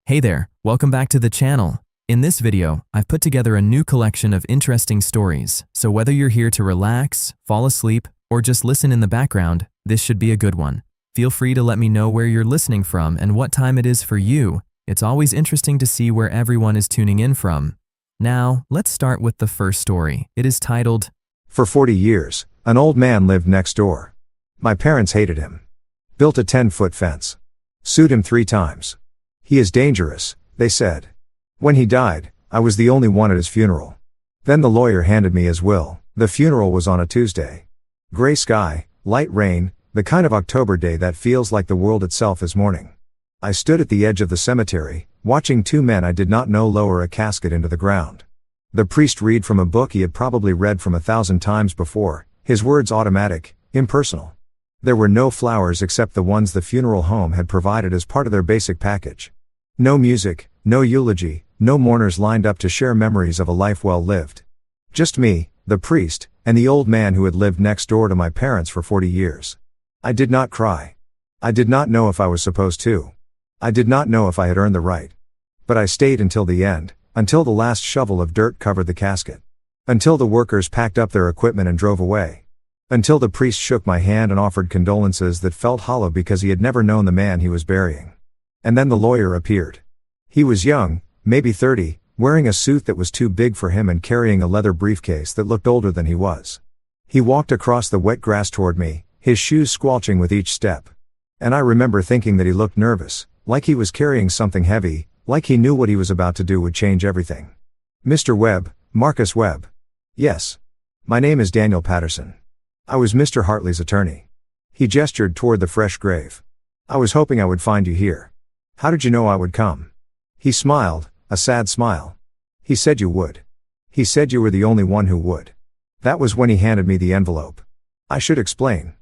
Hey there, welcome back to the channel. In this video, I've put together a new collection of interesting stories, so whether you're here to relax, fall asleep, or just listen in the background, this should be a good one. Feel free to let me know where you're listening from and what time it is for you. It's always interesting to see where everyone is tuning in from. Now, let's start with the first story. It is titled, For 40 years, an old man lived next door. My parents hated him. Built a 10-foot fence. Sued him 3 times. He is dangerous, they said. When he died, I was the only one at his funeral. Then the lawyer handed me his will. The funeral was on a Tuesday. Gray sky, light rain, the kind of October day that feels like the world itself is mourning. I stood at the edge of the cemetery, watching 2 men I did not know lower a casket into the ground. The priest read from a book he had probably read from 1,000 times before, his words automatic, impersonal. There were no flowers except the ones the funeral home had provided as part of their basic package. No music, no eulogy, no mourners lined up to share memories of a life well lived. Just me, the priest, and the old man who had lived next door to my parents for 40 years. I did not cry. I did not know if I was supposed to. I did not know if I had earned the right. But I stayed until the end, until the last shovel of dirt covered the casket. Until the workers packed up their equipment and drove away. Until the priest shook my hand and offered condolences that felt hollow because he had never known the man he was burying. And then the lawyer appeared. He was young, maybe 30, wearing a suit that was too big for him and carrying a leather briefcase that looked older than he was. He walked across the wet grass toward me, his shoes squelching with each step. And I remember thinking that he looked nervous, like he was carrying something heavy, like he knew what he was about to do would change everything. Mr. Webb, Marcus Webb. Yes. My name is Daniel Patterson. I was Mr. Hartley's attorney. He gestured toward the fresh grave. I was hoping I would find you here. How did you know I would come? He smiled, a sad smile. He said you would. He said you were the only one who would. That was when he handed me the envelope. I should explain.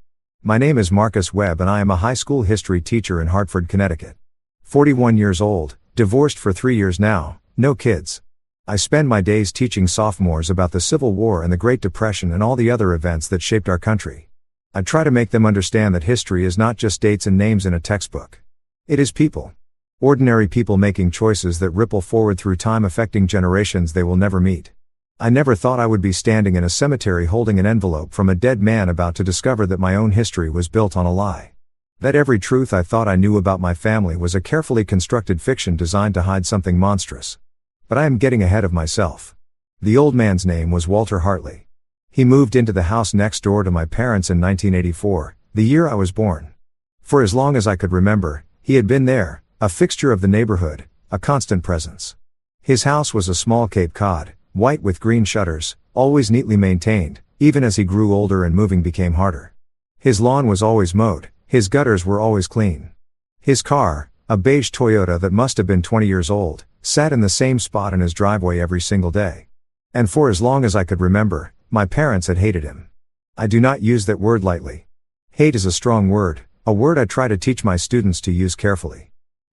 My name is Marcus Webb and I am a high school history teacher in Hartford, Connecticut. 41 years old, divorced for 3 years now, no kids. I spend my days teaching sophomores about the Civil War and the Great Depression and all the other events that shaped our country. I try to make them understand that history is not just dates and names in a textbook. It is people. Ordinary people making choices that ripple forward through time affecting generations they will never meet. I never thought I would be standing in a cemetery holding an envelope from a dead man about to discover that my own history was built on a lie. That every truth I thought I knew about my family was a carefully constructed fiction designed to hide something monstrous. But I am getting ahead of myself. The old man's name was Walter Hartley. He moved into the house next door to my parents in 1984, the year I was born. For as long as I could remember, he had been there, a fixture of the neighborhood, a constant presence. His house was a small Cape Cod, white with green shutters, always neatly maintained, even as he grew older and moving became harder. His lawn was always mowed, his gutters were always clean. His car, a beige Toyota that must have been 20 years old, sat in the same spot in his driveway every single day. And for as long as I could remember, my parents had hated him. I do not use that word lightly. Hate is a strong word, a word I try to teach my students to use carefully.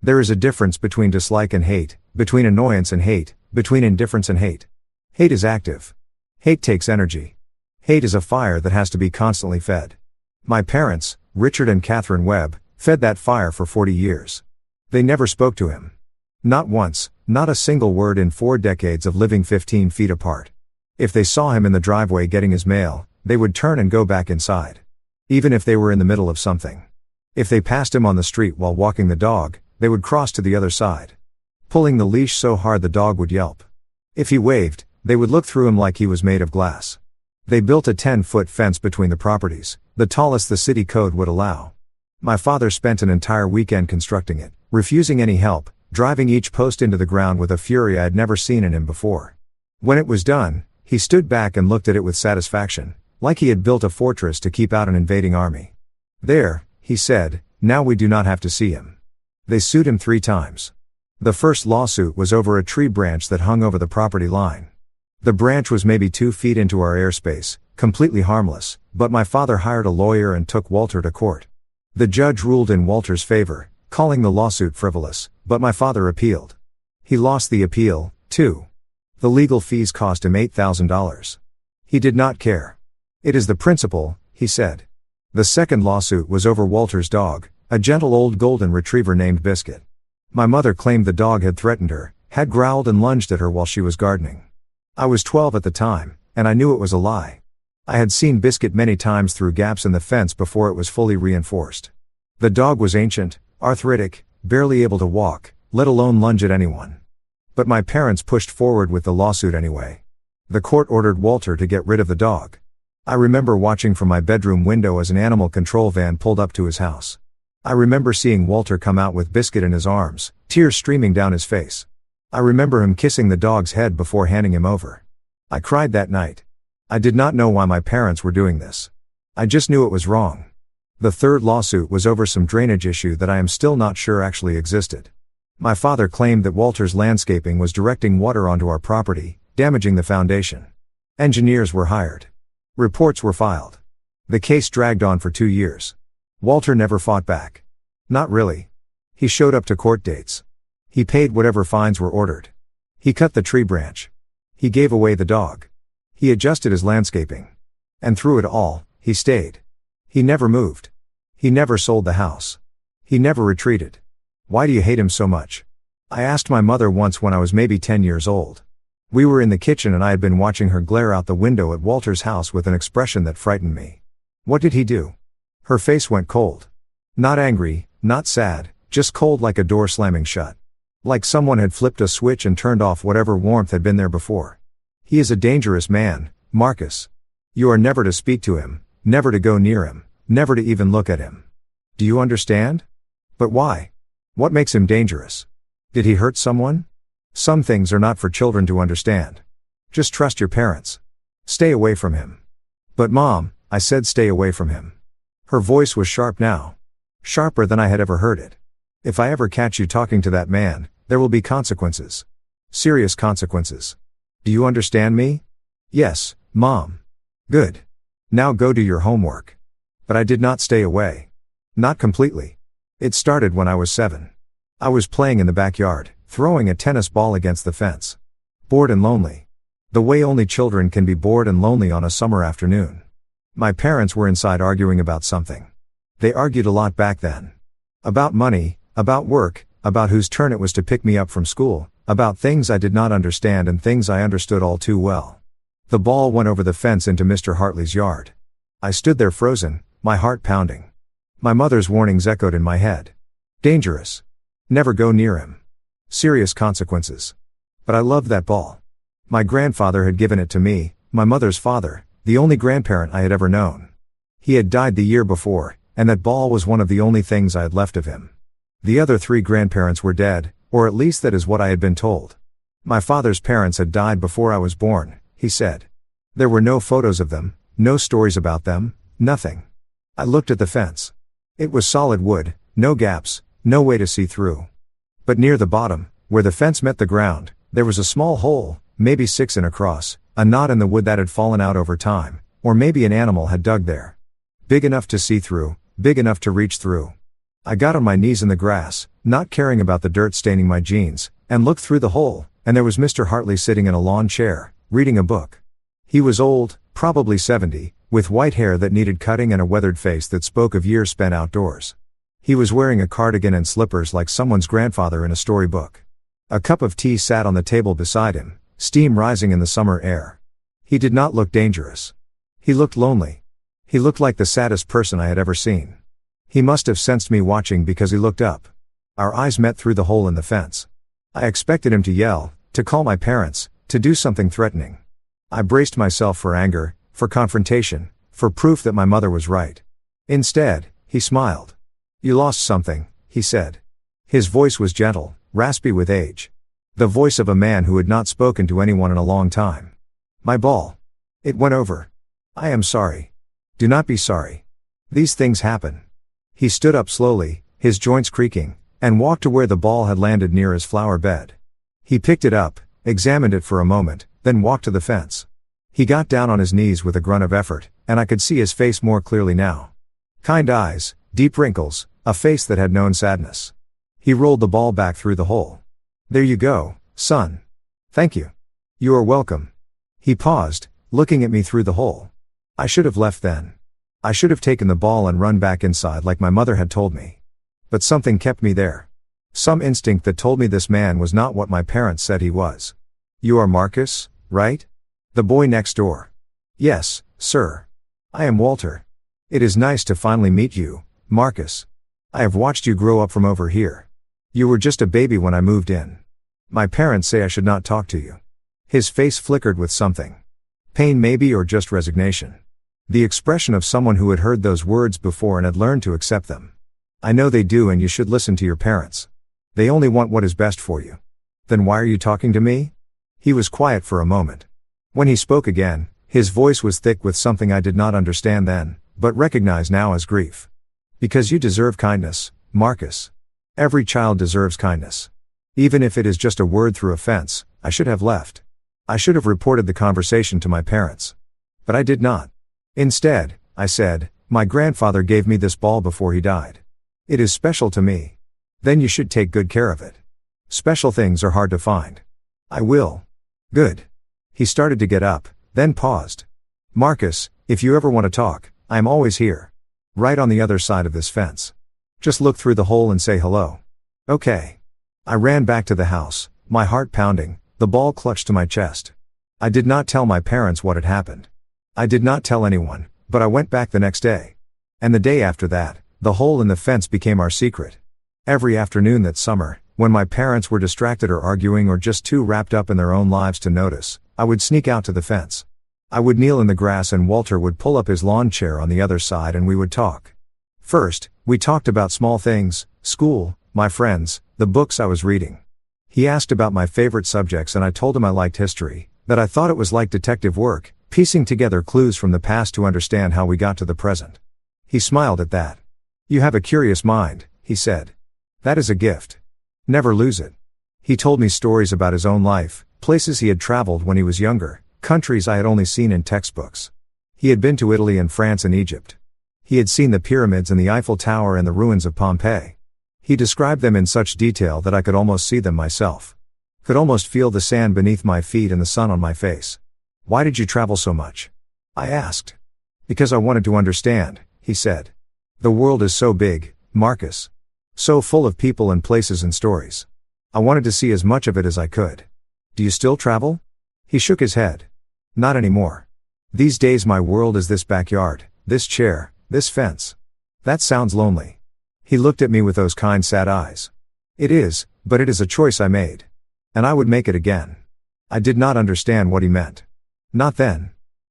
There is a difference between dislike and hate, between annoyance and hate, between indifference and hate. Hate is active. Hate takes energy. Hate is a fire that has to be constantly fed. My parents, Richard and Catherine Webb, fed that fire for 40 years. They never spoke to him. Not once, not a single word in 4 decades of living 15 feet apart. If they saw him in the driveway getting his mail, they would turn and go back inside. Even if they were in the middle of something. If they passed him on the street while walking the dog, they would cross to the other side. Pulling the leash so hard the dog would yelp. If he waved, they would look through him like he was made of glass. They built a 10-foot fence between the properties, the tallest the city code would allow. My father spent an entire weekend constructing it, refusing any help, driving each post into the ground with a fury I had never seen in him before. When it was done, he stood back and looked at it with satisfaction, like he had built a fortress to keep out an invading army. There, he said, now we do not have to see him. They sued him 3 times. The first lawsuit was over a tree branch that hung over the property line. The branch was maybe 2 feet into our airspace, completely harmless, but my father hired a lawyer and took Walter to court. The judge ruled in Walter's favor, calling the lawsuit frivolous, but my father appealed. He lost the appeal, too. The legal fees cost him $8,000. He did not care. It is the principle, he said. The second lawsuit was over Walter's dog, a gentle old golden retriever named Biscuit. My mother claimed the dog had threatened her, had growled and lunged at her while she was gardening. I was 12 at the time, and I knew it was a lie. I had seen Biscuit many times through gaps in the fence before it was fully reinforced. The dog was ancient, arthritic, barely able to walk, let alone lunge at anyone. But my parents pushed forward with the lawsuit anyway. The court ordered Walter to get rid of the dog. I remember watching from my bedroom window as an animal control van pulled up to his house. I remember seeing Walter come out with Biscuit in his arms, tears streaming down his face. I remember him kissing the dog's head before handing him over. I cried that night. I did not know why my parents were doing this. I just knew it was wrong. The third lawsuit was over some drainage issue that I am still not sure actually existed. My father claimed that Walter's landscaping was directing water onto our property, damaging the foundation. Engineers were hired. Reports were filed. The case dragged on for 2 years. Walter never fought back. Not really. He showed up to court dates. He paid whatever fines were ordered. He cut the tree branch. He gave away the dog. He adjusted his landscaping. And through it all, he stayed. He never moved. He never sold the house. He never retreated. Why do you hate him so much? I asked my mother once when I was maybe 10 years old. We were in the kitchen and I had been watching her glare out the window at Walter's house with an expression that frightened me. What did he do? Her face went cold. Not angry, not sad, just cold like a door slamming shut. Like someone had flipped a switch and turned off whatever warmth had been there before. He is a dangerous man, Marcus. You are never to speak to him, never to go near him, never to even look at him. Do you understand? But why? What makes him dangerous? Did he hurt someone? Some things are not for children to understand. Just trust your parents. Stay away from him. But Mom, I said stay away from him. Her voice was sharp now. Sharper than I had ever heard it. If I ever catch you talking to that man, there will be consequences. Serious consequences. Do you understand me? Yes, Mom. Good. Now go do your homework. But I did not stay away. Not completely. It started when I was 7. I was playing in the backyard, throwing a tennis ball against the fence. Bored and lonely. The way only children can be bored and lonely on a summer afternoon. My parents were inside arguing about something. They argued a lot back then. About money, about work, about whose turn it was to pick me up from school, about things I did not understand and things I understood all too well. The ball went over the fence into Mr. Hartley's yard. I stood there frozen, my heart pounding. My mother's warnings echoed in my head. Dangerous. Never go near him. Serious consequences. But I loved that ball. My grandfather had given it to me, my mother's father, the only grandparent I had ever known. He had died the year before, and that ball was one of the only things I had left of him. The other 3 grandparents were dead, or at least that is what I had been told. My father's parents had died before I was born, he said. There were no photos of them, no stories about them, nothing. I looked at the fence. It was solid wood, no gaps, no way to see through. But near the bottom, where the fence met the ground, there was a small hole, maybe 6 in across, a knot in the wood that had fallen out over time, or maybe an animal had dug there. Big enough to see through, big enough to reach through. I got on my knees in the grass, not caring about the dirt staining my jeans, and looked through the hole, and there was Mr. Hartley sitting in a lawn chair, reading a book. He was old, probably 70, with white hair that needed cutting and a weathered face that spoke of years spent outdoors. He was wearing a cardigan and slippers like someone's grandfather in a storybook. A cup of tea sat on the table beside him, steam rising in the summer air. He did not look dangerous. He looked lonely. He looked like the saddest person I had ever seen. He must have sensed me watching because he looked up. Our eyes met through the hole in the fence. I expected him to yell, to call my parents, to do something threatening. I braced myself for anger, for confrontation, for proof that my mother was right. Instead, he smiled. You lost something, he said. His voice was gentle, raspy with age. The voice of a man who had not spoken to anyone in a long time. My ball. It went over. I am sorry. Do not be sorry. These things happen. He stood up slowly, his joints creaking, and walked to where the ball had landed near his flower bed. He picked it up, examined it for a moment, then walked to the fence. He got down on his knees with a grunt of effort, and I could see his face more clearly now. Kind eyes, deep wrinkles, a face that had known sadness. He rolled the ball back through the hole. There you go, son. Thank you. You are welcome. He paused, looking at me through the hole. I should have left then. I should have taken the ball and run back inside like my mother had told me. But something kept me there. Some instinct that told me this man was not what my parents said he was. You are Marcus, right? The boy next door. Yes, sir. I am Walter. It is nice to finally meet you, Marcus. I have watched you grow up from over here. You were just a baby when I moved in. My parents say I should not talk to you. His face flickered with something. Pain maybe, or just resignation. The expression of someone who had heard those words before and had learned to accept them. I know they do, and you should listen to your parents. They only want what is best for you. Then why are you talking to me? He was quiet for a moment. When he spoke again, his voice was thick with something I did not understand then, but recognize now as grief. Because you deserve kindness, Marcus. Every child deserves kindness. Even if it is just a word through a fence, I should have left. I should have reported the conversation to my parents. But I did not. Instead, I said, my grandfather gave me this ball before he died. It is special to me. Then you should take good care of it. Special things are hard to find. I will. Good. He started to get up, then paused. Marcus, if you ever want to talk, I am always here. Right on the other side of this fence. Just look through the hole and say hello. Okay. I ran back to the house, my heart pounding, the ball clutched to my chest. I did not tell my parents what had happened. I did not tell anyone, but I went back the next day. And the day after that, the hole in the fence became our secret. Every afternoon that summer, when my parents were distracted or arguing or just too wrapped up in their own lives to notice, I would sneak out to the fence. I would kneel in the grass and Walter would pull up his lawn chair on the other side and we would talk. First, we talked about small things, school, my friends, the books I was reading. He asked about my favorite subjects and I told him I liked history, that I thought it was like detective work, piecing together clues from the past to understand how we got to the present. He smiled at that. You have a curious mind, he said. That is a gift. Never lose it. He told me stories about his own life, places he had traveled when he was younger, countries I had only seen in textbooks. He had been to Italy and France and Egypt. He had seen the pyramids and the Eiffel Tower and the ruins of Pompeii. He described them in such detail that I could almost see them myself. Could almost feel the sand beneath my feet and the sun on my face. Why did you travel so much? I asked. Because I wanted to understand, he said. The world is so big, Marcus. So full of people and places and stories. I wanted to see as much of it as I could. Do you still travel? He shook his head. Not anymore. These days my world is this backyard, this chair, this fence. That sounds lonely. He looked at me with those kind sad eyes. It is, but it is a choice I made. And I would make it again. I did not understand what he meant. Not then.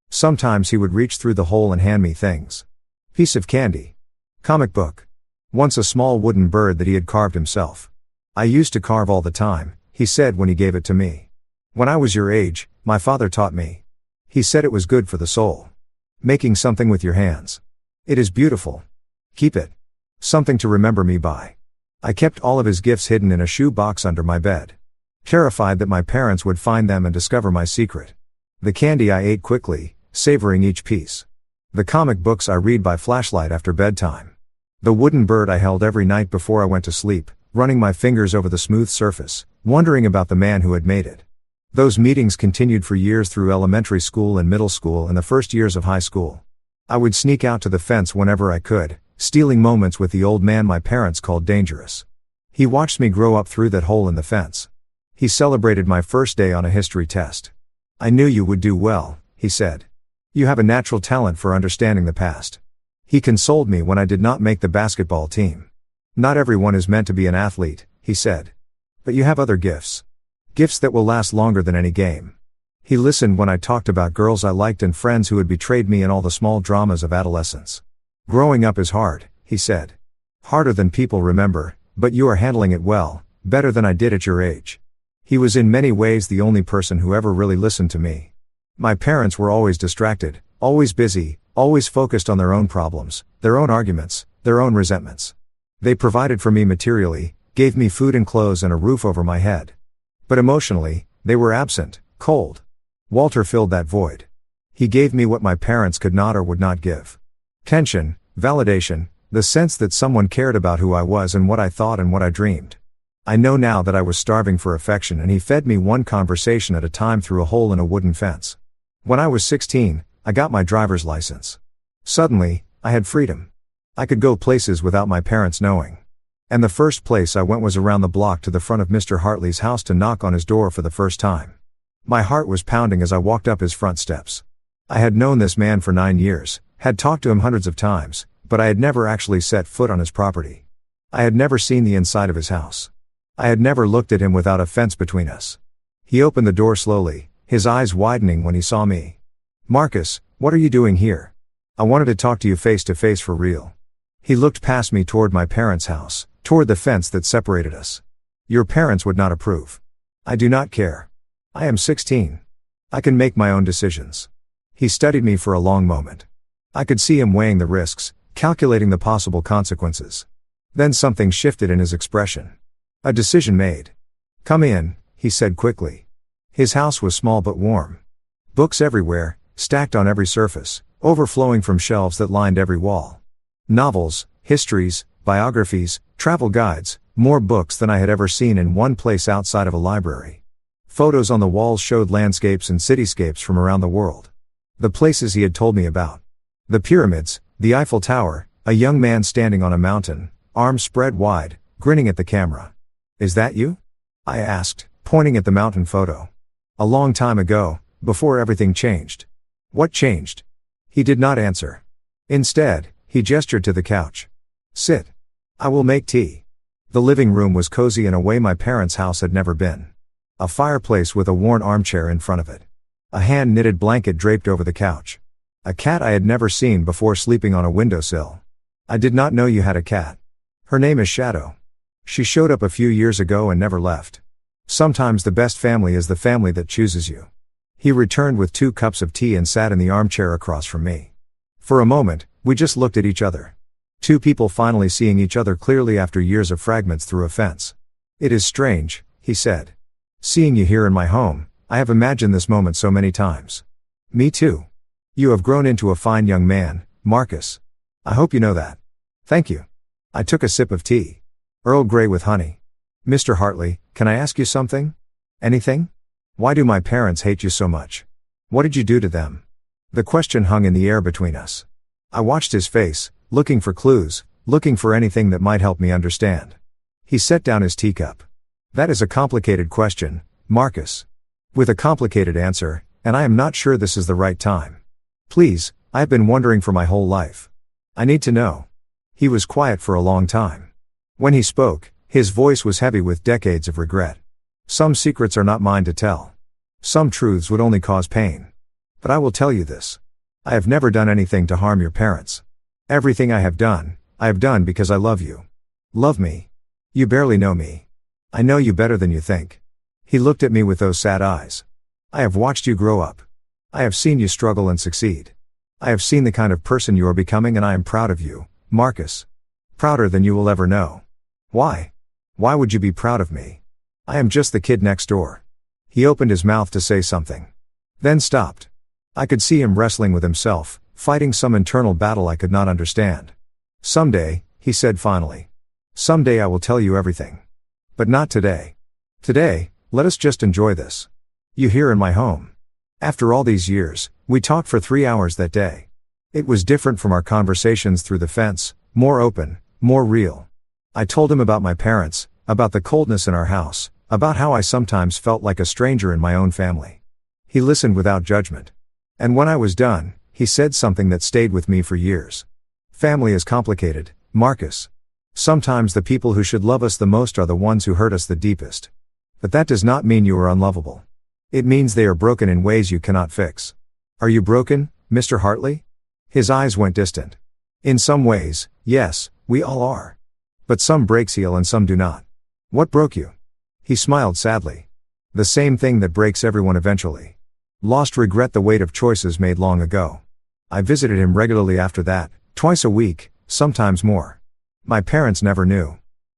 Sometimes he would reach through the hole and hand me things. Piece of candy. Comic book. Once a small wooden bird that he had carved himself. I used to carve all the time, he said when he gave it to me. When I was your age, my father taught me. He said it was good for the soul. Making something with your hands. It is beautiful. Keep it. Something to remember me by. I kept all of his gifts hidden in a shoe box under my bed. Terrified that my parents would find them and discover my secret. The candy I ate quickly, savoring each piece. The comic books I read by flashlight after bedtime. The wooden bird I held every night before I went to sleep, running my fingers over the smooth surface, wondering about the man who had made it. Those meetings continued for years through elementary school and middle school and the first years of high school. I would sneak out to the fence whenever I could, stealing moments with the old man my parents called dangerous. He watched me grow up through that hole in the fence. He celebrated my first day on a history test. I knew you would do well, he said. You have a natural talent for understanding the past. He consoled me when I did not make the basketball team. Not everyone is meant to be an athlete, he said. But you have other gifts. Gifts that will last longer than any game. He listened when I talked about girls I liked and friends who had betrayed me and all the small dramas of adolescence. Growing up is hard, he said. Harder than people remember, but you are handling it well, better than I did at your age. He was in many ways the only person who ever really listened to me. My parents were always distracted, always busy, always focused on their own problems, their own arguments, their own resentments. They provided for me materially, gave me food and clothes and a roof over my head. But emotionally, they were absent, cold. Walter filled that void. He gave me what my parents could not or would not give. Tension, validation, the sense that someone cared about who I was and what I thought and what I dreamed. I know now that I was starving for affection and he fed me one conversation at a time through a hole in a wooden fence. When I was 16, I got my driver's license. Suddenly, I had freedom. I could go places without my parents knowing. And the first place I went was around the block to the front of Mr. Hartley's house to knock on his door for the first time. My heart was pounding as I walked up his front steps. I had known this man for 9 years, had talked to him hundreds of times, but I had never actually set foot on his property. I had never seen the inside of his house. I had never looked at him without a fence between us. He opened the door slowly, his eyes widening when he saw me. "Marcus, what are you doing here? I wanted to talk to you face to face for real." He looked past me toward my parents' house, toward the fence that separated us. "Your parents would not approve." "I do not care. I am 16. I can make my own decisions." He studied me for a long moment. I could see him weighing the risks, calculating the possible consequences. Then something shifted in his expression. A decision made. "Come in," he said quickly. His house was small but warm. Books everywhere, stacked on every surface, overflowing from shelves that lined every wall. Novels, histories, biographies, travel guides, more books than I had ever seen in one place outside of a library. Photos on the walls showed landscapes and cityscapes from around the world. The places he had told me about. The pyramids, the Eiffel Tower, a young man standing on a mountain, arms spread wide, grinning at the camera. "Is that you?" I asked, pointing at the mountain photo. "A long time ago, before everything changed." "What changed?" He did not answer. Instead, he gestured to the couch. "Sit. I will make tea." The living room was cozy in a way my parents' house had never been. A fireplace with a worn armchair in front of it. A hand-knitted blanket draped over the couch. A cat I had never seen before sleeping on a windowsill. "I did not know you had a cat. Her name is Shadow. She showed up a few years ago and never left. Sometimes the best family is the family that chooses you." He returned with 2 cups of tea and sat in the armchair across from me. For a moment, we just looked at each other. 2 people finally seeing each other clearly after years of fragments through a fence. "It is strange," he said. "Seeing you here in my home, I have imagined this moment so many times." "Me too. You have grown into a fine young man, Marcus. I hope you know that." "Thank you." I took a sip of tea. Earl Grey with honey. "Mr. Hartley, can I ask you something?" "Anything? Why do my parents hate you so much? What did you do to them?" The question hung in the air between us. I watched his face, looking for clues, looking for anything that might help me understand. He set down his teacup. "That is a complicated question, Marcus. With a complicated answer, and I am not sure this is the right time. Please, I have been wondering for my whole life. I need to know." He was quiet for a long time. When he spoke, his voice was heavy with decades of regret. "Some secrets are not mine to tell. Some truths would only cause pain. But I will tell you this. I have never done anything to harm your parents. Everything I have done because I love you. Love me. You barely know me. I know you better than you think." He looked at me with those sad eyes. "I have watched you grow up. I have seen you struggle and succeed. I have seen the kind of person you are becoming, and I am proud of you, Marcus. Prouder than you will ever know." "Why? Why would you be proud of me? I am just the kid next door." He opened his mouth to say something. Then stopped. I could see him wrestling with himself, fighting some internal battle I could not understand. "Someday," he said finally. "Someday I will tell you everything. But not today. Today, let us just enjoy this. You here in my home." After all these years, we talked for 3 hours that day. It was different from our conversations through the fence, more open, more real. I told him about my parents, about the coldness in our house, about how I sometimes felt like a stranger in my own family. He listened without judgment. And when I was done, he said something that stayed with me for years. "Family is complicated, Marcus. Sometimes the people who should love us the most are the ones who hurt us the deepest. But that does not mean you are unlovable. It means they are broken in ways you cannot fix." "Are you broken, Mr. Hartley?" His eyes went distant. "In some ways, yes, we all are. But some breaks heal and some do not." "What broke you?" He smiled sadly. "The same thing that breaks everyone eventually. Lost regret, the weight of choices made long ago." I visited him regularly after that, twice a week, sometimes more. My parents never knew.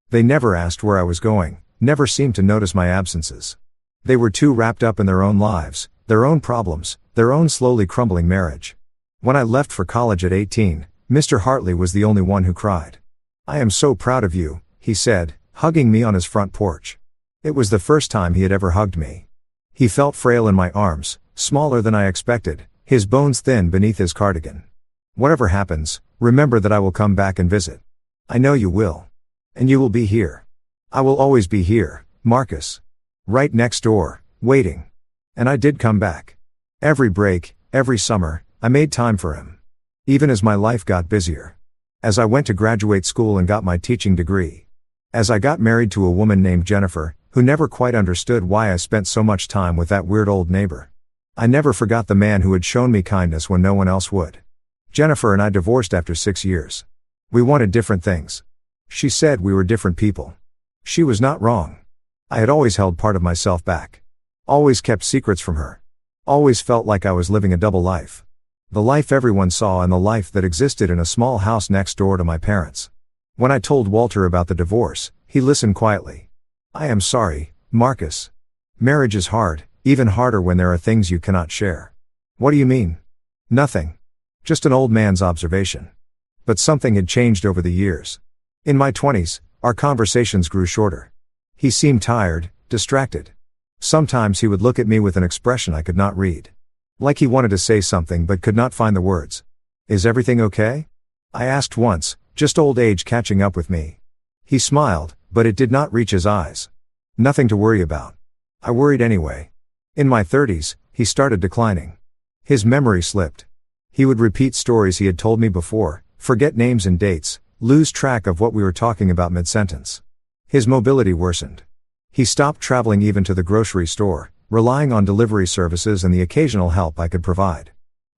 They never asked where I was going, never seemed to notice my absences. They were too wrapped up in their own lives, their own problems, their own slowly crumbling marriage. When I left for college at 18, Mr. Hartley was the only one who cried. "I am so proud of you," he said, hugging me on his front porch. It was the first time he had ever hugged me. He felt frail in my arms, smaller than I expected, his bones thin beneath his cardigan. "Whatever happens, remember that I will come back and visit. I know you will." And you will be here. I will always be here, Marcus. Right next door, waiting. And I did come back. Every break, every summer, I made time for him. Even as my life got busier. As I went to graduate school and got my teaching degree. As I got married to a woman named Jennifer, who never quite understood why I spent so much time with that weird old neighbor. I never forgot the man who had shown me kindness when no one else would. Jennifer and I divorced after 6 years. We wanted different things. She said we were different people. She was not wrong. I had always held part of myself back. Always kept secrets from her. Always felt like I was living a double life. The life everyone saw and the life that existed in a small house next door to my parents. When I told Walter about the divorce, he listened quietly. I am sorry, Marcus. Marriage is hard, even harder when there are things you cannot share. What do you mean? Nothing. Just an old man's observation. But something had changed over the years. In my 20s, our conversations grew shorter. He seemed tired, distracted. Sometimes he would look at me with an expression I could not read. Like he wanted to say something but could not find the words. Is everything okay? I asked once, just old age catching up with me. He smiled, but it did not reach his eyes. Nothing to worry about. I worried anyway. In my 30s, he started declining. His memory slipped. He would repeat stories he had told me before, forget names and dates, lose track of what we were talking about mid-sentence. His mobility worsened. He stopped traveling even to the grocery store, relying on delivery services and the occasional help I could provide.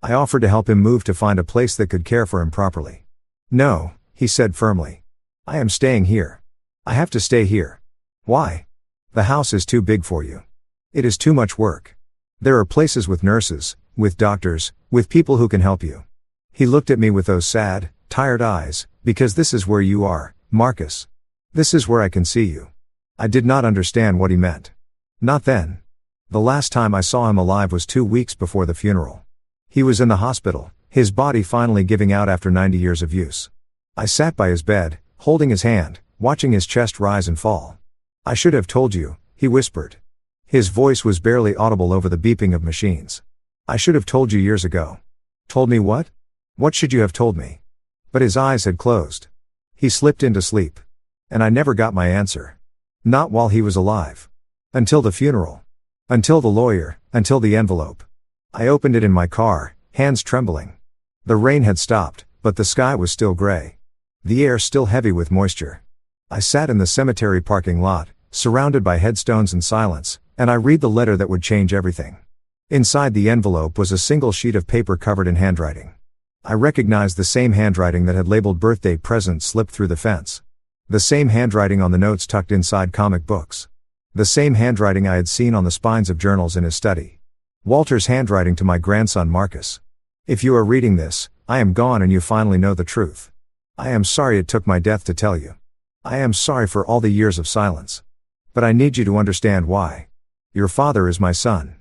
I offered to help him move to find a place that could care for him properly. No, he said firmly. I am staying here. I have to stay here. Why? The house is too big for you. It is too much work. There are places with nurses, with doctors, with people who can help you. He looked at me with those sad, tired eyes, because this is where you are, Marcus. This is where I can see you. I did not understand what he meant. Not then. The last time I saw him alive was 2 weeks before the funeral. He was in the hospital, his body finally giving out after 90 years of use. I sat by his bed, holding his hand, watching his chest rise and fall. I should have told you, he whispered. His voice was barely audible over the beeping of machines. I should have told you years ago. Told me what? What should you have told me? But his eyes had closed. He slipped into sleep. And I never got my answer. Not while he was alive. Until the funeral. Until the lawyer, until the envelope. I opened it in my car, hands trembling. The rain had stopped, but the sky was still gray. The air still heavy with moisture. I sat in the cemetery parking lot, surrounded by headstones and silence, and I read the letter that would change everything. Inside the envelope was a single sheet of paper covered in handwriting. I recognized the same handwriting that had labeled birthday present slipped through the fence. The same handwriting on the notes tucked inside comic books. The same handwriting I had seen on the spines of journals in his study. Walter's handwriting to my grandson Marcus. If you are reading this, I am gone and you finally know the truth. I am sorry it took my death to tell you. I am sorry for all the years of silence. But I need you to understand why. Your father is my son.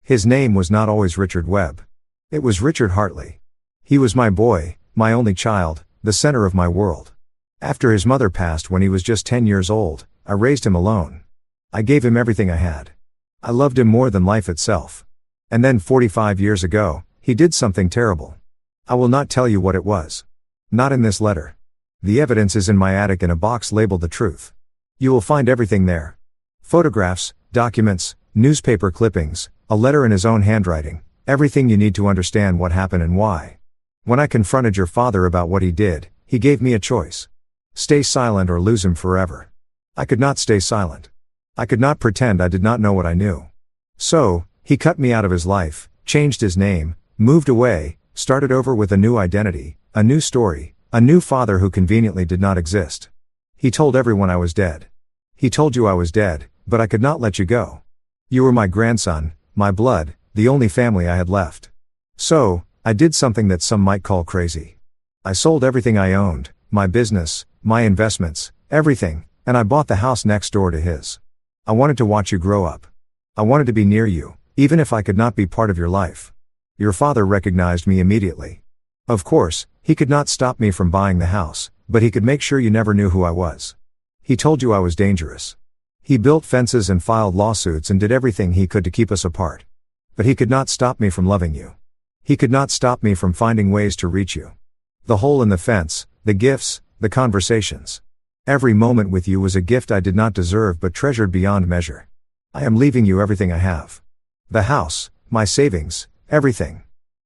His name was not always Richard Webb. It was Richard Hartley. He was my boy, my only child, the center of my world. After his mother passed when he was just 10 years old, I raised him alone. I gave him everything I had. I loved him more than life itself. And then 45 years ago, he did something terrible. I will not tell you what it was. Not in this letter. The evidence is in my attic in a box labeled The Truth. You will find everything there. Photographs, documents, newspaper clippings, a letter in his own handwriting, everything you need to understand what happened and why. When I confronted your father about what he did, he gave me a choice. Stay silent or lose him forever. I could not stay silent. I could not pretend I did not know what I knew. So, he cut me out of his life, changed his name, moved away, started over with a new identity, a new story, a new father who conveniently did not exist. He told everyone I was dead. He told you I was dead, but I could not let you go. You were my grandson, my blood, the only family I had left. So, I did something that some might call crazy. I sold everything I owned, my business, my investments, everything, and I bought the house next door to his. I wanted to watch you grow up. I wanted to be near you, even if I could not be part of your life. Your father recognized me immediately. Of course, he could not stop me from buying the house, but he could make sure you never knew who I was. He told you I was dangerous. He built fences and filed lawsuits and did everything he could to keep us apart. But he could not stop me from loving you. He could not stop me from finding ways to reach you. The hole in the fence, the gifts, the conversations. Every moment with you was a gift I did not deserve but treasured beyond measure. I am leaving you everything I have. The house, my savings, everything.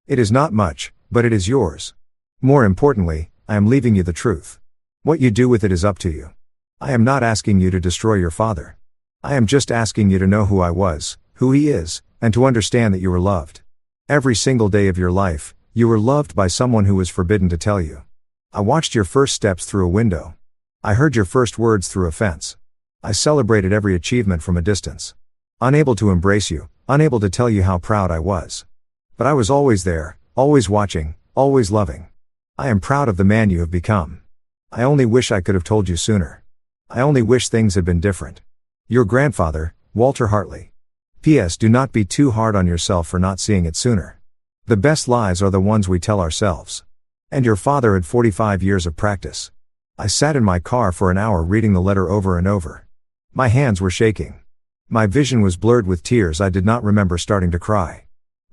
It is not much, but it is yours. More importantly, I am leaving you the truth. What you do with it is up to you. I am not asking you to destroy your father. I am just asking you to know who I was, who he is, and to understand that you were loved. Every single day of your life, you were loved by someone who was forbidden to tell you. I watched your first steps through a window. I heard your first words through a fence. I celebrated every achievement from a distance. Unable to embrace you, unable to tell you how proud I was. But I was always there, always watching, always loving. I am proud of the man you have become. I only wish I could have told you sooner. I only wish things had been different. Your grandfather, Walter Hartley. P.S. Do not be too hard on yourself for not seeing it sooner. The best lies are the ones we tell ourselves. And your father had 45 years of practice. I sat in my car for an hour reading the letter over and over. My hands were shaking. My vision was blurred with tears. I did not remember starting to cry.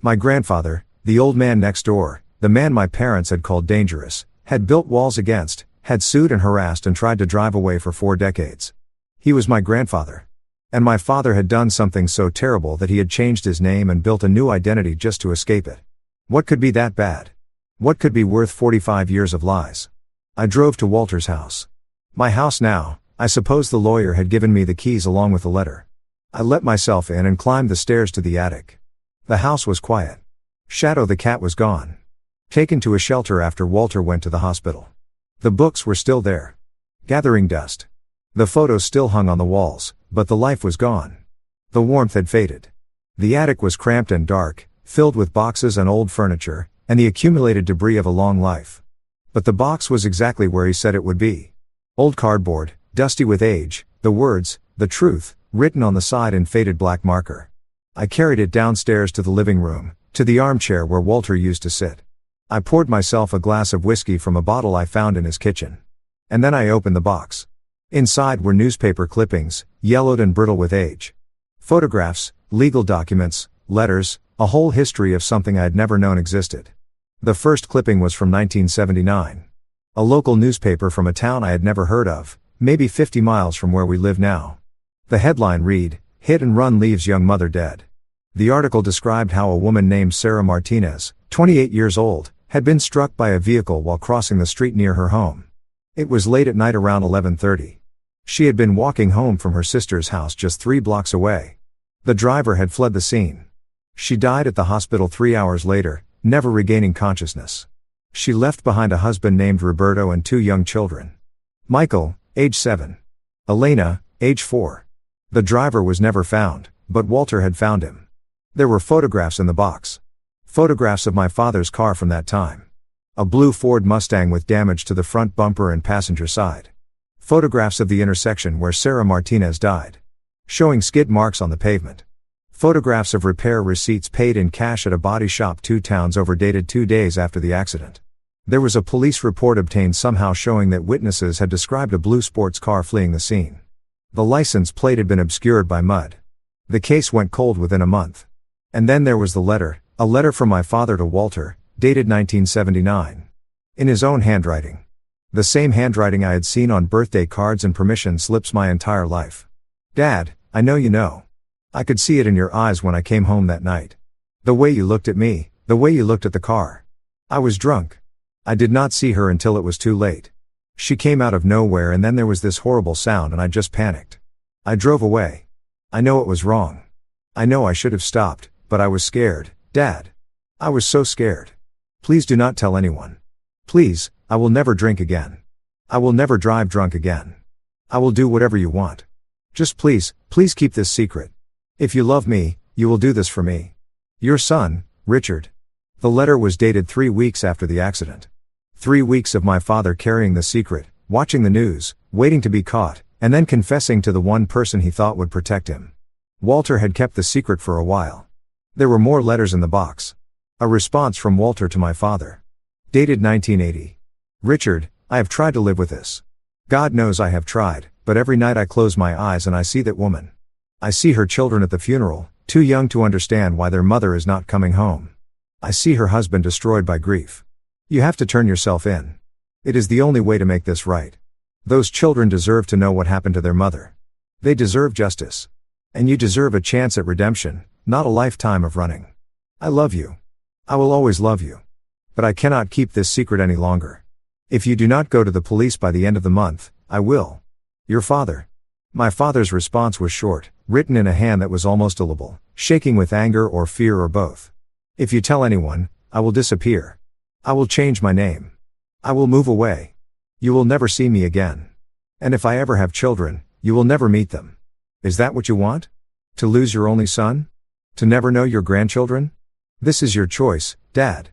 My grandfather, the old man next door, the man my parents had called dangerous, had built walls against, had sued and harassed and tried to drive away for 4 decades. He was my grandfather. And my father had done something so terrible that he had changed his name and built a new identity just to escape it. What could be that bad? What could be worth 45 years of lies? I drove to Walter's house. My house now. I suppose the lawyer had given me the keys along with the letter. I let myself in and climbed the stairs to the attic. The house was quiet. Shadow the cat was gone. Taken to a shelter after Walter went to the hospital. The books were still there. Gathering dust. The photos still hung on the walls, but the life was gone. The warmth had faded. The attic was cramped and dark, filled with boxes and old furniture, and the accumulated debris of a long life. But the box was exactly where he said it would be. Old cardboard, dusty with age, the words, "The Truth," written on the side in faded black marker. I carried it downstairs to the living room, to the armchair where Walter used to sit. I poured myself a glass of whiskey from a bottle I found in his kitchen. And then I opened the box. Inside were newspaper clippings, yellowed and brittle with age. Photographs, legal documents, letters, a whole history of something I had never known existed. The first clipping was from 1979. A local newspaper from a town I had never heard of, maybe 50 miles from where we live now. The headline read, "Hit and Run Leaves Young Mother Dead." The article described how a woman named Sarah Martinez, 28 years old, had been struck by a vehicle while crossing the street near her home. It was late at night around 11:30. She had been walking home from her sister's house just 3 blocks away. The driver had fled the scene. She died at the hospital 3 hours later, never regaining consciousness. She left behind a husband named Roberto and 2 young children. Michael, age 7. Elena, age 4. The driver was never found, but Walter had found him. There were photographs in the box. Photographs of my father's car from that time. A blue Ford Mustang with damage to the front bumper and passenger side. Photographs of the intersection where Sarah Martinez died. Showing skid marks on the pavement. Photographs of repair receipts paid in cash at a body shop 2 towns over dated 2 days after the accident. There was a police report obtained somehow showing that witnesses had described a blue sports car fleeing the scene. The license plate had been obscured by mud. The case went cold within a month. And then there was the letter, a letter from my father to Walter, dated 1979. In his own handwriting. The same handwriting I had seen on birthday cards and permission slips my entire life. "Dad, I know you know. I could see it in your eyes when I came home that night. The way you looked at me, the way you looked at the car. I was drunk. I did not see her until it was too late. She came out of nowhere and then there was this horrible sound and I just panicked. I drove away. I know it was wrong. I know I should have stopped, but I was scared, Dad. I was so scared. Please do not tell anyone. Please, I will never drink again. I will never drive drunk again. I will do whatever you want. Just please, please keep this secret. If you love me, you will do this for me. Your son, Richard." The letter was dated 3 weeks after the accident. 3 weeks of my father carrying the secret, watching the news, waiting to be caught, and then confessing to the one person he thought would protect him. Walter had kept the secret for a while. There were more letters in the box. A response from Walter to my father. Dated 1980. "Richard, I have tried to live with this. God knows I have tried, but every night I close my eyes and I see that woman. I see her children at the funeral, too young to understand why their mother is not coming home. I see her husband destroyed by grief. You have to turn yourself in. It is the only way to make this right. Those children deserve to know what happened to their mother. They deserve justice. And you deserve a chance at redemption, not a lifetime of running. I love you. I will always love you. But I cannot keep this secret any longer. If you do not go to the police by the end of the month, I will. Your father. My father's response was short, written in a hand that was almost illegible, shaking with anger or fear or both. If you tell anyone, I will disappear. I will change my name. I will move away. You will never see me again. And if I ever have children, you will never meet them. Is that what you want? To lose your only son? To never know your grandchildren? This is your choice, Dad.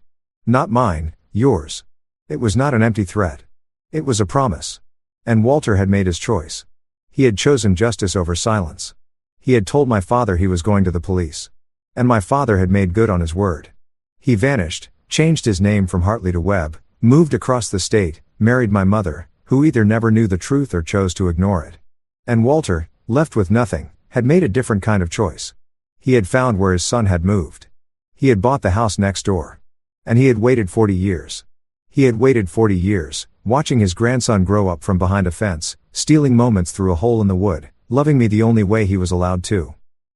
Not mine, yours. It was not an empty threat. It was a promise. And Walter had made his choice. He had chosen justice over silence. He had told my father he was going to the police. And my father had made good on his word. He vanished, changed his name from Hartley to Webb, moved across the state, married my mother, who either never knew the truth or chose to ignore it. And Walter, left with nothing, had made a different kind of choice. He had found where his son had moved. He had bought the house next door. And he had waited 40 years. He had waited 40 years, watching his grandson grow up from behind a fence, stealing moments through a hole in the wood, loving me the only way he was allowed to.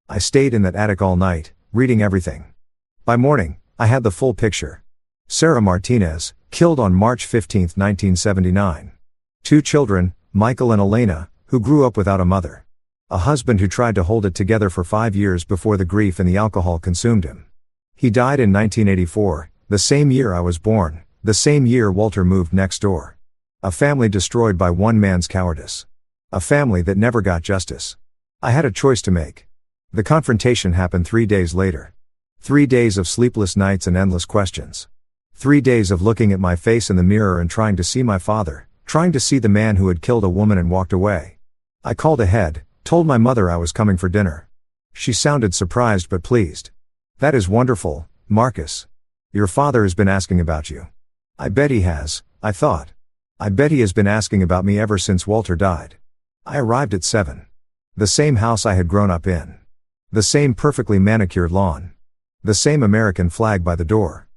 I stayed in that attic all night, reading everything. By morning, I had the full picture. Sarah Martinez, killed on March 15, 1979. 2 children, Michael and Elena, who grew up without a mother. A husband who tried to hold it together for 5 years before the grief and the alcohol consumed him. He died in 1984, the same year I was born, the same year Walter moved next door. A family destroyed by one man's cowardice. A family that never got justice. I had a choice to make. The confrontation happened 3 days later. 3 days of sleepless nights and endless questions. 3 days of looking at my face in the mirror and trying to see my father, trying to see the man who had killed a woman and walked away. I called ahead, told my mother I was coming for dinner. She sounded surprised but pleased. That is wonderful, Marcus. Your father has been asking about you. I bet he has, I thought. I bet he has been asking about me ever since Walter died. I arrived at 7. The same house I had grown up in. The same perfectly manicured lawn. The same American flag by the door.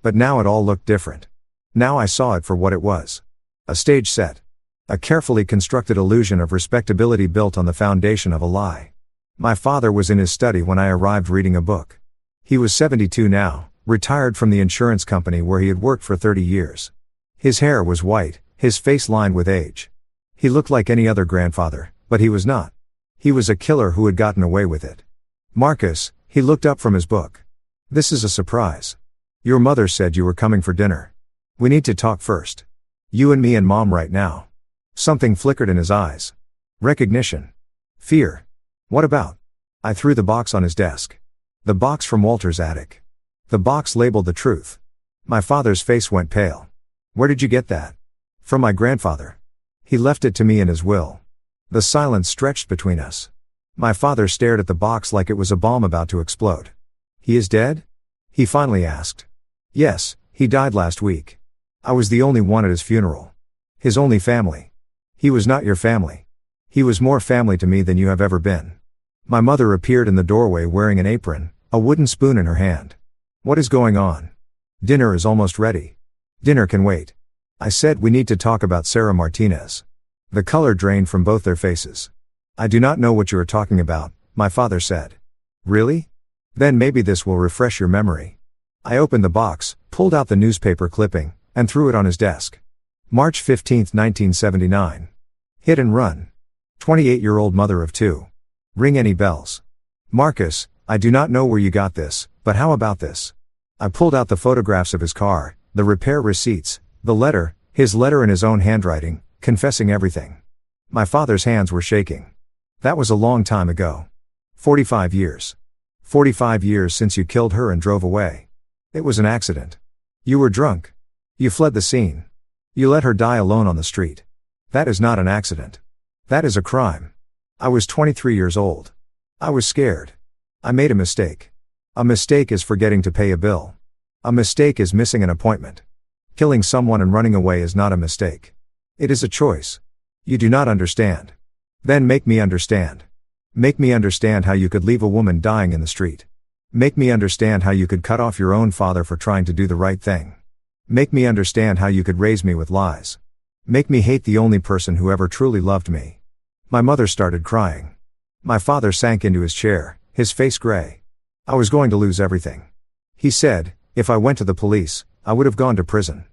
But now it all looked different. Now I saw it for what it was. A stage set. A carefully constructed illusion of respectability built on the foundation of a lie. My father was in his study when I arrived reading a book. He was 72 now, retired from the insurance company where he had worked for 30 years. His hair was white, his face lined with age. He looked like any other grandfather, but he was not. He was a killer who had gotten away with it. Marcus, he looked up from his book. This is a surprise. Your mother said you were coming for dinner. We need to talk first. You and me and Mom right now. Something flickered in his eyes. Recognition. Fear. What about? I threw the box on his desk. The box from Walter's attic. The box labeled the truth. My father's face went pale. Where did you get that? From my grandfather. He left it to me in his will. The silence stretched between us. My father stared at the box like it was a bomb about to explode. He is dead? He finally asked. Yes, he died last week. I was the only one at his funeral. His only family. He was not your family. He was more family to me than you have ever been. My mother appeared in the doorway wearing an apron, a wooden spoon in her hand. What is going on? Dinner is almost ready. Dinner can wait. I said we need to talk about Sarah Martinez. The color drained from both their faces. I do not know what you are talking about, my father said. Really? Then maybe this will refresh your memory. I opened the box, pulled out the newspaper clipping, and threw it on his desk. March 15, 1979. Hit and run. 28-year-old mother of 2. Ring any bells? Marcus, I do not know where you got this, but how about this? I pulled out the photographs of his car, the repair receipts, the letter, his letter in his own handwriting, confessing everything. My father's hands were shaking. That was a long time ago. 45 years. 45 years since you killed her and drove away. It was an accident. You were drunk. You fled the scene. You let her die alone on the street. That is not an accident. That is a crime. I was 23 years old. I was scared. I made a mistake. A mistake is forgetting to pay a bill. A mistake is missing an appointment. Killing someone and running away is not a mistake. It is a choice. You do not understand. Then make me understand. Make me understand how you could leave a woman dying in the street. Make me understand how you could cut off your own father for trying to do the right thing. Make me understand how you could raise me with lies. Make me hate the only person who ever truly loved me. My mother started crying. My father sank into his chair, his face gray. I was going to lose everything. He said, if I went to the police, I would have gone to prison.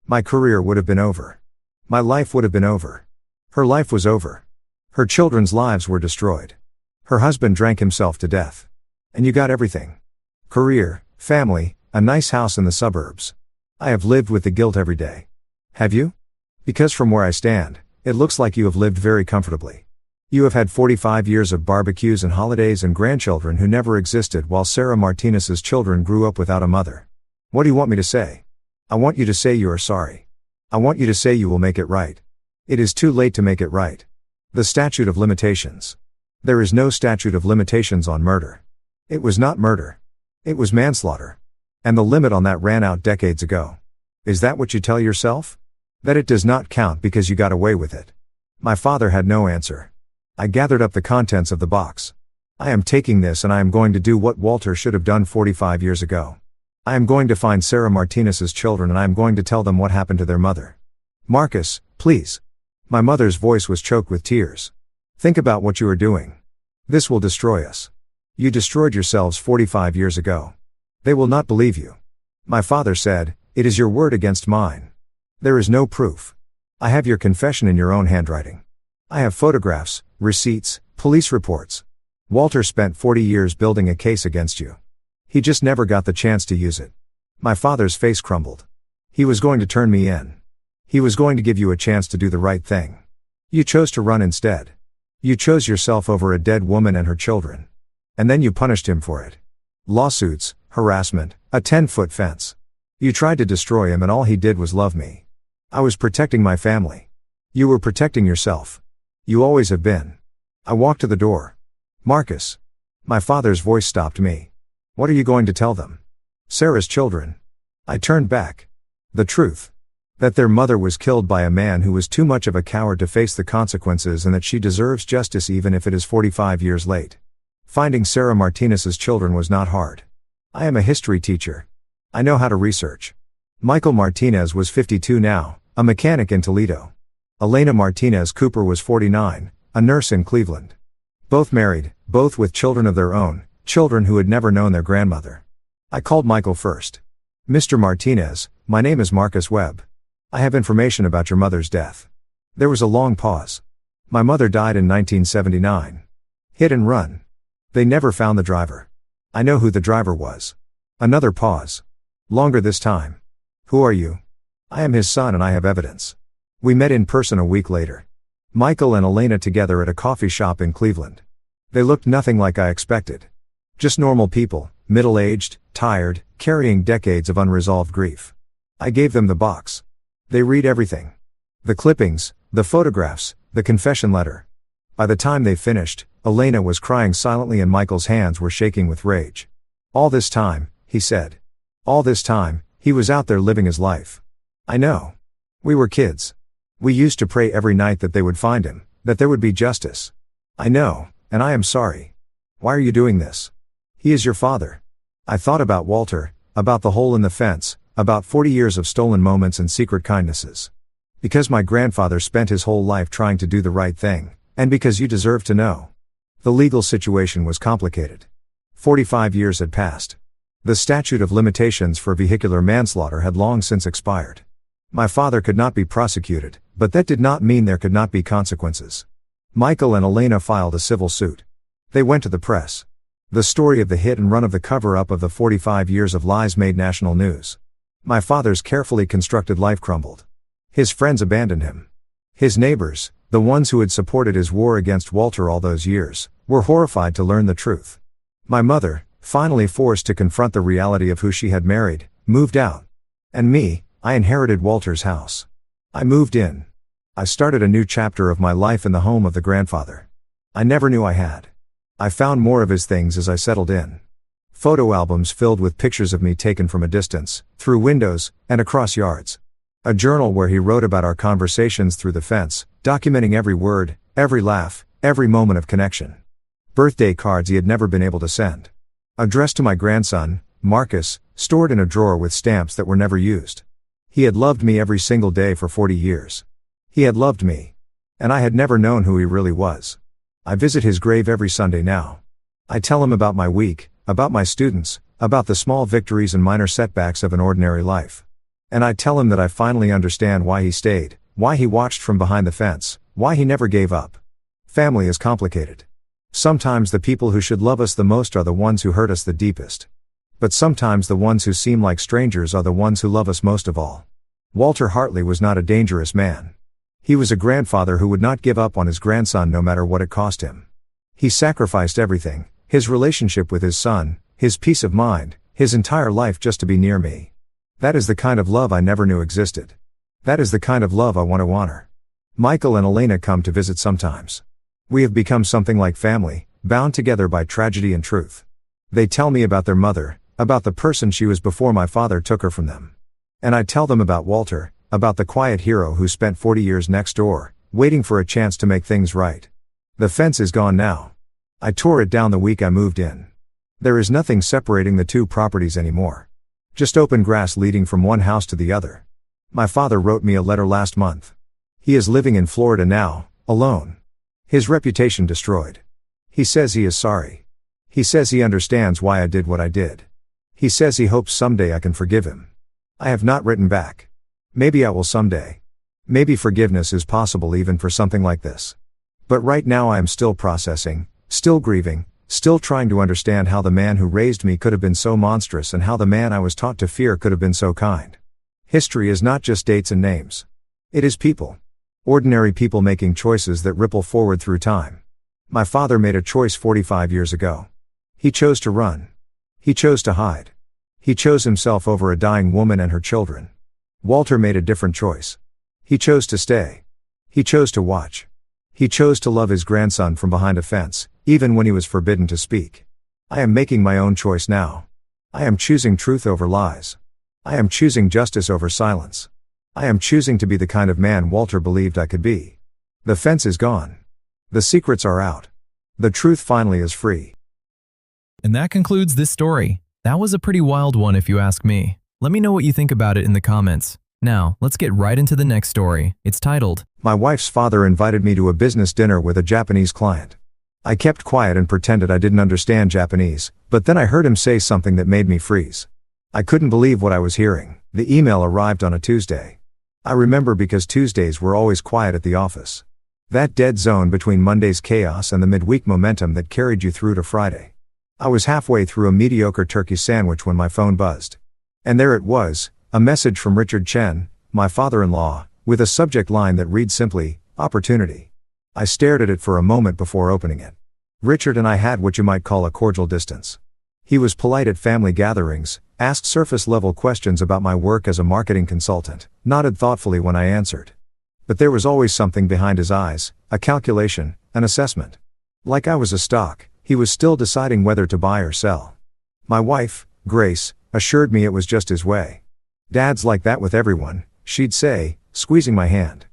My career would have been over. My life would have been over. Her life was over. Her children's lives were destroyed. Her husband drank himself to death. And you got everything. Career, family, a nice house in the suburbs. I have lived with the guilt every day. Have you? Because from where I stand, it looks like you have lived very comfortably. You have had 45 years of barbecues and holidays and grandchildren who never existed while Sarah Martinez's children grew up without a mother. What do you want me to say? I want you to say you are sorry. I want you to say you will make it right. It is too late to make it right. The statute of limitations. There is no statute of limitations on murder. It was not murder. It was manslaughter. And the limit on that ran out decades ago. Is that what you tell yourself? That it does not count because you got away with it. My father had no answer. I gathered up the contents of the box. I am taking this and I am going to do what Walter should have done 45 years ago. I am going to find Sarah Martinez's children and I am going to tell them what happened to their mother. Marcus, please. My mother's voice was choked with tears. Think about what you are doing. This will destroy us. You destroyed yourselves 45 years ago. They will not believe you. My father said, it is your word against mine. There is no proof. I have your confession in your own handwriting. I have photographs, receipts, police reports. Walter spent 40 years building a case against you. He just never got the chance to use it. My father's face crumbled. He was going to turn me in. He was going to give you a chance to do the right thing. You chose to run instead. You chose yourself over a dead woman and her children. And then you punished him for it. Lawsuits, harassment, a 10-foot fence. You tried to destroy him and all he did was love me. I was protecting my family. You were protecting yourself. You always have been. I walked to the door. Marcus. My father's voice stopped me. What are you going to tell them? Sarah's children. I turned back. The truth. That their mother was killed by a man who was too much of a coward to face the consequences and that she deserves justice even if it is 45 years late. Finding Sarah Martinez's children was not hard. I am a history teacher. I know how to research. Michael Martinez was 52 now, a mechanic in Toledo. Elena Martinez Cooper was 49, a nurse in Cleveland. Both married, both with children of their own, children who had never known their grandmother. I called Michael first. Mr. Martinez, my name is Marcus Webb. I have information about your mother's death. There was a long pause. My mother died in 1979. Hit and run. They never found the driver. I know who the driver was. Another pause. Longer this time. Who are you? I am his son and I have evidence. We met in person a week later. Michael and Elena together at a coffee shop in Cleveland. They looked nothing like I expected. Just normal people, middle-aged, tired, carrying decades of unresolved grief. I gave them the box. They read everything. The clippings, the photographs, the confession letter. By the time they finished, Elena was crying silently and Michael's hands were shaking with rage. All this time, he said. All this time, he was out there living his life. I know. We were kids. We used to pray every night that they would find him, that there would be justice. I know, and I am sorry. Why are you doing this? He is your father. I thought about Walter, about the hole in the fence, about 40 years of stolen moments and secret kindnesses. Because my grandfather spent his whole life trying to do the right thing, and because you deserve to know. The legal situation was complicated. 45 years had passed. The statute of limitations for vehicular manslaughter had long since expired. My father could not be prosecuted, but that did not mean there could not be consequences. Michael and Elena filed a civil suit. They went to the press. The story of the hit and run of the cover-up of the 45 years of lies made national news. My father's carefully constructed life crumbled. His friends abandoned him. His neighbors, the ones who had supported his war against Walter all those years, were horrified to learn the truth. My mother, finally forced to confront the reality of who she had married, moved out. And me, I inherited Walter's house. I moved in. I started a new chapter of my life in the home of the grandfather. I never knew I had. I found more of his things as I settled in. Photo albums filled with pictures of me taken from a distance, through windows, and across yards. A journal where he wrote about our conversations through the fence, documenting every word, every laugh, every moment of connection. Birthday cards he had never been able to send. Addressed to my grandson, Marcus, stored in a drawer with stamps that were never used. He had loved me every single day for 40 years. He had loved me. And I had never known who he really was. I visit his grave every Sunday now. I tell him about my week, about my students, about the small victories and minor setbacks of an ordinary life. And I tell him that I finally understand why he stayed, why he watched from behind the fence, why he never gave up. Family is complicated. Sometimes the people who should love us the most are the ones who hurt us the deepest. But sometimes the ones who seem like strangers are the ones who love us most of all. Walter Hartley was not a dangerous man. He was a grandfather who would not give up on his grandson no matter what it cost him. He sacrificed everything, his relationship with his son, his peace of mind, his entire life just to be near me. That is the kind of love I never knew existed. That is the kind of love I want to honor. Michael and Elena come to visit sometimes. We have become something like family, bound together by tragedy and truth. They tell me about their mother, about the person she was before my father took her from them. And I tell them about Walter, about the quiet hero who spent 40 years next door, waiting for a chance to make things right. The fence is gone now. I tore it down the week I moved in. There is nothing separating the two properties anymore. Just open grass leading from one house to the other. My father wrote me a letter last month. He is living in Florida now, alone. His reputation destroyed. He says he is sorry. He says he understands why I did what I did. He says he hopes someday I can forgive him. I have not written back. Maybe I will someday. Maybe forgiveness is possible even for something like this. But right now I am still processing, still grieving, still trying to understand how the man who raised me could have been so monstrous and how the man I was taught to fear could have been so kind. History is not just dates and names. It is people. Ordinary people making choices that ripple forward through time. My father made a choice 45 years ago. He chose to run. He chose to hide. He chose himself over a dying woman and her children. Walter made a different choice. He chose to stay. He chose to watch. He chose to love his grandson from behind a fence, even when he was forbidden to speak. I am making my own choice now. I am choosing truth over lies. I am choosing justice over silence. I am choosing to be the kind of man Walter believed I could be. The fence is gone. The secrets are out. The truth finally is free. And that concludes this story. That was a pretty wild one if you ask me. Let me know what you think about it in the comments. Now, let's get right into the next story. It's titled, My wife's father invited me to a business dinner with a Japanese client. I kept quiet and pretended I didn't understand Japanese, but then I heard him say something that made me freeze. I couldn't believe what I was hearing. The email arrived on a Tuesday. I remember because Tuesdays were always quiet at the office. That dead zone between Monday's chaos and the midweek momentum that carried you through to Friday. I was halfway through a mediocre turkey sandwich when my phone buzzed. And there it was, a message from Richard Chen, my father-in-law, with a subject line that read simply, opportunity. I stared at it for a moment before opening it. Richard and I had what you might call a cordial distance. He was polite at family gatherings, asked surface-level questions about my work as a marketing consultant, nodded thoughtfully when I answered. But there was always something behind his eyes, a calculation, an assessment. Like I was a stock, he was still deciding whether to buy or sell. My wife, Grace, assured me it was just his way. Dad's like that with everyone, she'd say, squeezing my hand.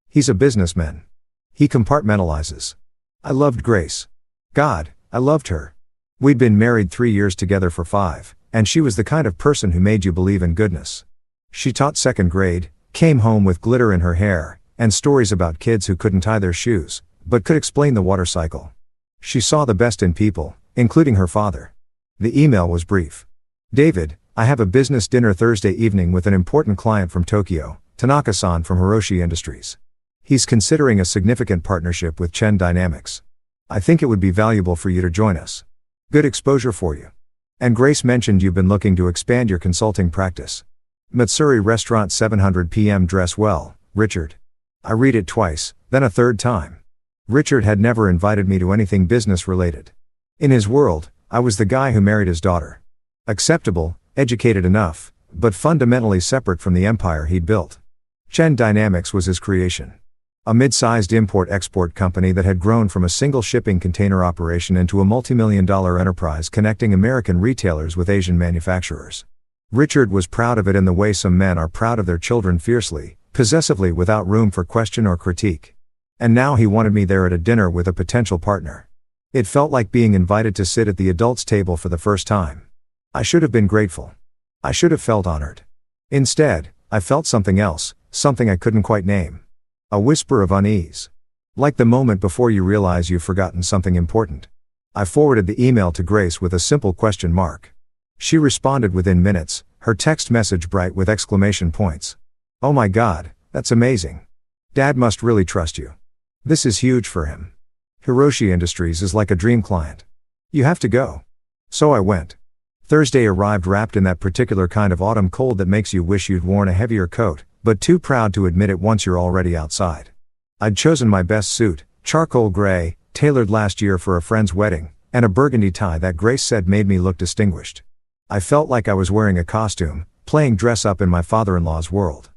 He's a businessman. He compartmentalizes. I loved Grace. God, I loved her. We'd been married 3 years together for 5, and she was the kind of person who made you believe in goodness. She taught 2nd grade, came home with glitter in her hair, and stories about kids who couldn't tie their shoes, but could explain the water cycle. She saw the best in people, including her father. The email was brief. David, I have a business dinner Thursday evening with an important client from Tokyo, Tanaka-san from Hiroshi Industries. He's considering a significant partnership with Chen Dynamics. I think it would be valuable for you to join us. Good exposure for you. And Grace mentioned you've been looking to expand your consulting practice. Matsuri Restaurant 700 p.m. Dress well, Richard. I read it twice, then a third time. Richard had never invited me to anything business related. In his world, I was the guy who married his daughter. Acceptable, educated enough, but fundamentally separate from the empire he'd built. Chen Dynamics was his creation. A mid-sized import-export company that had grown from a single shipping container operation into a multi-million-dollar enterprise connecting American retailers with Asian manufacturers. Richard was proud of it in the way some men are proud of their children, fiercely, possessively, without room for question or critique. And now he wanted me there at a dinner with a potential partner. It felt like being invited to sit at the adults' table for the first time. I should have been grateful. I should have felt honored. Instead, I felt something else, something I couldn't quite name. A whisper of unease. Like the moment before you realize you've forgotten something important. I forwarded the email to Grace with a simple question mark. She responded within minutes, her text message bright with exclamation points. Oh my God, that's amazing. Dad must really trust you. This is huge for him. Hiroshi Industries is like a dream client. You have to go. So I went. Thursday arrived wrapped in that particular kind of autumn cold that makes you wish you'd worn a heavier coat, but too proud to admit it once you're already outside. I'd chosen my best suit, charcoal gray, tailored last year for a friend's wedding, and a burgundy tie that Grace said made me look distinguished. I felt like I was wearing a costume, playing dress up in my father-in-law's world.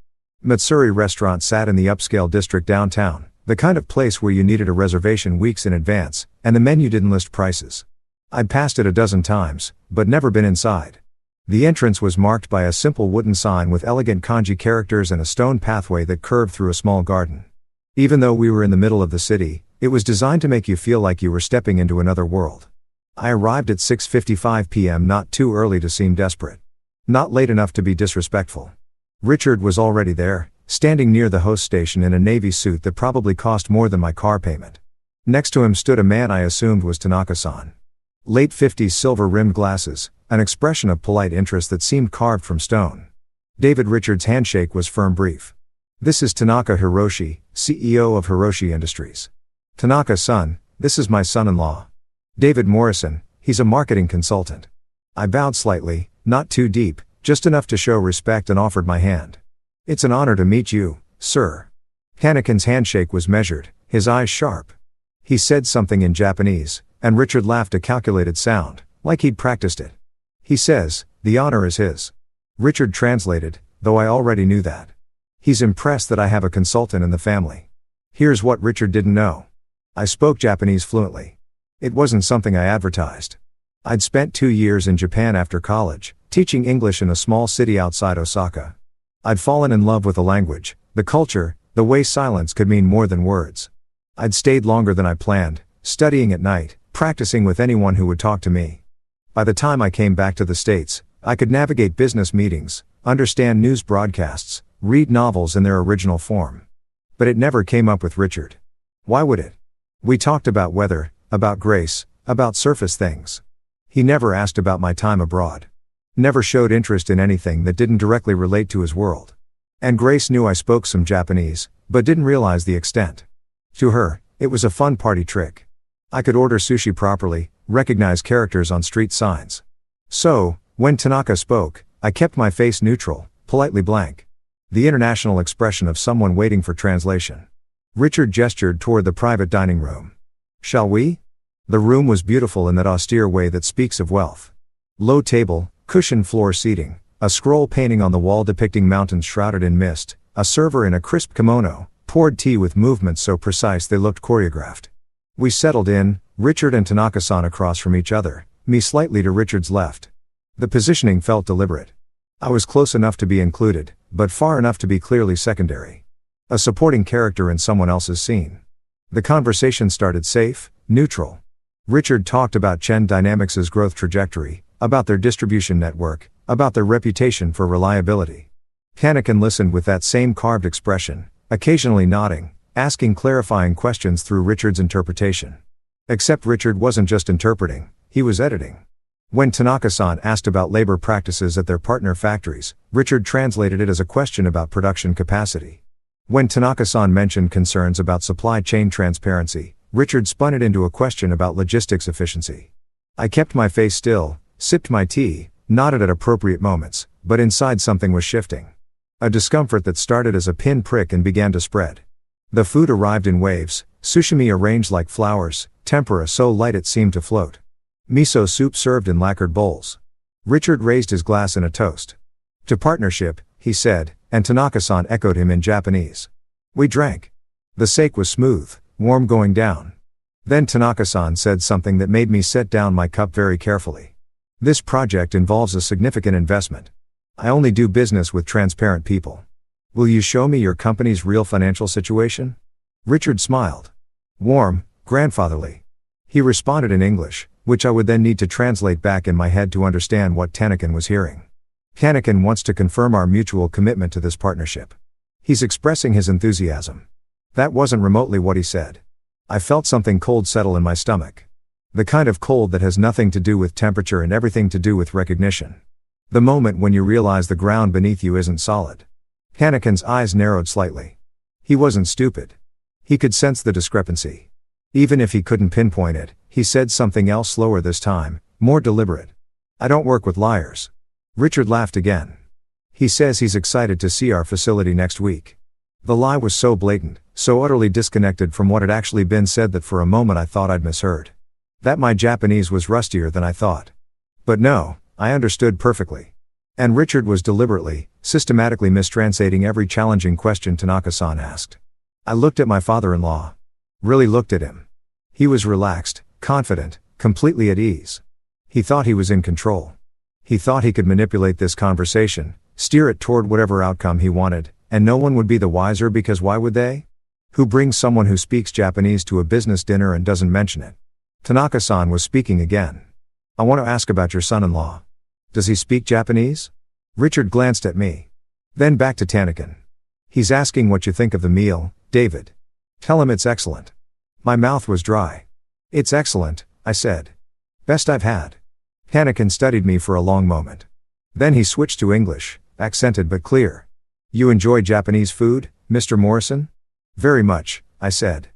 Matsuri restaurant sat in the upscale district downtown, the kind of place where you needed a reservation weeks in advance, and the menu didn't list prices. I'd passed it a dozen times, but never been inside. The entrance was marked by a simple wooden sign with elegant kanji characters and a stone pathway that curved through a small garden. Even though we were in the middle of the city, it was designed to make you feel like you were stepping into another world. I arrived at 6:55 p.m., not too early to seem desperate. Not late enough to be disrespectful. Richard was already there, standing near the host station in a navy suit that probably cost more than my car payment. Next to him stood a man I assumed was Tanaka-san. Late 50s silver-rimmed glasses, an expression of polite interest that seemed carved from stone. David Richards' handshake was firm brief. This is Tanaka Hiroshi, CEO of Hiroshi Industries. Tanaka-san, this is my son-in-law. David Morrison, he's a marketing consultant. I bowed slightly, not too deep, just enough to show respect, and offered my hand. It's an honor to meet you, sir. Kanakin's handshake was measured, his eyes sharp. He said something in Japanese, and Richard laughed a calculated sound, like he'd practiced it. He says, the honor is his. Richard translated, though I already knew that. He's impressed that I have a consultant in the family. Here's what Richard didn't know. I spoke Japanese fluently. It wasn't something I advertised. I'd spent 2 years in Japan after college, teaching English in a small city outside Osaka. I'd fallen in love with the language, the culture, the way silence could mean more than words. I'd stayed longer than I planned, studying at night, practicing with anyone who would talk to me. By the time I came back to the States, I could navigate business meetings, understand news broadcasts, read novels in their original form. But it never came up with Richard. Why would it? We talked about weather, about Grace, about surface things. He never asked about my time abroad. Never showed interest in anything that didn't directly relate to his world. And Grace knew I spoke some Japanese, but didn't realize the extent. To her, it was a fun party trick. I could order sushi properly, recognize characters on street signs. So, when Tanaka spoke, I kept my face neutral, politely blank. The international expression of someone waiting for translation. Richard gestured toward the private dining room. Shall we? The room was beautiful in that austere way that speaks of wealth. Low table, cushioned floor seating, a scroll painting on the wall depicting mountains shrouded in mist, a server in a crisp kimono, poured tea with movements so precise they looked choreographed. We settled in, Richard and Tanaka-san across from each other, me slightly to Richard's left. The positioning felt deliberate. I was close enough to be included, but far enough to be clearly secondary. A supporting character in someone else's scene. The conversation started safe, neutral. Richard talked about Chen Dynamics' growth trajectory, about their distribution network, about their reputation for reliability. Kanakin listened with that same carved expression, occasionally nodding, asking clarifying questions through Richard's interpretation. Except Richard wasn't just interpreting, he was editing. When Tanaka-san asked about labor practices at their partner factories, Richard translated it as a question about production capacity. When Tanaka-san mentioned concerns about supply chain transparency, Richard spun it into a question about logistics efficiency. I kept my face still, sipped my tea, nodded at appropriate moments, but inside something was shifting. A discomfort that started as a pin prick and began to spread. The food arrived in waves, sushimi arranged like flowers, tempura so light it seemed to float. Miso soup served in lacquered bowls. Richard raised his glass in a toast. To partnership, he said, and Tanaka-san echoed him in Japanese. We drank. The sake was smooth, warm going down. Then Tanaka-san said something that made me set down my cup very carefully. This project involves a significant investment. I only do business with transparent people. Will you show me your company's real financial situation? Richard smiled. Warm, grandfatherly. He responded in English, which I would then need to translate back in my head to understand what Kanakin was hearing. Kanakin wants to confirm our mutual commitment to this partnership. He's expressing his enthusiasm. That wasn't remotely what he said. I felt something cold settle in my stomach. The kind of cold that has nothing to do with temperature and everything to do with recognition. The moment when you realize the ground beneath you isn't solid. Hanakin's eyes narrowed slightly. He wasn't stupid. He could sense the discrepancy. Even if he couldn't pinpoint it, he said something else slower this time, more deliberate. I don't work with liars. Richard laughed again. He says he's excited to see our facility next week. The lie was so blatant, so utterly disconnected from what had actually been said that for a moment I thought I'd misheard. That my Japanese was rustier than I thought. But no, I understood perfectly. And Richard was deliberately, systematically mistranslating every challenging question Tanaka-san asked. I looked at my father-in-law. Really looked at him. He was relaxed, confident, completely at ease. He thought he was in control. He thought he could manipulate this conversation, steer it toward whatever outcome he wanted, and no one would be the wiser because why would they? Who brings someone who speaks Japanese to a business dinner and doesn't mention it? Tanaka-san was speaking again. I want to ask about your son-in-law. Does he speak Japanese? Richard glanced at me. Then back to Tanakan. He's asking what you think of the meal, David. Tell him it's excellent. My mouth was dry. It's excellent, I said. Best I've had. Tanakan studied me for a long moment. Then he switched to English, accented but clear. You enjoy Japanese food, Mr. Morrison? Very much, I said.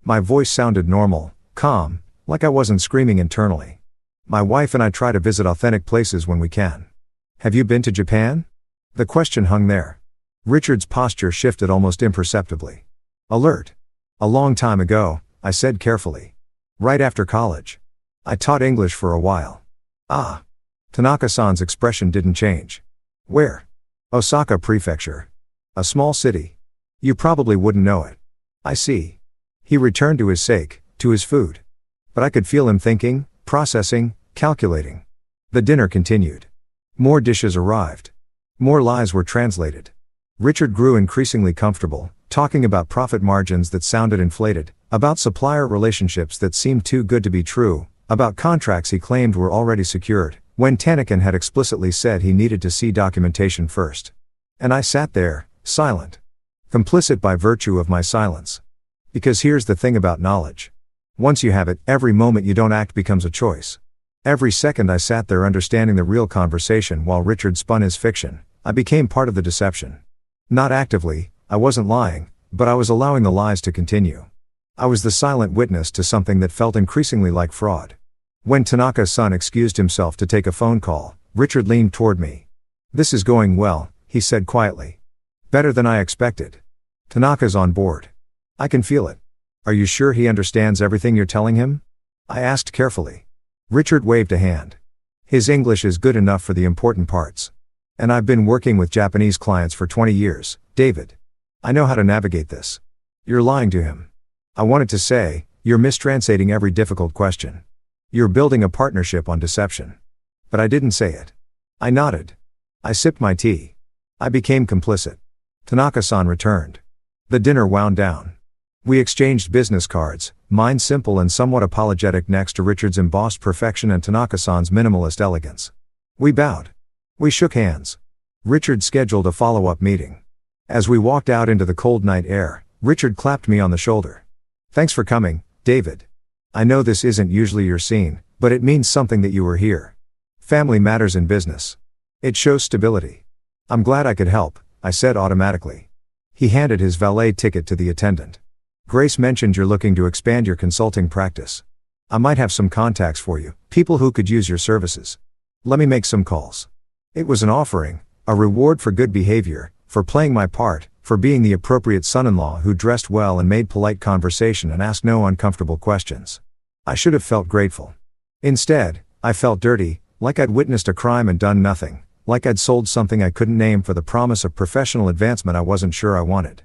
My voice sounded normal, calm, like I wasn't screaming internally. My wife and I try to visit authentic places when we can. Have you been to Japan? The question hung there. Richard's posture shifted almost imperceptibly. Alert. A long time ago, I said carefully. Right after college. I taught English for a while. Ah. Tanaka-san's expression didn't change. Where? Osaka Prefecture. A small city. You probably wouldn't know it. I see. He returned to his sake, to his food. But I could feel him thinking, processing, calculating. The dinner continued. More dishes arrived. More lies were translated. Richard grew increasingly comfortable, talking about profit margins that sounded inflated, about supplier relationships that seemed too good to be true, about contracts he claimed were already secured, when Tanakan had explicitly said he needed to see documentation first. And I sat there, silent. Complicit by virtue of my silence. Because here's the thing about knowledge. Once you have it, every moment you don't act becomes a choice. Every second I sat there understanding the real conversation while Richard spun his fiction, I became part of the deception. Not actively, I wasn't lying, but I was allowing the lies to continue. I was the silent witness to something that felt increasingly like fraud. When Tanaka's son excused himself to take a phone call, Richard leaned toward me. This is going well, he said quietly. Better than I expected. Tanaka's on board. I can feel it. Are you sure he understands everything you're telling him? I asked carefully. Richard waved a hand. His English is good enough for the important parts. And I've been working with Japanese clients for 20 years, David. I know how to navigate this. You're lying to him. I wanted to say, you're mistranslating every difficult question. You're building a partnership on deception. But I didn't say it. I nodded. I sipped my tea. I became complicit. Tanaka-san returned. The dinner wound down. We exchanged business cards, mine simple and somewhat apologetic next to Richard's embossed perfection and Tanaka-san's minimalist elegance. We bowed. We shook hands. Richard scheduled a follow-up meeting. As we walked out into the cold night air, Richard clapped me on the shoulder. Thanks for coming, David. I know this isn't usually your scene, but it means something that you were here. Family matters in business. It shows stability. I'm glad I could help, I said automatically. He handed his valet ticket to the attendant. Grace mentioned you're looking to expand your consulting practice. I might have some contacts for you, people who could use your services. Let me make some calls. It was an offering, a reward for good behavior, for playing my part, for being the appropriate son-in-law who dressed well and made polite conversation and asked no uncomfortable questions. I should have felt grateful. Instead, I felt dirty, like I'd witnessed a crime and done nothing, like I'd sold something I couldn't name for the promise of professional advancement I wasn't sure I wanted.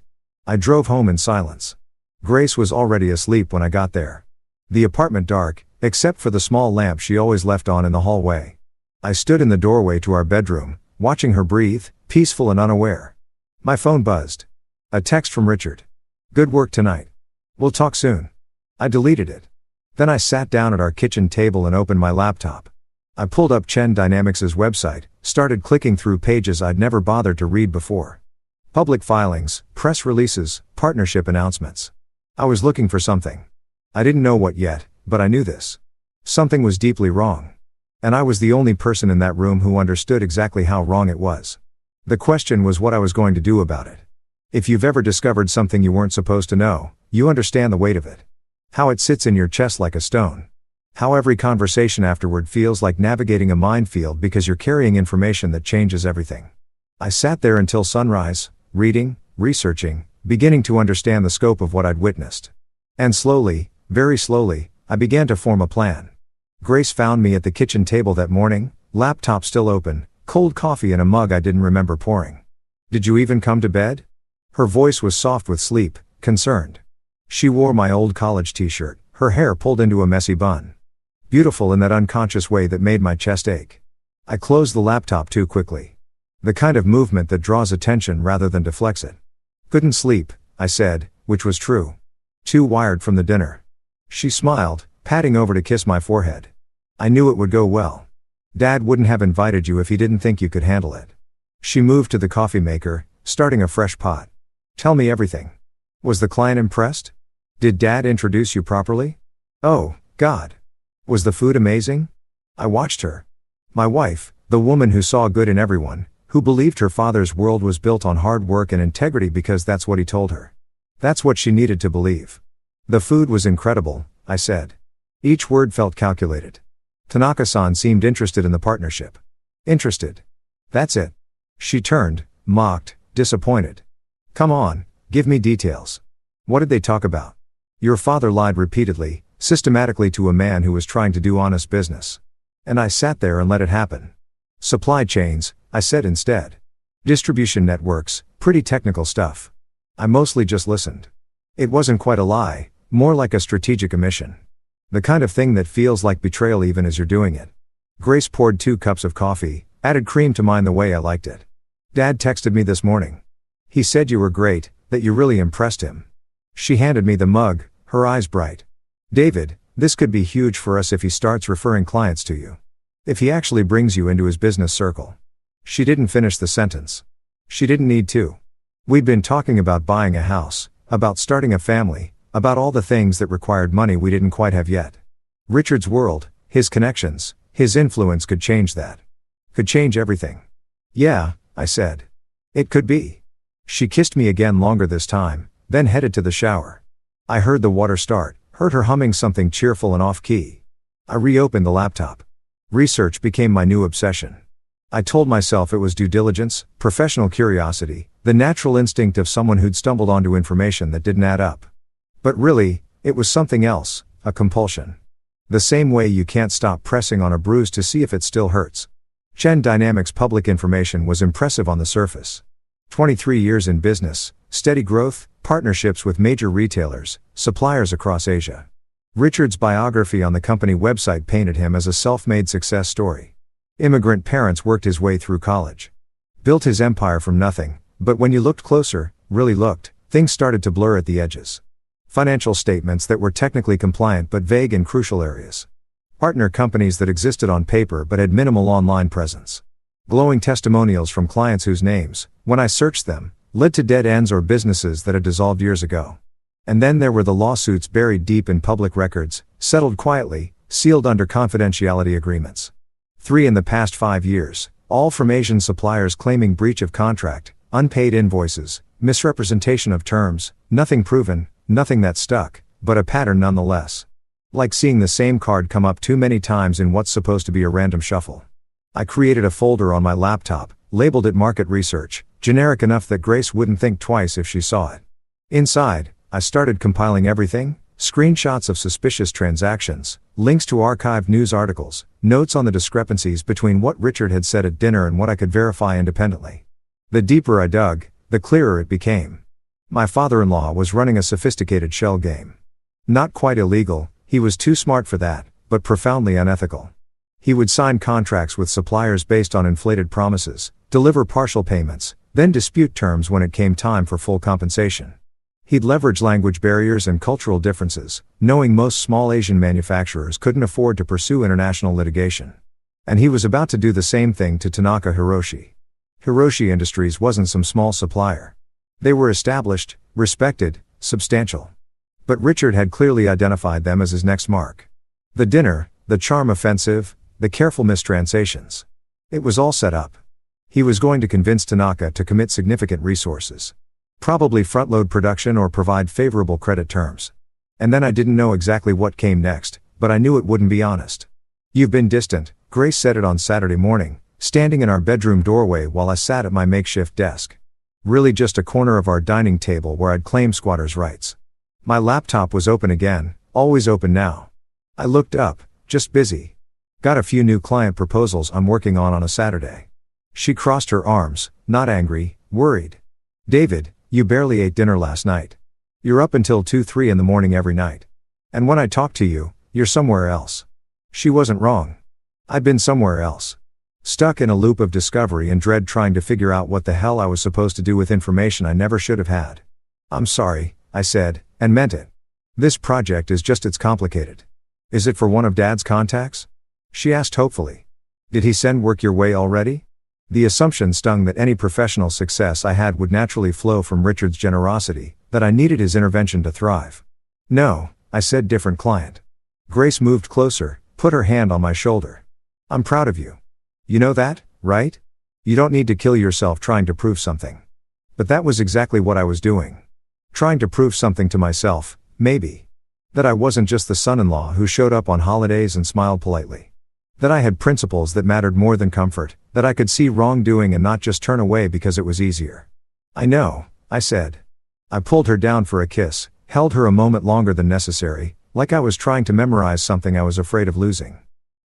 I drove home in silence. Grace was already asleep when I got there. The apartment dark, except for the small lamp she always left on in the hallway. I stood in the doorway to our bedroom, watching her breathe, peaceful and unaware. My phone buzzed. A text from Richard. Good work tonight. We'll talk soon. I deleted it. Then I sat down at our kitchen table and opened my laptop. I pulled up Chen Dynamics' website, started clicking through pages I'd never bothered to read before. Public filings, press releases, partnership announcements. I was looking for something. I didn't know what yet, but I knew this. Something was deeply wrong. And I was the only person in that room who understood exactly how wrong it was. The question was what I was going to do about it. If you've ever discovered something you weren't supposed to know, you understand the weight of it. How it sits in your chest like a stone. How every conversation afterward feels like navigating a minefield because you're carrying information that changes everything. I sat there until sunrise, reading, researching, beginning to understand the scope of what I'd witnessed. And slowly, very slowly, I began to form a plan. Grace found me at the kitchen table that morning, laptop still open, cold coffee in a mug I didn't remember pouring. "Did you even come to bed?" Her voice was soft with sleep, concerned. She wore my old college t-shirt, her hair pulled into a messy bun. Beautiful in that unconscious way that made my chest ache. I closed the laptop too quickly. The kind of movement that draws attention rather than deflects it. "Couldn't sleep," I said, which was true. Too wired from the dinner. She smiled, patting over to kiss my forehead. "I knew it would go well. Dad wouldn't have invited you if he didn't think you could handle it." She moved to the coffee maker, starting a fresh pot. "Tell me everything. Was the client impressed? Did Dad introduce you properly? Oh, God. Was the food amazing?" I watched her. My wife, the woman who saw good in everyone, who believed her father's world was built on hard work and integrity because that's what he told her. That's what she needed to believe. "The food was incredible," I said. Each word felt calculated. Tanaka-san seemed interested in the partnership. Interested. That's it. She turned, mocked, disappointed. "Come on, give me details. What did they talk about?" "Your father lied repeatedly, systematically to a man who was trying to do honest business." And I sat there and let it happen. "Supply chains," I said instead. "Distribution networks, pretty technical stuff." I mostly just listened. It wasn't quite a lie, more like a strategic omission. The kind of thing that feels like betrayal even as you're doing it. Grace poured 2 cups of coffee, added cream to mine the way I liked it. "Dad texted me this morning. He said you were great, that you really impressed him." She handed me the mug, her eyes bright. "David, this could be huge for us if he starts referring clients to you. If he actually brings you into his business circle." She didn't finish the sentence. She didn't need to. We'd been talking about buying a house, about starting a family, about all the things that required money we didn't quite have yet. Richard's world, his connections, his influence could change that. Could change everything. "Yeah," I said. "It could be." She kissed me again longer this time, then headed to the shower. I heard the water start, heard her humming something cheerful and off-key. I reopened the laptop. Research became my new obsession. I told myself it was due diligence, professional curiosity, the natural instinct of someone who'd stumbled onto information that didn't add up. But really, it was something else, a compulsion. The same way you can't stop pressing on a bruise to see if it still hurts. Chen Dynamics' public information was impressive on the surface. 23 years in business, steady growth, partnerships with major retailers, suppliers across Asia. Richard's biography on the company website painted him as a self-made success story. Immigrant parents worked his way through college. Built his empire from nothing, but when you looked closer, really looked, things started to blur at the edges. Financial statements that were technically compliant but vague in crucial areas. Partner companies that existed on paper but had minimal online presence. Glowing testimonials from clients whose names, when I searched them, led to dead ends or businesses that had dissolved years ago. And then there were the lawsuits buried deep in public records, settled quietly, sealed under confidentiality agreements. 3 in the past 5 years, all from Asian suppliers claiming breach of contract, unpaid invoices, misrepresentation of terms, nothing proven, nothing that stuck, but a pattern nonetheless. Like seeing the same card come up too many times in what's supposed to be a random shuffle. I created a folder on my laptop, labeled it Market Research, generic enough that Grace wouldn't think twice if she saw it. Inside, I started compiling everything, screenshots of suspicious transactions, links to archived news articles, notes on the discrepancies between what Richard had said at dinner and what I could verify independently. The deeper I dug, the clearer it became. My father-in-law was running a sophisticated shell game. Not quite illegal, he was too smart for that, but profoundly unethical. He would sign contracts with suppliers based on inflated promises, deliver partial payments, then dispute terms when it came time for full compensation. He'd leverage language barriers and cultural differences, knowing most small Asian manufacturers couldn't afford to pursue international litigation. And he was about to do the same thing to Tanaka Hiroshi. Hiroshi Industries wasn't some small supplier. They were established, respected, substantial. But Richard had clearly identified them as his next mark. The dinner, the charm offensive, the careful mistranslations. It was all set up. He was going to convince Tanaka to commit significant resources. Probably front-load production or provide favorable credit terms. And then I didn't know exactly what came next, but I knew it wouldn't be honest. "You've been distant," Grace said it on Saturday morning, standing in our bedroom doorway while I sat at my makeshift desk. Really just a corner of our dining table where I'd claimed squatters' rights. My laptop was open again, always open now. I looked up, just busy. Got a few new client proposals I'm working on a Saturday. She crossed her arms, not angry, worried. "David, you barely ate dinner last night. You're up until 2-3 in the morning every night. And when I talk to you, you're somewhere else." She wasn't wrong. I'd been somewhere else. Stuck in a loop of discovery and dread, trying to figure out what the hell I was supposed to do with information I never should have had. "I'm sorry," I said, and meant it. "This project is just it's complicated." "Is it for one of Dad's contacts?" she asked hopefully. "Did he send work your way already?" The assumption stung that any professional success I had would naturally flow from Richard's generosity, that I needed his intervention to thrive. "No," I said, "different client." Grace moved closer, put her hand on my shoulder. "I'm proud of you. You know that, right? You don't need to kill yourself trying to prove something." But that was exactly what I was doing. Trying to prove something to myself, maybe. That I wasn't just the son-in-law who showed up on holidays and smiled politely. That I had principles that mattered more than comfort, that I could see wrongdoing and not just turn away because it was easier. "I know," I said. I pulled her down for a kiss, held her a moment longer than necessary, like I was trying to memorize something I was afraid of losing.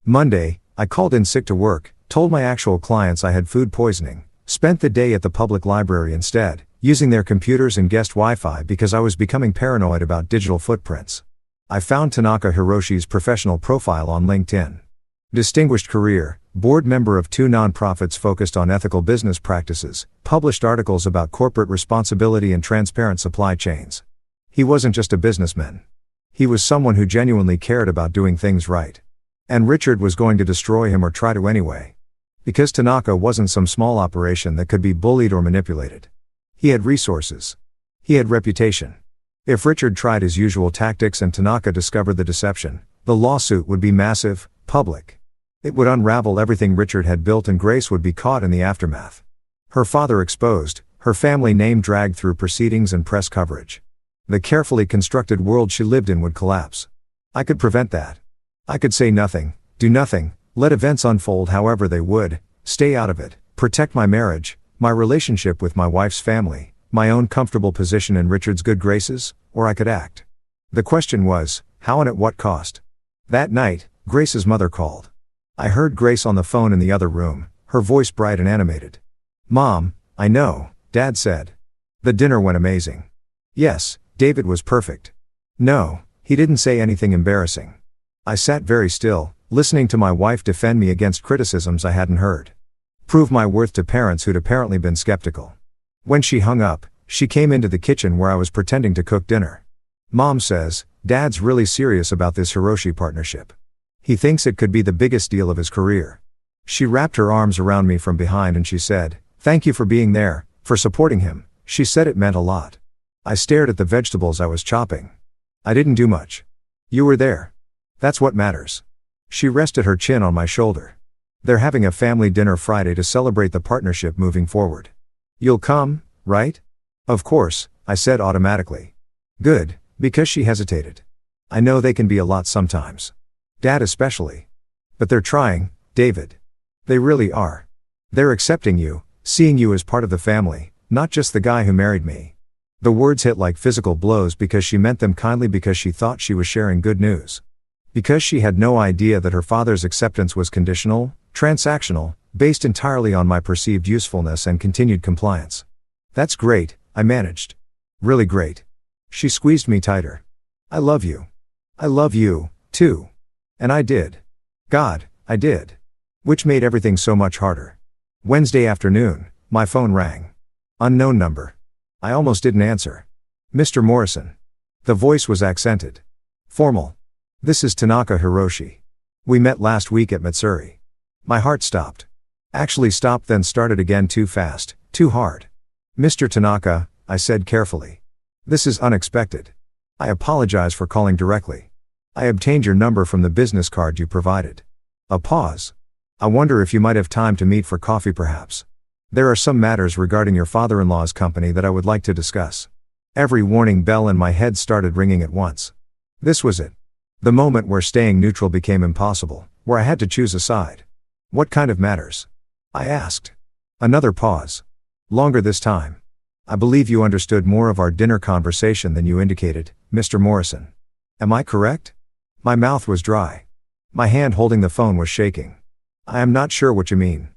Monday, I called in sick to work, told my actual clients I had food poisoning, spent the day at the public library instead, using their computers and guest Wi-Fi because I was becoming paranoid about digital footprints. I found Tanaka Hiroshi's professional profile on LinkedIn. Distinguished career, board member of 2 nonprofits focused on ethical business practices, published articles about corporate responsibility and transparent supply chains. He wasn't just a businessman. He was someone who genuinely cared about doing things right. And Richard was going to destroy him or try to anyway. Because Tanaka wasn't some small operation that could be bullied or manipulated. He had resources. He had reputation. If Richard tried his usual tactics and Tanaka discovered the deception, the lawsuit would be massive, public. It would unravel everything Richard had built and Grace would be caught in the aftermath. Her father exposed, her family name dragged through proceedings and press coverage. The carefully constructed world she lived in would collapse. I could prevent that. I could say nothing, do nothing, let events unfold however they would, stay out of it, protect my marriage, my relationship with my wife's family, my own comfortable position in Richard's good graces, or I could act. The question was, how and at what cost? That night, Grace's mother called. I heard Grace on the phone in the other room, her voice bright and animated. "Mom, I know," Dad said. "The dinner went amazing." "Yes, David was perfect." "No, he didn't say anything embarrassing." I sat very still, listening to my wife defend me against criticisms I hadn't heard. Prove my worth to parents who'd apparently been skeptical. When she hung up, she came into the kitchen where I was pretending to cook dinner. "Mom says, Dad's really serious about this Hiroshi partnership. He thinks it could be the biggest deal of his career." She wrapped her arms around me from behind and she said, "Thank you for being there, for supporting him." She said it meant a lot. I stared at the vegetables I was chopping. "I didn't do much. You were there. That's what matters." She rested her chin on my shoulder. "They're having a family dinner Friday to celebrate the partnership moving forward. You'll come, right?" "Of course," I said automatically. "Good," because she hesitated. "I know they can be a lot sometimes. Dad especially. But they're trying, David. They really are. They're accepting you, seeing you as part of the family, not just the guy who married me." The words hit like physical blows because she meant them kindly, because she thought she was sharing good news. Because she had no idea that her father's acceptance was conditional, transactional, based entirely on my perceived usefulness and continued compliance. "That's great," I managed. "Really great." She squeezed me tighter. "I love you. I love you, too." And I did. God, I did. Which made everything so much harder. Wednesday afternoon, my phone rang. Unknown number. I almost didn't answer. "Mr. Morrison." The voice was accented. Formal. "This is Tanaka Hiroshi. We met last week at Matsuri." My heart stopped. Actually stopped, then started again, too fast, too hard. "Mr. Tanaka, I said carefully. This is unexpected. I apologize for calling directly. I obtained your number from the business card you provided. A pause. I wonder if you might have time to meet for coffee perhaps. There are some matters regarding your father-in-law's company that I would like to discuss. Every warning bell in my head started ringing at once. This was it. The moment where staying neutral became impossible, where I had to choose a side. What kind of matters? I asked. Another pause. Longer this time. I believe you understood more of our dinner conversation than you indicated, Mr. Morrison. Am I correct? My mouth was dry. My hand holding the phone was shaking. I am not sure what you mean.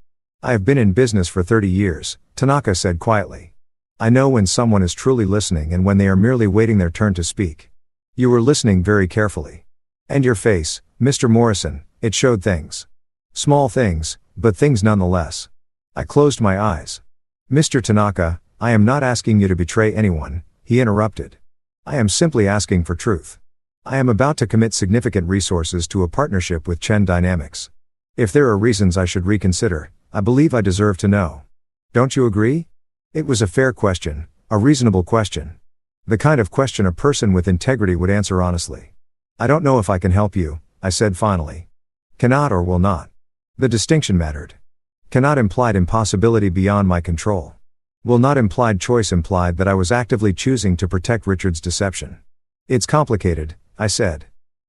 I have been in business for 30 years, Tanaka said quietly. I know when someone is truly listening and when they are merely waiting their turn to speak. You were listening very carefully. And your face, Mr. Morrison, it showed things. Small things, but things nonetheless. I closed my eyes. Mr. Tanaka, I am not asking you to betray anyone, he interrupted. I am simply asking for truth. I am about to commit significant resources to a partnership with Chen Dynamics. If there are reasons I should reconsider, I believe I deserve to know. Don't you agree? It was a fair question, a reasonable question. The kind of question a person with integrity would answer honestly. I don't know if I can help you, I said finally. Cannot or will not. The distinction mattered. Cannot implied impossibility beyond my control. Will not implied choice implied that I was actively choosing to protect Richard's deception. It's complicated, I said.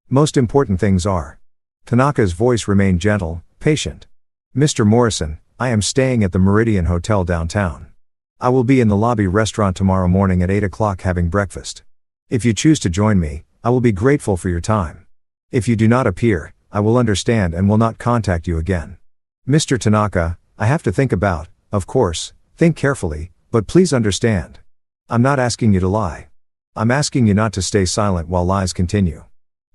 Most important things are. Tanaka's voice remained gentle, patient. Mr. Morrison, I am staying at the Meridian Hotel downtown. I will be in the lobby restaurant tomorrow morning at 8 o'clock having breakfast. If you choose to join me, I will be grateful for your time. If you do not appear, I will understand and will not contact you again. Mr. Tanaka, I have to think about, of course, think carefully, but please understand. I'm not asking you to lie. I'm asking you not to stay silent while lies continue.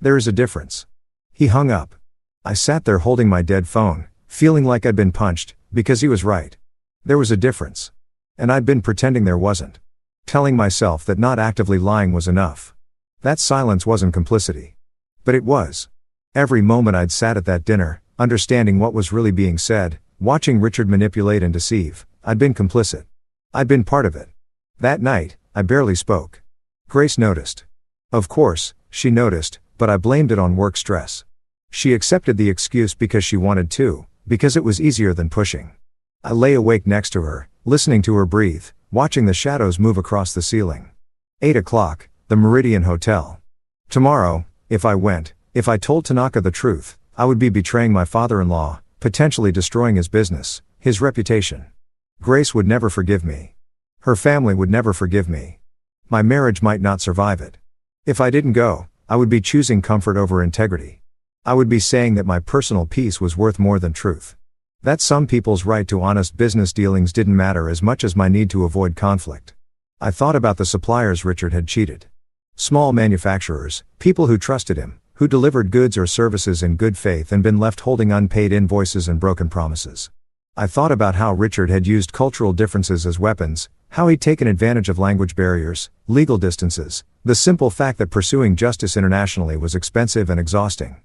There is a difference. He hung up. I sat there holding my dead phone, feeling like I'd been punched, because he was right. There was a difference. And I'd been pretending there wasn't. Telling myself that not actively lying was enough. That silence wasn't complicity. But it was. Every moment I'd sat at that dinner, understanding what was really being said, watching Richard manipulate and deceive, I'd been complicit. I'd been part of it. That night, I barely spoke. Grace noticed. Of course, she noticed, but I blamed it on work stress. She accepted the excuse because she wanted to, because it was easier than pushing. I lay awake next to her, listening to her breathe, watching the shadows move across the ceiling. 8 o'clock, the Meridian Hotel. Tomorrow, if I told Tanaka the truth, I would be betraying my father-in-law, potentially destroying his business, his reputation. Grace would never forgive me. Her family would never forgive me. My marriage might not survive it. If I didn't go, I would be choosing comfort over integrity. I would be saying that my personal peace was worth more than truth. That some people's right to honest business dealings didn't matter as much as my need to avoid conflict. I thought about the suppliers Richard had cheated. Small manufacturers, people who trusted him, who delivered goods or services in good faith and been left holding unpaid invoices and broken promises. I thought about how Richard had used cultural differences as weapons, how he'd taken advantage of language barriers, legal distances, the simple fact that pursuing justice internationally was expensive and exhausting.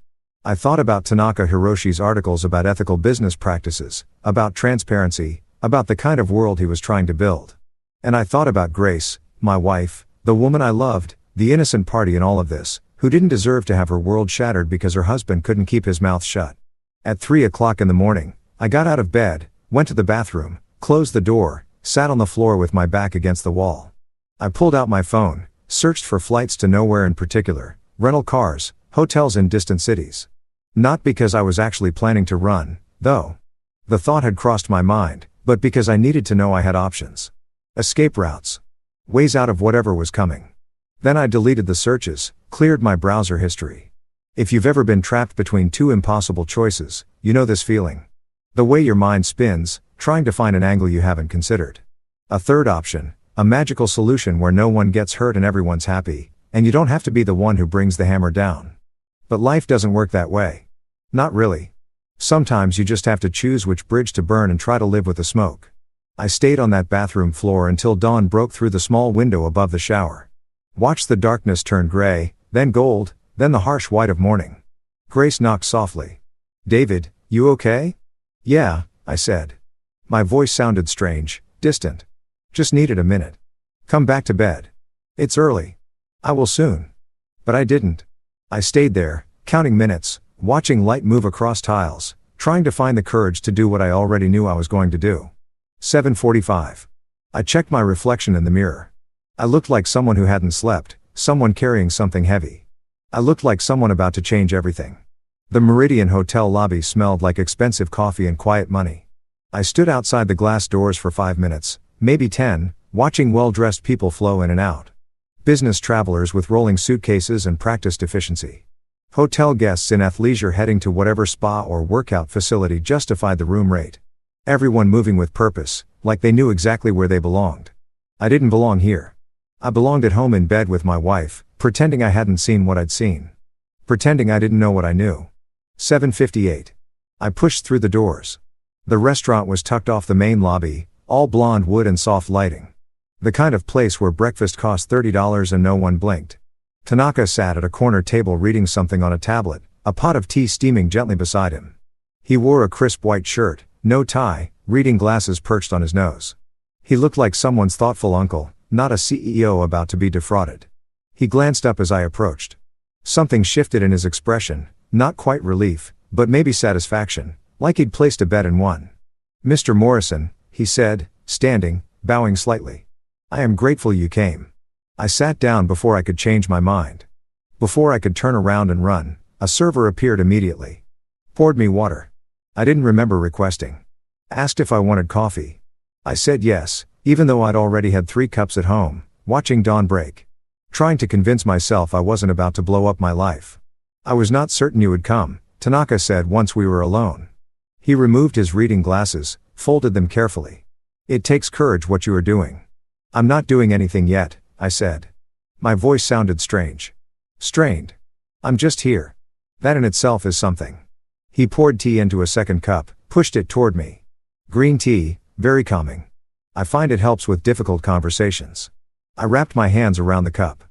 I thought about Tanaka Hiroshi's articles about ethical business practices, about transparency, about the kind of world he was trying to build. And I thought about Grace, my wife, the woman I loved, the innocent party in all of this, who didn't deserve to have her world shattered because her husband couldn't keep his mouth shut. At 3 o'clock in the morning, I got out of bed, went to the bathroom, closed the door, sat on the floor with my back against the wall. I pulled out my phone, searched for flights to nowhere in particular, rental cars, hotels in distant cities. Not because I was actually planning to run, though. The thought had crossed my mind, but because I needed to know I had options. Escape routes. Ways out of whatever was coming. Then I deleted the searches, cleared my browser history. If you've ever been trapped between two impossible choices, you know this feeling. The way your mind spins, trying to find an angle you haven't considered. A third option, a magical solution where no one gets hurt and everyone's happy, and you don't have to be the one who brings the hammer down. But life doesn't work that way. Not really. Sometimes you just have to choose which bridge to burn and try to live with the smoke. I stayed on that bathroom floor until dawn broke through the small window above the shower. Watched the darkness turn gray, then gold, then the harsh white of morning. Grace knocked softly. "David, you okay?" "Yeah," I said. My voice sounded strange, distant. "Just needed a minute." Come back to bed. It's early. I will soon. But I didn't. I stayed there, counting minutes, watching light move across tiles, trying to find the courage to do what I already knew I was going to do. 7:45. I checked my reflection in the mirror. I looked like someone who hadn't slept, someone carrying something heavy. I looked like someone about to change everything. The Meridian Hotel lobby smelled like expensive coffee and quiet money. I stood outside the glass doors for 5 minutes, maybe 10, watching well-dressed people flow in and out. Business travelers with rolling suitcases and practiced efficiency. Hotel guests in athleisure heading to whatever spa or workout facility justified the room rate. Everyone moving with purpose, like they knew exactly where they belonged. I didn't belong here. I belonged at home in bed with my wife, pretending I hadn't seen what I'd seen. Pretending I didn't know what I knew. 7:58. I pushed through the doors. The restaurant was tucked off the main lobby, all blonde wood and soft lighting. The kind of place where breakfast cost $30 and no one blinked. Tanaka sat at a corner table reading something on a tablet, a pot of tea steaming gently beside him. He wore a crisp white shirt, no tie, reading glasses perched on his nose. He looked like someone's thoughtful uncle, not a CEO about to be defrauded. He glanced up as I approached. Something shifted in his expression, not quite relief, but maybe satisfaction, like he'd placed a bet and won. "Mr. Morrison," he said, standing, bowing slightly. "I am grateful you came." I sat down before I could change my mind. Before I could turn around and run, a server appeared immediately. Poured me water. I didn't remember requesting. Asked if I wanted coffee. I said yes, even though I'd already had 3 cups at home, watching dawn break. Trying to convince myself I wasn't about to blow up my life. "I was not certain you would come," Tanaka said once we were alone. He removed his reading glasses, folded them carefully. "It takes courage what you are doing." "I'm not doing anything yet," I said. My voice sounded strange. Strained. "I'm just here." That in itself is something. He poured tea into a second cup, pushed it toward me. Green tea, very calming. I find it helps with difficult conversations. I wrapped my hands around the cup.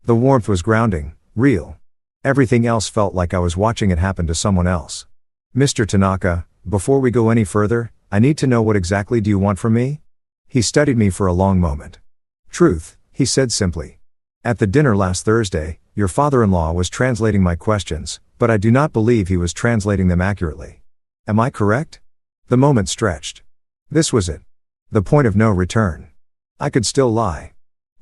The warmth was grounding, real. Everything else felt like I was watching it happen to someone else. "Mr. Tanaka, before we go any further, I need to know what exactly do you want from me?" He studied me for a long moment. "Truth," he said simply. "At the dinner last Thursday, your father-in-law was translating my questions, but I do not believe he was translating them accurately. Am I correct?" The moment stretched. This was it. The point of no return. I could still lie.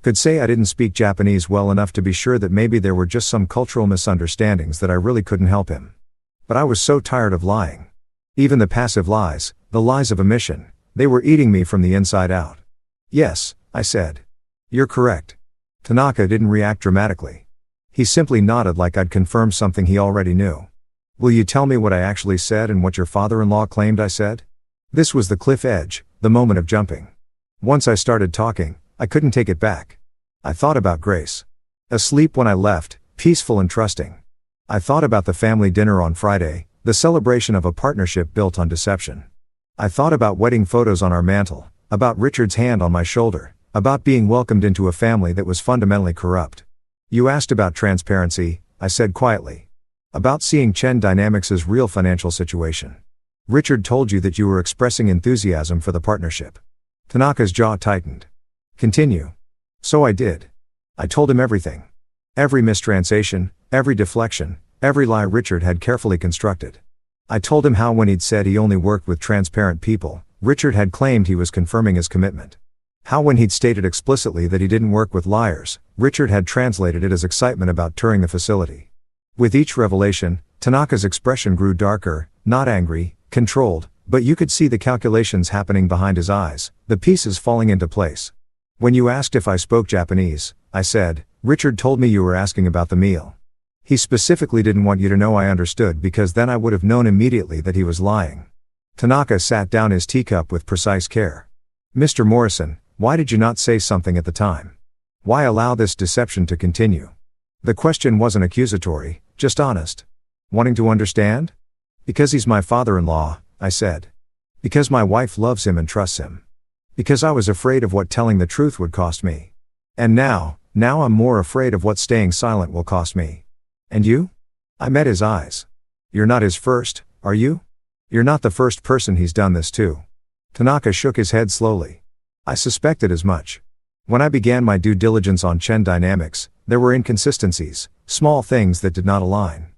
Could say I didn't speak Japanese well enough to be sure that maybe there were just some cultural misunderstandings that I really couldn't help him. But I was so tired of lying. Even the passive lies, the lies of omission, they were eating me from the inside out. "Yes," I said. "You're correct." Tanaka didn't react dramatically. He simply nodded like I'd confirmed something he already knew. "Will you tell me what I actually said and what your father-in-law claimed I said?" This was the cliff edge, the moment of jumping. Once I started talking, I couldn't take it back. I thought about Grace. Asleep when I left, peaceful and trusting. I thought about the family dinner on Friday, the celebration of a partnership built on deception. I thought about wedding photos on our mantle, about Richard's hand on my shoulder, about being welcomed into a family that was fundamentally corrupt. "You asked about transparency," I said quietly. "About seeing Chen Dynamics' real financial situation. Richard told you that you were expressing enthusiasm for the partnership." Tanaka's jaw tightened. "Continue." "So I did. I told him everything. Every mistranslation, every deflection, every lie Richard had carefully constructed. I told him how when he'd said he only worked with transparent people, Richard had claimed he was confirming his commitment. How when he'd stated explicitly that he didn't work with liars, Richard had translated it as excitement about touring the facility. With each revelation, Tanaka's expression grew darker, not angry, controlled, but you could see the calculations happening behind his eyes, the pieces falling into place. "When you asked if I spoke Japanese," I said, "Richard told me you were asking about the meal. He specifically didn't want you to know I understood because then I would have known immediately that he was lying." Tanaka sat down his teacup with precise care. "Mr. Morrison, why did you not say something at the time? Why allow this deception to continue?" The question wasn't accusatory, just honest. "Wanting to understand?" "Because he's my father-in-law," I said. "Because my wife loves him and trusts him. Because I was afraid of what telling the truth would cost me. And now I'm more afraid of what staying silent will cost me." "And you?" I met his eyes. "You're not his first, are you? You're not the first person he's done this to." Tanaka shook his head slowly. "I suspected as much. When I began my due diligence on Chen Dynamics, there were inconsistencies, small things that did not align.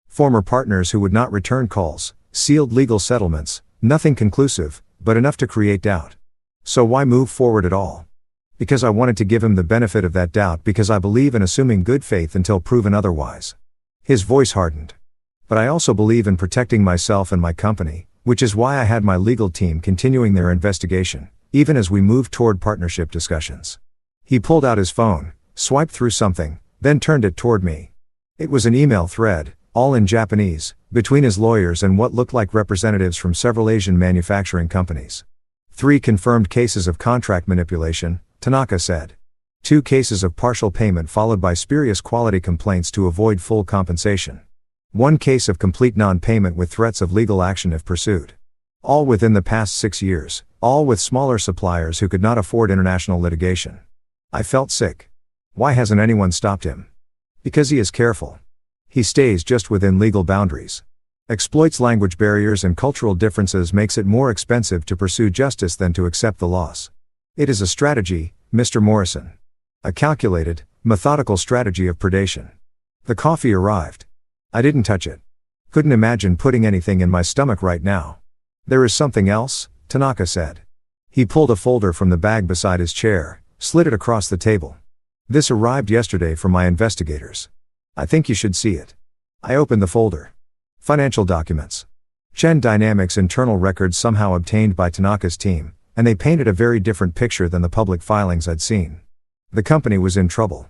Former partners who would not return calls, sealed legal settlements, nothing conclusive, but enough to create doubt. So why move forward at all? Because I wanted to give him the benefit of that doubt, because I believe in assuming good faith until proven otherwise. His voice hardened. But I also believe in protecting myself and my company, which is why I had my legal team continuing their investigation, even as we moved toward partnership discussions. He pulled out his phone, swiped through something, then turned it toward me. It was an email thread, all in Japanese, between his lawyers and what looked like representatives from several Asian manufacturing companies. 3 confirmed cases of contract manipulation, Tanaka said. 2 cases of partial payment followed by spurious quality complaints to avoid full compensation. 1 case of complete non-payment with threats of legal action if pursued. All within the past 6 years, all with smaller suppliers who could not afford international litigation. I felt sick. Why hasn't anyone stopped him? Because he is careful. He stays just within legal boundaries. Exploits language barriers and cultural differences, makes it more expensive to pursue justice than to accept the loss. It is a strategy, Mr. Morrison. A calculated, methodical strategy of predation. The coffee arrived. I didn't touch it. Couldn't imagine putting anything in my stomach right now. There is something else, Tanaka said. He pulled a folder from the bag beside his chair, slid it across the table. This arrived yesterday from my investigators. I think you should see it. I opened the folder. Financial documents. Chen Dynamics internal records somehow obtained by Tanaka's team, and they painted a very different picture than the public filings I'd seen. The company was in trouble.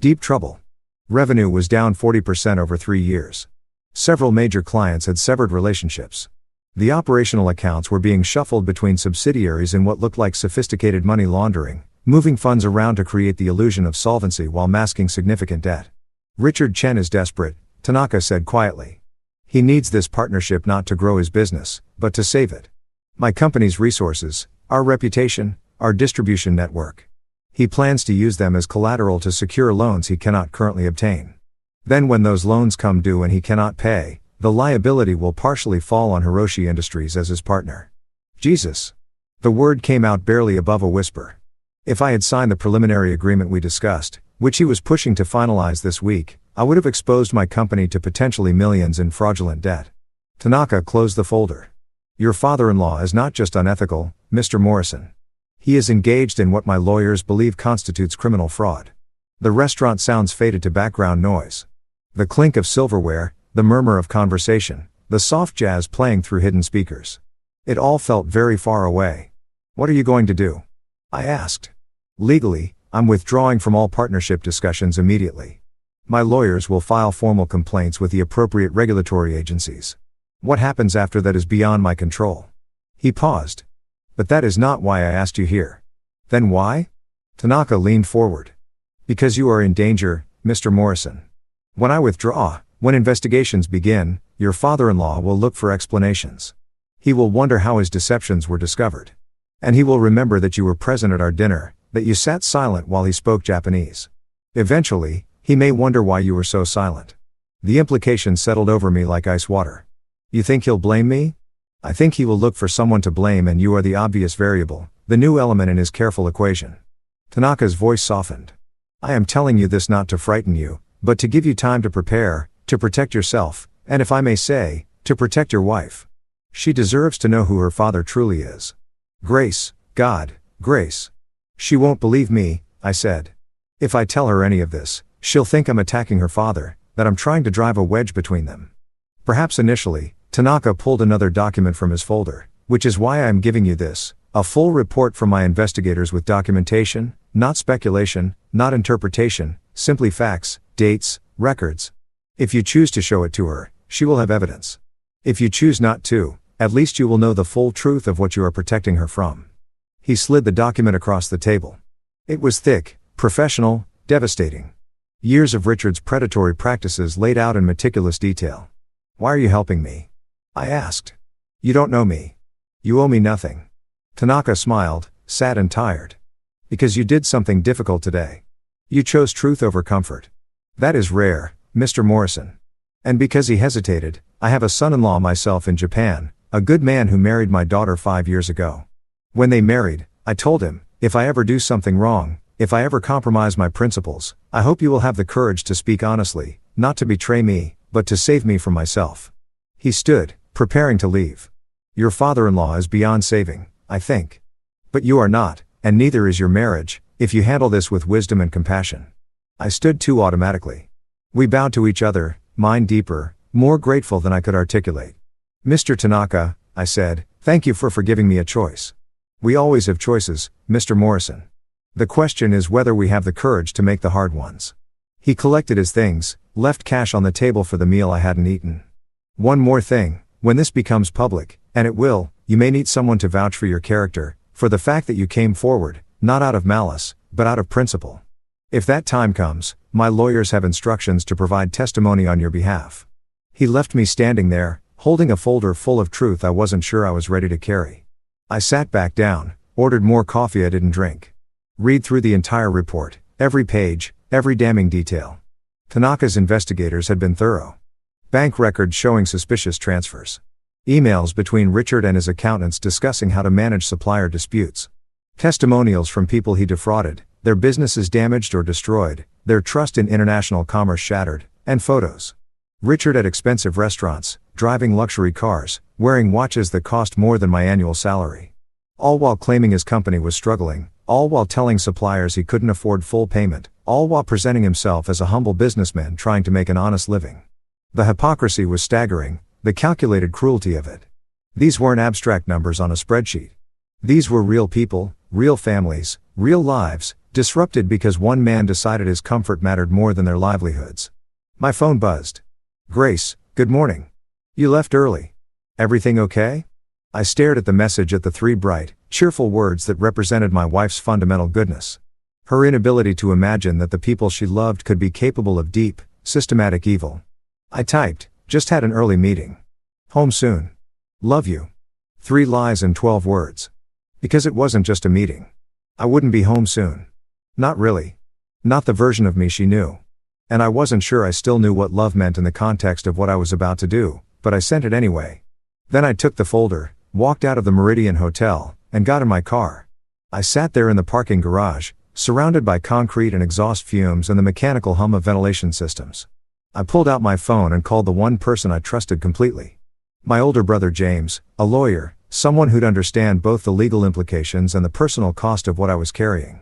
Deep trouble. Revenue was down 40% over 3 years. Several major clients had severed relationships. The operational accounts were being shuffled between subsidiaries in what looked like sophisticated money laundering, moving funds around to create the illusion of solvency while masking significant debt. Richard Chen is desperate, Tanaka said quietly. He needs this partnership not to grow his business, but to save it. My company's resources, our reputation, our distribution network. He plans to use them as collateral to secure loans he cannot currently obtain. Then when those loans come due and he cannot pay, the liability will partially fall on Hiroshi Industries as his partner. Jesus. The word came out barely above a whisper. If I had signed the preliminary agreement we discussed, which he was pushing to finalize this week, I would have exposed my company to potentially millions in fraudulent debt. Tanaka closed the folder. Your father-in-law is not just unethical, Mr. Morrison. He is engaged in what my lawyers believe constitutes criminal fraud. The restaurant sounds faded to background noise. The clink of silverware, the murmur of conversation, the soft jazz playing through hidden speakers. It all felt very far away. What are you going to do? I asked. Legally, I'm withdrawing from all partnership discussions immediately. My lawyers will file formal complaints with the appropriate regulatory agencies. What happens after that is beyond my control. He paused. But that is not why I asked you here. Then why? Tanaka leaned forward. Because you are in danger, Mr. Morrison. When I withdraw, when investigations begin, your father-in-law will look for explanations. He will wonder how his deceptions were discovered. And he will remember that you were present at our dinner, that you sat silent while he spoke Japanese. Eventually, he may wonder why you were so silent. The implication settled over me like ice water. You think he'll blame me? I think he will look for someone to blame, and you are the obvious variable, the new element in his careful equation. Tanaka's voice softened. I am telling you this not to frighten you, but to give you time to prepare, to protect yourself, and if I may say, to protect your wife. She deserves to know who her father truly is. Grace, God, Grace. She won't believe me, I said. If I tell her any of this, she'll think I'm attacking her father, that I'm trying to drive a wedge between them. Perhaps initially, Tanaka pulled another document from his folder, which is why I am giving you this, a full report from my investigators with documentation, not speculation, not interpretation, simply facts, dates, records. If you choose to show it to her, she will have evidence. If you choose not to, at least you will know the full truth of what you are protecting her from. He slid the document across the table. It was thick, professional, devastating. Years of Richard's predatory practices laid out in meticulous detail. Why are you helping me? I asked. You don't know me. You owe me nothing. Tanaka smiled, sad and tired. Because you did something difficult today. You chose truth over comfort. That is rare, Mr. Morrison. And because he hesitated, I have a son-in-law myself in Japan, a good man who married my daughter 5 years ago. When they married, I told him, if I ever do something wrong, if I ever compromise my principles, I hope you will have the courage to speak honestly, not to betray me, but to save me from myself." He stood, preparing to leave. "Your father-in-law is beyond saving, I think. But you are not, and neither is your marriage, if you handle this with wisdom and compassion." I stood too automatically. We bowed to each other, mine deeper, more grateful than I could articulate. "Mr. Tanaka," I said, "thank you for giving me a choice. We always have choices, Mr. Morrison. The question is whether we have the courage to make the hard ones." He collected his things, left cash on the table for the meal I hadn't eaten. "One more thing, when this becomes public, and it will, you may need someone to vouch for your character, for the fact that you came forward, not out of malice, but out of principle. If that time comes, my lawyers have instructions to provide testimony on your behalf." He left me standing there, holding a folder full of truth I wasn't sure I was ready to carry. I sat back down, ordered more coffee I didn't drink. Read through the entire report, every page, every damning detail. Tanaka's investigators had been thorough. Bank records showing suspicious transfers. Emails between Richard and his accountants discussing how to manage supplier disputes. Testimonials from people he defrauded, their businesses damaged or destroyed, their trust in international commerce shattered, and photos. Richard at expensive restaurants, driving luxury cars, wearing watches that cost more than my annual salary. All while claiming his company was struggling, all while telling suppliers he couldn't afford full payment, all while presenting himself as a humble businessman trying to make an honest living. The hypocrisy was staggering, the calculated cruelty of it. These weren't abstract numbers on a spreadsheet. These were real people, real families, real lives, disrupted because one man decided his comfort mattered more than their livelihoods. My phone buzzed. "Grace, good morning. You left early. Everything okay?" I stared at the message at the three bright, cheerful words that represented my wife's fundamental goodness. Her inability to imagine that the people she loved could be capable of deep, systematic evil. I typed, "Just had an early meeting. Home soon. Love you." 3 lies and 12 words. Because it wasn't just a meeting. I wouldn't be home soon. Not really. Not the version of me she knew. And I wasn't sure I still knew what love meant in the context of what I was about to do, but I sent it anyway. Then I took the folder, walked out of the Meridian Hotel, and got in my car. I sat there in the parking garage, surrounded by concrete and exhaust fumes and the mechanical hum of ventilation systems. I pulled out my phone and called the one person I trusted completely. My older brother James, a lawyer, someone who'd understand both the legal implications and the personal cost of what I was carrying.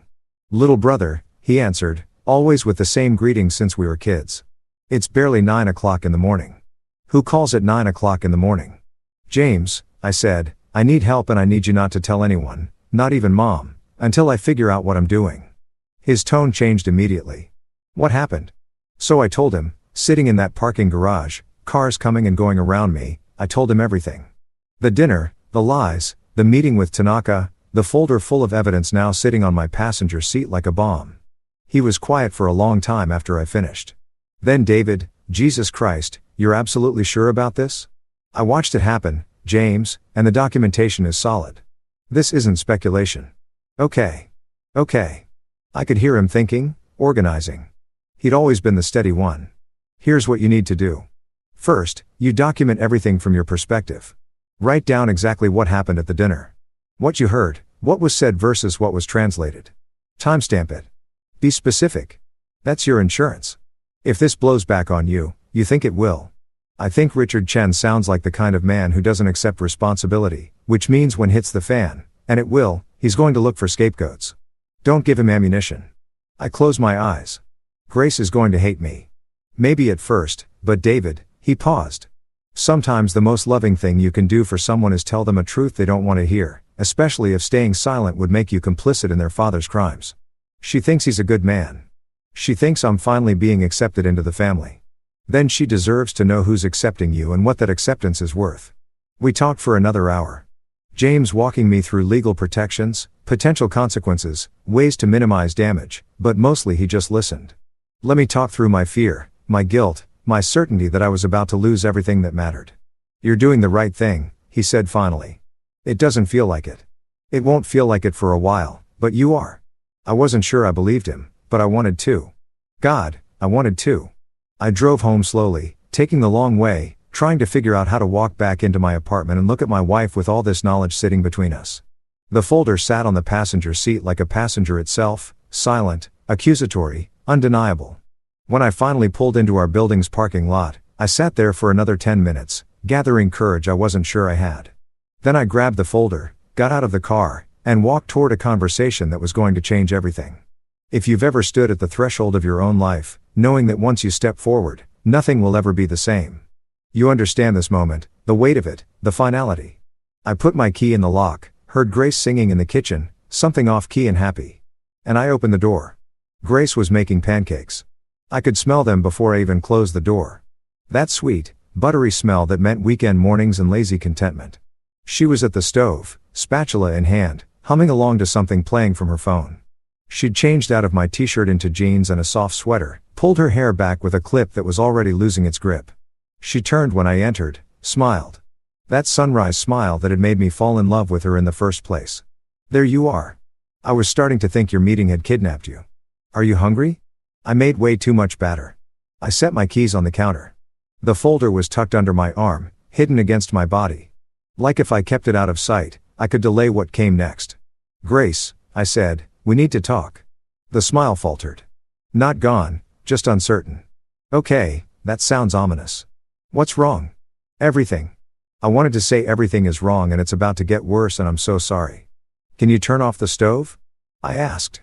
"Little brother," he answered, always with the same greeting since we were kids. "It's barely 9 o'clock in the morning. Who calls at 9 o'clock in the morning?" "James," I said, "I need help and I need you not to tell anyone, not even Mom, until I figure out what I'm doing." His tone changed immediately. "What happened?" So I told him, sitting in that parking garage, cars coming and going around me, I told him everything. The dinner, the lies, the meeting with Tanaka, the folder full of evidence now sitting on my passenger seat like a bomb. He was quiet for a long time after I finished. Then "David, Jesus Christ, you're absolutely sure about this? I watched it happen, James, and the documentation is solid. This isn't speculation." Okay. I could hear him thinking, organizing. He'd always been the steady one. "Here's what you need to do. First, you document everything from your perspective. Write down exactly what happened at the dinner. What you heard, what was said versus what was translated. Timestamp it. Be specific. That's your insurance. If this blows back on you, you think it will. I think Richard Chen sounds like the kind of man who doesn't accept responsibility, which means when hits the fan, and it will, he's going to look for scapegoats. Don't give him ammunition." I close my eyes. Grace is going to hate me. Maybe at first, but David, he paused. Sometimes the most loving thing you can do for someone is tell them a truth they don't want to hear, especially if staying silent would make you complicit in their father's crimes. She thinks he's a good man. She thinks I'm finally being accepted into the family. Then she deserves to know who's accepting you and what that acceptance is worth. We talked for another hour. James walking me through legal protections, potential consequences, ways to minimize damage, but mostly he just listened. Let me talk through my fear, my guilt, my certainty that I was about to lose everything that mattered. "You're doing the right thing," he said finally. "It doesn't feel like it. It won't feel like it for a while, but you are." I wasn't sure I believed him, but I wanted to. God, I wanted to. I drove home slowly, taking the long way, trying to figure out how to walk back into my apartment and look at my wife with all this knowledge sitting between us. The folder sat on the passenger seat like a passenger itself, silent, accusatory, undeniable. When I finally pulled into our building's parking lot, I sat there for another 10 minutes, gathering courage I wasn't sure I had. Then I grabbed the folder, got out of the car, and walked toward a conversation that was going to change everything. If you've ever stood at the threshold of your own life, knowing that once you step forward, nothing will ever be the same. You understand this moment, the weight of it, the finality. I put my key in the lock, heard Grace singing in the kitchen, something off-key and happy. And I opened the door. Grace was making pancakes. I could smell them before I even closed the door. That sweet, buttery smell that meant weekend mornings and lazy contentment. She was at the stove, spatula in hand, humming along to something playing from her phone. She'd changed out of my t-shirt into jeans and a soft sweater, pulled her hair back with a clip that was already losing its grip. She turned when I entered, smiled. That sunrise smile that had made me fall in love with her in the first place. There you are. I was starting to think your meeting had kidnapped you. Are you hungry? I made way too much batter. I set my keys on the counter. The folder was tucked under my arm, hidden against my body. Like if I kept it out of sight, I could delay what came next. Grace, I said, we need to talk. The smile faltered. Not gone, just uncertain. Okay, that sounds ominous. What's wrong? Everything. I wanted to say everything is wrong and it's about to get worse and I'm so sorry. Can you turn off the stove? I asked.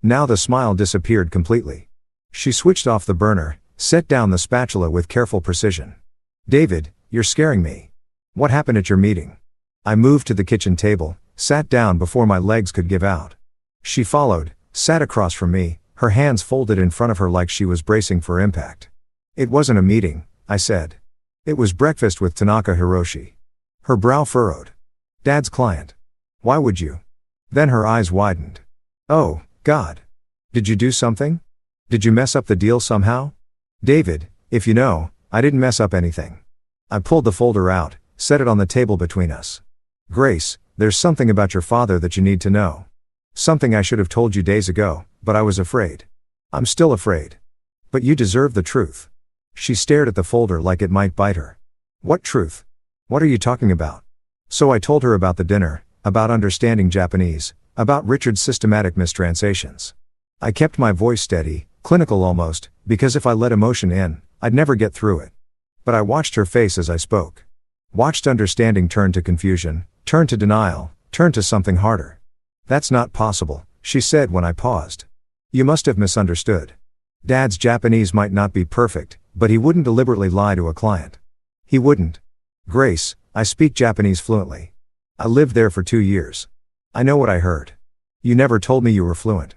Now the smile disappeared completely. She switched off the burner, set down the spatula with careful precision. David, you're scaring me. What happened at your meeting? I moved to the kitchen table, sat down before my legs could give out. She followed, sat across from me, her hands folded in front of her like she was bracing for impact. It wasn't a meeting, I said. It was breakfast with Tanaka Hiroshi. Her brow furrowed. Dad's client. Why would you? Then her eyes widened. Oh, God. Did you do something? Did you mess up the deal somehow? David, if you know, I didn't mess up anything. I pulled the folder out, set it on the table between us. Grace, there's something about your father that you need to know. Something I should have told you days ago, but I was afraid. I'm still afraid. But you deserve the truth. She stared at the folder like it might bite her. What truth? What are you talking about? So I told her about the dinner, about understanding Japanese, about Richard's systematic mistranslations. I kept my voice steady, clinical almost, because if I let emotion in, I'd never get through it. But I watched her face as I spoke. Watched understanding turn to confusion, turn to denial, turn to something harder. That's not possible, she said when I paused. You must have misunderstood. Dad's Japanese might not be perfect, but he wouldn't deliberately lie to a client. He wouldn't. Grace, I speak Japanese fluently. I lived there for 2 years. I know what I heard. You never told me you were fluent.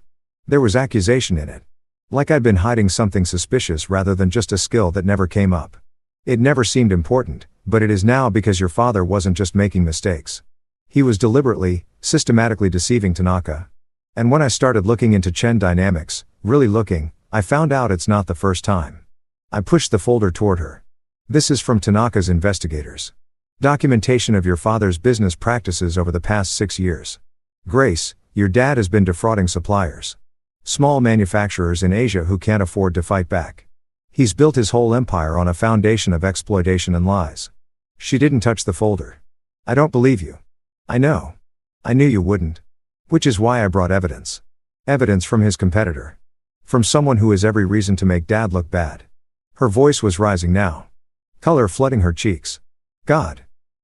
There was accusation in it. Like I'd been hiding something suspicious rather than just a skill that never came up. It never seemed important, but it is now because your father wasn't just making mistakes. He was deliberately, systematically deceiving Tanaka. And when I started looking into Chen dynamics, really looking, I found out it's not the first time. I pushed the folder toward her. This is from Tanaka's investigators. Documentation of your father's business practices over the past 6 years. Grace, your dad has been defrauding suppliers. Small manufacturers in Asia who can't afford to fight back. He's built his whole empire on a foundation of exploitation and lies. She didn't touch the folder. I don't believe you. I know. I knew you wouldn't. Which is why I brought evidence. Evidence from his competitor. From someone who has every reason to make Dad look bad. Her voice was rising now. Color flooding her cheeks. God.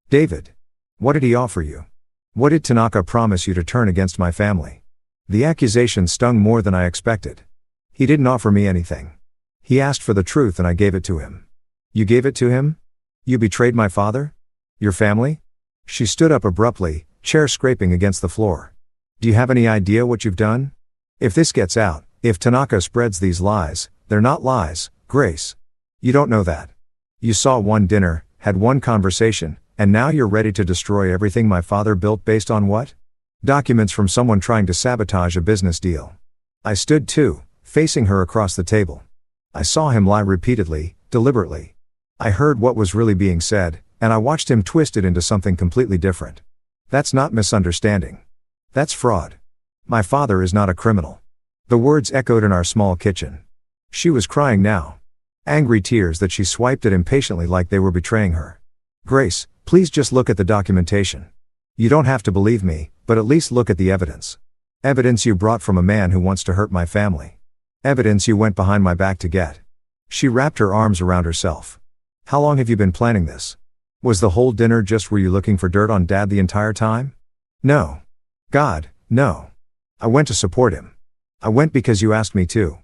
David. What did he offer you? What did Tanaka promise you to turn against my family? The accusation stung more than I expected. He didn't offer me anything. He asked for the truth and I gave it to him. You gave it to him? You betrayed my father? Your family? She stood up abruptly, chair scraping against the floor. Do you have any idea what you've done? If this gets out, if Tanaka spreads these lies, they're not lies, Grace. You don't know that. You saw one dinner, had one conversation, and now you're ready to destroy everything my father built based on what? Documents from someone trying to sabotage a business deal. I stood too, facing her across the table. I saw him lie repeatedly, deliberately. I heard what was really being said, and I watched him twist it into something completely different. That's not misunderstanding. That's fraud. My father is not a criminal. The words echoed in our small kitchen. She was crying now. Angry tears that she swiped at impatiently like they were betraying her. Grace, please just look at the documentation. You don't have to believe me, but at least look at the evidence. Evidence you brought from a man who wants to hurt my family. Evidence you went behind my back to get. She wrapped her arms around herself. How long have you been planning this? Was the whole dinner just were you looking for dirt on Dad the entire time? No. God, no. I went to support him. I went because you asked me to.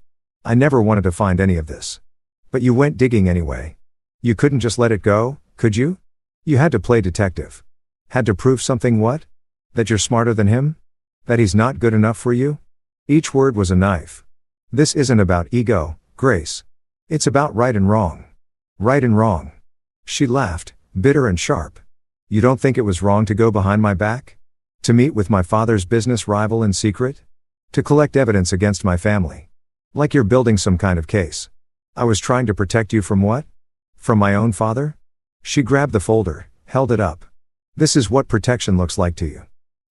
I never wanted to find any of this. But you went digging anyway. You couldn't just let it go, could you? You had to play detective. Had to prove something what? That you're smarter than him? That he's not good enough for you? Each word was a knife. This isn't about ego, Grace. It's about right and wrong. Right and wrong. She laughed, bitter and sharp. You don't think it was wrong to go behind my back? To meet with my father's business rival in secret? To collect evidence against my family? Like you're building some kind of case. I was trying to protect you from what? From my own father? She grabbed the folder, held it up. This is what protection looks like to you.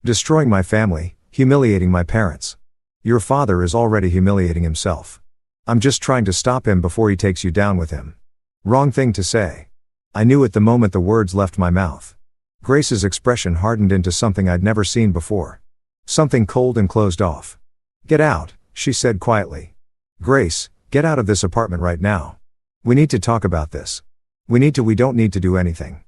Destroying my family, humiliating my parents. Your father is already humiliating himself. I'm just trying to stop him before he takes you down with him. Wrong thing to say. I knew at the moment the words left my mouth. Grace's expression hardened into something I'd never seen before. Something cold and closed off. Get out, she said quietly. Grace, get out of this apartment right now. We need to talk about this. We don't need to do anything.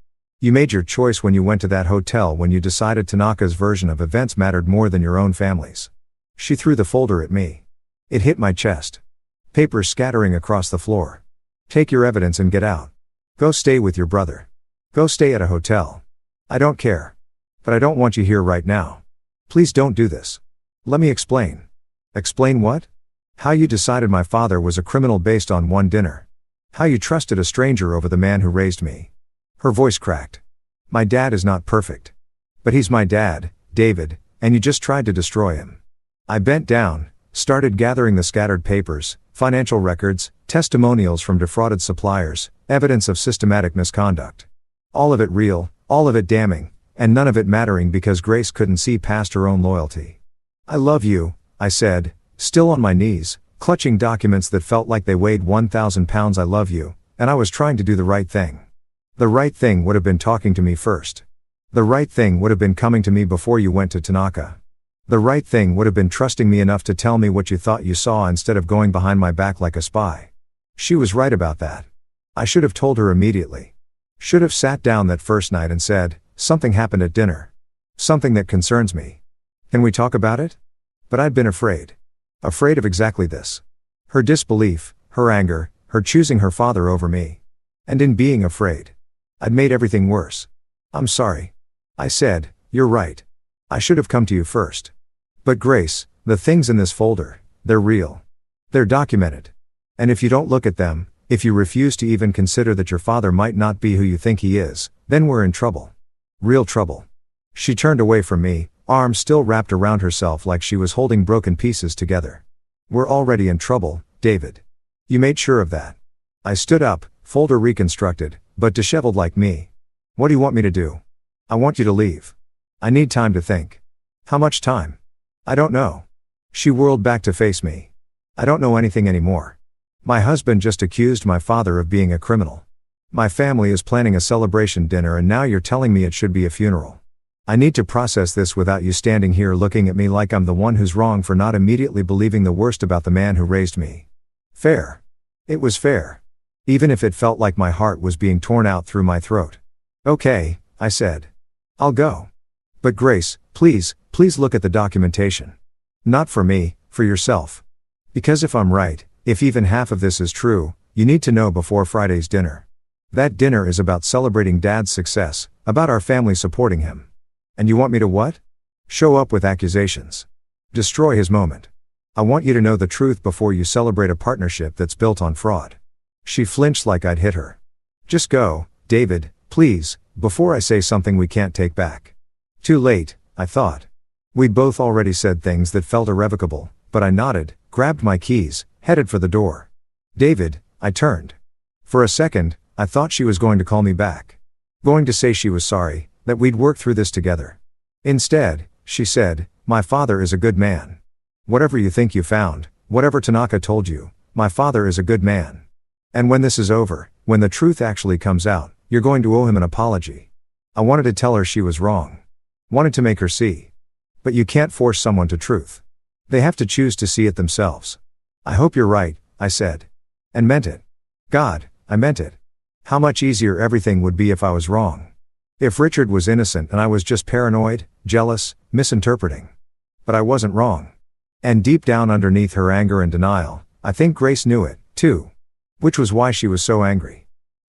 You made your choice when you went to that hotel when you decided Tanaka's version of events mattered more than your own family's. She threw the folder at me. It hit my chest. Papers scattering across the floor. Take your evidence and get out. Go stay with your brother. Go stay at a hotel. I don't care. But I don't want you here right now. Please don't do this. Let me explain. Explain what? How you decided my father was a criminal based on one dinner. How you trusted a stranger over the man who raised me. Her voice cracked. My dad is not perfect. But he's my dad, David, and you just tried to destroy him. I bent down, started gathering the scattered papers, financial records, testimonials from defrauded suppliers, evidence of systematic misconduct. All of it real, all of it damning, and none of it mattering because Grace couldn't see past her own loyalty. I love you, I said, still on my knees, clutching documents that felt like they weighed 1,000 pounds. I love you, and I was trying to do the right thing. The right thing would have been talking to me first. The right thing would have been coming to me before you went to Tanaka. The right thing would have been trusting me enough to tell me what you thought you saw instead of going behind my back like a spy. She was right about that. I should have told her immediately. Should have sat down that first night and said, something happened at dinner. Something that concerns me. Can we talk about it? But I'd been afraid. Afraid of exactly this. Her disbelief, her anger, her choosing her father over me. And in being afraid, I'd made everything worse. I'm sorry. I said, you're right. I should have come to you first. But Grace, the things in this folder, they're real. They're documented. And if you don't look at them, if you refuse to even consider that your father might not be who you think he is, then we're in trouble. Real trouble. She turned away from me, arms still wrapped around herself like she was holding broken pieces together. We're already in trouble, David. You made sure of that. I stood up, folder reconstructed, but disheveled like me. What do you want me to do? I want you to leave. I need time to think. How much time? I don't know. She whirled back to face me. I don't know anything anymore. My husband just accused my father of being a criminal. My family is planning a celebration dinner and now you're telling me it should be a funeral. I need to process this without you standing here looking at me like I'm the one who's wrong for not immediately believing the worst about the man who raised me. Fair. It was fair. Even if it felt like my heart was being torn out through my throat. Okay, I said. I'll go. But Grace, please look at the documentation. Not for me, for yourself. Because if I'm right, if even half of this is true, you need to know before Friday's dinner. That dinner is about celebrating Dad's success, about our family supporting him. And you want me to what? Show up with accusations. Destroy his moment. I want you to know the truth before you celebrate a partnership that's built on fraud. She flinched like I'd hit her. Just go, David, please, before I say something we can't take back. Too late, I thought. We'd both already said things that felt irrevocable, but I nodded, grabbed my keys, headed for the door. David, I turned. For a second, I thought she was going to call me back. Going to say she was sorry, that we'd work through this together. Instead, she said, my father is a good man. Whatever you think you found, whatever Tanaka told you, my father is a good man. And when this is over, when the truth actually comes out, you're going to owe him an apology. I wanted to tell her she was wrong. Wanted to make her see. But you can't force someone to truth. They have to choose to see it themselves. I hope you're right, I said. And meant it. God, I meant it. How much easier everything would be if I was wrong. If Richard was innocent and I was just paranoid, jealous, misinterpreting. But I wasn't wrong. And deep down underneath her anger and denial, I think Grace knew it, too. Which was why she was so angry.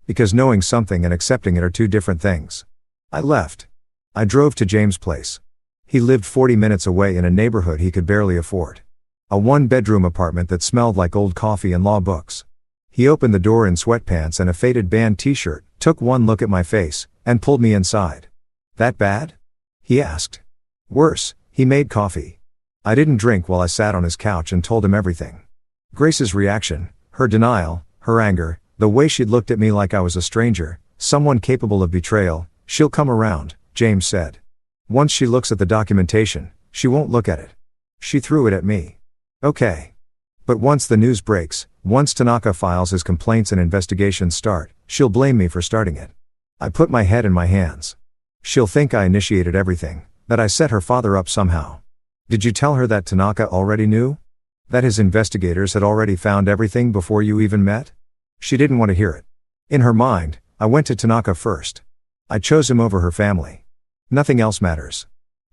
Because knowing something and accepting it are two different things. I left. I drove to James' place. He lived 40 minutes away in a neighborhood he could barely afford. A one-bedroom apartment that smelled like old coffee and law books. He opened the door in sweatpants and a faded band t-shirt, took one look at my face, and pulled me inside. That bad? He asked. Worse, he made coffee. I didn't drink while I sat on his couch and told him everything. Grace's reaction, her denial, her anger, the way she'd looked at me like I was a stranger, someone capable of betrayal. She'll come around, James said. Once she looks at the documentation, she won't look at it. She threw it at me. Okay. But once the news breaks, once Tanaka files his complaints and investigations start, she'll blame me for starting it. I put my head in my hands. She'll think I initiated everything, that I set her father up somehow. Did you tell her that Tanaka already knew? That his investigators had already found everything before you even met? She didn't want to hear it. In her mind, I went to Tanaka first. I chose him over her family. Nothing else matters.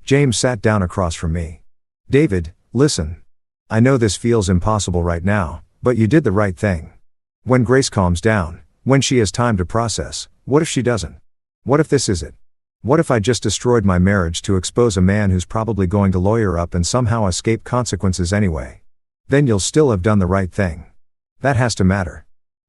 James sat down across from me. David, listen. I know this feels impossible right now, but you did the right thing. When Grace calms down, when she has time to process, what if she doesn't? What if this is it? What if I just destroyed my marriage to expose a man who's probably going to lawyer up and somehow escape consequences anyway? Then you'll still have done the right thing. That has to matter.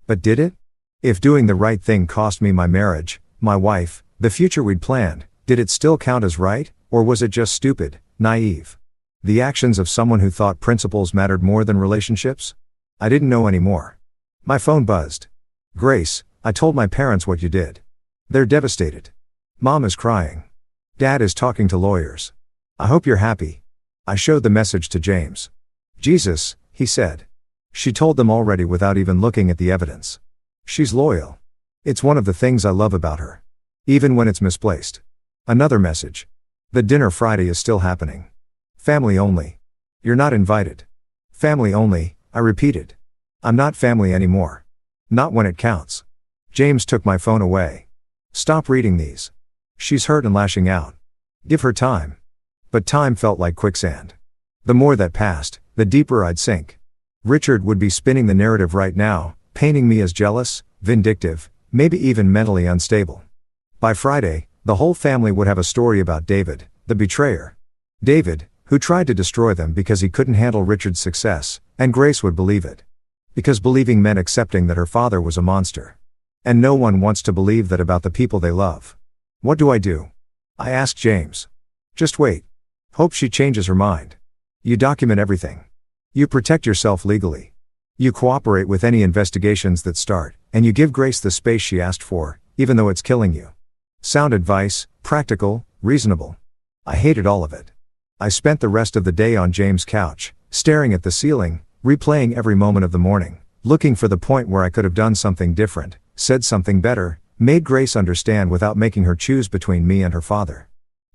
But did it? If doing the right thing cost me my marriage, my wife, the future we'd planned, did it still count as right, or was it just stupid, naive? The actions of someone who thought principles mattered more than relationships? I didn't know anymore. My phone buzzed. Grace, I told my parents what you did. They're devastated. Mom is crying. Dad is talking to lawyers. I hope you're happy. I showed the message to James. Jesus, he said. She told them already without even looking at the evidence. She's loyal. It's one of the things I love about her. Even when it's misplaced. Another message. The dinner Friday is still happening. Family only. You're not invited. Family only, I repeated. I'm not family anymore. Not when it counts. James took my phone away. Stop reading these. She's hurt and lashing out. Give her time. But time felt like quicksand. The more that passed, the deeper I'd sink. Richard would be spinning the narrative right now, painting me as jealous, vindictive, maybe even mentally unstable. By Friday, the whole family would have a story about David, the betrayer. David, who tried to destroy them because he couldn't handle Richard's success, and Grace would believe it. Because believing meant accepting that her father was a monster. And no one wants to believe that about the people they love. What do? I asked James. Just wait. Hope she changes her mind. You document everything. You protect yourself legally. You cooperate with any investigations that start, and you give Grace the space she asked for, even though it's killing you. Sound advice, practical, reasonable. I hated all of it. I spent the rest of the day on James' couch, staring at the ceiling, replaying every moment of the morning, looking for the point where I could have done something different, said something better, made Grace understand without making her choose between me and her father.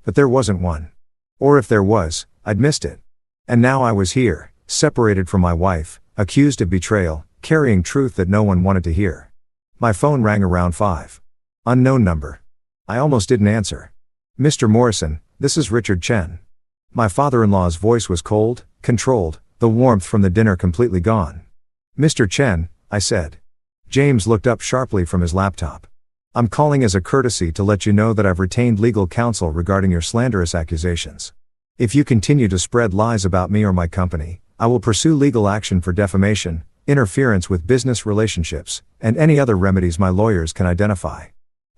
But there wasn't one. Or if there was, I'd missed it. And now I was here, separated from my wife, accused of betrayal, carrying truth that no one wanted to hear. My phone rang around 5. Unknown number. I almost didn't answer. Mr. Morrison, this is Richard Chen. My father-in-law's voice was cold, controlled, the warmth from the dinner completely gone. Mr. Chen, I said. James looked up sharply from his laptop. I'm calling as a courtesy to let you know that I've retained legal counsel regarding your slanderous accusations. If you continue to spread lies about me or my company, I will pursue legal action for defamation, interference with business relationships, and any other remedies my lawyers can identify.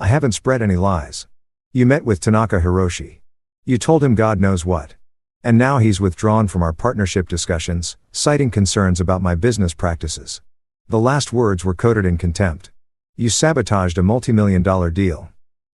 I haven't spread any lies. You met with Tanaka Hiroshi. You told him God knows what. And now he's withdrawn from our partnership discussions, citing concerns about my business practices. The last words were coded in contempt. You sabotaged a multi-million-dollar deal.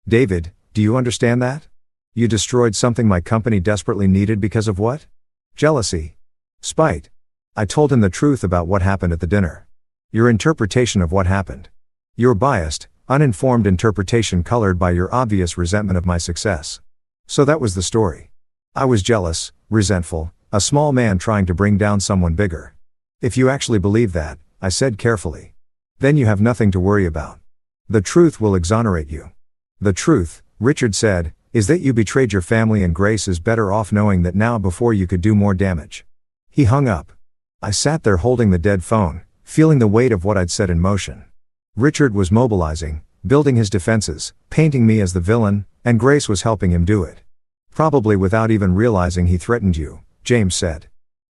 David, do you understand that? You destroyed something my company desperately needed because of what? Jealousy. Spite. I told him the truth about what happened at the dinner. Your interpretation of what happened. Your biased, uninformed interpretation colored by your obvious resentment of my success. So that was the story. I was jealous, resentful, A small man trying to bring down someone bigger. If you actually believe that, I said carefully, then you have nothing to worry about. The truth will exonerate you. The truth, Richard said, is that you betrayed your family and Grace is better off knowing that now before you could do more damage. He hung up. I sat there holding the dead phone, feeling the weight of what I'd set in motion. Richard was mobilizing, building his defenses, painting me as the villain, and Grace was helping him do it. Probably without even realizing he threatened you, James said.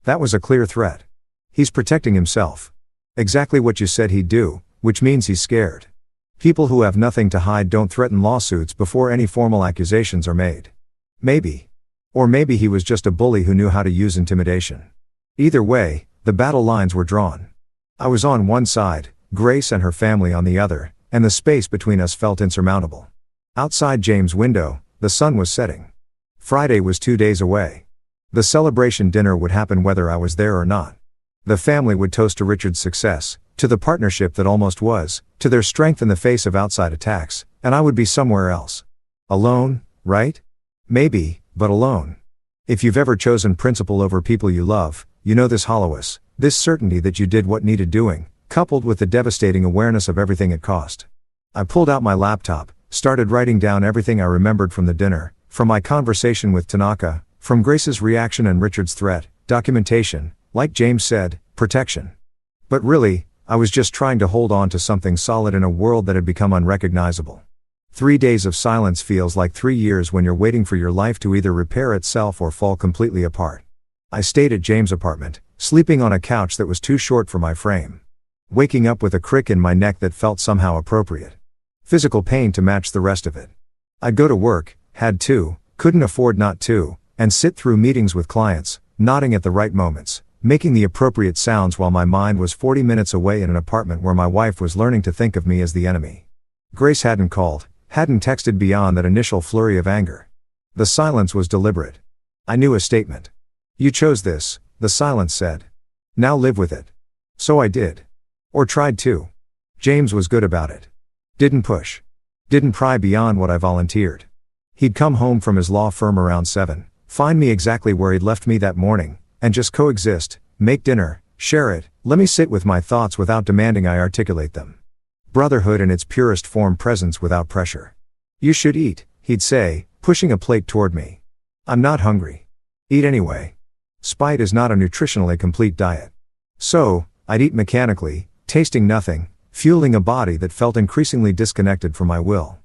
That was a clear threat. He's protecting himself. Exactly what you said he'd do, which means he's scared. People who have nothing to hide don't threaten lawsuits before any formal accusations are made. Maybe. Or maybe he was just a bully who knew how to use intimidation. Either way, the battle lines were drawn. I was on one side, Grace and her family on the other, and the space between us felt insurmountable. Outside James' window, the sun was setting. Friday was 2 days away. The celebration dinner would happen whether I was there or not. The family would toast to Richard's success, to the partnership that almost was, to their strength in the face of outside attacks, and I would be somewhere else. Alone, right? Maybe, but alone. If you've ever chosen principle over people you love, you know this hollowness, this certainty that you did what needed doing, coupled with the devastating awareness of everything it cost. I pulled out my laptop, started writing down everything I remembered from the dinner, from my conversation with Tanaka, from Grace's reaction and Richard's threat, documentation, like James said, protection. But really, I was just trying to hold on to something solid in a world that had become unrecognizable. 3 days of silence feels like 3 years when you're waiting for your life to either repair itself or fall completely apart. I stayed at James' apartment, sleeping on a couch that was too short for my frame. Waking up with a crick in my neck that felt somehow appropriate. Physical pain to match the rest of it. I'd go to work, had to, couldn't afford not to, and sit through meetings with clients, nodding at the right moments, making the appropriate sounds while my mind was 40 minutes away in an apartment where my wife was learning to think of me as the enemy. Grace hadn't called, hadn't texted beyond that initial flurry of anger. The silence was deliberate. I knew a statement. You chose this, the silence said. Now live with it. So I did. Or tried to. James was good about it. Didn't push. Didn't pry beyond what I volunteered. He'd come home from his law firm around 7, find me exactly where he'd left me that morning, and just coexist, make dinner, share it, let me sit with my thoughts without demanding I articulate them. Brotherhood in its purest form, presence without pressure. You should eat, he'd say, pushing a plate toward me. I'm not hungry. Eat anyway. Spite is not a nutritionally complete diet. So, I'd eat mechanically, tasting nothing, fueling a body that felt increasingly disconnected from my will.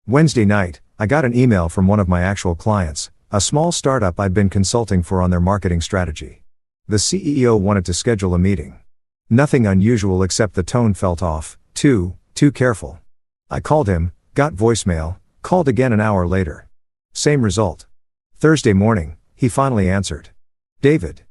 Wednesday night, I got an email from one of my actual clients, a small startup I'd been consulting for on their marketing strategy. The CEO wanted to schedule a meeting. Nothing unusual except the tone felt off, too careful. I called him, got voicemail, called again an hour later. Same result. Thursday morning, he finally answered. David.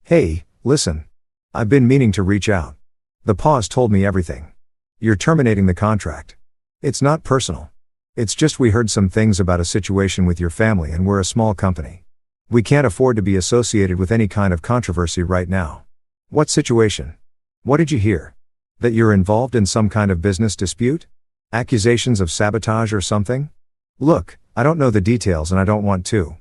Hey, listen. I've been meaning to reach out. The pause told me everything. You're terminating the contract. It's not personal. It's just we heard some things about a situation with your family and we're a small company. We can't afford to be associated with any kind of controversy right now. What situation? What did you hear? That you're involved in some kind of business dispute? Accusations of sabotage or something? Look, I don't know the details and I don't want to.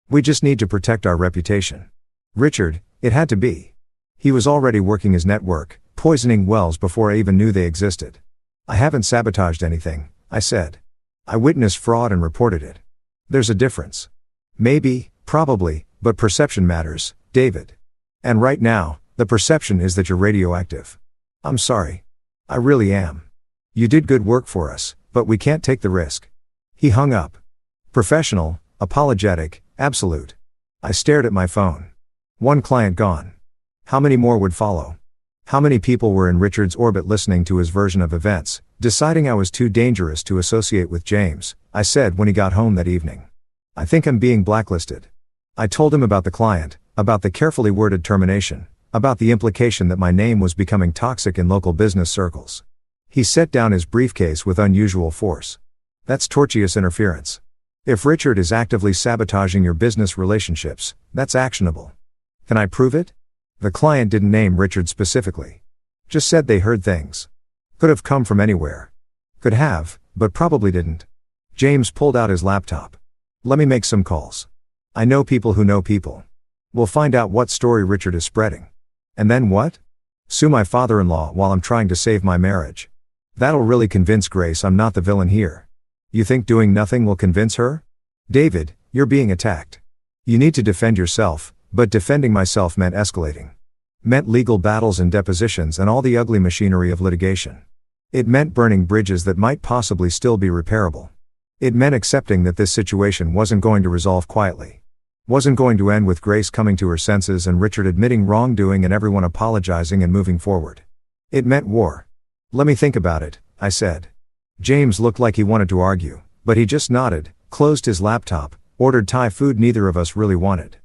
We just need to protect our reputation. Richard, it had to be. He was already working his network, poisoning wells before I even knew they existed. I haven't sabotaged anything, I said. I witnessed fraud and reported it. There's a difference. Maybe, probably, but perception matters, David. And right now, the perception is that you're radioactive. I'm sorry. I really am. You did good work for us, but we can't take the risk. He hung up. Professional, apologetic, absolute. I stared at my phone. One client gone. How many more would follow? How many people were in Richard's orbit listening to his version of events, deciding I was too dangerous to associate with James, I said when he got home that evening. I think I'm being blacklisted. I told him about the client, about the carefully worded termination, about the implication that my name was becoming toxic in local business circles. He set down his briefcase with unusual force. That's tortious interference. If Richard is actively sabotaging your business relationships, that's actionable. Can I prove it? The client didn't name Richard specifically. Just said they heard things. Could have come from anywhere. Could have, but probably didn't. James pulled out his laptop. Let me make some calls. I know people who know people. We'll find out what story Richard is spreading. And then what? Sue my father-in-law while I'm trying to save my marriage. That'll really convince Grace I'm not the villain here. You think doing nothing will convince her? David, you're being attacked. You need to defend yourself, but defending myself meant escalating. Meant legal battles and depositions and all the ugly machinery of litigation. It meant burning bridges that might possibly still be repairable. It meant accepting that this situation wasn't going to resolve quietly. Wasn't going to end with Grace coming to her senses and Richard admitting wrongdoing and everyone apologizing and moving forward. It meant war. Let me think about it, I said. James looked like he wanted to argue, but he just nodded, closed his laptop, ordered Thai food neither of us really wanted.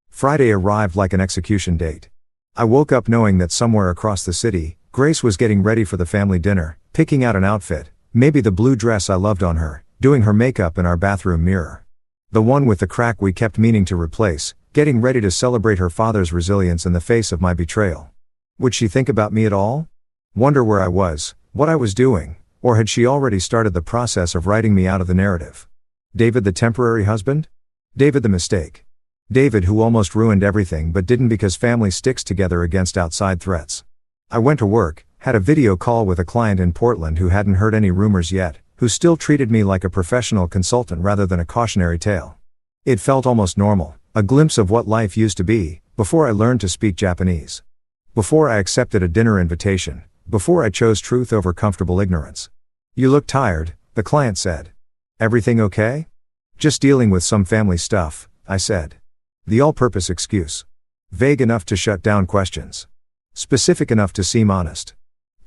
Friday arrived like an execution date. I woke up knowing that somewhere across the city, Grace was getting ready for the family dinner, picking out an outfit, maybe the blue dress I loved on her, doing her makeup in our bathroom mirror. The one with the crack we kept meaning to replace, getting ready to celebrate her father's resilience in the face of my betrayal. Would she think about me at all? Wonder where I was, what I was doing, or had she already started the process of writing me out of the narrative? David the temporary husband? David the mistake. David who almost ruined everything but didn't because family sticks together against outside threats. I went to work, had a video call with a client in Portland who hadn't heard any rumors yet, who still treated me like a professional consultant rather than a cautionary tale. It felt almost normal, a glimpse of what life used to be, before I learned to speak Japanese. Before I accepted a dinner invitation, before I chose truth over comfortable ignorance. You look tired, the client said. Everything okay? Just dealing with some family stuff, I said. The all-purpose excuse. Vague enough to shut down questions. Specific enough to seem honest.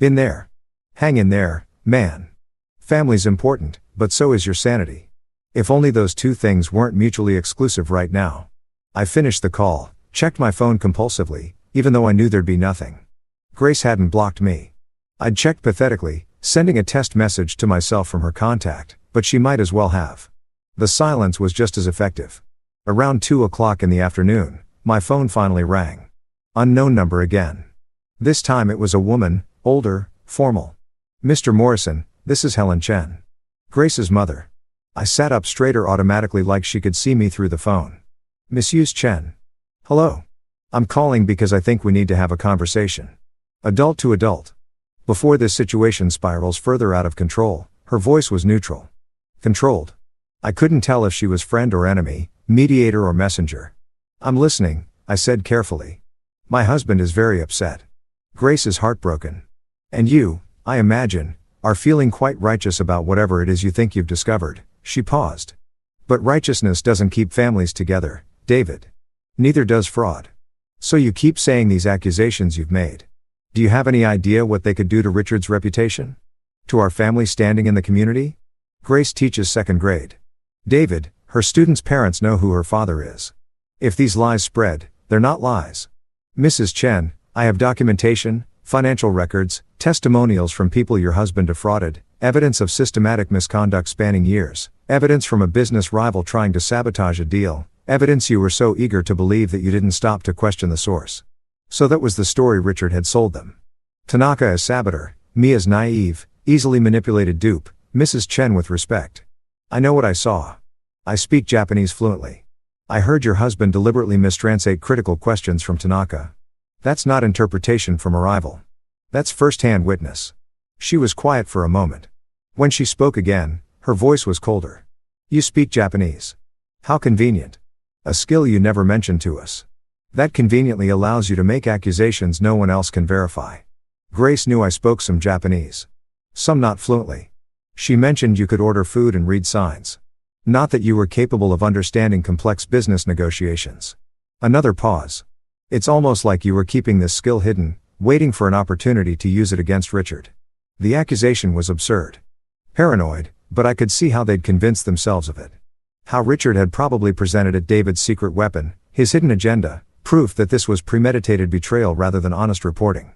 Been there. Hang in there, man. Family's important, but so is your sanity. If only those two things weren't mutually exclusive right now. I finished the call, checked my phone compulsively, even though I knew there'd be nothing. Grace hadn't blocked me. I'd checked pathetically, sending a test message to myself from her contact, but she might as well have. The silence was just as effective. Around 2 o'clock in the afternoon, my phone finally rang. Unknown number again. This time it was a woman, older, formal. Mr. Morrison, this is Helen Chen. Grace's mother. I sat up straighter automatically like she could see me through the phone. Mrs. Chen. Hello. I'm calling because I think we need to have a conversation. Adult to adult. Before this situation spirals further out of control, her voice was neutral. Controlled. I couldn't tell if she was friend or enemy, mediator or messenger. I'm listening, I said carefully. My husband is very upset. Grace is heartbroken. And you, I imagine, are feeling quite righteous about whatever it is you think you've discovered. She paused. But righteousness doesn't keep families together, David. Neither does fraud. So you keep saying these accusations you've made. Do you have any idea what they could do to Richard's reputation? To our family standing in the community? Grace teaches second grade. David, her students' parents know who her father is. If these lies spread, they're not lies. Mrs. Chen, I have documentation, financial records, testimonials from people your husband defrauded, evidence of systematic misconduct spanning years, evidence from a business rival trying to sabotage a deal, evidence you were so eager to believe that you didn't stop to question the source. So that was the story Richard had sold them. Tanaka as saboteur, me as naive, easily manipulated dupe, Mrs. Chen with respect. I know what I saw. I speak Japanese fluently. I heard your husband deliberately mistranslate critical questions from Tanaka. That's not interpretation from a rival. That's first-hand witness. She was quiet for a moment. When she spoke again, her voice was colder. You speak Japanese. How convenient. A skill you never mentioned to us. That conveniently allows you to make accusations no one else can verify. Grace knew I spoke some Japanese. Some not fluently. She mentioned you could order food and read signs. Not that you were capable of understanding complex business negotiations. Another pause. It's almost like you were keeping this skill hidden, waiting for an opportunity to use it against Richard. The accusation was absurd. Paranoid, but I could see how they'd convinced themselves of it. How Richard had probably presented it David's secret weapon, his hidden agenda, proof that this was premeditated betrayal rather than honest reporting.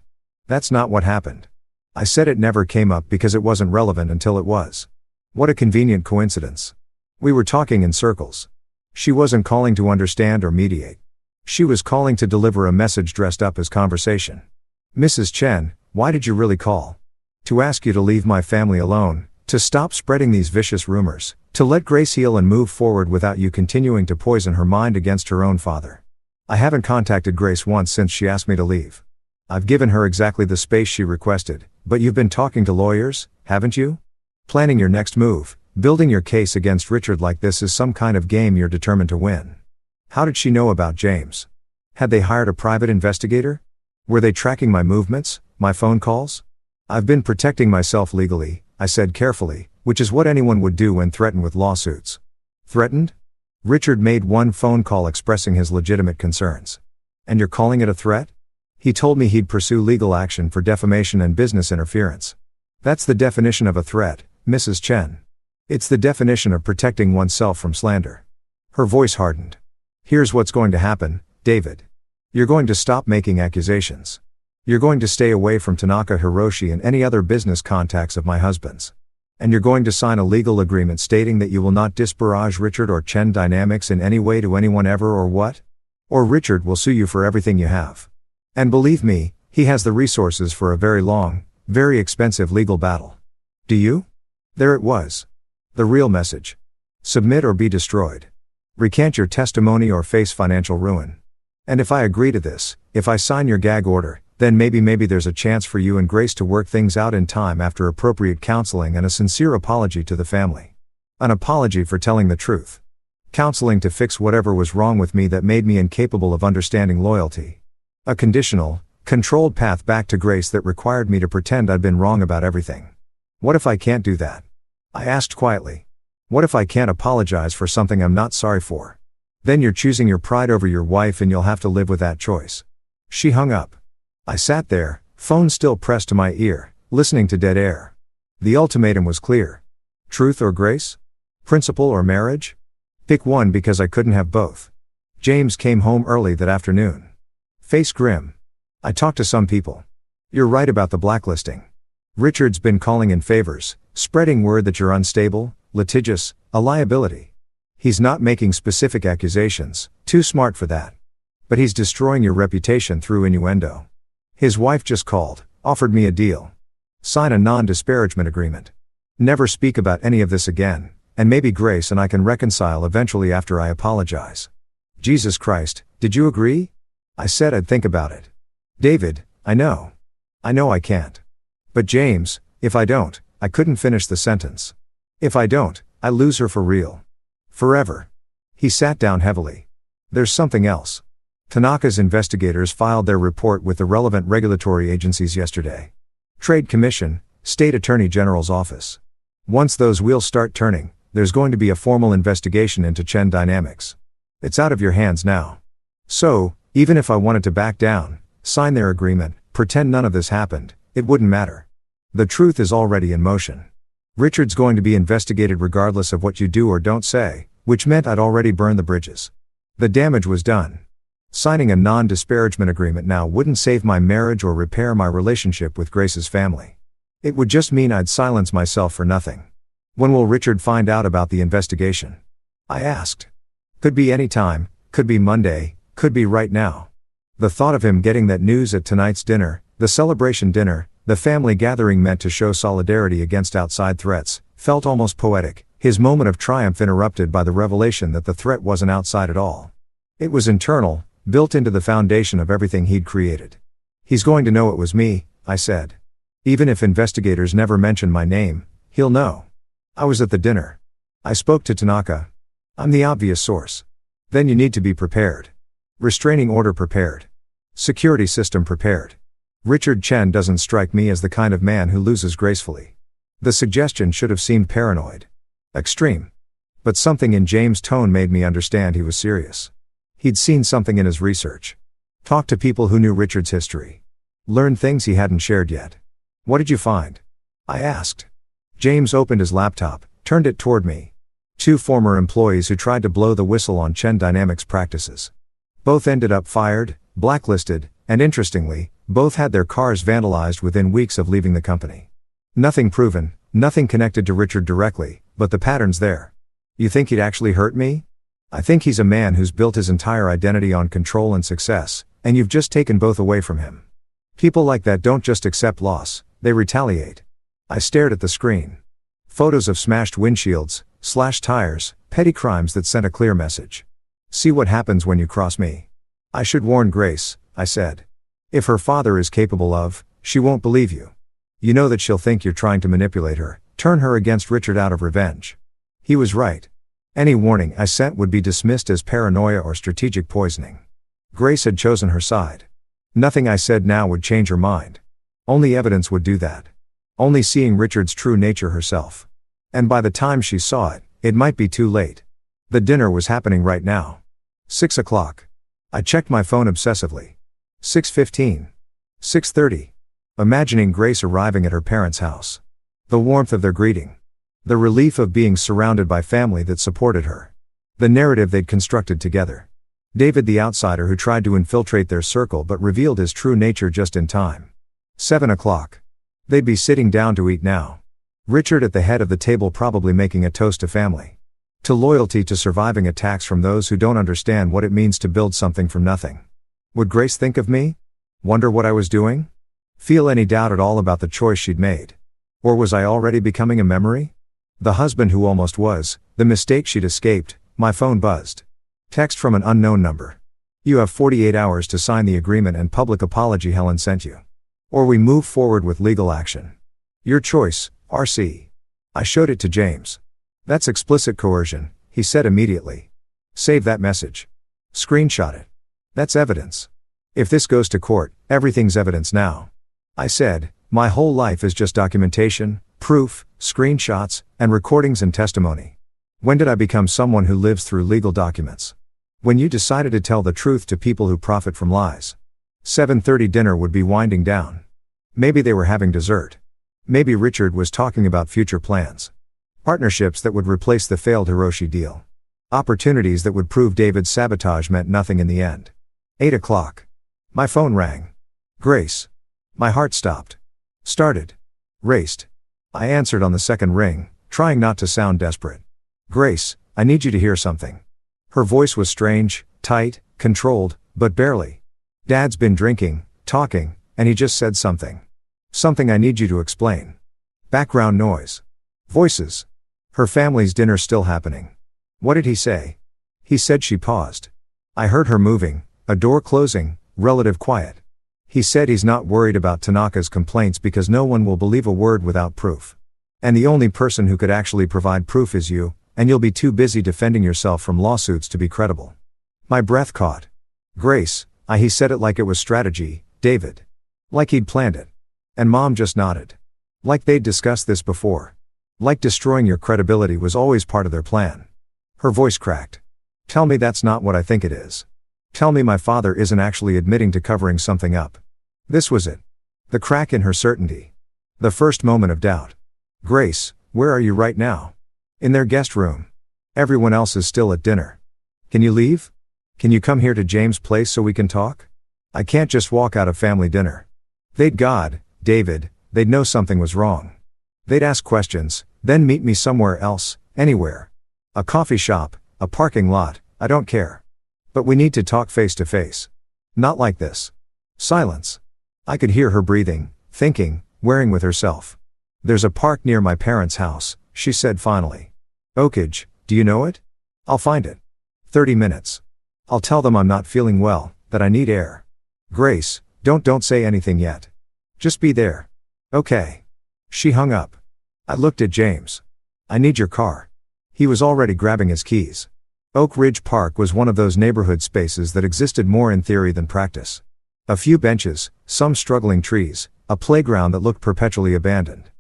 That's not what happened. I said it never came up because it wasn't relevant until it was. What a convenient coincidence. We were talking in circles. She wasn't calling to understand or mediate. She was calling to deliver a message dressed up as conversation. Mrs. Chen, why did you really call? To ask you to leave my family alone, to stop spreading these vicious rumors, to let Grace heal and move forward without you continuing to poison her mind against her own father. I haven't contacted Grace once since she asked me to leave. I've given her exactly the space she requested, but you've been talking to lawyers, haven't you? Planning your next move, building your case against Richard like this is some kind of game you're determined to win. How did she know about James? Had they hired a private investigator? Were they tracking my movements, my phone calls? I've been protecting myself legally, I said carefully, which is what anyone would do when threatened with lawsuits. Threatened? Richard made one phone call expressing his legitimate concerns. And you're calling it a threat? He told me he'd pursue legal action for defamation and business interference. That's the definition of a threat, Mrs. Chen. It's the definition of protecting oneself from slander. Her voice hardened. Here's what's going to happen, David. You're going to stop making accusations. You're going to stay away from Tanaka Hiroshi and any other business contacts of my husband's. And you're going to sign a legal agreement stating that you will not disparage Richard or Chen Dynamics in any way to anyone ever or what? Or Richard will sue you for everything you have. And believe me, he has the resources for a very long, very expensive legal battle. Do you? There it was. The real message. Submit or be destroyed. Recant your testimony or face financial ruin. And if I agree to this, if I sign your gag order, then maybe there's a chance for you and Grace to work things out in time after appropriate counseling and a sincere apology to the family. An apology for telling the truth. Counseling to fix whatever was wrong with me that made me incapable of understanding loyalty. A conditional, controlled path back to Grace that required me to pretend I'd been wrong about everything. What if I can't do that? I asked quietly. What if I can't apologize for something I'm not sorry for? Then you're choosing your pride over your wife and you'll have to live with that choice. She hung up. I sat there, phone still pressed to my ear, listening to dead air. The ultimatum was clear. Truth or grace? Principle or marriage? Pick one because I couldn't have both. James came home early that afternoon. Face grim. I talked to some people. You're right about the blacklisting. Richard's been calling in favors, spreading word that you're unstable, litigious, a liability. He's not making specific accusations, too smart for that. But he's destroying your reputation through innuendo. His wife just called, offered me a deal. Sign a non-disparagement agreement. Never speak about any of this again, and maybe Grace and I can reconcile eventually after I apologize. Jesus Christ, did you agree? I said I'd think about it. David, I know I can't. But James, if I don't, I couldn't finish the sentence. If I don't, I lose her for real. Forever. He sat down heavily. There's something else. Tanaka's investigators filed their report with the relevant regulatory agencies yesterday. Trade Commission, State Attorney General's Office. Once those wheels start turning, there's going to be a formal investigation into Chen Dynamics. It's out of your hands now. So, even if I wanted to back down, sign their agreement, pretend none of this happened, it wouldn't matter. The truth is already in motion. Richard's going to be investigated regardless of what you do or don't say, which meant I'd already burned the bridges. The damage was done. Signing a non-disparagement agreement now wouldn't save my marriage or repair my relationship with Grace's family. It would just mean I'd silence myself for nothing. When will Richard find out about the investigation? I asked. Could be any time, could be Monday, could be right now. The thought of him getting that news at tonight's dinner, the celebration dinner, the family gathering meant to show solidarity against outside threats, felt almost poetic, his moment of triumph interrupted by the revelation that the threat wasn't outside at all. It was internal, built into the foundation of everything he'd created. He's going to know it was me, I said. Even if investigators never mention my name, he'll know. I was at the dinner. I spoke to Tanaka. I'm the obvious source. Then you need to be prepared. Restraining order prepared. Security system prepared. Richard Chen doesn't strike me as the kind of man who loses gracefully. The suggestion should have seemed paranoid. Extreme. But something in James' tone made me understand he was serious. He'd seen something in his research. Talked to people who knew Richard's history. Learned things he hadn't shared yet. What did you find? I asked. James opened his laptop, turned it toward me. 2 former employees who tried to blow the whistle on Chen Dynamics practices. Both ended up fired, blacklisted, and interestingly, both had their cars vandalized within weeks of leaving the company. Nothing proven, nothing connected to Richard directly, but the pattern's there. You think he'd actually hurt me? I think he's a man who's built his entire identity on control and success, and you've just taken both away from him. People like that don't just accept loss, they retaliate. I stared at the screen. Photos of smashed windshields, slashed tires, petty crimes that sent a clear message. See what happens when you cross me. I should warn Grace, I said. If her father is capable of, she won't believe you. You know that she'll think you're trying to manipulate her, turn her against Richard out of revenge. He was right. Any warning I sent would be dismissed as paranoia or strategic poisoning. Grace had chosen her side. Nothing I said now would change her mind. Only evidence would do that. Only seeing Richard's true nature herself. And by the time she saw it, it might be too late. The dinner was happening right now. 6 o'clock. I checked my phone obsessively. 6:15. 6:30. Imagining Grace arriving at her parents' house. The warmth of their greeting. The relief of being surrounded by family that supported her. The narrative they'd constructed together. David the outsider who tried to infiltrate their circle but revealed his true nature just in time. 7 o'clock. They'd be sitting down to eat now. Richard at the head of the table probably making a toast to family. To loyalty, to surviving attacks from those who don't understand what it means to build something from nothing. Would Grace think of me? Wonder what I was doing? Feel any doubt at all about the choice she'd made? Or was I already becoming a memory? The husband who almost was, the mistake she'd escaped. My phone buzzed. Text from an unknown number. You have 48 hours to sign the agreement and public apology Helen sent you. Or we move forward with legal action. Your choice, RC. I showed it to James. That's explicit coercion, he said immediately. Save that message. Screenshot it. That's evidence. If this goes to court, everything's evidence now. I said, my whole life is just documentation, proof, screenshots, and recordings and testimony. When did I become someone who lives through legal documents? When you decided to tell the truth to people who profit from lies. 7:30 dinner would be winding down. Maybe they were having dessert. Maybe Richard was talking about future plans. Partnerships that would replace the failed Hiroshi deal. Opportunities that would prove David's sabotage meant nothing in the end. 8 o'clock. My phone rang. Grace. My heart stopped. Started. Raced. I answered on the second ring, trying not to sound desperate. Grace, I need you to hear something. Her voice was strange, tight, controlled, but barely. Dad's been drinking, talking, and he just said something. Something I need you to explain. Background noise. Voices. Her family's dinner still happening. What did he say? He said. She paused. I heard her moving, a door closing, relative quiet. He said he's not worried about Tanaka's complaints because no one will believe a word without proof. And the only person who could actually provide proof is you, and you'll be too busy defending yourself from lawsuits to be credible. My breath caught. Grace, he said it like it was strategy, David. Like he'd planned it. And Mom just nodded. Like they'd discussed this before. Like destroying your credibility was always part of their plan. Her voice cracked. Tell me that's not what I think it is. Tell me my father isn't actually admitting to covering something up. This was it. The crack in her certainty. The first moment of doubt. Grace, where are you right now? In their guest room. Everyone else is still at dinner. Can you leave? Can you come here to James' place so we can talk? I can't just walk out of family dinner. They'd David, they'd know something was wrong. They'd ask questions, then meet me somewhere else, anywhere. A coffee shop, a parking lot, I don't care. But we need to talk face to face. Not like this. Silence. I could hear her breathing, thinking, wearing with herself. There's a park near my parents' house, she said finally. Oakage, do you know it? I'll find it. 30 minutes. I'll tell them I'm not feeling well, that I need air. Grace, don't say anything yet. Just be there. Okay. She hung up. I looked at James. I need your car. He was already grabbing his keys. Oak Ridge Park was one of those neighborhood spaces that existed more in theory than practice. A few benches, some struggling trees, a playground that looked perpetually abandoned.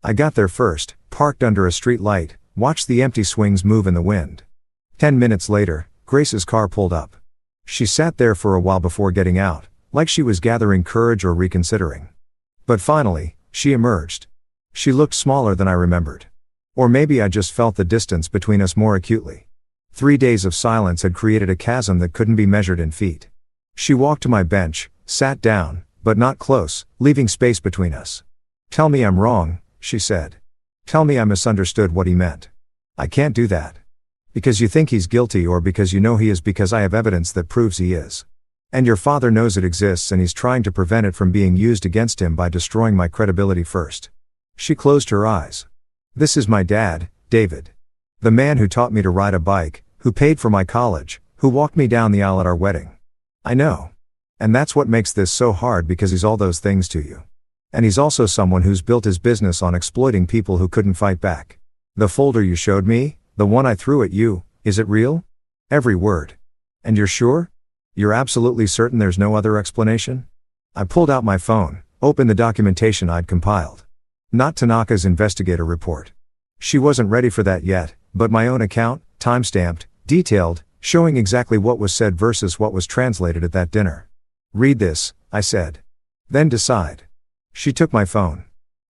I got there first, parked under a street light, watched the empty swings move in the wind. 10 minutes later, Grace's car pulled up. She sat there for a while before getting out, like she was gathering courage or reconsidering. But finally, she emerged. She looked smaller than I remembered. Or maybe I just felt the distance between us more acutely. 3 days of silence had created a chasm that couldn't be measured in feet. She walked to my bench, sat down, but not close, leaving space between us. Tell me I'm wrong, she said. Tell me I misunderstood what he meant. I can't do that. Because you think he's guilty or because you know he is, because I have evidence that proves he is. And your father knows it exists and he's trying to prevent it from being used against him by destroying my credibility first. She closed her eyes. This is my dad, David. The man who taught me to ride a bike, who paid for my college, who walked me down the aisle at our wedding. I know. And that's what makes this so hard, because he's all those things to you. And he's also someone who's built his business on exploiting people who couldn't fight back. The folder you showed me, the one I threw at you, is it real? Every word. And you're sure? You're absolutely certain there's no other explanation? I pulled out my phone, opened the documentation I'd compiled. Not Tanaka's investigator report. She wasn't ready for that yet, but my own account, time-stamped, detailed, showing exactly what was said versus what was translated at that dinner. Read this, I said. Then decide. She took my phone.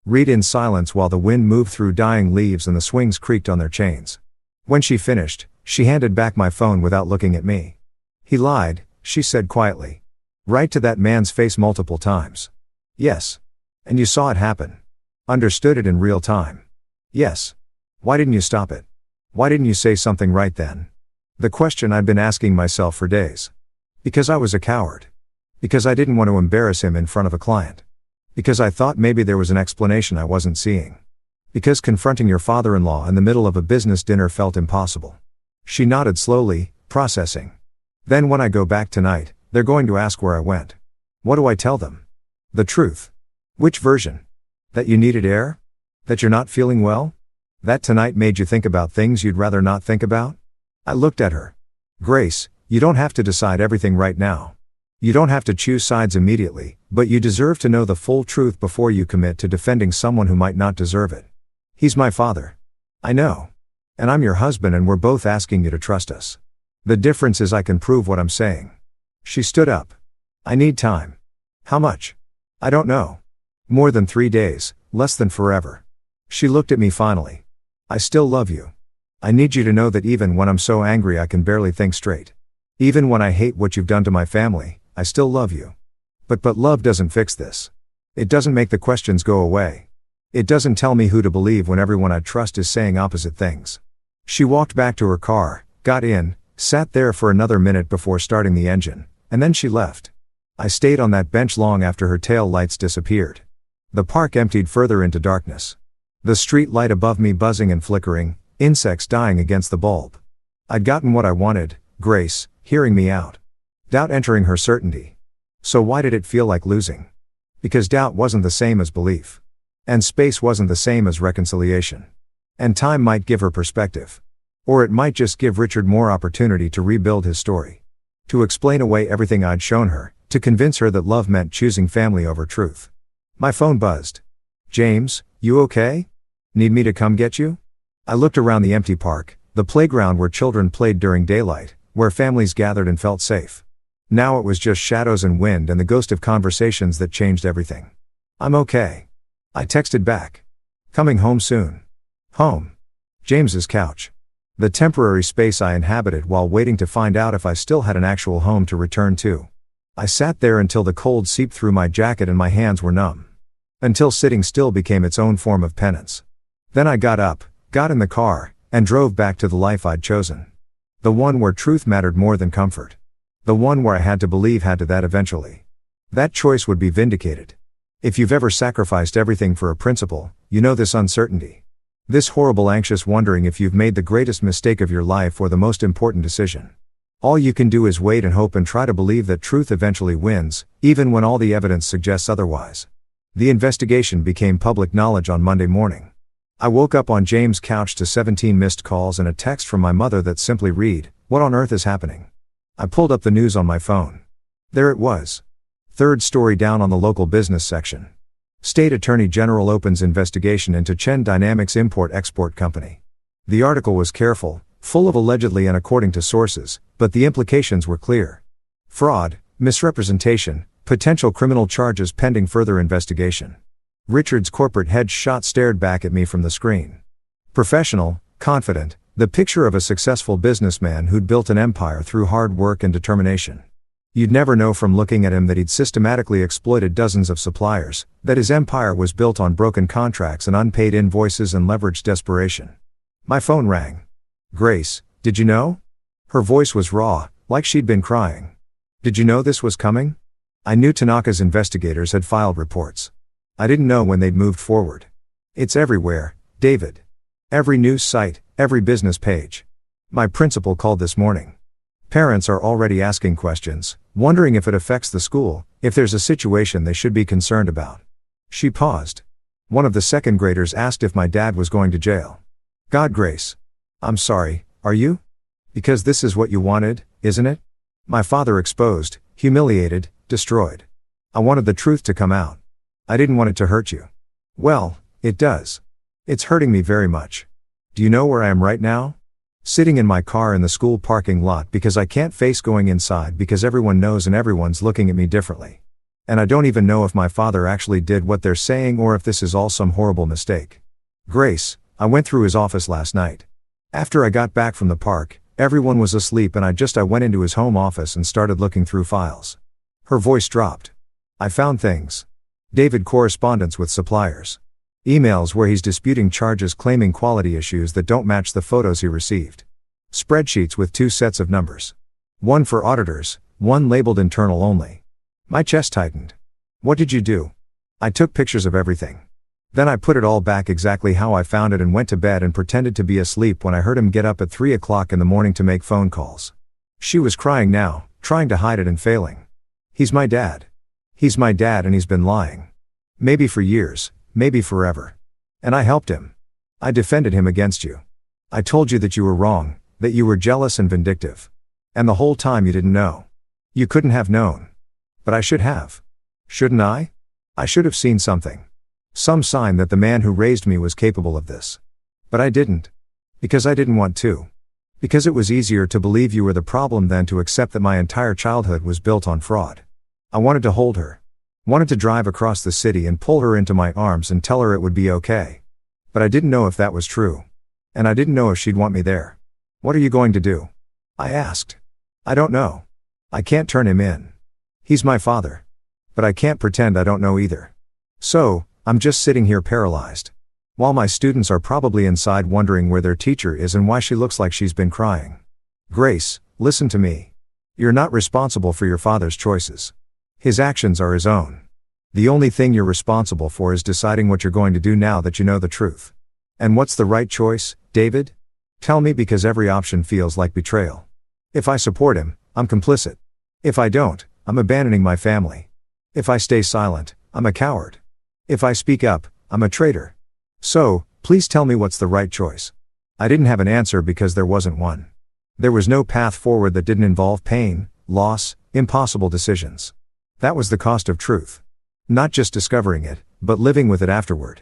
Read in silence while the wind moved through dying leaves and the swings creaked on their chains. When she finished, she handed back my phone without looking at me. He lied, she said quietly. Right to that man's face multiple times. Yes. And you saw it happen. Understood it in real time. Yes. Why didn't you stop it? Why didn't you say something right then? The question I'd been asking myself for days. Because I was a coward. Because I didn't want to embarrass him in front of a client. Because I thought maybe there was an explanation I wasn't seeing. Because confronting your father-in-law in the middle of a business dinner felt impossible. She nodded slowly, processing. Then when I go back tonight, they're going to ask where I went. What do I tell them? The truth. Which version? That you needed air? That you're not feeling well? That tonight made you think about things you'd rather not think about? I looked at her. Grace, you don't have to decide everything right now. You don't have to choose sides immediately, but you deserve to know the full truth before you commit to defending someone who might not deserve it. He's my father. I know. And I'm your husband, and we're both asking you to trust us. The difference is I can prove what I'm saying. She stood up. I need time. How much? I don't know. More than 3 days, less than forever. She looked at me finally. I still love you. I need you to know that even when I'm so angry I can barely think straight. Even when I hate what you've done to my family, I still love you. But love doesn't fix this. It doesn't make the questions go away. It doesn't tell me who to believe when everyone I trust is saying opposite things. She walked back to her car, got in, sat there for another minute before starting the engine, and then she left. I stayed on that bench long after her tail lights disappeared. The park emptied further into darkness. The street light above me buzzing and flickering, insects dying against the bulb. I'd gotten what I wanted, Grace, hearing me out. Doubt entering her certainty. So why did it feel like losing? Because doubt wasn't the same as belief. And space wasn't the same as reconciliation. And time might give her perspective. Or it might just give Richard more opportunity to rebuild his story. To explain away everything I'd shown her, to convince her that love meant choosing family over truth. My phone buzzed. James, you okay? Need me to come get you? I looked around the empty park, the playground where children played during daylight, where families gathered and felt safe. Now it was just shadows and wind and the ghost of conversations that changed everything. I'm okay. I texted back. Coming home soon. Home. James's couch. The temporary space I inhabited while waiting to find out if I still had an actual home to return to. I sat there until the cold seeped through my jacket and my hands were numb. Until sitting still became its own form of penance. Then I got up, got in the car, and drove back to the life I'd chosen. The one where truth mattered more than comfort. The one where I had to believe had to that eventually. That choice would be vindicated. If you've ever sacrificed everything for a principle, you know this uncertainty. This horrible anxious wondering if you've made the greatest mistake of your life or the most important decision. All you can do is wait and hope and try to believe that truth eventually wins, even when all the evidence suggests otherwise. The investigation became public knowledge on Monday morning. I woke up on James' couch to 17 missed calls and a text from my mother that simply read, "What on earth is happening?" I pulled up the news on my phone. There it was. Third story down on the local business section. State Attorney General opens investigation into Chen Dynamics Import-Export Company. The article was careful, full of allegedly and according to sources, but the implications were clear. Fraud, misrepresentation, potential criminal charges pending further investigation. Richard's corporate headshot stared back at me from the screen. Professional, confident, the picture of a successful businessman who'd built an empire through hard work and determination. You'd never know from looking at him that he'd systematically exploited dozens of suppliers, that his empire was built on broken contracts and unpaid invoices and leveraged desperation. My phone rang. Grace, did you know? Her voice was raw, like she'd been crying. Did you know this was coming? I knew Tanaka's investigators had filed reports. I didn't know when they'd moved forward. It's everywhere, David. Every news site, every business page. My principal called this morning. Parents are already asking questions, wondering if it affects the school, if there's a situation they should be concerned about. She paused. One of the second graders asked if my dad was going to jail. God Grace. I'm sorry, are you? Because this is what you wanted, isn't it? My father exposed, humiliated, destroyed. I wanted the truth to come out. I didn't want it to hurt you. Well, it does. It's hurting me very much. Do you know where I am right now? Sitting in my car in the school parking lot because I can't face going inside because everyone knows and everyone's looking at me differently. And I don't even know if my father actually did what they're saying or if this is all some horrible mistake. Grace, I went through his office last night. After I got back from the park, everyone was asleep and I went into his home office and started looking through files. Her voice dropped. I found things. David correspondence with suppliers. Emails where he's disputing charges claiming quality issues that don't match the photos he received. Spreadsheets with 2 sets of numbers. One for auditors, one labeled internal only. My chest tightened. What did you do? I took pictures of everything. Then I put it all back exactly how I found it and went to bed and pretended to be asleep when I heard him get up at 3 o'clock in the morning to make phone calls. She was crying now, trying to hide it and failing. He's my dad. He's my dad and he's been lying. Maybe for years, maybe forever. And I helped him. I defended him against you. I told you that you were wrong, that you were jealous and vindictive. And the whole time you didn't know. You couldn't have known. But I should have. Shouldn't I? I should have seen something. Some sign that the man who raised me was capable of this. But I didn't. Because I didn't want to. Because it was easier to believe you were the problem than to accept that my entire childhood was built on fraud. I wanted to hold her. Wanted to drive across the city and pull her into my arms and tell her it would be okay. But I didn't know if that was true. And I didn't know if she'd want me there. What are you going to do? I asked. I don't know. I can't turn him in. He's my father. But I can't pretend I don't know either. So, I'm just sitting here paralyzed. While my students are probably inside wondering where their teacher is and why she looks like she's been crying. Grace, listen to me. You're not responsible for your father's choices. His actions are his own. The only thing you're responsible for is deciding what you're going to do now that you know the truth. And what's the right choice, David? Tell me, because every option feels like betrayal. If I support him, I'm complicit. If I don't, I'm abandoning my family. If I stay silent, I'm a coward. If I speak up, I'm a traitor. So, please tell me what's the right choice. I didn't have an answer because there wasn't one. There was no path forward that didn't involve pain, loss, impossible decisions. That was the cost of truth. Not just discovering it, but living with it afterward.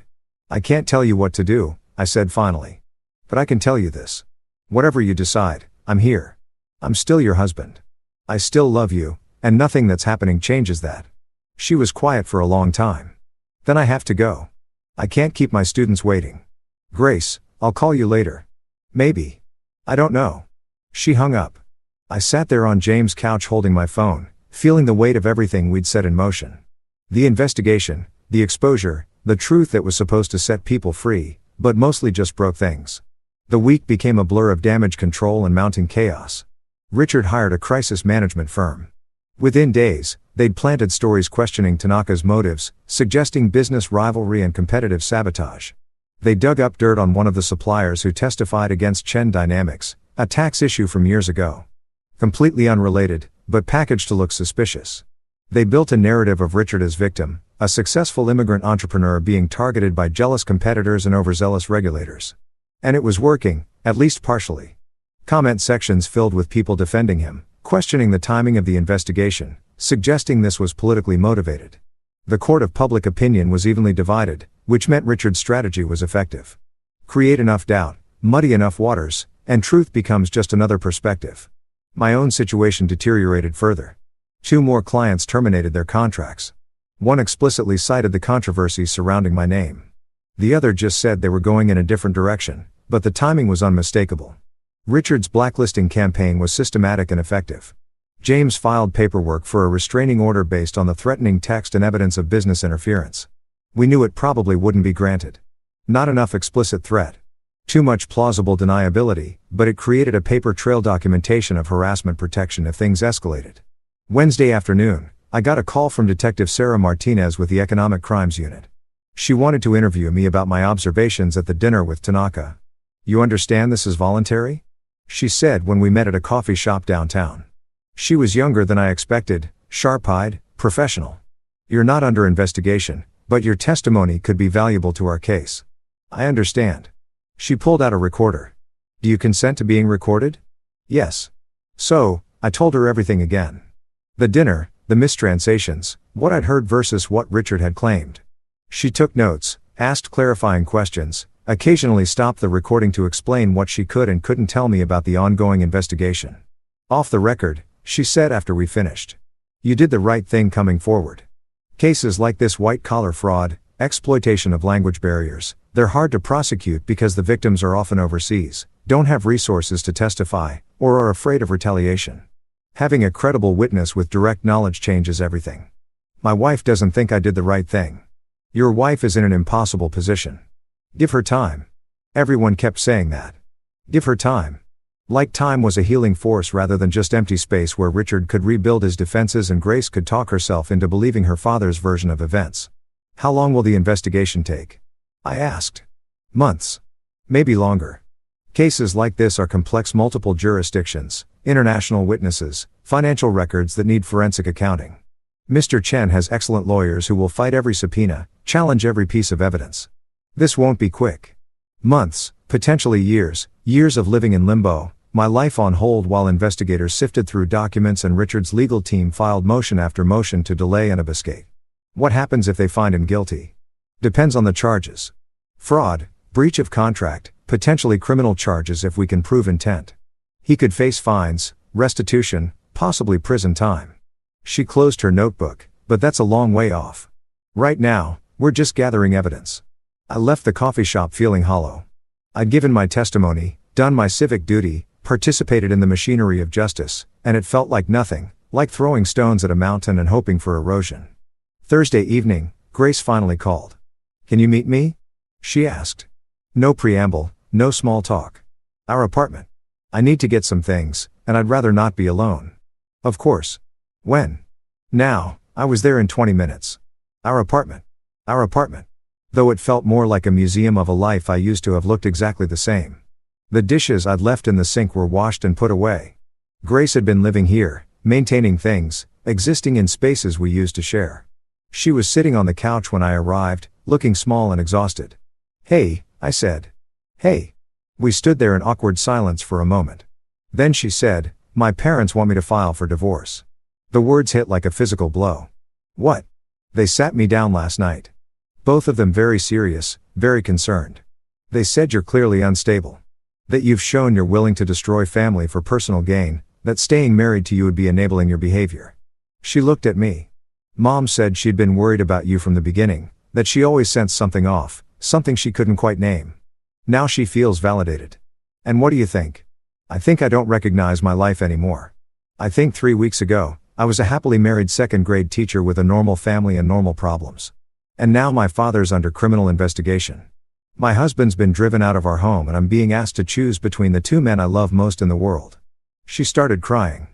I can't tell you what to do, I said finally. But I can tell you this. Whatever you decide, I'm here. I'm still your husband. I still love you, and nothing that's happening changes that. She was quiet for a long time. Then I have to go. I can't keep my students waiting. Grace, I'll call you later. Maybe. I don't know. She hung up. I sat there on James' couch holding my phone, feeling the weight of everything we'd set in motion. The investigation, the exposure, the truth that was supposed to set people free, but mostly just broke things. The week became a blur of damage control and mounting chaos. Richard hired a crisis management firm. Within days, they'd planted stories questioning Tanaka's motives, suggesting business rivalry and competitive sabotage. They dug up dirt on one of the suppliers who testified against Chen Dynamics, a tax issue from years ago. Completely unrelated, but packaged to look suspicious. They built a narrative of Richard as victim, a successful immigrant entrepreneur being targeted by jealous competitors and overzealous regulators. And it was working, at least partially. Comment sections filled with people defending him, questioning the timing of the investigation, suggesting this was politically motivated. The court of public opinion was evenly divided, which meant Richard's strategy was effective. Create enough doubt, muddy enough waters, and truth becomes just another perspective. My own situation deteriorated further. 2 more clients terminated their contracts. One explicitly cited the controversies surrounding my name. The other just said they were going in a different direction, but the timing was unmistakable. Richard's blacklisting campaign was systematic and effective. James filed paperwork for a restraining order based on the threatening text and evidence of business interference. We knew it probably wouldn't be granted. Not enough explicit threat. Too much plausible deniability, but it created a paper trail documentation of harassment protection if things escalated. Wednesday afternoon, I got a call from Detective Sarah Martinez with the Economic Crimes Unit. She wanted to interview me about my observations at the dinner with Tanaka. You understand this is voluntary? She said when we met at a coffee shop downtown. She was younger than I expected, sharp-eyed, professional. "You're not under investigation, but your testimony could be valuable to our case." "I understand." She pulled out a recorder. "Do you consent to being recorded?" "Yes." So, I told her everything again. The dinner, the mistranslations, what I'd heard versus what Richard had claimed. She took notes, asked clarifying questions, occasionally stopped the recording to explain what she could and couldn't tell me about the ongoing investigation. "Off the record," she said after we finished, "you did the right thing coming forward. Cases like this white-collar fraud, exploitation of language barriers, they're hard to prosecute because the victims are often overseas, don't have resources to testify, or are afraid of retaliation. Having a credible witness with direct knowledge changes everything. My wife doesn't think I did the right thing. Your wife is in an impossible position. Give her time." Everyone kept saying that. Give her time. Like time was a healing force rather than just empty space where Richard could rebuild his defenses and Grace could talk herself into believing her father's version of events. "How long will the investigation take?" I asked. "Months. Maybe longer. Cases like this are complex, multiple jurisdictions, international witnesses, financial records that need forensic accounting. Mr. Chen has excellent lawyers who will fight every subpoena, challenge every piece of evidence. This won't be quick. Months, potentially years, years of living in limbo, my life on hold while investigators sifted through documents and Richard's legal team filed motion after motion to delay and obfuscate. What happens if they find him guilty? Depends on the charges. Fraud, breach of contract, potentially criminal charges if we can prove intent. He could face fines, restitution, possibly prison time." She closed her notebook, "But that's a long way off. Right now, we're just gathering evidence." I left the coffee shop feeling hollow. I'd given my testimony, done my civic duty, participated in the machinery of justice, and it felt like nothing, like throwing stones at a mountain and hoping for erosion. Thursday evening, Grace finally called. "Can you meet me?" she asked. No preamble, no small talk. "Our apartment. I need to get some things, and I'd rather not be alone." "Of course. When?" "Now." I was there in 20 minutes. Our apartment. Our apartment. Though it felt more like a museum of a life I used to have looked exactly the same. The dishes I'd left in the sink were washed and put away. Grace had been living here, maintaining things, existing in spaces we used to share. She was sitting on the couch when I arrived, looking small and exhausted. "Hey," I said. "Hey." We stood there in awkward silence for a moment. Then she said, "My parents want me to file for divorce." The words hit like a physical blow. "What?" "They sat me down last night. Both of them very serious, very concerned. They said you're clearly unstable. That you've shown you're willing to destroy family for personal gain, that staying married to you would be enabling your behavior." She looked at me. "Mom said she'd been worried about you from the beginning, that she always sensed something off, something she couldn't quite name. Now she feels validated. And what do you think? I think I don't recognize my life anymore. I think 3 weeks ago, I was a happily married second-grade teacher with a normal family and normal problems. And now my father's under criminal investigation. My husband's been driven out of our home and I'm being asked to choose between the two men I love most in the world." She started crying.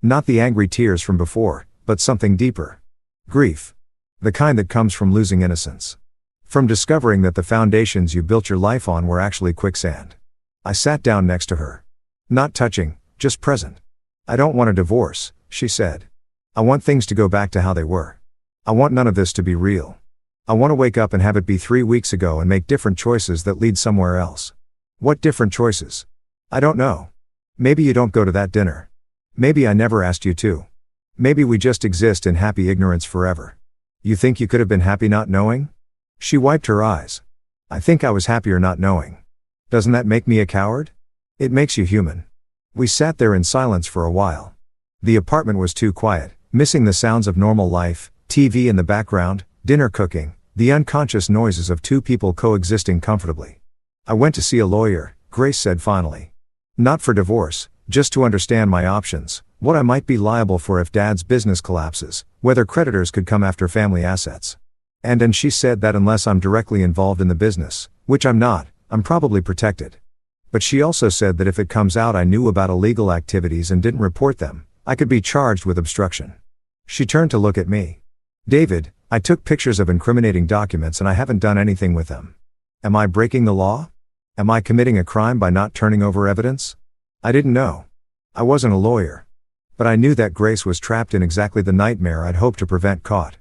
Not the angry tears from before, but something deeper. Grief. The kind that comes from losing innocence. From discovering that the foundations you built your life on were actually quicksand. I sat down next to her. Not touching, just present. "I don't want a divorce," she said. "I want things to go back to how they were. I want none of this to be real. I want to wake up and have it be 3 weeks ago and make different choices that lead somewhere else." "What different choices?" "I don't know. Maybe you don't go to that dinner. Maybe I never asked you to. Maybe we just exist in happy ignorance forever. You think you could have been happy not knowing?" She wiped her eyes. "I think I was happier not knowing. Doesn't that make me a coward? It makes you human." We sat there in silence for a while. The apartment was too quiet, missing the sounds of normal life, TV in the background, dinner cooking, the unconscious noises of two people coexisting comfortably. "I went to see a lawyer," Grace said finally. "Not for divorce, just to understand my options, what I might be liable for if Dad's business collapses, whether creditors could come after family assets. And she said that unless I'm directly involved in the business, which I'm not, I'm probably protected. But she also said that if it comes out I knew about illegal activities and didn't report them, I could be charged with obstruction." She turned to look at me. "David, I took pictures of incriminating documents and I haven't done anything with them. Am I breaking the law? Am I committing a crime by not turning over evidence?" I didn't know. I wasn't a lawyer. But I knew that Grace was trapped in exactly the nightmare I'd hoped to prevent caught.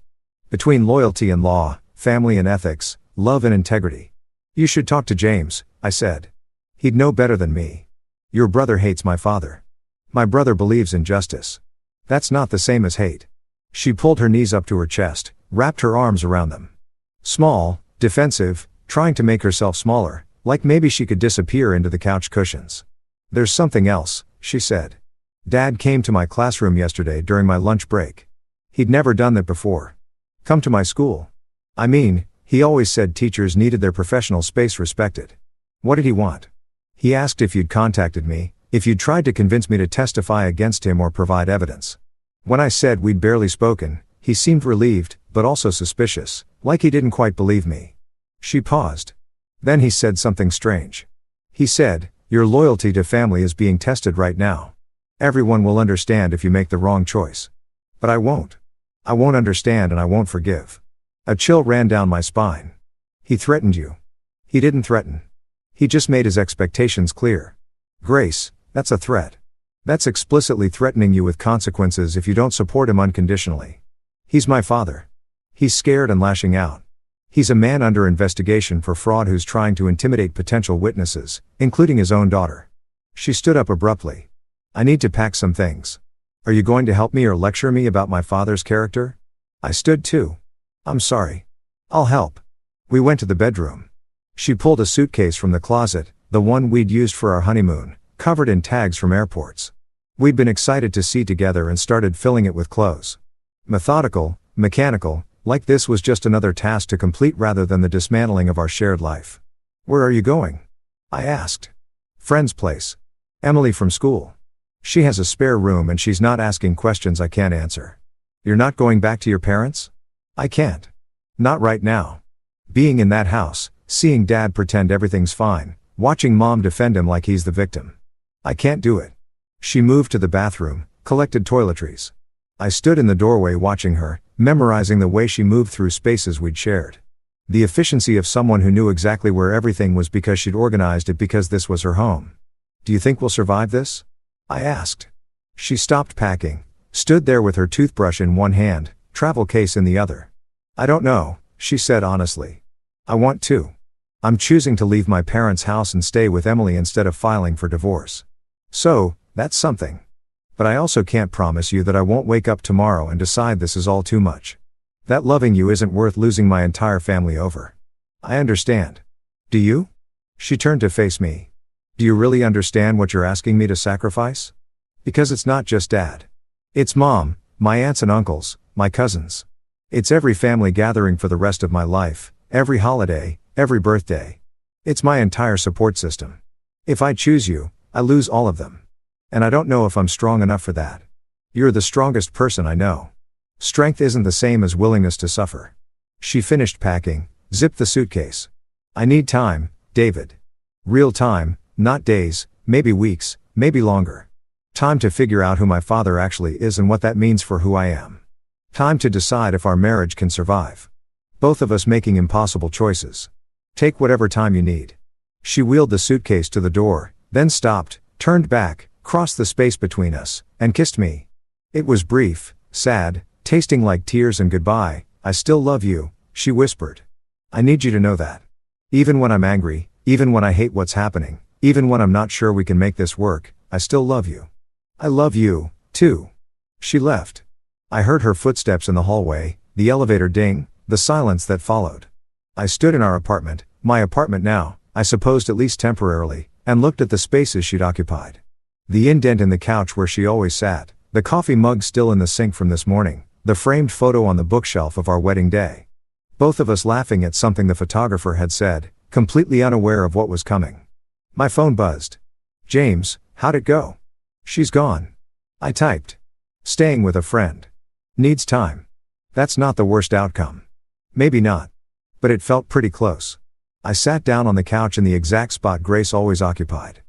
Between loyalty and law, family and ethics, love and integrity. You should talk to James, I said. He'd know better than me. Your brother hates my father. My brother believes in justice. That's not the same as hate. She pulled her knees up to her chest, wrapped her arms around them. Small, defensive, trying to make herself smaller, like maybe she could disappear into the couch cushions. There's something else, she said. Dad came to my classroom yesterday during my lunch break. He'd never done that before. Come to my school. I mean, he always said teachers needed their professional space respected. What did he want? He asked if you'd contacted me, if you'd tried to convince me to testify against him or provide evidence. When I said we'd barely spoken, he seemed relieved, but also suspicious, like he didn't quite believe me. She paused. Then he said something strange. He said, your loyalty to family is being tested right now. Everyone will understand if you make the wrong choice. But I won't. I won't understand and I won't forgive. A chill ran down my spine. He threatened you. He didn't threaten. He just made his expectations clear. Grace, that's a threat. That's explicitly threatening you with consequences if you don't support him unconditionally. He's my father. He's scared and lashing out. He's a man under investigation for fraud who's trying to intimidate potential witnesses, including his own daughter. She stood up abruptly. I need to pack some things. Are you going to help me or lecture me about my father's character? I stood too. I'm sorry. I'll help. We went to the bedroom. She pulled a suitcase from the closet, the one we'd used for our honeymoon, covered in tags from airports. We'd been excited to see together and started filling it with clothes. Methodical, mechanical, like this was just another task to complete rather than the dismantling of our shared life. Where are you going? I asked. Friend's place. Emily from school. She has a spare room and she's not asking questions I can't answer. You're not going back to your parents? I can't. Not right now. Being in that house, seeing Dad pretend everything's fine, watching Mom defend him like he's the victim. I can't do it. She moved to the bathroom, collected toiletries. I stood in the doorway watching her, memorizing the way she moved through spaces we'd shared. The efficiency of someone who knew exactly where everything was because she'd organized it because this was her home. Do you think we'll survive this? I asked. She stopped packing, stood there with her toothbrush in one hand, travel case in the other. I don't know, she said honestly. I want to. I'm choosing to leave my parents' house and stay with Emily instead of filing for divorce. So, that's something. But I also can't promise you that I won't wake up tomorrow and decide this is all too much. That loving you isn't worth losing my entire family over. I understand. Do you? She turned to face me. Do you really understand what you're asking me to sacrifice? Because it's not just Dad. It's Mom, my aunts and uncles, my cousins. It's every family gathering for the rest of my life, every holiday, every birthday. It's my entire support system. If I choose you, I lose all of them. And I don't know if I'm strong enough for that. You're the strongest person I know. Strength isn't the same as willingness to suffer. She finished packing, zipped the suitcase. I need time, David. Real time, not days, maybe weeks, maybe longer. Time to figure out who my father actually is and what that means for who I am. Time to decide if our marriage can survive. Both of us making impossible choices. Take whatever time you need. She wheeled the suitcase to the door, then stopped, turned back, crossed the space between us, and kissed me. It was brief, sad, tasting like tears and goodbye. I still love you, she whispered. I need you to know that. Even when I'm angry, even when I hate what's happening, even when I'm not sure we can make this work, I still love you. I love you, too. She left. I heard her footsteps in the hallway, the elevator ding, the silence that followed. I stood in our apartment, my apartment now, I supposed at least temporarily, and looked at the spaces she'd occupied. The indent in the couch where she always sat, the coffee mug still in the sink from this morning, the framed photo on the bookshelf of our wedding day. Both of us laughing at something the photographer had said, completely unaware of what was coming. My phone buzzed. James, how'd it go? She's gone. I typed. Staying with a friend. Needs time. That's not the worst outcome. Maybe not. But it felt pretty close. I sat down on the couch in the exact spot Grace always occupied.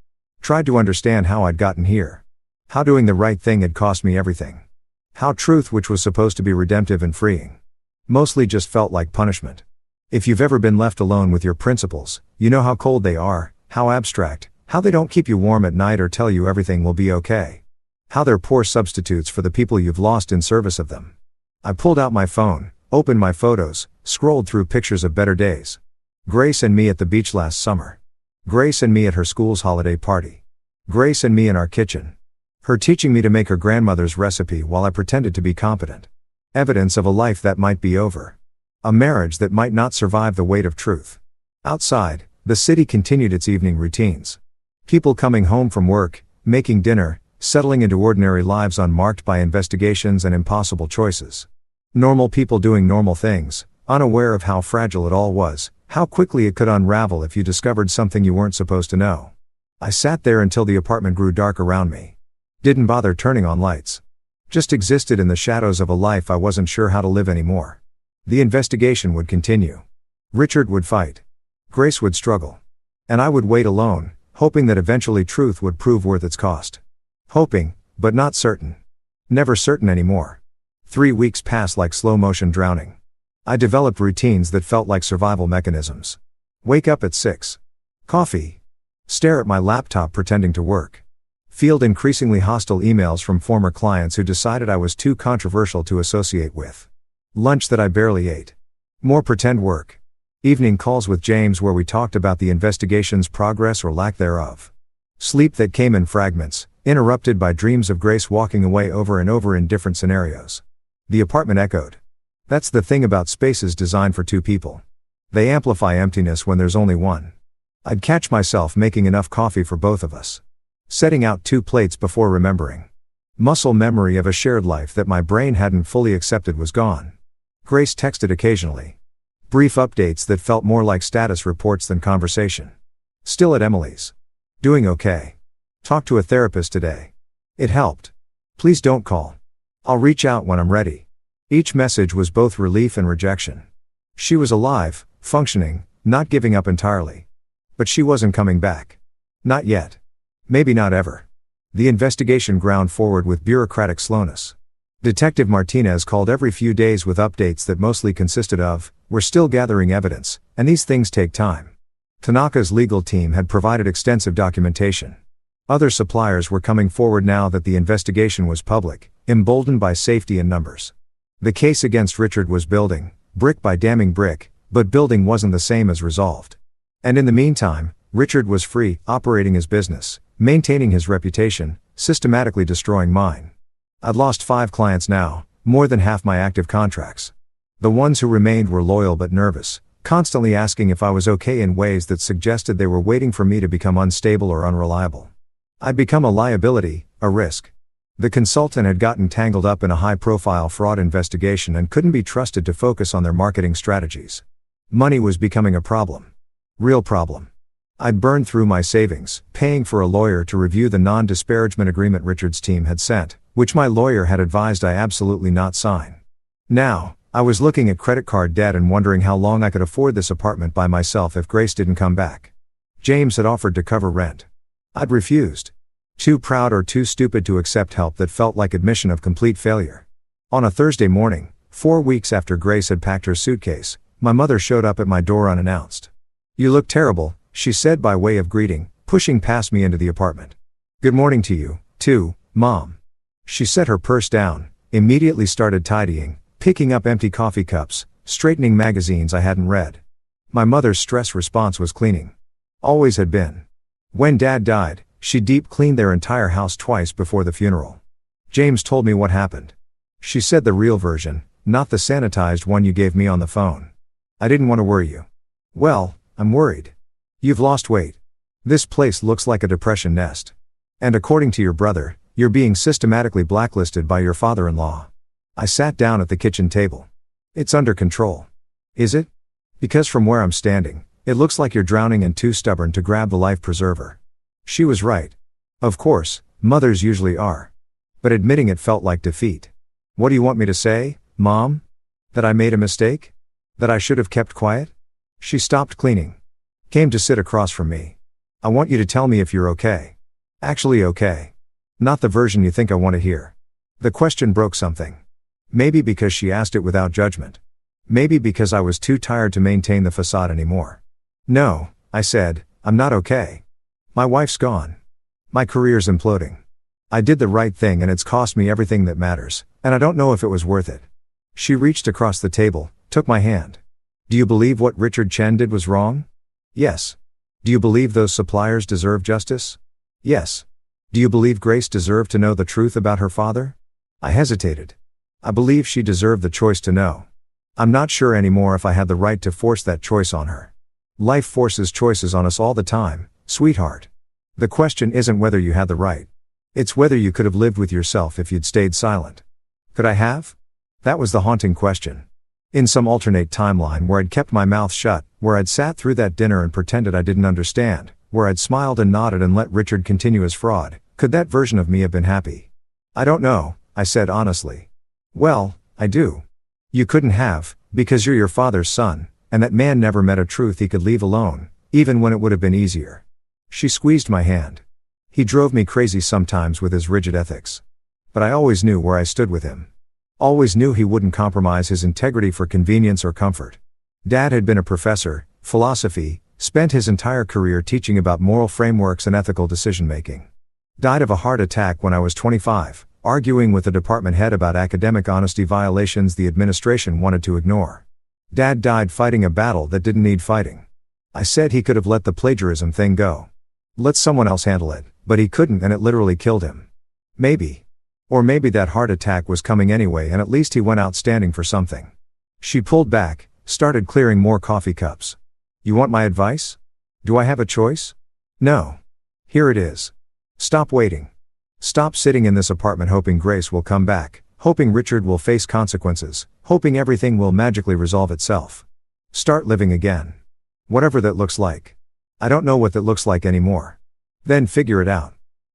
Tried to understand how I'd gotten here. How doing the right thing had cost me everything. How truth, which was supposed to be redemptive and freeing, mostly just felt like punishment. If you've ever been left alone with your principles, you know how cold they are, how abstract, How they don't keep you warm at night or tell you everything will be okay. How they're poor substitutes for the people you've lost in service of them. I pulled out my phone, opened my photos, scrolled through pictures of better days. Grace and me at the beach last summer. Grace and me at her school's holiday party. Grace and me in our kitchen. Her teaching me to make her grandmother's recipe while I pretended to be competent. Evidence of a life that might be over. A marriage that might not survive the weight of truth. Outside, the city continued its evening routines. People coming home from work, making dinner, settling into ordinary lives unmarked by investigations and impossible choices. Normal people doing normal things, unaware of how fragile it all was, how quickly it could unravel if you discovered something you weren't supposed to know. I sat there until the apartment grew dark around me. Didn't bother turning on lights. Just existed in the shadows of a life I wasn't sure how to live anymore. The investigation would continue. Richard would fight. Grace would struggle. And I would wait alone, hoping that eventually truth would prove worth its cost. Hoping, but not certain. Never certain anymore. 3 weeks passed like slow motion drowning. I developed routines that felt like survival mechanisms. Wake up at 6. Coffee. Stare at my laptop pretending to work. Field increasingly hostile emails from former clients who decided I was too controversial to associate with. Lunch that I barely ate. More pretend work. Evening calls with James where we talked about the investigation's progress or lack thereof. Sleep that came in fragments, interrupted by dreams of Grace walking away over and over in different scenarios. The apartment echoed. That's the thing about spaces designed for two people. They amplify emptiness when there's only one. I'd catch myself making enough coffee for both of us. Setting out 2 plates before remembering. Muscle memory of a shared life that my brain hadn't fully accepted was gone. Grace texted occasionally. Brief updates that felt more like status reports than conversation. Still at Emily's. Doing okay. Talked to a therapist today. It helped. Please don't call. I'll reach out when I'm ready. Each message was both relief and rejection. She was alive, functioning, not giving up entirely. But she wasn't coming back. Not yet. Maybe not ever. The investigation ground forward with bureaucratic slowness. Detective Martinez called every few days with updates that mostly consisted of, "We're still gathering evidence, and these things take time." Tanaka's legal team had provided extensive documentation. Other suppliers were coming forward now that the investigation was public, emboldened by safety in numbers. The case against Richard was building, brick by damning brick, but building wasn't the same as resolved. And in the meantime, Richard was free, operating his business, maintaining his reputation, systematically destroying mine. I'd lost 5 clients now, more than half my active contracts. The ones who remained were loyal but nervous, constantly asking if I was okay in ways that suggested they were waiting for me to become unstable or unreliable. I'd become a liability, a risk. The consultant had gotten tangled up in a high-profile fraud investigation and couldn't be trusted to focus on their marketing strategies. Money was becoming a problem. Real problem. I'd burned through my savings, paying for a lawyer to review the non-disparagement agreement Richard's team had sent, which my lawyer had advised I absolutely not sign. Now, I was looking at credit card debt and wondering how long I could afford this apartment by myself if Grace didn't come back. James had offered to cover rent. I'd refused. Too proud or too stupid to accept help that felt like admission of complete failure. On a Thursday morning, 4 weeks after Grace had packed her suitcase, my mother showed up at my door unannounced. "You look terrible," she said by way of greeting, pushing past me into the apartment. "Good morning to you, too, Mom." She set her purse down, immediately started tidying, picking up empty coffee cups, straightening magazines I hadn't read. My mother's stress response was cleaning. Always had been. When Dad died, she deep cleaned their entire house twice before the funeral. James told me what happened. She said the real version, not the sanitized one you gave me on the phone. "I didn't want to worry you." "Well, I'm worried. You've lost weight. This place looks like a depression nest. And according to your brother, you're being systematically blacklisted by your father-in-law." I sat down at the kitchen table. "It's under control." "Is it? Because from where I'm standing, it looks like you're drowning and too stubborn to grab the life preserver." She was right. Of course, mothers usually are. But admitting it felt like defeat. "What do you want me to say, Mom? That I made a mistake? That I should have kept quiet?" She stopped cleaning. Came to sit across from me. "I want you to tell me if you're okay. Actually okay. Not the version you think I want to hear." The question broke something. Maybe because she asked it without judgment. Maybe because I was too tired to maintain the facade anymore. "No," I said, "I'm not okay. My wife's gone. My career's imploding. I did the right thing and it's cost me everything that matters, and I don't know if it was worth it. She reached across the table, took my hand. Do you believe what Richard Chen did was wrong? Yes. Do you believe those suppliers deserve justice? Yes. Do you believe Grace deserved to know the truth about her father? I hesitated. I believe she deserved the choice to know. I'm not sure anymore if I had the right to force that choice on her. Life forces choices on us all the time, sweetheart. The question isn't whether you had the right. It's whether you could have lived with yourself if you'd stayed silent. Could I have? That was the haunting question. In some alternate timeline where I'd kept my mouth shut, where I'd sat through that dinner and pretended I didn't understand, where I'd smiled and nodded and let Richard continue his fraud, could that version of me have been happy? I don't know, I said honestly. Well, I do. You couldn't have, because you're your father's son, and that man never met a truth he could leave alone, even when it would have been easier. She squeezed my hand. He drove me crazy sometimes with his rigid ethics. But I always knew where I stood with him. Always knew he wouldn't compromise his integrity for convenience or comfort. Dad had been a professor, philosophy, spent his entire career teaching about moral frameworks and ethical decision-making. Died of a heart attack when I was 25, arguing with the department head about academic honesty violations the administration wanted to ignore. Dad died fighting a battle that didn't need fighting. I said he could have let the plagiarism thing go. Let someone else handle it, but he couldn't and it literally killed him. Maybe. Or maybe that heart attack was coming anyway and at least he went out standing for something. She pulled back, started clearing more coffee cups. You want my advice? Do I have a choice? No. Here it is. Stop waiting. Stop sitting in this apartment hoping Grace will come back, hoping Richard will face consequences, hoping everything will magically resolve itself. Start living again. Whatever that looks like. I don't know what that looks like anymore. Then figure it out.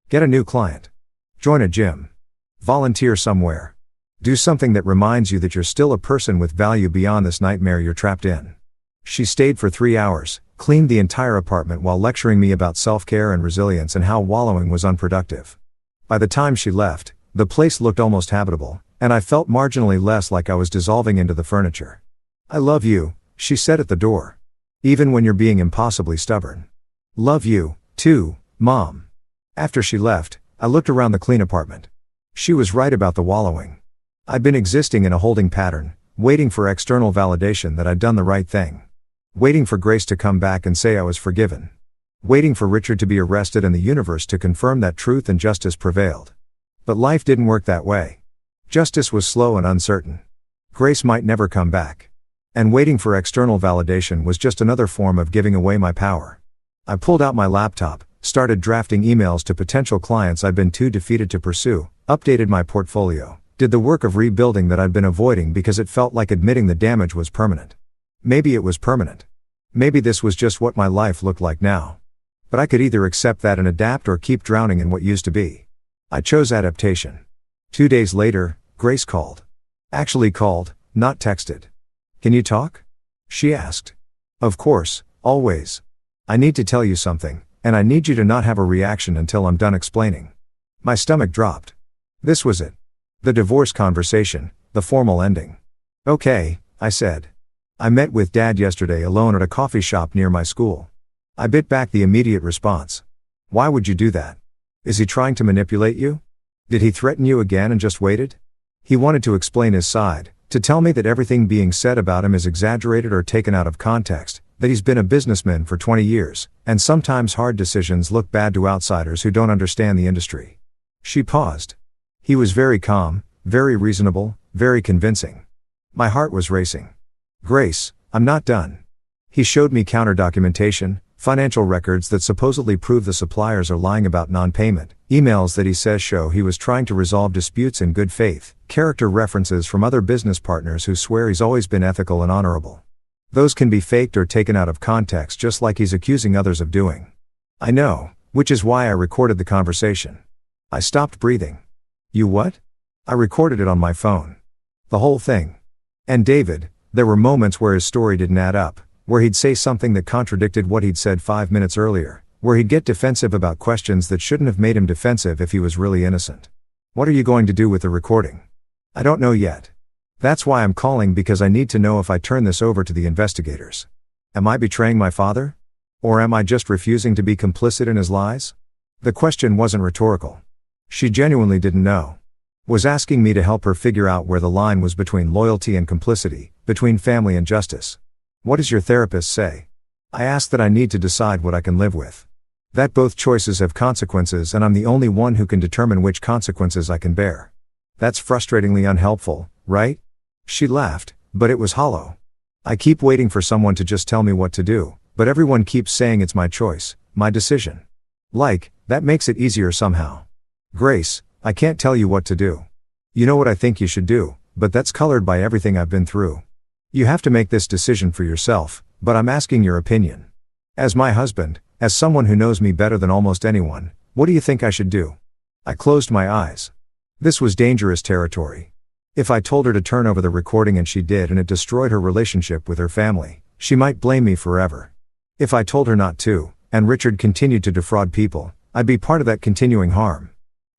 Get a new client. Join a gym. Volunteer somewhere. Do something that reminds you that you're still a person with value beyond this nightmare you're trapped in. She stayed for 3 hours, cleaned the entire apartment while lecturing me about self-care and resilience and how wallowing was unproductive. By the time she left, the place looked almost habitable, and I felt marginally less like I was dissolving into the furniture. I love you, she said at the door. Even when you're being impossibly stubborn. Love you, too, Mom. After she left, I looked around the clean apartment. She was right about the wallowing. I'd been existing in a holding pattern, waiting for external validation that I'd done the right thing. Waiting for Grace to come back and say I was forgiven. Waiting for Richard to be arrested and the universe to confirm that truth and justice prevailed. But life didn't work that way. Justice was slow and uncertain. Grace might never come back. And waiting for external validation was just another form of giving away my power. I pulled out my laptop, started drafting emails to potential clients I'd been too defeated to pursue, updated my portfolio, did the work of rebuilding that I'd been avoiding because it felt like admitting the damage was permanent. Maybe it was permanent. Maybe this was just what my life looked like now. But I could either accept that and adapt or keep drowning in what used to be. I chose adaptation. 2 days later, Grace called. Actually called, not texted. Can you talk? She asked. Of course, always. I need to tell you something, and I need you to not have a reaction until I'm done explaining. My stomach dropped. This was it. The divorce conversation, the formal ending. Okay, I said. I met with Dad yesterday alone at a coffee shop near my school. I bit back the immediate response. Why would you do that? Is he trying to manipulate you? Did he threaten you again and just waited? He wanted to explain his side, to tell me that everything being said about him is exaggerated or taken out of context, that he's been a businessman for 20 years, and sometimes hard decisions look bad to outsiders who don't understand the industry. She paused. He was very calm, very reasonable, very convincing. My heart was racing. Grace, I'm not done. He showed me counter-documentation, financial records that supposedly prove the suppliers are lying about non-payment, emails that he says show he was trying to resolve disputes in good faith, character references from other business partners who swear he's always been ethical and honorable. Those can be faked or taken out of context just like he's accusing others of doing. I know, which is why I recorded the conversation. I stopped breathing. You what? I recorded it on my phone. The whole thing. And David, there were moments where his story didn't add up, where he'd say something that contradicted what he'd said 5 minutes earlier, where he'd get defensive about questions that shouldn't have made him defensive if he was really innocent. What are you going to do with the recording? I don't know yet. That's why I'm calling, because I need to know if I turn this over to the investigators. Am I betraying my father? Or am I just refusing to be complicit in his lies? The question wasn't rhetorical. She genuinely didn't know. Was asking me to help her figure out where the line was between loyalty and complicity, between family and justice. What does your therapist say? I ask that I need to decide what I can live with. That both choices have consequences and I'm the only one who can determine which consequences I can bear. That's frustratingly unhelpful, right? She laughed, but it was hollow. I keep waiting for someone to just tell me what to do, but everyone keeps saying it's my choice, my decision. That makes it easier somehow. Grace, I can't tell you what to do. You know what I think you should do, but that's colored by everything I've been through. You have to make this decision for yourself, but I'm asking your opinion. As my husband, as someone who knows me better than almost anyone, what do you think I should do? I closed my eyes. This was dangerous territory. If I told her to turn over the recording and she did and it destroyed her relationship with her family, she might blame me forever. If I told her not to, and Richard continued to defraud people, I'd be part of that continuing harm.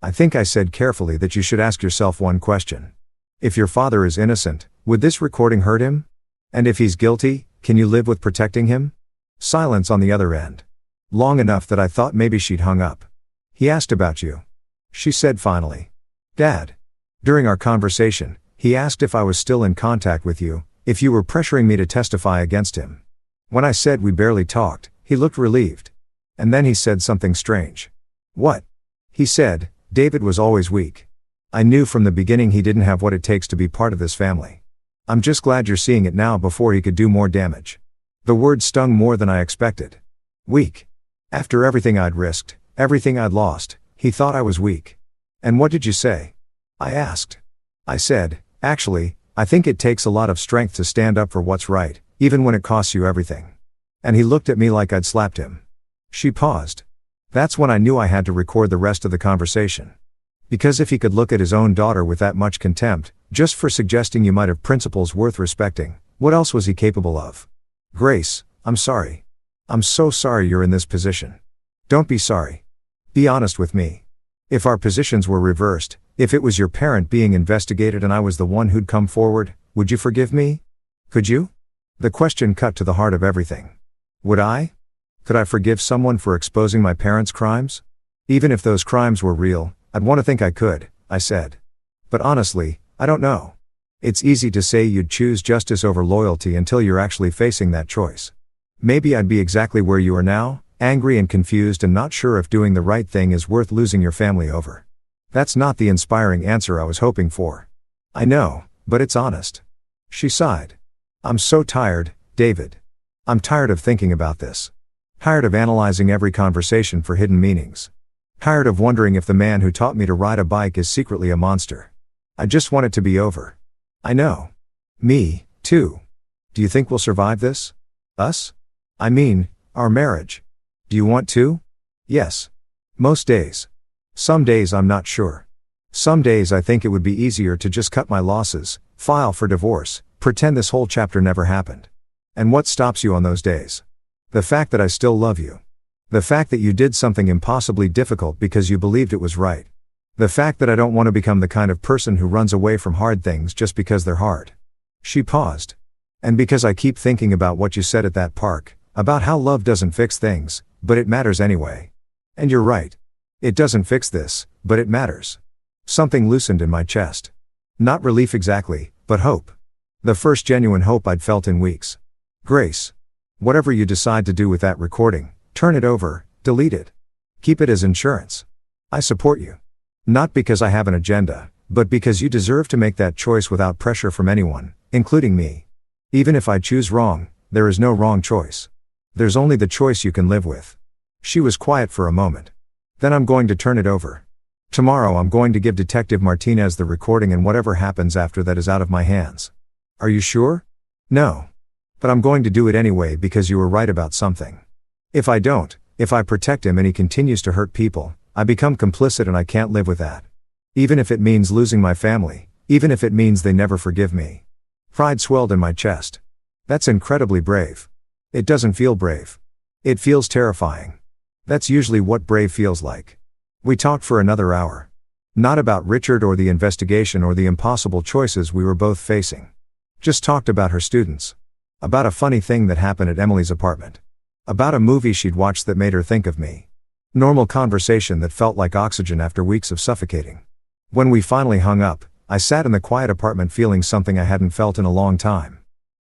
I think I said carefully that you should ask yourself one question. If your father is innocent, would this recording hurt him? And if he's guilty, can you live with protecting him? Silence on the other end. Long enough that I thought maybe she'd hung up. He asked about you. She said finally. Dad. During our conversation, he asked if I was still in contact with you, if you were pressuring me to testify against him. When I said we barely talked, he looked relieved. And then he said something strange. What? He said, David was always weak. I knew from the beginning he didn't have what it takes to be part of this family. I'm just glad you're seeing it now before he could do more damage. The word stung more than I expected. Weak. After everything I'd risked, everything I'd lost, he thought I was weak. And what did you say? I asked. I said, actually, I think it takes a lot of strength to stand up for what's right, even when it costs you everything. And he looked at me like I'd slapped him. She paused. That's when I knew I had to record the rest of the conversation. Because if he could look at his own daughter with that much contempt, just for suggesting you might have principles worth respecting, what else was he capable of? Grace, I'm sorry. I'm so sorry you're in this position. Don't be sorry. Be honest with me. If our positions were reversed, if it was your parent being investigated and I was the one who'd come forward, would you forgive me? Could you? The question cut to the heart of everything. Would I? Could I forgive someone for exposing my parents' crimes? Even if those crimes were real, I'd want to think I could, I said. But honestly, I don't know. It's easy to say you'd choose justice over loyalty until you're actually facing that choice. Maybe I'd be exactly where you are now, angry and confused and not sure if doing the right thing is worth losing your family over. That's not the inspiring answer I was hoping for. I know, but it's honest. She sighed. I'm so tired, David. I'm tired of thinking about this. Tired of analyzing every conversation for hidden meanings. Tired of wondering if the man who taught me to ride a bike is secretly a monster. I just want it to be over. I know. Me, too. Do you think we'll survive this? Us? I mean, our marriage. Do you want to? Yes. Most days. Some days I'm not sure. Some days I think it would be easier to just cut my losses, file for divorce, pretend this whole chapter never happened. And what stops you on those days? The fact that I still love you. The fact that you did something impossibly difficult because you believed it was right. The fact that I don't want to become the kind of person who runs away from hard things just because they're hard. She paused. And because I keep thinking about what you said at that park, about how love doesn't fix things, but it matters anyway. And you're right. It doesn't fix this, but it matters. Something loosened in my chest. Not relief exactly, but hope. The first genuine hope I'd felt in weeks. Grace. Whatever you decide to do with that recording, turn it over, delete it. Keep it as insurance. I support you. Not because I have an agenda, but because you deserve to make that choice without pressure from anyone, including me. Even if I choose wrong, there is no wrong choice. There's only the choice you can live with. She was quiet for a moment. Then I'm going to turn it over. Tomorrow I'm going to give Detective Martinez the recording and whatever happens after that is out of my hands. Are you sure? No. But I'm going to do it anyway because you were right about something. If I don't, if I protect him and he continues to hurt people, I become complicit and I can't live with that. Even if it means losing my family, even if it means they never forgive me. Pride swelled in my chest. That's incredibly brave. It doesn't feel brave. It feels terrifying. That's usually what brave feels like. We talked for another hour. Not about Richard or the investigation or the impossible choices we were both facing. Just talked about her students. About a funny thing that happened at Emily's apartment. About a movie she'd watched that made her think of me. Normal conversation that felt like oxygen after weeks of suffocating. When we finally hung up, I sat in the quiet apartment feeling something I hadn't felt in a long time.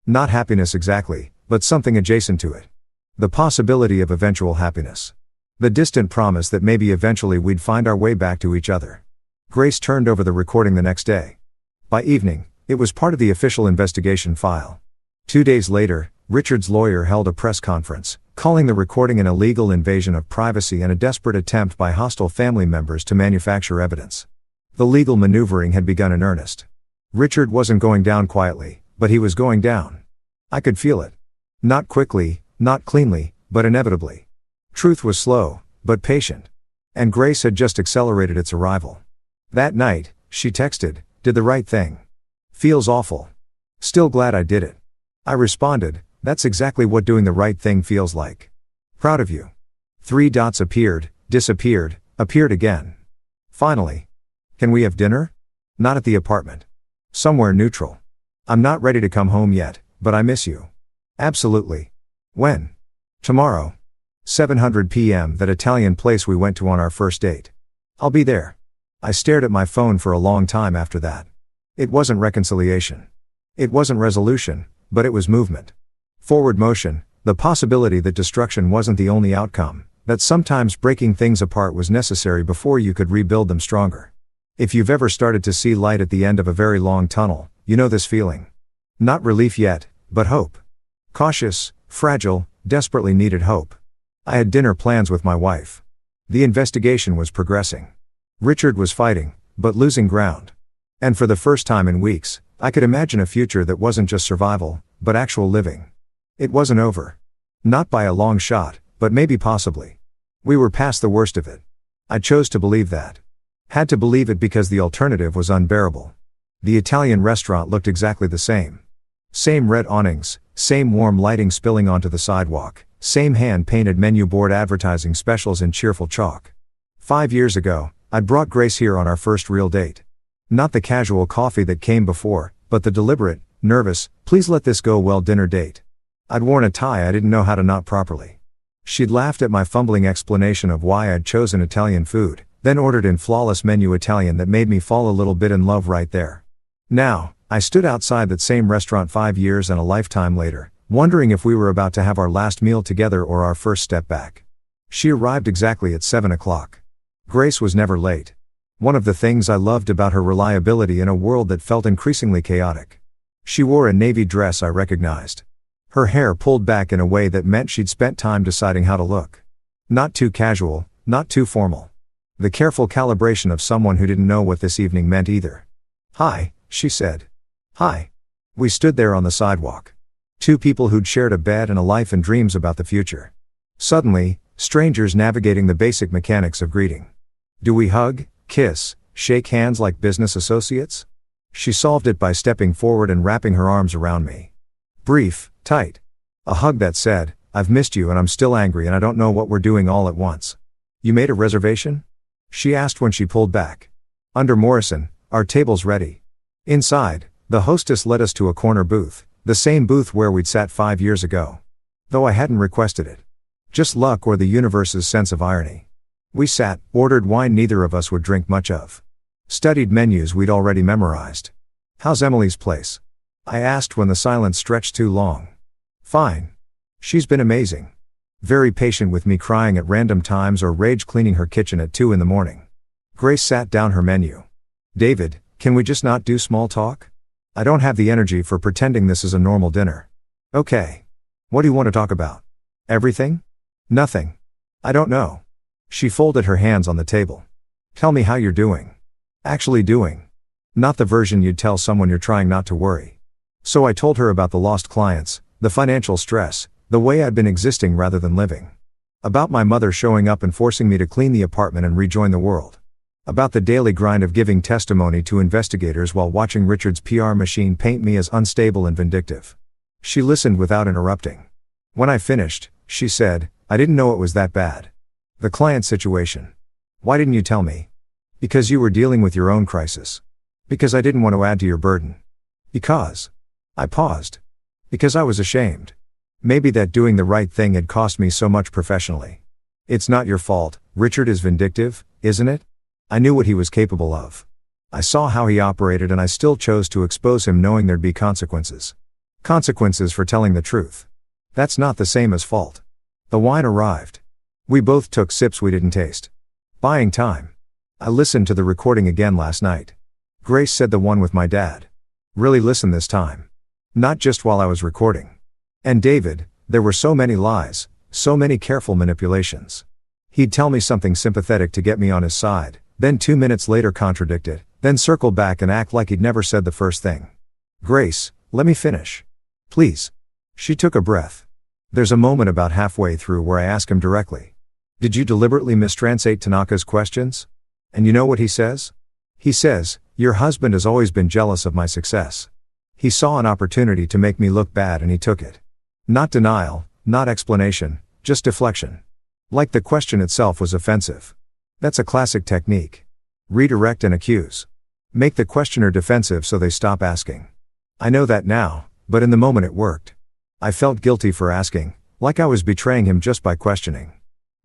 Not happiness exactly, but something adjacent to it. The possibility of eventual happiness. The distant promise that maybe eventually we'd find our way back to each other. Grace turned over the recording the next day. By evening, it was part of the official investigation file. 2 days later, Richard's lawyer held a press conference, calling the recording an illegal invasion of privacy and a desperate attempt by hostile family members to manufacture evidence. The legal maneuvering had begun in earnest. Richard wasn't going down quietly, but he was going down. I could feel it. Not quickly, not cleanly, but inevitably. Truth was slow, but patient. And Grace had just accelerated its arrival. That night, she texted, "Did the right thing. Feels awful. Still glad I did it." I responded, "That's exactly what doing the right thing feels like. Proud of you." 3 dots appeared, disappeared, appeared again. Finally. "Can we have dinner?" "Not at the apartment. Somewhere neutral. I'm not ready to come home yet, but I miss you." "Absolutely. When?" "Tomorrow. 7:00 p.m. that Italian place we went to on our first date. I'll be there." I stared at my phone for a long time after that. It wasn't reconciliation. It wasn't resolution, but it was movement. Forward motion, the possibility that destruction wasn't the only outcome, that sometimes breaking things apart was necessary before you could rebuild them stronger. If you've ever started to see light at the end of a very long tunnel, you know this feeling. Not relief yet, but hope. Cautious, fragile, desperately needed hope. I had dinner plans with my wife. The investigation was progressing. Richard was fighting, but losing ground. And for the first time in weeks, I could imagine a future that wasn't just survival, but actual living. It wasn't over. Not by a long shot, but maybe possibly. We were past the worst of it. I chose to believe that. Had to believe it because the alternative was unbearable. The Italian restaurant looked exactly the same. Same red awnings, same warm lighting spilling onto the sidewalk, same hand-painted menu board advertising specials in cheerful chalk. 5 years ago, I'd brought Grace here on our first real date. Not the casual coffee that came before, but the deliberate, nervous, "Please let this go well" dinner date. I'd worn a tie I didn't know how to knot properly. She'd laughed at my fumbling explanation of why I'd chosen Italian food, then ordered in flawless menu Italian that made me fall a little bit in love right there. Now, I stood outside that same restaurant 5 years and a lifetime later, wondering if we were about to have our last meal together or our first step back. She arrived exactly at 7 o'clock. Grace was never late. One of the things I loved about her reliability in a world that felt increasingly chaotic. She wore a navy dress I recognized. Her hair pulled back in a way that meant she'd spent time deciding how to look. Not too casual, not too formal. The careful calibration of someone who didn't know what this evening meant either. "Hi," she said. "Hi." We stood there on the sidewalk. 2 people who'd shared a bed and a life and dreams about the future. Suddenly, strangers navigating the basic mechanics of greeting. Do we hug, kiss, shake hands like business associates? She solved it by stepping forward and wrapping her arms around me. Brief, tight. A hug that said, "I've missed you and I'm still angry and I don't know what we're doing all at once." "You made a reservation?" she asked when she pulled back. "Under Morrison, our table's ready." Inside, the hostess led us to a corner booth, the same booth where we'd sat 5 years ago. Though I hadn't requested it. Just luck or the universe's sense of irony. We sat, ordered wine neither of us would drink much of. Studied menus we'd already memorized. "How's Emily's place?" I asked when the silence stretched too long. "Fine. She's been amazing. Very patient with me crying at random times or rage cleaning her kitchen at 2 in the morning." Grace sat down her menu. "David, can we just not do small talk? I don't have the energy for pretending this is a normal dinner." "Okay. What do you want to talk about?" "Everything?" "Nothing. I don't know." She folded her hands on the table. "Tell me how you're doing. Actually doing. Not the version you'd tell someone you're trying not to worry." So I told her about the lost clients, the financial stress, the way I'd been existing rather than living. About my mother showing up and forcing me to clean the apartment and rejoin the world. About the daily grind of giving testimony to investigators while watching Richard's PR machine paint me as unstable and vindictive. She listened without interrupting. When I finished, she said, "I didn't know it was that bad. The client situation. Why didn't you tell me?" "Because you were dealing with your own crisis. Because I didn't want to add to your burden. Because." I paused. "Because I was ashamed." Maybe that doing the right thing had cost me so much professionally. It's not your fault, Richard is vindictive, isn't it? I knew what he was capable of. I saw how he operated and I still chose to expose him knowing there'd be consequences. Consequences for telling the truth. That's not the same as fault. The wine arrived. We both took sips we didn't taste. Buying time. I listened to the recording again last night. Grace said the one with my dad. Really listen this time. Not just while I was recording. And David, there were so many lies, so many careful manipulations. He'd tell me something sympathetic to get me on his side, then 2 minutes later contradict it, then circle back and act like he'd never said the first thing. Grace, let me finish. Please. She took a breath. There's a moment about halfway through where I ask him directly. Did you deliberately mistranslate Tanaka's questions? And you know what he says? He says, your husband has always been jealous of my success. He saw an opportunity to make me look bad and he took it. Not denial, not explanation, just deflection. Like the question itself was offensive. That's a classic technique. Redirect and accuse. Make the questioner defensive so they stop asking. I know that now, but in the moment it worked. I felt guilty for asking, like I was betraying him just by questioning.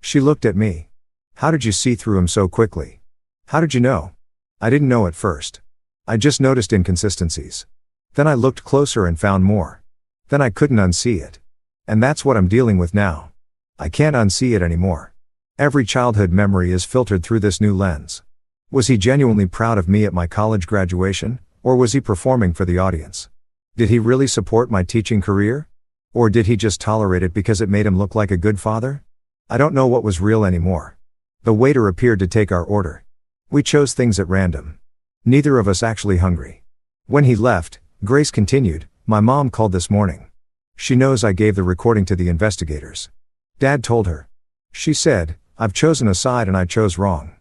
She looked at me. How did you see through him so quickly? How did you know? I didn't know at first. I just noticed inconsistencies. Then I looked closer and found more. Then I couldn't unsee it. And that's what I'm dealing with now. I can't unsee it anymore. Every childhood memory is filtered through this new lens. Was he genuinely proud of me at my college graduation, or was he performing for the audience? Did he really support my teaching career? Or did he just tolerate it because it made him look like a good father? I don't know what was real anymore. The waiter appeared to take our order. We chose things at random. Neither of us actually hungry. When he left, Grace continued, my mom called this morning. She knows I gave the recording to the investigators. Dad told her. She said, I've chosen a side and I chose wrong.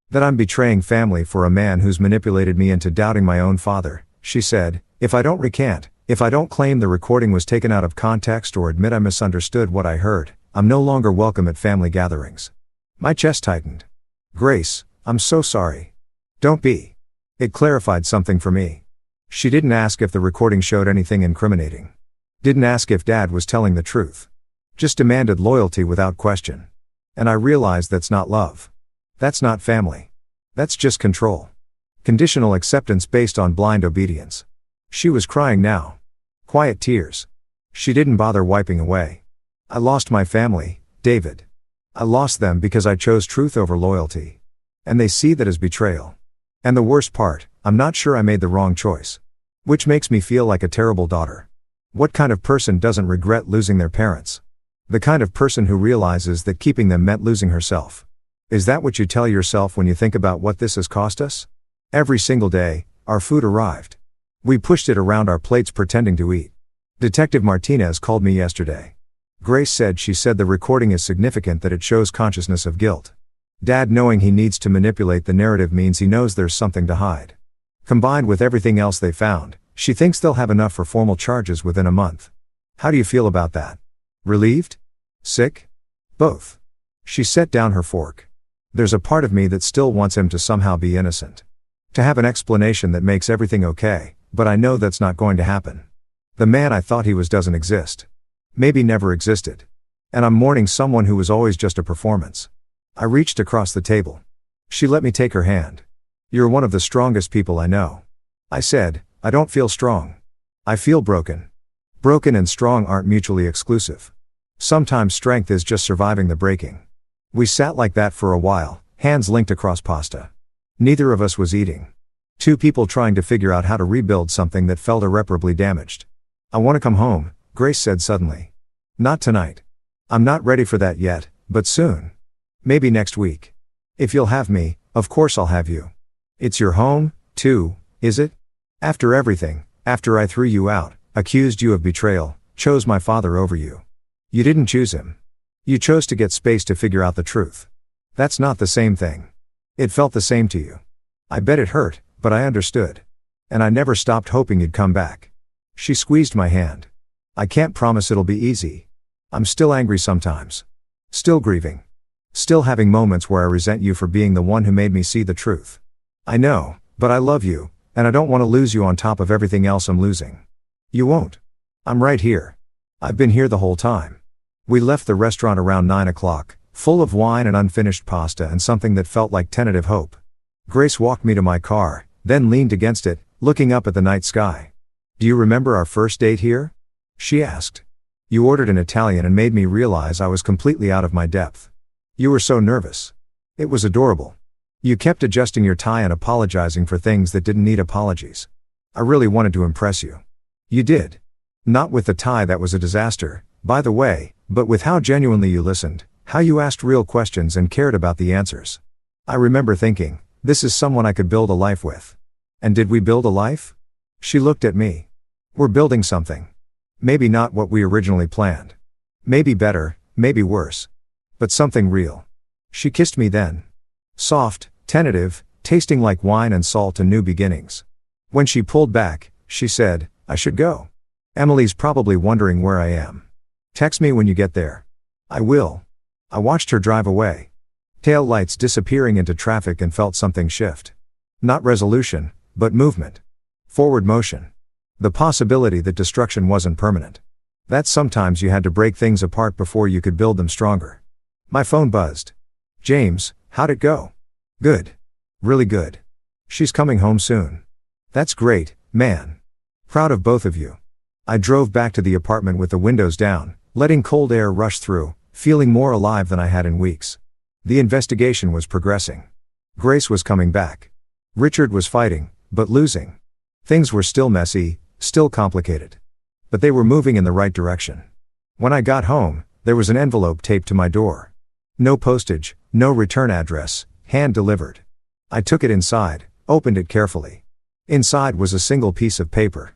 That I'm betraying family for a man who's manipulated me into doubting my own father. She said, if I don't recant, if I don't claim the recording was taken out of context or admit I misunderstood what I heard, I'm no longer welcome at family gatherings. My chest tightened. Grace, I'm so sorry. Don't be. It clarified something for me. She didn't ask if the recording showed anything incriminating. Didn't ask if Dad was telling the truth. Just demanded loyalty without question. And I realized that's not love. That's not family. That's just control. Conditional acceptance based on blind obedience. She was crying now. Quiet tears. She didn't bother wiping away. I lost my family, David. I lost them because I chose truth over loyalty. And they see that as betrayal. And the worst part, I'm not sure I made the wrong choice. Which makes me feel like a terrible daughter. What kind of person doesn't regret losing their parents? The kind of person who realizes that keeping them meant losing herself. Is that what you tell yourself when you think about what this has cost us? Every single day, our food arrived. We pushed it around our plates pretending to eat. Detective Martinez called me yesterday. Grace said the recording is significant that it shows consciousness of guilt. Dad knowing he needs to manipulate the narrative means he knows there's something to hide. Combined with everything else they found, she thinks they'll have enough for formal charges within a month. How do you feel about that? Relieved? Sick? Both. She set down her fork. There's a part of me that still wants him to somehow be innocent. To have an explanation that makes everything okay, but I know that's not going to happen. The man I thought he was doesn't exist. Maybe never existed. And I'm mourning someone who was always just a performance. I reached across the table. She let me take her hand. You're one of the strongest people I know. I said, I don't feel strong. I feel broken. Broken and strong aren't mutually exclusive. Sometimes strength is just surviving the breaking. We sat like that for a while, hands linked across pasta. Neither of us was eating. Two people trying to figure out how to rebuild something that felt irreparably damaged. I want to come home, Grace said suddenly. Not tonight. I'm not ready for that yet, but soon. Maybe next week. If you'll have me, of course I'll have you. It's your home, too, is it? After everything, after I threw you out, accused you of betrayal, chose my father over you. You didn't choose him. You chose to get space to figure out the truth. That's not the same thing. It felt the same to you. I bet it hurt, but I understood. And I never stopped hoping you'd come back. She squeezed my hand. I can't promise it'll be easy. I'm still angry sometimes. Still grieving. Still having moments where I resent you for being the one who made me see the truth. I know, but I love you, and I don't want to lose you on top of everything else I'm losing. You won't. I'm right here. I've been here the whole time. We left the restaurant around 9 o'clock, full of wine and unfinished pasta and something that felt like tentative hope. Grace walked me to my car, then leaned against it, looking up at the night sky. Do you remember our first date here? She asked. You ordered an Italian and made me realize I was completely out of my depth. You were so nervous. It was adorable. You kept adjusting your tie and apologizing for things that didn't need apologies. I really wanted to impress you. You did. Not with the tie that was a disaster, by the way, but with how genuinely you listened, how you asked real questions and cared about the answers. I remember thinking, this is someone I could build a life with. And did we build a life? She looked at me. We're building something. Maybe not what we originally planned. Maybe better, maybe worse. But something real. She kissed me then. Soft, tentative, tasting like wine and salt and new beginnings. When she pulled back, she said, I should go. Emily's probably wondering where I am. Text me when you get there. I will. I watched her drive away. Tail lights disappearing into traffic and felt something shift. Not resolution, but movement. Forward motion. The possibility that destruction wasn't permanent. That sometimes you had to break things apart before you could build them stronger. My phone buzzed. James, how'd it go? Good. Really good. She's coming home soon. That's great, man. Proud of both of you. I drove back to the apartment with the windows down, letting cold air rush through, feeling more alive than I had in weeks. The investigation was progressing. Grace was coming back. Richard was fighting, but losing. Things were still messy, still complicated. But they were moving in the right direction. When I got home, there was an envelope taped to my door. No postage, no return address, hand-delivered. I took it inside, opened it carefully. Inside was a single piece of paper.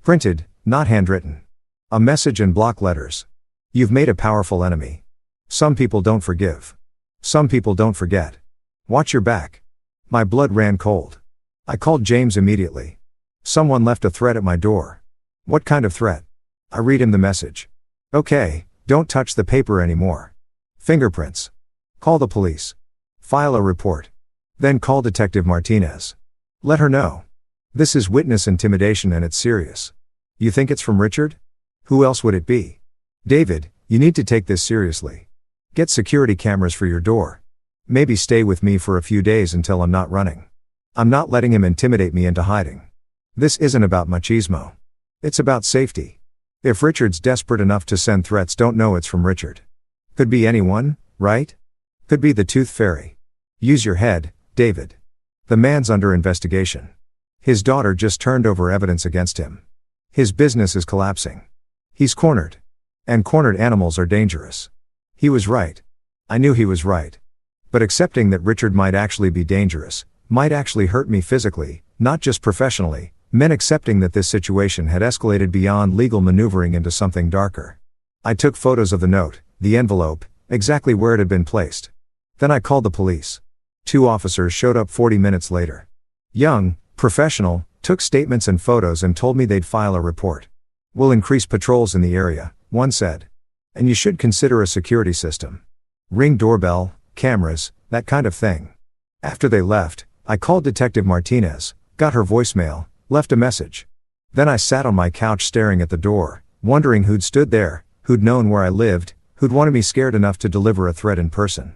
Printed, not handwritten. A message in block letters. You've made a powerful enemy. Some people don't forgive. Some people don't forget. Watch your back. My blood ran cold. I called James immediately. Someone left a threat at my door. What kind of threat? I read him the message. Okay, don't touch the paper anymore. Fingerprints. Call the police. File a report. Then call Detective Martinez. Let her know. This is witness intimidation and it's serious. You think it's from Richard? Who else would it be? David, you need to take this seriously. Get security cameras for your door. Maybe stay with me for a few days until I'm not running. I'm not letting him intimidate me into hiding. This isn't about machismo. It's about safety. If Richard's desperate enough to send threats, don't know it's from Richard. Could be anyone, right? Could be the Tooth Fairy. Use your head, David. The man's under investigation. His daughter just turned over evidence against him. His business is collapsing. He's cornered. And cornered animals are dangerous. He was right. I knew he was right. But accepting that Richard might actually be dangerous, might actually hurt me physically, not just professionally, meant accepting that this situation had escalated beyond legal maneuvering into something darker. I took photos of the note, the envelope, exactly where it had been placed. Then I called the police. 2 officers showed up 40 minutes later. Young, professional, took statements and photos and told me they'd file a report. We'll increase patrols in the area, one said. And you should consider a security system. Ring doorbell, cameras, that kind of thing. After they left, I called Detective Martinez, got her voicemail, left a message. Then I sat on my couch staring at the door, wondering who'd stood there, who'd known where I lived, who'd wanted me scared enough to deliver a threat in person.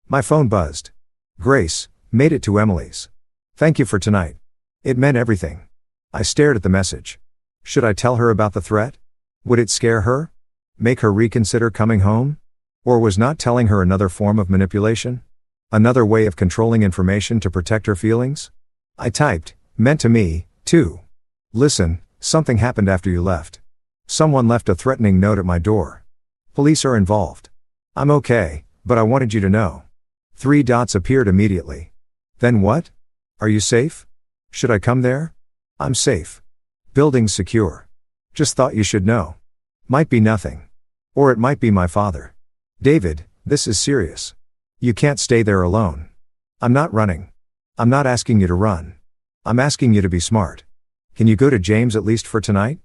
My phone buzzed. Grace, made it to Emily's. Thank you for tonight. It meant everything. I stared at the message. Should I tell her about the threat? Would it scare her? Make her reconsider coming home? Or was not telling her another form of manipulation? Another way of controlling information to protect her feelings? I typed, meant to me, too. Listen, something happened after you left. Someone left a threatening note at my door. Police are involved. I'm okay, but I wanted you to know. 3 dots appeared immediately. Then what? Are you safe? Should I come there? I'm safe. Building's secure. Just thought you should know. Might be nothing. Or it might be my father. David, this is serious. You can't stay there alone. I'm not running. I'm not asking you to run. I'm asking you to be smart. Can you go to James at least for tonight?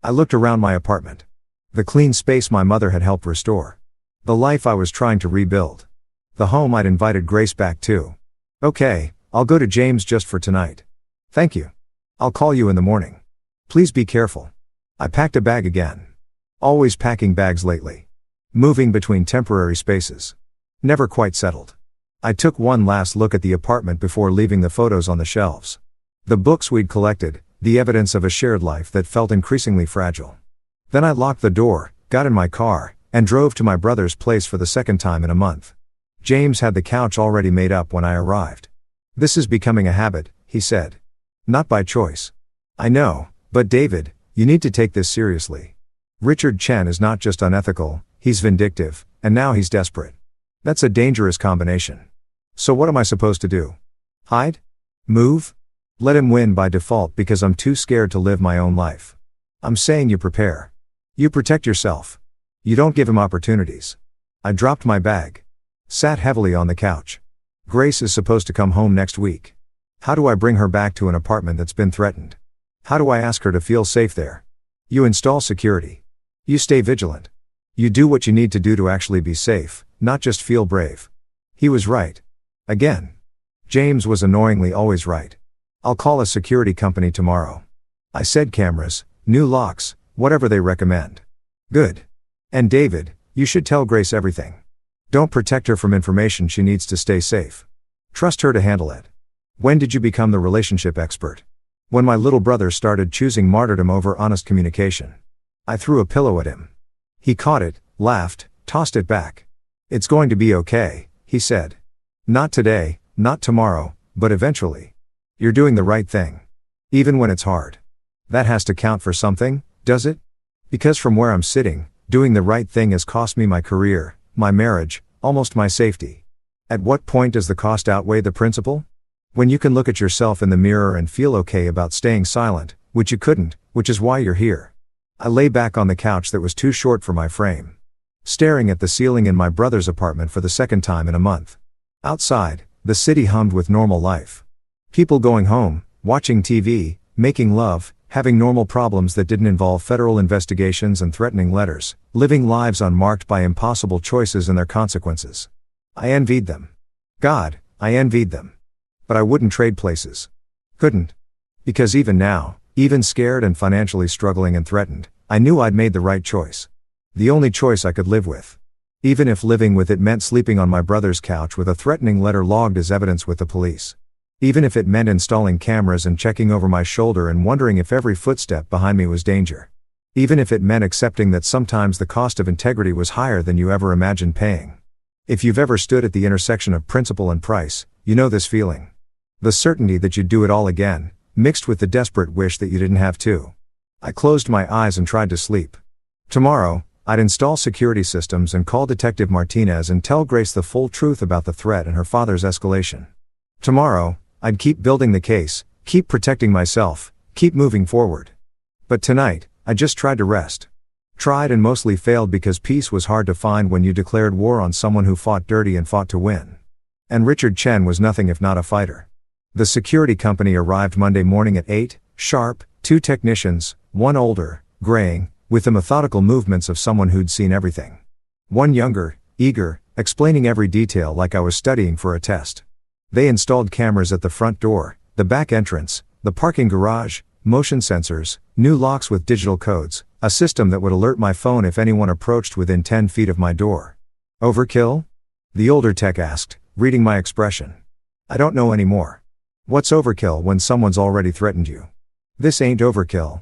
I looked around my apartment. The clean space my mother had helped restore. The life I was trying to rebuild. The home I'd invited Grace back to. Okay, I'll go to James just for tonight. Thank you. I'll call you in the morning. Please be careful. I packed a bag again. Always packing bags lately. Moving between temporary spaces. Never quite settled. I took one last look at the apartment before leaving the photos on the shelves. The books we'd collected, the evidence of a shared life that felt increasingly fragile. Then I locked the door, got in my car, and drove to my brother's place for the second time in a month. James had the couch already made up when I arrived. "This is becoming a habit," he said. "Not by choice." "I know, but David, you need to take this seriously. Richard Chen is not just unethical, he's vindictive, and now he's desperate. That's a dangerous combination. So what am I supposed to do? Hide? Move? Let him win by default because I'm too scared to live my own life. I'm saying you prepare. You protect yourself. You don't give him opportunities." I dropped my bag. Sat heavily on the couch. Grace is supposed to come home next week. How do I bring her back to an apartment that's been threatened? How do I ask her to feel safe there? You install security. You stay vigilant. You do what you need to do to actually be safe, not just feel brave. He was right. Again. James was annoyingly always right. "I'll call a security company tomorrow." I said cameras, new locks, whatever they recommend. Good. And David, you should tell Grace everything. Don't protect her from information she needs to stay safe. Trust her to handle it. When did you become the relationship expert? When my little brother started choosing martyrdom over honest communication. I threw a pillow at him. He caught it, laughed, tossed it back. "It's going to be okay," he said. "Not today, not tomorrow, but eventually. You're doing the right thing. Even when it's hard. That has to count for something, does it? Because from where I'm sitting, doing the right thing has cost me my career, my marriage, almost my safety. At what point does the cost outweigh the principle? When you can look at yourself in the mirror and feel okay about staying silent, which you couldn't, which is why you're here." I lay back on the couch that was too short for my frame. Staring at the ceiling in my brother's apartment for the second time in a month. Outside, the city hummed with normal life. People going home, watching TV, making love, having normal problems that didn't involve federal investigations and threatening letters, living lives unmarked by impossible choices and their consequences. I envied them. God, I envied them. But I wouldn't trade places. Couldn't. Because even now, even scared and financially struggling and threatened, I knew I'd made the right choice. The only choice I could live with. Even if living with it meant sleeping on my brother's couch with a threatening letter logged as evidence with the police. Even if it meant installing cameras and checking over my shoulder and wondering if every footstep behind me was danger. Even if it meant accepting that sometimes the cost of integrity was higher than you ever imagined paying. If you've ever stood at the intersection of principle and price, you know this feeling. The certainty that you'd do it all again, mixed with the desperate wish that you didn't have to. I closed my eyes and tried to sleep. Tomorrow, I'd install security systems and call Detective Martinez and tell Grace the full truth about the threat and her father's escalation. Tomorrow, I'd keep building the case, keep protecting myself, keep moving forward. But tonight, I just tried to rest. Tried and mostly failed because peace was hard to find when you declared war on someone who fought dirty and fought to win. And Richard Chen was nothing if not a fighter. The security company arrived Monday morning at 8, sharp, 2 technicians, one older, graying, with the methodical movements of someone who'd seen everything. One younger, eager, explaining every detail like I was studying for a test. They installed cameras at the front door, the back entrance, the parking garage, motion sensors, new locks with digital codes, a system that would alert my phone if anyone approached within 10 feet of my door. Overkill? The older tech asked, reading my expression. I don't know anymore. What's overkill when someone's already threatened you? This ain't overkill.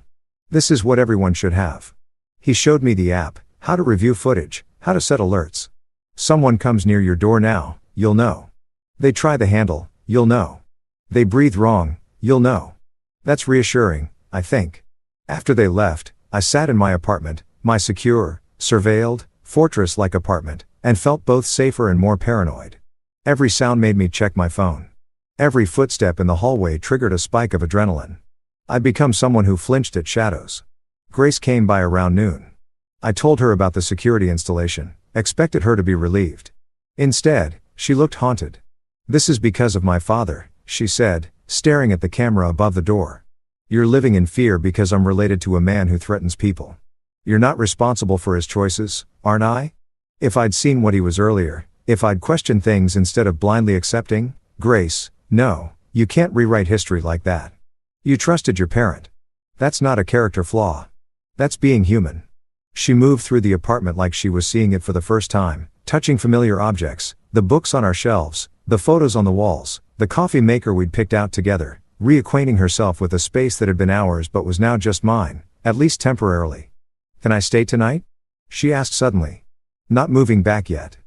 This is what everyone should have. He showed me the app, how to review footage, how to set alerts. Someone comes near your door now, you'll know. They try the handle, you'll know. They breathe wrong, you'll know. That's reassuring, I think. After they left, I sat in my apartment, my secure, surveilled, fortress-like apartment, and felt both safer and more paranoid. Every sound made me check my phone. Every footstep in the hallway triggered a spike of adrenaline. I'd become someone who flinched at shadows. Grace came by around noon. I told her about the security installation, expected her to be relieved. Instead, she looked haunted. "This is because of my father," she said, staring at the camera above the door. "You're living in fear because I'm related to a man who threatens people. You're not responsible for his choices, aren't I? If I'd seen what he was earlier, if I'd questioned things instead of blindly accepting, Grace, no, you can't rewrite history like that. You trusted your parent. That's not a character flaw. That's being human. She moved through the apartment like she was seeing it for the first time, touching familiar objects, the books on our shelves, the photos on the walls, the coffee maker we'd picked out together, reacquainting herself with a space that had been ours but was now just mine, at least temporarily. "Can I stay tonight?" she asked suddenly. Not moving back yet.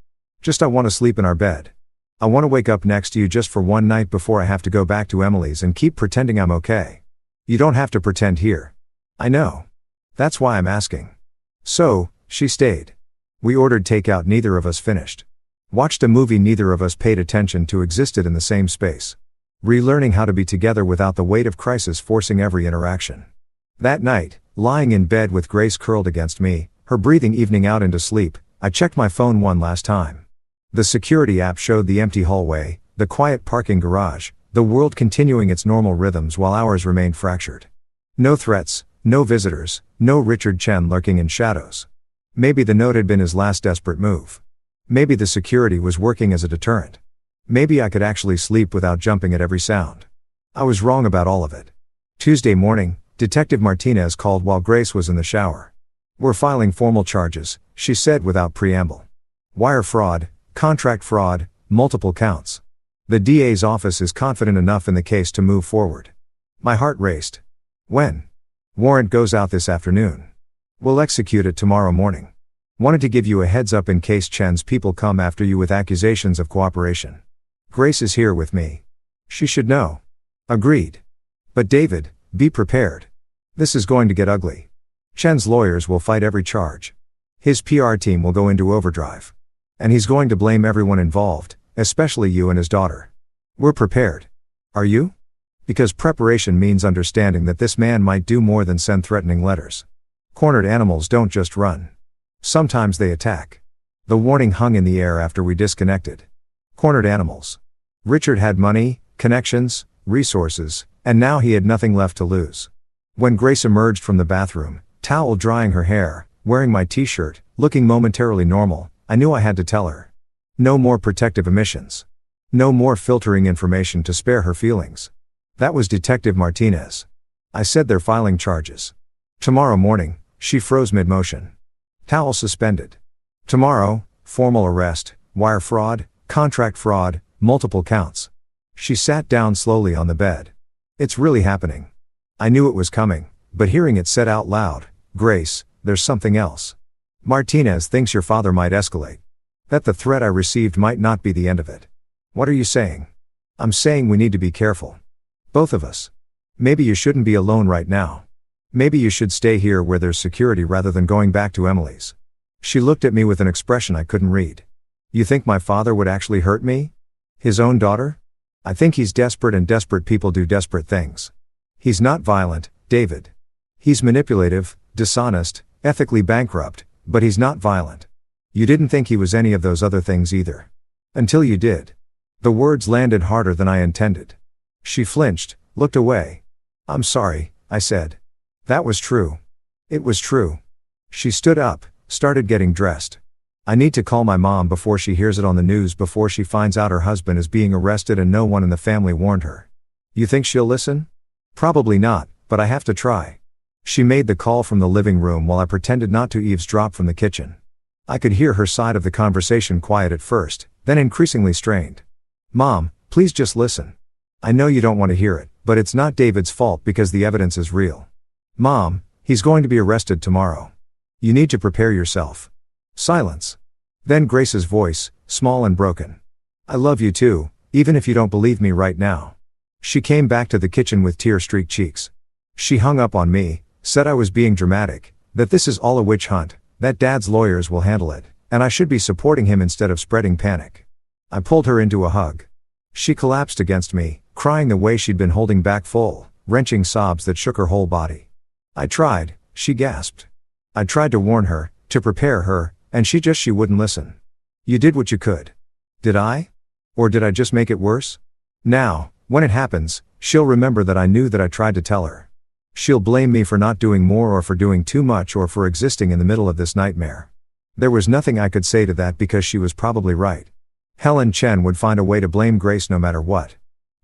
"Just I want to sleep in our bed. I want to wake up next to you just for one night before I have to go back to Emily's and keep pretending I'm okay." "You don't have to pretend here." "I know. That's why I'm asking." So, she stayed. We ordered takeout neither of us finished. Watched a movie neither of us paid attention to existed in the same space. Relearning how to be together without the weight of crisis forcing every interaction. That night, lying in bed with Grace curled against me, her breathing evening out into sleep, I checked my phone one last time. The security app showed the empty hallway, the quiet parking garage, the world continuing its normal rhythms while ours remained fractured. No threats, no visitors, no Richard Chen lurking in shadows. Maybe the note had been his last desperate move. Maybe the security was working as a deterrent. Maybe I could actually sleep without jumping at every sound. I was wrong about all of it. Tuesday morning, Detective Martinez called while Grace was in the shower. "We're filing formal charges," she said without preamble. "Wire fraud, contract fraud, multiple counts. The DA's office is confident enough in the case to move forward." My heart raced. "When?" "Warrant goes out this afternoon. We'll execute it tomorrow morning. Wanted to give you a heads up in case Chen's people come after you with accusations of cooperation. Grace is here with me. She should know." "Agreed. But David, be prepared. This is going to get ugly. Chen's lawyers will fight every charge. His PR team will go into overdrive. And he's going to blame everyone involved, especially you and his daughter. We're prepared. Are you? Because preparation means understanding that this man might do more than send threatening letters. Cornered animals don't just run. Sometimes they attack." The warning hung in the air after we disconnected. Cornered animals. Richard had money, connections, resources, and now he had nothing left to lose. When Grace emerged from the bathroom, towel drying her hair, wearing my t-shirt, looking momentarily normal, I knew I had to tell her. No more protective omissions. No more filtering information to spare her feelings. That was Detective Martinez. I said they're filing charges. Tomorrow morning. She froze mid-motion. Towel suspended. Tomorrow, formal arrest, wire fraud, contract fraud, multiple counts. She sat down slowly on the bed. "It's really happening." I knew it was coming, but hearing it said out loud, "Grace, there's something else. Martinez thinks your father might escalate. That the threat I received might not be the end of it." "What are you saying?" "I'm saying we need to be careful. Both of us. Maybe you shouldn't be alone right now. Maybe you should stay here where there's security rather than going back to Emily's." She looked at me with an expression I couldn't read. "You think my father would actually hurt me? His own daughter? I think he's desperate and desperate people do desperate things. He's not violent, David. He's manipulative, dishonest, ethically bankrupt, but he's not violent. You didn't think he was any of those other things either. Until you did." The words landed harder than I intended. She flinched, looked away. "I'm sorry," I said. "That was true. It was true." She stood up, started getting dressed. "I need to call my mom before she hears it on the news, before she finds out her husband is being arrested and no one in the family warned her." "You think she'll listen?" "Probably not, but I have to try." She made the call from the living room while I pretended not to eavesdrop from the kitchen. I could hear her side of the conversation quiet at first, then increasingly strained. "Mom, please just listen. I know you don't want to hear it, but it's not David's fault because the evidence is real. Mom, he's going to be arrested tomorrow. You need to prepare yourself." Silence. Then Grace's voice, small and broken. "I love you too, even if you don't believe me right now." She came back to the kitchen with tear-streaked cheeks. She hung up on me, said I was being dramatic, that this is all a witch hunt, that Dad's lawyers will handle it, and I should be supporting him instead of spreading panic. I pulled her into a hug. She collapsed against me, crying the way she'd been holding back, full, wrenching sobs that shook her whole body. "I tried," she gasped. "I tried to warn her, to prepare her, and she wouldn't listen." "You did what you could." "Did I? Or did I just make it worse?" "Now, when it happens, she'll remember that I knew that I tried to tell her. She'll blame me for not doing more or for doing too much or for existing in the middle of this nightmare." There was nothing I could say to that because she was probably right. Helen Chen would find a way to blame Grace no matter what.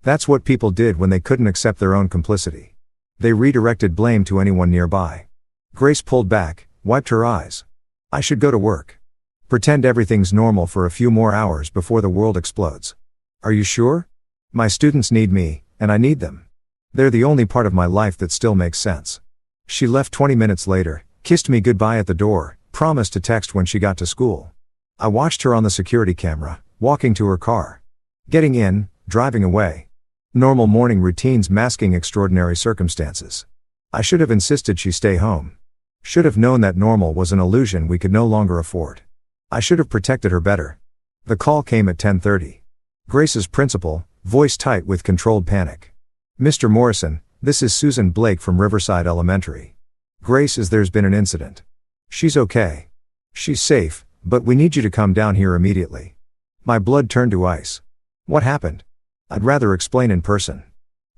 That's what people did when they couldn't accept their own complicity. They redirected blame to anyone nearby. Grace pulled back, wiped her eyes. I should go to work. Pretend everything's normal for a few more hours before the world explodes. Are you sure? My students need me, and I need them. They're the only part of my life that still makes sense. She left 20 minutes later, kissed me goodbye at the door, promised to text when she got to school. I watched her on the security camera, walking to her car. Getting in, driving away. Normal morning routines masking extraordinary circumstances. I should have insisted she stay home. Should have known that normal was an illusion we could no longer afford. I should have protected her better. The call came at 10:30. Grace's principal, voice tight with controlled panic. Mr. Morrison, this is Susan Blake from Riverside Elementary. Grace, there's been an incident. She's okay. She's safe, but we need you to come down here immediately. My blood turned to ice. What happened? I'd rather explain in person.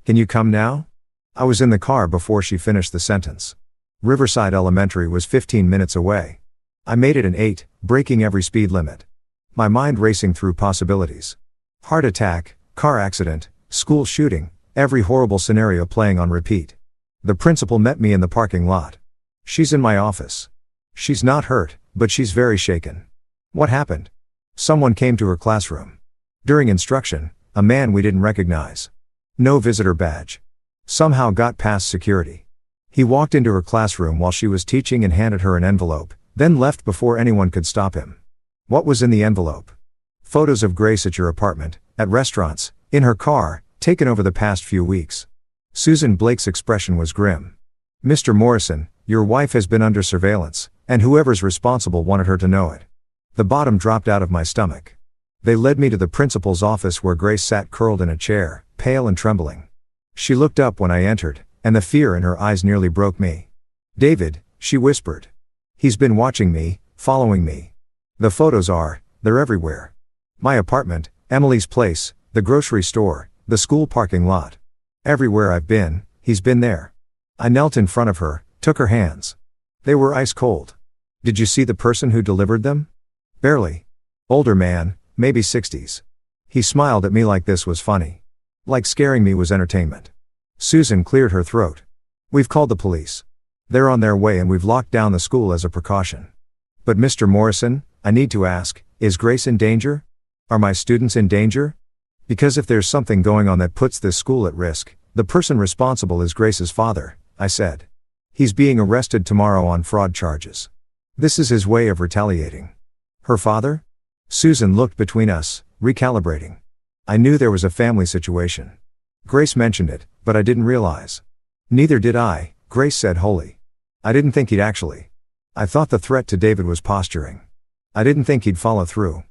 Can you come now? I was in the car before she finished the sentence. Riverside Elementary was 15 minutes away. I made it in 8, breaking every speed limit. My mind racing through possibilities. Heart attack, car accident, school shooting, every horrible scenario playing on repeat. The principal met me in the parking lot. She's in my office. She's not hurt, but she's very shaken. What happened? Someone came to her classroom. During instruction, a man we didn't recognize. No visitor badge. Somehow got past security. He walked into her classroom while she was teaching and handed her an envelope, then left before anyone could stop him. What was in the envelope? Photos of Grace at your apartment, at restaurants, in her car, taken over the past few weeks. Susan Blake's expression was grim. Mr. Morrison, your wife has been under surveillance, and whoever's responsible wanted her to know it. The bottom dropped out of my stomach. They led me to the principal's office where Grace sat curled in a chair, pale and trembling. She looked up when I entered, and the fear in her eyes nearly broke me. David, she whispered. He's been watching me, following me. The photos they're everywhere. My apartment, Emily's place, the grocery store, the school parking lot. Everywhere I've been, he's been there. I knelt in front of her, took her hands. They were ice cold. Did you see the person who delivered them? Barely. Older man, maybe 60s. He smiled at me like this was funny. Like scaring me was entertainment. Susan cleared her throat. We've called the police. They're on their way and we've locked down the school as a precaution. But Mr. Morrison, I need to ask, is Grace in danger? Are my students in danger? Because if there's something going on that puts this school at risk, the person responsible is Grace's father, I said. He's being arrested tomorrow on fraud charges. This is his way of retaliating. Her father? Susan looked between us, recalibrating. I knew there was a family situation. Grace mentioned it, but I didn't realize. Neither did I, Grace said wholly. I didn't think he'd actually. I thought the threat to David was posturing. I didn't think he'd follow through.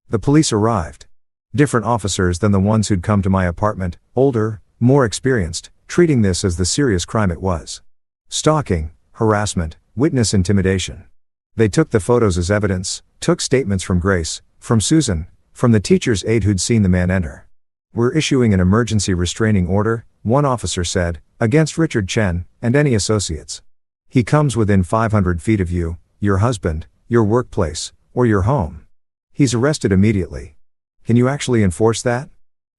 The police arrived. Different officers than the ones who'd come to my apartment, older, more experienced, treating this as the serious crime it was. Stalking, harassment, witness intimidation. They took the photos as evidence, took statements from Grace, from Susan, from the teacher's aide who'd seen the man enter. We're issuing an emergency restraining order, one officer said, against Richard Chen, and any associates. He comes within 500 feet of you, your husband, your workplace, or your home. He's arrested immediately. Can you actually enforce that?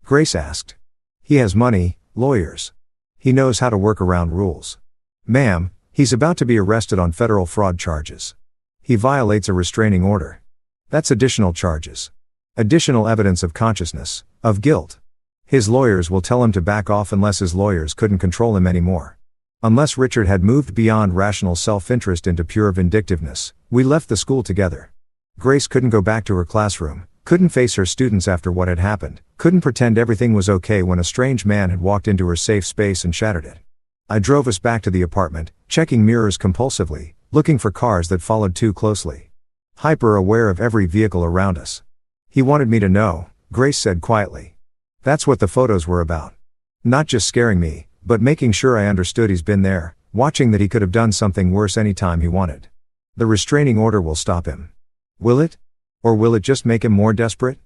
Grace asked. He has money, lawyers. He knows how to work around rules. Ma'am, he's about to be arrested on federal fraud charges. He violates a restraining order. That's additional charges. Additional evidence of consciousness, of guilt. His lawyers will tell him to back off unless his lawyers couldn't control him anymore. Unless Richard had moved beyond rational self-interest into pure vindictiveness, we left the school together. Grace couldn't go back to her classroom, couldn't face her students after what had happened, couldn't pretend everything was okay when a strange man had walked into her safe space and shattered it. I drove us back to the apartment, checking mirrors compulsively, looking for cars that followed too closely. Hyper aware of every vehicle around us. He wanted me to know, Grace said quietly. That's what the photos were about. Not just scaring me, but making sure I understood he's been there, watching that he could have done something worse any time he wanted. The restraining order will stop him. Will it? Or will it just make him more desperate?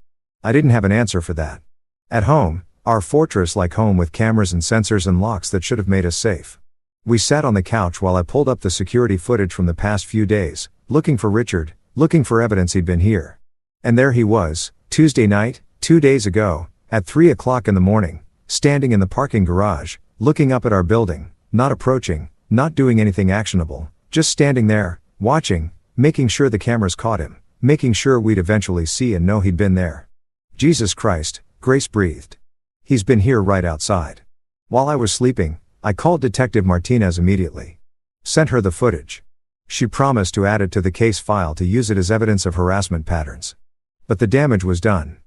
I didn't have an answer for that. At home, our fortress-like home with cameras and sensors and locks that should have made us safe. We sat on the couch while I pulled up the security footage from the past few days, looking for Richard, looking for evidence he'd been here. And there he was, Tuesday night, 2 days ago, at 3 o'clock in the morning, standing in the parking garage, looking up at our building, not approaching, not doing anything actionable, just standing there, watching, making sure the cameras caught him, making sure we'd eventually see and know he'd been there. Jesus Christ, Grace breathed. He's been here right outside. While I was sleeping, I called Detective Martinez immediately. Sent her the footage. She promised to add it to the case file to use it as evidence of harassment patterns. But the damage was done.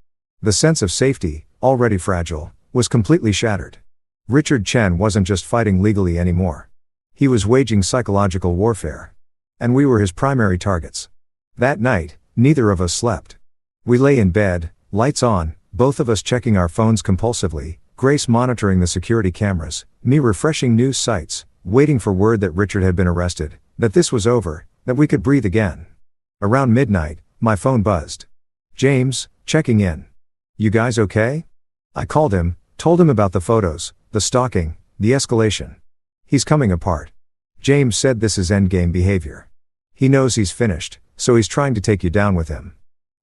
The sense of safety, already fragile, was completely shattered. Richard Chen wasn't just fighting legally anymore. He was waging psychological warfare. And we were his primary targets. That night, neither of us slept. We lay in bed, lights on, both of us checking our phones compulsively, Grace monitoring the security cameras, me refreshing news sites, waiting for word that Richard had been arrested, that this was over, that we could breathe again. Around midnight, my phone buzzed. James, checking in. You guys okay? I called him, told him about the photos, the stalking, the escalation. He's coming apart. James said this is endgame behavior. He knows he's finished, so he's trying to take you down with him.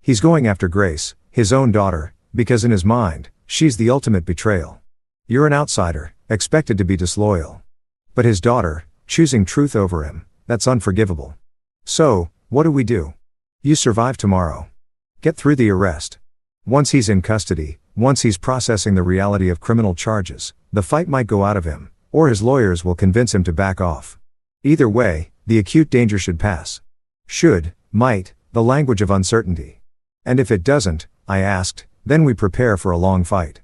He's going after Grace, his own daughter, because in his mind, she's the ultimate betrayal. You're an outsider, expected to be disloyal. But his daughter, choosing truth over him, that's unforgivable. So, what do we do? You survive tomorrow. Get through the arrest. Once he's in custody, once he's processing the reality of criminal charges, the fight might go out of him, or his lawyers will convince him to back off. Either way, the acute danger should pass. Should, might, the language of uncertainty. And if it doesn't, I asked, then we prepare for a long fight.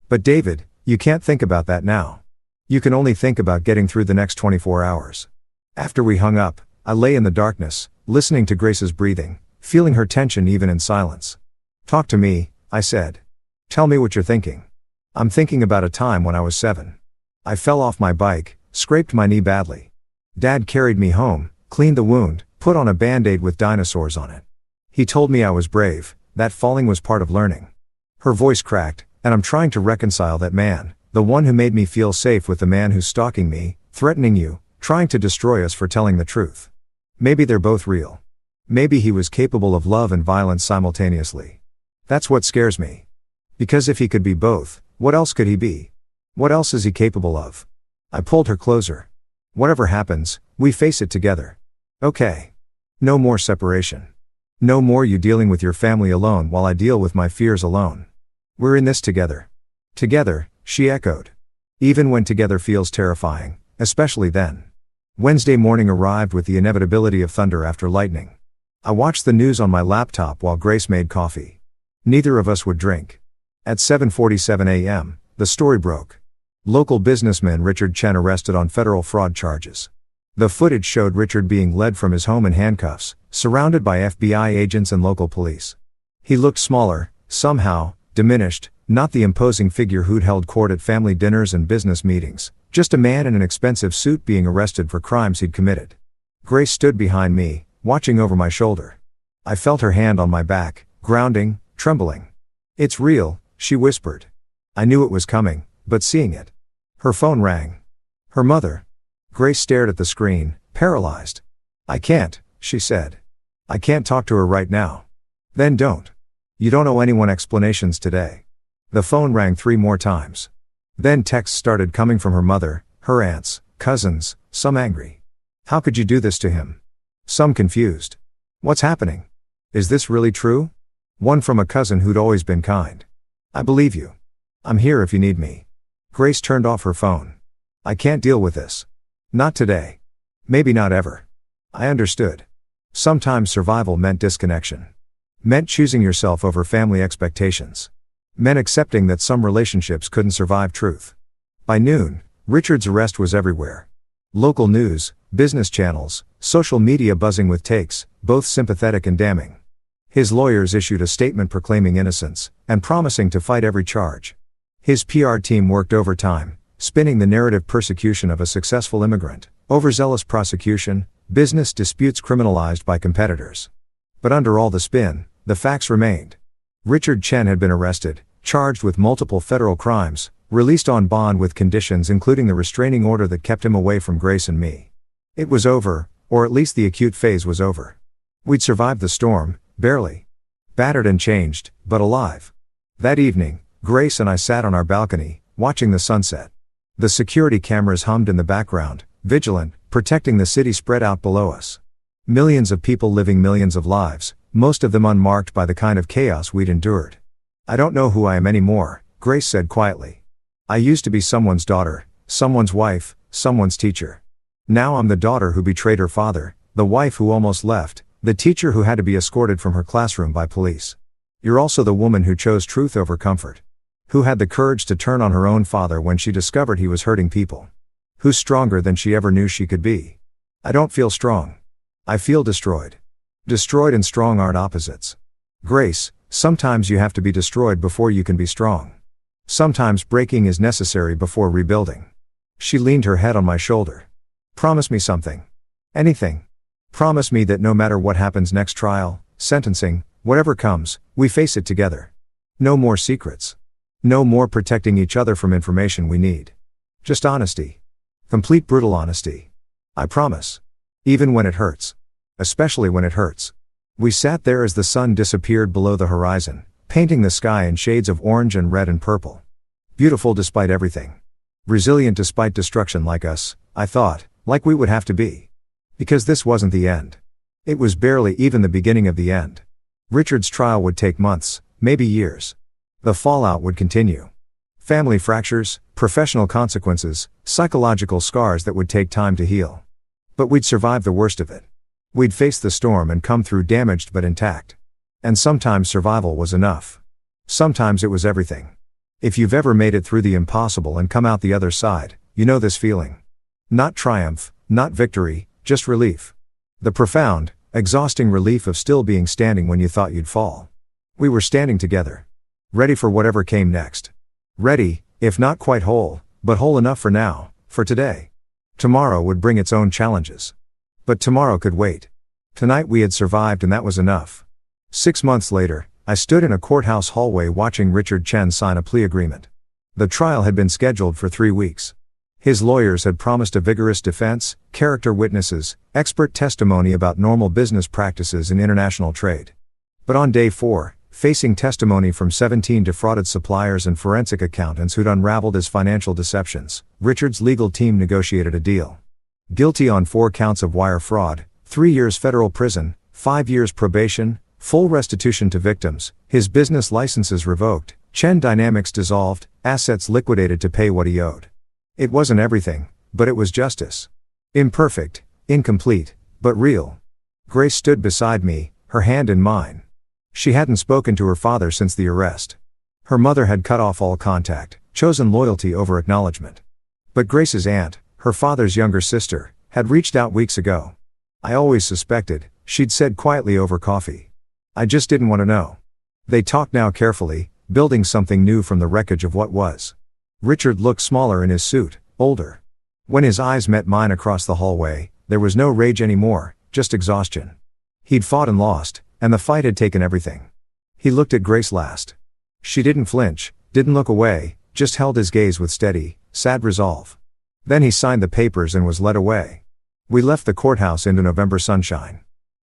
But David, you can't think about that now. You can only think about getting through the next 24 hours. After we hung up, I lay in the darkness, listening to Grace's breathing, feeling her tension even in silence. Talk to me, I said. Tell me what you're thinking. I'm thinking about a time when I was 7. I fell off my bike, scraped my knee badly. Dad carried me home, cleaned the wound, put on a band-aid with dinosaurs on it. He told me I was brave, that falling was part of learning. Her voice cracked, and I'm trying to reconcile that man, the one who made me feel safe with the man who's stalking me, threatening you, trying to destroy us for telling the truth. Maybe they're both real. Maybe he was capable of love and violence simultaneously. That's what scares me. Because if he could be both, what else could he be? What else is he capable of? I pulled her closer. Whatever happens, we face it together. Okay. No more separation. No more you dealing with your family alone while I deal with my fears alone. We're in this together. Together, she echoed. Even when together feels terrifying, especially then. Wednesday morning arrived with the inevitability of thunder after lightning. I watched the news on my laptop while Grace made coffee. Neither of us would drink. At 7:47 a.m., the story broke. Local businessman Richard Chen arrested on federal fraud charges. The footage showed Richard being led from his home in handcuffs, surrounded by FBI agents and local police. He looked smaller, somehow, diminished, not the imposing figure who'd held court at family dinners and business meetings, just a man in an expensive suit being arrested for crimes he'd committed. Grace stood behind me, watching over my shoulder. I felt her hand on my back, grounding, trembling. It's real, she whispered. I knew it was coming, but seeing it. Her phone rang. Her mother. Grace stared at the screen, paralyzed. I can't, she said. I can't talk to her right now. Then don't. You don't owe anyone explanations today. The phone rang 3 more times. Then texts started coming from her mother, her aunts, cousins, some angry. How could you do this to him? Some confused. What's happening? Is this really true? One from a cousin who'd always been kind. I believe you. I'm here if you need me. Grace turned off her phone. I can't deal with this. Not today. Maybe not ever. I understood. Sometimes survival meant disconnection. Meant choosing yourself over family expectations. Meant accepting that some relationships couldn't survive truth. By noon, Richard's arrest was everywhere. Local news, business channels, social media buzzing with takes, both sympathetic and damning. His lawyers issued a statement proclaiming innocence, and promising to fight every charge. His PR team worked overtime, spinning the narrative persecution of a successful immigrant, overzealous prosecution, business disputes criminalized by competitors. But under all the spin, the facts remained. Richard Chen had been arrested, charged with multiple federal crimes, released on bond with conditions including the restraining order that kept him away from Grace and me. It was over, or at least the acute phase was over. We'd survived the storm, barely. Battered and changed, but alive. That evening, Grace and I sat on our balcony, watching the sunset. The security cameras hummed in the background, vigilant, protecting the city spread out below us. Millions of people living millions of lives, most of them unmarked by the kind of chaos we'd endured. I don't know who I am anymore, Grace said quietly. I used to be someone's daughter, someone's wife, someone's teacher. Now I'm the daughter who betrayed her father, the wife who almost left, the teacher who had to be escorted from her classroom by police. You're also the woman who chose truth over comfort. Who had the courage to turn on her own father when she discovered he was hurting people. Who's stronger than she ever knew she could be. I don't feel strong. I feel destroyed. Destroyed and strong aren't opposites. Grace, sometimes you have to be destroyed before you can be strong. Sometimes breaking is necessary before rebuilding. She leaned her head on my shoulder. Promise me something. Anything. Promise me that no matter what happens next trial, sentencing, whatever comes, we face it together. No more secrets. No more protecting each other from information we need. Just honesty. Complete brutal honesty. I promise. Even when it hurts. Especially when it hurts. We sat there as the sun disappeared below the horizon, painting the sky in shades of orange and red and purple. Beautiful despite everything. Resilient despite destruction like us, I thought, like we would have to be. Because this wasn't the end. It was barely even the beginning of the end. Richard's trial would take months, maybe years. The fallout would continue. Family fractures, professional consequences, psychological scars that would take time to heal. But we'd survive the worst of it. We'd face the storm and come through damaged but intact. And sometimes survival was enough. Sometimes it was everything. If you've ever made it through the impossible and come out the other side, you know this feeling. Not triumph, not victory, just relief. The profound, exhausting relief of still being standing when you thought you'd fall. We were standing together. Ready for whatever came next. Ready, if not quite whole, but whole enough for now, for today. Tomorrow would bring its own challenges. But tomorrow could wait. Tonight we had survived and that was enough. 6 months later, I stood in a courthouse hallway watching Richard Chen sign a plea agreement. The trial had been scheduled for 3 weeks. His lawyers had promised a vigorous defense, character witnesses, expert testimony about normal business practices in international trade. But on day 4, facing testimony from 17 defrauded suppliers and forensic accountants who'd unraveled his financial deceptions, Richard's legal team negotiated a deal. Guilty on 4 counts of wire fraud, 3 years federal prison, 5 years probation, full restitution to victims, his business licenses revoked, Chen Dynamics dissolved, assets liquidated to pay what he owed. It wasn't everything, but it was justice. Imperfect, incomplete, but real. Grace stood beside me, her hand in mine. She hadn't spoken to her father since the arrest. Her mother had cut off all contact, chosen loyalty over acknowledgement. But Grace's aunt, her father's younger sister, had reached out weeks ago. I always suspected, she'd said quietly over coffee. I just didn't want to know. They talked now carefully, building something new from the wreckage of what was. Richard looked smaller in his suit, older. When his eyes met mine across the hallway, there was no rage anymore, just exhaustion. He'd fought and lost, and the fight had taken everything. He looked at Grace last. She didn't flinch, didn't look away, just held his gaze with steady, sad resolve. Then he signed the papers and was led away. We left the courthouse into November sunshine.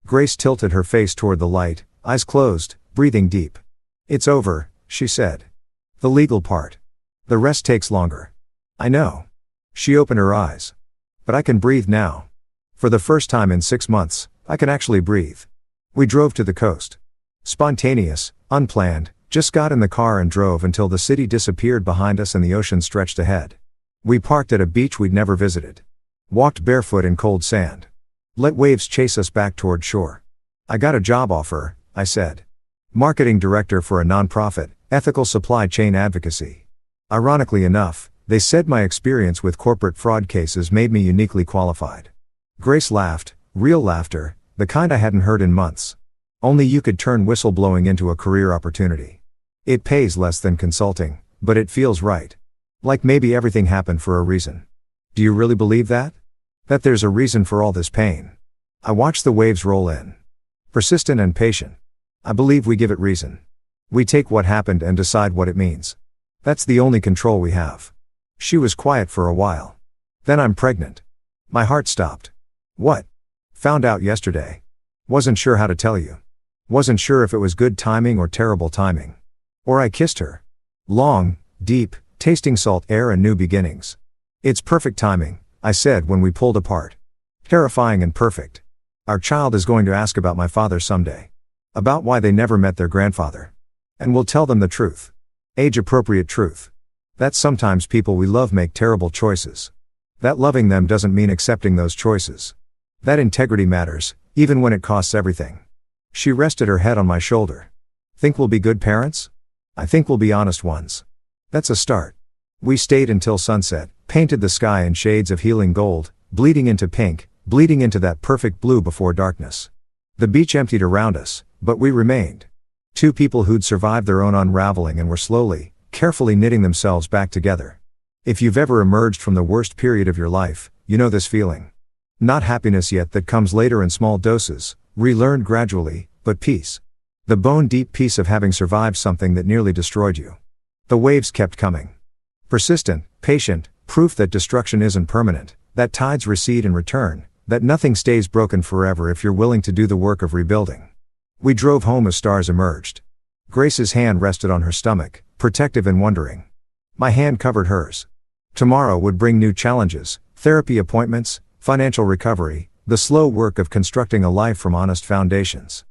Grace tilted her face toward the light, eyes closed, breathing deep. It's over, she said. The legal part. The rest takes longer. I know. She opened her eyes. But I can breathe now. For the first time in 6 months, I can actually breathe. We drove to the coast. Spontaneous, unplanned, just got in the car and drove until the city disappeared behind us and the ocean stretched ahead. We parked at a beach we'd never visited. Walked barefoot in cold sand. Let waves chase us back toward shore. I got a job offer, I said. Marketing director for a nonprofit, ethical supply chain advocacy. Ironically enough, they said my experience with corporate fraud cases made me uniquely qualified. Grace laughed, real laughter, the kind I hadn't heard in months. Only you could turn whistleblowing into a career opportunity. It pays less than consulting, but it feels right. Like maybe everything happened for a reason. Do you really believe that? That there's a reason for all this pain? I watched the waves roll in. Persistent and patient. I believe we give it reason. We take what happened and decide what it means. That's the only control we have. She was quiet for a while. Then I'm pregnant. My heart stopped. What? Found out yesterday. Wasn't sure how to tell you. Wasn't sure if it was good timing or terrible timing. Or I kissed her. Long, deep, tasting salt air and new beginnings. It's perfect timing, I said when we pulled apart. Terrifying and perfect. Our child is going to ask about my father someday. About why they never met their grandfather. And we'll tell them the truth. Age-appropriate truth. That sometimes people we love make terrible choices. That loving them doesn't mean accepting those choices. That integrity matters, even when it costs everything. She rested her head on my shoulder. Think we'll be good parents? I think we'll be honest ones. That's a start. We stayed until sunset, painted the sky in shades of healing gold, bleeding into pink, bleeding into that perfect blue before darkness. The beach emptied around us, but we remained. Two people who'd survived their own unraveling and were slowly, carefully knitting themselves back together. If you've ever emerged from the worst period of your life, you know this feeling. Not happiness yet, that comes later in small doses, relearned gradually, but peace. The bone-deep peace of having survived something that nearly destroyed you. The waves kept coming. Persistent, patient, proof that destruction isn't permanent, that tides recede and return, that nothing stays broken forever if you're willing to do the work of rebuilding. We drove home as stars emerged. Grace's hand rested on her stomach, protective and wondering. My hand covered hers. Tomorrow would bring new challenges, therapy appointments, financial recovery, the slow work of constructing a life from honest foundations.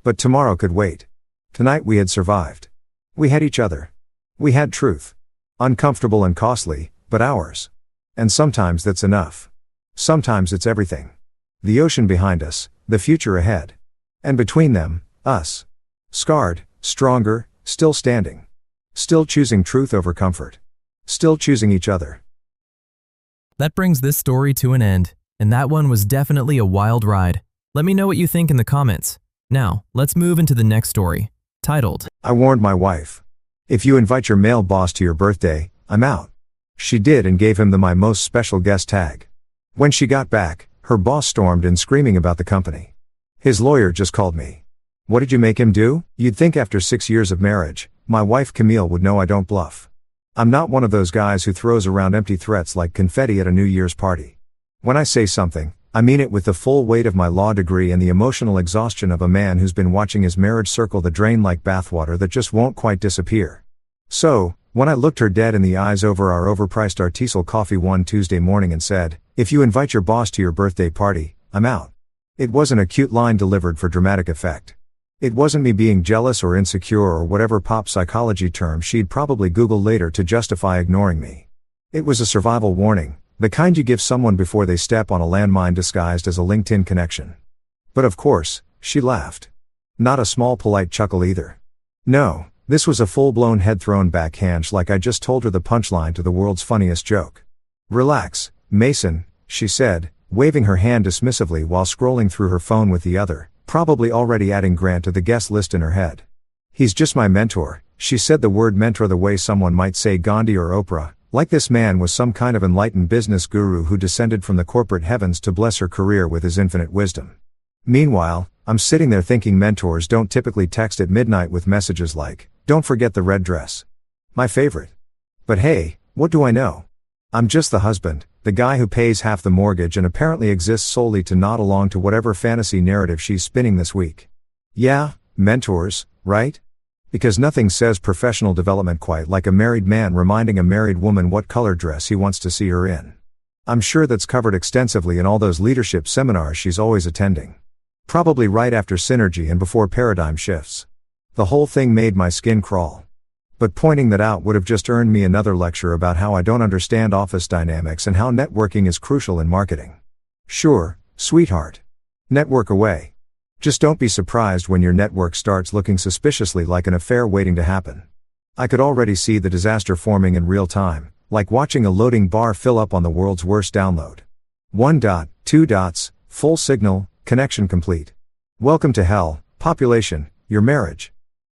But tomorrow could wait. Tonight we had survived. We had each other. We had truth. Uncomfortable and costly, but ours. And sometimes that's enough. Sometimes it's everything. The ocean behind us, the future ahead. And between them, us. Scarred, stronger, still standing. Still choosing truth over comfort. Still choosing each other. That brings this story to an end, and that one was definitely a wild ride. Let me know what you think in the comments. Now, let's move into the next story, titled, I warned my wife. If you invite your male boss to your birthday, I'm out. She did and gave him the my most special guest tag. When she got back, her boss stormed in screaming about the company. His lawyer just called me. What did you make him do? You'd think after 6 years of marriage, my wife Camille would know I don't bluff. I'm not one of those guys who throws around empty threats like confetti at a New Year's party. When I say something, I mean it with the full weight of my law degree and the emotional exhaustion of a man who's been watching his marriage circle the drain like bathwater that just won't quite disappear. So, when I looked her dead in the eyes over our overpriced artisanal coffee one Tuesday morning and said, if you invite your boss to your birthday party, I'm out. It wasn't a cute line delivered for dramatic effect. It wasn't me being jealous or insecure or whatever pop psychology term she'd probably Google later to justify ignoring me. It was a survival warning, the kind you give someone before they step on a landmine disguised as a LinkedIn connection. But of course, she laughed. Not a small polite chuckle either. No, this was a full-blown head-thrown backhand like I just told her the punchline to the world's funniest joke. Relax, Mason, she said, waving her hand dismissively while scrolling through her phone with the other, probably already adding Grant to the guest list in her head. He's just my mentor, she said the word mentor the way someone might say Gandhi or Oprah, like this man was some kind of enlightened business guru who descended from the corporate heavens to bless her career with his infinite wisdom. Meanwhile, I'm sitting there thinking mentors don't typically text at midnight with messages like, don't forget the red dress. My favorite. But hey, what do I know? I'm just the husband, the guy who pays half the mortgage and apparently exists solely to nod along to whatever fantasy narrative she's spinning this week. Yeah, mentors, right? Because nothing says professional development quite like a married man reminding a married woman what color dress he wants to see her in. I'm sure that's covered extensively in all those leadership seminars she's always attending. Probably right after Synergy and before Paradigm Shifts. The whole thing made my skin crawl. But pointing that out would have just earned me another lecture about how I don't understand office dynamics and how networking is crucial in marketing. Sure, sweetheart. Network away. Just don't be surprised when your network starts looking suspiciously like an affair waiting to happen. I could already see the disaster forming in real time, like watching a loading bar fill up on the world's worst download. 1 dot, 2 dots, full signal, connection complete. Welcome to hell, population, your marriage.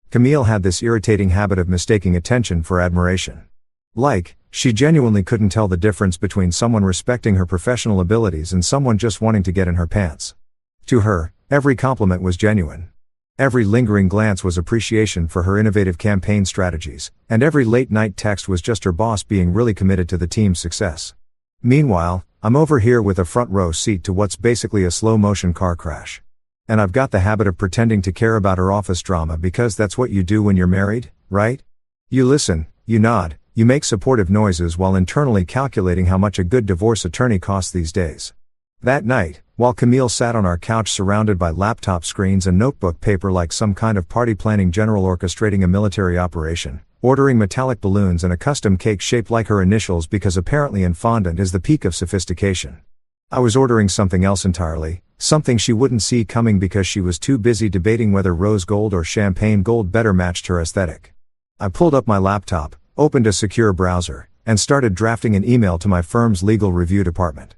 Camille had this irritating habit of mistaking attention for admiration. Like, she genuinely couldn't tell the difference between someone respecting her professional abilities and someone just wanting to get in her pants. To her, every compliment was genuine. Every lingering glance was appreciation for her innovative campaign strategies, and every late-night text was just her boss being really committed to the team's success. Meanwhile, I'm over here with a front-row seat to what's basically a slow-motion car crash. And I've got the habit of pretending to care about her office drama because that's what you do when you're married, right? You listen, you nod, you make supportive noises while internally calculating how much a good divorce attorney costs these days. That night, while Camille sat on our couch surrounded by laptop screens and notebook paper like some kind of party planning general orchestrating a military operation, ordering metallic balloons and a custom cake shaped like her initials because apparently in fondant is the peak of sophistication. I was ordering something else entirely, something she wouldn't see coming because she was too busy debating whether rose gold or champagne gold better matched her aesthetic. I pulled up my laptop, opened a secure browser, and started drafting an email to my firm's legal review department.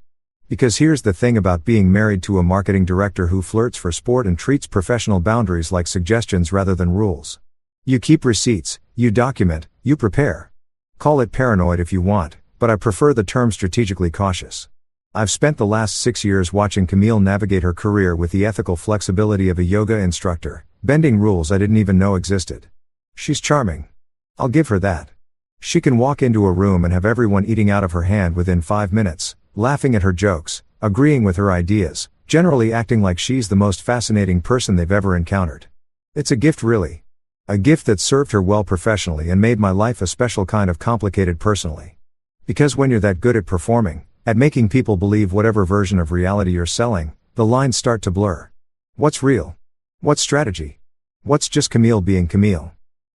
Because here's the thing about being married to a marketing director who flirts for sport and treats professional boundaries like suggestions rather than rules. You keep receipts, you document, you prepare. Call it paranoid if you want, but I prefer the term strategically cautious. I've spent the last 6 years watching Camille navigate her career with the ethical flexibility of a yoga instructor, bending rules I didn't even know existed. She's charming. I'll give her that. She can walk into a room and have everyone eating out of her hand within 5 minutes, laughing at her jokes, agreeing with her ideas, generally acting like she's the most fascinating person they've ever encountered. It's a gift really. A gift that served her well professionally and made my life a special kind of complicated personally. Because when you're that good at performing, at making people believe whatever version of reality you're selling, the lines start to blur. What's real? What's strategy? What's just Camille being Camille?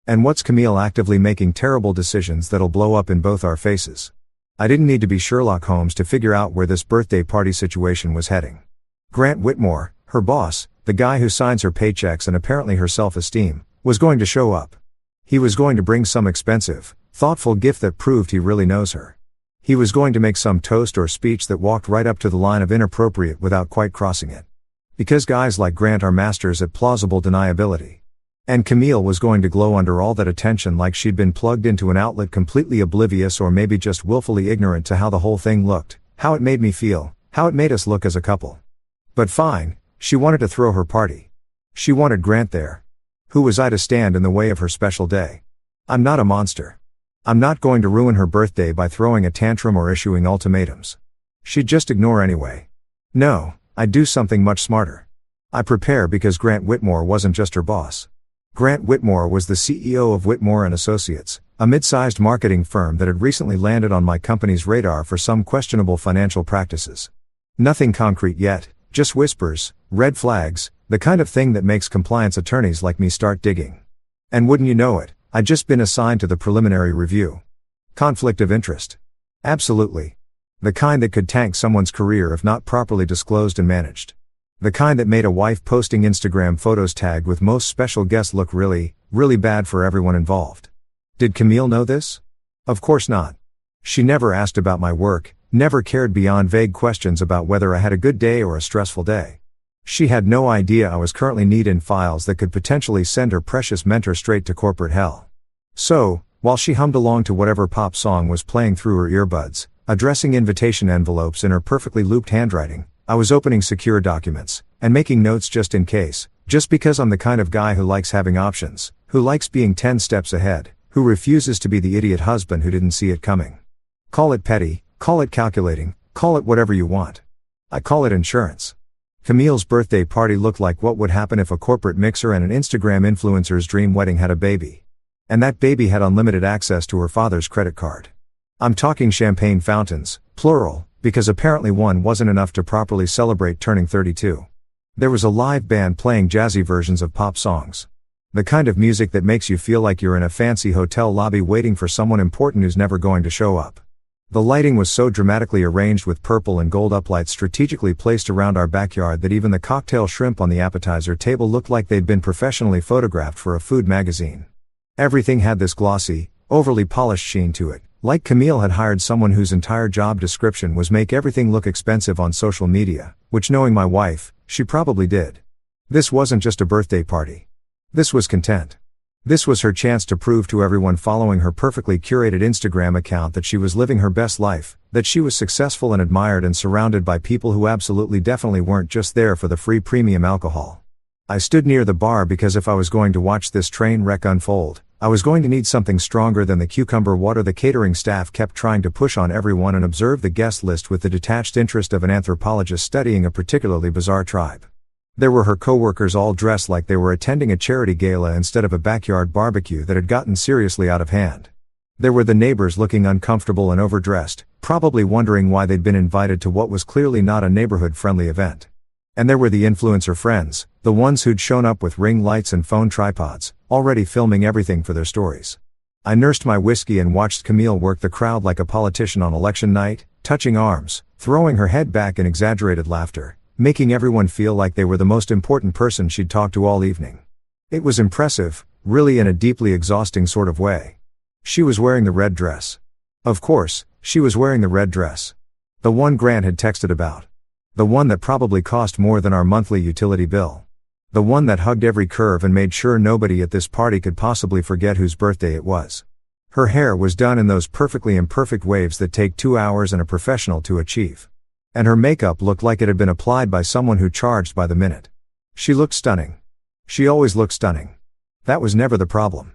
And what's Camille actively making terrible decisions that'll blow up in both our faces? I didn't need to be Sherlock Holmes to figure out where this birthday party situation was heading. Grant Whitmore, her boss, the guy who signs her paychecks and apparently her self-esteem, was going to show up. He was going to bring some expensive, thoughtful gift that proved he really knows her. He was going to make some toast or speech that walked right up to the line of inappropriate without quite crossing it. Because guys like Grant are masters at plausible deniability. And Camille was going to glow under all that attention like she'd been plugged into an outlet completely oblivious or maybe just willfully ignorant to how the whole thing looked, how it made me feel, how it made us look as a couple. But fine, she wanted to throw her party. She wanted Grant there. Who was I to stand in the way of her special day? I'm not a monster. I'm not going to ruin her birthday by throwing a tantrum or issuing ultimatums. She'd just ignore anyway. No, I'd do something much smarter. I prepare because Grant Whitmore wasn't just her boss. Grant Whitmore was the CEO of Whitmore & Associates, a mid-sized marketing firm that had recently landed on my company's radar for some questionable financial practices. Nothing concrete yet, just whispers, red flags, the kind of thing that makes compliance attorneys like me start digging. And wouldn't you know it, I'd just been assigned to the preliminary review. Conflict of interest. Absolutely. The kind that could tank someone's career if not properly disclosed and managed. The kind that made a wife posting Instagram photos tagged with most special guests look really, really bad for everyone involved. Did Camille know this? Of course not. She never asked about my work, never cared beyond vague questions about whether I had a good day or a stressful day. She had no idea I was currently kneed in files that could potentially send her precious mentor straight to corporate hell. So, while she hummed along to whatever pop song was playing through her earbuds, addressing invitation envelopes in her perfectly looped handwriting, I was opening secure documents, and making notes just in case, just because I'm the kind of guy who likes having options, who likes being 10 steps ahead, who refuses to be the idiot husband who didn't see it coming. Call it petty, call it calculating, call it whatever you want. I call it insurance. Camille's birthday party looked like what would happen if a corporate mixer and an Instagram influencer's dream wedding had a baby. And that baby had unlimited access to her father's credit card. I'm talking champagne fountains, plural, because apparently one wasn't enough to properly celebrate turning 32. There was a live band playing jazzy versions of pop songs. The kind of music that makes you feel like you're in a fancy hotel lobby waiting for someone important who's never going to show up. The lighting was so dramatically arranged with purple and gold uplights strategically placed around our backyard that even the cocktail shrimp on the appetizer table looked like they'd been professionally photographed for a food magazine. Everything had this glossy, overly polished sheen to it, like Camille had hired someone whose entire job description was make everything look expensive on social media, which knowing my wife, she probably did. This wasn't just a birthday party. This was content. This was her chance to prove to everyone following her perfectly curated Instagram account that she was living her best life, that she was successful and admired and surrounded by people who absolutely definitely weren't just there for the free premium alcohol. I stood near the bar because if I was going to watch this train wreck unfold, I was going to need something stronger than the cucumber water the catering staff kept trying to push on everyone and observe the guest list with the detached interest of an anthropologist studying a particularly bizarre tribe. There were her co-workers all dressed like they were attending a charity gala instead of a backyard barbecue that had gotten seriously out of hand. There were the neighbors looking uncomfortable and overdressed, probably wondering why they'd been invited to what was clearly not a neighborhood-friendly event. And there were the influencer friends, the ones who'd shown up with ring lights and phone tripods, already filming everything for their stories. I nursed my whiskey and watched Camille work the crowd like a politician on election night, touching arms, throwing her head back in exaggerated laughter, making everyone feel like they were the most important person she'd talked to all evening. It was impressive, really, in a deeply exhausting sort of way. She was wearing the red dress. Of course, she was wearing the red dress. The one Grant had texted about. The one that probably cost more than our monthly utility bill. The one that hugged every curve and made sure nobody at this party could possibly forget whose birthday it was. Her hair was done in those perfectly imperfect waves that take 2 hours and a professional to achieve. And her makeup looked like it had been applied by someone who charged by the minute. She looked stunning. She always looked stunning. That was never the problem.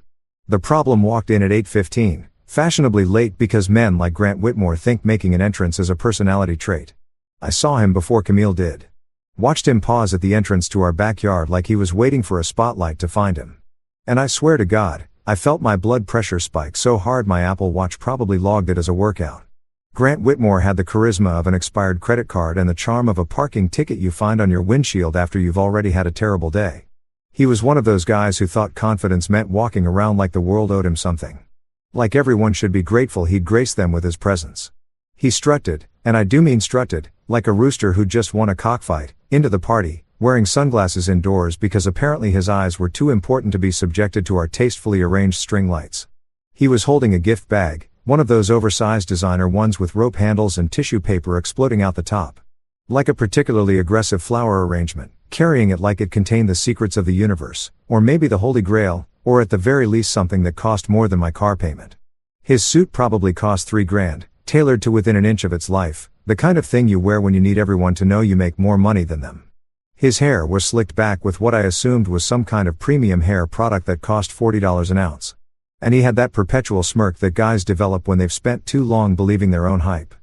The problem walked in at 8:15, fashionably late because men like Grant Whitmore think making an entrance is a personality trait. I saw him before Camille did. Watched him pause at the entrance to our backyard like he was waiting for a spotlight to find him. And I swear to God, I felt my blood pressure spike so hard my Apple Watch probably logged it as a workout. Grant Whitmore had the charisma of an expired credit card and the charm of a parking ticket you find on your windshield after you've already had a terrible day. He was one of those guys who thought confidence meant walking around like the world owed him something. Like everyone should be grateful he'd grace them with his presence. He strutted, and I do mean strutted, like a rooster who'd just won a cockfight, into the party, wearing sunglasses indoors because apparently his eyes were too important to be subjected to our tastefully arranged string lights. He was holding a gift bag, one of those oversized designer ones with rope handles and tissue paper exploding out the top. Like a particularly aggressive flower arrangement, carrying it like it contained the secrets of the universe, or maybe the Holy Grail, or at the very least something that cost more than my car payment. His suit probably cost $3,000, tailored to within an inch of its life, the kind of thing you wear when you need everyone to know you make more money than them. His hair was slicked back with what I assumed was some kind of premium hair product that cost $40 an ounce. And he had that perpetual smirk that guys develop when they've spent too long believing their own hype.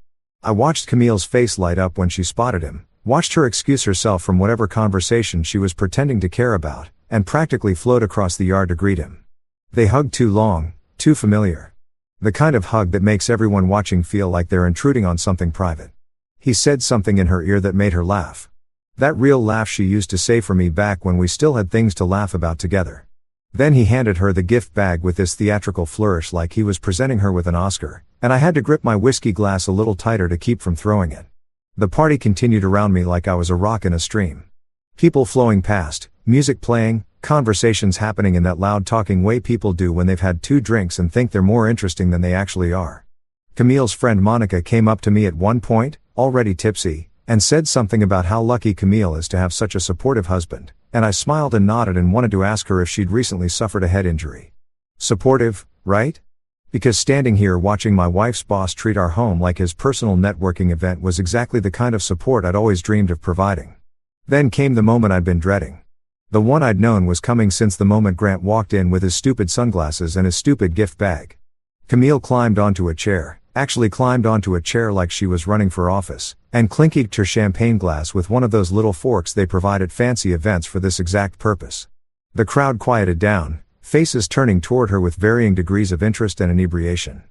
I watched Camille's face light up when she spotted him, watched her excuse herself from whatever conversation she was pretending to care about, and practically float across the yard to greet him. They hugged too long, too familiar. The kind of hug that makes everyone watching feel like they're intruding on something private. He said something in her ear that made her laugh. That real laugh she used to say for me back when we still had things to laugh about together. Then he handed her the gift bag with this theatrical flourish like he was presenting her with an Oscar, and I had to grip my whiskey glass a little tighter to keep from throwing it. The party continued around me like I was a rock in a stream. People flowing past, music playing, conversations happening in that loud talking way people do when they've had 2 drinks and think they're more interesting than they actually are. Camille's friend Monica came up to me at one point, already tipsy, and said something about how lucky Camille is to have such a supportive husband, and I smiled and nodded and wanted to ask her if she'd recently suffered a head injury. Supportive, right? Because standing here watching my wife's boss treat our home like his personal networking event was exactly the kind of support I'd always dreamed of providing. Then came the moment I'd been dreading. The one I'd known was coming since the moment Grant walked in with his stupid sunglasses and his stupid gift bag. Camille climbed onto a chair, actually climbed onto a chair like she was running for office, and clinkied her champagne glass with one of those little forks they provide at fancy events for this exact purpose. The crowd quieted down, faces turning toward her with varying degrees of interest and inebriation.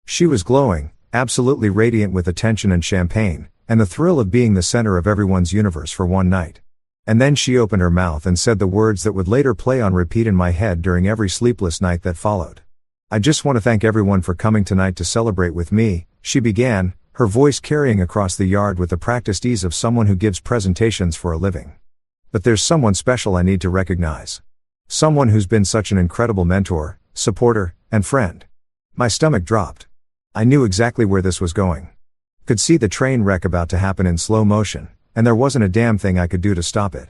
She was glowing, absolutely radiant with attention and champagne, and the thrill of being the center of everyone's universe for one night. And then she opened her mouth and said the words that would later play on repeat in my head during every sleepless night that followed. "I just want to thank everyone for coming tonight to celebrate with me," she began, her voice carrying across the yard with the practiced ease of someone who gives presentations for a living. "But there's someone special I need to recognize. Someone who's been such an incredible mentor, supporter, and friend." My stomach dropped. I knew exactly where this was going. Could see the train wreck about to happen in slow motion, and there wasn't a damn thing I could do to stop it.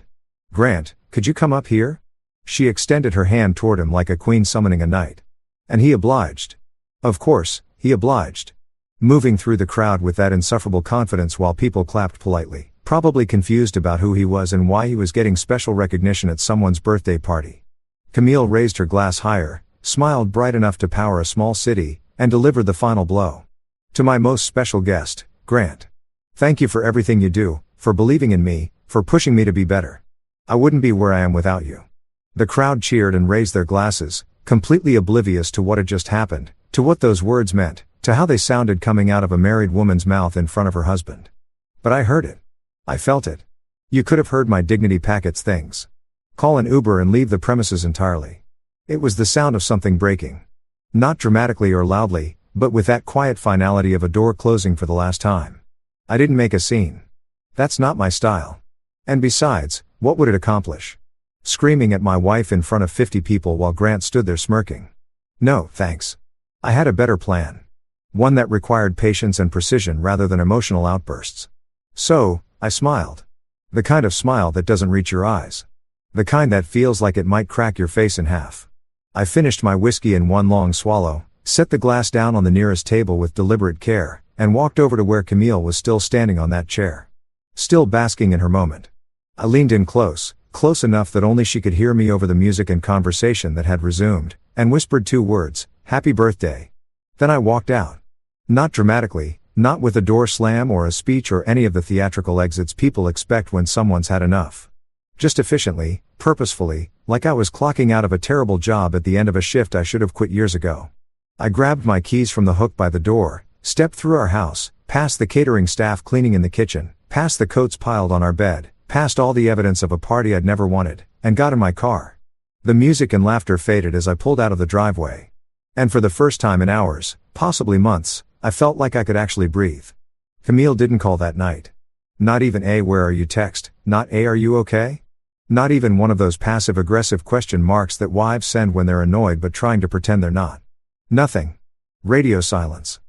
"Grant, could you come up here?" She extended her hand toward him like a queen summoning a knight. And he obliged. Of course, he obliged. Moving through the crowd with that insufferable confidence while people clapped politely, probably confused about who he was and why he was getting special recognition at someone's birthday party. Camille raised her glass higher, smiled bright enough to power a small city, and delivered the final blow. "To my most special guest, Grant. Thank you for everything you do, for believing in me, for pushing me to be better. I wouldn't be where I am without you." The crowd cheered and raised their glasses, completely oblivious to what had just happened, to what those words meant, to how they sounded coming out of a married woman's mouth in front of her husband. But I heard it. I felt it. You could have heard my dignity pack its things. Call an Uber and leave the premises entirely. It was the sound of something breaking. Not dramatically or loudly, but with that quiet finality of a door closing for the last time. I didn't make a scene. That's not my style. And besides, what would it accomplish? Screaming at my wife in front of 50 people while Grant stood there smirking. No, thanks. I had a better plan. One that required patience and precision rather than emotional outbursts. So, I smiled. The kind of smile that doesn't reach your eyes. The kind that feels like it might crack your face in half. I finished my whiskey in one long swallow, set the glass down on the nearest table with deliberate care, and walked over to where Camille was still standing on that chair. Still basking in her moment. I leaned in close enough that only she could hear me over the music and conversation that had resumed, and whispered 2 words, "Happy birthday." Then I walked out. Not dramatically, not with a door slam or a speech or any of the theatrical exits people expect when someone's had enough. Just efficiently, purposefully, like I was clocking out of a terrible job at the end of a shift I should have quit years ago. I grabbed my keys from the hook by the door, stepped through our house, past the catering staff cleaning in the kitchen, past the coats piled on our bed, past all the evidence of a party I'd never wanted, and got in my car. The music and laughter faded as I pulled out of the driveway. And for the first time in hours, possibly months, I felt like I could actually breathe. Camille didn't call that night. Not even a "where are you" text, not a "are you okay?" Not even one of those passive-aggressive question marks that wives send when they're annoyed but trying to pretend they're not. Nothing. Radio silence.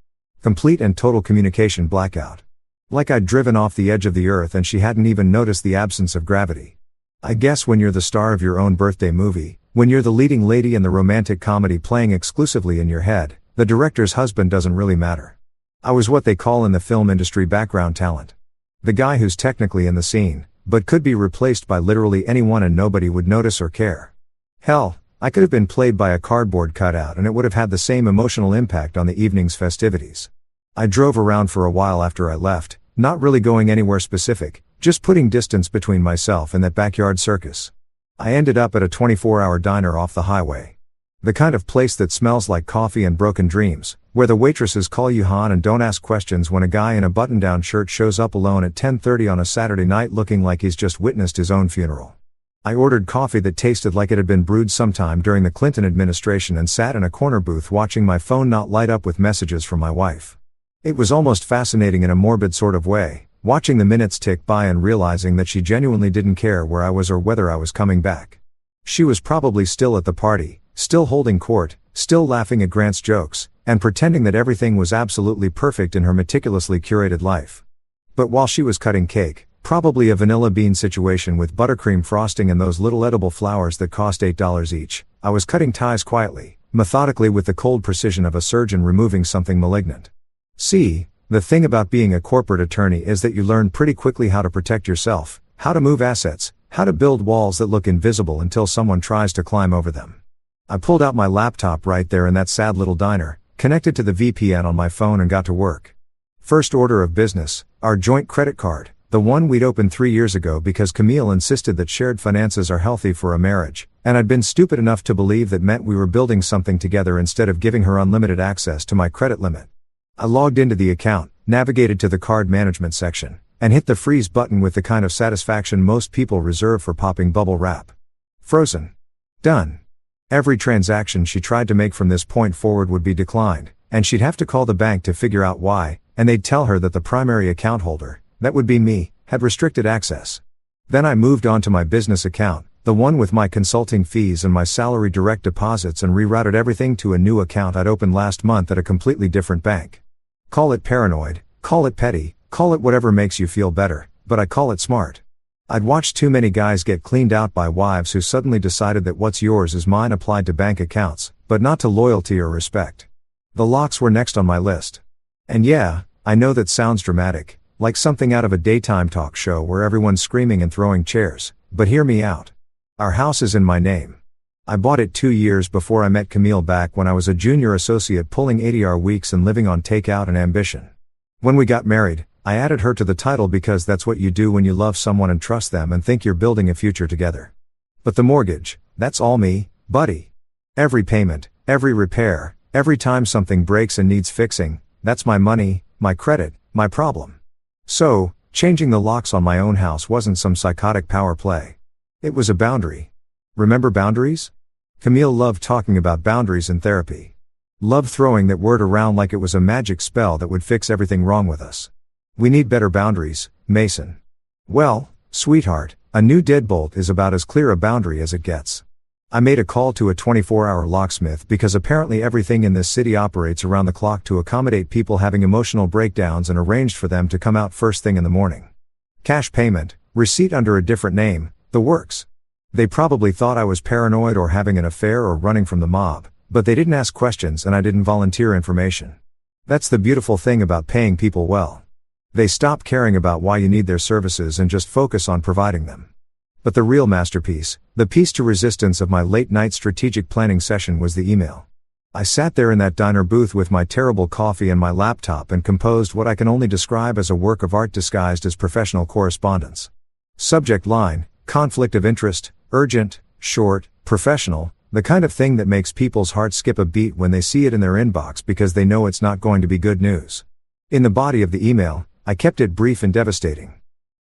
Complete and total communication blackout. Like I'd driven off the edge of the earth and she hadn't even noticed the absence of gravity. I guess when you're the star of your own birthday movie, when you're the leading lady in the romantic comedy playing exclusively in your head, the director's husband doesn't really matter. I was what they call in the film industry background talent. The guy who's technically in the scene, but could be replaced by literally anyone and nobody would notice or care. Hell, I could have been played by a cardboard cutout and it would have had the same emotional impact on the evening's festivities. I drove around for a while after I left, not really going anywhere specific, just putting distance between myself and that backyard circus. I ended up at a 24-hour diner off the highway. The kind of place that smells like coffee and broken dreams, where the waitresses call you hon and don't ask questions when a guy in a button-down shirt shows up alone at 10:30 on a Saturday night looking like he's just witnessed his own funeral. I ordered coffee that tasted like it had been brewed sometime during the Clinton administration and sat in a corner booth watching my phone not light up with messages from my wife. It was almost fascinating in a morbid sort of way, watching the minutes tick by and realizing that she genuinely didn't care where I was or whether I was coming back. She was probably still at the party, still holding court, still laughing at Grant's jokes, and pretending that everything was absolutely perfect in her meticulously curated life. But while she was cutting cake, probably a vanilla bean situation with buttercream frosting and those little edible flowers that cost $8 each, I was cutting ties quietly, methodically with the cold precision of a surgeon removing something malignant. See, the thing about being a corporate attorney is that you learn pretty quickly how to protect yourself, how to move assets, how to build walls that look invisible until someone tries to climb over them. I pulled out my laptop right there in that sad little diner, connected to the VPN on my phone and got to work. First order of business, our joint credit card, the one we'd opened 3 years ago because Camille insisted that shared finances are healthy for a marriage, and I'd been stupid enough to believe that meant we were building something together instead of giving her unlimited access to my credit limit. I logged into the account, navigated to the card management section, and hit the freeze button with the kind of satisfaction most people reserve for popping bubble wrap. Frozen. Done. Every transaction she tried to make from this point forward would be declined, and she'd have to call the bank to figure out why, and they'd tell her that the primary account holder, that would be me, had restricted access. Then I moved on to my business account, the one with my consulting fees and my salary direct deposits, and rerouted everything to a new account I'd opened last month at a completely different bank. Call it paranoid, call it petty, call it whatever makes you feel better, but I call it smart. I'd watched too many guys get cleaned out by wives who suddenly decided that what's yours is mine applied to bank accounts, but not to loyalty or respect. The locks were next on my list. And yeah, I know that sounds dramatic, like something out of a daytime talk show where everyone's screaming and throwing chairs, but hear me out. Our house is in my name. I bought it 2 years before I met Camille back when I was a junior associate pulling ADR weeks and living on takeout and ambition. When we got married, I added her to the title because that's what you do when you love someone and trust them and think you're building a future together. But the mortgage, that's all me, buddy. Every payment, every repair, Every time something breaks and needs fixing, that's my money, my credit, my problem. So, changing the locks on my own house wasn't some psychotic power play. It was a boundary. Remember boundaries? Camille loved talking about boundaries in therapy. Loved throwing that word around like it was a magic spell that would fix everything wrong with us. We need better boundaries, Mason. Well, sweetheart, a new deadbolt is about as clear a boundary as it gets. I made a call to a 24-hour locksmith because apparently everything in this city operates around the clock to accommodate people having emotional breakdowns and arranged for them to come out first thing in the morning. Cash payment, receipt under a different name, the works. They probably thought I was paranoid or having an affair or running from the mob, but they didn't ask questions and I didn't volunteer information. That's the beautiful thing about paying people well. They stop caring about why you need their services and just focus on providing them. But the real masterpiece, the piece to resistance of my late-night strategic planning session was the email. I sat there in that diner booth with my terrible coffee and my laptop and composed what I can only describe as a work of art disguised as professional correspondence. Subject line, conflict of interest, urgent, short, professional, the kind of thing that makes people's hearts skip a beat when they see it in their inbox because they know it's not going to be good news. In the body of the email, I kept it brief and devastating.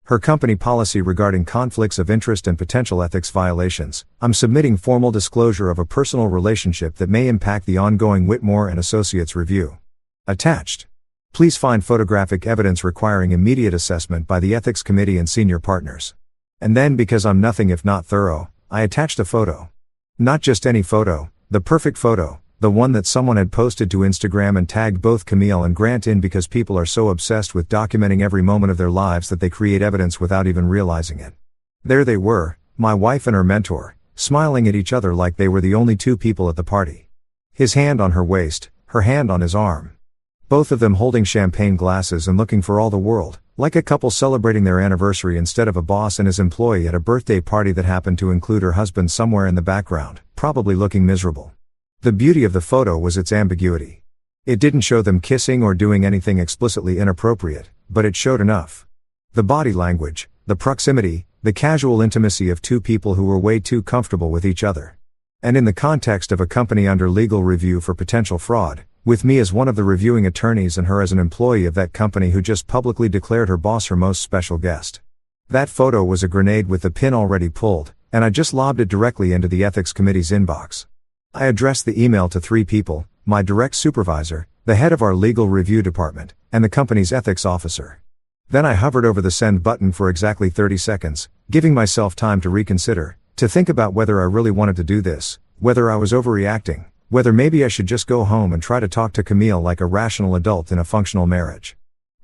Her company policy regarding conflicts of interest and potential ethics violations. I'm submitting formal disclosure of a personal relationship that may impact the ongoing Whitmore and Associates review. Attached. Please find photographic evidence requiring immediate assessment by the ethics committee and senior partners. And then, because I'm nothing if not thorough, I attached a photo. Not just any photo, the perfect photo, the one that someone had posted to Instagram and tagged both Camille and Grant in because people are so obsessed with documenting every moment of their lives that they create evidence without even realizing it. There they were, my wife and her mentor, smiling at each other like they were the only two people at the party. His hand on her waist, her hand on his arm. Both of them holding champagne glasses and looking for all the world, like a couple celebrating their anniversary instead of a boss and his employee at a birthday party that happened to include her husband somewhere in the background, probably looking miserable. The beauty of the photo was its ambiguity. It didn't show them kissing or doing anything explicitly inappropriate, but it showed enough. The body language, the proximity, the casual intimacy of two people who were way too comfortable with each other. And in the context of a company under legal review for potential fraud, with me as one of the reviewing attorneys and her as an employee of that company who just publicly declared her boss her most special guest. That photo was a grenade with the pin already pulled, and I just lobbed it directly into the ethics committee's inbox. I addressed the email to 3 people, my direct supervisor, the head of our legal review department, and the company's ethics officer. Then I hovered over the send button for exactly 30 seconds, giving myself time to reconsider, to think about whether I really wanted to do this, whether I was overreacting, whether maybe I should just go home and try to talk to Camille like a rational adult in a functional marriage.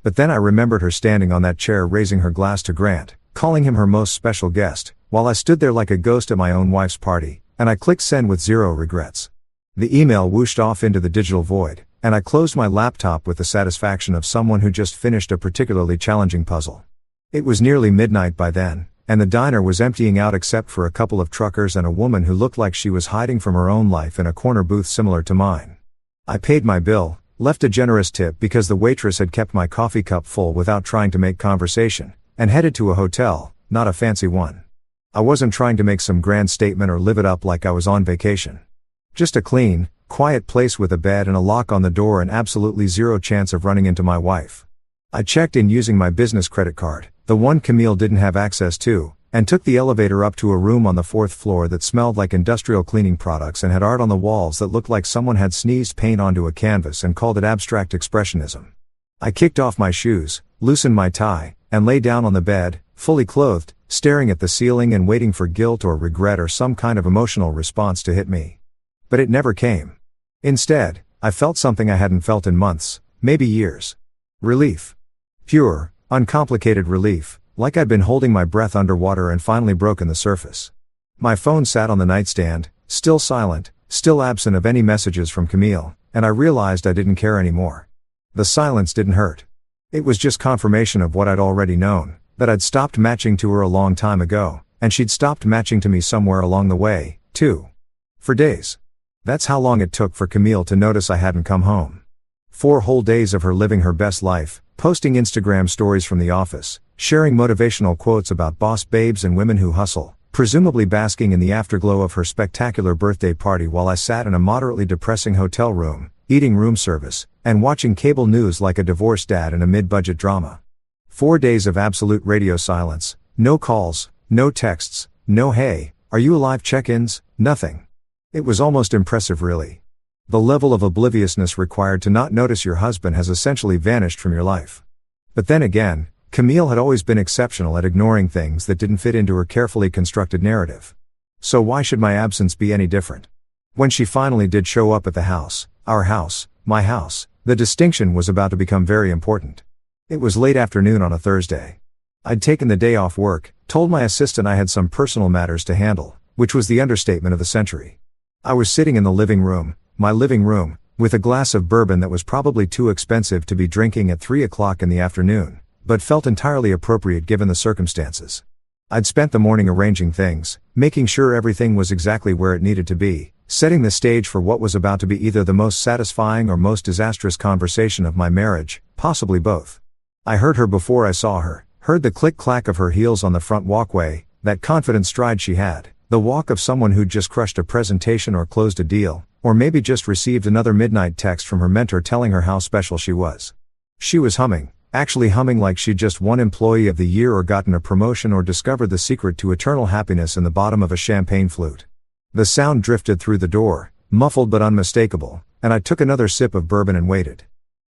But then I remembered her standing on that chair raising her glass to Grant, calling him her most special guest, while I stood there like a ghost at my own wife's party, and I clicked send with 0 regrets. The email whooshed off into the digital void, and I closed my laptop with the satisfaction of someone who just finished a particularly challenging puzzle. It was nearly midnight by then, and the diner was emptying out except for a couple of truckers and a woman who looked like she was hiding from her own life in a corner booth similar to mine. I paid my bill, left a generous tip because the waitress had kept my coffee cup full without trying to make conversation, and headed to a hotel, not a fancy one. I wasn't trying to make some grand statement or live it up like I was on vacation. Just a clean, quiet place with a bed and a lock on the door and absolutely 0 chance of running into my wife. I checked in using my business credit card, the one Camille didn't have access to, and took the elevator up to a room on the 4th floor that smelled like industrial cleaning products and had art on the walls that looked like someone had sneezed paint onto a canvas and called it abstract expressionism. I kicked off my shoes, loosened my tie, and lay down on the bed, fully clothed, staring at the ceiling and waiting for guilt or regret or some kind of emotional response to hit me. But it never came. Instead, I felt something I hadn't felt in months, maybe years. Relief. Pure, uncomplicated relief, like I'd been holding my breath underwater and finally broken the surface. My phone sat on the nightstand, still silent, still absent of any messages from Camille, and I realized I didn't care anymore. The silence didn't hurt. It was just confirmation of what I'd already known, that I'd stopped matching to her a long time ago, and she'd stopped matching to me somewhere along the way, too. For days. That's how long it took for Camille to notice I hadn't come home. 4 whole days of her living her best life, posting Instagram stories from the office, sharing motivational quotes about boss babes and women who hustle, presumably basking in the afterglow of her spectacular birthday party while I sat in a moderately depressing hotel room, eating room service, and watching cable news like a divorced dad in a mid-budget drama. 4 days of absolute radio silence, no calls, no texts, no "hey, are you alive" check-ins, nothing. It was almost impressive, really. The level of obliviousness required to not notice your husband has essentially vanished from your life. But then again, Camille had always been exceptional at ignoring things that didn't fit into her carefully constructed narrative. So why should my absence be any different? When she finally did show up at the house, our house, my house, the distinction was about to become very important. It was late afternoon on a Thursday. I'd taken the day off work, told my assistant I had some personal matters to handle, which was the understatement of the century. I was sitting in the living room, my living room, with a glass of bourbon that was probably too expensive to be drinking at 3 o'clock in the afternoon, but felt entirely appropriate given the circumstances. I'd spent the morning arranging things, making sure everything was exactly where it needed to be, setting the stage for what was about to be either the most satisfying or most disastrous conversation of my marriage, possibly both. I heard her before I saw her, heard the click-clack of her heels on the front walkway, that confident stride she had, the walk of someone who'd just crushed a presentation or closed a deal, or maybe just received another midnight text from her mentor telling her how special she was. She was humming, actually humming like she'd just won Employee of the Year or gotten a promotion or discovered the secret to eternal happiness in the bottom of a champagne flute. The sound drifted through the door, muffled but unmistakable, and I took another sip of bourbon and waited.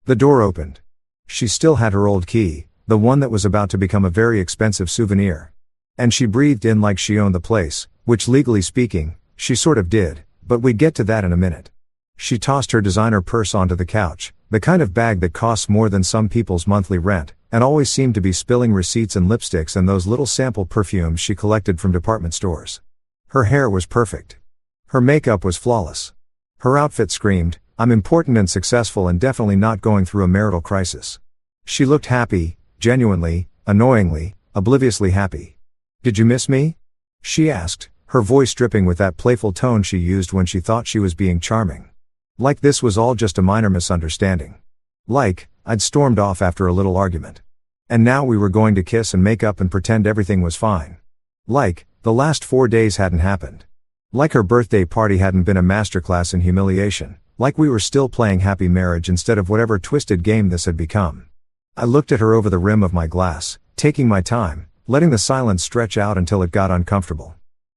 The door opened. She still had her old key, the one that was about to become a very expensive souvenir. And she breathed in like she owned the place, which legally speaking, she sort of did, but we'd get to that in a minute. She tossed her designer purse onto the couch, the kind of bag that costs more than some people's monthly rent, and always seemed to be spilling receipts and lipsticks and those little sample perfumes she collected from department stores. Her hair was perfect. Her makeup was flawless. Her outfit screamed, "I'm important and successful and definitely not going through a marital crisis." She looked happy, genuinely, annoyingly, obliviously happy. "Did you miss me?" she asked, her voice dripping with that playful tone she used when she thought she was being charming. Like this was all just a minor misunderstanding. Like, I'd stormed off after a little argument. And now we were going to kiss and make up and pretend everything was fine. Like, the last 4 days hadn't happened. Like her birthday party hadn't been a masterclass in humiliation. Like we were still playing happy marriage instead of whatever twisted game this had become. I looked at her over the rim of my glass, taking my time, letting the silence stretch out until it got uncomfortable.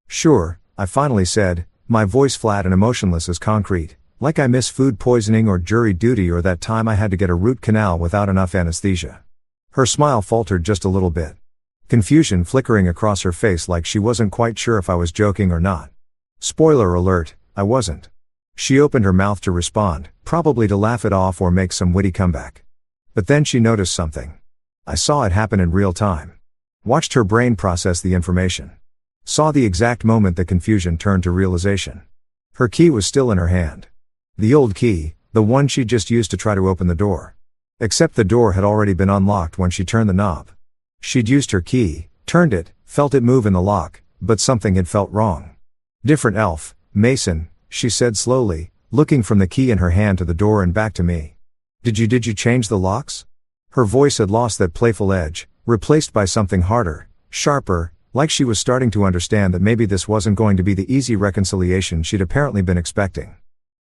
"Sure," I finally said, my voice flat and emotionless as concrete, like I miss food poisoning or jury duty or that time I had to get a root canal without enough anesthesia. Her smile faltered just a little bit. Confusion flickering across her face like she wasn't quite sure if I was joking or not. Spoiler alert, I wasn't. She opened her mouth to respond, probably to laugh it off or make some witty comeback. But then she noticed something. I saw it happen in real time. Watched her brain process the information. Saw the exact moment the confusion turned to realization. Her key was still in her hand. The old key, the one she'd just used to try to open the door. Except the door had already been unlocked when she turned the knob. She'd used her key, turned it, felt it move in the lock, but something had felt wrong. "Different elf, Mason," she said slowly, looking from the key in her hand to the door and back to me. Did you change the locks?" Her voice had lost that playful edge, replaced by something harder, sharper, like she was starting to understand that maybe this wasn't going to be the easy reconciliation she'd apparently been expecting.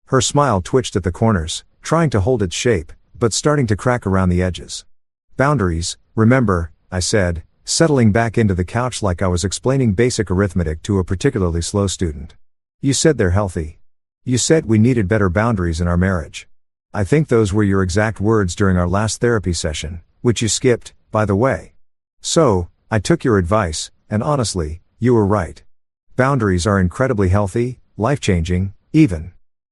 Her smile twitched at the corners, trying to hold its shape, but starting to crack around the edges. "Boundaries, remember," I said, settling back into the couch like I was explaining basic arithmetic to a particularly slow student. "You said they're healthy. You said we needed better boundaries in our marriage. I think those were your exact words during our last therapy session, which you skipped, by the way. So, I took your advice, and honestly, you were right. Boundaries are incredibly healthy, life-changing, even.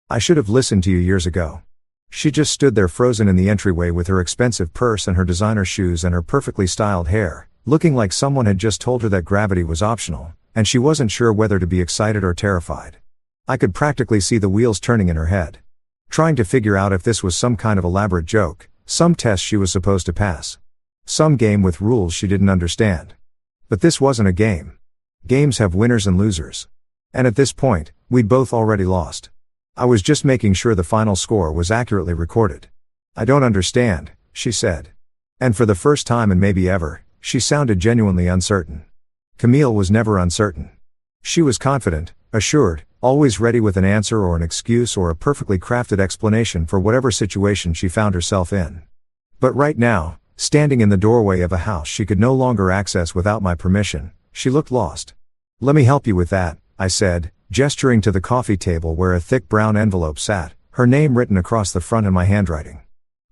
I should have listened to you years ago." She just stood there frozen in the entryway with her expensive purse and her designer shoes and her perfectly styled hair, looking like someone had just told her that gravity was optional, and she wasn't sure whether to be excited or terrified. I could practically see the wheels turning in her head. Trying to figure out if this was some kind of elaborate joke, some test she was supposed to pass. Some game with rules she didn't understand. But this wasn't a game. Games have winners and losers. And at this point, we'd both already lost. I was just making sure the final score was accurately recorded. "I don't understand," she said. And for the first time and maybe ever, she sounded genuinely uncertain. Camille was never uncertain. She was confident, assured, always ready with an answer or an excuse or a perfectly crafted explanation for whatever situation she found herself in. But right now, standing in the doorway of a house she could no longer access without my permission, she looked lost. "Let me help you with that," I said, gesturing to the coffee table where a thick brown envelope sat, her name written across the front in my handwriting.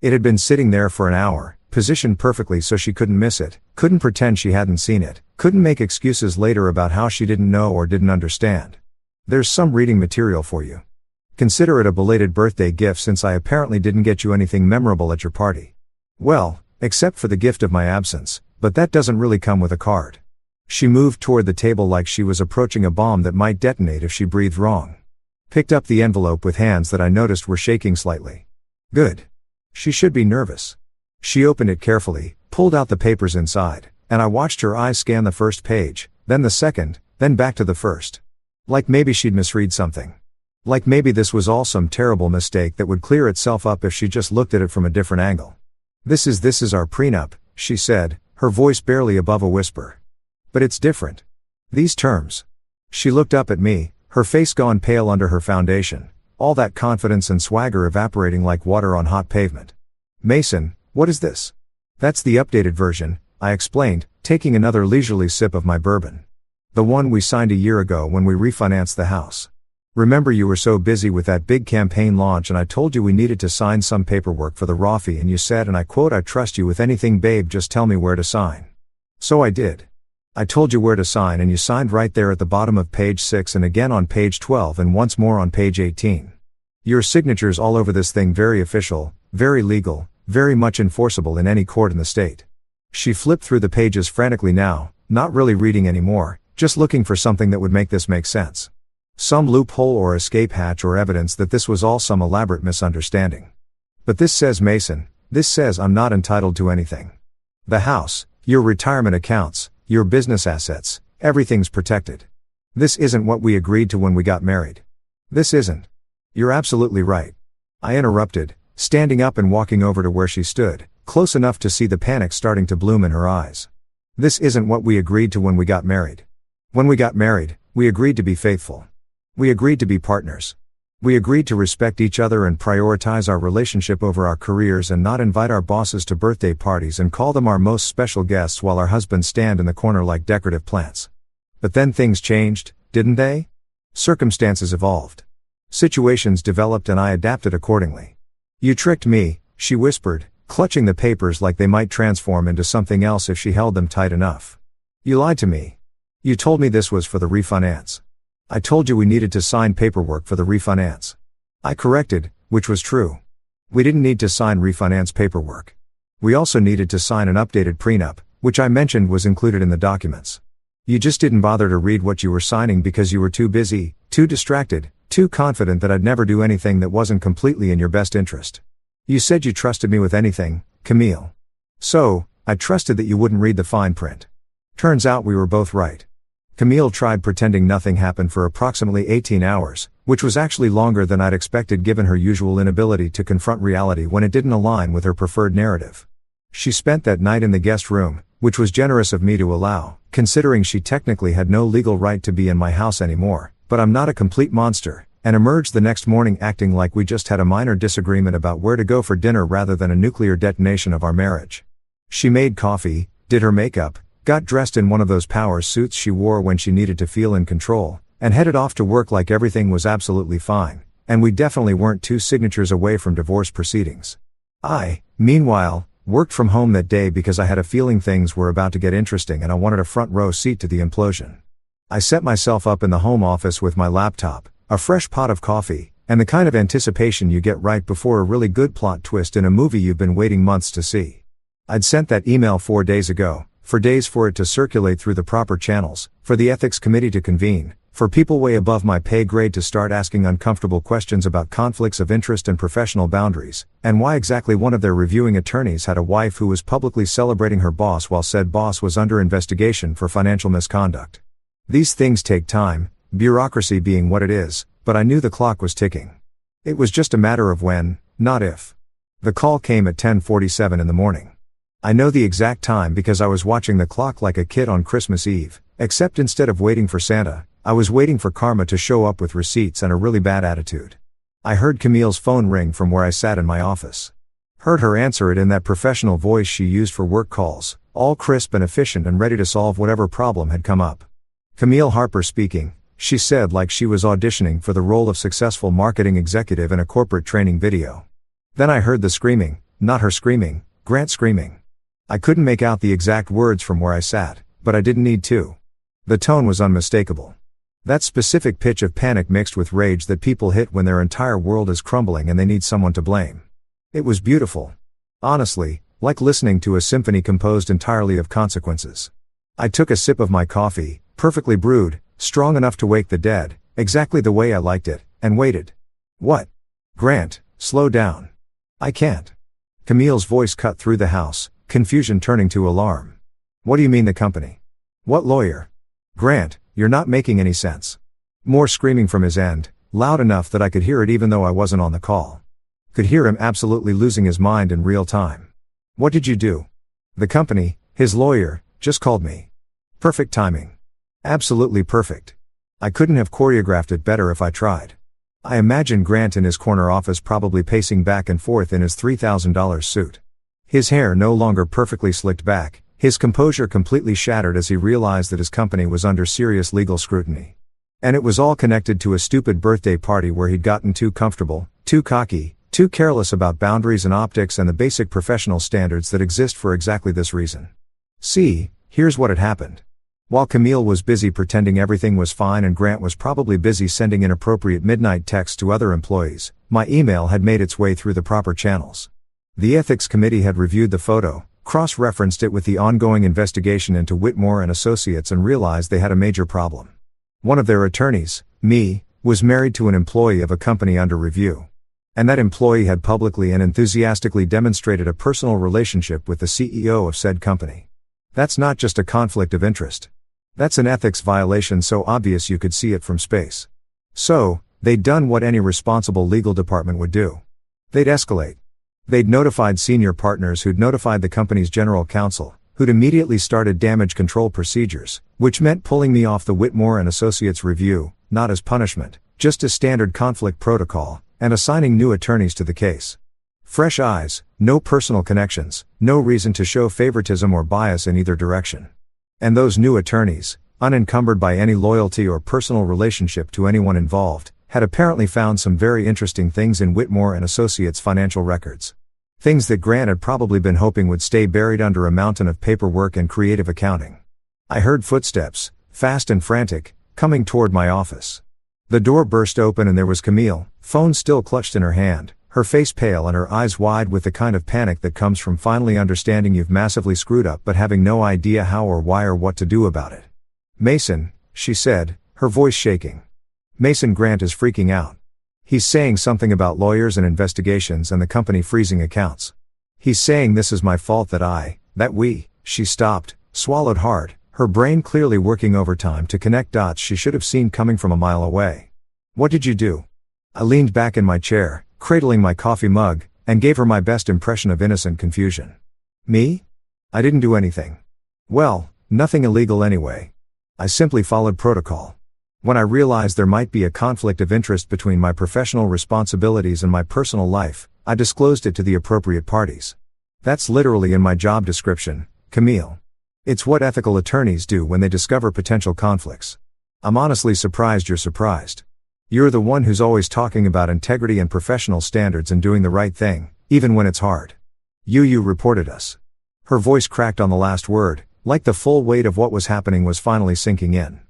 It had been sitting there for an hour, positioned perfectly so she couldn't miss it, couldn't pretend she hadn't seen it, couldn't make excuses later about how she didn't know or didn't understand. "There's some reading material for you. Consider it a belated birthday gift since I apparently didn't get you anything memorable at your party." "Well, except for the gift of my absence, but that doesn't really come with a card." She moved toward the table like she was approaching a bomb that might detonate if she breathed wrong. Picked up the envelope with hands that I noticed were shaking slightly. "Good. She should be nervous." She opened it carefully, pulled out the papers inside, and I watched her eyes scan the first page, then the second, then back to the first. Like maybe she'd misread something. Like maybe this was all some terrible mistake that would clear itself up if she just looked at it from a different angle. This is our prenup," she said, her voice barely above a whisper. "But it's different. These terms." She looked up at me, her face gone pale under her foundation, all that confidence and swagger evaporating like water on hot pavement. "Mason, what is this?" "That's the updated version," I explained, taking another leisurely sip of my bourbon. "The one we signed a year ago when we refinanced the house. Remember you were so busy with that big campaign launch and I told you we needed to sign some paperwork for the ROFI and you said, and I quote, 'I trust you with anything babe, just tell me where to sign.' So I did. I told you where to sign and you signed right there at the bottom of page 6 and again on page 12 and once more on page 18. Your signature's all over this thing, very official, very legal, very much enforceable in any court in the state." She flipped through the pages frantically now, not really reading anymore, just looking for something that would make this make sense. Some loophole or escape hatch or evidence that this was all some elaborate misunderstanding. "But this says, Mason, this says I'm not entitled to anything. The house, your retirement accounts, your business assets, everything's protected. This isn't what we agreed to when we got married. This isn't." "You're absolutely right," I interrupted, standing up and walking over to where she stood, close enough to see the panic starting to bloom in her eyes. "This isn't what we agreed to when we got married. When we got married, we agreed to be faithful. We agreed to be partners. We agreed to respect each other and prioritize our relationship over our careers and not invite our bosses to birthday parties and call them our most special guests while our husbands stand in the corner like decorative plants. But then things changed, didn't they? Circumstances evolved. Situations developed and I adapted accordingly. You tricked me," she whispered, clutching the papers like they might transform into something else if she held them tight enough. "You lied to me. You told me this was for the refinance. I told you we needed to sign paperwork for the refinance. I corrected, which was true. We didn't need to sign refinance paperwork. We also needed to sign an updated prenup, which I mentioned was included in the documents. You just didn't bother to read what you were signing because you were too busy, too distracted, too confident that I'd never do anything that wasn't completely in your best interest. You said you trusted me with anything, Camille. So, I trusted that you wouldn't read the fine print. Turns out we were both right." Camille tried pretending nothing happened for approximately 18 hours, which was actually longer than I'd expected given her usual inability to confront reality when it didn't align with her preferred narrative. She spent that night in the guest room, which was generous of me to allow, considering she technically had no legal right to be in my house anymore, but I'm not a complete monster, and emerged the next morning acting like we just had a minor disagreement about where to go for dinner rather than a nuclear detonation of our marriage. She made coffee, did her makeup, got dressed in one of those power suits she wore when she needed to feel in control, and headed off to work like everything was absolutely fine, and we definitely weren't 2 signatures away from divorce proceedings. I, meanwhile, worked from home that day because I had a feeling things were about to get interesting and I wanted a front row seat to the implosion. I set myself up in the home office with my laptop, a fresh pot of coffee, and the kind of anticipation you get right before a really good plot twist in a movie you've been waiting months to see. I'd sent that email 4 days ago, for days for it to circulate through the proper channels, for the ethics committee to convene, for people way above my pay grade to start asking uncomfortable questions about conflicts of interest and professional boundaries, and why exactly one of their reviewing attorneys had a wife who was publicly celebrating her boss while said boss was under investigation for financial misconduct. These things take time, bureaucracy being what it is, but I knew the clock was ticking. It was just a matter of when, not if. The call came at 10:47 in the morning. I know the exact time because I was watching the clock like a kid on Christmas Eve, except instead of waiting for Santa, I was waiting for karma to show up with receipts and a really bad attitude. I heard Camille's phone ring from where I sat in my office. Heard her answer it in that professional voice she used for work calls, all crisp and efficient and ready to solve whatever problem had come up. "Camille Harper speaking," she said like she was auditioning for the role of successful marketing executive in a corporate training video. Then I heard the screaming, not her screaming, Grant screaming. I couldn't make out the exact words from where I sat, but I didn't need to. The tone was unmistakable. That specific pitch of panic mixed with rage that people hit when their entire world is crumbling and they need someone to blame. It was beautiful. Honestly, like listening to a symphony composed entirely of consequences. I took a sip of my coffee, perfectly brewed, strong enough to wake the dead, exactly the way I liked it, and waited. "What? Grant, slow down. I can't." Camille's voice cut through the house, confusion turning to alarm. "What do you mean the company? What lawyer? Grant, you're not making any sense." More screaming from his end, loud enough that I could hear it even though I wasn't on the call. Could hear him absolutely losing his mind in real time. "What did you do?" "The company, his lawyer, just called me." Perfect timing. Absolutely perfect. I couldn't have choreographed it better if I tried. I imagine Grant in his corner office probably pacing back and forth in his $3,000 suit. His hair no longer perfectly slicked back, his composure completely shattered as he realized that his company was under serious legal scrutiny. And it was all connected to a stupid birthday party where he'd gotten too comfortable, too cocky, too careless about boundaries and optics and the basic professional standards that exist for exactly this reason. See, here's what had happened. While Camille was busy pretending everything was fine and Grant was probably busy sending inappropriate midnight texts to other employees, my email had made its way through the proper channels. The ethics committee had reviewed the photo, cross-referenced it with the ongoing investigation into Whitmore and Associates and realized they had a major problem. One of their attorneys, me, was married to an employee of a company under review. And that employee had publicly and enthusiastically demonstrated a personal relationship with the CEO of said company. That's not just a conflict of interest. That's an ethics violation so obvious you could see it from space. So, they'd done what any responsible legal department would do. They'd escalate. They'd notified senior partners who'd notified the company's general counsel, who'd immediately started damage control procedures, which meant pulling me off the Whitmore and Associates review, not as punishment, just as standard conflict protocol, and assigning new attorneys to the case. Fresh eyes, no personal connections, no reason to show favoritism or bias in either direction. And those new attorneys, unencumbered by any loyalty or personal relationship to anyone involved, had apparently found some very interesting things in Whitmore and Associates' financial records. Things that Grant had probably been hoping would stay buried under a mountain of paperwork and creative accounting. I heard footsteps, fast and frantic, coming toward my office. The door burst open and there was Camille, phone still clutched in her hand, her face pale and her eyes wide with the kind of panic that comes from finally understanding you've massively screwed up but having no idea how or why or what to do about it. "Mason," she said, her voice shaking. "Mason, Grant is freaking out. He's saying something about lawyers and investigations and the company freezing accounts. He's saying this is my fault that we," she stopped, swallowed hard, her brain clearly working overtime to connect dots she should have seen coming from a mile away. "What did you do?" I leaned back in my chair, cradling my coffee mug, and gave her my best impression of innocent confusion. "Me? I didn't do anything. Well, nothing illegal anyway. I simply followed protocol. When I realized there might be a conflict of interest between my professional responsibilities and my personal life, I disclosed it to the appropriate parties. That's literally in my job description, Camille. It's what ethical attorneys do when they discover potential conflicts. I'm honestly surprised you're surprised. You're the one who's always talking about integrity and professional standards and doing the right thing, even when it's hard. You reported us." Her voice cracked on the last word, like the full weight of what was happening was finally sinking in.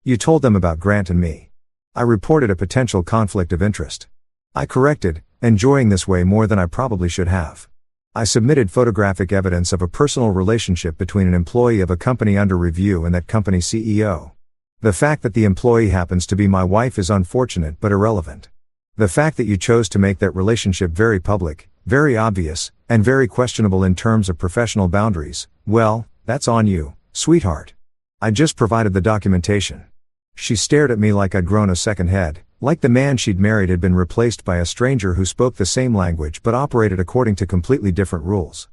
"You told them about Grant and me. I reported a potential conflict of interest. I corrected, enjoying this way more than I probably should have. I submitted photographic evidence of a personal relationship between an employee of a company under review and that company's CEO. The fact that the employee happens to be my wife is unfortunate but irrelevant. The fact that you chose to make that relationship very public, very obvious, and very questionable in terms of professional boundaries, well, that's on you, sweetheart. I just provided the documentation." She stared at me like I'd grown a second head, like the man she'd married had been replaced by a stranger who spoke the same language but operated according to completely different rules.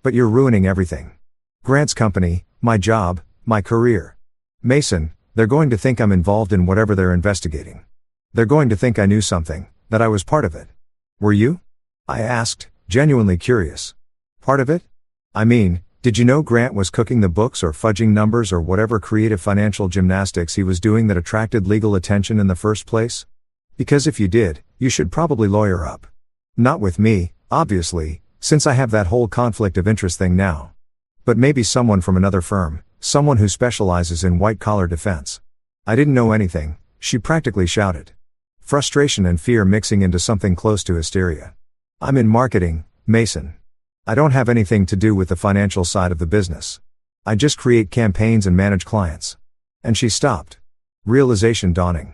"But you're ruining everything. Grant's company, my job, my career. Mason, They're going to think I'm involved in whatever they're investigating. They're going to think I knew something, that I was part of it. Were you? I asked, genuinely curious. Part of it? I mean, did you know Grant was cooking the books or fudging numbers or whatever creative financial gymnastics he was doing that attracted legal attention in the first place? Because if you did, you should probably lawyer up. Not with me, obviously, since I have that whole conflict of interest thing now. But maybe someone from another firm, someone who specializes in white-collar defense. I didn't know anything, she practically shouted. Frustration and fear mixing into something close to hysteria. I'm in marketing, Mason. I don't have anything to do with the financial side of the business. I just create campaigns and manage clients. And she stopped. Realization dawning.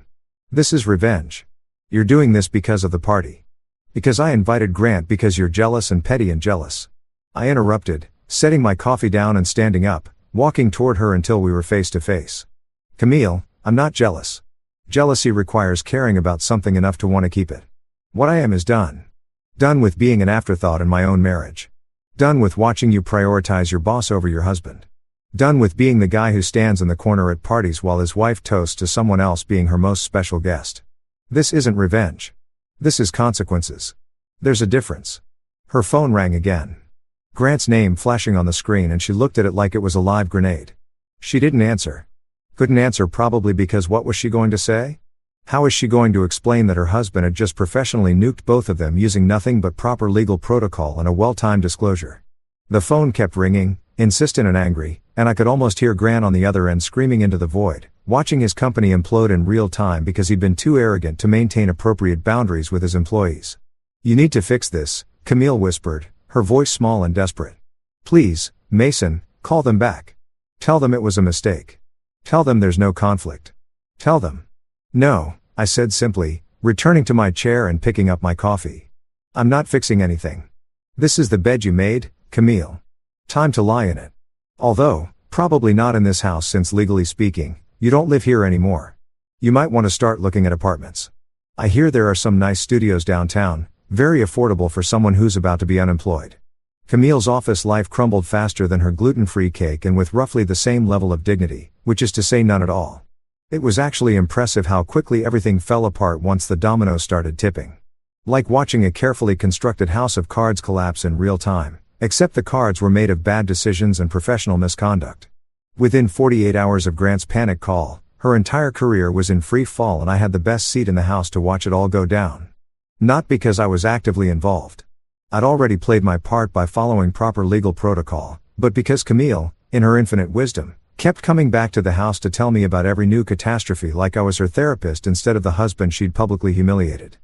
This is revenge. You're doing this because of the party. Because I invited Grant because you're jealous and petty and jealous. I interrupted, setting my coffee down and standing up, walking toward her until we were face to face. Camille, I'm not jealous. Jealousy requires caring about something enough to want to keep it. What I am is done. Done with being an afterthought in my own marriage. Done with watching you prioritize your boss over your husband. Done with being the guy who stands in the corner at parties while his wife toasts to someone else being her most special guest. This isn't revenge. This is consequences. There's a difference. Her phone rang again. Grant's name flashing on the screen, and she looked at it like it was a live grenade. She didn't answer. Couldn't answer, probably because what was she going to say? How is she going to explain that her husband had just professionally nuked both of them using nothing but proper legal protocol and a well-timed disclosure? The phone kept ringing, insistent and angry, and I could almost hear Grant on the other end screaming into the void, watching his company implode in real time because he'd been too arrogant to maintain appropriate boundaries with his employees. You need to fix this, Camille whispered, her voice small and desperate. Please, Mason, call them back. Tell them it was a mistake. Tell them there's no conflict. Tell them. No, I said simply, returning to my chair and picking up my coffee. I'm not fixing anything. This is the bed you made, Camille. Time to lie in it. Although, probably not in this house since legally speaking, you don't live here anymore. You might want to start looking at apartments. I hear there are some nice studios downtown, very affordable for someone who's about to be unemployed. Camille's office life crumbled faster than her gluten-free cake and with roughly the same level of dignity, which is to say none at all. It was actually impressive how quickly everything fell apart once the dominoes started tipping. Like watching a carefully constructed house of cards collapse in real time, except the cards were made of bad decisions and professional misconduct. Within 48 hours of Grant's panic call, her entire career was in free fall and I had the best seat in the house to watch it all go down. Not because I was actively involved. I'd already played my part by following proper legal protocol, but because Camille, in her infinite wisdom, kept coming back to the house to tell me about every new catastrophe like I was her therapist instead of the husband she'd publicly humiliated.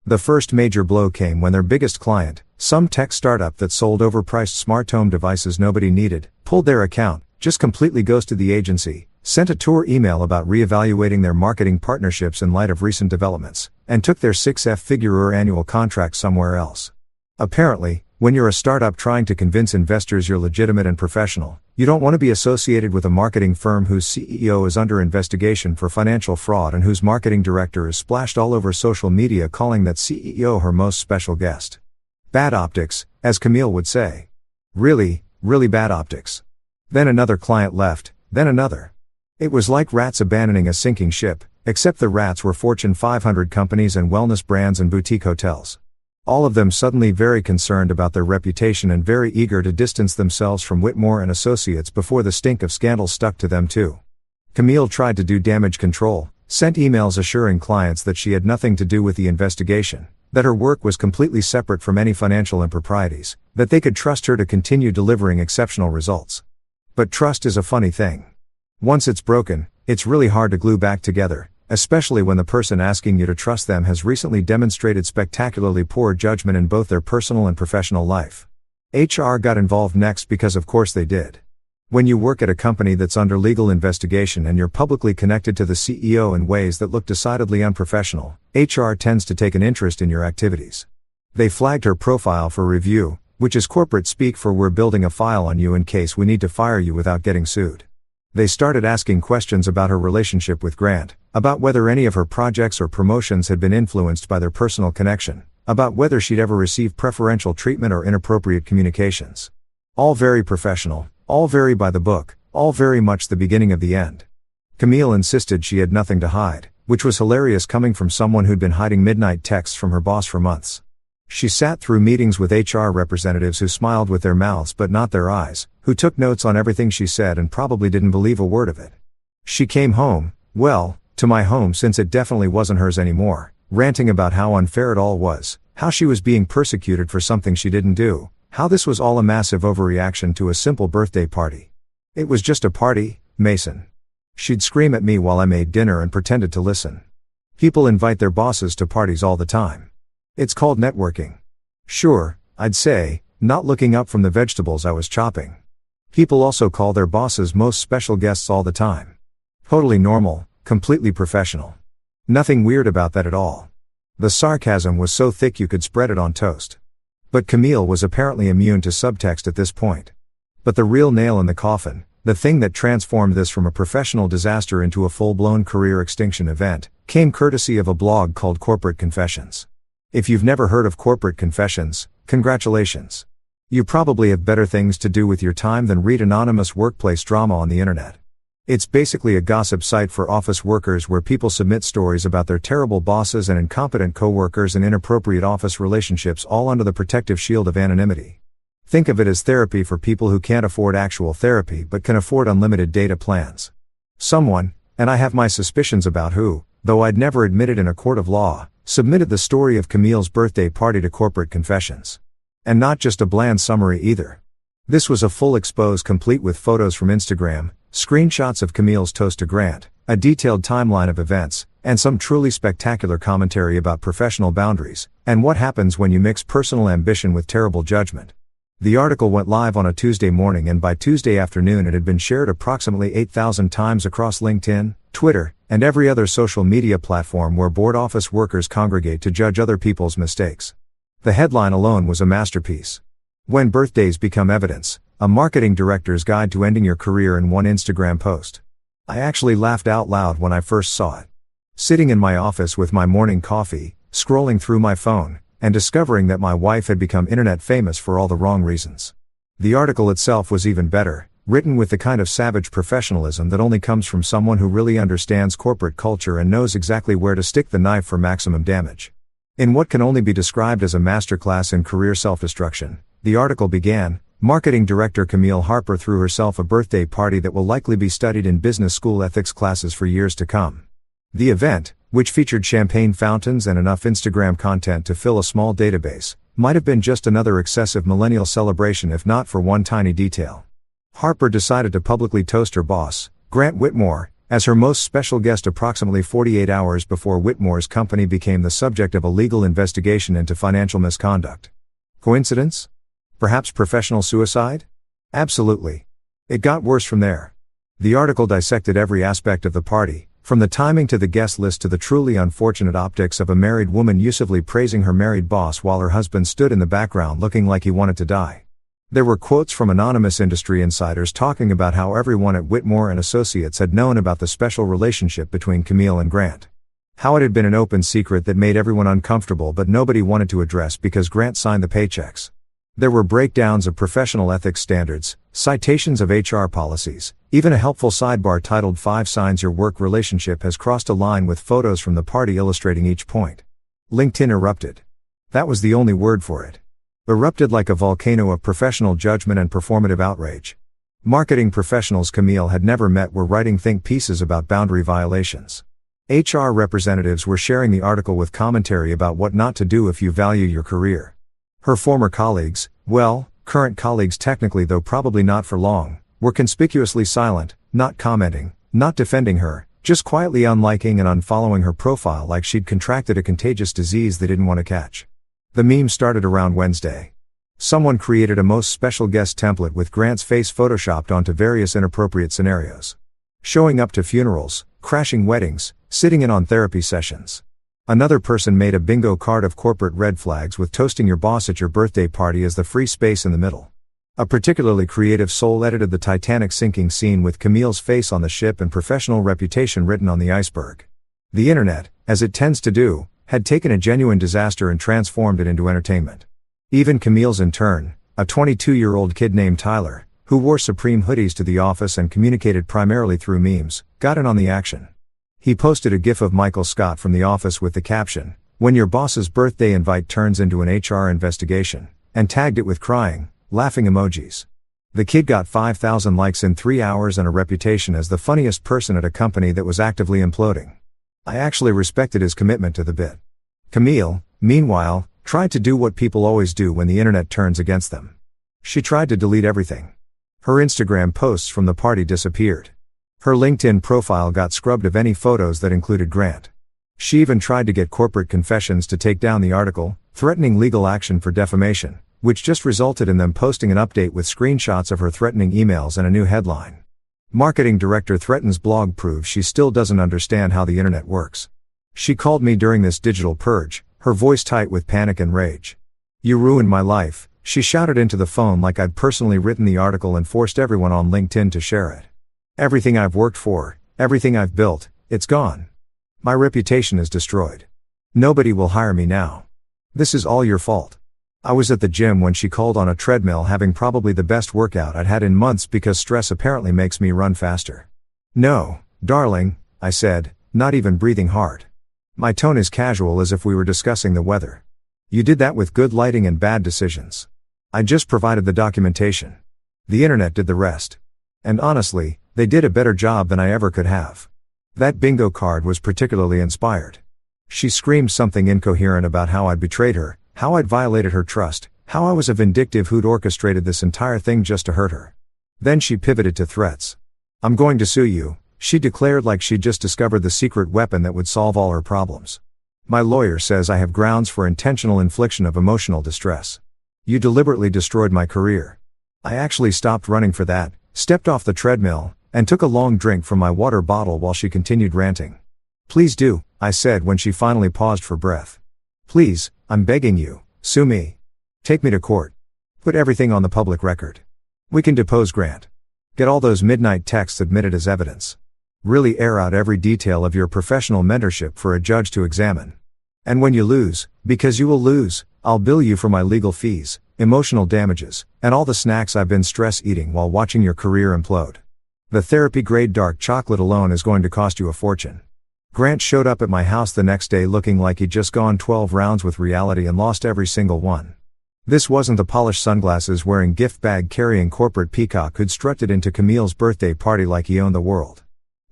The first major blow came when their biggest client, some tech startup that sold overpriced smart home devices nobody needed, pulled their account, just completely ghosted the agency, sent a tour email about reevaluating their marketing partnerships in light of recent developments, and took their six-figure annual contract somewhere else. Apparently, when you're a startup trying to convince investors you're legitimate and professional, you don't want to be associated with a marketing firm whose CEO is under investigation for financial fraud and whose marketing director is splashed all over social media calling that CEO her most special guest. Bad optics, as Camille would say. Really, really bad optics. Then another client left, then another. It was like rats abandoning a sinking ship, except the rats were Fortune 500 companies and wellness brands and boutique hotels. All of them suddenly very concerned about their reputation and very eager to distance themselves from Whitmore and Associates before the stink of scandal stuck to them too. Camille tried to do damage control, sent emails assuring clients that she had nothing to do with the investigation, that her work was completely separate from any financial improprieties, that they could trust her to continue delivering exceptional results. But trust is a funny thing. Once it's broken, it's really hard to glue back together, especially when the person asking you to trust them has recently demonstrated spectacularly poor judgment in both their personal and professional life. HR got involved next because of course they did. When you work at a company that's under legal investigation and you're publicly connected to the CEO in ways that look decidedly unprofessional, HR tends to take an interest in your activities. They flagged her profile for review, which is corporate speak for we're building a file on you in case we need to fire you without getting sued. They started asking questions about her relationship with Grant, about whether any of her projects or promotions had been influenced by their personal connection, about whether she'd ever received preferential treatment or inappropriate communications. All very professional, all very by the book, all very much the beginning of the end. Camille insisted she had nothing to hide, which was hilarious coming from someone who'd been hiding midnight texts from her boss for months. She sat through meetings with HR representatives who smiled with their mouths but not their eyes, who took notes on everything she said and probably didn't believe a word of it. She came home, well, to my home since it definitely wasn't hers anymore, ranting about how unfair it all was, how she was being persecuted for something she didn't do, how this was all a massive overreaction to a simple birthday party. It was just a party, Mason. She'd scream at me while I made dinner and pretended to listen. People invite their bosses to parties all the time. It's called networking. Sure, I'd say, not looking up from the vegetables I was chopping. People also call their bosses most special guests all the time. Totally normal, completely professional. Nothing weird about that at all. The sarcasm was so thick you could spread it on toast. But Camille was apparently immune to subtext at this point. But the real nail in the coffin, the thing that transformed this from a professional disaster into a full-blown career extinction event, came courtesy of a blog called Corporate Confessions. If you've never heard of Corporate Confessions, congratulations. You probably have better things to do with your time than read anonymous workplace drama on the internet. It's basically a gossip site for office workers where people submit stories about their terrible bosses and incompetent coworkers and inappropriate office relationships, all under the protective shield of anonymity. Think of it as therapy for people who can't afford actual therapy but can afford unlimited data plans. Someone, and I have my suspicions about who, though I'd never admit it in a court of law, submitted the story of Camille's birthday party to Corporate Confessions. And not just a bland summary either. This was a full expose complete with photos from Instagram, screenshots of Camille's toast to Grant, a detailed timeline of events, and some truly spectacular commentary about professional boundaries, and what happens when you mix personal ambition with terrible judgment. The article went live on a Tuesday morning, and by Tuesday afternoon it had been shared approximately 8,000 times across LinkedIn, Twitter, and every other social media platform where board office workers congregate to judge other people's mistakes. The headline alone was a masterpiece. When birthdays become evidence, a marketing director's guide to ending your career in one Instagram post. I actually laughed out loud when I first saw it. Sitting in my office with my morning coffee, scrolling through my phone, and discovering that my wife had become internet famous for all the wrong reasons. The article itself was even better, written with the kind of savage professionalism that only comes from someone who really understands corporate culture and knows exactly where to stick the knife for maximum damage. In what can only be described as a masterclass in career self-destruction, the article began, marketing director Camille Harper threw herself a birthday party that will likely be studied in business school ethics classes for years to come. The event, which featured champagne fountains and enough Instagram content to fill a small database, might have been just another excessive millennial celebration if not for one tiny detail. Harper decided to publicly toast her boss, Grant Whitmore, as her most special guest approximately 48 hours before Whitmore's company became the subject of a legal investigation into financial misconduct. Coincidence? Perhaps professional suicide? Absolutely. It got worse from there. The article dissected every aspect of the party, from the timing to the guest list to the truly unfortunate optics of a married woman usively praising her married boss while her husband stood in the background looking like he wanted to die. There were quotes from anonymous industry insiders talking about how everyone at Whitmore and Associates had known about the special relationship between Camille and Grant. How it had been an open secret that made everyone uncomfortable but nobody wanted to address because Grant signed the paychecks. There were breakdowns of professional ethics standards, citations of HR policies, even a helpful sidebar titled 5 Signs Your Work Relationship Has Crossed a Line with photos from the party illustrating each point. LinkedIn erupted. That was the only word for it. Erupted like a volcano of professional judgment and performative outrage. Marketing professionals Camille had never met were writing think pieces about boundary violations. HR representatives were sharing the article with commentary about what not to do if you value your career. Her former colleagues, well, current colleagues technically though probably not for long, were conspicuously silent, not commenting, not defending her, just quietly unliking and unfollowing her profile like she'd contracted a contagious disease they didn't want to catch. The meme started around Wednesday. Someone created a most special guest template with Grant's face photoshopped onto various inappropriate scenarios. Showing up to funerals, crashing weddings, sitting in on therapy sessions. Another person made a bingo card of corporate red flags with toasting your boss at your birthday party as the free space in the middle. A particularly creative soul edited the Titanic sinking scene with Camille's face on the ship and professional reputation written on the iceberg. The internet, as it tends to do, had taken a genuine disaster and transformed it into entertainment. Even Camille's intern, a 22-year-old kid named Tyler, who wore Supreme hoodies to the office and communicated primarily through memes, got in on the action. He posted a gif of Michael Scott from The Office with the caption, "When your boss's birthday invite turns into an HR investigation," and tagged it with crying, laughing emojis. The kid got 5,000 likes in 3 hours and a reputation as the funniest person at a company that was actively imploding. I actually respected his commitment to the bit. Camille, meanwhile, tried to do what people always do when the internet turns against them. She tried to delete everything. Her Instagram posts from the party disappeared. Her LinkedIn profile got scrubbed of any photos that included Grant. She even tried to get Corporate Confessions to take down the article, threatening legal action for defamation, which just resulted in them posting an update with screenshots of her threatening emails and a new headline. Marketing director threatens blog proves she still doesn't understand how the internet works. She called me during this digital purge, her voice tight with panic and rage. "You ruined my life," she shouted into the phone like I'd personally written the article and forced everyone on LinkedIn to share it. "Everything I've worked for, everything I've built, it's gone. My reputation is destroyed. Nobody will hire me now. This is all your fault." I was at the gym when she called on a treadmill having probably the best workout I'd had in months because stress apparently makes me run faster. "No, darling," I said, not even breathing hard. My tone is casual as if we were discussing the weather. "You did that with good lighting and bad decisions. I just provided the documentation. The internet did the rest. And honestly, they did a better job than I ever could have." That bingo card was particularly inspired. She screamed something incoherent about how I'd betrayed her, how I'd violated her trust, how I was a vindictive who'd orchestrated this entire thing just to hurt her. Then she pivoted to threats. "I'm going to sue you," she declared like she'd just discovered the secret weapon that would solve all her problems. "My lawyer says I have grounds for intentional infliction of emotional distress. You deliberately destroyed my career." I actually stopped running for that, stepped off the treadmill, and took a long drink from my water bottle while she continued ranting. "Please do," I said when she finally paused for breath. "Please, I'm begging you, sue me. Take me to court. Put everything on the public record. We can depose Grant. Get all those midnight texts admitted as evidence. Really air out every detail of your professional mentorship for a judge to examine. And when you lose, because you will lose, I'll bill you for my legal fees, emotional damages, and all the snacks I've been stress eating while watching your career implode. The therapy-grade dark chocolate alone is going to cost you a fortune." Grant showed up at my house the next day looking like he'd just gone 12 rounds with reality and lost every single one. This wasn't the polished sunglasses wearing gift bag carrying corporate peacock who'd strutted into Camille's birthday party like he owned the world.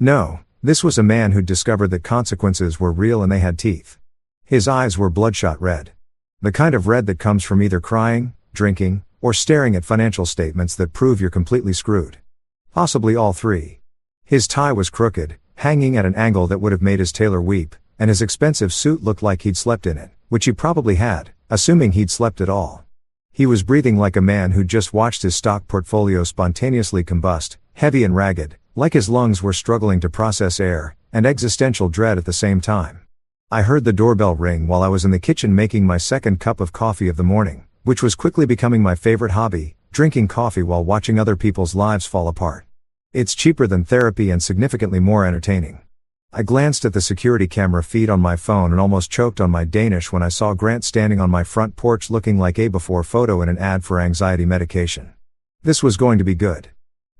No, this was a man who'd discovered that consequences were real and they had teeth. His eyes were bloodshot red. The kind of red that comes from either crying, drinking, or staring at financial statements that prove you're completely screwed. Possibly all three. His tie was crooked, hanging at an angle that would have made his tailor weep, and his expensive suit looked like he'd slept in it, which he probably had, assuming he'd slept at all. He was breathing like a man who'd just watched his stock portfolio spontaneously combust, heavy and ragged, like his lungs were struggling to process air, and existential dread at the same time. I heard the doorbell ring while I was in the kitchen making my second cup of coffee of the morning, which was quickly becoming my favorite hobby, drinking coffee while watching other people's lives fall apart. It's cheaper than therapy and significantly more entertaining. I glanced at the security camera feed on my phone and almost choked on my Danish when I saw Grant standing on my front porch looking like a before photo in an ad for anxiety medication. This was going to be good.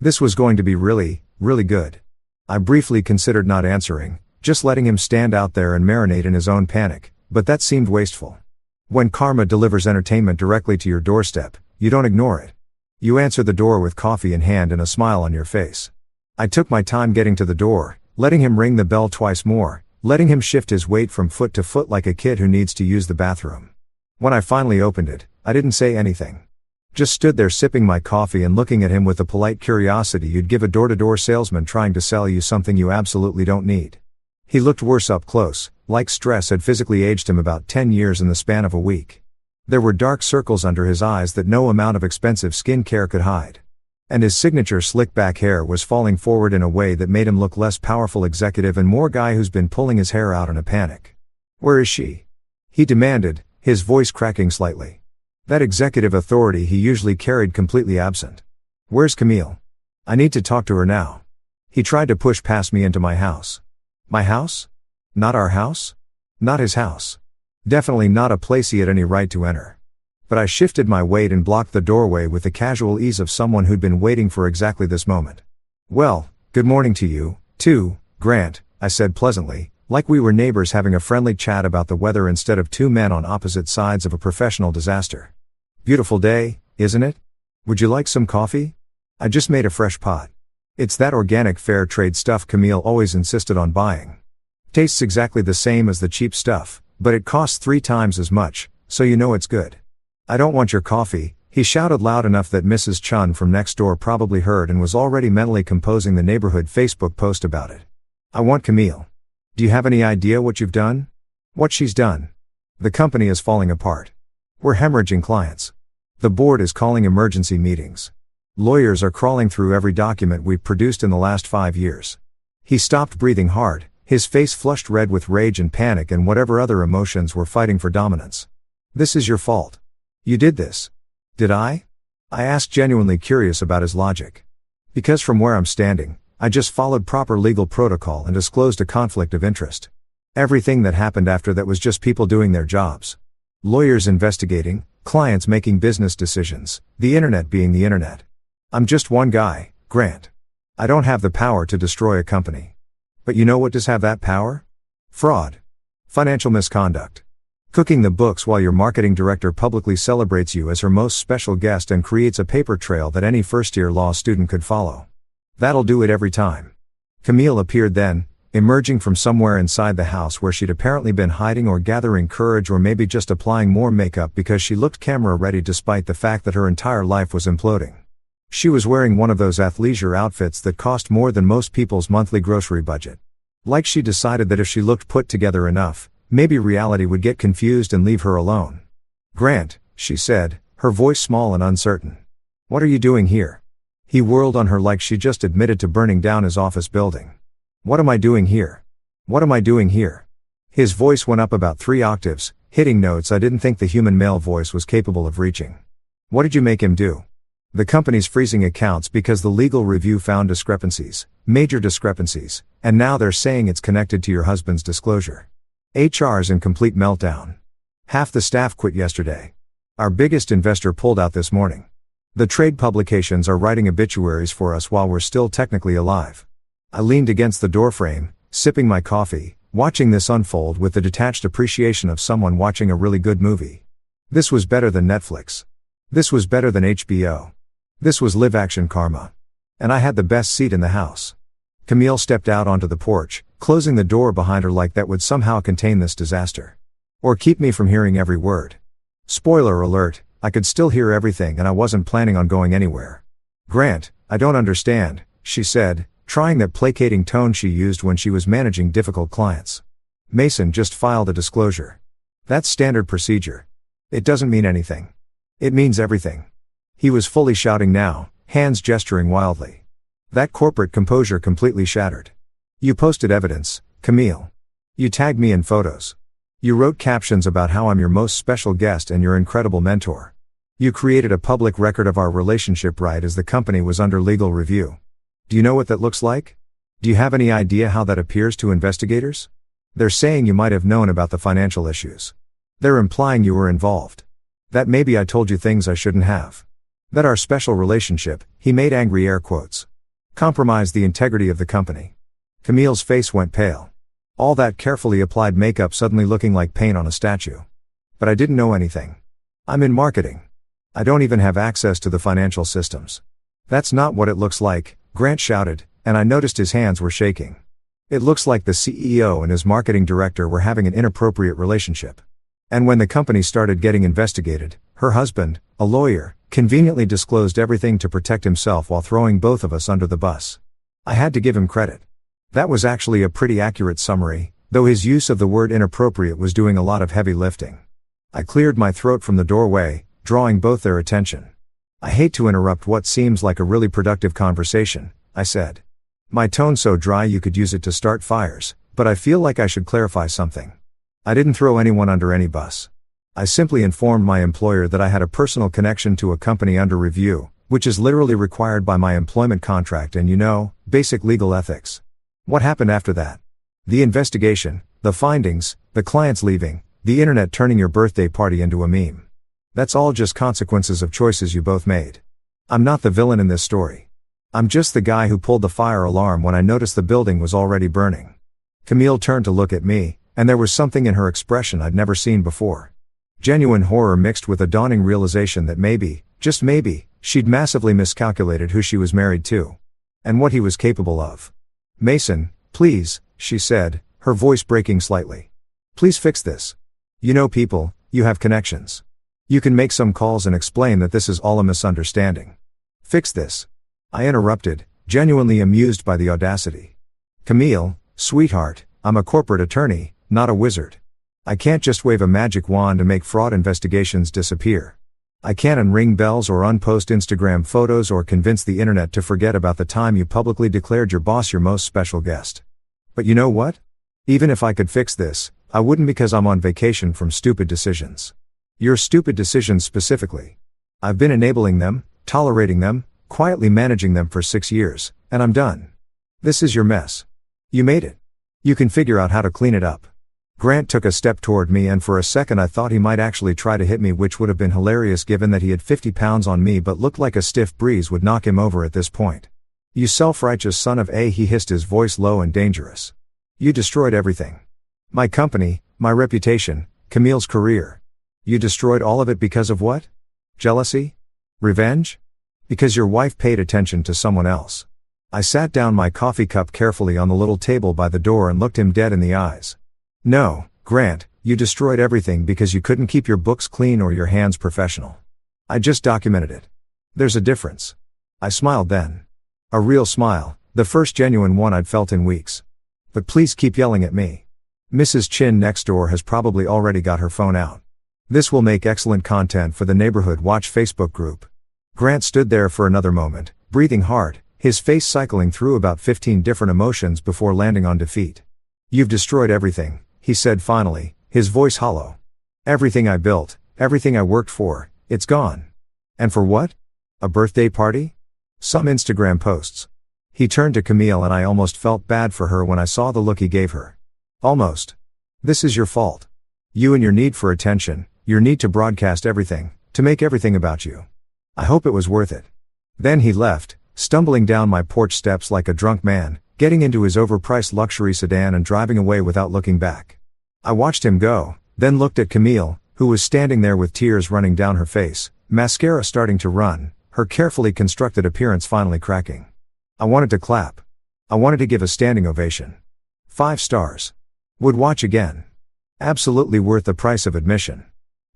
This was going to be really, really good. I briefly considered not answering, just letting him stand out there and marinate in his own panic, but that seemed wasteful. When karma delivers entertainment directly to your doorstep, you don't ignore it. You answer the door with coffee in hand and a smile on your face. I took my time getting to the door, letting him ring the bell twice more, letting him shift his weight from foot to foot like a kid who needs to use the bathroom. When I finally opened it, I didn't say anything. Just stood there sipping my coffee and looking at him with the polite curiosity you'd give a door-to-door salesman trying to sell you something you absolutely don't need. He looked worse up close, like stress had physically aged him about 10 years in the span of a week. There were dark circles under his eyes that no amount of expensive skin care could hide. And his signature slick back hair was falling forward in a way that made him look less powerful executive and more guy who's been pulling his hair out in a panic. "Where is she?" he demanded, his voice cracking slightly. That executive authority he usually carried completely absent. "Where's Camille? I need to talk to her now." He tried to push past me into my house. My house? Not our house? Not his house. Definitely not a place he had any right to enter. But I shifted my weight and blocked the doorway with the casual ease of someone who'd been waiting for exactly this moment. "Well, good morning to you, too, Grant," I said pleasantly, like we were neighbors having a friendly chat about the weather instead of two men on opposite sides of a professional disaster. "Beautiful day, isn't it? Would you like some coffee? I just made a fresh pot. It's that organic fair trade stuff Camille always insisted on buying. Tastes exactly the same as the cheap stuff, but it costs 3 times as much, so you know it's good." "I don't want your coffee," he shouted loud enough that Mrs. Chun from next door probably heard and was already mentally composing the neighborhood Facebook post about it. "I want Camille. Do you have any idea what you've done?" "What she's done?" "The company is falling apart. We're hemorrhaging clients. The board is calling emergency meetings. Lawyers are crawling through every document we've produced in the last 5 years." He stopped breathing hard, his face flushed red with rage and panic and whatever other emotions were fighting for dominance. "This is your fault. You did this." "Did I?" I asked, genuinely curious about his logic. "Because from where I'm standing, I just followed proper legal protocol and disclosed a conflict of interest. Everything that happened after that was just people doing their jobs. Lawyers investigating, clients making business decisions, the internet being the internet. I'm just one guy, Grant. I don't have the power to destroy a company. But you know what does have that power? Fraud. Financial misconduct. Cooking the books while your marketing director publicly celebrates you as her most special guest and creates a paper trail that any first-year law student could follow. That'll do it every time." Camille appeared then, emerging from somewhere inside the house where she'd apparently been hiding or gathering courage or maybe just applying more makeup because she looked camera ready despite the fact that her entire life was imploding. She was wearing one of those athleisure outfits that cost more than most people's monthly grocery budget. Like she decided that if she looked put together enough, maybe reality would get confused and leave her alone. "Grant," she said, her voice small and uncertain. "What are you doing here?" He whirled on her like she just admitted to burning down his office building. "What am I doing here? What am I doing here?" His voice went up about 3 octaves, hitting notes I didn't think the human male voice was capable of reaching. "What did you make him do?" "The company's freezing accounts because the legal review found discrepancies, major discrepancies, and now they're saying it's connected to your husband's disclosure. HR's in complete meltdown. Half the staff quit yesterday. Our biggest investor pulled out this morning. The trade publications are writing obituaries for us while we're still technically alive." I leaned against the doorframe, sipping my coffee, watching this unfold with the detached appreciation of someone watching a really good movie. This was better than Netflix. This was better than HBO. This was live action karma. And I had the best seat in the house. Camille stepped out onto the porch, closing the door behind her like that would somehow contain this disaster. Or keep me from hearing every word. Spoiler alert, I could still hear everything and I wasn't planning on going anywhere. "Grant, I don't understand," she said, trying that placating tone she used when she was managing difficult clients. "Mason just filed a disclosure. That's standard procedure. It doesn't mean anything. It means everything." He was fully shouting now, hands gesturing wildly. That corporate composure completely shattered. "You posted evidence, Camille. You tagged me in photos. You wrote captions about how I'm your most special guest and your incredible mentor. You created a public record of our relationship right as the company was under legal review. Do you know what that looks like? Do you have any idea how that appears to investigators? They're saying you might have known about the financial issues. They're implying you were involved. That maybe I told you things I shouldn't have. That our special relationship," he made angry air quotes, "compromised the integrity of the company." Camille's face went pale. All that carefully applied makeup suddenly looking like paint on a statue. "But I didn't know anything. I'm in marketing. I don't even have access to the financial systems." "That's not what it looks like," Grant shouted, and I noticed his hands were shaking. "It looks like the CEO and his marketing director were having an inappropriate relationship. And when the company started getting investigated, her husband, a lawyer, conveniently disclosed everything to protect himself while throwing both of us under the bus. I had to give him credit. That was actually a pretty accurate summary, though his use of the word inappropriate was doing a lot of heavy lifting." I cleared my throat from the doorway, drawing both their attention. "I hate to interrupt what seems like a really productive conversation," I said. My tone so dry you could use it to start fires, but I feel like I should clarify something. I didn't throw anyone under any bus. I simply informed my employer that I had a personal connection to a company under review, which is literally required by my employment contract and basic legal ethics. What happened after that? The investigation, the findings, the clients leaving, the internet turning your birthday party into a meme. That's all just consequences of choices you both made. I'm not the villain in this story. I'm just the guy who pulled the fire alarm when I noticed the building was already burning. Camille turned to look at me, and there was something in her expression I'd never seen before. Genuine horror mixed with a dawning realization that maybe, just maybe, she'd massively miscalculated who she was married to. And what he was capable of. "Mason, please," she said, her voice breaking slightly. "Please fix this. You know people, you have connections. You can make some calls and explain that this is all a misunderstanding. Fix this." I interrupted, genuinely amused by the audacity. "Camille, sweetheart, I'm a corporate attorney, not a wizard. I can't just wave a magic wand and make fraud investigations disappear. I can't unring bells or unpost Instagram photos or convince the internet to forget about the time you publicly declared your boss your most special guest. But you know what? Even if I could fix this, I wouldn't, because I'm on vacation from stupid decisions. Your stupid decisions specifically. I've been enabling them, tolerating them, quietly managing them for 6 years, and I'm done. This is your mess. You made it. You can figure out how to clean it up." Grant took a step toward me, and for a second I thought he might actually try to hit me, which would have been hilarious given that he had 50 pounds on me, but looked like a stiff breeze would knock him over at this point. "You self-righteous son of a," he hissed, his voice low and dangerous. "You destroyed everything. My company, my reputation, Camille's career. You destroyed all of it because of what? Jealousy? Revenge? Because your wife paid attention to someone else." I sat down my coffee cup carefully on the little table by the door and looked him dead in the eyes. "No, Grant, you destroyed everything because you couldn't keep your books clean or your hands professional. I just documented it. There's a difference." I smiled then. A real smile, the first genuine one I'd felt in weeks. "But please keep yelling at me. Mrs. Chin next door has probably already got her phone out. This will make excellent content for the Neighborhood Watch Facebook group." Grant stood there for another moment, breathing hard, his face cycling through about 15 different emotions before landing on defeat. "You've destroyed everything," he said finally, his voice hollow. "Everything I built, everything I worked for, it's gone. And for what? A birthday party? Some Instagram posts." He turned to Camille, and I almost felt bad for her when I saw the look he gave her. "Almost. This is your fault. You and your need for attention, your need to broadcast everything, to make everything about you. I hope it was worth it." Then he left, stumbling down my porch steps like a drunk man, getting into his overpriced luxury sedan and driving away without looking back. I watched him go, then looked at Camille, who was standing there with tears running down her face, mascara starting to run, her carefully constructed appearance finally cracking. I wanted to clap. I wanted to give a standing ovation. 5 stars. Would watch again. Absolutely worth the price of admission.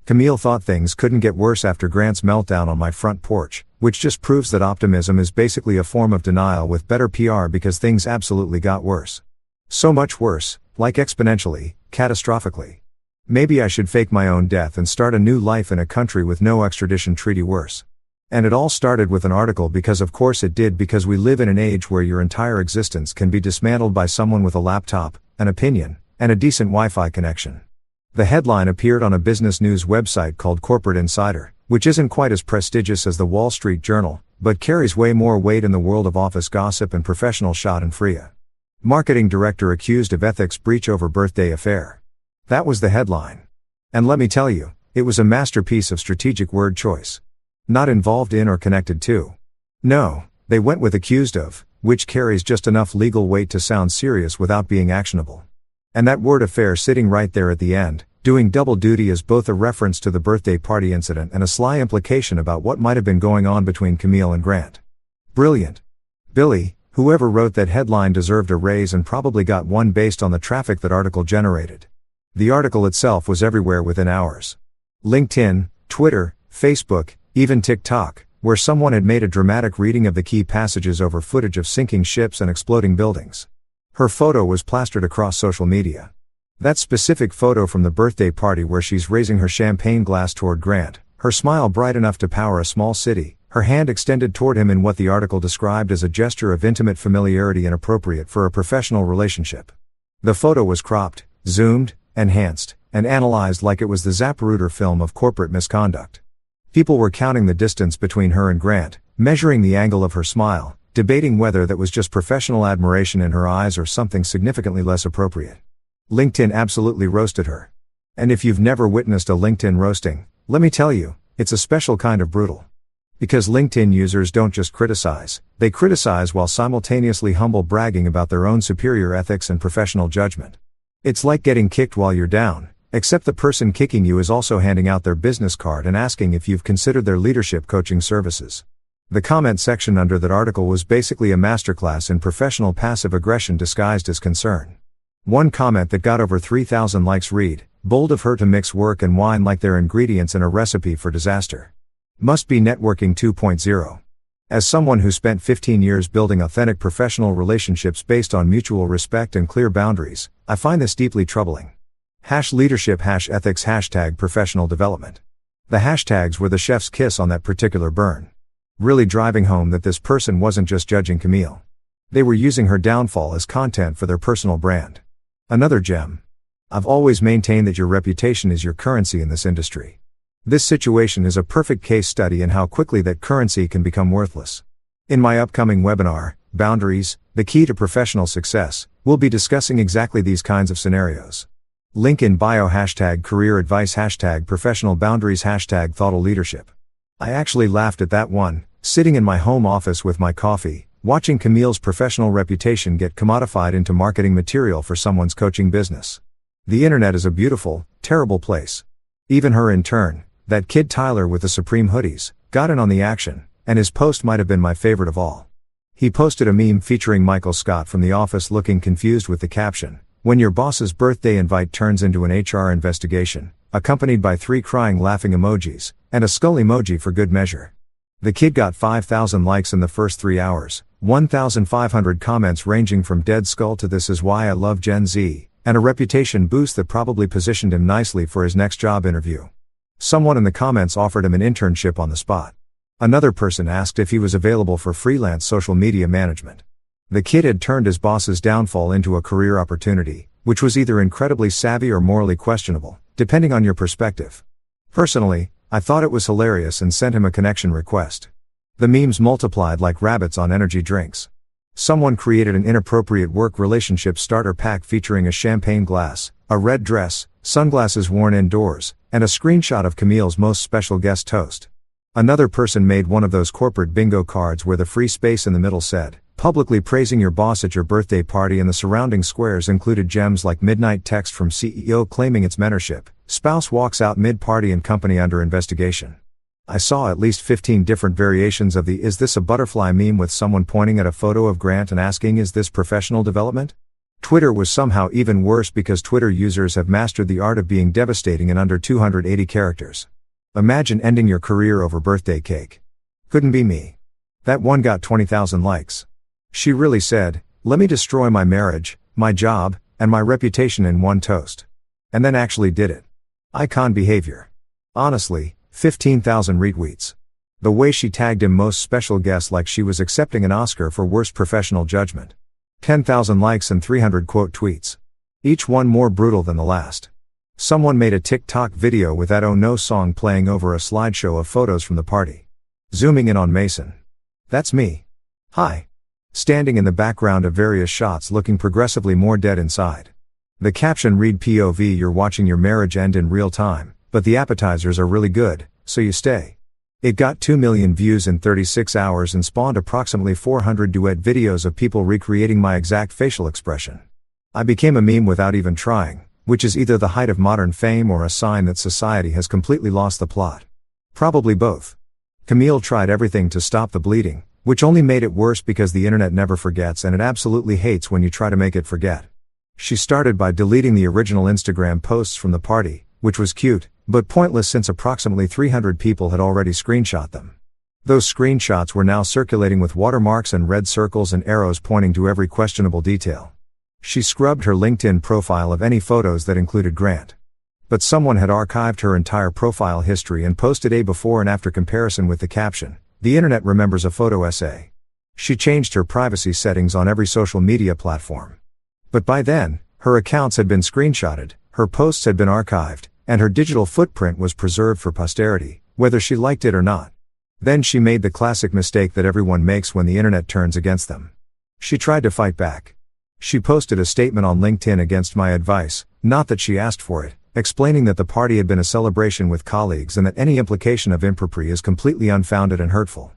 Camille thought things couldn't get worse after Grant's meltdown on my front porch, which just proves that optimism is basically a form of denial with better PR, because things absolutely got worse. So much worse, like exponentially, catastrophically. Maybe I should fake my own death and start a new life in a country with no extradition treaty worse. And it all started with an article, because of course it did, because we live in an age where your entire existence can be dismantled by someone with a laptop, an opinion, and a decent Wi-Fi connection. The headline appeared on a business news website called Corporate Insider, which isn't quite as prestigious as the Wall Street Journal, but carries way more weight in the world of office gossip and professional schadenfreude. "Marketing director accused of ethics breach over birthday affair." That was the headline. And let me tell you, it was a masterpiece of strategic word choice. Not involved in or connected to. No, they went with accused of, which carries just enough legal weight to sound serious without being actionable. And that word affair sitting right there at the end, doing double duty as both a reference to the birthday party incident and a sly implication about what might have been going on between Camille and Grant. Brilliant. Billy, whoever wrote that headline, deserved a raise, and probably got one based on the traffic that article generated. The article itself was everywhere within hours. LinkedIn, Twitter, Facebook, even TikTok, where someone had made a dramatic reading of the key passages over footage of sinking ships and exploding buildings. Her photo was plastered across social media. That specific photo from the birthday party, where she's raising her champagne glass toward Grant, her smile bright enough to power a small city, her hand extended toward him in what the article described as a gesture of intimate familiarity inappropriate for a professional relationship. The photo was cropped, zoomed, enhanced, and analyzed like it was the Zapruder film of corporate misconduct. People were counting the distance between her and Grant, measuring the angle of her smile, debating whether that was just professional admiration in her eyes or something significantly less appropriate. LinkedIn absolutely roasted her. And if you've never witnessed a LinkedIn roasting, let me tell you, It's a special kind of brutal. Because LinkedIn users don't just criticize, they criticize while simultaneously humble bragging about their own superior ethics and professional judgment. It's like getting kicked while you're down, except the person kicking you is also handing out their business card and asking if you've considered their leadership coaching services. The comment section under that article was basically a masterclass in professional passive aggression disguised as concern. One comment that got over 3,000 likes read, "Bold of her to mix work and wine like they're ingredients in a recipe for disaster. Must be networking 2.0. As someone who spent 15 years building authentic professional relationships based on mutual respect and clear boundaries, I find this deeply troubling. #leadership #ethics #professional development. The hashtags were the chef's kiss on that particular burn. Really driving home that this person wasn't just judging Camille. They were using her downfall as content for their personal brand. Another gem. I've always maintained that your reputation is your currency in this industry. This situation is a perfect case study in how quickly that currency can become worthless. In my upcoming webinar, Boundaries, the Key to Professional Success, we'll be discussing exactly these kinds of scenarios. Link in bio #career advice #professional boundaries #thoughtful leadership. I actually laughed at that one, sitting in my home office with my coffee, watching Camille's professional reputation get commodified into marketing material for someone's coaching business. The internet is a beautiful, terrible place. Even her in turn, that kid Tyler with the Supreme hoodies, got in on the action, and his post might have been my favorite of all. He posted a meme featuring Michael Scott from The Office looking confused with the caption, "When your boss's birthday invite turns into an HR investigation," accompanied by 3 crying laughing emojis, and a skull emoji for good measure. The kid got 5,000 likes in the first 3 hours, 1,500 comments ranging from "dead skull" to "this is why I love Gen Z," and a reputation boost that probably positioned him nicely for his next job interview. Someone in the comments offered him an internship on the spot. Another person asked if he was available for freelance social media management. The kid had turned his boss's downfall into a career opportunity, which was either incredibly savvy or morally questionable, depending on your perspective. Personally, I thought it was hilarious and sent him a connection request. The memes multiplied like rabbits on energy drinks. Someone created an inappropriate work relationship starter pack featuring a champagne glass, a red dress, sunglasses worn indoors, and a screenshot of Camille's most special guest toast. Another person made one of those corporate bingo cards where the free space in the middle said, "Publicly praising your boss at your birthday party," and the surrounding squares included gems like midnight text from CEO claiming its mentorship, spouse walks out mid-party and company under investigation. I saw at least 15 different variations of the "is this a butterfly" meme with someone pointing at a photo of Grant and asking, "Is this professional development?" Twitter was somehow even worse because Twitter users have mastered the art of being devastating in under 280 characters. Imagine ending your career over birthday cake. Couldn't be me. That one got 20,000 likes. She really said, "Let me destroy my marriage, my job, and my reputation in one toast." And then actually did it. Icon behavior. Honestly, 15,000 retweets. The way she tagged him most special guest like she was accepting an Oscar for worst professional judgment. 10,000 likes and 300 quote tweets. Each one more brutal than the last. Someone made a TikTok video with that "Oh No" song playing over a slideshow of photos from the party. Zooming in on Mason. That's me. Hi. Standing in the background of various shots looking progressively more dead inside. The caption read, "POV, you're watching your marriage end in real time, but the appetizers are really good, so you stay." It got 2 million views in 36 hours and spawned approximately 400 duet videos of people recreating my exact facial expression. I became a meme without even trying, which is either the height of modern fame or a sign that society has completely lost the plot. Probably both. Camille tried everything to stop the bleeding, which only made it worse because the internet never forgets and it absolutely hates when you try to make it forget. She started by deleting the original Instagram posts from the party, which was cute, but pointless since approximately 300 people had already screenshot them. Those screenshots were now circulating with watermarks and red circles and arrows pointing to every questionable detail. She scrubbed her LinkedIn profile of any photos that included Grant. But someone had archived her entire profile history and posted a before and after comparison with the caption, "The internet remembers a photo essay." She changed her privacy settings on every social media platform. But by then, her accounts had been screenshotted, her posts had been archived, and her digital footprint was preserved for posterity, whether she liked it or not. Then she made the classic mistake that everyone makes when the internet turns against them. She tried to fight back. She posted a statement on LinkedIn against my advice, not that she asked for it, explaining that the party had been a celebration with colleagues and that any implication of impropriety is completely unfounded and hurtful.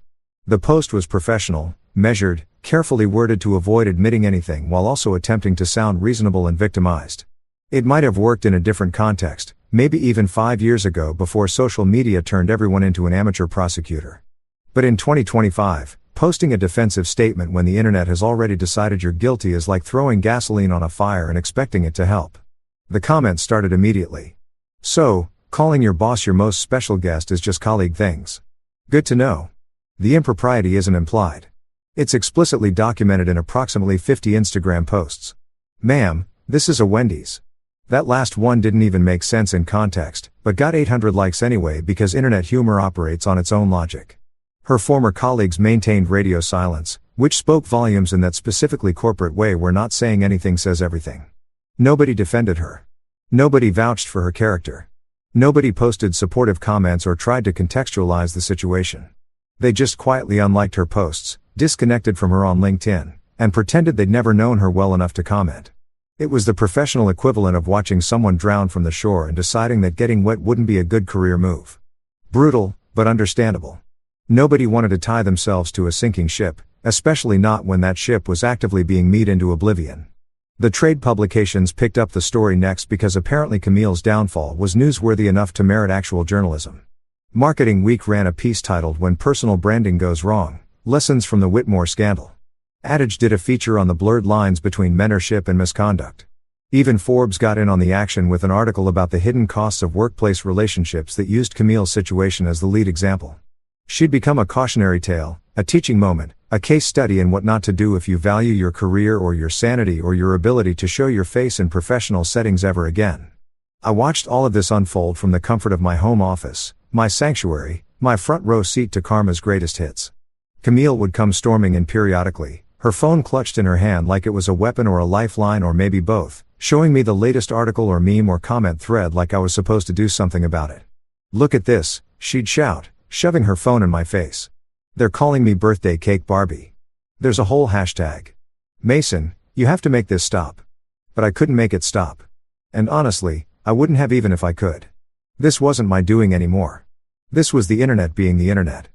The post was professional, measured, carefully worded to avoid admitting anything while also attempting to sound reasonable and victimized. It might have worked in a different context, maybe even 5 years ago before social media turned everyone into an amateur prosecutor. But in 2025, posting a defensive statement when the internet has already decided you're guilty is like throwing gasoline on a fire and expecting it to help. The comments started immediately. So, calling your boss your most special guest is just colleague things. Good to know. The impropriety isn't implied. It's explicitly documented in approximately 50 Instagram posts. Ma'am, this is a Wendy's. That last one didn't even make sense in context, but got 800 likes anyway because internet humor operates on its own logic. Her former colleagues maintained radio silence, which spoke volumes in that specifically corporate way where not saying anything says everything. Nobody defended her. Nobody vouched for her character. Nobody posted supportive comments or tried to contextualize the situation. They just quietly unliked her posts, disconnected from her on LinkedIn, and pretended they'd never known her well enough to comment. It was the professional equivalent of watching someone drown from the shore and deciding that getting wet wouldn't be a good career move. Brutal, but understandable. Nobody wanted to tie themselves to a sinking ship, especially not when that ship was actively being mead into oblivion. The trade publications picked up the story next because apparently Camille's downfall was newsworthy enough to merit actual journalism. Marketing Week ran a piece titled "When Personal Branding Goes Wrong, Lessons from the Whitmore Scandal." Adage did a feature on the blurred lines between mentorship and misconduct. Even Forbes got in on the action with an article about the hidden costs of workplace relationships that used Camille's situation as the lead example. She'd become a cautionary tale, a teaching moment, a case study in what not to do if you value your career or your sanity or your ability to show your face in professional settings ever again. I watched all of this unfold from the comfort of my home office, my sanctuary, my front row seat to Karma's greatest hits. Camille would come storming in periodically, her phone clutched in her hand like it was a weapon or a lifeline or maybe both, showing me the latest article or meme or comment thread like I was supposed to do something about it. "Look at this," she'd shout, shoving her phone in my face. "They're calling me birthday cake Barbie. There's a whole hashtag. Mason, you have to make this stop." But I couldn't make it stop. And honestly, I wouldn't have even if I could. This wasn't my doing anymore. This was the internet being the internet.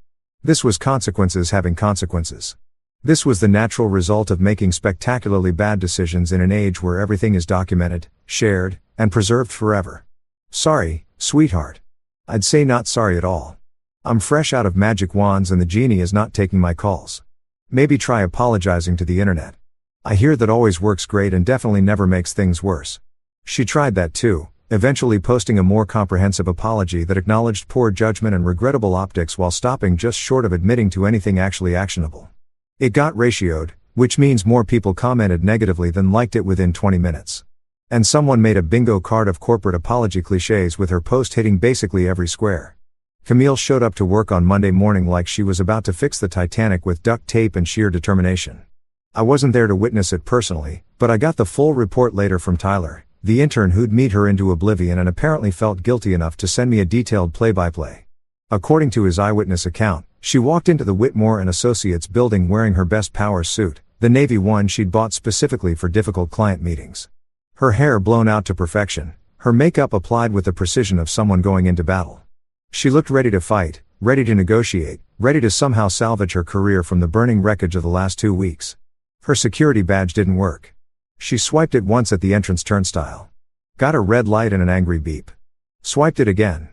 This was consequences having consequences. This was the natural result of making spectacularly bad decisions in an age where everything is documented, shared, and preserved forever. Sorry, sweetheart. I'd say not sorry at all. I'm fresh out of magic wands and the genie is not taking my calls. Maybe try apologizing to the internet. I hear that always works great and definitely never makes things worse. She tried that too, eventually posting a more comprehensive apology that acknowledged poor judgment and regrettable optics while stopping just short of admitting to anything actually actionable. It got ratioed, which means more people commented negatively than liked it within 20 minutes. And someone made a bingo card of corporate apology cliches with her post hitting basically every square. Camille showed up to work on Monday morning like she was about to fix the Titanic with duct tape and sheer determination. I wasn't there to witness it personally, but I got the full report later from Tyler, the intern who'd meet her into oblivion and apparently felt guilty enough to send me a detailed play-by-play. According to his eyewitness account, she walked into the Whitmore & Associates building wearing her best power suit, the navy one she'd bought specifically for difficult client meetings. Her hair blown out to perfection, her makeup applied with the precision of someone going into battle. She looked ready to fight, ready to negotiate, ready to somehow salvage her career from the burning wreckage of the last 2 weeks. Her security badge didn't work. She swiped it once at the entrance turnstile. Got a red light and an angry beep. Swiped it again.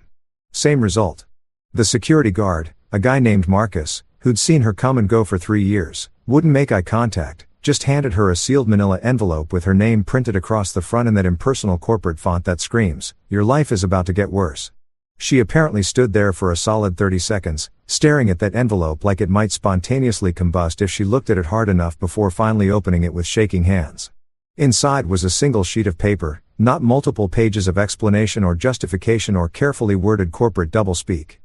Same result. The security guard, a guy named Marcus, who'd seen her come and go for 3 years, wouldn't make eye contact, just handed her a sealed manila envelope with her name printed across the front in that impersonal corporate font that screams, "Your life is about to get worse." She apparently stood there for a solid 30 seconds, staring at that envelope like it might spontaneously combust if she looked at it hard enough before finally opening it with shaking hands. Inside was a single sheet of paper, not multiple pages of explanation or justification or carefully worded corporate doublespeak.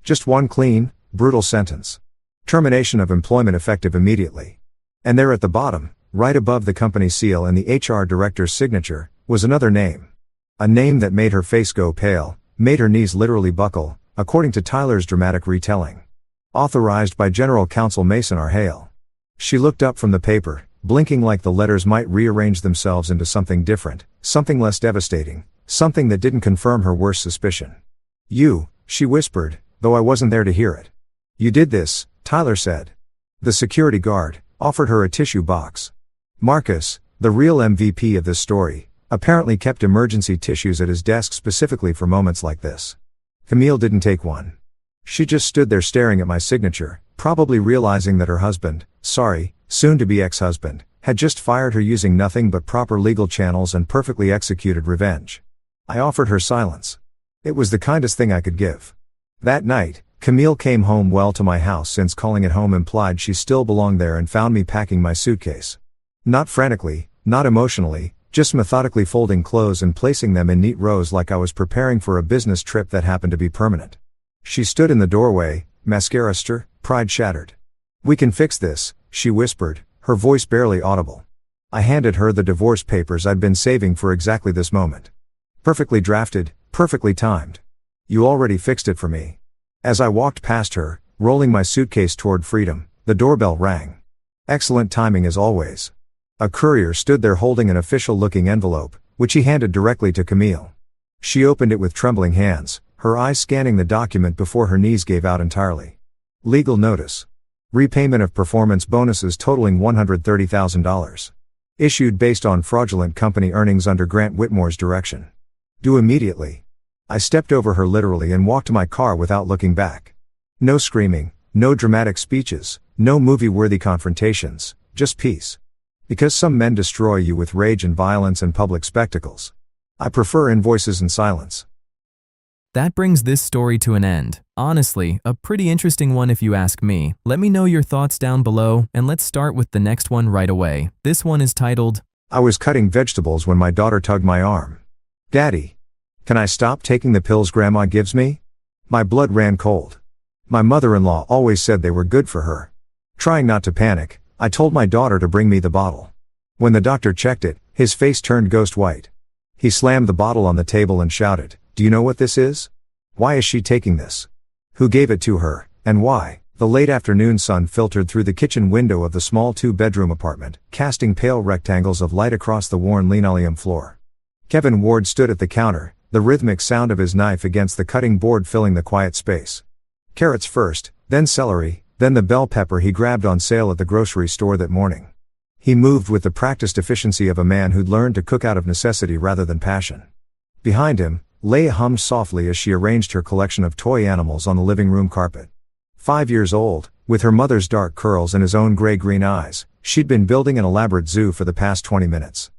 Just one clean, brutal sentence. Termination of employment effective immediately. And there at the bottom, right above the company seal and the HR director's signature, was another name. A name that made her face go pale, made her knees literally buckle, according to Tyler's dramatic retelling. Authorized by General Counsel Mason R. Hale. She looked up from the paper, blinking like the letters might rearrange themselves into something different, something less devastating, something that didn't confirm her worst suspicion. "You," she whispered, though I wasn't there to hear it. "You did this," Tyler said. The security guard offered her a tissue box. Marcus, the real MVP of this story, apparently kept emergency tissues at his desk specifically for moments like this. Camille didn't take one. She just stood there staring at my signature, probably realizing that her husband, soon-to-be ex-husband, had just fired her using nothing but proper legal channels and perfectly executed revenge. I offered her silence. It was the kindest thing I could give. That night, Camille came home well to my house, since calling it home implied she still belonged there, and found me packing my suitcase. Not frantically, not emotionally, just methodically folding clothes and placing them in neat rows like I was preparing for a business trip that happened to be permanent. She stood in the doorway, mascara stir, pride shattered. "We can fix this," she whispered, her voice barely audible. I handed her the divorce papers I'd been saving for exactly this moment. "Perfectly drafted, perfectly timed. You already fixed it for me." As I walked past her, rolling my suitcase toward freedom, the doorbell rang. Excellent timing as always. A courier stood there holding an official-looking envelope, which he handed directly to Camille. She opened it with trembling hands, her eyes scanning the document before her knees gave out entirely. Legal notice. Repayment of performance bonuses totaling $130,000. Issued based on fraudulent company earnings under Grant Whitmore's direction. Due immediately. I stepped over her literally and walked to my car without looking back. No screaming, no dramatic speeches, no movie-worthy confrontations, just peace. Because some men destroy you with rage and violence and public spectacles. I prefer invoices and silence. That brings this story to an end. Honestly, a pretty interesting one if you ask me. Let me know your thoughts down below, and let's start with the next one right away. This one is titled, "I was cutting vegetables when my daughter tugged my arm. Daddy, can I stop taking the pills Grandma gives me?" My blood ran cold. My mother-in-law always said they were good for her. Trying not to panic, I told my daughter to bring me the bottle. When the doctor checked it, his face turned ghost white. He slammed the bottle on the table and shouted, "Do you know what this is? Why is she taking this? Who gave it to her, and why?" The late afternoon sun filtered through the kitchen window of the small two-bedroom apartment, casting pale rectangles of light across the worn linoleum floor. Kevin Ward stood at the counter, the rhythmic sound of his knife against the cutting board filling the quiet space. Carrots first, then celery, then the bell pepper he grabbed on sale at the grocery store that morning. He moved with the practiced efficiency of a man who'd learned to cook out of necessity rather than passion. Behind him, Leia hummed softly as she arranged her collection of toy animals on the living room carpet. 5 years old, with her mother's dark curls and his own gray-green eyes, she'd been building an elaborate zoo for the past 20 minutes.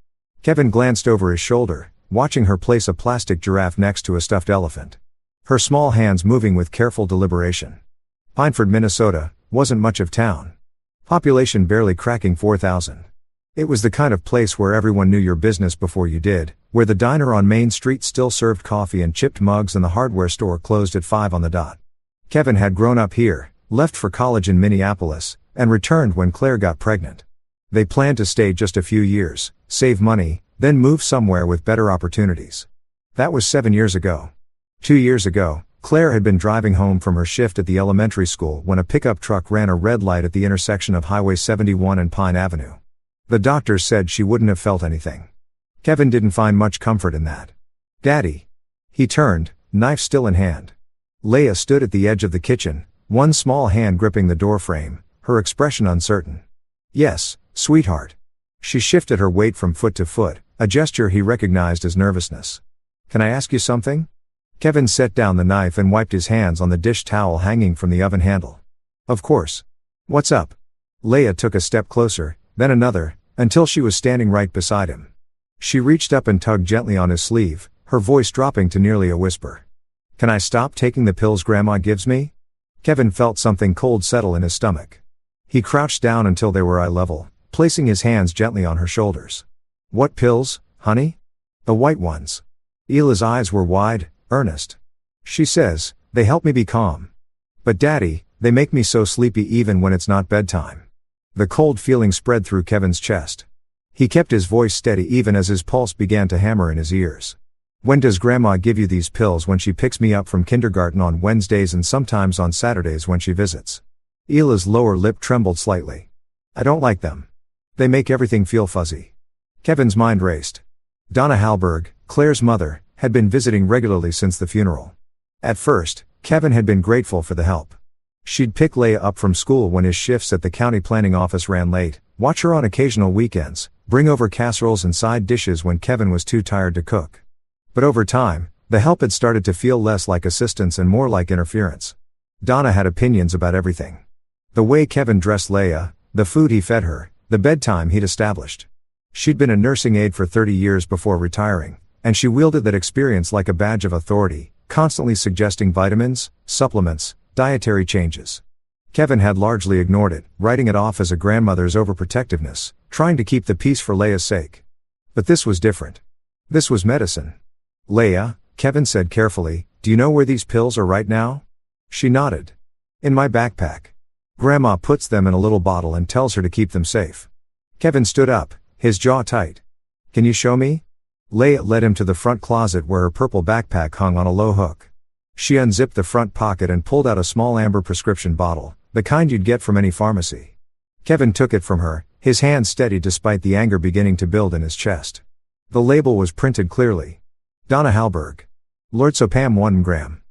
Kevin glanced over his shoulder, watching her place a plastic giraffe next to a stuffed elephant. Her small hands moving with careful deliberation. Pineford, Minnesota, wasn't much of town. Population barely cracking 4,000. It was the kind of place where everyone knew your business before you did, where the diner on Main Street still served coffee and chipped mugs and the hardware store closed at 5 on the dot. Kevin had grown up here, left for college in Minneapolis, and returned when Claire got pregnant. They planned to stay just a few years, save money, then move somewhere with better opportunities. That was 7 years ago. 2 years ago, Claire had been driving home from her shift at the elementary school when a pickup truck ran a red light at the intersection of Highway 71 and Pine Avenue. The doctors said she wouldn't have felt anything. Kevin didn't find much comfort in that. "Daddy." He turned, knife still in hand. Leia stood at the edge of the kitchen, one small hand gripping the doorframe, her expression uncertain. "Yes, sweetheart." She shifted her weight from foot to foot, a gesture he recognized as nervousness. "Can I ask you something?" Kevin set down the knife and wiped his hands on the dish towel hanging from the oven handle. "Of course. What's up?" Leia took a step closer, then another, until she was standing right beside him. She reached up and tugged gently on his sleeve, her voice dropping to nearly a whisper. "Can I stop taking the pills Grandma gives me?" Kevin felt something cold settle in his stomach. He crouched down until they were eye level, placing his hands gently on her shoulders. "What pills, honey?" "The white ones." Ila's eyes were wide, earnest. "She says, they help me be calm. But Daddy, they make me so sleepy even when it's not bedtime." The cold feeling spread through Kevin's chest. He kept his voice steady even as his pulse began to hammer in his ears. "When does Grandma give you these pills?" "When she picks me up from kindergarten on Wednesdays and sometimes on Saturdays when she visits." Ila's lower lip trembled slightly. "I don't like them. They make everything feel fuzzy." Kevin's mind raced. Donna Halberg, Claire's mother, had been visiting regularly since the funeral. At first, Kevin had been grateful for the help. She'd pick Leia up from school when his shifts at the county planning office ran late, watch her on occasional weekends, bring over casseroles and side dishes when Kevin was too tired to cook. But over time, the help had started to feel less like assistance and more like interference. Donna had opinions about everything. The way Kevin dressed Leia, the food he fed her, the bedtime he'd established. She'd been a nursing aide for 30 years before retiring, and she wielded that experience like a badge of authority, constantly suggesting vitamins, supplements, dietary changes. Kevin had largely ignored it, writing it off as a grandmother's overprotectiveness, trying to keep the peace for Leia's sake. But this was different. This was medicine. "Leia," Kevin said carefully, "do you know where these pills are right now?" She nodded. "In my backpack. Grandma puts them in a little bottle and tells her to keep them safe." Kevin stood up, his jaw tight. "Can you show me?" Leia led him to the front closet where her purple backpack hung on a low hook. She unzipped the front pocket and pulled out a small amber prescription bottle, the kind you'd get from any pharmacy. Kevin took it from her, his hand steady despite the anger beginning to build in his chest. The label was printed clearly. Donna Halberg. Lorazepam 1 gram.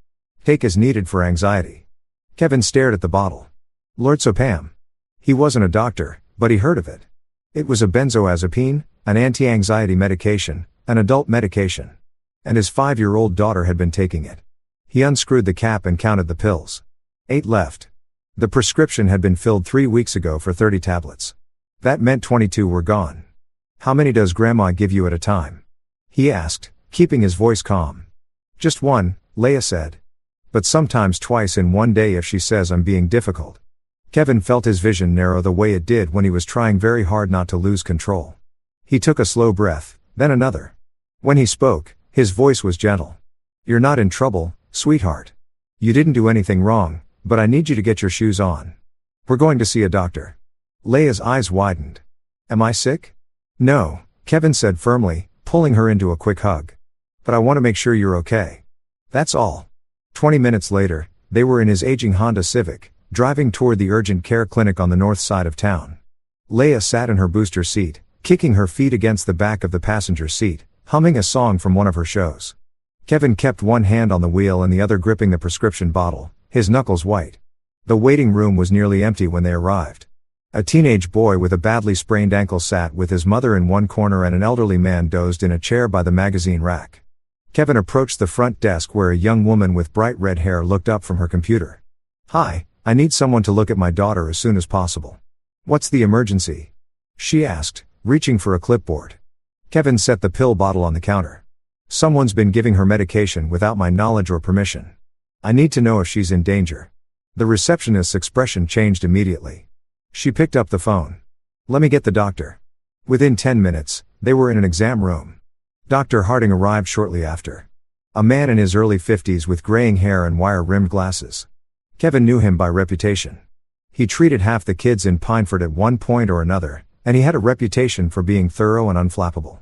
Take as needed for anxiety. Kevin stared at the bottle. Lorazepam. He wasn't a doctor, but he heard of it. It was a benzodiazepine, an anti-anxiety medication, an adult medication. And his 5-year-old daughter had been taking it. He unscrewed the cap and counted the pills. 8 left. The prescription had been filled 3 weeks ago for 30 tablets. That meant 22 were gone. "How many does Grandma give you at a time?" he asked, keeping his voice calm. "Just one," Leia said. "But sometimes twice in one day if she says I'm being difficult." Kevin felt his vision narrow the way it did when he was trying very hard not to lose control. He took a slow breath, then another. When he spoke, his voice was gentle. "You're not in trouble, sweetheart. You didn't do anything wrong, but I need you to get your shoes on. We're going to see a doctor." Leia's eyes widened. "Am I sick?" "No," Kevin said firmly, pulling her into a quick hug. "But I want to make sure you're okay. That's all." 20 minutes later, they were in his aging Honda Civic, driving toward the urgent care clinic on the north side of town. Leia sat in her booster seat, kicking her feet against the back of the passenger seat, humming a song from one of her shows. Kevin kept one hand on the wheel and the other gripping the prescription bottle, his knuckles white. The waiting room was nearly empty when they arrived. A teenage boy with a badly sprained ankle sat with his mother in one corner and an elderly man dozed in a chair by the magazine rack. Kevin approached the front desk where a young woman with bright red hair looked up from her computer. "Hi, I need someone to look at my daughter as soon as possible." "What's the emergency?" she asked, reaching for a clipboard. Kevin set the pill bottle on the counter. "Someone's been giving her medication without my knowledge or permission. I need to know if she's in danger." The receptionist's expression changed immediately. She picked up the phone. "Let me get the doctor." Within 10 minutes, they were in an exam room. Dr. Harding arrived shortly after. A man in his early 50s with graying hair and wire-rimmed glasses. Kevin knew him by reputation. He treated half the kids in Pineford at one point or another, and he had a reputation for being thorough and unflappable.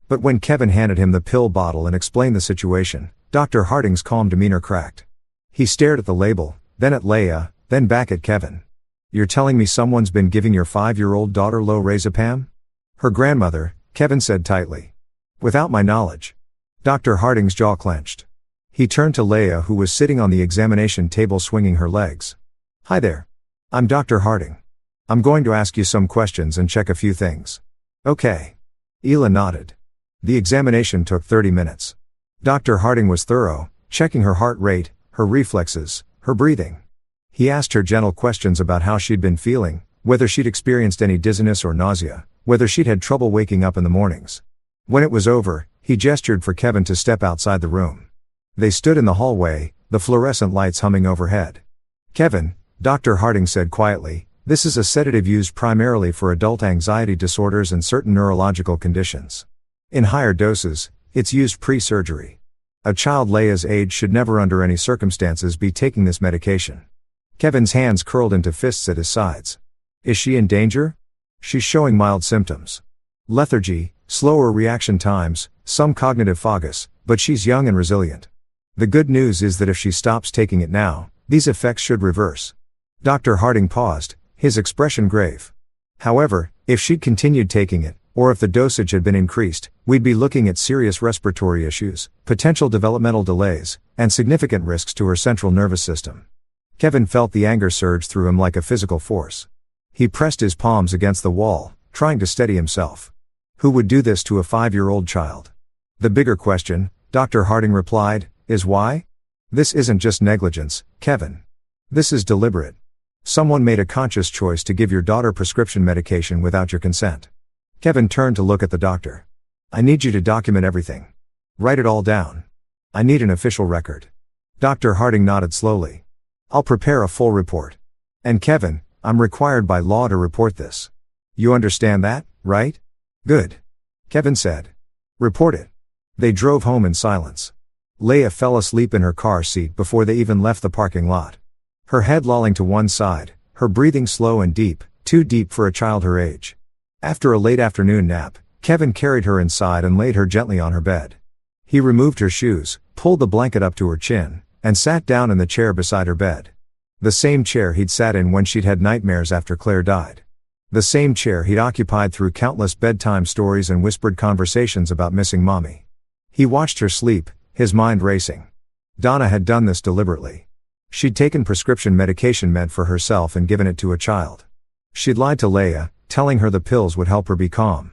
But when Kevin handed him the pill bottle and explained the situation, Dr. Harding's calm demeanor cracked. He stared at the label, then at Leia, then back at Kevin. "You're telling me someone's been giving your 5-year-old daughter lorazepam?" "Her grandmother," Kevin said tightly. "Without my knowledge." Dr. Harding's jaw clenched. He turned to Leia, who was sitting on the examination table swinging her legs. "Hi there. I'm Dr. Harding. I'm going to ask you some questions and check a few things." "Okay." Ela nodded. The examination took 30 minutes. Dr. Harding was thorough, checking her heart rate, her reflexes, her breathing. He asked her gentle questions about how she'd been feeling, whether she'd experienced any dizziness or nausea, whether she'd had trouble waking up in the mornings. When it was over, he gestured for Kevin to step outside the room. They stood in the hallway, the fluorescent lights humming overhead. "Kevin," Dr. Harding said quietly, "this is a sedative used primarily for adult anxiety disorders and certain neurological conditions. In higher doses, it's used pre-surgery. A child Leia's age should never under any circumstances be taking this medication." Kevin's hands curled into fists at his sides. "Is she in danger?" "She's showing mild symptoms. Lethargy, slower reaction times, some cognitive fogginess, but she's young and resilient. The good news is that if she stops taking it now, these effects should reverse." Dr. Harding paused, his expression grave. "However, if she'd continued taking it, Or if the dosage had been increased, we'd be looking at serious respiratory issues, potential developmental delays, and significant risks to her central nervous system. Kevin felt the anger surge through him like a physical force. He pressed his palms against the wall, trying to steady himself. Who would do this to a 5-year-old child? The bigger question, Dr. Harding replied, is why? This isn't just negligence, Kevin. This is deliberate. Someone made a conscious choice to give your daughter prescription medication without your consent. Kevin turned to look at the doctor. I need you to document everything. Write it all down. I need an official record. Dr. Harding nodded slowly. I'll prepare a full report. And Kevin, I'm required by law to report this. You understand that, right? Good. Kevin said. Report it. They drove home in silence. Leia fell asleep in her car seat before they even left the parking lot. Her head lolling to one side, her breathing slow and deep, too deep for a child her age. After a late afternoon nap, Kevin carried her inside and laid her gently on her bed. He removed her shoes, pulled the blanket up to her chin, and sat down in the chair beside her bed. The same chair he'd sat in when she'd had nightmares after Claire died. The same chair he'd occupied through countless bedtime stories and whispered conversations about missing mommy. He watched her sleep, his mind racing. Donna had done this deliberately. She'd taken prescription medication meant for herself and given it to a child. She'd lied to Leia, telling her the pills would help her be calm.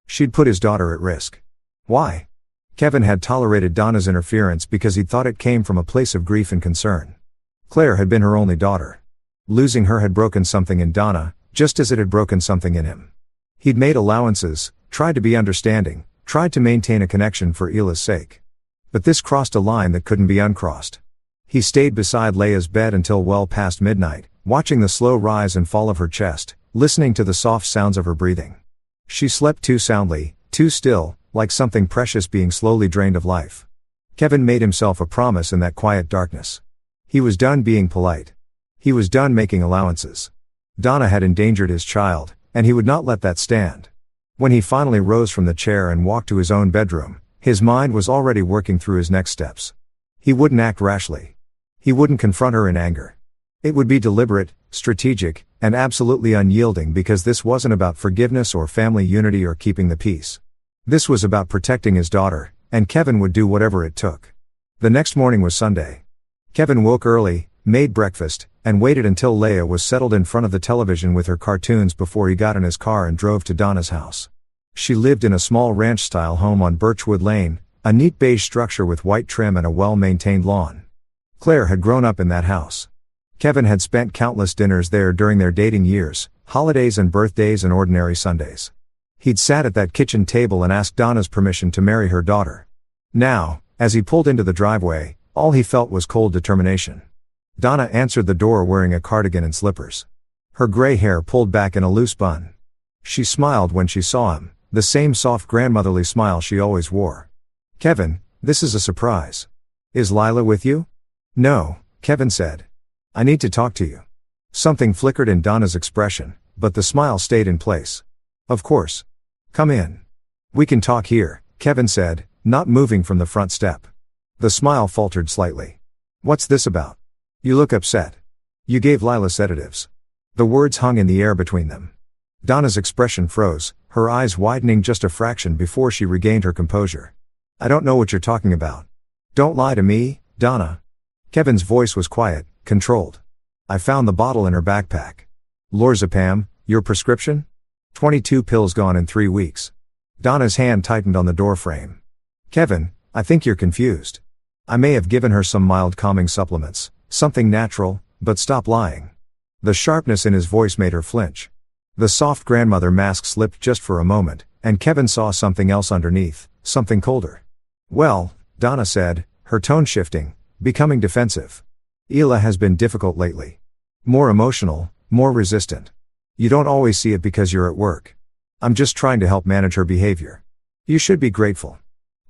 She'd put his daughter at risk. Why? Kevin had tolerated Donna's interference because he thought it came from a place of grief and concern. Claire had been her only daughter. Losing her had broken something in Donna, just as it had broken something in him. He'd made allowances, tried to be understanding, tried to maintain a connection for Ila's sake. But this crossed a line that couldn't be uncrossed. He stayed beside Leia's bed until well past midnight, watching the slow rise and fall of her chest, listening to the soft sounds of her breathing. She slept too soundly, too still, like something precious being slowly drained of life. Kevin made himself a promise in that quiet darkness. He was done being polite. He was done making allowances. Donna had endangered his child, and he would not let that stand. When he finally rose from the chair and walked to his own bedroom, his mind was already working through his next steps. He wouldn't act rashly. He wouldn't confront her in anger. It would be deliberate, strategic, and absolutely unyielding because this wasn't about forgiveness or family unity or keeping the peace. This was about protecting his daughter, and Kevin would do whatever it took. The next morning was Sunday. Kevin woke early, made breakfast, and waited until Leia was settled in front of the television with her cartoons before he got in his car and drove to Donna's house. She lived in a small ranch-style home on Birchwood Lane, a neat beige structure with white trim and a well-maintained lawn. Claire had grown up in that house. Kevin had spent countless dinners there during their dating years, holidays and birthdays and ordinary Sundays. He'd sat at that kitchen table and asked Donna's permission to marry her daughter. Now, as he pulled into the driveway, all he felt was cold determination. Donna answered the door wearing a cardigan and slippers. Her gray hair pulled back in a loose bun. She smiled when she saw him, the same soft grandmotherly smile she always wore. Kevin, this is a surprise. Is Lila with you? No, Kevin said. I need to talk to you. Something flickered in Donna's expression, but the smile stayed in place. Of course. Come in. We can talk here, Kevin said, not moving from the front step. The smile faltered slightly. What's this about? You look upset. You gave Lila sedatives. The words hung in the air between them. Donna's expression froze, her eyes widening just a fraction before she regained her composure. I don't know what you're talking about. Don't lie to me, Donna. Kevin's voice was quiet, controlled. I found the bottle in her backpack. Lorazepam, your prescription? 22 pills gone in 3 weeks. Donna's hand tightened on the doorframe. Kevin, I think you're confused. I may have given her some mild calming supplements, something natural, but stop lying. The sharpness in his voice made her flinch. The soft grandmother mask slipped just for a moment, and Kevin saw something else underneath, something colder. Well, Donna said, her tone shifting, becoming defensive. Ila has been difficult lately. More emotional, more resistant. You don't always see it because you're at work. I'm just trying to help manage her behavior. You should be grateful.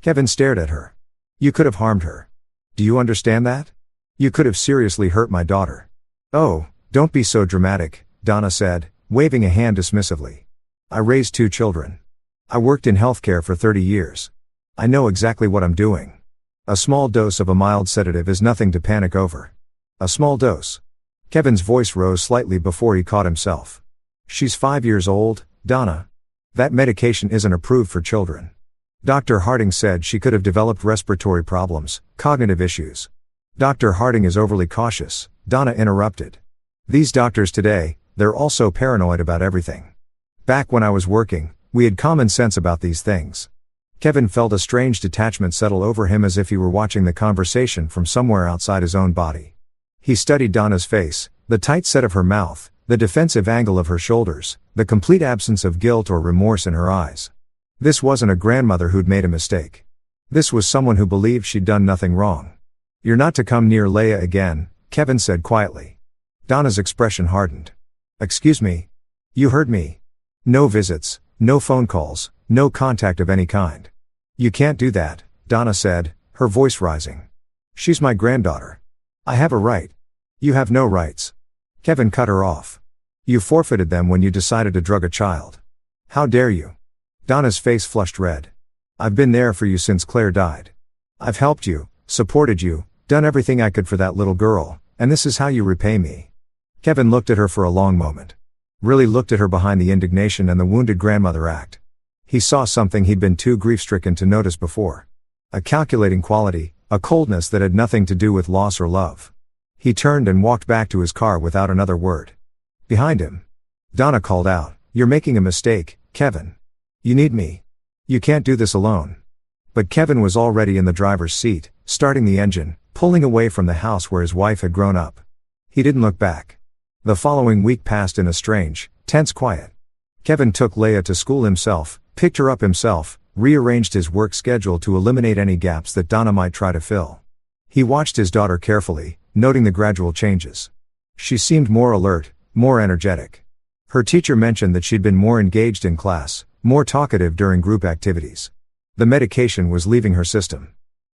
Kevin stared at her. You could have harmed her. Do you understand that? You could have seriously hurt my daughter. Oh, don't be so dramatic, Donna said, waving a hand dismissively. I raised 2 children. I worked in healthcare for 30 years. I know exactly what I'm doing. A small dose of a mild sedative is nothing to panic over. A small dose. Kevin's voice rose slightly before he caught himself. She's 5 years old, Donna. That medication isn't approved for children. Dr. Harding said she could have developed respiratory problems, cognitive issues. Dr. Harding is overly cautious, Donna interrupted. These doctors today, they're also paranoid about everything. Back when I was working, we had common sense about these things. Kevin felt a strange detachment settle over him as if he were watching the conversation from somewhere outside his own body. He studied Donna's face, the tight set of her mouth, the defensive angle of her shoulders, the complete absence of guilt or remorse in her eyes. This wasn't a grandmother who'd made a mistake. This was someone who believed she'd done nothing wrong. "You're not to come near Leia again," Kevin said quietly. Donna's expression hardened. "Excuse me? You heard me. No visits, no phone calls, no contact of any kind." "You can't do that," Donna said, her voice rising. "She's my granddaughter. I have a right. You have no rights." Kevin cut her off. "You forfeited them when you decided to drug a child. How dare you?" Donna's face flushed red. "I've been there for you since Claire died. I've helped you, supported you, done everything I could for that little girl, and this is how you repay me." Kevin looked at her for a long moment. Really looked at her behind the indignation and the wounded grandmother act. He saw something he'd been too grief-stricken to notice before. A calculating quality, a coldness that had nothing to do with loss or love. He turned and walked back to his car without another word. Behind him, Donna called out, "You're making a mistake, Kevin. You need me. You can't do this alone." But Kevin was already in the driver's seat, starting the engine, pulling away from the house where his wife had grown up. He didn't look back. The following week passed in a strange, tense quiet. Kevin took Leia to school himself, picked her up himself, rearranged his work schedule to eliminate any gaps that Donna might try to fill. He watched his daughter carefully, noting the gradual changes. She seemed more alert, more energetic. Her teacher mentioned that she'd been more engaged in class, more talkative during group activities. The medication was leaving her system.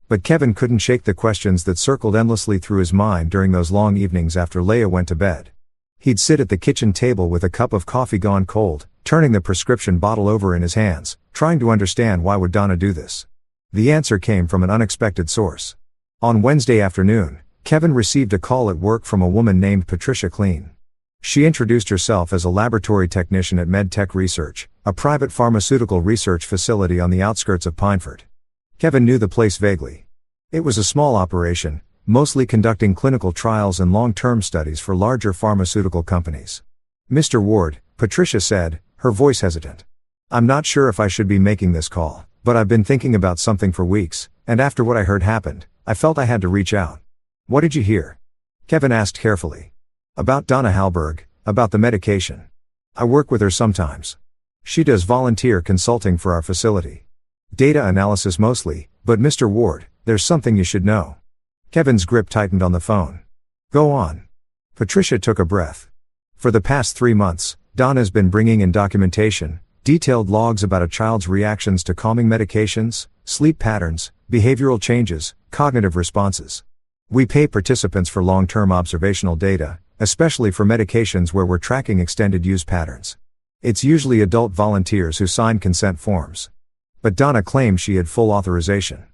But Kevin couldn't shake the questions that circled endlessly through his mind during those long evenings after Leia went to bed. He'd sit at the kitchen table with a cup of coffee gone cold, turning the prescription bottle over in his hands, trying to understand why would Donna do this. The answer came from an unexpected source. On Wednesday afternoon, Kevin received a call at work from a woman named Patricia Clean. She introduced herself as a laboratory technician at MedTech Research, a private pharmaceutical research facility on the outskirts of Pineford. Kevin knew the place vaguely. It was a small operation, mostly conducting clinical trials and long-term studies for larger pharmaceutical companies. "Mr. Ward," Patricia said, her voice hesitant. "I'm not sure if I should be making this call, but I've been thinking about something for weeks, and after what I heard happened, I felt I had to reach out." "What did you hear?" Kevin asked carefully. "About Donna Halberg, about the medication. I work with her sometimes. She does volunteer consulting for our facility. Data analysis mostly, but Mr. Ward, there's something you should know." Kevin's grip tightened on the phone. "Go on." Patricia took a breath. "For the past 3 months, Donna's been bringing in documentation, detailed logs about a child's reactions to calming medications, sleep patterns, behavioral changes, cognitive responses. We pay participants for long-term observational data, especially for medications where we're tracking extended use patterns. It's usually adult volunteers who sign consent forms. But Donna claimed she had full authorization."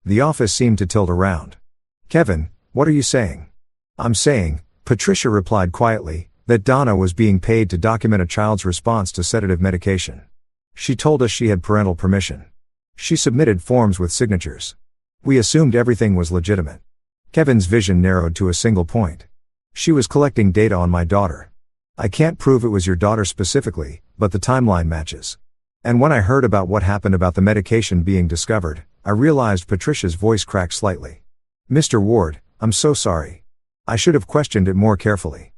The office seemed to tilt around. "Kevin, what are you saying?" "I'm saying," Patricia replied quietly, "that Donna was being paid to document a child's response to sedative medication. She told us she had parental permission. She submitted forms with signatures. We assumed everything was legitimate." Kevin's vision narrowed to a single point. "She was collecting data on my daughter. I can't prove it was your daughter specifically, but the timeline matches. And when I heard about what happened about the medication being discovered, I realized." Patricia's voice cracked slightly. "Mr. Ward, I'm so sorry. I should have questioned it more carefully.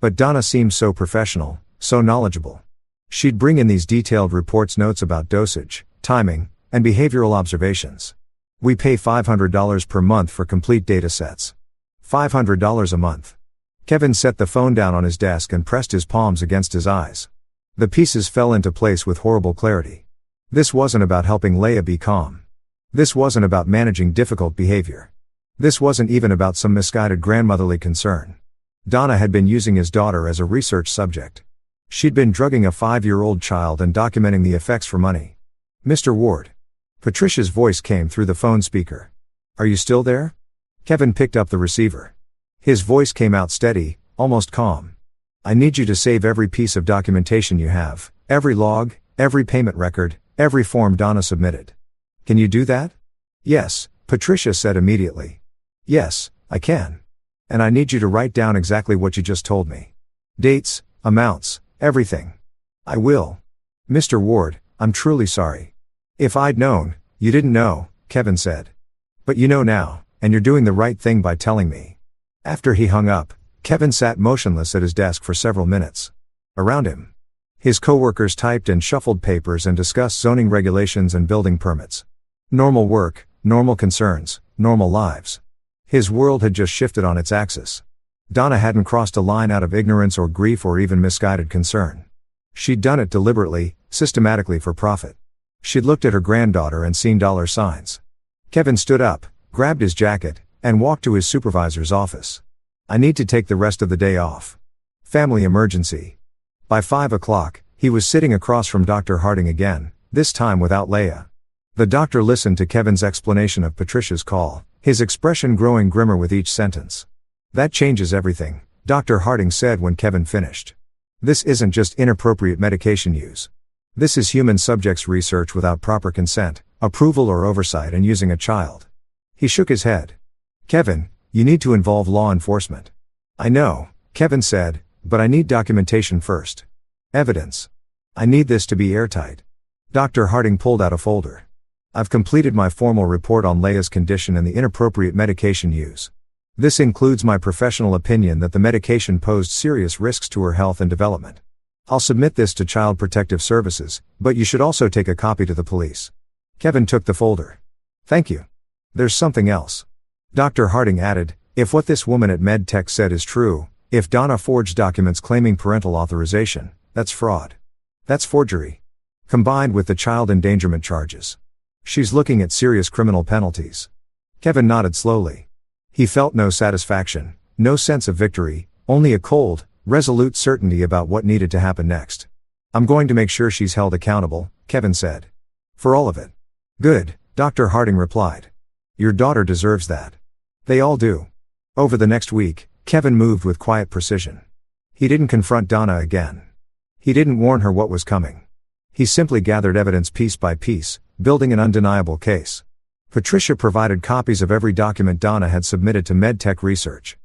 But Donna seems so professional, so knowledgeable. She'd bring in these detailed reports, notes about dosage, timing, and behavioral observations. We pay $500 per month for complete data sets. $500 a month." Kevin set the phone down on his desk and pressed his palms against his eyes. The pieces fell into place with horrible clarity. This wasn't about helping Leia be calm. This wasn't about managing difficult behavior. This wasn't even about some misguided grandmotherly concern. Donna had been using his daughter as a research subject. She'd been drugging a 5-year-old child and documenting the effects for money. "Mr. Ward." Patricia's voice came through the phone speaker. "Are you still there?" Kevin picked up the receiver. His voice came out steady, almost calm. "I need you to save every piece of documentation you have, every log, every payment record, every form Donna submitted. Can you do that? Yes, Patricia said immediately. Yes, I can. And I need you to write down exactly what you just told me. Dates, amounts, everything. I will. Mr. Ward, I'm truly sorry. If I'd known, you didn't know, Kevin said. But you know now, and you're doing the right thing by telling me. After he hung up, Kevin sat motionless at his desk for several minutes. Around him, his coworkers typed and shuffled papers and discussed zoning regulations and building permits. Normal work, normal concerns, normal lives. His world had just shifted on its axis. Donna hadn't crossed a line out of ignorance or grief or even misguided concern. She'd done it deliberately, systematically for profit. She'd looked at her granddaughter and seen dollar signs. Kevin stood up, grabbed his jacket, and walked to his supervisor's office. I need to take the rest of the day off. Family emergency. By 5 o'clock, he was sitting across from Dr. Harding again, this time without Leah. The doctor listened to Kevin's explanation of Patricia's call, his expression growing grimmer with each sentence. That changes everything, Dr. Harding said when Kevin finished. This isn't just inappropriate medication use. This is human subjects research without proper consent, approval or oversight and using a child. He shook his head. Kevin, you need to involve law enforcement. I know, Kevin said, but I need documentation first. Evidence. I need this to be airtight. Dr. Harding pulled out a folder. I've completed my formal report on Leah's condition and the inappropriate medication use. This includes my professional opinion that the medication posed serious risks to her health and development. I'll submit this to Child Protective Services, but you should also take a copy to the police. Kevin took the folder. Thank you. There's something else. Dr. Harding added, if what this woman at MedTech said is true, if Donna forged documents claiming parental authorization, that's fraud. That's forgery. Combined with the child endangerment charges. She's looking at serious criminal penalties. Kevin nodded slowly. He felt no satisfaction, no sense of victory, only a cold, resolute certainty about what needed to happen next. I'm going to make sure she's held accountable, Kevin said. For all of it. Good, Dr. Harding replied. Your daughter deserves that. They all do. Over the next week, Kevin moved with quiet precision. He didn't confront Donna again. He didn't warn her what was coming. He simply gathered evidence piece by piece, building an undeniable case. Patricia provided copies of every document Donna had submitted to MedTech research.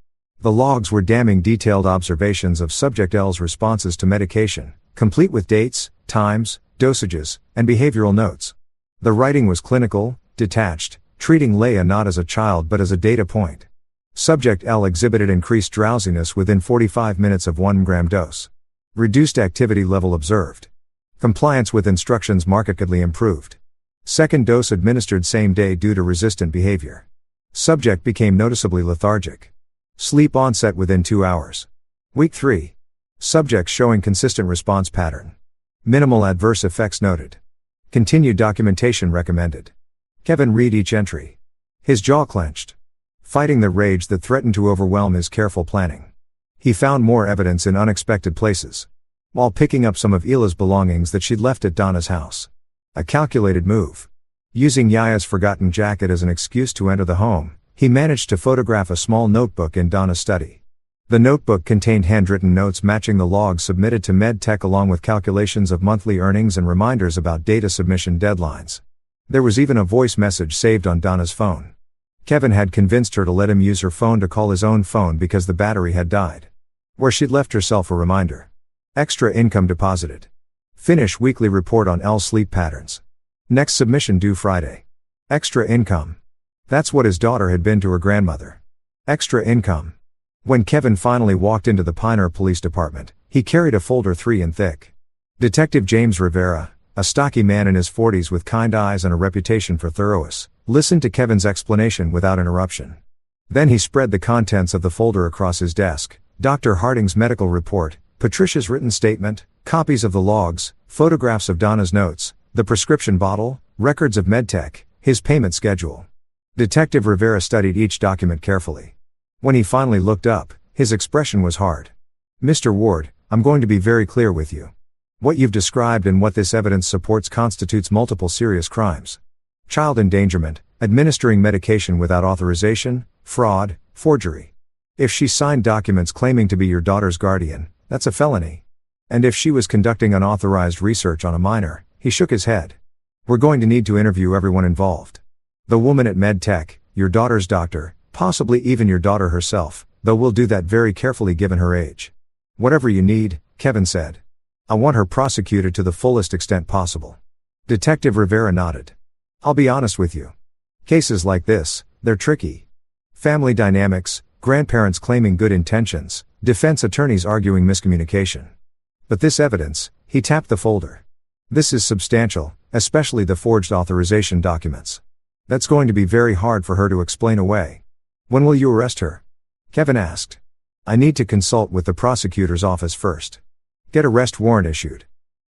The logs were damning detailed observations of Subject L's responses to medication, complete with dates, times, dosages, and behavioral notes. The writing was clinical, detached, treating Leah not as a child but as a data point. Subject L exhibited increased drowsiness within 45 minutes of 1 gram dose. Reduced activity level observed. Compliance with instructions markedly improved. Second dose administered same day due to resistant behavior. Subject became noticeably lethargic. Sleep onset within 2 hours. Week 3. Subject showing consistent response pattern. Minimal adverse effects noted. Continued documentation recommended. Kevin read each entry. His jaw clenched. Fighting the rage that threatened to overwhelm his careful planning. He found more evidence in unexpected places. While picking up some of Ila's belongings that she'd left at Donna's house. A calculated move. Using Yaya's forgotten jacket as an excuse to enter the home, he managed to photograph a small notebook in Donna's study. The notebook contained handwritten notes matching the logs submitted to MedTech along with calculations of monthly earnings and reminders about data submission deadlines. There was even a voice message saved on Donna's phone. Kevin had convinced her to let him use her phone to call his own phone because the battery had died. Where she'd left herself a reminder. Extra income deposited. Finish weekly report on L's sleep patterns. Next submission due Friday. Extra income. That's what his daughter had been to her grandmother. Extra income. When Kevin finally walked into the Pioneer Police Department, he carried a folder 3 in thick. Detective James Rivera, a stocky man in his 40s with kind eyes and a reputation for thoroughness, listened to Kevin's explanation without interruption. Then he spread the contents of the folder across his desk, Dr. Harding's medical report, Patricia's written statement, copies of the logs, photographs of Donna's notes, the prescription bottle, records of MedTech, his payment schedule. Detective Rivera studied each document carefully. When he finally looked up, his expression was hard. Mr. Ward, I'm going to be very clear with you. What you've described and what this evidence supports constitutes multiple serious crimes. Child endangerment, administering medication without authorization, fraud, forgery. If she signed documents claiming to be your daughter's guardian, that's a felony. And if she was conducting unauthorized research on a minor, he shook his head. We're going to need to interview everyone involved. The woman at MedTech, your daughter's doctor, possibly even your daughter herself, though we'll do that very carefully given her age. Whatever you need, Kevin said. I want her prosecuted to the fullest extent possible. Detective Rivera nodded. I'll be honest with you. Cases like this, they're tricky. Family dynamics, grandparents claiming good intentions, defense attorneys arguing miscommunication. But this evidence, he tapped the folder. This is substantial, especially the forged authorization documents. That's going to be very hard for her to explain away. When will you arrest her? Kevin asked. I need to consult with the prosecutor's office first. Get arrest warrant issued.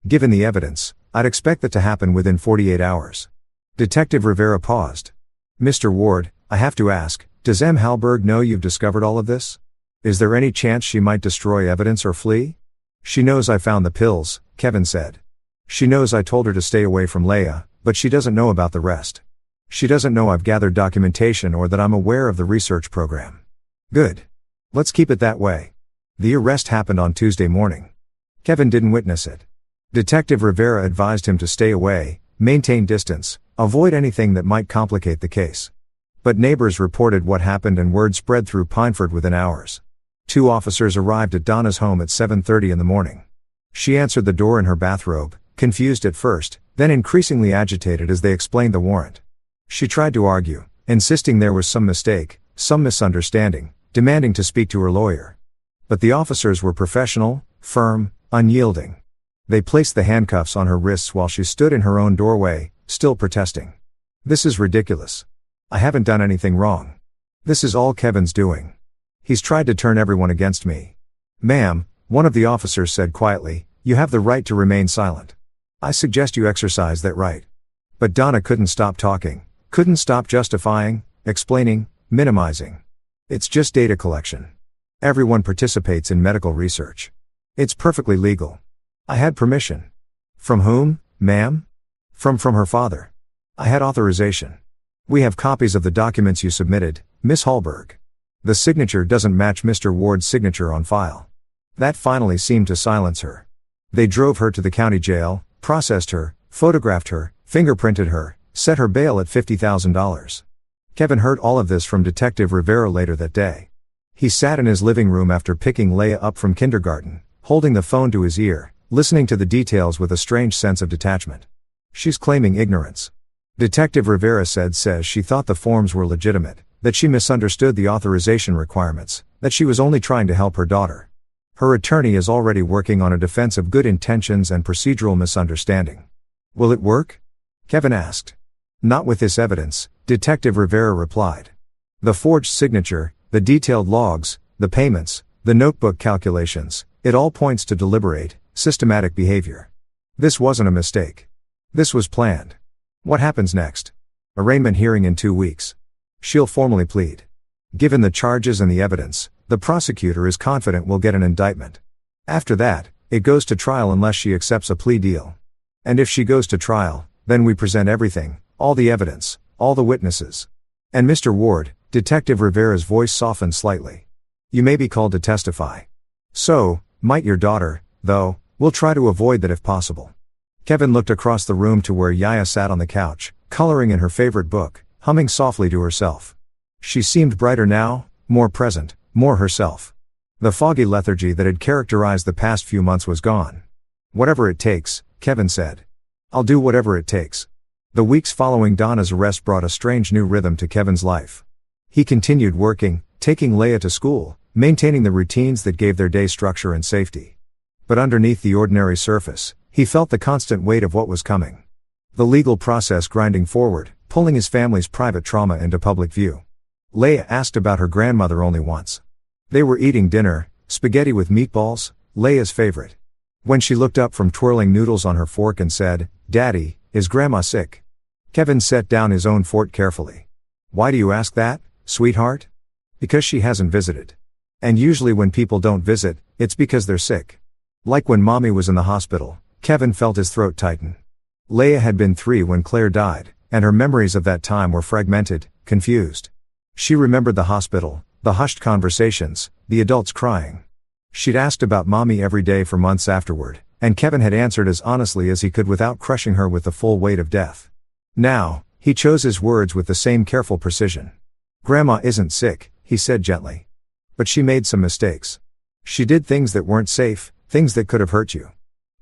Given the evidence, I'd expect that to happen within 48 hours. Detective Rivera paused. Mr. Ward, I have to ask, does M. Halberg know you've discovered all of this? Is there any chance she might destroy evidence or flee? She knows I found the pills, Kevin said. She knows I told her to stay away from Leia, but she doesn't know about the rest. She doesn't know I've gathered documentation or that I'm aware of the research program. Good. Let's keep it that way. The arrest happened on Tuesday morning. Kevin didn't witness it. Detective Rivera advised him to stay away, maintain distance, avoid anything that might complicate the case. But neighbors reported what happened and word spread through Pineford within hours. 2 officers arrived at Donna's home at 7:30 in the morning. She answered the door in her bathrobe, confused at first, then increasingly agitated as they explained the warrant. She tried to argue, insisting there was some mistake, some misunderstanding, demanding to speak to her lawyer. But the officers were professional, firm, unyielding. They placed the handcuffs on her wrists while she stood in her own doorway, still protesting. This is ridiculous. I haven't done anything wrong. This is all Kevin's doing. He's tried to turn everyone against me. Ma'am, one of the officers said quietly, you have the right to remain silent. I suggest you exercise that right. But Donna couldn't stop talking, couldn't stop justifying, explaining, minimizing. It's just data collection. Everyone participates in medical research. It's perfectly legal. I had permission. From whom, ma'am? From her father. I had authorization. We have copies of the documents you submitted, Miss Hallberg. The signature doesn't match Mr. Ward's signature on file. That finally seemed to silence her. They drove her to the county jail, processed her, photographed her, fingerprinted her, set her bail at $50,000. Kevin heard all of this from Detective Rivera later that day. He sat in his living room after picking Leia up from kindergarten, holding the phone to his ear, listening to the details with a strange sense of detachment. She's claiming ignorance. Detective Rivera says she thought the forms were legitimate, that she misunderstood the authorization requirements, that she was only trying to help her daughter. Her attorney is already working on a defense of good intentions and procedural misunderstanding. Will it work? Kevin asked. Not with this evidence, Detective Rivera replied. The forged signature, the detailed logs, the payments, the notebook calculations, it all points to deliberate, systematic behavior. This wasn't a mistake. This was planned. What happens next? Arraignment hearing in 2 weeks. She'll formally plead. Given the charges and the evidence, the prosecutor is confident we'll get an indictment. After that, it goes to trial unless she accepts a plea deal. And if she goes to trial, then we present everything, all the evidence, all the witnesses. And Mr. Ward, Detective Rivera's voice softened slightly. You may be called to testify. So, might your daughter, though, we'll try to avoid that if possible. Kevin looked across the room to where Yaya sat on the couch, coloring in her favorite book, humming softly to herself. She seemed brighter now, more present, more herself. The foggy lethargy that had characterized the past few months was gone. Whatever it takes, Kevin said. I'll do whatever it takes. The weeks following Donna's arrest brought a strange new rhythm to Kevin's life. He continued working, taking Leia to school, maintaining the routines that gave their day structure and safety. But underneath the ordinary surface, he felt the constant weight of what was coming. The legal process grinding forward, pulling his family's private trauma into public view. Leia asked about her grandmother only once. They were eating dinner, spaghetti with meatballs, Leia's favorite. When she looked up from twirling noodles on her fork and said, "Daddy, is Grandma sick?" Kevin set down his own fork carefully. "Why do you ask that, sweetheart?" "Because she hasn't visited. And usually when people don't visit, it's because they're sick." Like when Mommy was in the hospital, Kevin felt his throat tighten. Leia had been 3 when Claire died, and her memories of that time were fragmented, confused. She remembered the hospital, the hushed conversations, the adults crying. She'd asked about mommy every day for months afterward, and Kevin had answered as honestly as he could without crushing her with the full weight of death. Now, he chose his words with the same careful precision. Grandma isn't sick, he said gently. But she made some mistakes. She did things that weren't safe, things that could have hurt you.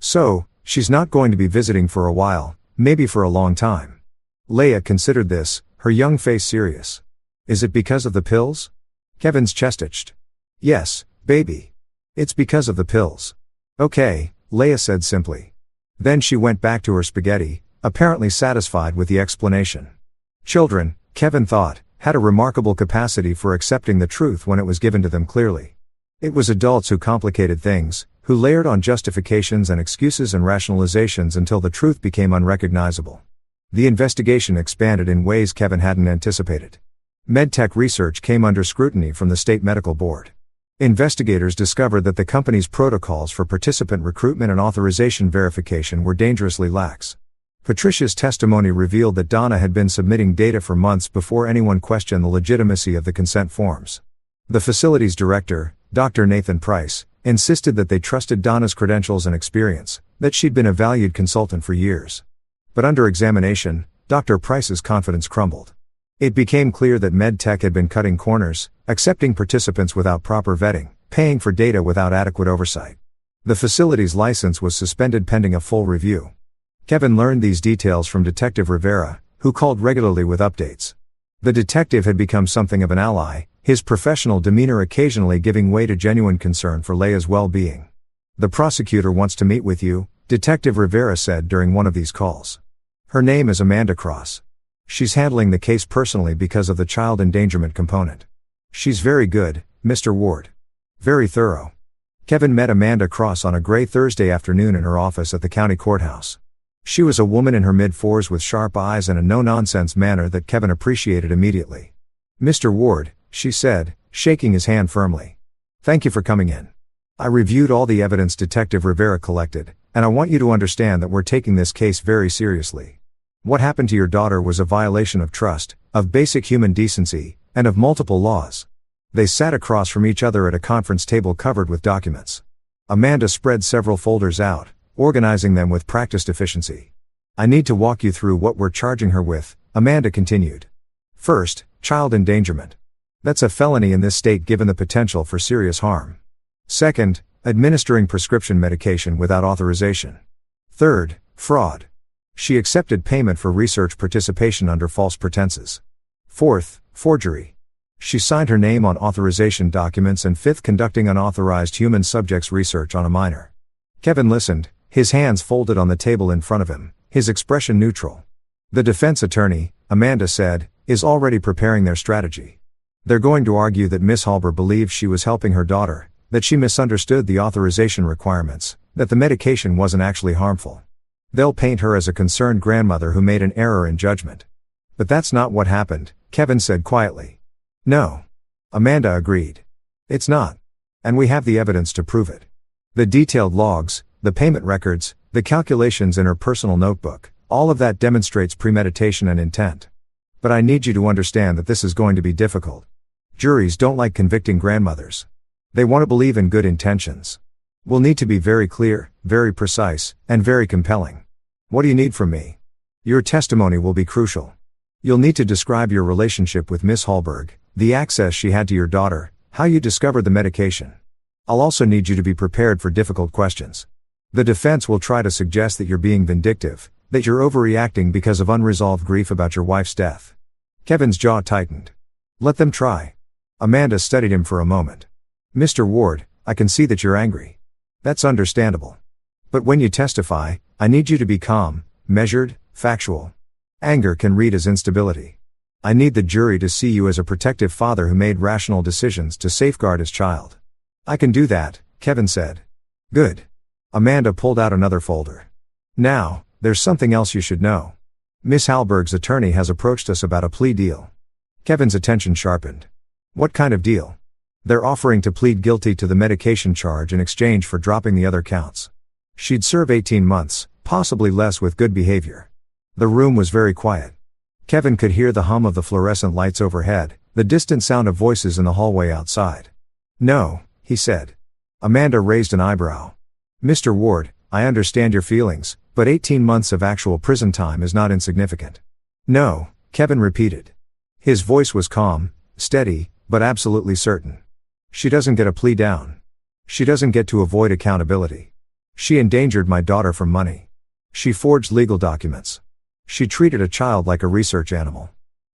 So, she's not going to be visiting for a while, maybe for a long time. Leia considered this, her young face serious. Is it because of the pills? Kevin's chest itched. Yes, baby. It's because of the pills. Okay, Leia said simply. Then she went back to her spaghetti, apparently satisfied with the explanation. Children, Kevin thought, had a remarkable capacity for accepting the truth when it was given to them clearly. It was adults who complicated things, who layered on justifications and excuses and rationalizations until the truth became unrecognizable. The investigation expanded in ways Kevin hadn't anticipated. MedTech research came under scrutiny from the state medical board. Investigators discovered that the company's protocols for participant recruitment and authorization verification were dangerously lax. Patricia's testimony revealed that Donna had been submitting data for months before anyone questioned the legitimacy of the consent forms. The facility's director, Dr. Nathan Price, insisted that they trusted Donna's credentials and experience, that she'd been a valued consultant for years. But under examination, Dr. Price's confidence crumbled. It became clear that MedTech had been cutting corners, accepting participants without proper vetting, paying for data without adequate oversight. The facility's license was suspended pending a full review. Kevin learned these details from Detective Rivera, who called regularly with updates. The detective had become something of an ally, his professional demeanor occasionally giving way to genuine concern for Leia's well-being. The prosecutor wants to meet with you, Detective Rivera said during one of these calls. Her name is Amanda Cross. She's handling the case personally because of the child endangerment component. She's very good, Mr. Ward. Very thorough. Kevin met Amanda Cross on a gray Thursday afternoon in her office at the county courthouse. She was a woman in her mid-40s with sharp eyes and a no-nonsense manner that Kevin appreciated immediately. Mr. Ward, she said, shaking his hand firmly. Thank you for coming in. I reviewed all the evidence Detective Rivera collected, and I want you to understand that we're taking this case very seriously. What happened to your daughter was a violation of trust, of basic human decency, and of multiple laws. They sat across from each other at a conference table covered with documents. Amanda spread several folders out, organizing them with practiced efficiency. I need to walk you through what we're charging her with, Amanda continued. First, child endangerment. That's a felony in this state given the potential for serious harm. Second, administering prescription medication without authorization. Third, fraud. She accepted payment for research participation under false pretenses. Fourth, forgery. She signed her name on authorization documents, and fifth, conducting unauthorized human subjects research on a minor. Kevin listened, his hands folded on the table in front of him, his expression neutral. The defense attorney, Amanda said, is already preparing their strategy. They're going to argue that Miss Halber believes she was helping her daughter, that she misunderstood the authorization requirements, that the medication wasn't actually harmful. They'll paint her as a concerned grandmother who made an error in judgment. But that's not what happened, Kevin said quietly. No. Amanda agreed. It's not. And we have the evidence to prove it. The detailed logs, the payment records, the calculations in her personal notebook, all of that demonstrates premeditation and intent. But I need you to understand that this is going to be difficult. Juries don't like convicting grandmothers. They want to believe in good intentions. We'll need to be very clear, very precise, and very compelling. What do you need from me? Your testimony will be crucial. You'll need to describe your relationship with Miss Hallberg, the access she had to your daughter, how you discovered the medication. I'll also need you to be prepared for difficult questions. The defense will try to suggest that you're being vindictive, that you're overreacting because of unresolved grief about your wife's death. Kevin's jaw tightened. Let them try. Amanda studied him for a moment. Mr. Ward, I can see that you're angry. That's understandable. But when you testify, I need you to be calm, measured, factual. Anger can read as instability. I need the jury to see you as a protective father who made rational decisions to safeguard his child. I can do that, Kevin said. Good. Amanda pulled out another folder. Now, there's something else you should know. Miss Hallberg's attorney has approached us about a plea deal. Kevin's attention sharpened. What kind of deal? They're offering to plead guilty to the medication charge in exchange for dropping the other counts. She'd serve 18 months, possibly less with good behavior. The room was very quiet. Kevin could hear the hum of the fluorescent lights overhead, the distant sound of voices in the hallway outside. No, he said. Amanda raised an eyebrow. Mr. Ward, I understand your feelings, but 18 months of actual prison time is not insignificant. No, Kevin repeated. His voice was calm, steady, but absolutely certain. She doesn't get a plea down. She doesn't get to avoid accountability. She endangered my daughter from money. She forged legal documents. She treated a child like a research animal.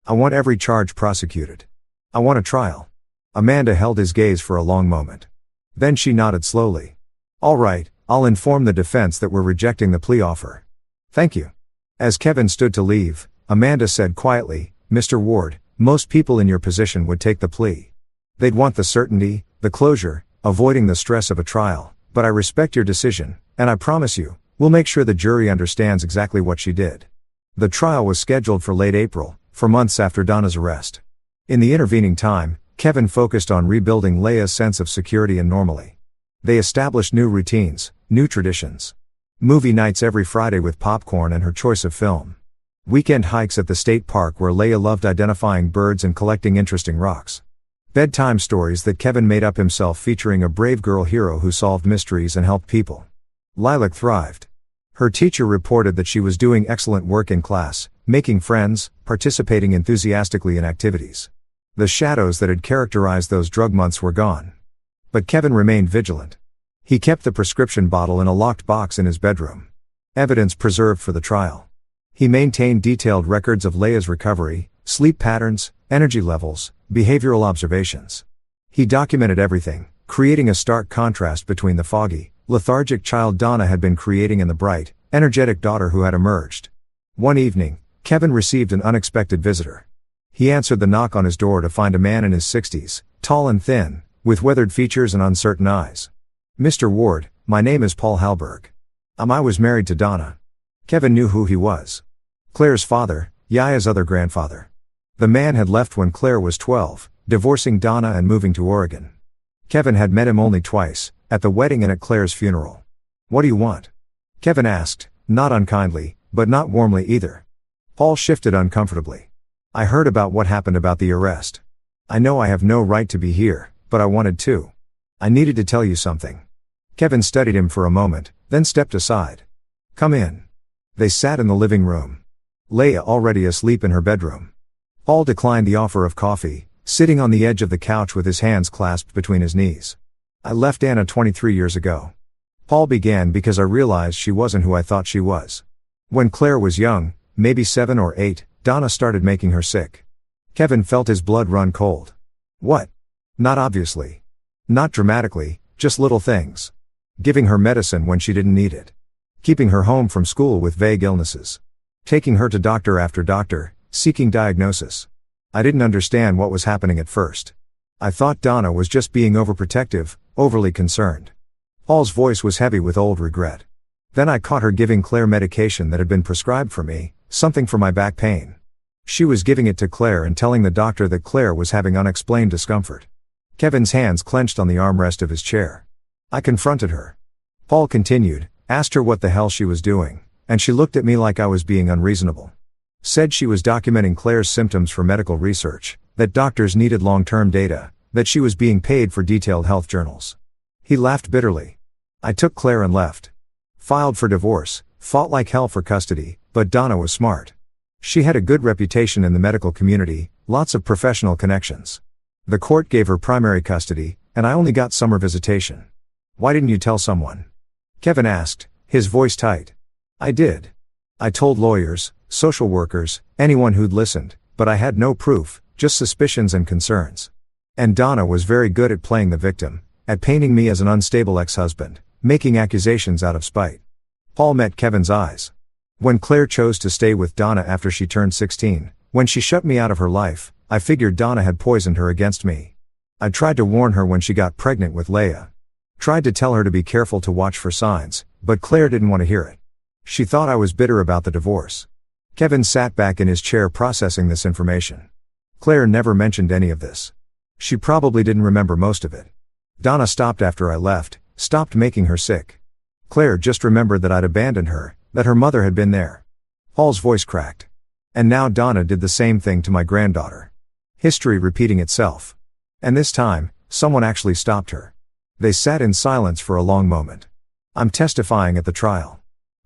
I want every charge prosecuted. I want a trial. Amanda held his gaze for a long moment. Then she nodded slowly. All right, I'll inform the defense that we're rejecting the plea offer. Thank you. As Kevin stood to leave, Amanda said quietly, Mr. Ward, most people in your position would take the plea. They'd want the certainty, the closure, avoiding the stress of a trial, but I respect your decision, and I promise you, we'll make sure the jury understands exactly what she did. The trial was scheduled for late April, for months after Donna's arrest. In the intervening time, Kevin focused on rebuilding Leia's sense of security and normalcy. They established new routines, new traditions. Movie nights every Friday with popcorn and her choice of film. Weekend hikes at the state park where Leia loved identifying birds and collecting interesting rocks. Bedtime stories that Kevin made up himself featuring a brave girl hero who solved mysteries and helped people. Lilac thrived. Her teacher reported that she was doing excellent work in class, making friends, participating enthusiastically in activities. The shadows that had characterized those drug months were gone. But Kevin remained vigilant. He kept the prescription bottle in a locked box in his bedroom. Evidence preserved for the trial. He maintained detailed records of Leia's recovery, sleep patterns, energy levels, behavioral observations. He documented everything, creating a stark contrast between the foggy, lethargic child Donna had been creating and the bright, energetic daughter who had emerged. One evening, Kevin received an unexpected visitor. He answered the knock on his door to find a man in his 60s, tall and thin, with weathered features and uncertain eyes. Mr. Ward, my name is Paul Halberg. I was married to Donna. Kevin knew who he was. Claire's father, Yaya's other grandfather. The man had left when Claire was 12, divorcing Donna and moving to Oregon. Kevin had met him only twice, at the wedding and at Claire's funeral. What do you want? Kevin asked, not unkindly, but not warmly either. Paul shifted uncomfortably. I heard about what happened about the arrest. I know I have no right to be here, but I wanted to. I needed to tell you something. Kevin studied him for a moment, then stepped aside. Come in. They sat in the living room. Leia already asleep in her bedroom. Paul declined the offer of coffee, sitting on the edge of the couch with his hands clasped between his knees. I left Anna 23 years ago. Paul began because I realized she wasn't who I thought she was. When Claire was young, maybe 7 or 8, Donna started making her sick. Kevin felt his blood run cold. What? Not obviously. Not dramatically, just little things. Giving her medicine when she didn't need it. Keeping her home from school with vague illnesses. Taking her to doctor after doctor, seeking diagnosis. I didn't understand what was happening at first. I thought Donna was just being overprotective, overly concerned. Paul's voice was heavy with old regret. Then I caught her giving Claire medication that had been prescribed for me, something for my back pain. She was giving it to Claire and telling the doctor that Claire was having unexplained discomfort. Kevin's hands clenched on the armrest of his chair. I confronted her. Paul continued, asked her what the hell she was doing, and she looked at me like I was being unreasonable. Said she was documenting Claire's symptoms for medical research, that doctors needed long-term data, that she was being paid for detailed health journals. He laughed bitterly. I took Claire and left. Filed for divorce, fought like hell for custody, but Donna was smart. She had a good reputation in the medical community, lots of professional connections. The court gave her primary custody, and I only got summer visitation. Why didn't you tell someone? Kevin asked, his voice tight. I did. I told lawyers, social workers, anyone who'd listened, but I had no proof, just suspicions and concerns. And Donna was very good at playing the victim, at painting me as an unstable ex-husband, making accusations out of spite. Paul met Kevin's eyes. When Claire chose to stay with Donna after she turned 16, when she shut me out of her life, I figured Donna had poisoned her against me. I tried to warn her when she got pregnant with Leia. Tried to tell her to be careful to watch for signs, but Claire didn't want to hear it. She thought I was bitter about the divorce. Kevin sat back in his chair processing this information. Claire never mentioned any of this. She probably didn't remember most of it. Donna stopped after I left, stopped making her sick. Claire just remembered that I'd abandoned her, that her mother had been there. Paul's voice cracked. And now Donna did the same thing to my granddaughter. History repeating itself. And this time, someone actually stopped her. They sat in silence for a long moment. I'm testifying at the trial.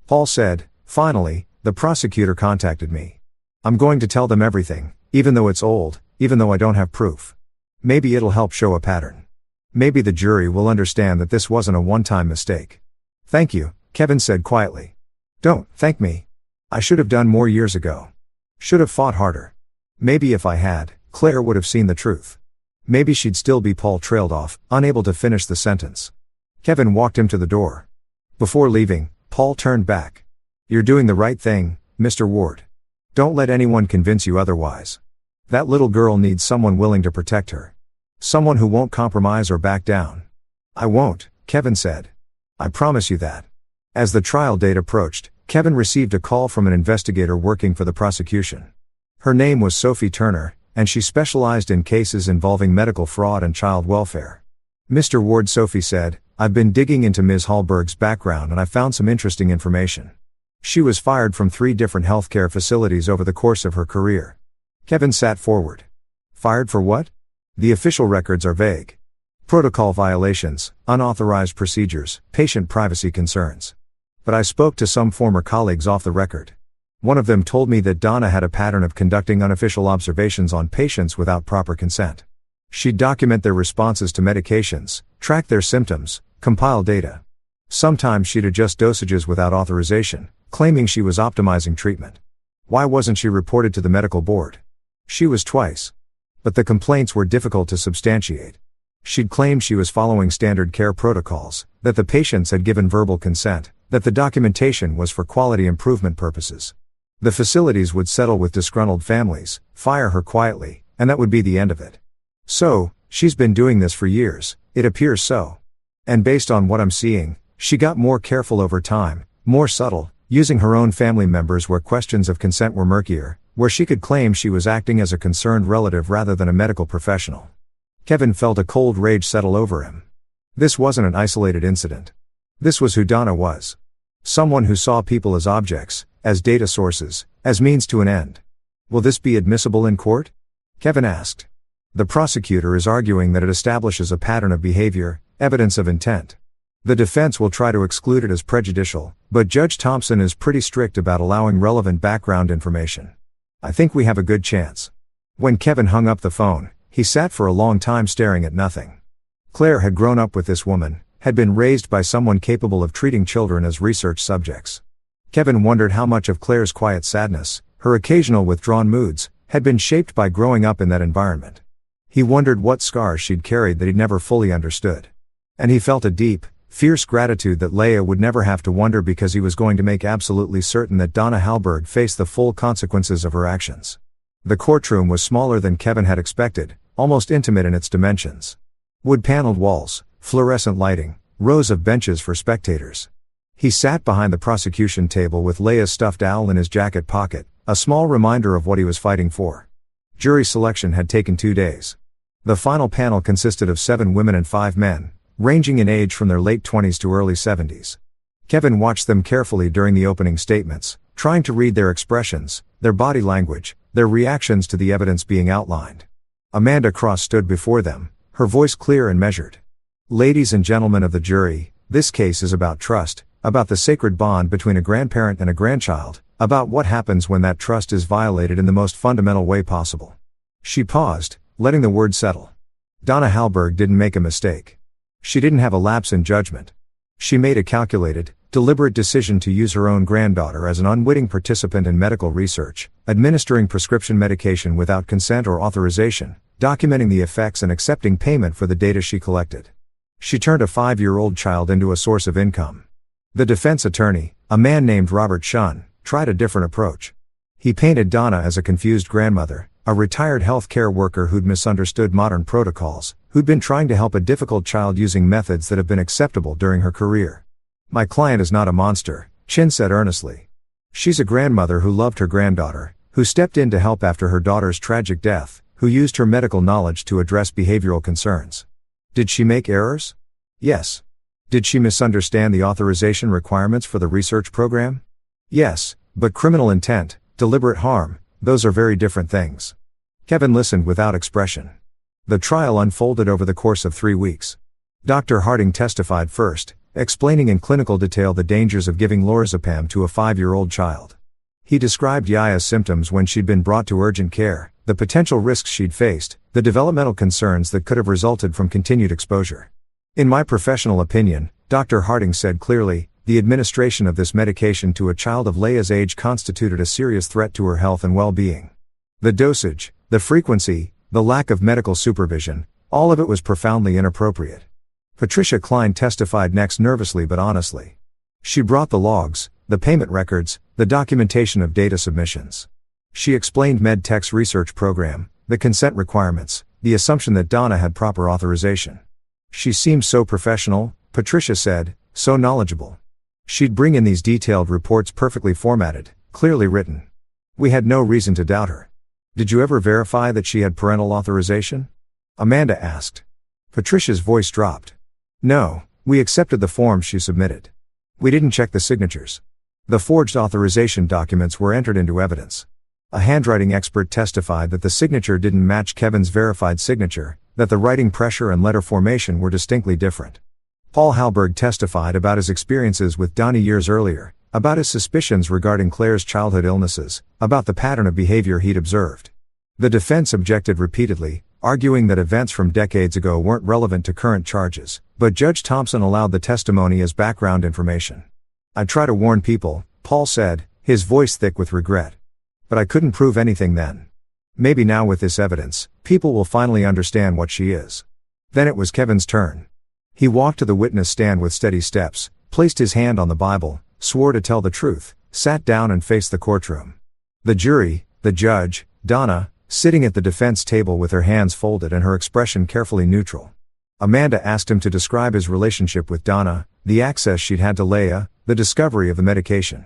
Paul said, finally, the prosecutor contacted me. I'm going to tell them everything, even though it's old, even though I don't have proof. Maybe it'll help show a pattern. Maybe the jury will understand that this wasn't a one-time mistake. Thank you, Kevin said quietly. Don't thank me. I should have done more years ago. Should have fought harder. Maybe if I had, Claire would have seen the truth. Maybe she'd still be. Paul trailed off, unable to finish the sentence. Kevin walked him to the door. Before leaving, Paul turned back. You're doing the right thing, Mr. Ward. Don't let anyone convince you otherwise. That little girl needs someone willing to protect her. Someone who won't compromise or back down. I won't, Kevin said. I promise you that. As the trial date approached, Kevin received a call from an investigator working for the prosecution. Her name was Sophie Turner, and she specialized in cases involving medical fraud and child welfare. Mr. Ward, Sophie said, I've been digging into Ms. Hallberg's background and I found some interesting information. She was fired from 3 different healthcare facilities over the course of her career. Kevin sat forward. Fired for what? The official records are vague. Protocol violations, unauthorized procedures, patient privacy concerns. But I spoke to some former colleagues off the record. One of them told me that Donna had a pattern of conducting unofficial observations on patients without proper consent. She'd document their responses to medications, track their symptoms, compile data. Sometimes she'd adjust dosages without authorization, claiming she was optimizing treatment. Why wasn't she reported to the medical board? She was twice. But the complaints were difficult to substantiate. She'd claimed she was following standard care protocols, that the patients had given verbal consent, that the documentation was for quality improvement purposes. The facilities would settle with disgruntled families, fire her quietly, and that would be the end of it. So, she's been doing this for years, it appears so. And based on what I'm seeing, she got more careful over time, more subtle, using her own family members where questions of consent were murkier, where she could claim she was acting as a concerned relative rather than a medical professional. Kevin felt a cold rage settle over him. This wasn't an isolated incident. This was who Donna was. Someone who saw people as objects, as data sources, as means to an end. Will this be admissible in court? Kevin asked. The prosecutor is arguing that it establishes a pattern of behavior, evidence of intent. The defense will try to exclude it as prejudicial, but Judge Thompson is pretty strict about allowing relevant background information. I think we have a good chance. When Kevin hung up the phone, he sat for a long time staring at nothing. Claire had grown up with this woman, had been raised by someone capable of treating children as research subjects. Kevin wondered how much of Claire's quiet sadness, her occasional withdrawn moods, had been shaped by growing up in that environment. He wondered what scars she'd carried that he'd never fully understood. And he felt a deep, fierce gratitude that Leah would never have to wonder because he was going to make absolutely certain that Donna Hallberg faced the full consequences of her actions. The courtroom was smaller than Kevin had expected, almost intimate in its dimensions. Wood-paneled walls, fluorescent lighting, rows of benches for spectators. He sat behind the prosecution table with Leah's stuffed owl in his jacket pocket, a small reminder of what he was fighting for. Jury selection had taken 2 days. The final panel consisted of 7 women and 5 men, ranging in age from their late 20s to early 70s. Kevin watched them carefully during the opening statements, trying to read their expressions, their body language, their reactions to the evidence being outlined. Amanda Cross stood before them, her voice clear and measured. Ladies and gentlemen of the jury, this case is about trust, about the sacred bond between a grandparent and a grandchild, about what happens when that trust is violated in the most fundamental way possible. She paused, letting the word settle. Donna Hallberg didn't make a mistake. She didn't have a lapse in judgment. She made a calculated, deliberate decision to use her own granddaughter as an unwitting participant in medical research, administering prescription medication without consent or authorization, documenting the effects and accepting payment for the data she collected. She turned a 5-year-old child into a source of income. The defense attorney, a man named Robert Shunn, tried a different approach. He painted Donna as a confused grandmother, a retired health care worker who'd misunderstood modern protocols, who'd been trying to help a difficult child using methods that have been acceptable during her career. My client is not a monster, Chin said earnestly. She's a grandmother who loved her granddaughter, who stepped in to help after her daughter's tragic death, who used her medical knowledge to address behavioral concerns. Did she make errors? Yes. Did she misunderstand the authorization requirements for the research program? Yes, but criminal intent, deliberate harm, those are very different things. Kevin listened without expression. The trial unfolded over the course of 3 weeks. Dr. Harding testified first, explaining in clinical detail the dangers of giving lorazepam to a 5-year-old child. He described Yaya's symptoms when she'd been brought to urgent care, the potential risks she'd faced, the developmental concerns that could have resulted from continued exposure. In my professional opinion, Dr. Harding said clearly, the administration of this medication to a child of Leia's age constituted a serious threat to her health and well-being. The dosage, the frequency, the lack of medical supervision, all of it was profoundly inappropriate. Patricia Klein testified next nervously but honestly. She brought the logs, the payment records, the documentation of data submissions. She explained MedTech's research program, the consent requirements, the assumption that Donna had proper authorization. She seemed so professional, Patricia said, so knowledgeable. She'd bring in these detailed reports perfectly formatted, clearly written. We had no reason to doubt her. Did you ever verify that she had parental authorization? Amanda asked. Patricia's voice dropped. No, we accepted the forms she submitted. We didn't check the signatures. The forged authorization documents were entered into evidence. A handwriting expert testified that the signature didn't match Kevin's verified signature, that the writing pressure and letter formation were distinctly different. Paul Halberg testified about his experiences with Donnie years earlier, about his suspicions regarding Claire's childhood illnesses, about the pattern of behavior he'd observed. The defense objected repeatedly, arguing that events from decades ago weren't relevant to current charges, but Judge Thompson allowed the testimony as background information. I try to warn people, Paul said, his voice thick with regret. But I couldn't prove anything then. Maybe now with this evidence, people will finally understand what she is. Then it was Kevin's turn. He walked to the witness stand with steady steps, placed his hand on the Bible, swore to tell the truth, sat down and faced the courtroom. The jury, the judge, Donna, sitting at the defense table with her hands folded and her expression carefully neutral. Amanda asked him to describe his relationship with Donna, the access she'd had to Leia, the discovery of the medication.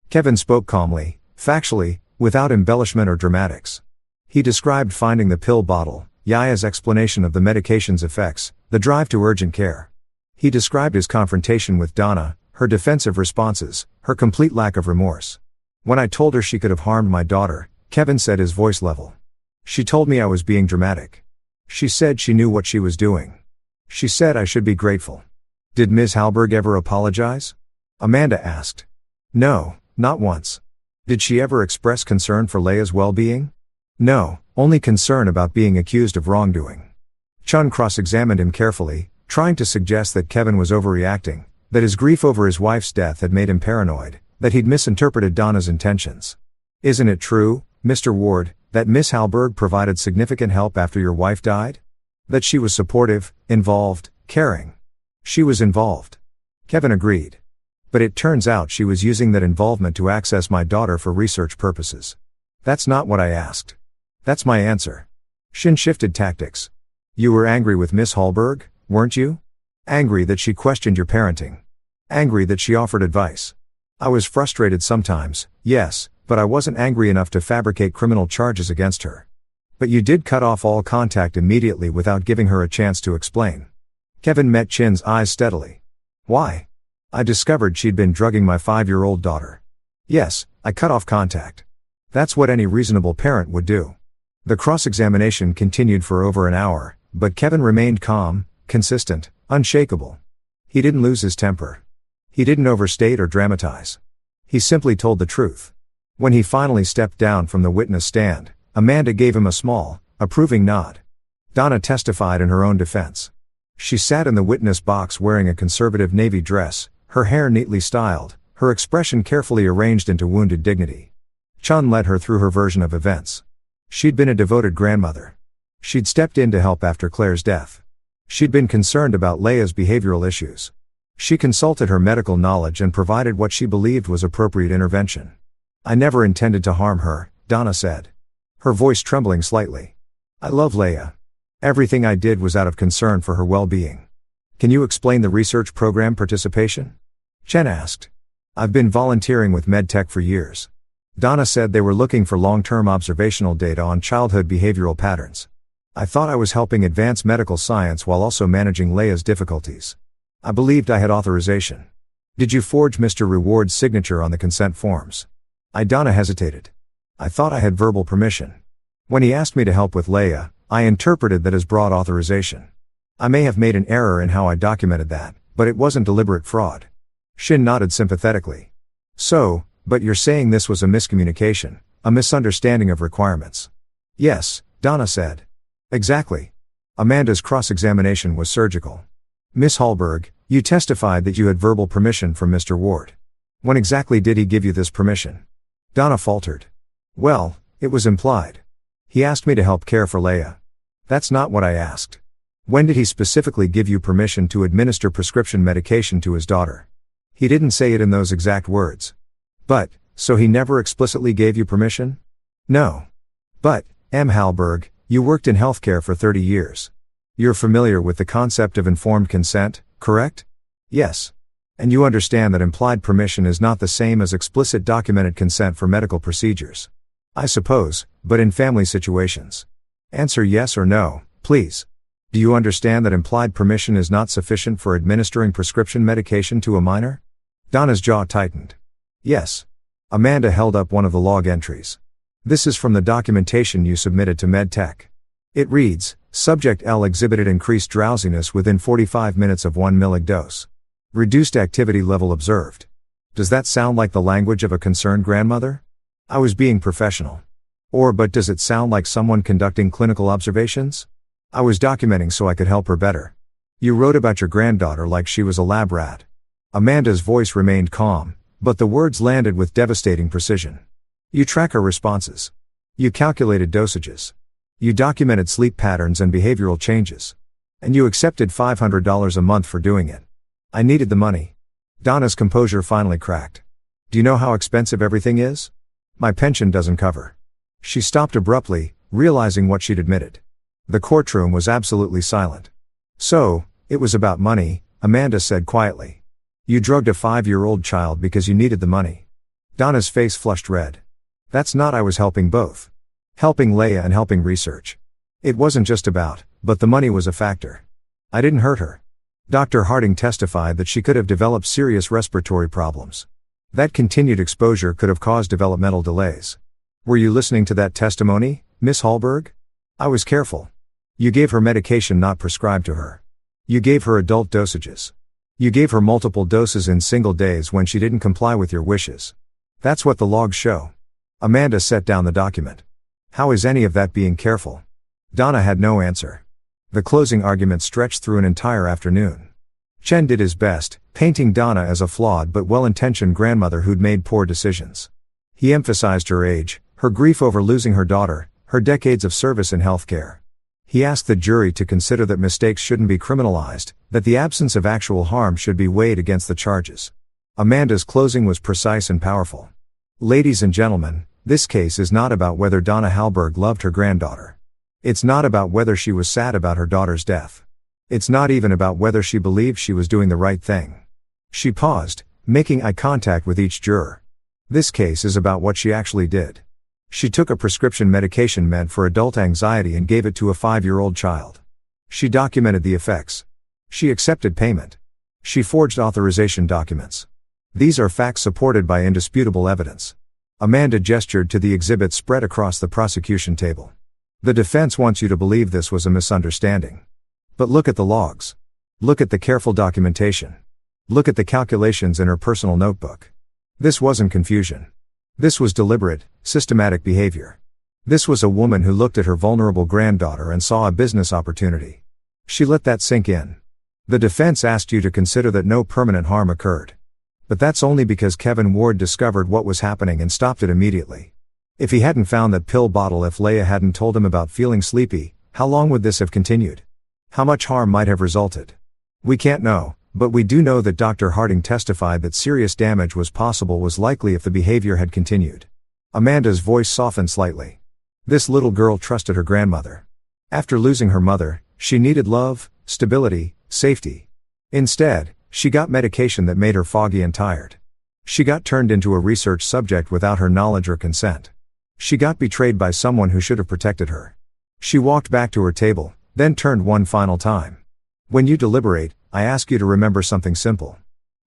Kevin spoke calmly, factually, without embellishment or dramatics. He described finding the pill bottle, Yaya's explanation of the medication's effects, the drive to urgent care. He described his confrontation with Donna, her defensive responses, her complete lack of remorse. When I told her she could have harmed my daughter, Kevin said, his voice level. She told me I was being dramatic. She said she knew what she was doing. She said I should be grateful. Did Ms. Halberg ever apologize? Amanda asked. No, not once. Did she ever express concern for Leia's well-being? No, only concern about being accused of wrongdoing. Chun cross-examined him carefully, trying to suggest that Kevin was overreacting, that his grief over his wife's death had made him paranoid, that he'd misinterpreted Donna's intentions. Isn't it true, Mr. Ward, that Miss Halberg provided significant help after your wife died? That she was supportive, involved, caring? She was involved. Kevin agreed. But it turns out she was using that involvement to access my daughter for research purposes. That's not what I asked. That's my answer. Shin shifted tactics. You were angry with Miss Halberg, weren't you? Angry that she questioned your parenting. Angry that she offered advice. I was frustrated sometimes, yes, but I wasn't angry enough to fabricate criminal charges against her. But you did cut off all contact immediately without giving her a chance to explain. Kevin met Chin's eyes steadily. Why? I discovered she'd been drugging my 5-year-old daughter. Yes, I cut off contact. That's what any reasonable parent would do. The cross-examination continued for over an hour, but Kevin remained calm, consistent, unshakable. He didn't lose his temper. He didn't overstate or dramatize. He simply told the truth. When he finally stepped down from the witness stand, Amanda gave him a small, approving nod. Donna testified in her own defense. She sat in the witness box wearing a conservative navy dress, her hair neatly styled, her expression carefully arranged into wounded dignity. Chun led her through her version of events. She'd been a devoted grandmother. She'd stepped in to help after Claire's death. She'd been concerned about Leia's behavioral issues. She consulted her medical knowledge and provided what she believed was appropriate intervention. I never intended to harm her, Donna said. Her voice trembling slightly. I love Leia. Everything I did was out of concern for her well-being. Can you explain the research program participation? Chen asked. I've been volunteering with MedTech for years. Donna said they were looking for long-term observational data on childhood behavioral patterns. I thought I was helping advance medical science while also managing Leia's difficulties. I believed I had authorization. Did you forge Mr. Reward's signature on the consent forms? Donna hesitated. I thought I had verbal permission. When he asked me to help with Leia, I interpreted that as broad authorization. I may have made an error in how I documented that, but it wasn't deliberate fraud. Shin nodded sympathetically. So, but you're saying this was a miscommunication, a misunderstanding of requirements. Yes, Donna said. Exactly. Amanda's cross-examination was surgical. Miss Hallberg, you testified that you had verbal permission from Mr. Ward. When exactly did he give you this permission? Donna faltered. Well, it was implied. He asked me to help care for Leia. That's not what I asked. When did he specifically give you permission to administer prescription medication to his daughter? He didn't say it in those exact words. But, so he never explicitly gave you permission? No. But, M. Hallberg, you worked in healthcare for 30 years. You're familiar with the concept of informed consent, correct? Yes. And you understand that implied permission is not the same as explicit documented consent for medical procedures. I suppose, but in family situations. Answer yes or no, please. Do you understand that implied permission is not sufficient for administering prescription medication to a minor? Donna's jaw tightened. Yes. Amanda held up one of the log entries. This is from the documentation you submitted to MedTech. It reads, Subject L exhibited increased drowsiness within 45 minutes of 1 mg dose. Reduced activity level observed. Does that sound like the language of a concerned grandmother? I was being professional. But does it sound like someone conducting clinical observations? I was documenting so I could help her better. You wrote about your granddaughter like she was a lab rat. Amanda's voice remained calm, but the words landed with devastating precision. You track her responses. You calculated dosages. You documented sleep patterns and behavioral changes. And you accepted $500 a month for doing it. I needed the money. Donna's composure finally cracked. Do you know how expensive everything is? My pension doesn't cover. She stopped abruptly, realizing what she'd admitted. The courtroom was absolutely silent. So, it was about money, Amanda said quietly. You drugged a 5-year-old child because you needed the money. Donna's face flushed red. That's not I was helping both. Helping Leia and helping research. It wasn't just about, but the money was a factor. I didn't hurt her. Dr. Harding testified that she could have developed serious respiratory problems. That continued exposure could have caused developmental delays. Were you listening to that testimony, Miss Hallberg? I was careful. You gave her medication not prescribed to her. You gave her adult dosages. You gave her multiple doses in single days when she didn't comply with your wishes. That's what the logs show. Amanda set down the document. How is any of that being careful? Donna had no answer. The closing argument stretched through an entire afternoon. Chen did his best, painting Donna as a flawed but well-intentioned grandmother who'd made poor decisions. He emphasized her age, her grief over losing her daughter, her decades of service in healthcare. He asked the jury to consider that mistakes shouldn't be criminalized, that the absence of actual harm should be weighed against the charges. Amanda's closing was precise and powerful. Ladies and gentlemen, this case is not about whether Donna Hallberg loved her granddaughter. It's not about whether she was sad about her daughter's death. It's not even about whether she believed she was doing the right thing. She paused, making eye contact with each juror. This case is about what she actually did. She took a prescription medication meant for adult anxiety and gave it to a 5-year-old child. She documented the effects. She accepted payment. She forged authorization documents. These are facts supported by indisputable evidence. Amanda gestured to the exhibit spread across the prosecution table. The defense wants you to believe this was a misunderstanding. But look at the logs. Look at the careful documentation. Look at the calculations in her personal notebook. This wasn't confusion. This was deliberate, systematic behavior. This was a woman who looked at her vulnerable granddaughter and saw a business opportunity. She let that sink in. The defense asked you to consider that no permanent harm occurred. But that's only because Kevin Ward discovered what was happening and stopped it immediately. If he hadn't found that pill bottle, if Leia hadn't told him about feeling sleepy, how long would this have continued? How much harm might have resulted? We can't know, but we do know that Dr. Harding testified that serious damage was likely if the behavior had continued. Amanda's voice softened slightly. This little girl trusted her grandmother. After losing her mother, she needed love, stability, safety. Instead, she got medication that made her foggy and tired. She got turned into a research subject without her knowledge or consent. She got betrayed by someone who should have protected her. She walked back to her table, then turned one final time. When you deliberate, I ask you to remember something simple.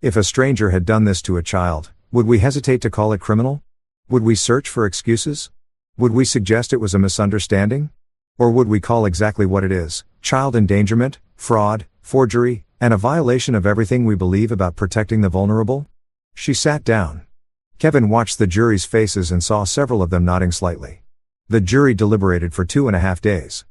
If a stranger had done this to a child, would we hesitate to call it criminal? Would we search for excuses? Would we suggest it was a misunderstanding? Or would we call exactly what it is: child endangerment, fraud, forgery, and a violation of everything we believe about protecting the vulnerable? She sat down. Kevin watched the jury's faces and saw several of them nodding slightly. The jury deliberated for 2.5 days.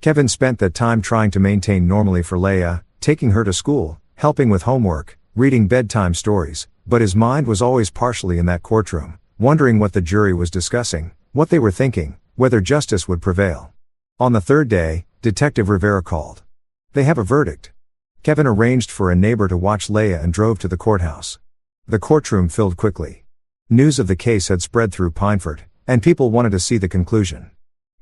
Kevin spent that time trying to maintain normally for Leah, taking her to school, helping with homework, reading bedtime stories, but his mind was always partially in that courtroom, wondering what the jury was discussing, what they were thinking, whether justice would prevail. On the third day, Detective Rivera called. "They have a verdict." Kevin arranged for a neighbor to watch Leah and drove to the courthouse. The courtroom filled quickly. News of the case had spread through Pineford, and people wanted to see the conclusion.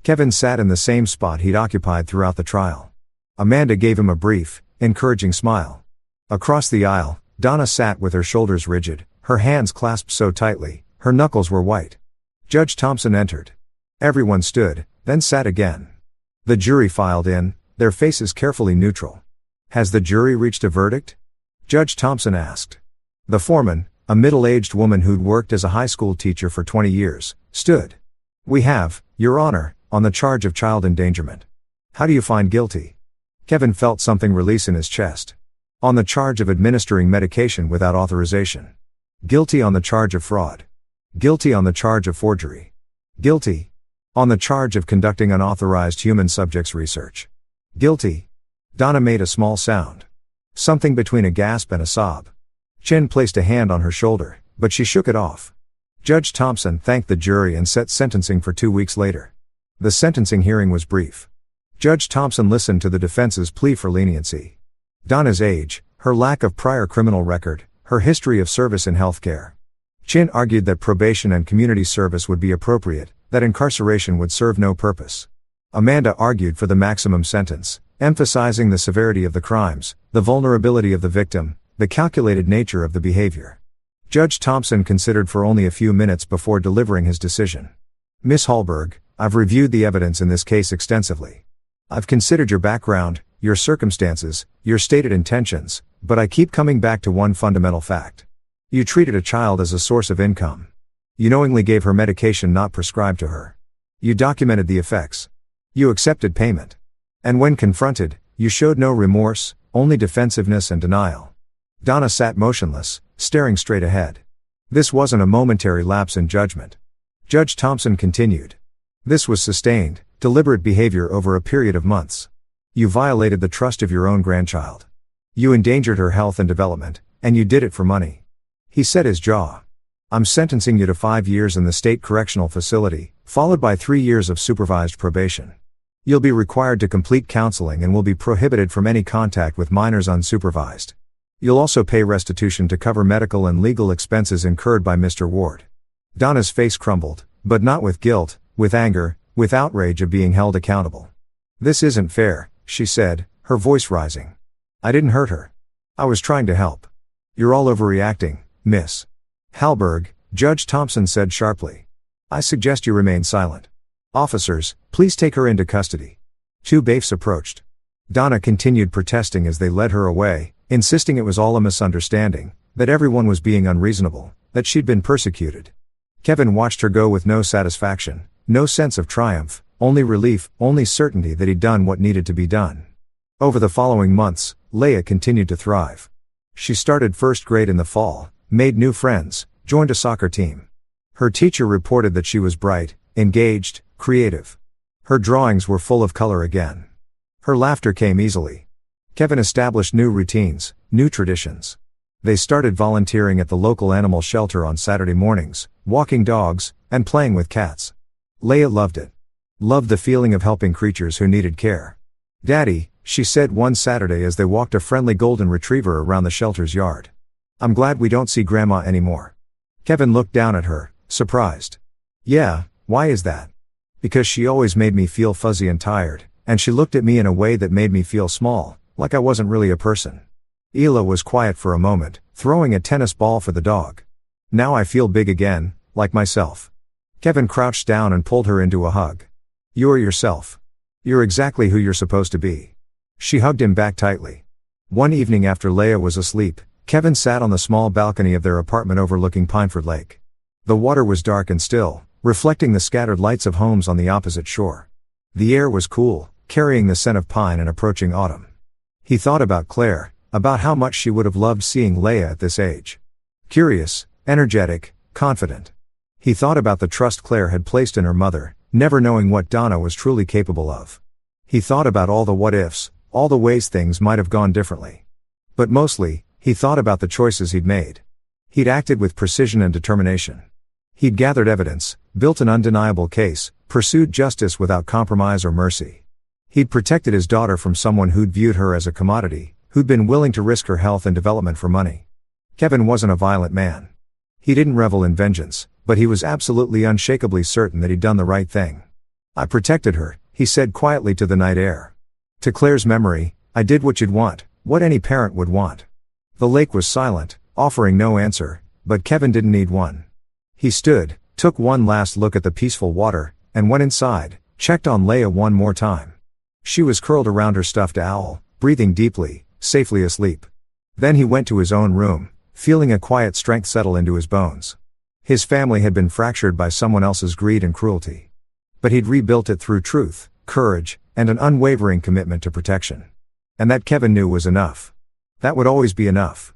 Kevin sat in the same spot he'd occupied throughout the trial. Amanda gave him a brief, encouraging smile. Across the aisle, Donna sat with her shoulders rigid, her hands clasped so tightly, her knuckles were white. Judge Thompson entered. Everyone stood, then sat again. The jury filed in, their faces carefully neutral. "Has the jury reached a verdict?" Judge Thompson asked. The foreman, a middle-aged woman who'd worked as a high school teacher for 20 years, stood. "We have, Your Honor, on the charge of child endangerment." "How do you find guilty?" Kevin felt something release in his chest. "On the charge of administering medication without authorization. Guilty on the charge of fraud. Guilty on the charge of forgery. Guilty on the charge of conducting unauthorized human subjects research. Guilty." Donna made a small sound. Something between a gasp and a sob. Chin placed a hand on her shoulder, but she shook it off. Judge Thompson thanked the jury and set sentencing for 2 weeks later. The sentencing hearing was brief. Judge Thompson listened to the defense's plea for leniency. Donna's age, her lack of prior criminal record, her history of service in healthcare. Chin argued that probation and community service would be appropriate, that incarceration would serve no purpose. Amanda argued for the maximum sentence, emphasizing the severity of the crimes, the vulnerability of the victim, the calculated nature of the behavior. Judge Thompson considered for only a few minutes before delivering his decision. "Miss Hallberg, I've reviewed the evidence in this case extensively. I've considered your background, your circumstances, your stated intentions, but I keep coming back to one fundamental fact. You treated a child as a source of income. You knowingly gave her medication not prescribed to her. You documented the effects. You accepted payment. And when confronted, you showed no remorse, only defensiveness and denial." Donna sat motionless, staring straight ahead. This wasn't a momentary lapse in judgment. Judge Thompson continued. This was sustained, deliberate behavior over a period of months. You violated the trust of your own grandchild. You endangered her health and development, and you did it for money. He set his jaw. "I'm sentencing you to 5 years in the state correctional facility, followed by 3 years of supervised probation. You'll be required to complete counseling and will be prohibited from any contact with minors unsupervised. You'll also pay restitution to cover medical and legal expenses incurred by Mr. Ward." Donna's face crumbled, but not with guilt, with anger, with outrage of being held accountable. "This isn't fair," she said, her voice rising. "I didn't hurt her. I was trying to help. You're all overreacting, Miss Hallberg," Judge Thompson said sharply. "I suggest you remain silent. Officers, please take her into custody." 2 bailiffs approached. Donna continued protesting as they led her away, insisting it was all a misunderstanding, that everyone was being unreasonable, that she'd been persecuted. Kevin watched her go with no satisfaction, no sense of triumph, only relief, only certainty that he'd done what needed to be done. Over the following months, Leah continued to thrive. She started first grade in the fall, made new friends, joined a soccer team. Her teacher reported that she was bright, engaged, creative. Her drawings were full of color again. Her laughter came easily. Kevin established new routines, new traditions. They started volunteering at the local animal shelter on Saturday mornings, walking dogs, and playing with cats. Leah loved it. Loved the feeling of helping creatures who needed care. "Daddy," she said one Saturday as they walked a friendly golden retriever around the shelter's yard. "I'm glad we don't see Grandma anymore." Kevin looked down at her, surprised. "Yeah, why is that?" "Because she always made me feel fuzzy and tired, and she looked at me in a way that made me feel small, like I wasn't really a person." Hila was quiet for a moment, throwing a tennis ball for the dog. "Now I feel big again, like myself." Kevin crouched down and pulled her into a hug. "You're yourself. You're exactly who you're supposed to be." She hugged him back tightly. One evening after Leah was asleep, Kevin sat on the small balcony of their apartment overlooking Pineford Lake. The water was dark and still, reflecting the scattered lights of homes on the opposite shore. The air was cool, carrying the scent of pine and approaching autumn. He thought about Claire, about how much she would have loved seeing Leia at this age. Curious, energetic, confident. He thought about the trust Claire had placed in her mother, never knowing what Donna was truly capable of. He thought about all the what-ifs, all the ways things might have gone differently. But mostly, he thought about the choices he'd made. He'd acted with precision and determination. He'd gathered evidence, built an undeniable case, pursued justice without compromise or mercy. He'd protected his daughter from someone who'd viewed her as a commodity, who'd been willing to risk her health and development for money. Kevin wasn't a violent man. He didn't revel in vengeance, but he was absolutely unshakably certain that he'd done the right thing. "I protected her," he said quietly to the night air. To Claire's memory, "I did what you'd want, what any parent would want." The lake was silent, offering no answer, but Kevin didn't need one. He stood, took one last look at the peaceful water, and went inside, checked on Leia one more time. She was curled around her stuffed owl, breathing deeply, safely asleep. Then he went to his own room, feeling a quiet strength settle into his bones. His family had been fractured by someone else's greed and cruelty. But he'd rebuilt it through truth, courage, and an unwavering commitment to protection. And that Kevin knew was enough. That would always be enough.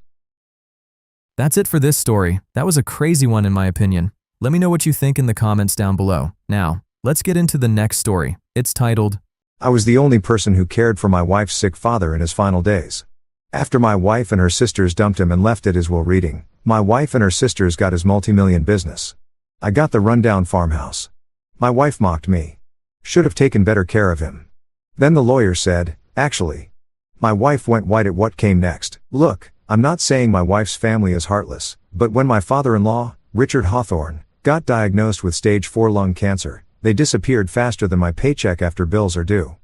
That's it for this story. That was a crazy one in my opinion. Let me know what you think in the comments down below. Now, let's get into the next story. It's titled, "I was the only person who cared for my wife's sick father in his final days. After my wife and her sisters dumped him and left at his will reading, my wife and her sisters got his multi-million business. I got the rundown farmhouse. My wife mocked me. Should have taken better care of him. Then the lawyer said, actually." My wife went white at what came next. "Look, I'm not saying my wife's family is heartless, but when my father-in-law, Richard Hawthorne, got diagnosed with stage 4 lung cancer, they disappeared faster than my paycheck after bills are due.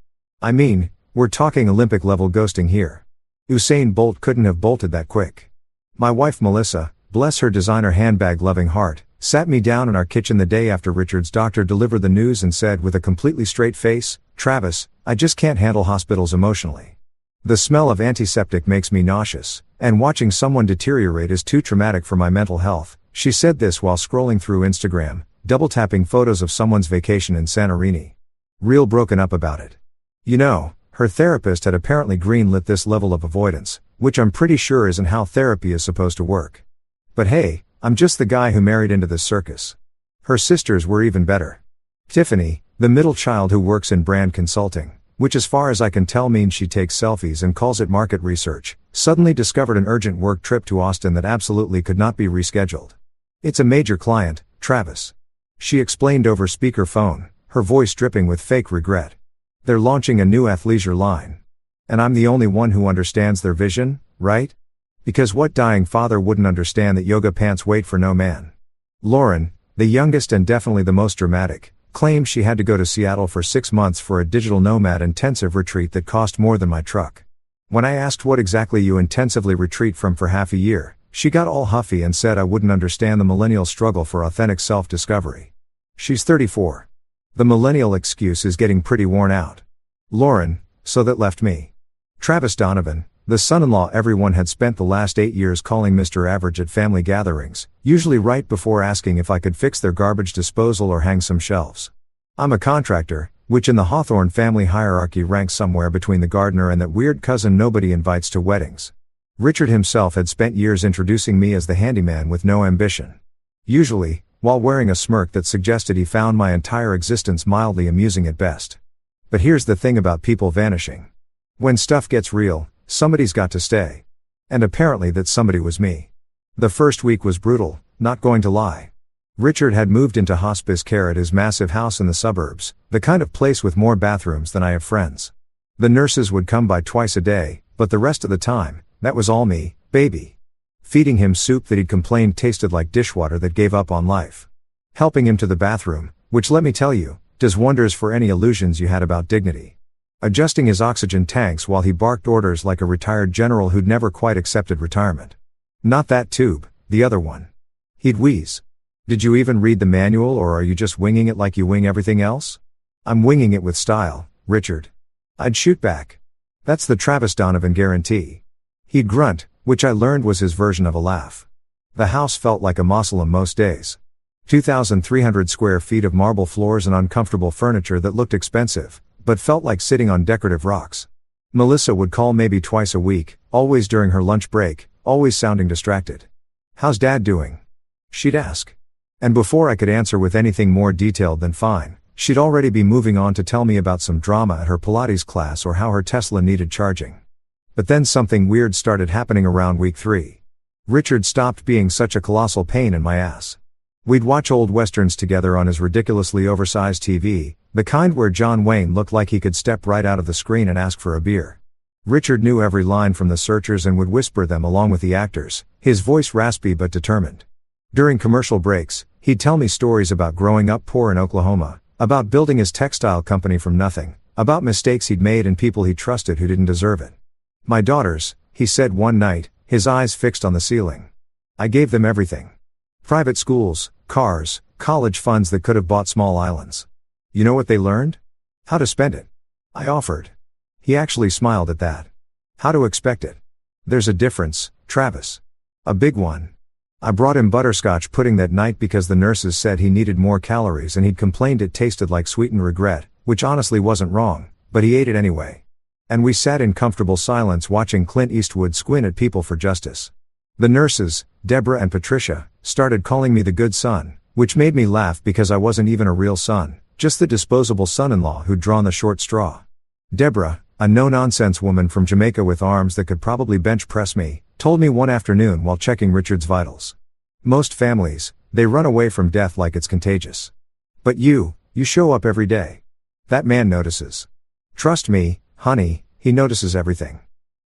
I mean, we're talking Olympic-level ghosting here. Usain Bolt couldn't have bolted that quick. My wife Melissa, bless her designer handbag-loving heart, sat me down in our kitchen the day after Richard's doctor delivered the news and said with a completely straight face, 'Travis, I just can't handle hospitals emotionally. The smell of antiseptic makes me nauseous, and watching someone deteriorate is too traumatic for my mental health.'" She said this while scrolling through Instagram, double-tapping photos of someone's vacation in Santorini. Real broken up about it. You know, her therapist had apparently greenlit this level of avoidance, which I'm pretty sure isn't how therapy is supposed to work. But hey, I'm just the guy who married into this circus. Her sisters were even better. Tiffany, the middle child who works in brand consulting, which as far as I can tell means she takes selfies and calls it market research, suddenly discovered an urgent work trip to Austin that absolutely could not be rescheduled. "It's a major client, Travis," she explained over speakerphone, her voice dripping with fake regret. "They're launching a new athleisure line. And I'm the only one who understands their vision, right? Because what dying father wouldn't understand that yoga pants wait for no man?" Lauren, the youngest and definitely the most dramatic, claimed she had to go to Seattle for 6 months for a digital nomad intensive retreat that cost more than my truck. When I asked what exactly you intensively retreat from for half a year, she got all huffy and said I wouldn't understand the millennial struggle for authentic self-discovery. She's 34. The millennial excuse is getting pretty worn out. Lauren, so that left me. Travis Donovan, the son-in-law everyone had spent the last 8 years calling Mr. Average at family gatherings, usually right before asking if I could fix their garbage disposal or hang some shelves. I'm a contractor, which in the Hawthorne family hierarchy ranks somewhere between the gardener and that weird cousin nobody invites to weddings. Richard himself had spent years introducing me as the handyman with no ambition. Usually, while wearing a smirk that suggested he found my entire existence mildly amusing at best. But here's the thing about people vanishing. When stuff gets real, somebody's got to stay. And apparently that somebody was me. The first week was brutal, not going to lie. Richard had moved into hospice care at his massive house in the suburbs, the kind of place with more bathrooms than I have friends. The nurses would come by twice a day, but the rest of the time, that was all me, baby. Feeding him soup that he'd complained tasted like dishwater that gave up on life. Helping him to the bathroom, which let me tell you, does wonders for any illusions you had about dignity. Adjusting his oxygen tanks while he barked orders like a retired general who'd never quite accepted retirement. Not that tube, the other one. He'd wheeze. "Did you even read the manual or are you just winging it like you wing everything else?" "I'm winging it with style, Richard." I'd shoot back. That's the Travis Donovan guarantee. He'd grunt, which I learned was his version of a laugh. The house felt like a mausoleum most days. 2,300 square feet of marble floors and uncomfortable furniture that looked expensive, but felt like sitting on decorative rocks. Melissa would call maybe twice a week, always during her lunch break, always sounding distracted. "How's Dad doing?" she'd ask. And before I could answer with anything more detailed than fine, she'd already be moving on to tell me about some drama at her Pilates class or how her Tesla needed charging. But then something weird started happening around week 3. Richard stopped being such a colossal pain in my ass. We'd watch old westerns together on his ridiculously oversized TV, the kind where John Wayne looked like he could step right out of the screen and ask for a beer. Richard knew every line from The Searchers and would whisper them along with the actors, his voice raspy but determined. During commercial breaks, he'd tell me stories about growing up poor in Oklahoma, about building his textile company from nothing, about mistakes he'd made and people he trusted who didn't deserve it. "My daughters," he said one night, his eyes fixed on the ceiling. "I gave them everything. Private schools, cars, college funds that could have bought small islands. You know what they learned? How to spend it." I offered. He actually smiled at that. "How to expect it. There's a difference, Travis. A big one." I brought him butterscotch pudding that night because the nurses said he needed more calories and he'd complained it tasted like sweetened regret, which honestly wasn't wrong, but he ate it anyway. And we sat in comfortable silence watching Clint Eastwood squint at people for justice. The nurses, Deborah and Patricia, started calling me the good son, which made me laugh because I wasn't even a real son, just the disposable son-in-law who'd drawn the short straw. Deborah, a no-nonsense woman from Jamaica with arms that could probably bench press me, told me one afternoon while checking Richard's vitals. "Most families, they run away from death like it's contagious. But you show up every day. That man notices. Trust me, honey, he notices everything."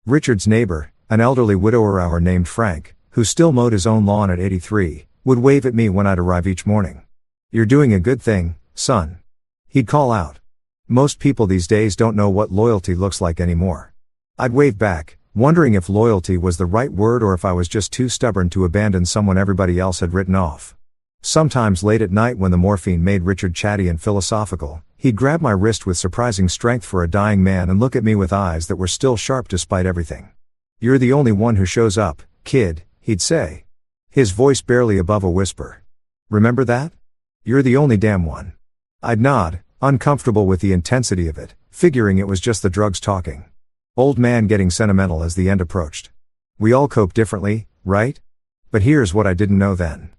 Richard's neighbor, an elderly widower named Frank, who still mowed his own lawn at 83, would wave at me when I'd arrive each morning. "You're doing a good thing, son," he'd call out. Most people these days don't know what loyalty looks like anymore. I'd wave back, wondering if loyalty was the right word or if I was just too stubborn to abandon someone everybody else had written off. Sometimes late at night when the morphine made Richard chatty and philosophical, he'd grab my wrist with surprising strength for a dying man and look at me with eyes that were still sharp despite everything. "You're the only one who shows up, kid," he'd say. His voice barely above a whisper. "Remember that? You're the only damn one." I'd nod, uncomfortable with the intensity of it, figuring it was just the drugs talking. Old man getting sentimental as the end approached. We all cope differently, right? But here's what I didn't know then.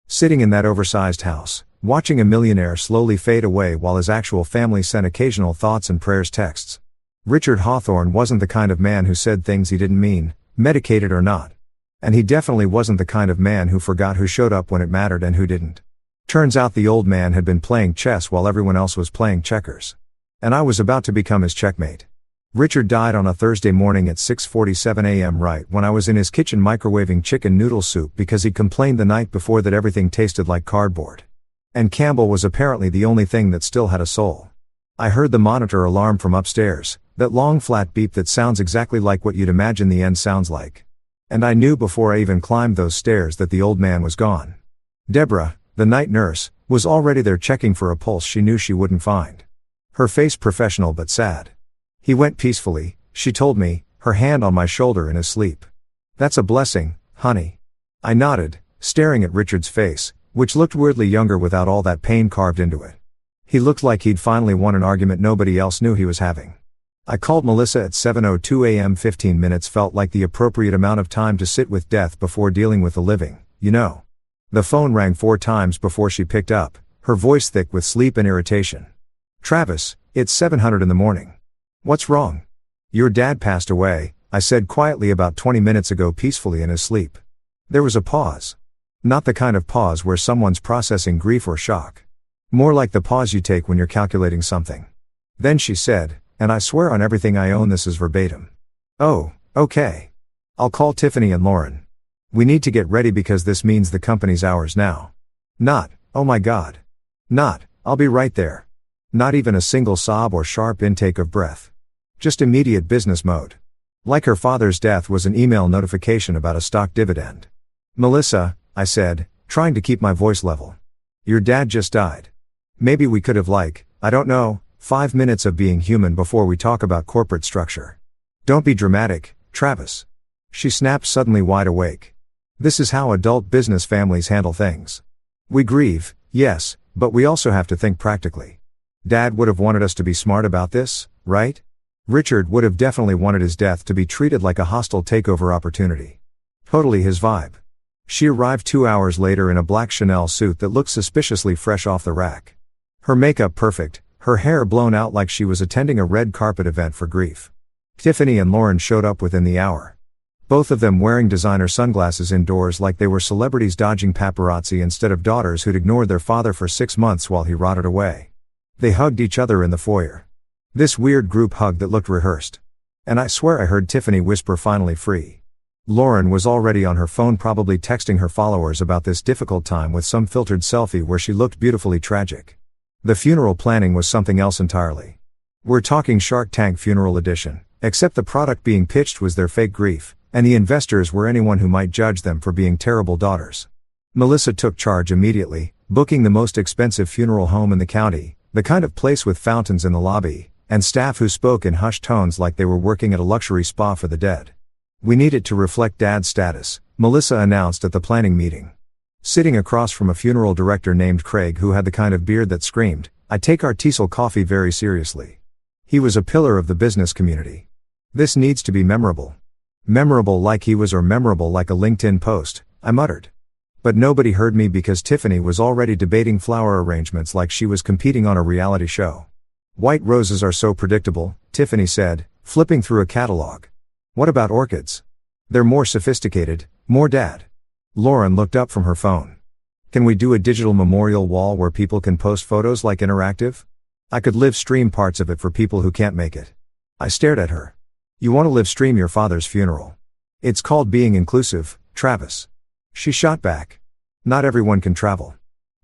Sitting in that oversized house, watching a millionaire slowly fade away while his actual family sent occasional thoughts and prayers texts. Richard Hawthorne wasn't the kind of man who said things he didn't mean, medicated or not. And he definitely wasn't the kind of man who forgot who showed up when it mattered and who didn't. Turns out the old man had been playing chess while everyone else was playing checkers. And I was about to become his checkmate. Richard died on a Thursday morning at 6:47 a.m. right when I was in his kitchen microwaving chicken noodle soup because he complained the night before that everything tasted like cardboard. And Campbell was apparently the only thing that still had a soul. I heard the monitor alarm from upstairs, that long flat beep that sounds exactly like what you'd imagine the end sounds like. And I knew before I even climbed those stairs that the old man was gone. Deborah, the night nurse, was already there checking for a pulse she knew she wouldn't find. Her face professional but sad. "He went peacefully," she told me, her hand on my shoulder in his sleep. "That's a blessing, honey." I nodded, staring at Richard's face, which looked weirdly younger without all that pain carved into it. He looked like he'd finally won an argument nobody else knew he was having. I called Melissa at 7:02 a.m. 15 minutes felt like the appropriate amount of time to sit with death before dealing with the living, you know. The phone rang 4 times before she picked up, her voice thick with sleep and irritation. "Travis, it's 700 in the morning. What's wrong?" "Your dad passed away," I said quietly about 20 minutes ago peacefully in his sleep. There was a pause. Not the kind of pause where someone's processing grief or shock. More like the pause you take when you're calculating something. Then she said, and I swear on everything I own this is verbatim. "Oh, okay. I'll call Tiffany and Lauren. We need to get ready because this means the company's ours now." Not, "Oh my God." Not, "I'll be right there." Not even a single sob or sharp intake of breath. Just immediate business mode. Like her father's death was an email notification about a stock dividend. "Melissa," I said, trying to keep my voice level. "Your dad just died. Maybe we could have I don't know, 5 minutes of being human before we talk about corporate structure." "Don't be dramatic, Travis." She snapped suddenly wide awake. "This is how adult business families handle things. We grieve, yes, but we also have to think practically. Dad would have wanted us to be smart about this, right? Richard would have definitely wanted his death to be treated like a hostile takeover opportunity. Totally his vibe. She arrived 2 hours later in a black Chanel suit that looked suspiciously fresh off the rack. Her makeup perfect, her hair blown out like she was attending a red carpet event for grief. Tiffany and Lauren showed up within the hour. Both of them wearing designer sunglasses indoors like they were celebrities dodging paparazzi instead of daughters who'd ignored their father for 6 months while he rotted away. They hugged each other in the foyer. This weird group hug that looked rehearsed. And I swear I heard Tiffany whisper finally free. Lauren was already on her phone probably texting her followers about this difficult time with some filtered selfie where she looked beautifully tragic. The funeral planning was something else entirely. We're talking Shark Tank funeral edition, except the product being pitched was their fake grief, and the investors were anyone who might judge them for being terrible daughters. Melissa took charge immediately, booking the most expensive funeral home in the county, the kind of place with fountains in the lobby, and staff who spoke in hushed tones like they were working at a luxury spa for the dead. We need it to reflect Dad's status, Melissa announced at the planning meeting. Sitting across from a funeral director named Craig who had the kind of beard that screamed, "I take our Teasel coffee very seriously." He was a pillar of the business community. This needs to be memorable. Memorable like he was or memorable like a LinkedIn post, I muttered. But nobody heard me because Tiffany was already debating flower arrangements like she was competing on a reality show. "White roses are so predictable," Tiffany said, flipping through a catalog. "What about orchids? They're more sophisticated, more Dad." Lauren looked up from her phone. "Can we do a digital memorial wall where people can post photos like interactive? I could live stream parts of it for people who can't make it." I stared at her. "You want to live stream your father's funeral? It's called being inclusive, Travis." She shot back. "Not everyone can travel.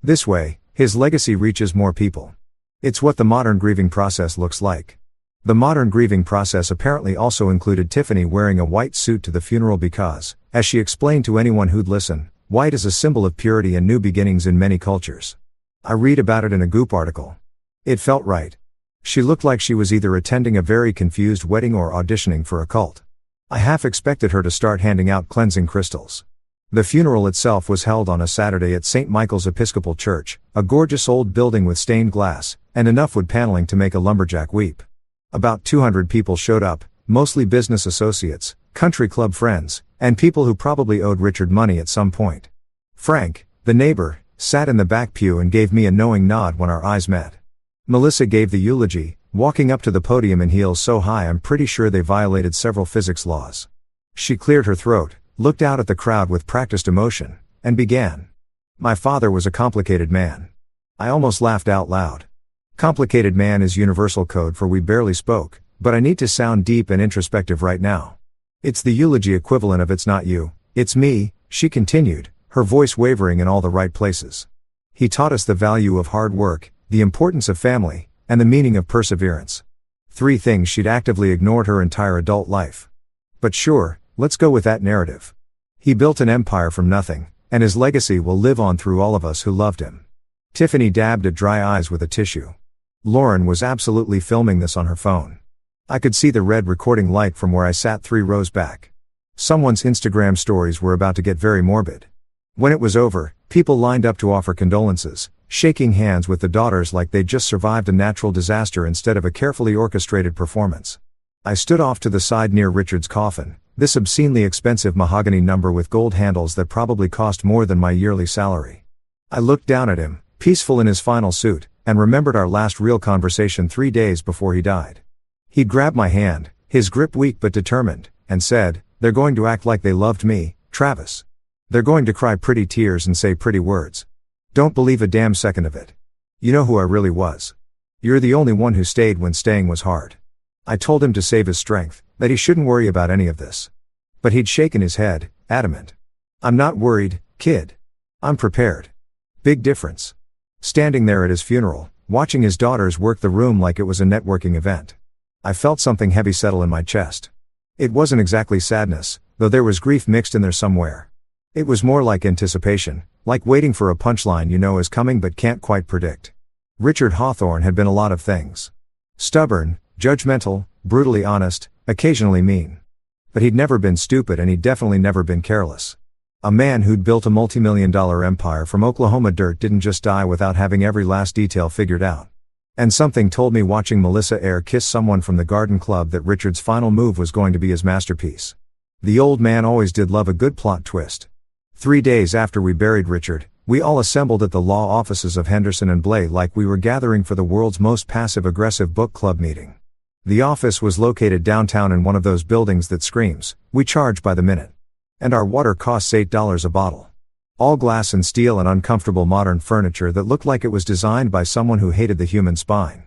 This way, his legacy reaches more people. It's what the modern grieving process looks like." The modern grieving process apparently also included Tiffany wearing a white suit to the funeral because, as she explained to anyone who'd listen, white is a symbol of purity and new beginnings in many cultures. I read about it in a Goop article. It felt right. She looked like she was either attending a very confused wedding or auditioning for a cult. I half expected her to start handing out cleansing crystals. The funeral itself was held on a Saturday at St. Michael's Episcopal Church, a gorgeous old building with stained glass, and enough wood paneling to make a lumberjack weep. About 200 people showed up, mostly business associates, country club friends, and people who probably owed Richard money at some point. Frank, the neighbor, sat in the back pew and gave me a knowing nod when our eyes met. Melissa gave the eulogy, walking up to the podium in heels so high I'm pretty sure they violated several physics laws. She cleared her throat, looked out at the crowd with practiced emotion, and began. "My father was a complicated man." I almost laughed out loud. Complicated man is universal code for we barely spoke, but I need to sound deep and introspective right now. It's the eulogy equivalent of "it's not you, it's me," she continued, her voice wavering in all the right places. "He taught us the value of hard work, the importance of family, and the meaning of perseverance. 3 things she'd actively ignored her entire adult life. But sure, let's go with that narrative. He built an empire from nothing, and his legacy will live on through all of us who loved him." Tiffany dabbed at dry eyes with a tissue. Lauren was absolutely filming this on her phone. I could see the red recording light from where I sat 3 rows back. Someone's Instagram stories were about to get very morbid. When it was over, people lined up to offer condolences, shaking hands with the daughters like they'd just survived a natural disaster instead of a carefully orchestrated performance. I stood off to the side near Richard's coffin, this obscenely expensive mahogany number with gold handles that probably cost more than my yearly salary. I looked down at him, peaceful in his final suit, and remembered our last real conversation 3 days before he died. He grabbed my hand, his grip weak but determined, and said, "They're going to act like they loved me, Travis. They're going to cry pretty tears and say pretty words. Don't believe a damn second of it. You know who I really was. You're the only one who stayed when staying was hard." I told him to save his strength, that he shouldn't worry about any of this. But he'd shaken his head, adamant. "I'm not worried, kid. I'm prepared." Big difference. Standing there at his funeral, watching his daughters work the room like it was a networking event. I felt something heavy settle in my chest. It wasn't exactly sadness, though there was grief mixed in there somewhere. It was more like anticipation, like waiting for a punchline you know is coming but can't quite predict. Richard Hawthorne had been a lot of things. Stubborn, judgmental, brutally honest, occasionally mean. But he'd never been stupid and he'd definitely never been careless. A man who'd built a multi-million-dollar empire from Oklahoma dirt didn't just die without having every last detail figured out. And something told me watching Melissa Eyre kiss someone from the garden club that Richard's final move was going to be his masterpiece. The old man always did love a good plot twist. 3 days after we buried Richard, we all assembled at the law offices of Henderson and Blay like we were gathering for the world's most passive-aggressive book club meeting. The office was located downtown in one of those buildings that screams, "We charge by the minute." And our water costs $8 a bottle. All glass and steel and uncomfortable modern furniture that looked like it was designed by someone who hated the human spine.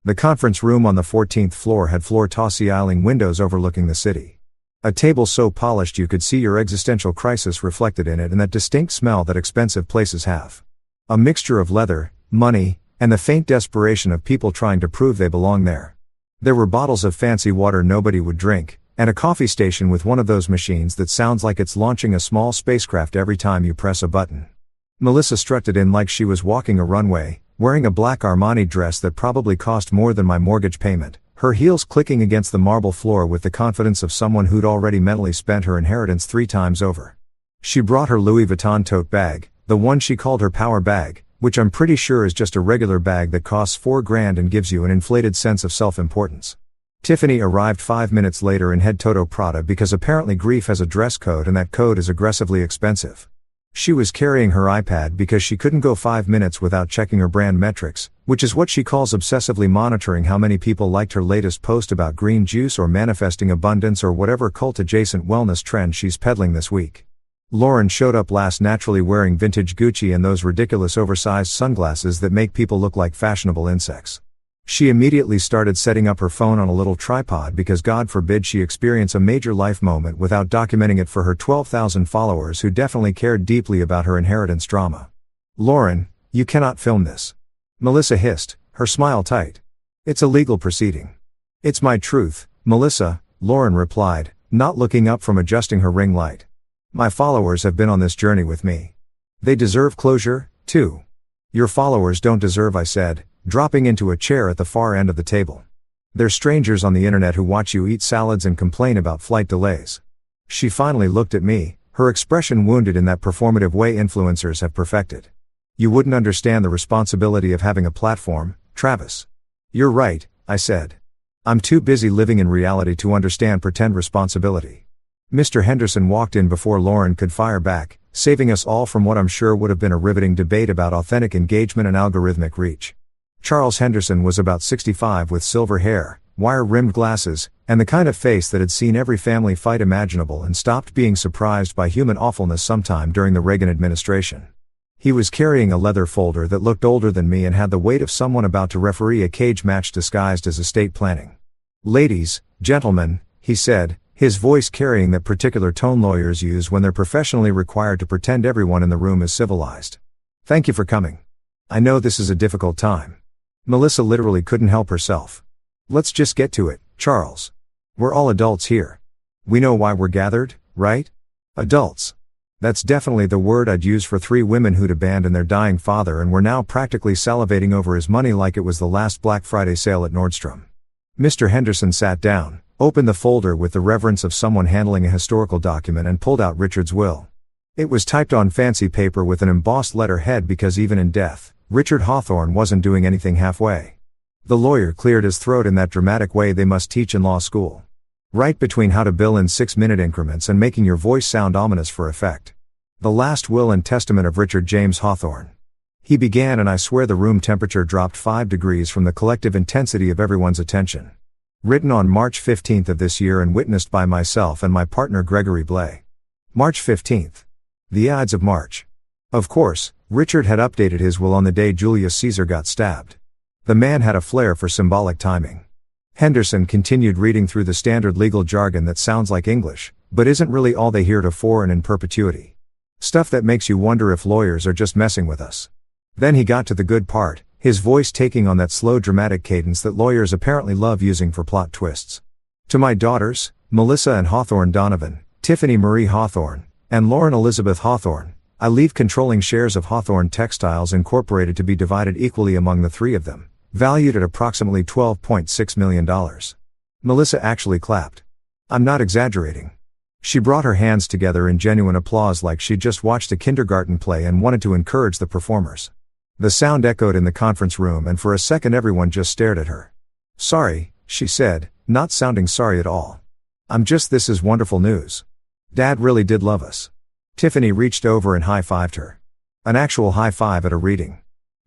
The conference room on the 14th floor had floor-to-ceiling windows overlooking the city. A table so polished you could see your existential crisis reflected in it and that distinct smell that expensive places have. A mixture of leather, money, and the faint desperation of people trying to prove they belong there. There were bottles of fancy water nobody would drink, and a coffee station with one of those machines that sounds like it's launching a small spacecraft every time you press a button. Melissa strutted in like she was walking a runway, wearing a black Armani dress that probably cost more than my mortgage payment, her heels clicking against the marble floor with the confidence of someone who'd already mentally spent her inheritance 3 times over. She brought her Louis Vuitton tote bag, the one she called her power bag, which I'm pretty sure is just a regular bag that costs $4,000 and gives you an inflated sense of self-importance. Tiffany arrived 5 minutes later in head Toto Prada because apparently grief has a dress code and that code is aggressively expensive. She was carrying her iPad because she couldn't go 5 minutes without checking her brand metrics, which is what she calls obsessively monitoring how many people liked her latest post about green juice or manifesting abundance or whatever cult-adjacent wellness trend she's peddling this week. Lauren showed up last, naturally wearing vintage Gucci and those ridiculous oversized sunglasses that make people look like fashionable insects. She immediately started setting up her phone on a little tripod because God forbid she experience a major life moment without documenting it for her 12,000 followers who definitely cared deeply about her inheritance drama. "Lauren, you cannot film this," Melissa hissed, her smile tight. "It's a legal proceeding." "It's my truth, Melissa," Lauren replied, not looking up from adjusting her ring light. "My followers have been on this journey with me. They deserve closure, too." "Your followers don't deserve," I said, dropping into a chair at the far end of the table. "They're strangers on the internet who watch you eat salads and complain about flight delays." She finally looked at me, her expression wounded in that performative way influencers have perfected. "You wouldn't understand the responsibility of having a platform, Travis." "You're right," I said. "I'm too busy living in reality to understand pretend responsibility." Mr. Henderson walked in before Lauren could fire back, saving us all from what I'm sure would have been a riveting debate about authentic engagement and algorithmic reach. Charles Henderson was about 65 with silver hair, wire-rimmed glasses, and the kind of face that had seen every family fight imaginable and stopped being surprised by human awfulness sometime during the Reagan administration. He was carrying a leather folder that looked older than me and had the weight of someone about to referee a cage match disguised as estate planning. "Ladies, gentlemen," he said, his voice carrying that particular tone lawyers use when they're professionally required to pretend everyone in the room is civilized. "Thank you for coming. I know this is a difficult time." Melissa literally couldn't help herself. "Let's just get to it, Charles. We're all adults here. We know why we're gathered, right? Adults. That's definitely the word I'd use for 3 women who'd abandoned their dying father and were now practically salivating over his money like it was the last Black Friday sale at Nordstrom. Mr. Henderson sat down, opened the folder with the reverence of someone handling a historical document and pulled out Richard's will. It was typed on fancy paper with an embossed letterhead because even in death, Richard Hawthorne wasn't doing anything halfway. The lawyer cleared his throat in that dramatic way they must teach in law school. Right between how to bill in 6-minute increments and making your voice sound ominous for effect. "The last will and testament of Richard James Hawthorne," he began, and I swear the room temperature dropped 5 degrees from the collective intensity of everyone's attention. "Written on March 15th of this year and witnessed by myself and my partner Gregory Blay." March 15th. The Ides of March. Of course, Richard had updated his will on the day Julius Caesar got stabbed. The man had a flair for symbolic timing. Henderson continued reading through the standard legal jargon that sounds like English, but isn't really all they heretofore and in perpetuity. Stuff that makes you wonder if lawyers are just messing with us. Then he got to the good part, his voice taking on that slow dramatic cadence that lawyers apparently love using for plot twists. "To my daughters, Melissa and Hawthorne Donovan, Tiffany Marie Hawthorne, and Lauren Elizabeth Hawthorne, I leave controlling shares of Hawthorne Textiles Incorporated to be divided equally among the 3 of them, valued at approximately $12.6 million. Melissa actually clapped. I'm not exaggerating. She brought her hands together in genuine applause like she'd just watched a kindergarten play and wanted to encourage the performers. The sound echoed in the conference room and for a second everyone just stared at her. "Sorry," she said, not sounding sorry at all. This is wonderful news. Dad really did love us." Tiffany reached over and high-fived her. An actual high-five at a reading.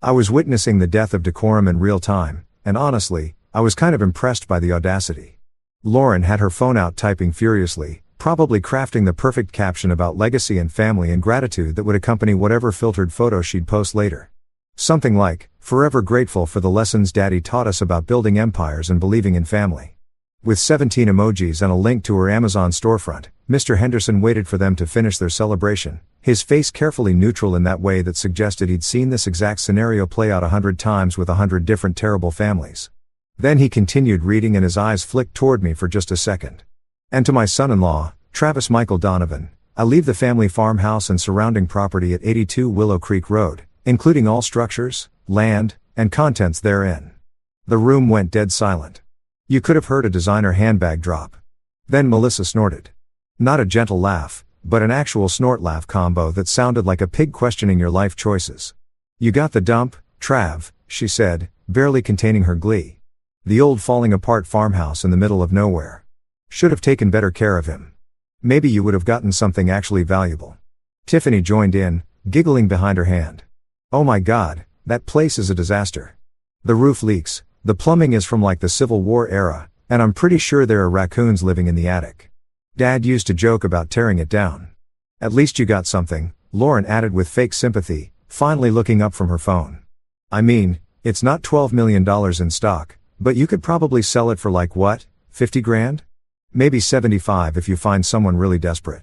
I was witnessing the death of decorum in real time, and honestly, I was kind of impressed by the audacity. Lauren had her phone out typing furiously, probably crafting the perfect caption about legacy and family and gratitude that would accompany whatever filtered photo she'd post later. Something like, "Forever grateful for the lessons Daddy taught us about building empires and believing in family." With 17 emojis and a link to her Amazon storefront, Mr. Henderson waited for them to finish their celebration, his face carefully neutral in that way that suggested he'd seen this exact scenario play out 100 times with 100 different terrible families. Then he continued reading and his eyes flicked toward me for just a second. "And to my son-in-law, Travis Michael Donovan, I leave the family farmhouse and surrounding property at 82 Willow Creek Road, including all structures, land, and contents therein." The room went dead silent. You could have heard a designer handbag drop. Then Melissa snorted. Not a gentle laugh, but an actual snort-laugh combo that sounded like a pig questioning your life choices. "You got the dump, Trav," she said, barely containing her glee. "The old falling-apart farmhouse in the middle of nowhere. Should have taken better care of him. Maybe you would have gotten something actually valuable." Tiffany joined in, giggling behind her hand. "Oh my God, that place is a disaster. The roof leaks, the plumbing is from like the Civil War era, and I'm pretty sure there are raccoons living in the attic. Dad used to joke about tearing it down." "At least you got something," Lauren added with fake sympathy, finally looking up from her phone. "I mean, it's not $12 million in stock, but you could probably sell it for like what, 50 grand? Maybe 75 if you find someone really desperate."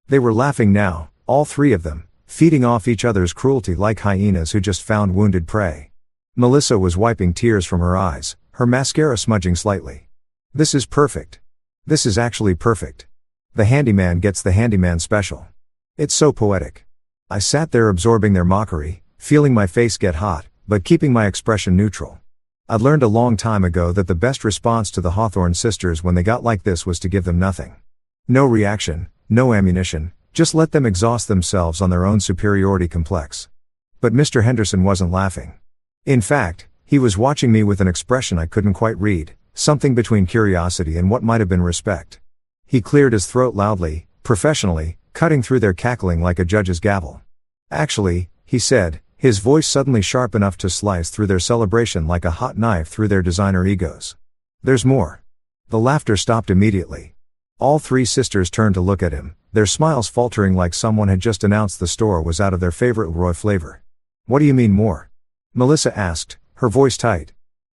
They were laughing now, all three of them, feeding off each other's cruelty like hyenas who just found wounded prey. Melissa was wiping tears from her eyes, her mascara smudging slightly. "This is perfect. This is actually perfect. The handyman gets the handyman special. It's so poetic." I sat there absorbing their mockery, feeling my face get hot, but keeping my expression neutral. I'd learned a long time ago that the best response to the Hawthorne sisters when they got like this was to give them nothing. No reaction, no ammunition, just let them exhaust themselves on their own superiority complex. But Mr. Henderson wasn't laughing. In fact, he was watching me with an expression I couldn't quite read, something between curiosity and what might have been respect. He cleared his throat loudly, professionally, cutting through their cackling like a judge's gavel. "Actually," he said, his voice suddenly sharp enough to slice through their celebration like a hot knife through their designer egos. "There's more." The laughter stopped immediately. All three sisters turned to look at him, their smiles faltering like someone had just announced the store was out of their favorite Roy flavor. "What do you mean more?" Melissa asked, her voice tight.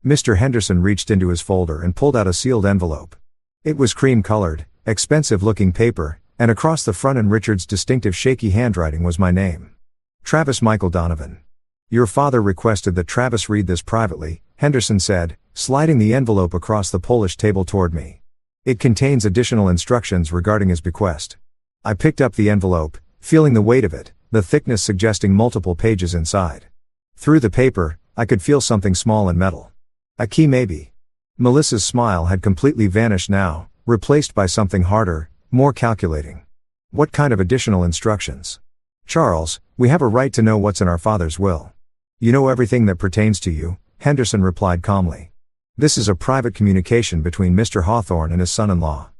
Mr. Henderson reached into his folder and pulled out a sealed envelope. It was cream-colored, expensive-looking paper, and across the front in Richard's distinctive shaky handwriting was my name. "Travis Michael Donovan. Your father requested that Travis read this privately," Henderson said, sliding the envelope across the Polish table toward me. "It contains additional instructions regarding his bequest." I picked up the envelope, feeling the weight of it, the thickness suggesting multiple pages inside. Through the paper, I could feel something small and metal. A key maybe. Melissa's smile had completely vanished now, replaced by something harder, more calculating. "What kind of additional instructions?" "Charles, we have a right to know what's in our father's will." "You know everything that pertains to you," Henderson replied calmly. "This is a private communication between Mr. Hawthorne and his son-in-law.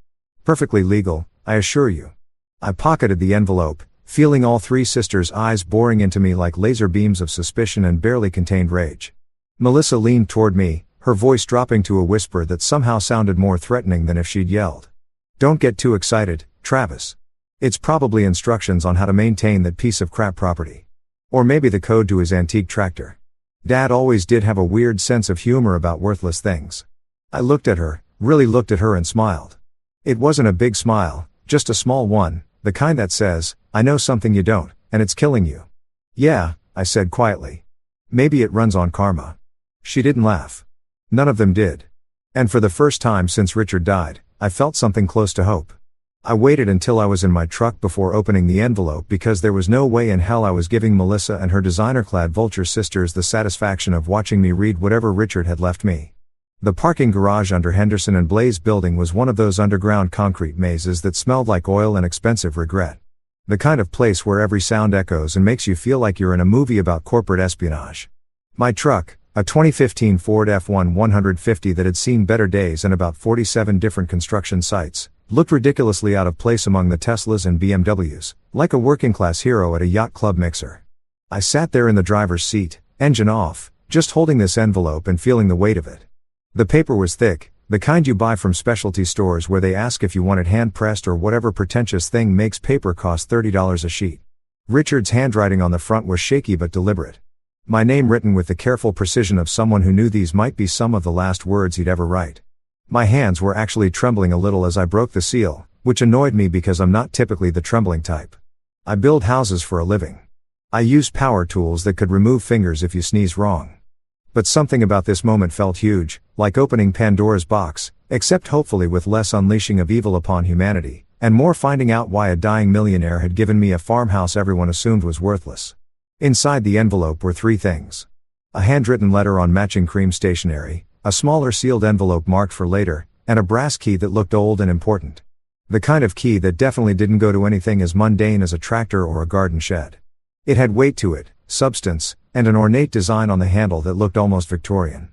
Perfectly legal, I assure you." I pocketed the envelope, feeling all three sisters' eyes boring into me like laser beams of suspicion and barely contained rage. Melissa leaned toward me, her voice dropping to a whisper that somehow sounded more threatening than if she'd yelled. "Don't get too excited, Travis. It's probably instructions on how to maintain that piece of crap property. Or maybe the code to his antique tractor. Dad always did have a weird sense of humor about worthless things." I looked at her, really looked at her and smiled. It wasn't a big smile, just a small one, the kind that says, "I know something you don't, and it's killing you." "Yeah," I said quietly. "Maybe it runs on karma." She didn't laugh. None of them did. And for the first time since Richard died, I felt something close to hope. I waited until I was in my truck before opening the envelope because there was no way in hell I was giving Melissa and her designer-clad vulture sisters the satisfaction of watching me read whatever Richard had left me. The parking garage under Henderson and Blaze building was one of those underground concrete mazes that smelled like oil and expensive regret. The kind of place where every sound echoes and makes you feel like you're in a movie about corporate espionage. My truck, a 2015 Ford F1-150 that had seen better days and about 47 different construction sites, looked ridiculously out of place among the Teslas and BMWs, like a working-class hero at a yacht club mixer. I sat there in the driver's seat, engine off, just holding this envelope and feeling the weight of it. The paper was thick, the kind you buy from specialty stores where they ask if you want it hand-pressed or whatever pretentious thing makes paper cost $30 a sheet. Richard's handwriting on the front was shaky but deliberate. My name written with the careful precision of someone who knew these might be some of the last words he'd ever write. My hands were actually trembling a little as I broke the seal, which annoyed me because I'm not typically the trembling type. I build houses for a living. I use power tools that could remove fingers if you sneeze wrong. But something about this moment felt huge, like opening Pandora's box, except hopefully with less unleashing of evil upon humanity, and more finding out why a dying millionaire had given me a farmhouse everyone assumed was worthless. Inside the envelope were three things. A handwritten letter on matching cream stationery, a smaller sealed envelope marked for later, and a brass key that looked old and important. The kind of key that definitely didn't go to anything as mundane as a tractor or a garden shed. It had weight to it, substance, and an ornate design on the handle that looked almost Victorian.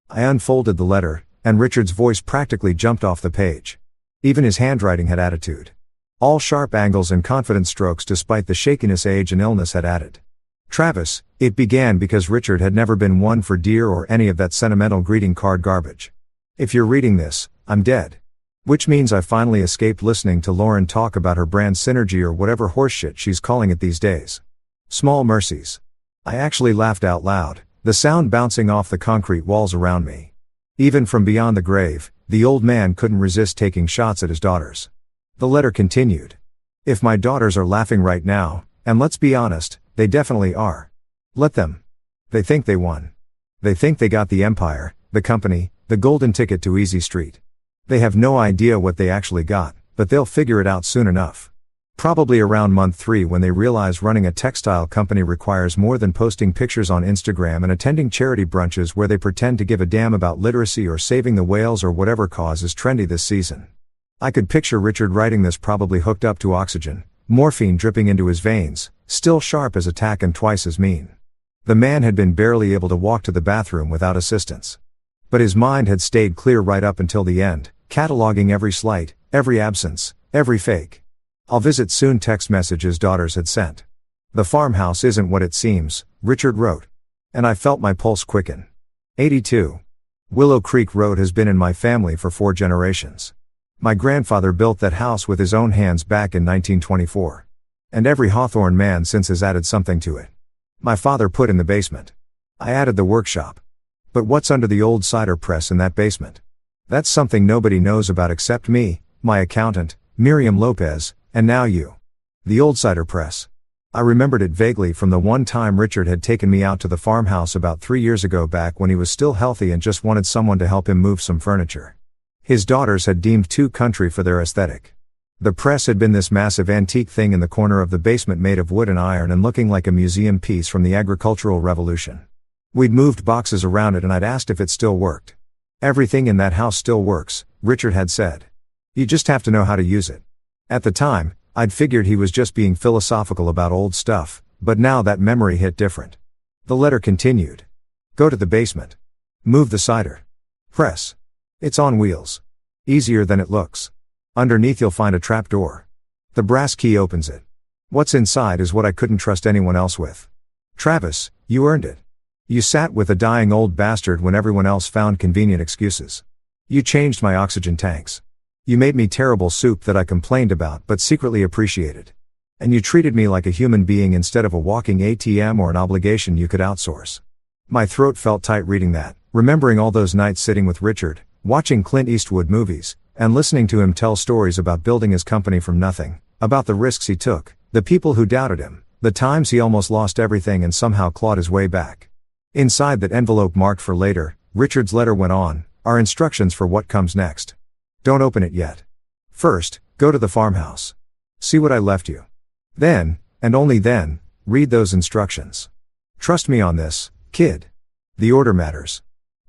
I unfolded the letter, and Richard's voice practically jumped off the page. Even his handwriting had attitude. All sharp angles and confident strokes despite the shakiness age and illness had added. Travis, it began because Richard had never been one for dear or any of that sentimental greeting card garbage. If you're reading this, I'm dead. Which means I finally escaped listening to Lauren talk about her brand Synergy or whatever horseshit she's calling it these days. Small mercies. I actually laughed out loud, the sound bouncing off the concrete walls around me. Even from beyond the grave, the old man couldn't resist taking shots at his daughters. The letter continued. If my daughters are laughing right now, and let's be honest, they definitely are. Let them. They think they won. They think they got the empire, the company, the golden ticket to Easy Street. They have no idea what they actually got, but they'll figure it out soon enough. Probably around month 3 when they realize running a textile company requires more than posting pictures on Instagram and attending charity brunches where they pretend to give a damn about literacy or saving the whales or whatever cause is trendy this season. I could picture Richard writing this probably hooked up to oxygen, morphine dripping into his veins, still sharp as a tack and twice as mean. The man had been barely able to walk to the bathroom without assistance. But his mind had stayed clear right up until the end, cataloging every slight, every absence, every fake. I'll visit soon text message his daughters had sent. The farmhouse isn't what it seems, Richard wrote. And I felt my pulse quicken. 82. Willow Creek Road has been in my family for 4 generations. My grandfather built that house with his own hands back in 1924. And every Hawthorne man since has added something to it. My father put in the basement. I added the workshop. But what's under the old cider press in that basement? That's something nobody knows about except me, my accountant, Miriam Lopez, and now you. The old cider press. I remembered it vaguely from the one time Richard had taken me out to the farmhouse about 3 years ago back when he was still healthy and just wanted someone to help him move some furniture. His daughters had deemed too country for their aesthetic. The press had been this massive antique thing in the corner of the basement made of wood and iron and looking like a museum piece from the agricultural revolution. We'd moved boxes around it and I'd asked if it still worked. Everything in that house still works, Richard had said. You just have to know how to use it. At the time, I'd figured he was just being philosophical about old stuff, but now that memory hit different. The letter continued. Go to the basement. Move the cider press. It's on wheels. Easier than it looks. Underneath you'll find a trap door. The brass key opens it. What's inside is what I couldn't trust anyone else with. Travis, you earned it. You sat with a dying old bastard when everyone else found convenient excuses. You changed my oxygen tanks. You made me terrible soup that I complained about but secretly appreciated. And you treated me like a human being instead of a walking ATM or an obligation you could outsource. My throat felt tight reading that, remembering all those nights sitting with Richard, watching Clint Eastwood movies, and listening to him tell stories about building his company from nothing, about the risks he took, the people who doubted him, the times he almost lost everything and somehow clawed his way back. Inside that envelope marked for later, Richard's letter went on, are instructions for what comes next. Don't open it yet. First, go to the farmhouse. See what I left you. Then, and only then, read those instructions. Trust me on this, kid. The order matters.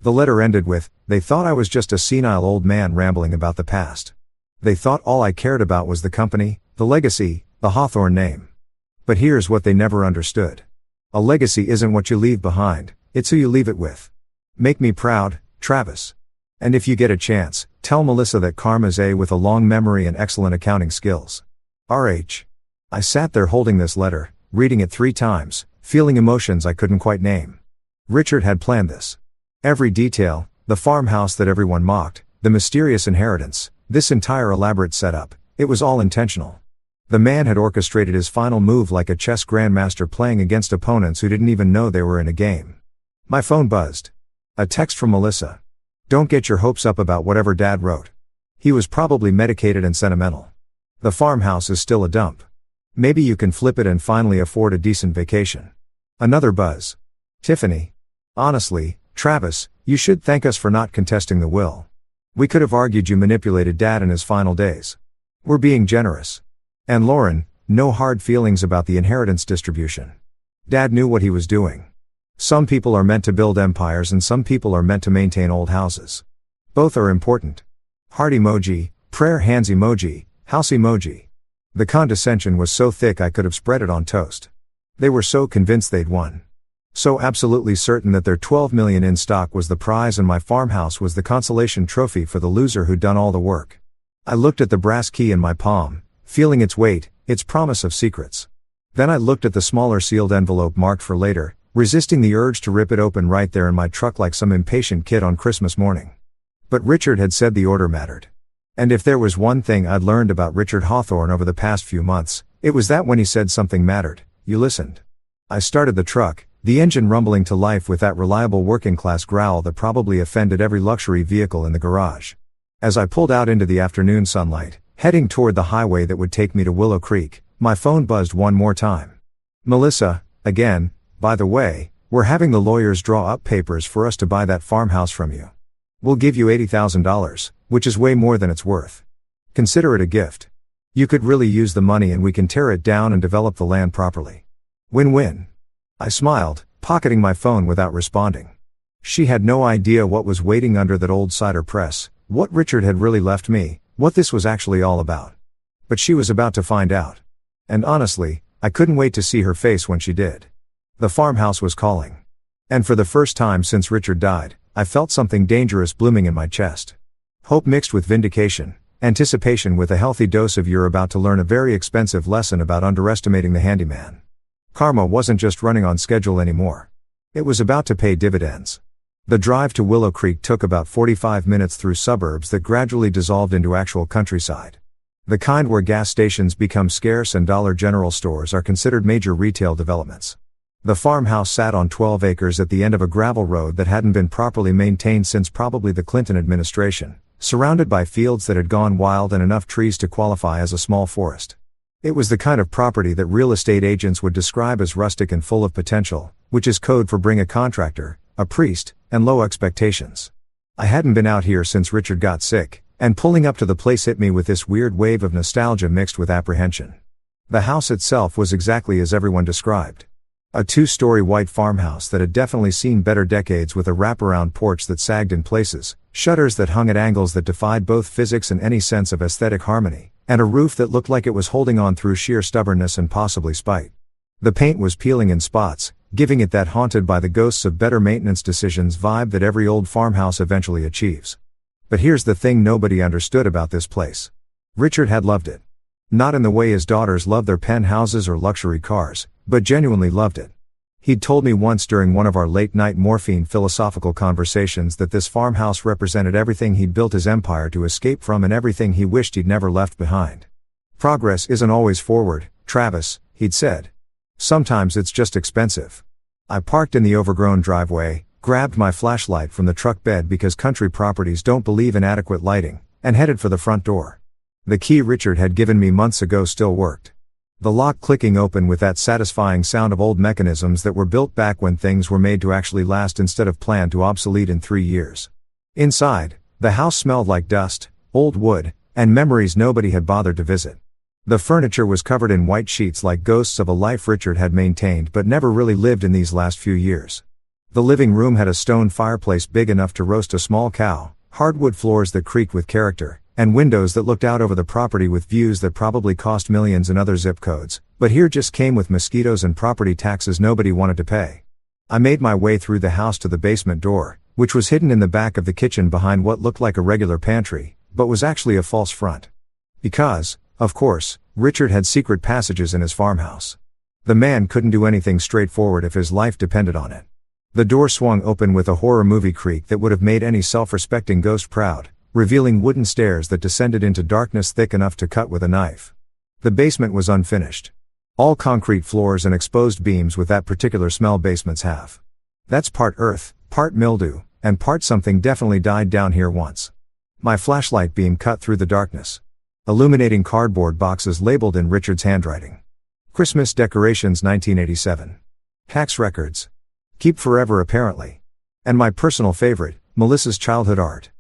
The letter ended with, "They thought I was just a senile old man rambling about the past. They thought all I cared about was the company, the legacy, the Hawthorne name. But here's what they never understood. A legacy isn't what you leave behind, it's who you leave it with. Make me proud, Travis. And if you get a chance, tell Melissa that Karma's A with a long memory and excellent accounting skills. R.H." I sat there holding this letter, reading it 3 times, feeling emotions I couldn't quite name. Richard had planned this. Every detail, the farmhouse that everyone mocked, the mysterious inheritance, this entire elaborate setup, it was all intentional. The man had orchestrated his final move like a chess grandmaster playing against opponents who didn't even know they were in a game. My phone buzzed. A text from Melissa. "Don't get your hopes up about whatever Dad wrote. He was probably medicated and sentimental. The farmhouse is still a dump. Maybe you can flip it and finally afford a decent vacation." Another buzz. "Tiffany. Honestly, Travis, you should thank us for not contesting the will. We could have argued you manipulated Dad in his final days. We're being generous. And Lauren, no hard feelings about the inheritance distribution. Dad knew what he was doing. Some people are meant to build empires and some people are meant to maintain old houses. Both are important. Heart emoji, prayer hands emoji, house emoji." The condescension was so thick I could have spread it on toast. They were so convinced they'd won. So absolutely certain that their 12 million in stock was the prize and my farmhouse was the consolation trophy for the loser who'd done all the work. I looked at the brass key in my palm, feeling its weight, its promise of secrets. Then I looked at the smaller sealed envelope marked for later, resisting the urge to rip it open right there in my truck like some impatient kid on Christmas morning. But Richard had said the order mattered. And if there was one thing I'd learned about Richard Hawthorne over the past few months, it was that when he said something mattered, you listened. I started the truck, the engine rumbling to life with that reliable working-class growl that probably offended every luxury vehicle in the garage. As I pulled out into the afternoon sunlight, heading toward the highway that would take me to Willow Creek, my phone buzzed one more time. "Melissa, again, by the way, we're having the lawyers draw up papers for us to buy that farmhouse from you. We'll give you $80,000, which is way more than it's worth. Consider it a gift. You could really use the money and we can tear it down and develop the land properly. Win-win." I smiled, pocketing my phone without responding. She had no idea what was waiting under that old cider press, what Richard had really left me, what this was actually all about. But she was about to find out. And honestly, I couldn't wait to see her face when she did. The farmhouse was calling. And for the first time since Richard died, I felt something dangerous blooming in my chest. Hope mixed with vindication, anticipation with a healthy dose of you're about to learn a very expensive lesson about underestimating the handyman. Karma wasn't just running on schedule anymore. It was about to pay dividends. The drive to Willow Creek took about 45 minutes through suburbs that gradually dissolved into actual countryside. The kind where gas stations become scarce and Dollar General stores are considered major retail developments. The farmhouse sat on 12 acres at the end of a gravel road that hadn't been properly maintained since probably the Clinton administration, surrounded by fields that had gone wild and enough trees to qualify as a small forest. It was the kind of property that real estate agents would describe as rustic and full of potential, which is code for bring a contractor, a priest, and low expectations. I hadn't been out here since Richard got sick, and pulling up to the place hit me with this weird wave of nostalgia mixed with apprehension. The house itself was exactly as everyone described. A 2-story white farmhouse that had definitely seen better decades with a wraparound porch that sagged in places, shutters that hung at angles that defied both physics and any sense of aesthetic harmony, and a roof that looked like it was holding on through sheer stubbornness and possibly spite. The paint was peeling in spots, giving it that haunted by the ghosts of better maintenance decisions vibe that every old farmhouse eventually achieves. But here's the thing nobody understood about this place. Richard had loved it. Not in the way his daughters love their penthouses or luxury cars, but genuinely loved it. He'd told me once during one of our late-night morphine philosophical conversations that this farmhouse represented everything he'd built his empire to escape from and everything he wished he'd never left behind. "Progress isn't always forward, Travis," he'd said. "Sometimes it's just expensive." I parked in the overgrown driveway, grabbed my flashlight from the truck bed because country properties don't believe in adequate lighting, and headed for the front door. The key Richard had given me months ago still worked. The lock clicking open with that satisfying sound of old mechanisms that were built back when things were made to actually last instead of planned to obsolete in 3 years. Inside, the house smelled like dust, old wood, and memories nobody had bothered to visit. The furniture was covered in white sheets like ghosts of a life Richard had maintained but never really lived in these last few years. The living room had a stone fireplace big enough to roast a small cow, hardwood floors that creaked with character, and windows that looked out over the property with views that probably cost millions in other zip codes, but here just came with mosquitoes and property taxes nobody wanted to pay. I made my way through the house to the basement door, which was hidden in the back of the kitchen behind what looked like a regular pantry, but was actually a false front. Because, of course, Richard had secret passages in his farmhouse. The man couldn't do anything straightforward if his life depended on it. The door swung open with a horror movie creak that would have made any self-respecting ghost proud, revealing wooden stairs that descended into darkness thick enough to cut with a knife. The basement was unfinished. All concrete floors and exposed beams with that particular smell basements have. That's part earth, part mildew, and part something definitely died down here once. My flashlight beam cut through the darkness, illuminating cardboard boxes labeled in Richard's handwriting. Christmas decorations 1987. Tax records. Keep forever apparently. And my personal favorite, Melissa's childhood art.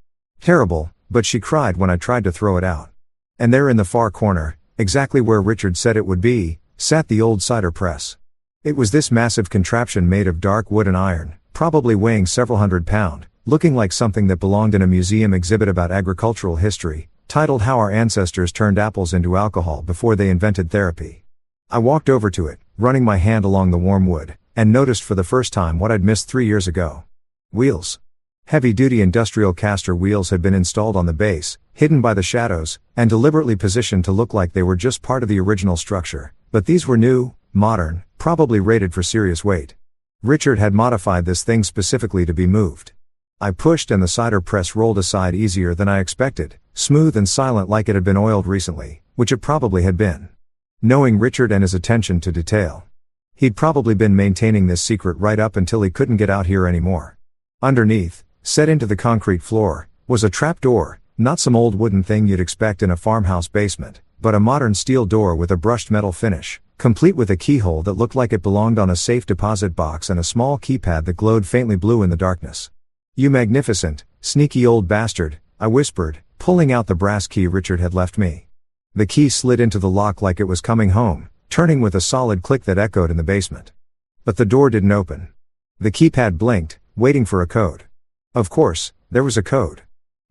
Terrible, but she cried when I tried to throw it out. And there in the far corner, exactly where Richard said it would be, sat the old cider press. It was this massive contraption made of dark wood and iron, probably weighing several £100, looking like something that belonged in a museum exhibit about agricultural history, titled How Our Ancestors Turned Apples into Alcohol Before They Invented Therapy. I walked over to it, running my hand along the warm wood, and noticed for the first time what I'd missed 3 years ago. Wheels. Heavy-duty industrial caster wheels had been installed on the base, hidden by the shadows, and deliberately positioned to look like they were just part of the original structure, but these were new, modern, probably rated for serious weight. Richard had modified this thing specifically to be moved. I pushed and the cider press rolled aside easier than I expected, smooth and silent like it had been oiled recently, which it probably had been. Knowing Richard and his attention to detail, he'd probably been maintaining this secret right up until he couldn't get out here anymore. Underneath, set into the concrete floor, was a trapdoor, not some old wooden thing you'd expect in a farmhouse basement, but a modern steel door with a brushed metal finish, complete with a keyhole that looked like it belonged on a safe deposit box and a small keypad that glowed faintly blue in the darkness. "You magnificent, sneaky old bastard," I whispered, pulling out the brass key Richard had left me. The key slid into the lock like it was coming home, turning with a solid click that echoed in the basement. But the door didn't open. The keypad blinked, waiting for a code. Of course, there was a code.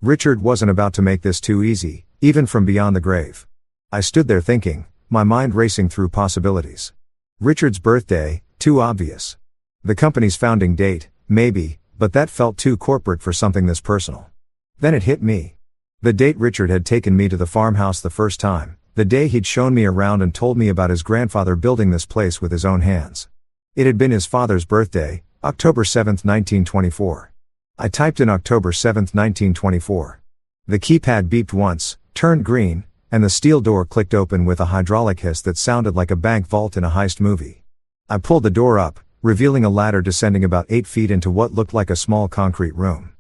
Richard wasn't about to make this too easy, even from beyond the grave. I stood there thinking, my mind racing through possibilities. Richard's birthday, too obvious. The company's founding date, maybe, but that felt too corporate for something this personal. Then it hit me. The date Richard had taken me to the farmhouse the first time, the day he'd shown me around and told me about his grandfather building this place with his own hands. It had been his father's birthday, October 7, 1924. I typed in October 7, 1924. The keypad beeped once, turned green, and the steel door clicked open with a hydraulic hiss that sounded like a bank vault in a heist movie. I pulled the door up, revealing a ladder descending about 8 feet into what looked like a small concrete room.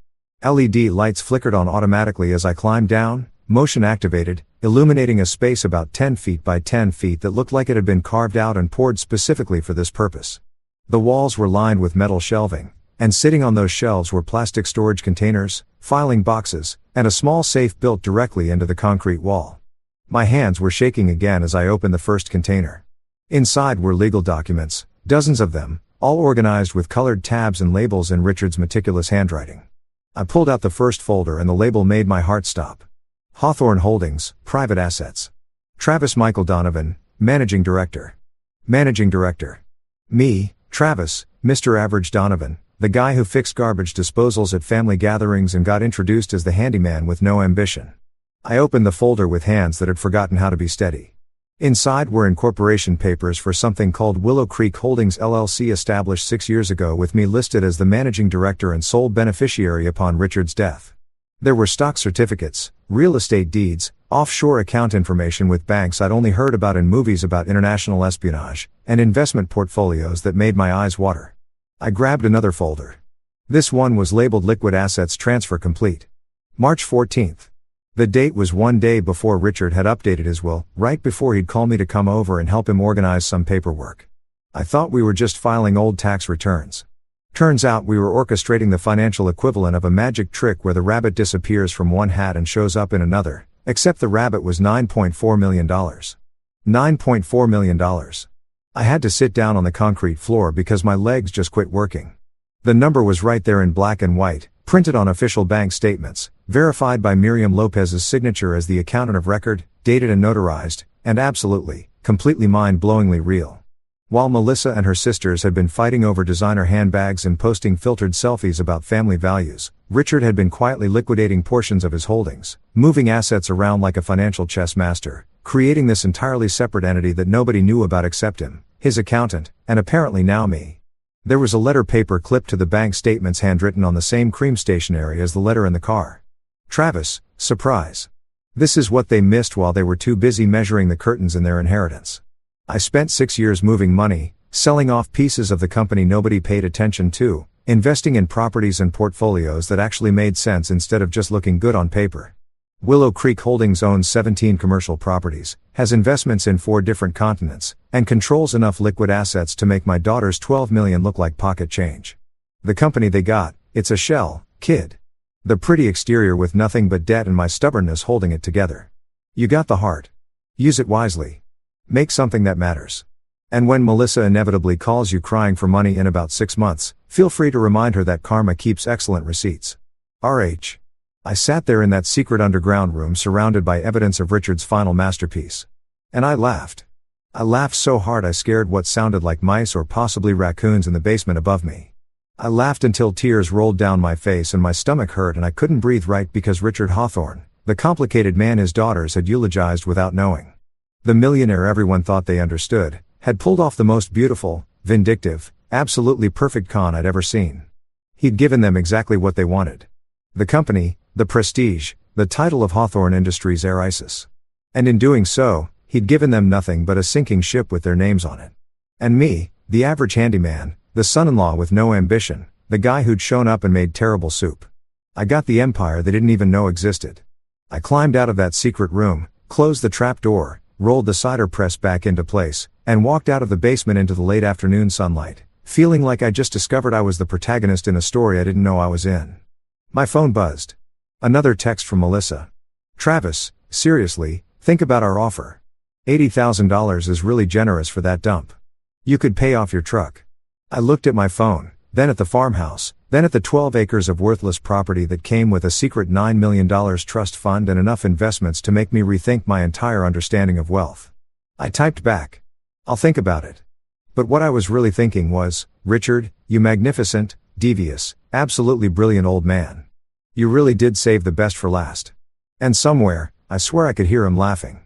LED lights flickered on automatically as I climbed down, motion activated, illuminating a space about 10 feet by 10 feet that looked like it had been carved out and poured specifically for this purpose. The walls were lined with metal shelving, and sitting on those shelves were plastic storage containers, filing boxes, and a small safe built directly into the concrete wall. My hands were shaking again as I opened the first container. Inside were legal documents, dozens of them, all organized with colored tabs and labels in Richard's meticulous handwriting. I pulled out the first folder and the label made my heart stop. Hawthorne Holdings, Private Assets. Travis Michael Donovan, Managing Director. Managing Director. Me, Travis, Mr. Average Donovan, the guy who fixed garbage disposals at family gatherings and got introduced as the handyman with no ambition. I opened the folder with hands that had forgotten how to be steady. Inside were incorporation papers for something called Willow Creek Holdings LLC, established 6 years ago, with me listed as the managing director and sole beneficiary upon Richard's death. There were stock certificates, real estate deeds, offshore account information with banks I'd only heard about in movies about international espionage, and investment portfolios that made my eyes water. I grabbed another folder. This one was labeled Liquid Assets Transfer Complete. March 14th. The date was 1 day before Richard had updated his will, right before he'd call me to come over and help him organize some paperwork. I thought we were just filing old tax returns. Turns out we were orchestrating the financial equivalent of a magic trick where the rabbit disappears from one hat and shows up in another, except the rabbit was $9.4 million. $9.4 million. I had to sit down on the concrete floor because my legs just quit working. The number was right there in black and white, printed on official bank statements, verified by Miriam Lopez's signature as the accountant of record, dated and notarized, and absolutely, completely mind-blowingly real. While Melissa and her sisters had been fighting over designer handbags and posting filtered selfies about family values, Richard had been quietly liquidating portions of his holdings, moving assets around like a financial chess master, creating this entirely separate entity that nobody knew about except him, his accountant, and apparently now me. There was a letter paper clipped to the bank statements handwritten on the same cream stationery as the letter in the car. Travis, surprise. This is what they missed while they were too busy measuring the curtains in their inheritance. I spent 6 years moving money, selling off pieces of the company nobody paid attention to, investing in properties and portfolios that actually made sense instead of just looking good on paper. Willow Creek Holdings owns 17 commercial properties, has investments in 4 different continents, and controls enough liquid assets to make my daughter's $12 million look like pocket change. The company they got, it's a shell, kid. The pretty exterior with nothing but debt and my stubbornness holding it together. You got the heart. Use it wisely. Make something that matters. And when Melissa inevitably calls you crying for money in about 6 months, feel free to remind her that karma keeps excellent receipts. RH. I sat there in that secret underground room surrounded by evidence of Richard's final masterpiece. And I laughed. I laughed so hard I scared what sounded like mice or possibly raccoons in the basement above me. I laughed until tears rolled down my face and my stomach hurt and I couldn't breathe right because Richard Hawthorne, the complicated man his daughters had eulogized without knowing, the millionaire everyone thought they understood, had pulled off the most beautiful, vindictive, absolutely perfect con I'd ever seen. He'd given them exactly what they wanted. The company, the prestige, the title of Hawthorne Industries heir Isis. And in doing so, he'd given them nothing but a sinking ship with their names on it. And me, the average handyman, the son-in-law with no ambition, the guy who'd shown up and made terrible soup. I got the empire they didn't even know existed. I climbed out of that secret room, closed the trap door, rolled the cider press back into place, and walked out of the basement into the late afternoon sunlight, feeling like I just discovered I was the protagonist in a story I didn't know I was in. My phone buzzed. Another text from Melissa. Travis, seriously, think about our offer. $80,000 is really generous for that dump. You could pay off your truck. I looked at my phone, then at the farmhouse, then at the 12 acres of worthless property that came with a secret $9 million trust fund and enough investments to make me rethink my entire understanding of wealth. I typed back. I'll think about it. But what I was really thinking was, Richard, you magnificent, devious, absolutely brilliant old man. You really did save the best for last. And somewhere, I swear I could hear him laughing.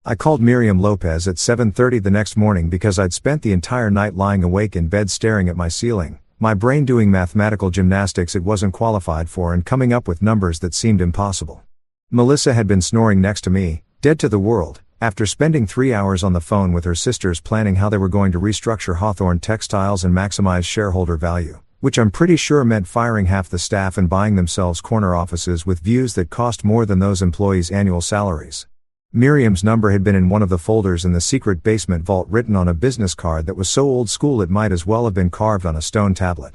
I called Miriam Lopez at 7:30 the next morning because I'd spent the entire night lying awake in bed staring at my ceiling, my brain doing mathematical gymnastics it wasn't qualified for and coming up with numbers that seemed impossible. Melissa had been snoring next to me, dead to the world, after spending 3 hours on the phone with her sisters planning how they were going to restructure Hawthorne Textiles and maximize shareholder value, which I'm pretty sure meant firing half the staff and buying themselves corner offices with views that cost more than those employees' annual salaries. Miriam's number had been in one of the folders in the secret basement vault written on a business card that was so old school it might as well have been carved on a stone tablet.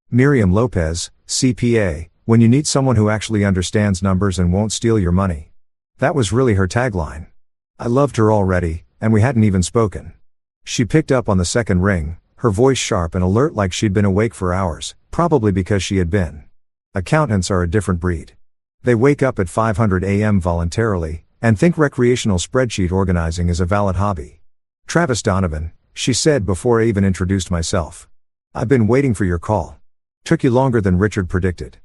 Miriam Lopez, CPA, when you need someone who actually understands numbers and won't steal your money. That was really her tagline. I loved her already, and we hadn't even spoken. She picked up on the second ring, her voice sharp and alert like she'd been awake for hours, probably because she had been. Accountants are a different breed. They wake up at 5:00 a.m. voluntarily, and think recreational spreadsheet organizing is a valid hobby. Travis Donovan, she said before I even introduced myself. I've been waiting for your call. Took you longer than Richard predicted.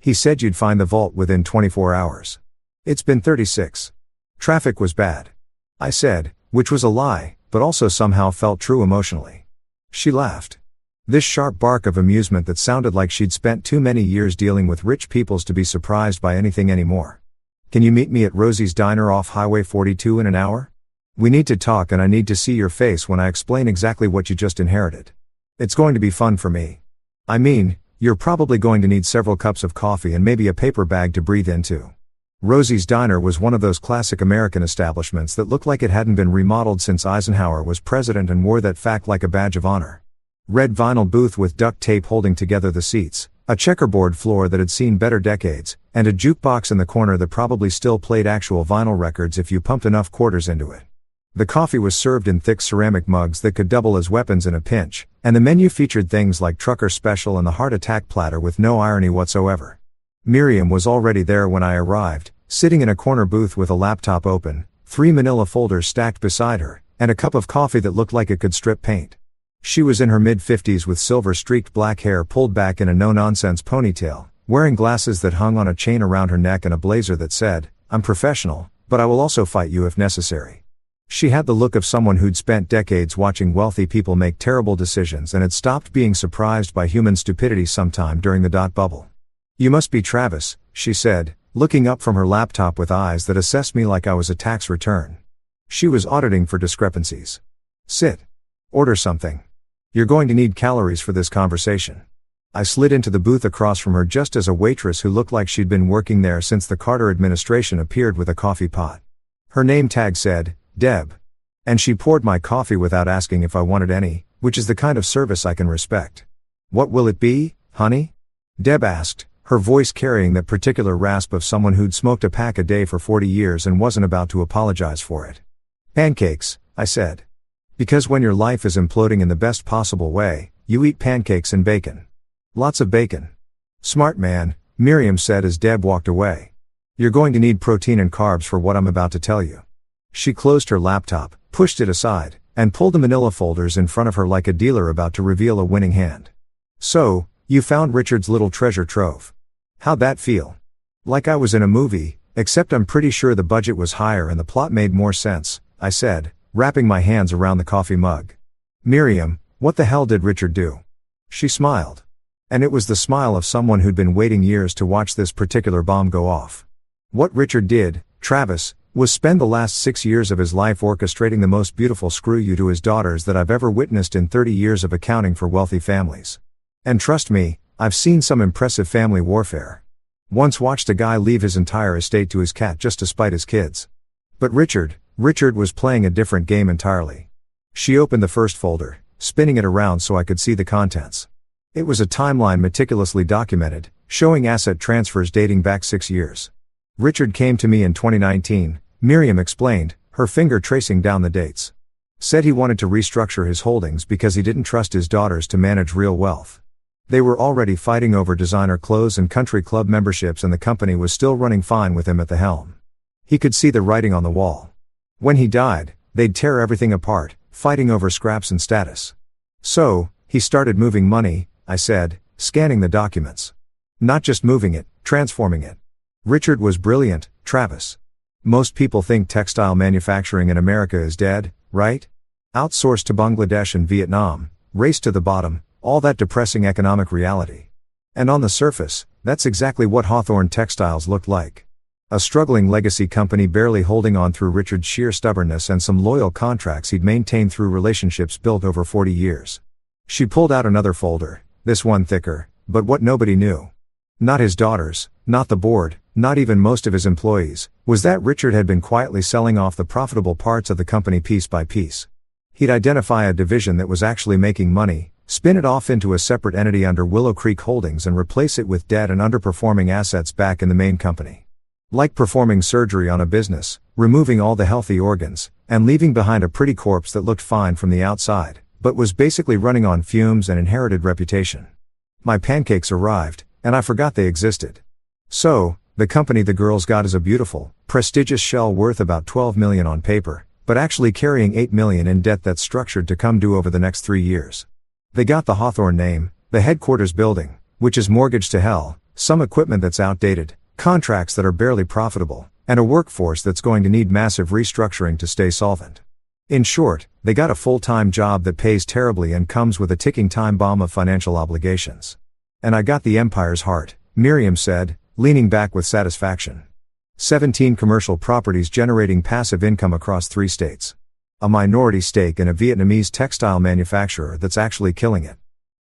He said you'd find the vault within 24 hours. It's been 36. Traffic was bad. I said, which was a lie, but also somehow felt true emotionally. She laughed. This sharp bark of amusement that sounded like she'd spent too many years dealing with rich peoples to be surprised by anything anymore. Can you meet me at Rosie's Diner off Highway 42 in an hour? We need to talk and I need to see your face when I explain exactly what you just inherited. It's going to be fun for me. I mean, you're probably going to need several cups of coffee and maybe a paper bag to breathe into. Rosie's Diner was one of those classic American establishments that looked like it hadn't been remodeled since Eisenhower was president and wore that fact like a badge of honor. Red vinyl booth with duct tape holding together the seats, a checkerboard floor that had seen better decades, and a jukebox in the corner that probably still played actual vinyl records if you pumped enough quarters into it. The coffee was served in thick ceramic mugs that could double as weapons in a pinch, and the menu featured things like trucker special and the heart attack platter with no irony whatsoever. Miriam was already there when I arrived, sitting in a corner booth with a laptop open, 3 manila folders stacked beside her, and a cup of coffee that looked like it could strip paint. She was in her mid-50s with silver-streaked black hair pulled back in a no-nonsense ponytail, wearing glasses that hung on a chain around her neck and a blazer that said, "I'm professional, but I will also fight you if necessary." She had the look of someone who'd spent decades watching wealthy people make terrible decisions and had stopped being surprised by human stupidity sometime during the dot bubble. "You must be Travis," she said, looking up from her laptop with eyes that assessed me like I was a tax return. She was auditing for discrepancies. "Sit. Order something. You're going to need calories for this conversation." I slid into the booth across from her just as a waitress who looked like she'd been working there since the Carter administration appeared with a coffee pot. Her name tag said, Deb. And she poured my coffee without asking if I wanted any, which is the kind of service I can respect. "What will it be, honey?" Deb asked, her voice carrying that particular rasp of someone who'd smoked a pack a day for 40 years and wasn't about to apologize for it. "Pancakes," I said. "Because when your life is imploding in the best possible way, you eat pancakes and bacon. Lots of bacon." "Smart man," Miriam said as Deb walked away. "You're going to need protein and carbs for what I'm about to tell you." She closed her laptop, pushed it aside, and pulled the manila folders in front of her like a dealer about to reveal a winning hand. "So, you found Richard's little treasure trove. How'd that feel?" "Like I was in a movie, except I'm pretty sure the budget was higher and the plot made more sense," I said, wrapping my hands around the coffee mug. "Miriam, what the hell did Richard do?" She smiled. And it was the smile of someone who'd been waiting years to watch this particular bomb go off. "What Richard did, Travis, was spend the last 6 years of his life orchestrating the most beautiful screw you to his daughters that I've ever witnessed in 30 years of accounting for wealthy families. And trust me, I've seen some impressive family warfare. Once watched a guy leave his entire estate to his cat just to spite his kids. But Richard was playing a different game entirely." She opened the first folder, spinning it around so I could see the contents. It was a timeline meticulously documented, showing asset transfers dating back 6 years. "Richard came to me in 2019, Miriam explained, her finger tracing down the dates. Said he wanted to restructure his holdings because he didn't trust his daughters to manage real wealth. They were already fighting over designer clothes and country club memberships and the company was still running fine with him at the helm. He could see the writing on the wall. When he died, they'd tear everything apart, fighting over scraps and status. So, he started moving money," I said, scanning the documents. "Not just moving it, transforming it. Richard was brilliant, Travis. Most people think textile manufacturing in America is dead, right? Outsourced to Bangladesh and Vietnam, race to the bottom, all that depressing economic reality. And on the surface, that's exactly what Hawthorne Textiles looked like. A struggling legacy company barely holding on through Richard's sheer stubbornness and some loyal contracts he'd maintained through relationships built over 40 years. She pulled out another folder, this one thicker, but what nobody knew. Not his daughters, not the board, not even most of his employees, was that Richard had been quietly selling off the profitable parts of the company piece by piece. He'd identify a division that was actually making money, spin it off into a separate entity under Willow Creek Holdings and replace it with debt and underperforming assets back in the main company. Like performing surgery on a business, removing all the healthy organs, and leaving behind a pretty corpse that looked fine from the outside, but was basically running on fumes and inherited reputation. My pancakes arrived, and I forgot they existed. So, the company the girls got is a beautiful, prestigious shell worth about $12 million on paper, but actually carrying $8 million in debt that's structured to come due over the next 3 years. They got the Hawthorne name, the headquarters building, which is mortgaged to hell, some equipment that's outdated, contracts that are barely profitable, and a workforce that's going to need massive restructuring to stay solvent. In short, they got a full-time job that pays terribly and comes with a ticking time bomb of financial obligations. And I got the empire's heart, Miriam said, leaning back with satisfaction. 17 commercial properties generating passive income across 3 states. A minority stake in a Vietnamese textile manufacturer that's actually killing it.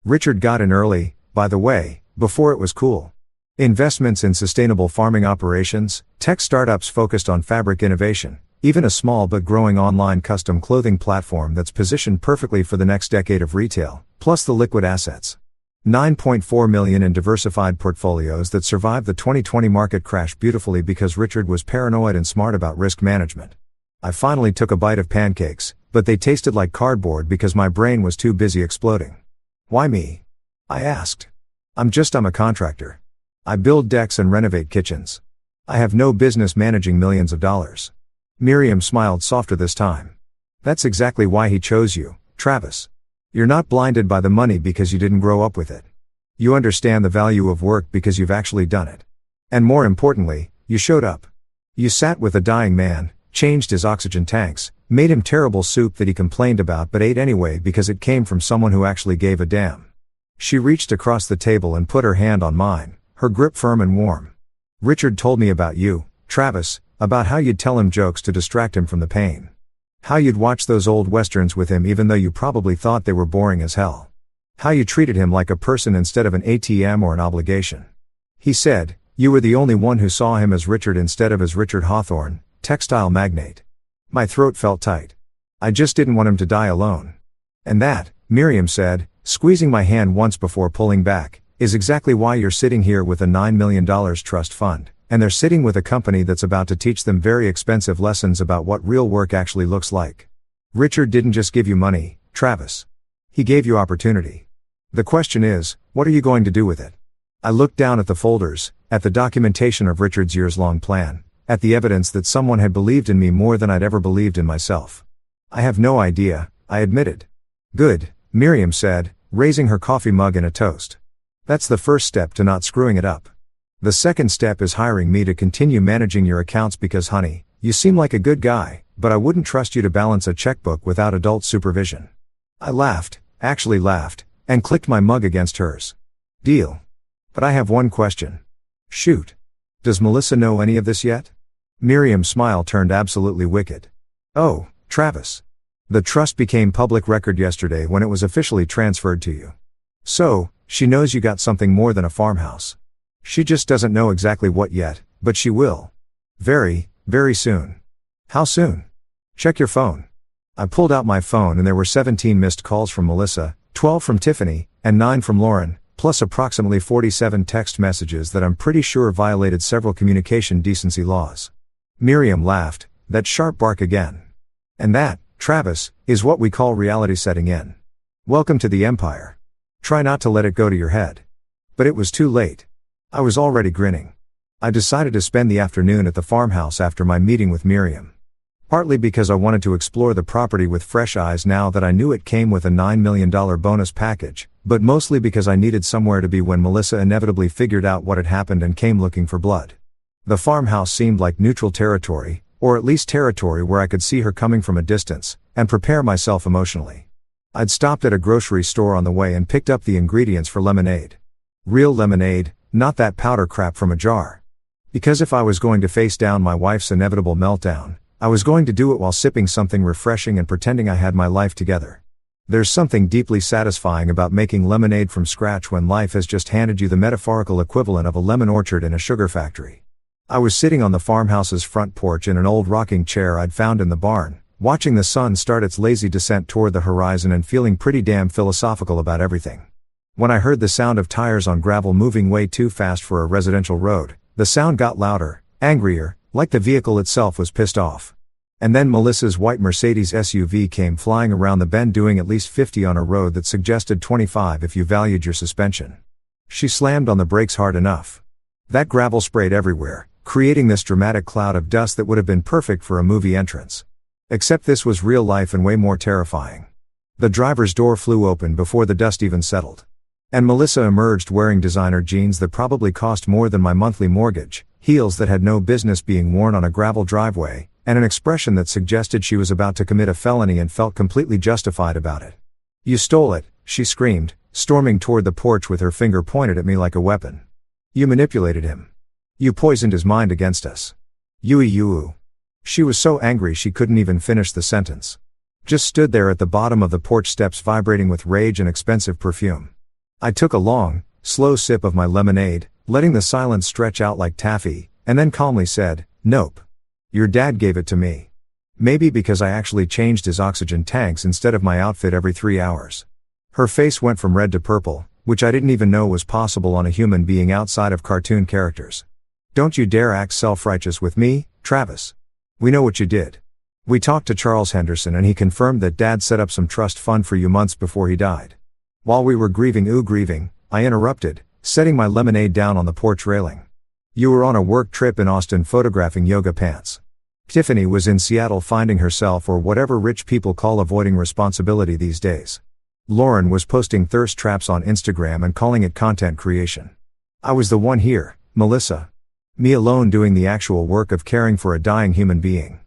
Richard got in early, by the way, before it was cool. Investments in sustainable farming operations, tech startups focused on fabric innovation, even a small but growing online custom clothing platform that's positioned perfectly for the next decade of retail, plus the liquid assets. $9.4 million in diversified portfolios that survived the 2020 market crash beautifully because Richard was paranoid and smart about risk management. I finally took a bite of pancakes, but they tasted like cardboard because my brain was too busy exploding. Why me? I asked. I'm a contractor. I build decks and renovate kitchens. I have no business managing millions of dollars. Miriam smiled softer this time. That's exactly why he chose you, Travis. You're not blinded by the money because you didn't grow up with it. You understand the value of work because you've actually done it. And more importantly, you showed up. You sat with a dying man, changed his oxygen tanks, made him terrible soup that he complained about but ate anyway because it came from someone who actually gave a damn. She reached across the table and put her hand on mine, her grip firm and warm. Richard told me about you, Travis, about how you'd tell him jokes to distract him from the pain. How you'd watch those old westerns with him even though you probably thought they were boring as hell. How you treated him like a person instead of an ATM or an obligation. He said, you were the only one who saw him as Richard instead of as Richard Hawthorne, textile magnate. My throat felt tight. I just didn't want him to die alone. And that, Miriam said, squeezing my hand once before pulling back, is exactly why you're sitting here with a $9 million trust fund, and they're sitting with a company that's about to teach them very expensive lessons about what real work actually looks like. Richard didn't just give you money, Travis. He gave you opportunity. The question is, what are you going to do with it? I looked down at the folders, at the documentation of Richard's years-long plan, at the evidence that someone had believed in me more than I'd ever believed in myself. I have no idea, I admitted. Good, Miriam said, raising her coffee mug in a toast. That's the first step to not screwing it up. The second step is hiring me to continue managing your accounts because honey, you seem like a good guy, but I wouldn't trust you to balance a checkbook without adult supervision. I laughed, actually laughed, and clicked my mug against hers. Deal. But I have one question. Shoot. Does Melissa know any of this yet? Miriam's smile turned absolutely wicked. Oh, Travis. The trust became public record yesterday when it was officially transferred to you. So, she knows you got something more than a farmhouse. She just doesn't know exactly what yet, but she will. Very, very soon. How soon? Check your phone. I pulled out my phone and there were 17 missed calls from Melissa, 12 from Tiffany, and 9 from Lauren, plus approximately 47 text messages that I'm pretty sure violated several communication decency laws. Miriam laughed, that sharp bark again. And that, Travis, is what we call reality setting in. Welcome to the empire. Try not to let it go to your head. But it was too late. I was already grinning. I decided to spend the afternoon at the farmhouse after my meeting with Miriam. Partly because I wanted to explore the property with fresh eyes now that I knew it came with a $9 million bonus package, but mostly because I needed somewhere to be when Melissa inevitably figured out what had happened and came looking for blood. The farmhouse seemed like neutral territory, or at least territory where I could see her coming from a distance, and prepare myself emotionally. I'd stopped at a grocery store on the way and picked up the ingredients for lemonade. Real lemonade, not that powder crap from a jar. Because if I was going to face down my wife's inevitable meltdown, I was going to do it while sipping something refreshing and pretending I had my life together. There's something deeply satisfying about making lemonade from scratch when life has just handed you the metaphorical equivalent of a lemon orchard in a sugar factory. I was sitting on the farmhouse's front porch in an old rocking chair I'd found in the barn, watching the sun start its lazy descent toward the horizon and feeling pretty damn philosophical about everything. When I heard the sound of tires on gravel moving way too fast for a residential road, the sound got louder, angrier, like the vehicle itself was pissed off. And then Melissa's white Mercedes SUV came flying around the bend doing at least 50 on a road that suggested 25 if you valued your suspension. She slammed on the brakes hard enough. That gravel sprayed everywhere, creating this dramatic cloud of dust that would have been perfect for a movie entrance. Except this was real life and way more terrifying. The driver's door flew open before the dust even settled. And Melissa emerged wearing designer jeans that probably cost more than my monthly mortgage, heels that had no business being worn on a gravel driveway, and an expression that suggested she was about to commit a felony and felt completely justified about it. "You stole it," she screamed, storming toward the porch with her finger pointed at me like a weapon. "You manipulated him. You poisoned his mind against us. You." She was so angry she couldn't even finish the sentence. Just stood there at the bottom of the porch steps vibrating with rage and expensive perfume. I took a long, slow sip of my lemonade, letting the silence stretch out like taffy, and then calmly said, "Nope. Your dad gave it to me. Maybe because I actually changed his oxygen tanks instead of my outfit every 3 hours." Her face went from red to purple, which I didn't even know was possible on a human being outside of cartoon characters. "Don't you dare act self-righteous with me, Travis. We know what you did. We talked to Charles Henderson and he confirmed that Dad set up some trust fund for you months before he died. While we were grieving, I interrupted, setting my lemonade down on the porch railing. You were on a work trip in Austin photographing yoga pants. Tiffany was in Seattle finding herself, or whatever rich people call avoiding responsibility these days. Lauren was posting thirst traps on Instagram and calling it content creation. I was the one here, Melissa. Me alone doing the actual work of caring for a dying human being.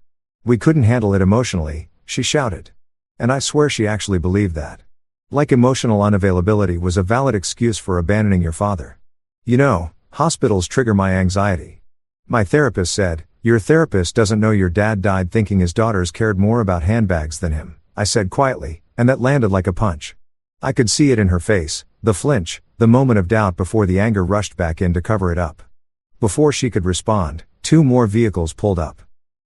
We couldn't handle it emotionally, she shouted. And I swear she actually believed that. Like emotional unavailability was a valid excuse for abandoning your father. You know, hospitals trigger my anxiety. My therapist said, "Your therapist doesn't know your dad died thinking his daughters cared more about handbags than him," I said quietly, and that landed like a punch. I could see it in her face, the flinch, the moment of doubt before the anger rushed back in to cover it up. Before she could respond, 2 more vehicles pulled up.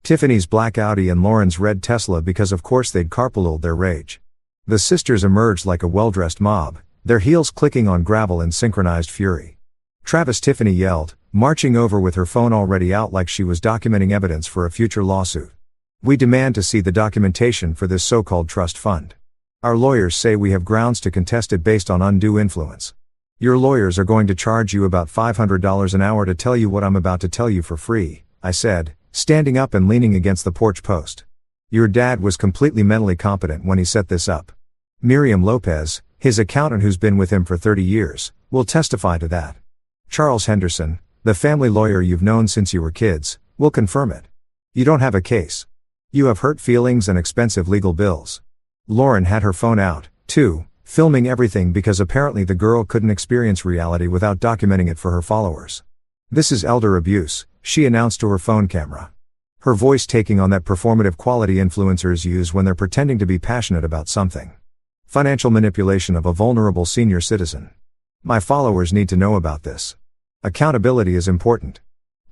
Tiffany's black Audi and Lauren's red Tesla, because of course they'd carpooled their rage. The sisters emerged like a well-dressed mob, their heels clicking on gravel in synchronized fury. "Travis," Tiffany yelled, marching over with her phone already out like she was documenting evidence for a future lawsuit. "We demand to see the documentation for this so-called trust fund. Our lawyers say we have grounds to contest it based on undue influence. Your lawyers are going to charge you about $500 an hour to tell you what I'm about to tell you for free," I said, standing up and leaning against the porch post. "Your dad was completely mentally competent when he set this up. Miriam Lopez, his accountant who's been with him for 30 years, will testify to that. Charles Henderson, the family lawyer you've known since you were kids, will confirm it. You don't have a case. You have hurt feelings and expensive legal bills." Lauren had her phone out, too, filming everything because apparently the girl couldn't experience reality without documenting it for her followers. "This is elder abuse," she announced to her phone camera. Her voice taking on that performative quality influencers use when they're pretending to be passionate about something. "Financial manipulation of a vulnerable senior citizen. My followers need to know about this. Accountability is important."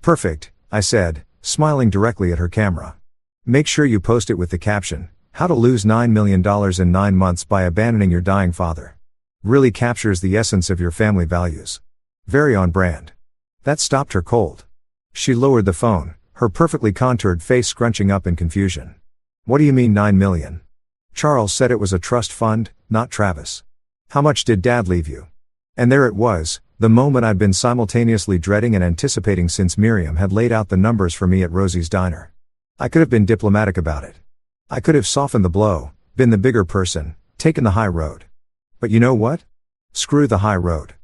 "Perfect," I said, smiling directly at her camera. "Make sure you post it with the caption, 'How to lose $9 million in 9 months by abandoning your dying father.' Really captures the essence of your family values. Very on brand." That stopped her cold. She lowered the phone, her perfectly contoured face scrunching up in confusion. "What do you mean 9 million? Charles said it was a trust fund, not Travis. How much did Dad leave you?" And there it was, the moment I'd been simultaneously dreading and anticipating since Miriam had laid out the numbers for me at Rosie's diner. I could have been diplomatic about it. I could have softened the blow, been the bigger person, taken the high road. But you know what? Screw the high road.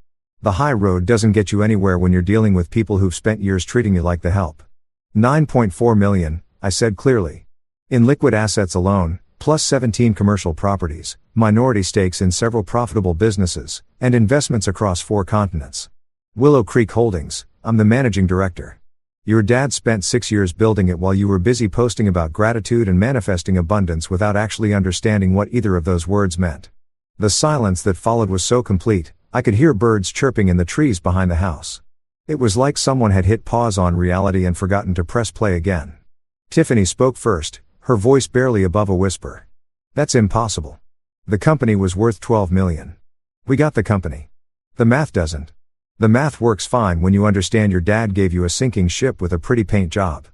The high road doesn't get you anywhere when you're dealing with people who've spent years treating you like the help. 9.4 million, I said clearly. In liquid assets alone, plus 17 commercial properties, minority stakes in several profitable businesses, and investments across 4 continents. Willow Creek Holdings, I'm the managing director. Your dad spent 6 years building it while you were busy posting about gratitude and manifesting abundance without actually understanding what either of those words meant. The silence that followed was so complete, I could hear birds chirping in the trees behind the house. It was like someone had hit pause on reality and forgotten to press play again. Tiffany spoke first, her voice barely above a whisper. "That's impossible. The company was worth 12 million. We got the company. The math doesn't. The math works fine when you understand your dad gave you a sinking ship with a pretty paint job."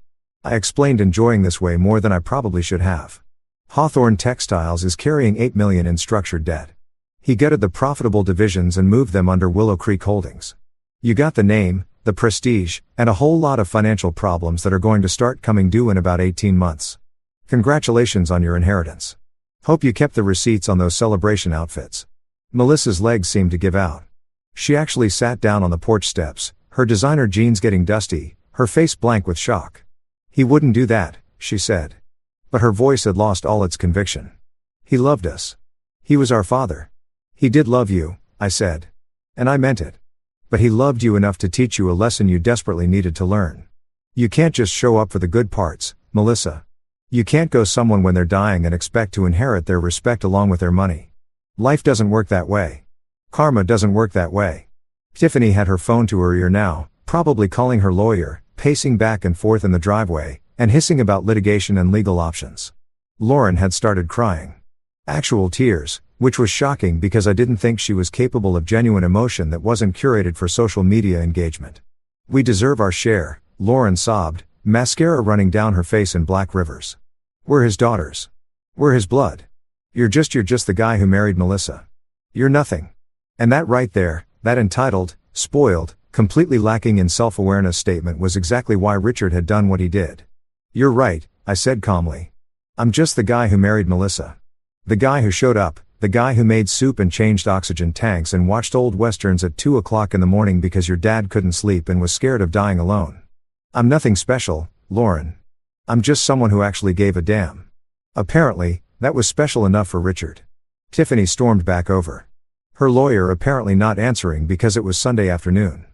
I explained, enjoying this way more than I probably should have. "Hawthorne Textiles is carrying 8 million in structured debt. He gutted the profitable divisions and moved them under Willow Creek Holdings. You got the name, the prestige, and a whole lot of financial problems that are going to start coming due in about 18 months. Congratulations on your inheritance. Hope you kept the receipts on those celebration outfits." Melissa's legs seemed to give out. She actually sat down on the porch steps, her designer jeans getting dusty, her face blank with shock. "He wouldn't do that," she said. But her voice had lost all its conviction. "He loved us. He was our father. He did love you," I said. "And I meant it. But he loved you enough to teach you a lesson you desperately needed to learn. You can't just show up for the good parts, Melissa. You can't go someone when they're dying and expect to inherit their respect along with their money. Life doesn't work that way. Karma doesn't work that way." Tiffany had her phone to her ear now, probably calling her lawyer, pacing back and forth in the driveway, and hissing about litigation and legal options. Lauren had started crying. Actual tears, which was shocking because I didn't think she was capable of genuine emotion that wasn't curated for social media engagement. "We deserve our share," Lauren sobbed, mascara running down her face in black rivers. We're his daughters. We're his blood. You're just the guy who married Melissa. You're nothing. And that right there, that entitled, spoiled, completely lacking in self-awareness statement was exactly why Richard had done what he did. You're right, I said calmly. I'm just the guy who married Melissa. The guy who showed up, the guy who made soup and changed oxygen tanks and watched old westerns at 2 o'clock in the morning because your dad couldn't sleep and was scared of dying alone. I'm nothing special, Lauren. I'm just someone who actually gave a damn. Apparently, that was special enough for Richard. Tiffany stormed back over. Her lawyer apparently not answering because it was Sunday afternoon.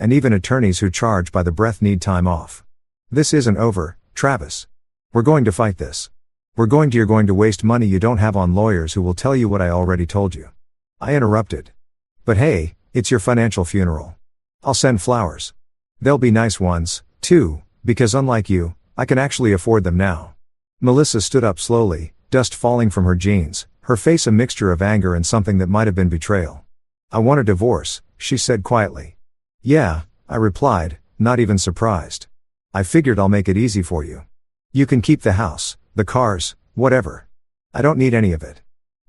And even attorneys who charge by the breath need time off. This isn't over, Travis. We're going to fight this. You're going to waste money you don't have on lawyers who will tell you what I already told you. I interrupted. But hey, it's your financial funeral. I'll send flowers. They'll be nice ones, too, because unlike you, I can actually afford them now. Melissa stood up slowly, dust falling from her jeans, her face a mixture of anger and something that might have been betrayal. I want a divorce, she said quietly. Yeah, I replied, not even surprised. I figured I'll make it easy for you. You can keep the house, the cars, whatever. I don't need any of it.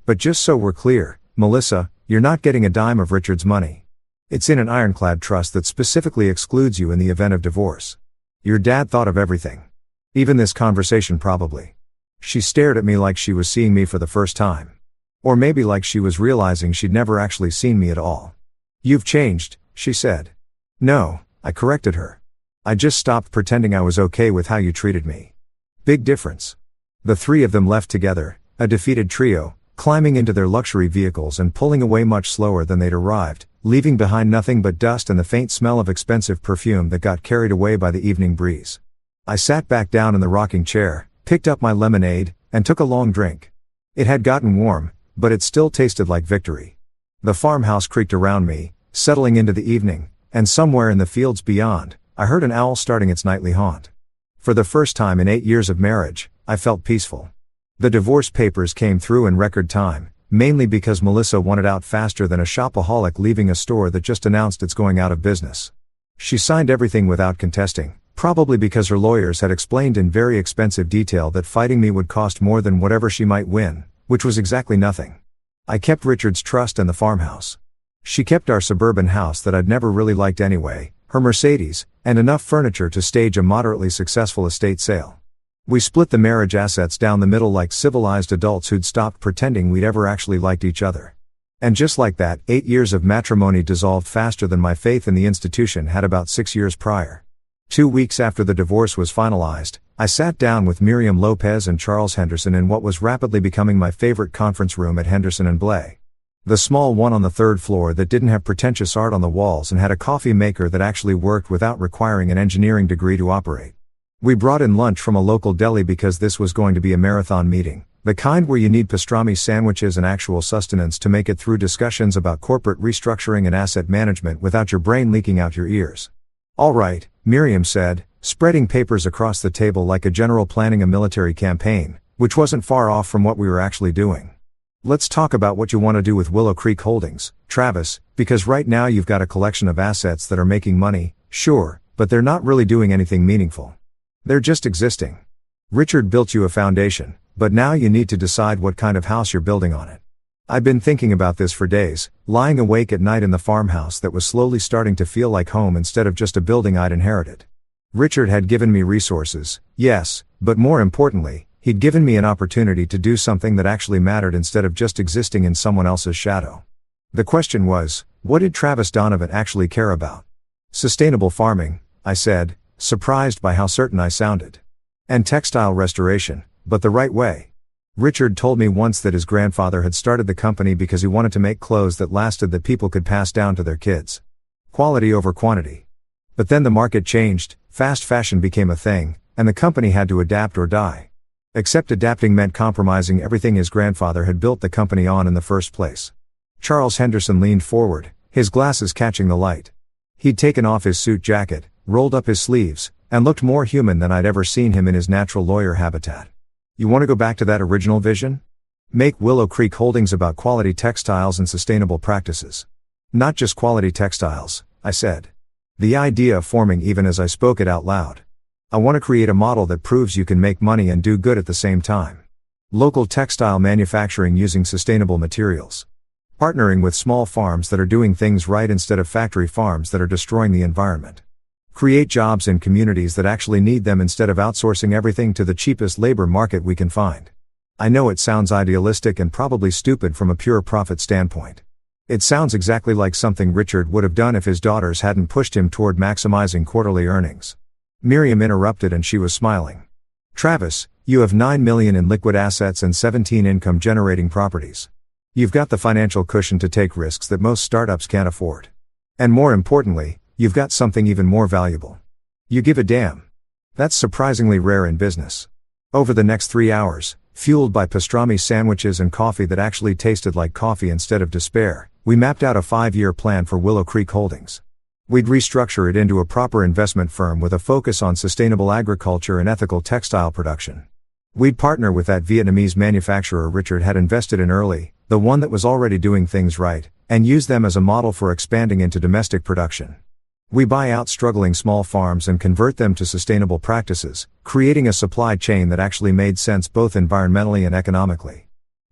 But just so we're clear, Melissa, you're not getting a dime of Richard's money. It's in an ironclad trust that specifically excludes you in the event of divorce. Your dad thought of everything. Even this conversation probably. She stared at me like she was seeing me for the first time. Or maybe like she was realizing she'd never actually seen me at all. You've changed, she said. No, I corrected her. I just stopped pretending I was okay with how you treated me. Big difference. The three of them left together, a defeated trio, climbing into their luxury vehicles and pulling away much slower than they'd arrived, leaving behind nothing but dust and the faint smell of expensive perfume that got carried away by the evening breeze. I sat back down in the rocking chair, picked up my lemonade, and took a long drink. It had gotten warm, but it still tasted like victory. The farmhouse creaked around me, settling into the evening, and somewhere in the fields beyond, I heard an owl starting its nightly haunt. For the first time in 8 years of marriage, I felt peaceful. The divorce papers came through in record time, mainly because Melissa wanted out faster than a shopaholic leaving a store that just announced it's going out of business. She signed everything without contesting, probably because her lawyers had explained in very expensive detail that fighting me would cost more than whatever she might win, which was exactly nothing. I kept Richard's trust and the farmhouse. She kept our suburban house that I'd never really liked anyway, her Mercedes, and enough furniture to stage a moderately successful estate sale. We split the marriage assets down the middle like civilized adults who'd stopped pretending we'd ever actually liked each other. And just like that, 8 years of matrimony dissolved faster than my faith in the institution had about 6 years prior. 2 weeks after the divorce was finalized, I sat down with Miriam Lopez and Charles Henderson in what was rapidly becoming my favorite conference room at Henderson and Blay. The small one on the 3rd floor that didn't have pretentious art on the walls and had a coffee maker that actually worked without requiring an engineering degree to operate. We brought in lunch from a local deli because this was going to be a marathon meeting, the kind where you need pastrami sandwiches and actual sustenance to make it through discussions about corporate restructuring and asset management without your brain leaking out your ears. All right, Miriam said, spreading papers across the table like a general planning a military campaign, which wasn't far off from what we were actually doing. Let's talk about what you want to do with Willow Creek Holdings, Travis, because right now you've got a collection of assets that are making money, sure, but they're not really doing anything meaningful. They're just existing. Richard built you a foundation, but now you need to decide what kind of house you're building on it. I've been thinking about this for days, lying awake at night in the farmhouse that was slowly starting to feel like home instead of just a building I'd inherited. Richard had given me resources, yes, but more importantly, he'd given me an opportunity to do something that actually mattered instead of just existing in someone else's shadow. The question was, what did Travis Donovan actually care about? Sustainable farming, I said, surprised by how certain I sounded. And textile restoration, but the right way. Richard told me once that his grandfather had started the company because he wanted to make clothes that lasted that people could pass down to their kids. Quality over quantity. But then the market changed, fast fashion became a thing, and the company had to adapt or die. Except adapting meant compromising everything his grandfather had built the company on in the first place. Charles Henderson leaned forward, his glasses catching the light. He'd taken off his suit jacket, rolled up his sleeves, and looked more human than I'd ever seen him in his natural lawyer habitat. You want to go back to that original vision? Make Willow Creek Holdings about quality textiles and sustainable practices. Not just quality textiles, I said. The idea forming even as I spoke it out loud. I want to create a model that proves you can make money and do good at the same time. Local textile manufacturing using sustainable materials. Partnering with small farms that are doing things right instead of factory farms that are destroying the environment. Create jobs in communities that actually need them instead of outsourcing everything to the cheapest labor market we can find. I know it sounds idealistic and probably stupid from a pure profit standpoint. It sounds exactly like something Richard would have done if his daughters hadn't pushed him toward maximizing quarterly earnings. Miriam interrupted and she was smiling. Travis, you have $9 million in liquid assets and 17 income-generating properties. You've got the financial cushion to take risks that most startups can't afford. And more importantly, you've got something even more valuable. You give a damn. That's surprisingly rare in business. Over the next 3 hours, fueled by pastrami sandwiches and coffee that actually tasted like coffee instead of despair, we mapped out a 5-year plan for Willow Creek Holdings. We'd restructure it into a proper investment firm with a focus on sustainable agriculture and ethical textile production. We'd partner with that Vietnamese manufacturer Richard had invested in early, the one that was already doing things right, and use them as a model for expanding into domestic production. We buy out struggling small farms and convert them to sustainable practices, creating a supply chain that actually made sense both environmentally and economically.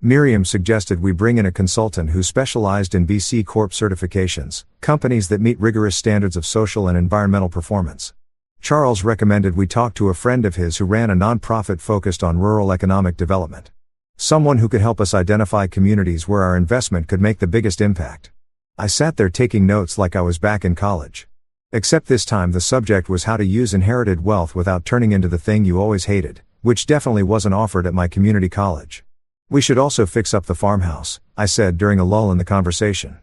Miriam suggested we bring in a consultant who specialized in B Corp certifications, companies that meet rigorous standards of social and environmental performance. Charles recommended we talk to a friend of his who ran a nonprofit focused on rural economic development. Someone who could help us identify communities where our investment could make the biggest impact. I sat there taking notes like I was back in college. Except this time the subject was how to use inherited wealth without turning into the thing you always hated, which definitely wasn't offered at my community college. We should also fix up the farmhouse, I said during a lull in the conversation.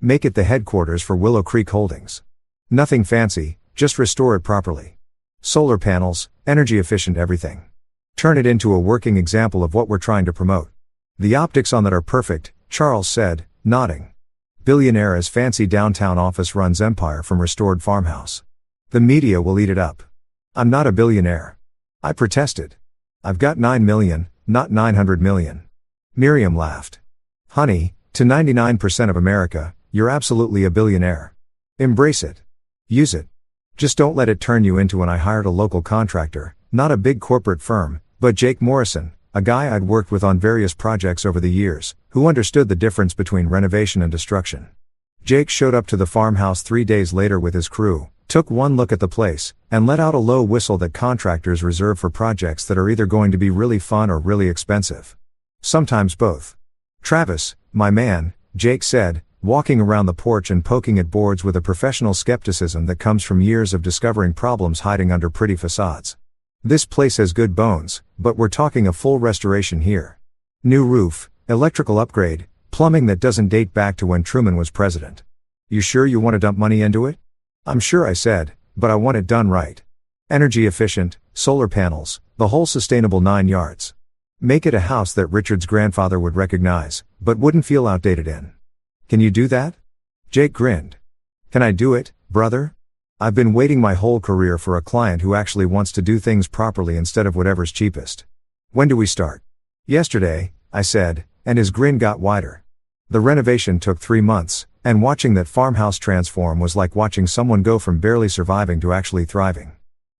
Make it the headquarters for Willow Creek Holdings. Nothing fancy, just restore it properly. Solar panels, energy efficient everything. Turn it into a working example of what we're trying to promote. The optics on that are perfect, Charles said, nodding. Billionaire as fancy downtown office runs empire from restored farmhouse. The media will eat it up. I'm not a billionaire. I protested. I've got 9 million, not 900 million. Miriam laughed. Honey, to 99% of America, you're absolutely a billionaire. Embrace it. Use it. Just don't let it turn you into I hired a local contractor, not a big corporate firm, but Jake Morrison, a guy I'd worked with on various projects over the years, who understood the difference between renovation and destruction. Jake showed up to the farmhouse 3 days later with his crew, took one look at the place, and let out a low whistle that contractors reserve for projects that are either going to be really fun or really expensive. Sometimes both. Travis, my man, Jake said, walking around the porch and poking at boards with a professional skepticism that comes from years of discovering problems hiding under pretty facades. This place has good bones, but we're talking a full restoration here. New roof, electrical upgrade, plumbing that doesn't date back to when Truman was president. You sure you want to dump money into it? I'm sure, I said, but I want it done right. Energy efficient, solar panels, the whole sustainable 9 yards. Make it a house that Richard's grandfather would recognize, but wouldn't feel outdated in. Can you do that? Jake grinned. Can I do it, brother? I've been waiting my whole career for a client who actually wants to do things properly instead of whatever's cheapest. When do we start? Yesterday, I said, and his grin got wider. The renovation took 3 months, and watching that farmhouse transform was like watching someone go from barely surviving to actually thriving.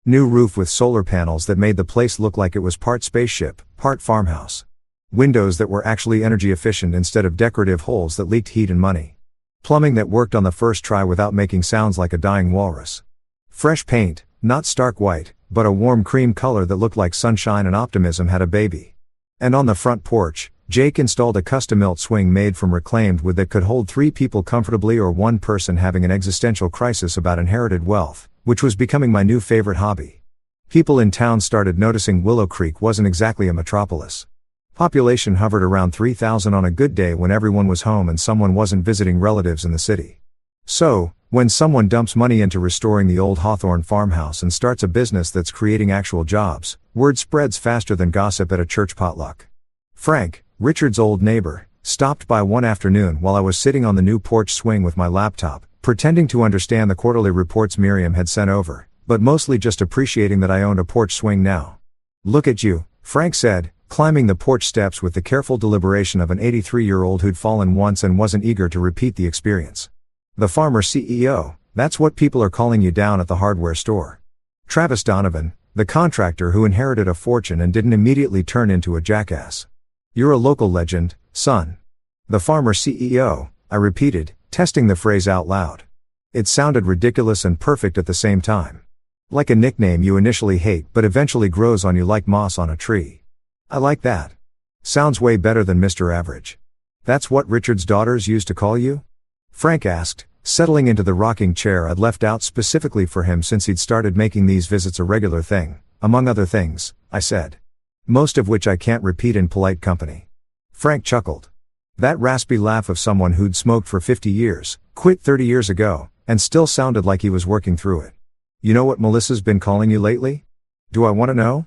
New roof with solar panels that made the place look like it was part spaceship, part farmhouse. Windows that were actually energy efficient instead of decorative holes that leaked heat and money. Plumbing that worked on the first try without making sounds like a dying walrus. Fresh paint, not stark white, but a warm cream color that looked like sunshine and optimism had a baby. And on the front porch, Jake installed a custom-built swing made from reclaimed wood that could hold 3 people comfortably or one person having an existential crisis about inherited wealth, which was becoming my new favorite hobby. People in town started noticing Willow Creek wasn't exactly a metropolis. Population hovered around 3,000 on a good day when everyone was home and someone wasn't visiting relatives in the city. So, when someone dumps money into restoring the old Hawthorne farmhouse and starts a business that's creating actual jobs, word spreads faster than gossip at a church potluck. Frank, Richard's old neighbor, stopped by one afternoon while I was sitting on the new porch swing with my laptop, pretending to understand the quarterly reports Miriam had sent over, but mostly just appreciating that I owned a porch swing now. Look at you, Frank said, climbing the porch steps with the careful deliberation of an 83-year-old who'd fallen once and wasn't eager to repeat the experience. The farmer CEO, that's what people are calling you down at the hardware store. Travis Donovan, The contractor who inherited a fortune and didn't immediately turn into a jackass. You're a local legend, son. The farmer CEO, I repeated, testing the phrase out loud. It sounded ridiculous and perfect at the same time. Like a nickname you initially hate but eventually grows on you like moss on a tree. I like that. Sounds way better than Mr. Average. That's what Richard's daughters used to call you? Frank asked, settling into the rocking chair I'd left out specifically for him since he'd started making these visits a regular thing, among other things, I said. Most of which I can't repeat in polite company. Frank chuckled. That raspy laugh of someone who'd smoked for 50 years, quit 30 years ago, and still sounded like he was working through it. You know what Melissa's been calling you lately? Do I want to know?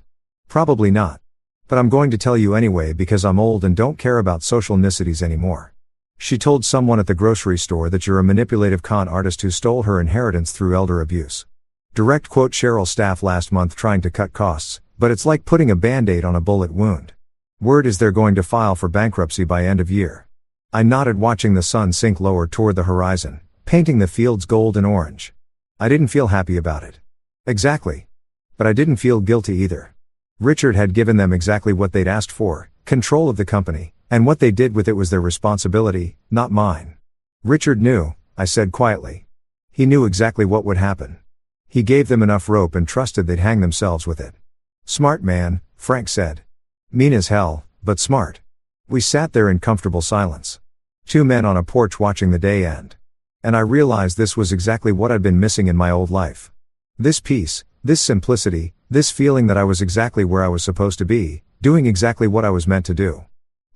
Probably not. But I'm going to tell you anyway because I'm old and don't care about social niceties anymore. She told someone at the grocery store that you're a manipulative con artist who stole her inheritance through elder abuse. Direct quote Cheryl staff last month trying to cut costs, but it's like putting a band-aid on a bullet wound. Word is they're going to file for bankruptcy by end of year. I nodded watching the sun sink lower toward the horizon, painting the fields gold and orange. I didn't feel happy about it. Exactly. But I didn't feel guilty either. Richard had given them exactly what they'd asked for, control of the company, and what they did with it was their responsibility, not mine. Richard knew, I said quietly. He knew exactly what would happen. He gave them enough rope and trusted they'd hang themselves with it. Smart man, Frank said. Mean as hell, but smart. We sat there in comfortable silence. Two men on a porch watching the day end. And I realized this was exactly what I'd been missing in my old life. This peace, this simplicity, this feeling that I was exactly where I was supposed to be, doing exactly what I was meant to do.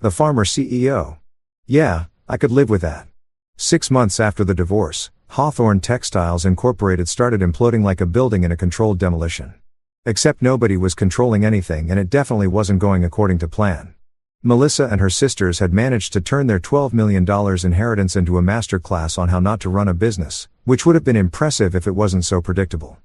The farmer CEO. Yeah, I could live with that. 6 months after the divorce, Hawthorne Textiles Incorporated started imploding like a building in a controlled demolition. Except nobody was controlling anything and it definitely wasn't going according to plan. Melissa and her sisters had managed to turn their $12 million inheritance into a masterclass on how not to run a business, which would have been impressive if it wasn't so predictable.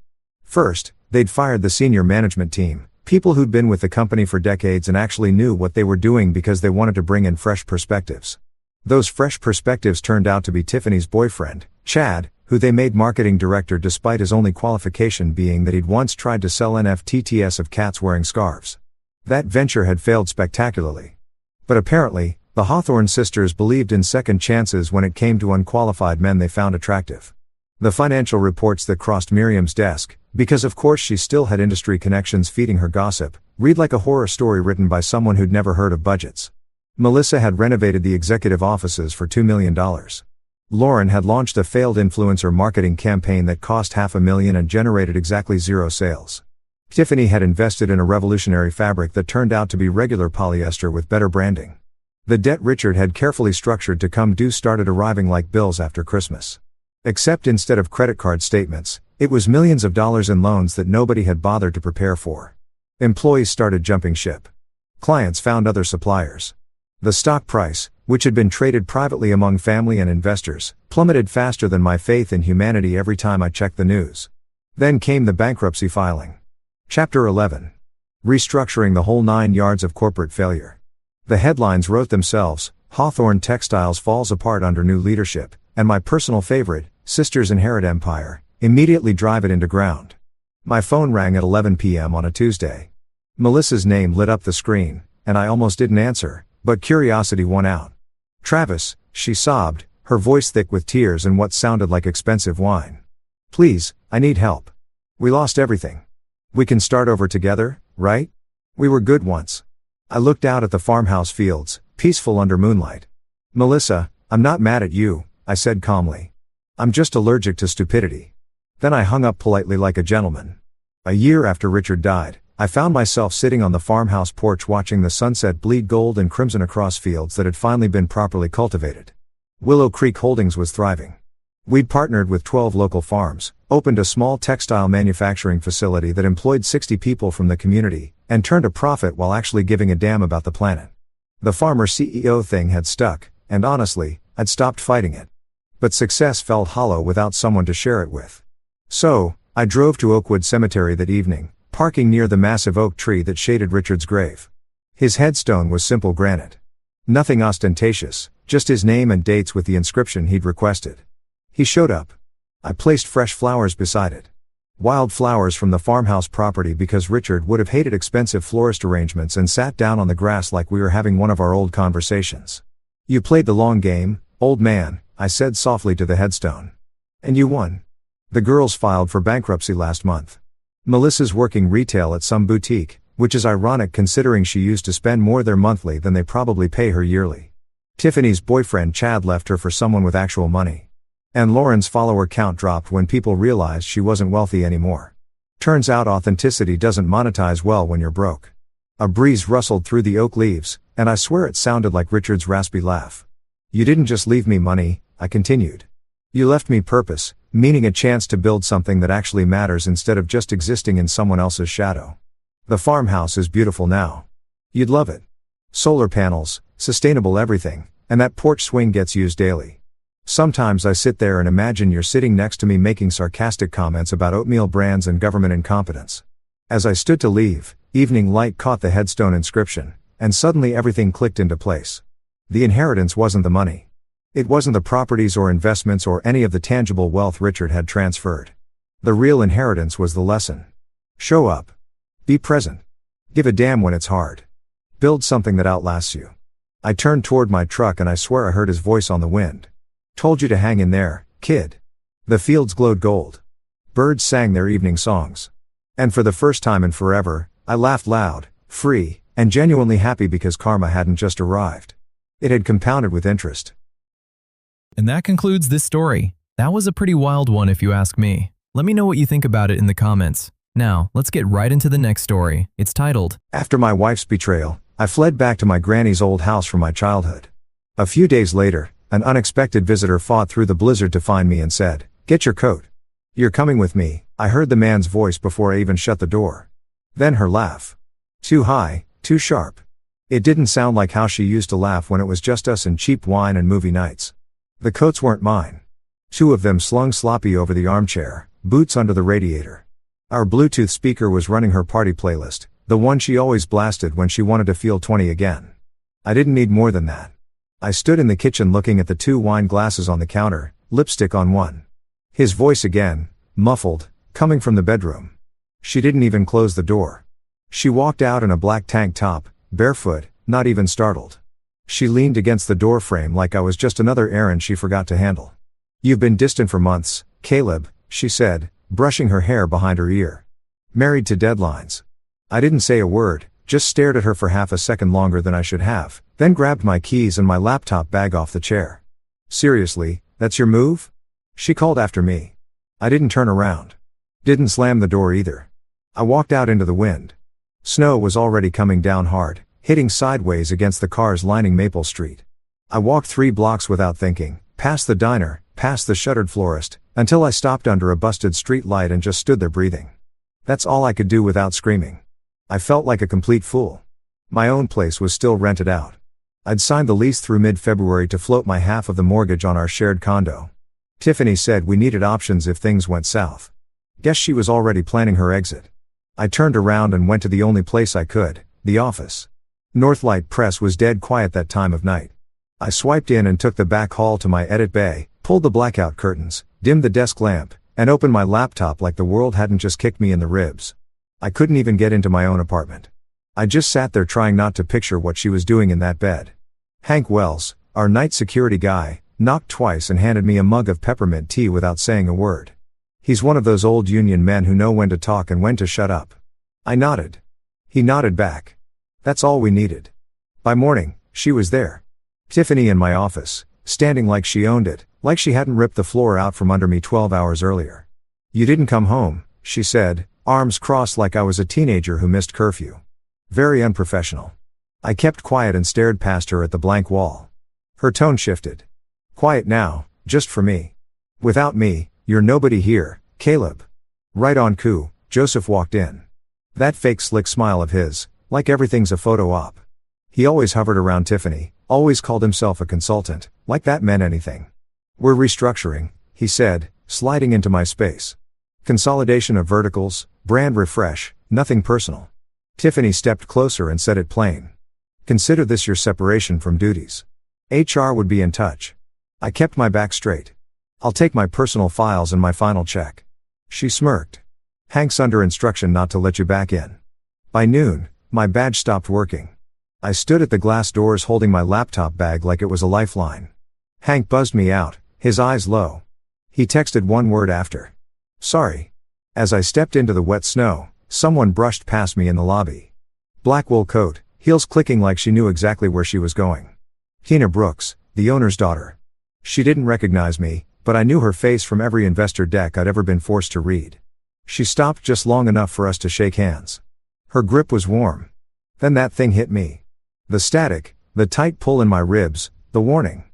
First, they'd fired the senior management team, people who'd been with the company for decades and actually knew what they were doing because they wanted to bring in fresh perspectives. Those fresh perspectives turned out to be Tiffany's boyfriend, Chad, who they made marketing director despite his only qualification being that he'd once tried to sell NFTs of cats wearing scarves. That venture had failed spectacularly. But apparently, the Hawthorne sisters believed in second chances when it came to unqualified men they found attractive. The financial reports that crossed Miriam's desk, because of course she still had industry connections feeding her gossip, read like a horror story written by someone who'd never heard of budgets. Melissa had renovated the executive offices for $2 million. Lauren had launched a failed influencer marketing campaign that cost $500,000 and generated exactly 0 sales. Tiffany had invested in a revolutionary fabric that turned out to be regular polyester with better branding. The debt Richard had carefully structured to come due started arriving like bills after Christmas. Except instead of credit card statements, it was millions of dollars in loans that nobody had bothered to prepare for. Employees started jumping ship. Clients found other suppliers. The stock price, which had been traded privately among family and investors, plummeted faster than my faith in humanity every time I checked the news. Then came the bankruptcy filing. Chapter 11. Restructuring the whole 9 yards of corporate failure. The headlines wrote themselves, Hawthorne Textiles falls apart under new leadership, and my personal favorite, sisters inherit empire, immediately drive it into ground. My phone rang at 11 p.m. on a Tuesday. Melissa's name lit up the screen, and I almost didn't answer, but curiosity won out. Travis, she sobbed, her voice thick with tears and what sounded like expensive wine. Please, I need help. We lost everything. We can start over together, right? We were good once. I looked out at the farmhouse fields, peaceful under moonlight. Melissa, I'm not mad at you, I said calmly. I'm just allergic to stupidity. Then I hung up politely like a gentleman. A year after Richard died, I found myself sitting on the farmhouse porch watching the sunset bleed gold and crimson across fields that had finally been properly cultivated. Willow Creek Holdings was thriving. We'd partnered with 12 local farms, opened a small textile manufacturing facility that employed 60 people from the community, and turned a profit while actually giving a damn about the planet. The farmer CEO thing had stuck, and honestly, I'd stopped fighting it. But success felt hollow without someone to share it with. So, I drove to Oakwood Cemetery that evening, parking near the massive oak tree that shaded Richard's grave. His headstone was simple granite. Nothing ostentatious, just his name and dates with the inscription he'd requested. He showed up. I placed fresh flowers beside it. Wild flowers from the farmhouse property because Richard would have hated expensive florist arrangements and sat down on the grass like we were having one of our old conversations. You played the long game, old man, I said softly to the headstone. And you won. The girls filed for bankruptcy last month. Melissa's working retail at some boutique, which is ironic considering she used to spend more there monthly than they probably pay her yearly. Tiffany's boyfriend Chad left her for someone with actual money. And Lauren's follower count dropped when people realized she wasn't wealthy anymore. Turns out authenticity doesn't monetize well when you're broke. A breeze rustled through the oak leaves, and I swear it sounded like Richard's raspy laugh. You didn't just leave me money, I continued. You left me purpose, meaning a chance to build something that actually matters instead of just existing in someone else's shadow. The farmhouse is beautiful now. You'd love it. Solar panels, sustainable everything, and that porch swing gets used daily. Sometimes I sit there and imagine you're sitting next to me making sarcastic comments about oatmeal brands and government incompetence. As I stood to leave, evening light caught the headstone inscription, and suddenly everything clicked into place. The inheritance wasn't the money. It wasn't the properties or investments or any of the tangible wealth Richard had transferred. The real inheritance was the lesson. Show up. Be present. Give a damn when it's hard. Build something that outlasts you. I turned toward my truck and I swear I heard his voice on the wind. Told you to hang in there, kid. The fields glowed gold. Birds sang their evening songs. And for the first time in forever, I laughed loud, free, and genuinely happy because karma hadn't just arrived. It had compounded with interest. And that concludes this story. That was a pretty wild one if you ask me. Let me know what you think about it in the comments. Now, let's get right into the next story. It's titled, After my wife's betrayal, I fled back to my granny's old house from my childhood. A few days later, an unexpected visitor fought through the blizzard to find me and said, "Get your coat. You're coming with me." I heard the man's voice before I even shut the door. Then her laugh. Too high, too sharp. It didn't sound like how she used to laugh when it was just us and cheap wine and movie nights. The coats weren't mine. Two of them slung sloppy over the armchair, boots under the radiator. Our Bluetooth speaker was running her party playlist, the one she always blasted when she wanted to feel 20 again. I didn't need more than that. I stood in the kitchen looking at the two wine glasses on the counter, lipstick on one. His voice again, muffled, coming from the bedroom. She didn't even close the door. She walked out in a black tank top, barefoot, not even startled. She leaned against the door frame like I was just another errand she forgot to handle. "You've been distant for months, Caleb," she said, brushing her hair behind her ear. "Married to deadlines." I didn't say a word, just stared at her for half a second longer than I should have, then grabbed my keys and my laptop bag off the chair. "Seriously, that's your move?" she called after me. I didn't turn around. Didn't slam the door either. I walked out into the wind. Snow was already coming down hard, hitting sideways against the cars lining Maple Street. I walked 3 blocks without thinking, past the diner, past the shuttered florist, until I stopped under a busted street light and just stood there breathing. That's all I could do without screaming. I felt like a complete fool. My own place was still rented out. I'd signed the lease through mid-February to float my half of the mortgage on our shared condo. Tiffany said we needed options if things went south. Guess she was already planning her exit. I turned around and went to the only place I could, the office. Northlight Press was dead quiet that time of night. I swiped in and took the back hall to my edit bay, pulled the blackout curtains, dimmed the desk lamp, and opened my laptop like the world hadn't just kicked me in the ribs. I couldn't even get into my own apartment. I just sat there trying not to picture what she was doing in that bed. Hank Wells, our night security guy, knocked twice and handed me a mug of peppermint tea without saying a word. He's one of those old union men who know when to talk and when to shut up. I nodded. He nodded back. That's all we needed. By morning, she was there. Tiffany in my office, standing like she owned it, like she hadn't ripped the floor out from under me 12 hours earlier. "You didn't come home," she said, arms crossed like I was a teenager who missed curfew. Very unprofessional. I kept quiet and stared past her at the blank wall. Her tone shifted. "Quiet now, just for me. Without me, you're nobody here, Caleb." Right on cue, Joseph walked in. That fake slick smile of his, like everything's a photo op. He always hovered around Tiffany, always called himself a consultant, like that meant anything. "We're restructuring," he said, sliding into my space. "Consolidation of verticals, brand refresh, nothing personal." Tiffany stepped closer and said it plain. "Consider this your separation from duties. HR would be in touch." I kept my back straight. "I'll take my personal files and my final check." She smirked. Hank's under instruction not to let you back in. By noon, my badge stopped working. I stood at the glass doors holding my laptop bag like it was a lifeline. Hank buzzed me out, his eyes low. He texted one word after. Sorry. As I stepped into the wet snow, someone brushed past me in the lobby. Black wool coat, heels clicking like she knew exactly where she was going. Tina Brooks, the owner's daughter. She didn't recognize me, but I knew her face from every investor deck I'd ever been forced to read. She stopped just long enough for us to shake hands. Her grip was warm. Then that thing hit me. The static, the tight pull in my ribs, the warning.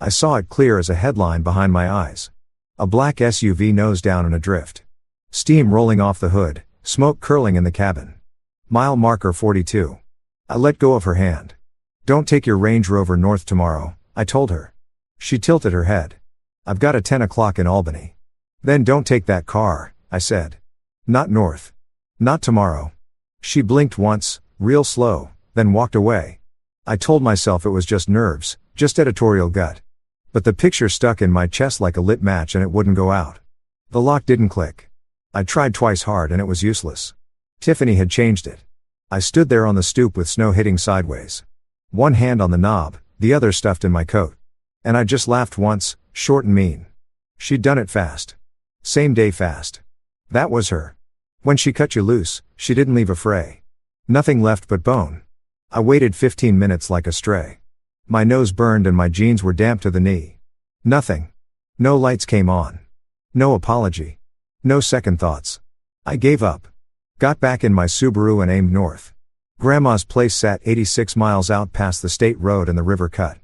I saw it clear as a headline behind my eyes. A black SUV nose down in a drift. Steam rolling off the hood, smoke curling in the cabin. Mile marker 42. I let go of her hand. Don't take your Range Rover north tomorrow, I told her. She tilted her head. I've got a 10 o'clock in Albany. Then don't take that car, I said. Not north. Not tomorrow. She blinked once, real slow, then walked away. I told myself it was just nerves, just editorial gut. But the picture stuck in my chest like a lit match and it wouldn't go out. The lock didn't click. I tried twice hard and it was useless. Tiffany had changed it. I stood there on the stoop with snow hitting sideways. One hand on the knob, the other stuffed in my coat. And I just laughed once, short and mean. She'd done it fast. Same day fast. That was her. When she cut you loose, she didn't leave a fray. Nothing left but bone. I waited 15 minutes like a stray. My nose burned and my jeans were damp to the knee. Nothing. No lights came on. No apology. No second thoughts. I gave up. Got back in my Subaru and aimed north. Grandma's place sat 86 miles out past the state road and the river cut.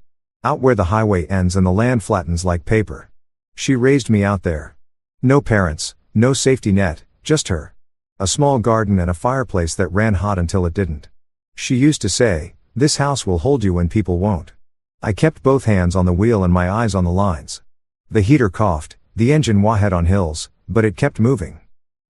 Out where the highway ends and the land flattens like paper. She raised me out there. No parents, no safety net, just her. A small garden and a fireplace that ran hot until it didn't. She used to say, "This house will hold you when people won't." I kept both hands on the wheel and my eyes on the lines. The heater coughed, the engine wah-head on hills, but it kept moving.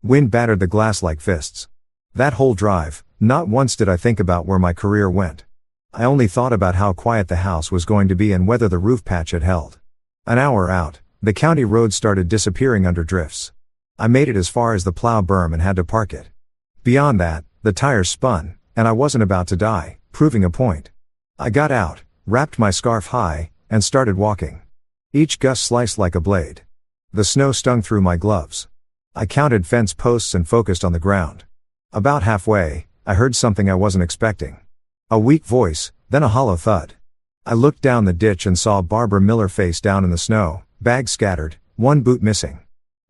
Wind battered the glass like fists. That whole drive, not once did I think about where my career went. I only thought about how quiet the house was going to be and whether the roof patch had held. An hour out, the county road started disappearing under drifts. I made it as far as the plow berm and had to park it. Beyond that, the tires spun, and I wasn't about to die, proving a point. I got out, wrapped my scarf high, and started walking. Each gust sliced like a blade. The snow stung through my gloves. I counted fence posts and focused on the ground. About halfway, I heard something I wasn't expecting. A weak voice, then a hollow thud. I looked down the ditch and saw Barbara Miller face down in the snow, bags scattered, one boot missing.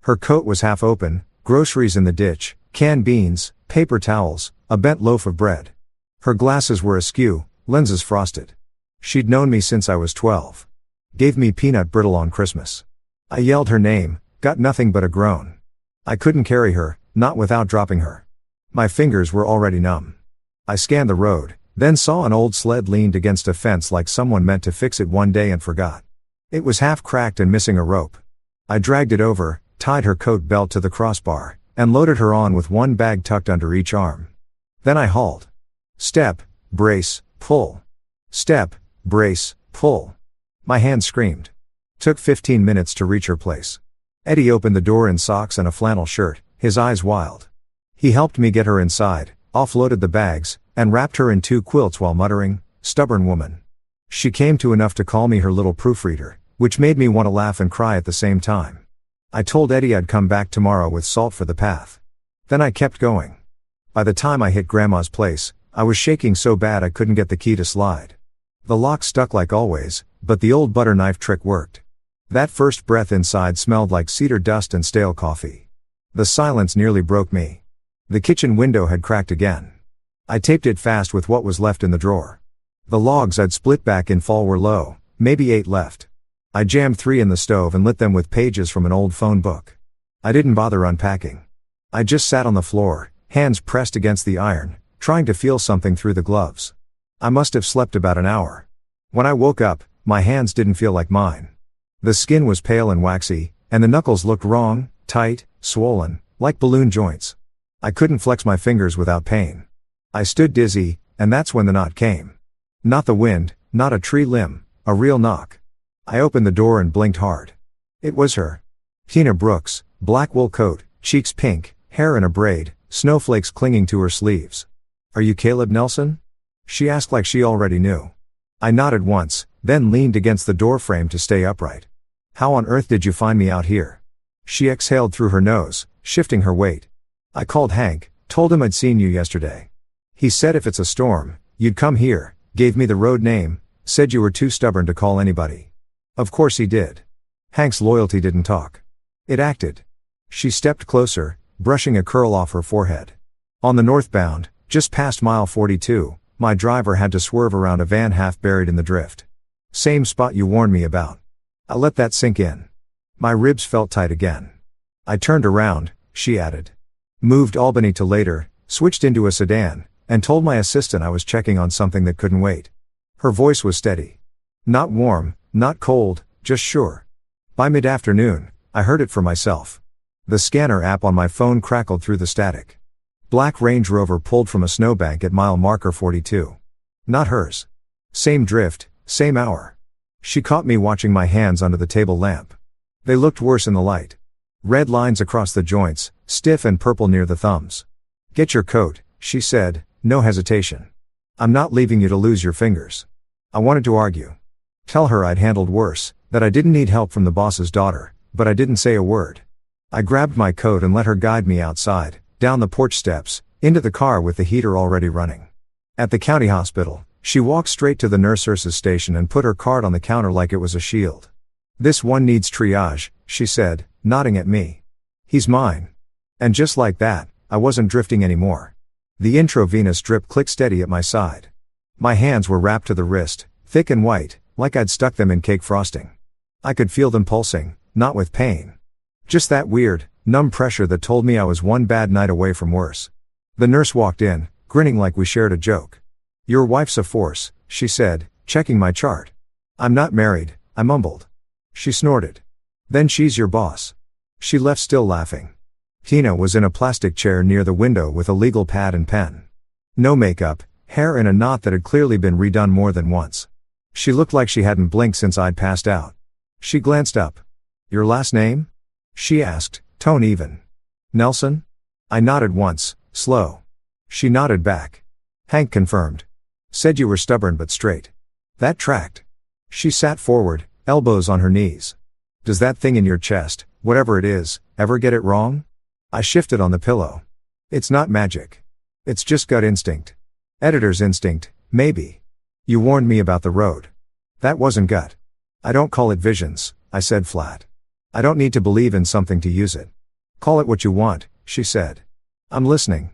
Her coat was half open, groceries in the ditch, canned beans, paper towels, a bent loaf of bread. Her glasses were askew, lenses frosted. She'd known me since I was 12. Gave me peanut brittle on Christmas. I yelled her name, got nothing but a groan. I couldn't carry her, not without dropping her. My fingers were already numb. I scanned the road, then saw an old sled leaned against a fence like someone meant to fix it one day and forgot. It was half cracked and missing a rope. I dragged it over, tied her coat belt to the crossbar, and loaded her on with one bag tucked under each arm. Then I hauled. Step, brace, pull. Step, brace, pull. My hand screamed. Took 15 minutes to reach her place. Eddie opened the door in socks and a flannel shirt, his eyes wild. He helped me get her inside, offloaded the bags, and wrapped her in 2 quilts while muttering, "Stubborn woman." She came to enough to call me her little proofreader, which made me want to laugh and cry at the same time. I told Eddie I'd come back tomorrow with salt for the path. Then I kept going. By the time I hit Grandma's place, I was shaking so bad I couldn't get the key to slide. The lock stuck like always, but the old butter knife trick worked. That first breath inside smelled like cedar dust and stale coffee. The silence nearly broke me. The kitchen window had cracked again. I taped it fast with what was left in the drawer. The logs I'd split back in fall were low, maybe 8 left. I jammed 3 in the stove and lit them with pages from an old phone book. I didn't bother unpacking. I just sat on the floor, hands pressed against the iron, trying to feel something through the gloves. I must have slept about an hour. When I woke up, my hands didn't feel like mine. The skin was pale and waxy, and the knuckles looked wrong, tight, swollen, like balloon joints. I couldn't flex my fingers without pain. I stood dizzy, and that's when the knot came. Not the wind, not a tree limb, a real knock. I opened the door and blinked hard. It was her. Tina Brooks, black wool coat, cheeks pink, hair in a braid, snowflakes clinging to her sleeves. "Are you Caleb Nelson?" she asked like she already knew. I nodded once, then leaned against the doorframe to stay upright. "How on earth did you find me out here?" She exhaled through her nose, shifting her weight. "I called Hank, told him I'd seen you yesterday. He said if it's a storm, you'd come here, gave me the road name, said you were too stubborn to call anybody. Of course he did." Hank's loyalty didn't talk. It acted. She stepped closer, brushing a curl off her forehead. "On the northbound, just past mile 42, my driver had to swerve around a van half buried in the drift. Same spot you warned me about." I let that sink in. My ribs felt tight again. "I turned around," she added. "Moved Albany to later, switched into a sedan, and told my assistant I was checking on something that couldn't wait." Her voice was steady. Not warm, not cold, just sure. By mid-afternoon, I heard it for myself. The scanner app on my phone crackled through the static. Black Range Rover pulled from a snowbank at mile marker 42. Not hers. Same drift, same hour. She caught me watching my hands under the table lamp. They looked worse in the light. Red lines across the joints, stiff and purple near the thumbs. "Get your coat," she said, no hesitation. "I'm not leaving you to lose your fingers." I wanted to argue. Tell her I'd handled worse, that I didn't need help from the boss's daughter, but I didn't say a word. I grabbed my coat and let her guide me outside, down the porch steps, into the car with the heater already running. At the county hospital, she walked straight to the nurse's station and put her card on the counter like it was a shield. "This one needs triage," she said, nodding at me. "He's mine." And just like that, I wasn't drifting anymore. The intravenous drip clicked steady at my side. My hands were wrapped to the wrist, thick and white, like I'd stuck them in cake frosting. I could feel them pulsing, not with pain. Just that weird, numb pressure that told me I was one bad night away from worse. The nurse walked in, grinning like we shared a joke. "Your wife's a force," she said, checking my chart. "I'm not married," I mumbled. She snorted. "Then she's your boss." She left still laughing. Tina was in a plastic chair near the window with a legal pad and pen. No makeup, hair in a knot that had clearly been redone more than once. She looked like she hadn't blinked since I'd passed out. She glanced up. "Your last name?" she asked, tone even. "Nelson?" I nodded once, slow. She nodded back. "Hank confirmed. Said you were stubborn but straight." That tracked. She sat forward, elbows on her knees. "Does that thing in your chest, whatever it is, ever get it wrong?" I shifted on the pillow. "It's not magic. It's just gut instinct. Editor's instinct, maybe. You warned me about the road." "That wasn't gut. I don't call it visions," I said flat. "I don't need to believe in something to use it." "Call it what you want," she said. "I'm listening."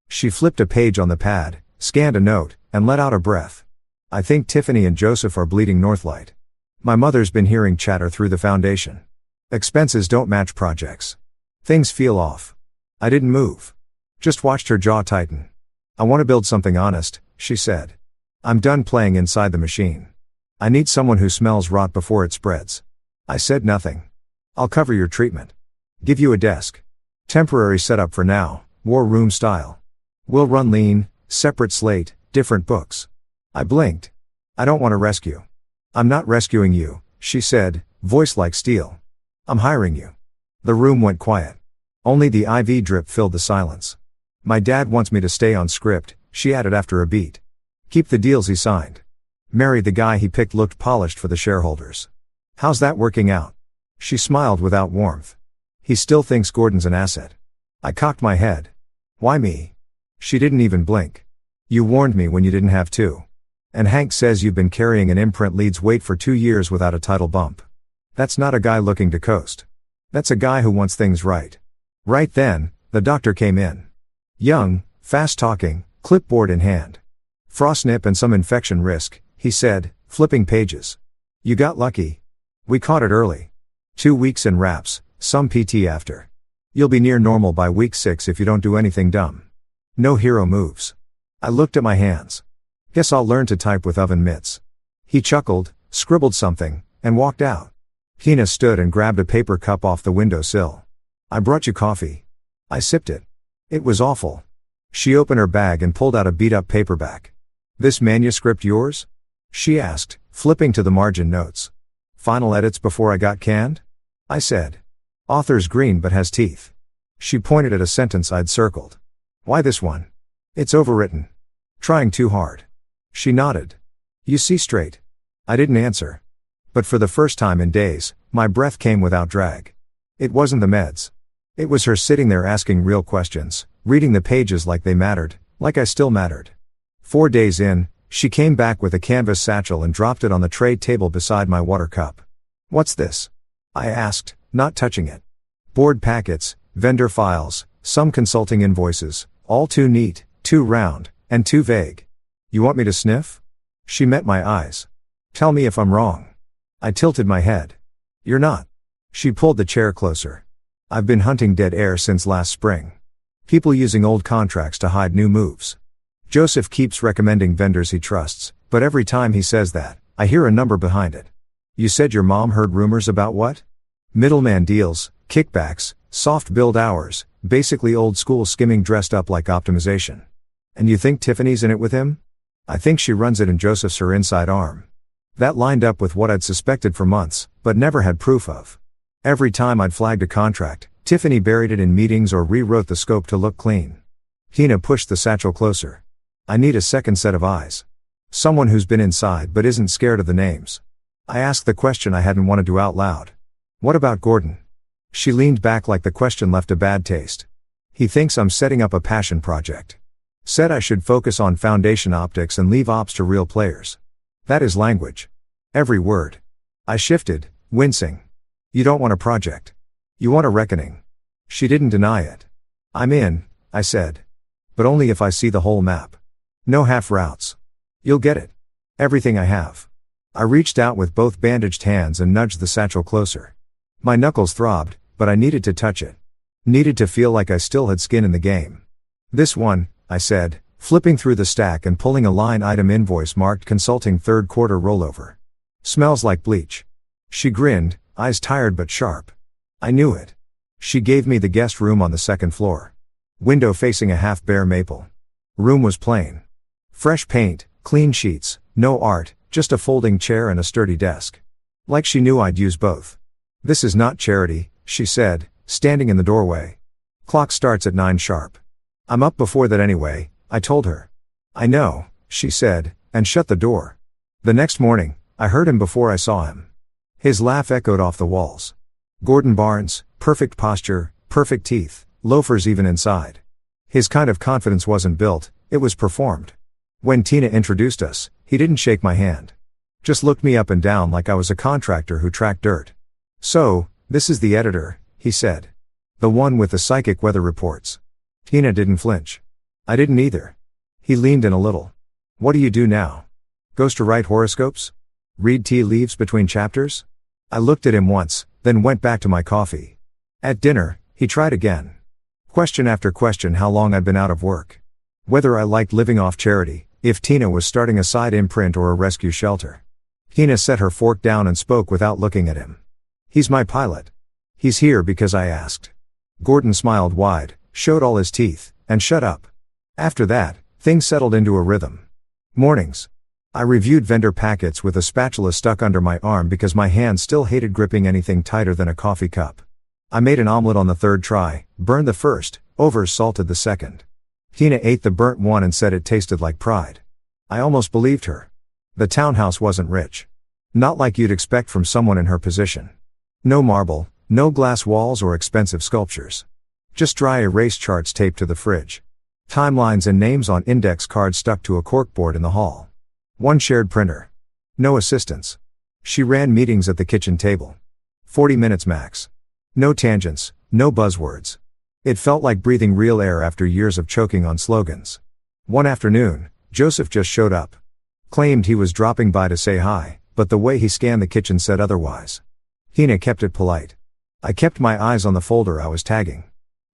She flipped a page on the pad, scanned a note, and let out a breath. "I think Tiffany and Joseph are bleeding Northlight. My mother's been hearing chatter through the foundation. Expenses don't match projects. Things feel off." I didn't move. Just watched her jaw tighten. "I want to build something honest," she said. "I'm done playing inside the machine. I need someone who smells rot before it spreads." I said nothing. "I'll cover your treatment. Give you a desk. Temporary setup for now, war room style. We'll run lean, separate slate, different books." I blinked. "I don't want to rescue." "I'm not rescuing you," she said, voice like steel. "I'm hiring you." The room went quiet. Only the IV drip filled the silence. "My dad wants me to stay on script," she added after a beat. "Keep the deals he signed. Marry the guy he picked looked polished for the shareholders. How's that working out?" She smiled without warmth. "He still thinks Gordon's an asset." I cocked my head. "Why me?" She didn't even blink. "You warned me when you didn't have to. And Hank says you've been carrying an imprint lead's weight for 2 years without a title bump. That's not a guy looking to coast. That's a guy who wants things right." Right then, the doctor came in. Young, fast-talking, clipboard in hand. "Frostnip and some infection risk," he said, flipping pages. "You got lucky. We caught it early. 2 weeks in wraps, some PT after. You'll be near normal by week 6 if you don't do anything dumb. No hero moves." I looked at my hands. "Guess I'll learn to type with oven mitts." He chuckled, scribbled something, and walked out. Tina stood and grabbed a paper cup off the windowsill. "I brought you coffee." I sipped it. It was awful. She opened her bag and pulled out a beat-up paperback. "This manuscript yours?" she asked, flipping to the margin notes. "Final edits before I got canned?" I said. "Author's green but has teeth." She pointed at a sentence I'd circled. Why this one? It's overwritten. Trying too hard. She nodded. You see straight. I didn't answer. But for the first time in days, my breath came without drag. It wasn't the meds. It was her sitting there asking real questions, reading the pages like they mattered, like I still mattered. 4 days in, she came back with a canvas satchel and dropped it on the tray table beside my water cup. What's this? I asked, not touching it. Board packets, vendor files, some consulting invoices, all too neat, too round, and too vague. You want me to sniff? She met my eyes. Tell me if I'm wrong. I tilted my head. You're not. She pulled the chair closer. I've been hunting dead air since last spring. People using old contracts to hide new moves. Joseph keeps recommending vendors he trusts, but every time he says that, I hear a number behind it. You said your mom heard rumors about what? Middleman deals, kickbacks, soft billed hours, basically old school skimming dressed up like optimization. And you think Tiffany's in it with him? I think she runs it and Joseph's her inside arm. That lined up with what I'd suspected for months, but never had proof of. Every time I'd flagged a contract, Tiffany buried it in meetings or rewrote the scope to look clean. Tina pushed the satchel closer. I need a second set of eyes. Someone who's been inside but isn't scared of the names. I asked the question I hadn't wanted to out loud. What about Gordon? She leaned back like the question left a bad taste. He thinks I'm setting up a passion project. Said I should focus on foundation optics and leave ops to real players. That is language. Every word. I shifted, wincing. You don't want a project. You want a reckoning. She didn't deny it. I'm in, I said. But only if I see the whole map. No half routes. You'll get it. Everything I have. I reached out with both bandaged hands and nudged the satchel closer. My knuckles throbbed, but I needed to touch it. Needed to feel like I still had skin in the game. This one, I said, flipping through the stack and pulling a line item invoice marked consulting third quarter rollover. Smells like bleach. She grinned, eyes tired but sharp. I knew it. She gave me the guest room on the second floor. Window facing a half-bare maple. Room was plain. Fresh paint, clean sheets, no art, just a folding chair and a sturdy desk. Like she knew I'd use both. This is not charity, she said, standing in the doorway. Clock starts at 9 sharp. I'm up before that anyway, I told her. I know, she said, and shut the door. The next morning, I heard him before I saw him. His laugh echoed off the walls. Gordon Barnes, perfect posture, perfect teeth, loafers even inside. His kind of confidence wasn't built, it was performed. When Tina introduced us, he didn't shake my hand. Just looked me up and down like I was a contractor who tracked dirt. So, this is the editor, he said. The one with the psychic weather reports. Tina didn't flinch. I didn't either. He leaned in a little. What do you do now? Goes to write horoscopes? Read tea leaves between chapters? I looked at him once, then went back to my coffee. At dinner, he tried again. Question after question how long I'd been out of work. Whether I liked living off charity, if Tina was starting a side imprint or a rescue shelter. Tina set her fork down and spoke without looking at him. He's my pilot. He's here because I asked. Gordon smiled wide, showed all his teeth, and shut up. After that, things settled into a rhythm. Mornings. I reviewed vendor packets with a spatula stuck under my arm because my hand still hated gripping anything tighter than a coffee cup. I made an omelet on the third try, burned the first, over-salted the second. Tina ate the burnt one and said it tasted like pride. I almost believed her. The townhouse wasn't rich. Not like you'd expect from someone in her position. No marble, no glass walls or expensive sculptures. Just dry erase charts taped to the fridge. Timelines and names on index cards stuck to a corkboard in the hall. One shared printer. No assistants. She ran meetings at the kitchen table. 40 minutes max. No tangents, no buzzwords. It felt like breathing real air after years of choking on slogans. One afternoon, Joseph just showed up. Claimed he was dropping by to say hi, but the way he scanned the kitchen said otherwise. Tina kept it polite. I kept my eyes on the folder I was tagging.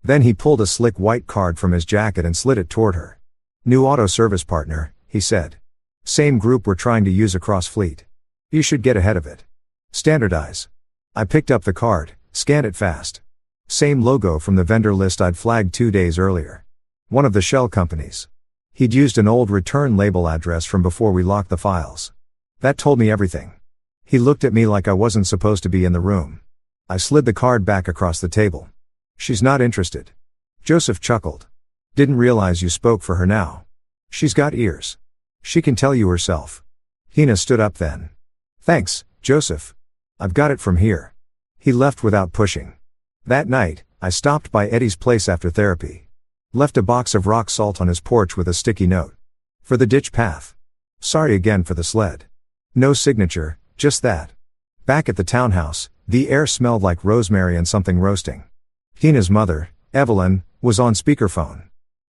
Then he pulled a slick white card from his jacket and slid it toward her. New auto service partner, he said. Same group we're trying to use across fleet. You should get ahead of it. Standardize. I picked up the card, scanned it fast. Same logo from the vendor list I'd flagged 2 days earlier. One of the shell companies. He'd used an old return label address from before we locked the files. That told me everything. He looked at me like I wasn't supposed to be in the room. I slid the card back across the table. She's not interested. Joseph chuckled. Didn't realize you spoke for her now. She's got ears. She can tell you herself. Tina stood up then. Thanks, Joseph. I've got it from here. He left without pushing. That night, I stopped by Eddie's place after therapy. Left a box of rock salt on his porch with a sticky note. For the ditch path. Sorry again for the sled. No signature, just that. Back at the townhouse, the air smelled like rosemary and something roasting. Tina's mother, Evelyn, was on speakerphone.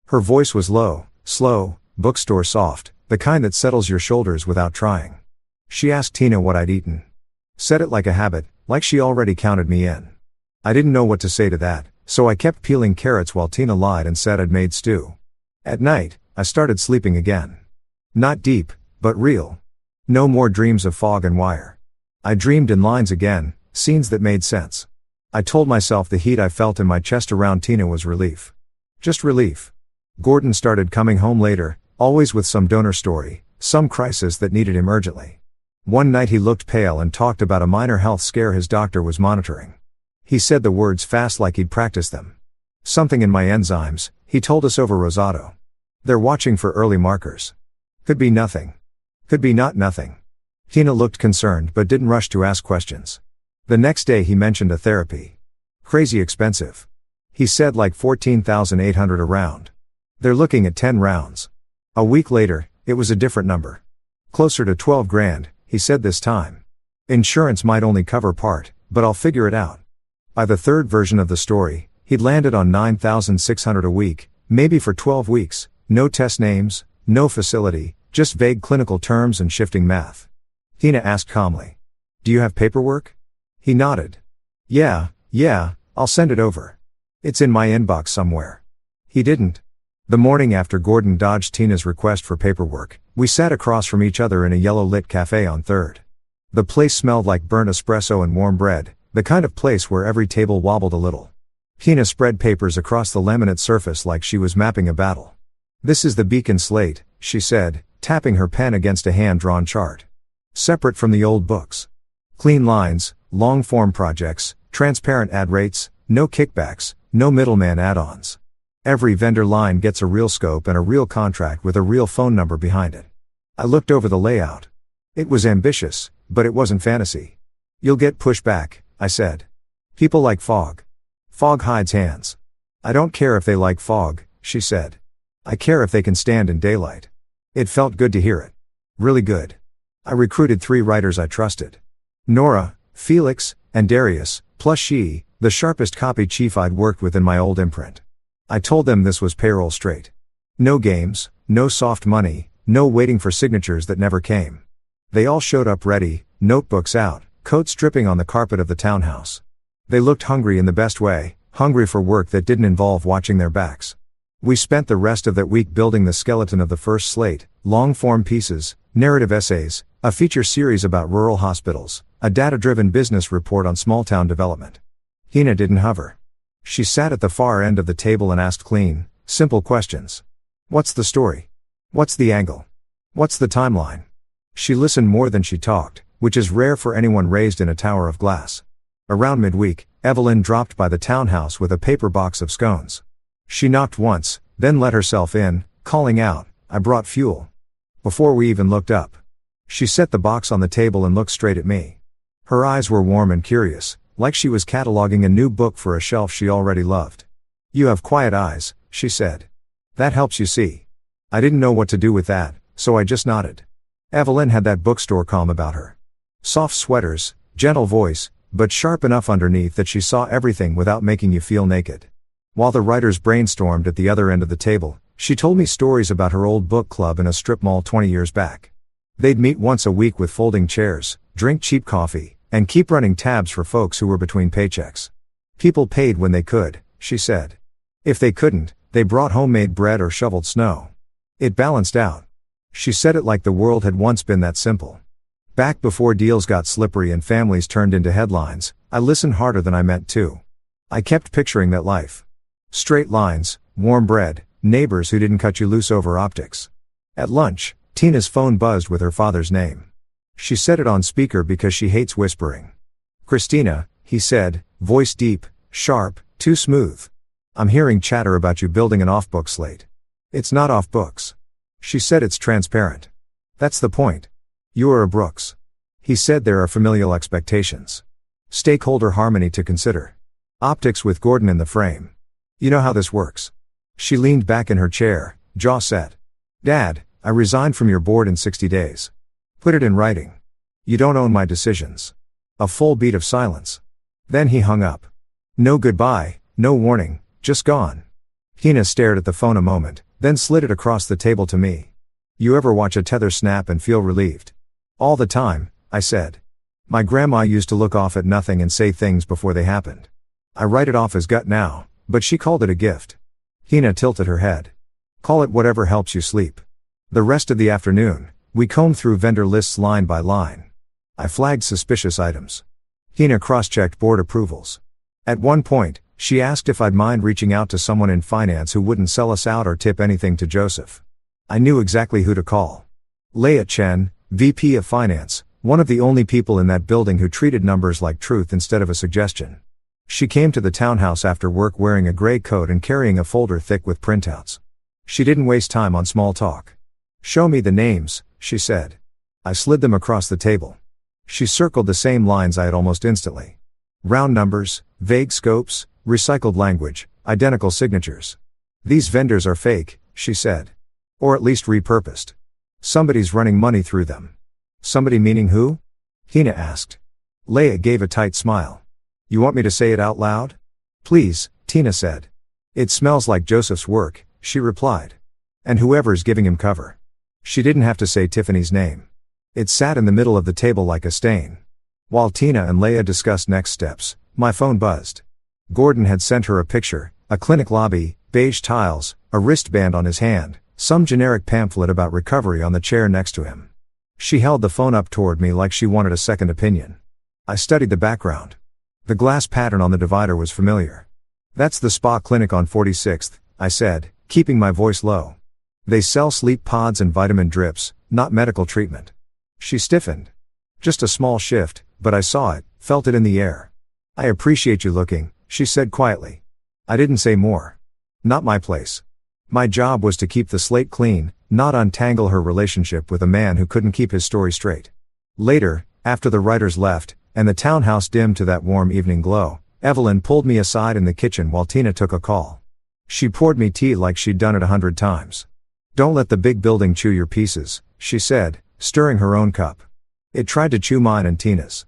Her voice was low, slow, bookstore soft, the kind that settles your shoulders without trying. She asked Tina what I'd eaten. Said it like a habit, like she already counted me in. I didn't know what to say to that, so I kept peeling carrots while Tina lied and said I'd made stew. At night, I started sleeping again. Not deep, but real. No more dreams of fog and wire. I dreamed in lines again, scenes that made sense. I told myself the heat I felt in my chest around Tina was relief. Just relief. Gordon started coming home later, always with some donor story, some crisis that needed him urgently. One night he looked pale and talked about a minor health scare his doctor was monitoring. He said the words fast like he'd practiced them. Something in my enzymes, he told us over Rosado. They're watching for early markers. Could be nothing. Could be not nothing. Tina looked concerned but didn't rush to ask questions. The next day he mentioned a therapy. Crazy expensive. He said like $14,800 a round. They're looking at 10 rounds. A week later, it was a different number. Closer to 12 grand, he said this time. Insurance might only cover part, but I'll figure it out. By the third version of the story, he'd landed on $9,600 a week, maybe for 12 weeks, no test names, no facility, just vague clinical terms and shifting math. Tina asked calmly. Do you have paperwork? He nodded. Yeah, I'll send it over. It's in my inbox somewhere. He didn't. The morning after Gordon dodged Tina's request for paperwork, we sat across from each other in a yellow-lit cafe on 3rd. The place smelled like burnt espresso and warm bread, the kind of place where every table wobbled a little. Tina spread papers across the laminate surface like she was mapping a battle. This is the beacon slate, she said, tapping her pen against a hand-drawn chart. Separate from the old books. Clean lines, long-form projects, transparent ad rates, no kickbacks, no middleman add-ons. Every vendor line gets a real scope and a real contract with a real phone number behind it. I looked over the layout. It was ambitious, but it wasn't fantasy. You'll get pushback, I said. People like fog. Fog hides hands. I don't care if they like fog, she said. I care if they can stand in daylight. It felt good to hear it. Really good. I recruited 3 writers I trusted. Nora, Felix, and Darius, plus she, the sharpest copy chief I'd worked with in my old imprint. I told them this was payroll straight. No games, no soft money, no waiting for signatures that never came. They all showed up ready, notebooks out, coats dripping on the carpet of the townhouse. They looked hungry in the best way, hungry for work that didn't involve watching their backs. We spent the rest of that week building the skeleton of the first slate, long-form pieces, narrative essays, a feature series about rural hospitals, a data-driven business report on small-town development. Tina didn't hover. She sat at the far end of the table and asked clean, simple questions. What's the story? What's the angle? What's the timeline? She listened more than she talked, which is rare for anyone raised in a tower of glass. Around midweek, Evelyn dropped by the townhouse with a paper box of scones. She knocked once, then let herself in, calling out, I brought fuel. Before we even looked up. She set the box on the table and looked straight at me. Her eyes were warm and curious, like she was cataloging a new book for a shelf she already loved. You have quiet eyes, she said. That helps you see. I didn't know what to do with that, so I just nodded. Evelyn had that bookstore calm about her. Soft sweaters, gentle voice, but sharp enough underneath that she saw everything without making you feel naked. While the writers brainstormed at the other end of the table, she told me stories about her old book club in a strip mall 20 years back. They'd meet once a week with folding chairs, drink cheap coffee, and keep running tabs for folks who were between paychecks. People paid when they could, she said. If they couldn't, they brought homemade bread or shoveled snow. It balanced out. She said it like the world had once been that simple. Back before deals got slippery and families turned into headlines, I listened harder than I meant to. I kept picturing that life. Straight lines, warm bread, neighbors who didn't cut you loose over optics. At lunch, Tina's phone buzzed with her father's name. She set it on speaker because she hates whispering. Christina, he said, voice deep, sharp, Too smooth. I'm hearing chatter about you building an off-book slate. It's not off books. She said it's transparent. That's the point. You are a Brooks. He said there are familial expectations. Stakeholder harmony to consider. Optics with Gordon in the frame. You know how this works. She leaned back in her chair, jaw set. Dad, I resigned from your board in 60 days. Put it in writing. You don't own my decisions. A full beat of silence. Then he hung up. No goodbye, no warning, just gone. Tina stared at the phone a moment, then slid it across the table to me. You ever watch a tether snap and feel relieved? All the time, I said. My grandma used to look off at nothing and say things before they happened. I write it off as gut now, but she called it a gift. Tina tilted her head. Call it whatever helps you sleep. The rest of the afternoon, we combed through vendor lists line by line. I flagged suspicious items. Tina cross-checked board approvals. At one point, she asked if I'd mind reaching out to someone in finance who wouldn't sell us out or tip anything to Joseph. I knew exactly who to call. Leia Chen, VP of Finance, one of the only people in that building who treated numbers like truth instead of a suggestion. She came to the townhouse after work wearing a gray coat and carrying a folder thick with printouts. She didn't waste time on small talk. Show me the names, she said. I slid them across the table. She circled the same lines I had almost instantly. Round numbers, vague scopes, recycled language, identical signatures. These vendors are fake, she said. Or at least repurposed. Somebody's running money through them. Somebody meaning who? Tina asked. Leia gave a tight smile. You want me to say it out loud? Please, Tina said. It smells like Joseph's work, she replied. And whoever's giving him cover. She didn't have to say Tiffany's name. It sat in the middle of the table like a stain. While Tina and Leia discussed next steps, my phone buzzed. Gordon had sent her a picture, a clinic lobby, beige tiles, a wristband on his hand, some generic pamphlet about recovery on the chair next to him. She held the phone up toward me like she wanted a second opinion. I studied the background. The glass pattern on the divider was familiar. That's the spa clinic on 46th, I said, keeping my voice low. They sell sleep pods and vitamin drips, not medical treatment. She stiffened. Just a small shift, but I saw it, felt it in the air. I appreciate you looking, she said quietly. I didn't say more. Not my place. My job was to keep the slate clean, not untangle her relationship with a man who couldn't keep his story straight. Later, after the writers left, and the townhouse dimmed to that warm evening glow, Evelyn pulled me aside in the kitchen while Tina took a call. She poured me tea like she'd done it 100 times. Don't let the big building chew your pieces, she said, stirring her own cup. It tried to chew mine and Tina's.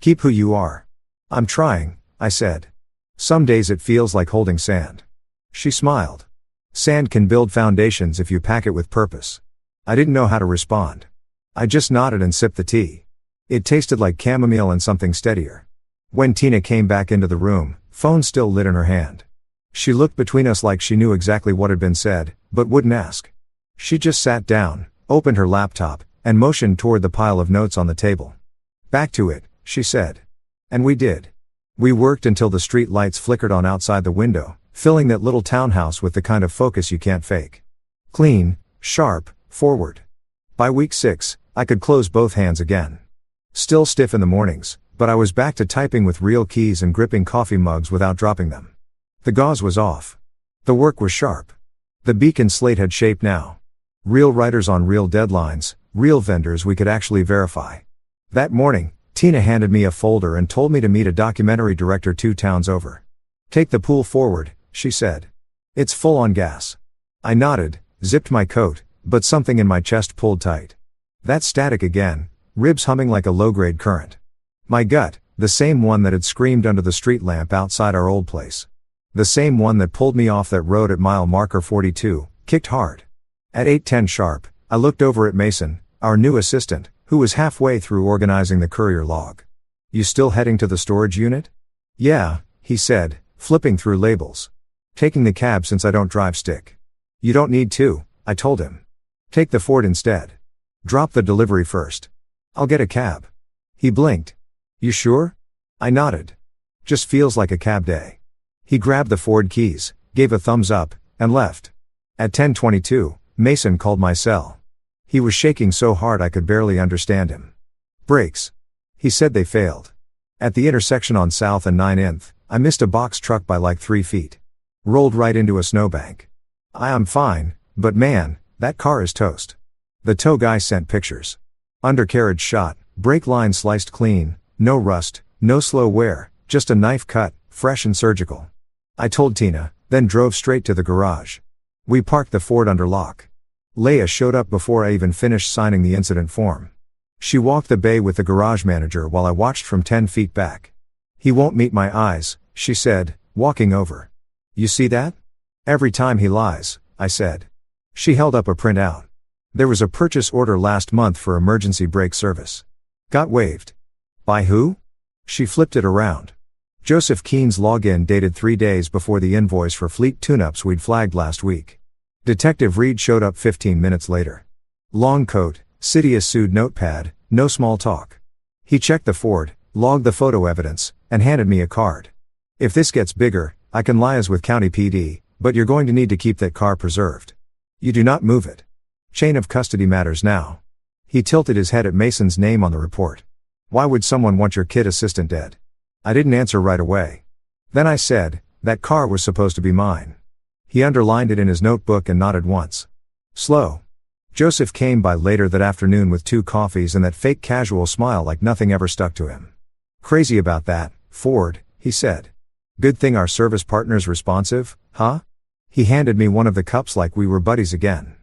Keep who you are. I'm trying, I said. Some days it feels like holding sand. She smiled. Sand can build foundations if you pack it with purpose. I didn't know how to respond. I just nodded and sipped the tea. It tasted like chamomile and something steadier. When Tina came back into the room, phone still lit in her hand. She looked between us like she knew exactly what had been said, but wouldn't ask. She just sat down, opened her laptop, and motioned toward the pile of notes on the table. Back to it, she said. And we did. We worked until the street lights flickered on outside the window, filling that little townhouse with the kind of focus you can't fake. Clean, sharp, forward. By week 6, I could close both hands again. Still stiff in the mornings, but I was back to typing with real keys and gripping coffee mugs without dropping them. The gauze was off. The work was sharp. The beacon slate had shape now. Real writers on real deadlines, real vendors we could actually verify. That morning, Tina handed me a folder and told me to meet a documentary director 2 towns over. Take the pool forward, she said. It's full on gas. I nodded, zipped my coat, but something in my chest pulled tight. That static again, ribs humming like a low-grade current. My gut, the same one that had screamed under the street lamp outside our old place. The same one that pulled me off that road at mile marker 42, kicked hard. At 8:10 sharp, I looked over at Mason, our new assistant, who was halfway through organizing the courier log. You still heading to the storage unit? Yeah, he said, flipping through labels. Taking the cab since I don't drive stick. You don't need to, I told him. Take the Ford instead. Drop the delivery first. I'll get a cab. He blinked. You sure? I nodded. Just feels like a cab day. He grabbed the Ford keys, gave a thumbs up, and left. At 10:22, Mason called my cell. He was shaking so hard I could barely understand him. Brakes. He said they failed. At the intersection on South and 9th, I missed a box truck by like 3 feet. Rolled right into a snowbank. I am fine, but man, that car is toast. The tow guy sent pictures. Undercarriage shot, brake line sliced clean, no rust, no slow wear, just a knife cut, fresh and surgical. I told Tina, then drove straight to the garage. We parked the Ford under lock. Leia showed up before I even finished signing the incident form. She walked the bay with the garage manager while I watched from 10 feet back. He won't meet my eyes, she said, walking over. You see that? Every time he lies, I said. She held up a printout. There was a purchase order last month for emergency brake service. Got waived. By who? She flipped it around. Joseph Keene's login dated 3 days before the invoice for fleet tune-ups we'd flagged last week. Detective Reed showed up 15 minutes later. Long coat, Cydia-sued notepad, no small talk. He checked the Ford, logged the photo evidence, and handed me a card. If this gets bigger, I can liaise with County PD, but you're going to need to keep that car preserved. You do not move it. Chain of custody matters now. He tilted his head at Mason's name on the report. Why would someone want your kid assistant dead? I didn't answer right away. Then I said, that car was supposed to be mine. He underlined it in his notebook and nodded once. Slow. Joseph came by later that afternoon with 2 coffees and that fake casual smile like nothing ever stuck to him. Crazy about that, Ford, he said. Good thing our service partner's responsive, huh? He handed me one of the cups like we were buddies again.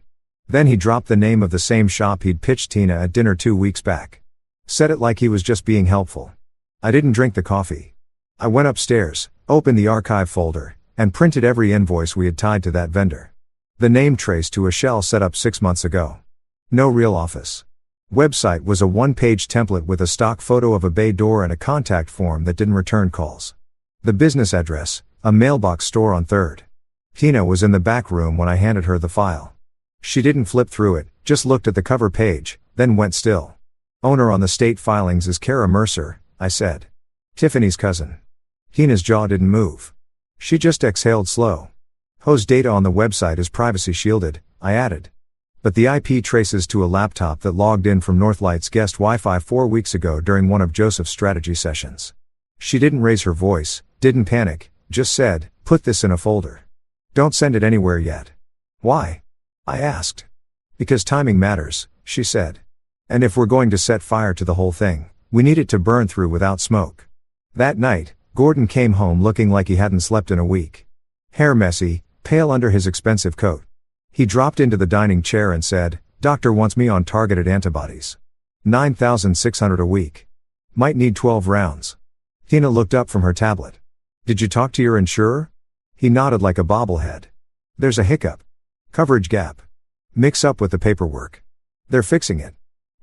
Then he dropped the name of the same shop he'd pitched Tina at dinner 2 weeks back. Said it like he was just being helpful. I didn't drink the coffee. I went upstairs, opened the archive folder, and printed every invoice we had tied to that vendor. The name traced to a shell set up 6 months ago. No real office. Website was a 1-page template with a stock photo of a bay door and a contact form that didn't return calls. The business address, a mailbox store on 3rd. Tina was in the back room when I handed her the file. She didn't flip through it, just looked at the cover page, then went still. Owner on the state filings is Kara Mercer, I said. Tiffany's cousin. Tina's jaw didn't move. She just exhaled slow. Ho's data on the website is privacy shielded, I added. But the IP traces to a laptop that logged in from Northlight's guest Wi-Fi 4 weeks ago during one of Joseph's strategy sessions. She didn't raise her voice, didn't panic, just said, put this in a folder. Don't send it anywhere yet. Why? I asked. Because timing matters, she said. And if we're going to set fire to the whole thing, we need it to burn through without smoke. That night, Gordon came home looking like he hadn't slept in a week. Hair messy, pale under his expensive coat. He dropped into the dining chair and said, Doctor wants me on targeted antibodies. 9,600 a week. Might need 12 rounds. Tina looked up from her tablet. Did you talk to your insurer? He nodded like a bobblehead. There's a hiccup. Coverage gap. Mix up with the paperwork. They're fixing it.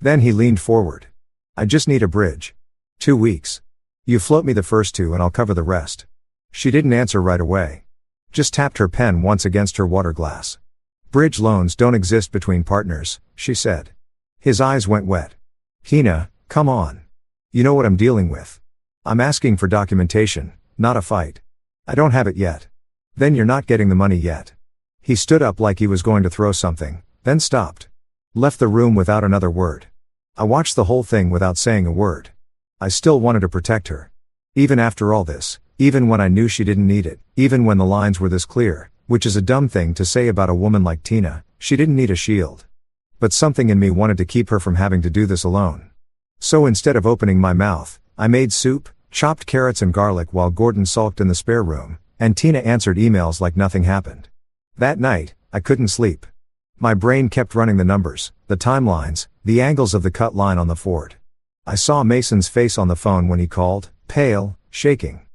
Then he leaned forward. I just need a bridge. 2 weeks. You float me the first 2 and I'll cover the rest. She didn't answer right away. Just tapped her pen once against her water glass. Bridge loans don't exist between partners, she said. His eyes went wet. Tina, come on. You know what I'm dealing with. I'm asking for documentation, not a fight. I don't have it yet. Then you're not getting the money yet. He stood up like he was going to throw something, then stopped. Left the room without another word. I watched the whole thing without saying a word. I still wanted to protect her. Even after all this, even when I knew she didn't need it, even when the lines were this clear, which is a dumb thing to say about a woman like Tina, she didn't need a shield. But something in me wanted to keep her from having to do this alone. So instead of opening my mouth, I made soup, chopped carrots and garlic while Gordon sulked in the spare room, and Tina answered emails like nothing happened. That night, I couldn't sleep. My brain kept running the numbers, the timelines, the angles of the cut line on the Ford. I saw Mason's face on the phone when he called, pale, shaking.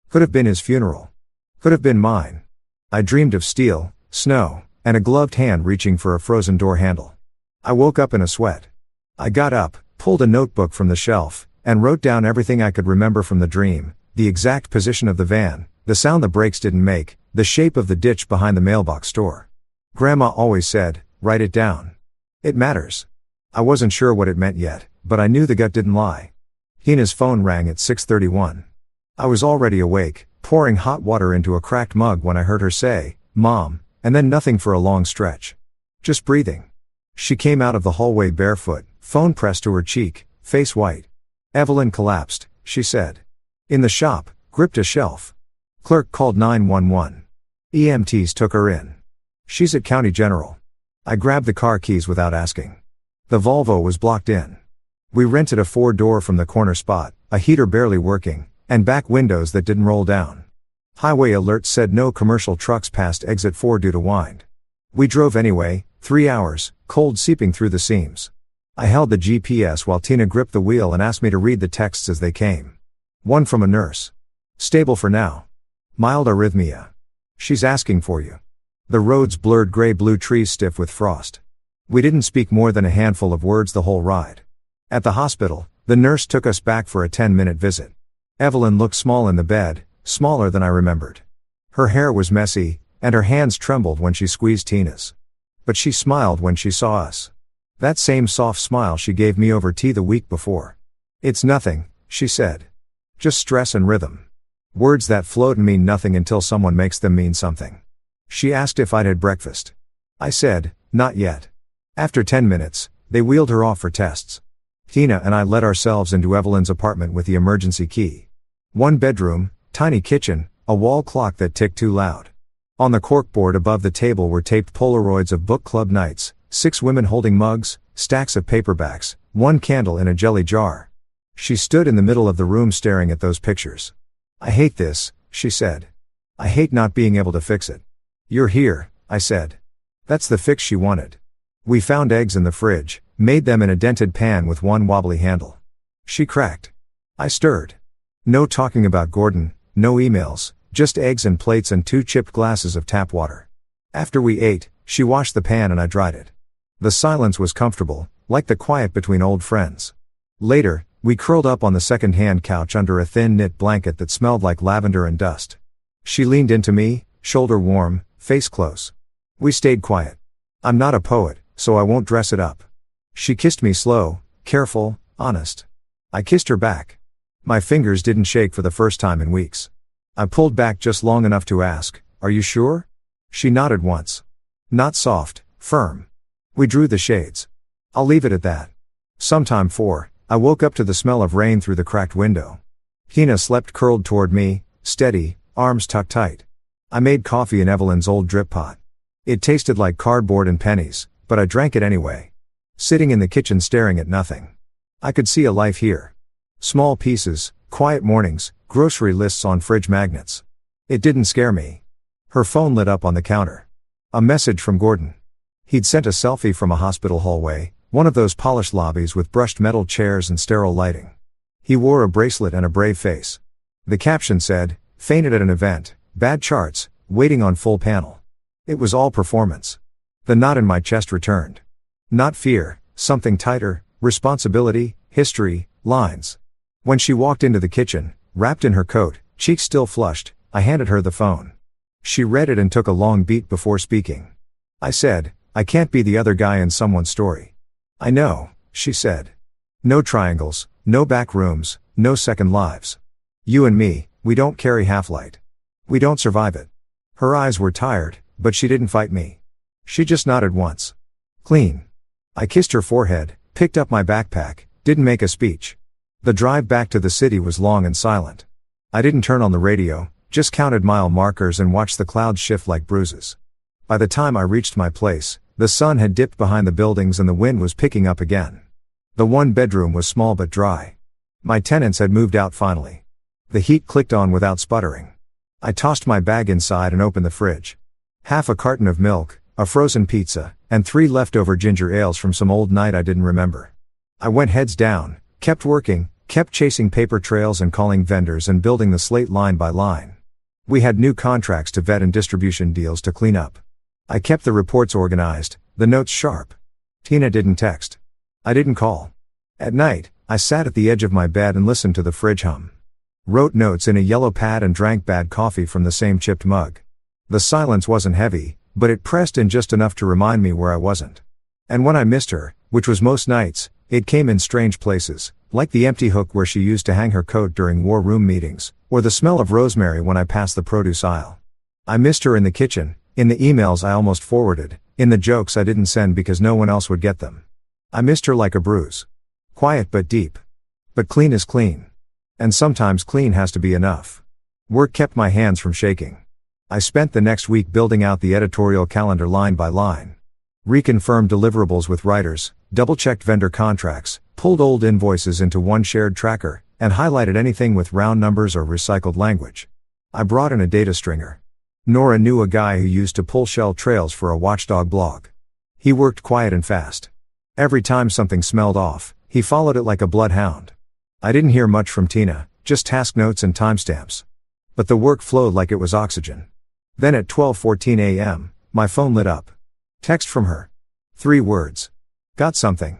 Could have been his funeral. Could have been mine. I dreamed of steel, snow, and a gloved hand reaching for a frozen door handle. I woke up in a sweat. I got up, pulled a notebook from the shelf, and wrote down everything I could remember from the dream, the exact position of the van, the sound the brakes didn't make, the shape of the ditch behind the mailbox store. Grandma always said, write it down. It matters. I wasn't sure what it meant yet, but I knew the gut didn't lie. Tina's phone rang at 6:31. I was already awake, pouring hot water into a cracked mug when I heard her say, Mom, and then nothing for a long stretch. Just breathing. She came out of the hallway barefoot, phone pressed to her cheek, face white. Evelyn collapsed, she said. In the shop, gripped a shelf. Clerk called 911. EMTs took her in. She's at County General. I grabbed the car keys without asking. The Volvo was blocked in. We rented a 4-door from the corner spot, a heater barely working, and back windows that didn't roll down. Highway alerts said no commercial trucks past exit 4 due to wind. We drove anyway, 3 hours, cold seeping through the seams. I held the GPS while Tina gripped the wheel and asked me to read the texts as they came. One from a nurse. Stable for now. Mild arrhythmia. She's asking for you. The roads blurred gray-blue trees stiff with frost. We didn't speak more than a handful of words the whole ride. At the hospital, the nurse took us back for a 10-minute visit. Evelyn looked small in the bed, smaller than I remembered. Her hair was messy, and her hands trembled when she squeezed Tina's. But she smiled when she saw us. That same soft smile she gave me over tea the week before. "It's nothing," she said. "Just stress and rhythm." Words that float and mean nothing until someone makes them mean something. She asked if I'd had breakfast. I said, "Not yet." After 10 minutes, they wheeled her off for tests. Tina and I let ourselves into Evelyn's apartment with the emergency key. 1 bedroom, tiny kitchen, a wall clock that ticked too loud. On the corkboard above the table were taped Polaroids of book club nights, 6 women holding mugs, stacks of paperbacks, 1 candle in a jelly jar. She stood in the middle of the room staring at those pictures. "I hate this," she said. "I hate not being able to fix it." "You're here," I said. That's the fix she wanted. We found eggs in the fridge, made them in a dented pan with 1 wobbly handle. She cracked. I stirred. No talking about Gordon, no emails, just eggs and plates and 2 chipped glasses of tap water. After we ate, she washed the pan and I dried it. The silence was comfortable, like the quiet between old friends. Later, we curled up on the second-hand couch under a thin knit blanket that smelled like lavender and dust. She leaned into me, shoulder warm, face close. We stayed quiet. I'm not a poet, so I won't dress it up. She kissed me slow, careful, honest. I kissed her back. My fingers didn't shake for the first time in weeks. I pulled back just long enough to ask, "Are you sure?" She nodded once. Not soft, firm. We drew the shades. I'll leave it at that. Sometime 4, I woke up to the smell of rain through the cracked window. Tina slept curled toward me, steady, arms tucked tight. I made coffee in Evelyn's old drip pot. It tasted like cardboard and pennies, but I drank it anyway. Sitting in the kitchen staring at nothing. I could see a life here. Small pieces, quiet mornings, grocery lists on fridge magnets. It didn't scare me. Her phone lit up on the counter. A message from Gordon. He'd sent a selfie from a hospital hallway, one of those polished lobbies with brushed metal chairs and sterile lighting. He wore a bracelet and a brave face. The caption said, "Fainted at an event, bad charts, waiting on full panel." It was all performance. The knot in my chest returned. Not fear, something tighter, responsibility, history, lines. When she walked into the kitchen, wrapped in her coat, cheeks still flushed, I handed her the phone. She read it and took a long beat before speaking. I said, "I can't be the other guy in someone's story." "I know," she said. "No triangles, no back rooms, no second lives. You and me, we don't carry half-light. We don't survive it." Her eyes were tired, but she didn't fight me. She just nodded once. "Clean." I kissed her forehead, picked up my backpack, didn't make a speech. The drive back to the city was long and silent. I didn't turn on the radio, just counted mile markers and watched the clouds shift like bruises. By the time I reached my place, the sun had dipped behind the buildings and the wind was picking up again. The 1 bedroom was small but dry. My tenants had moved out finally. The heat clicked on without sputtering. I tossed my bag inside and opened the fridge. Half a carton of milk, a frozen pizza, and 3 leftover ginger ales from some old night I didn't remember. I went heads down, kept working, kept chasing paper trails and calling vendors and building the slate line by line. We had new contracts to vet and distribution deals to clean up. I kept the reports organized, the notes sharp. Tina didn't text. I didn't call. At night, I sat at the edge of my bed and listened to the fridge hum. Wrote notes in a yellow pad and drank bad coffee from the same chipped mug. The silence wasn't heavy, but it pressed in just enough to remind me where I wasn't. And when I missed her, which was most nights, it came in strange places, like the empty hook where she used to hang her coat during war room meetings, or the smell of rosemary when I passed the produce aisle. I missed her in the kitchen, in the emails I almost forwarded, in the jokes I didn't send because no one else would get them. I missed her like a bruise. Quiet but deep. But clean is clean. And sometimes clean has to be enough. Work kept my hands from shaking. I spent the next week building out the editorial calendar line by line. Reconfirmed deliverables with writers, double-checked vendor contracts, pulled old invoices into one shared tracker, and highlighted anything with round numbers or recycled language. I brought in a data stringer. Nora knew a guy who used to pull shell trails for a watchdog blog. He worked quiet and fast. Every time something smelled off, he followed it like a bloodhound. I didn't hear much from Tina, just task notes and timestamps. But the work flowed like it was oxygen. Then at 12:14 a.m., my phone lit up. Text from her. 3 words. Got something.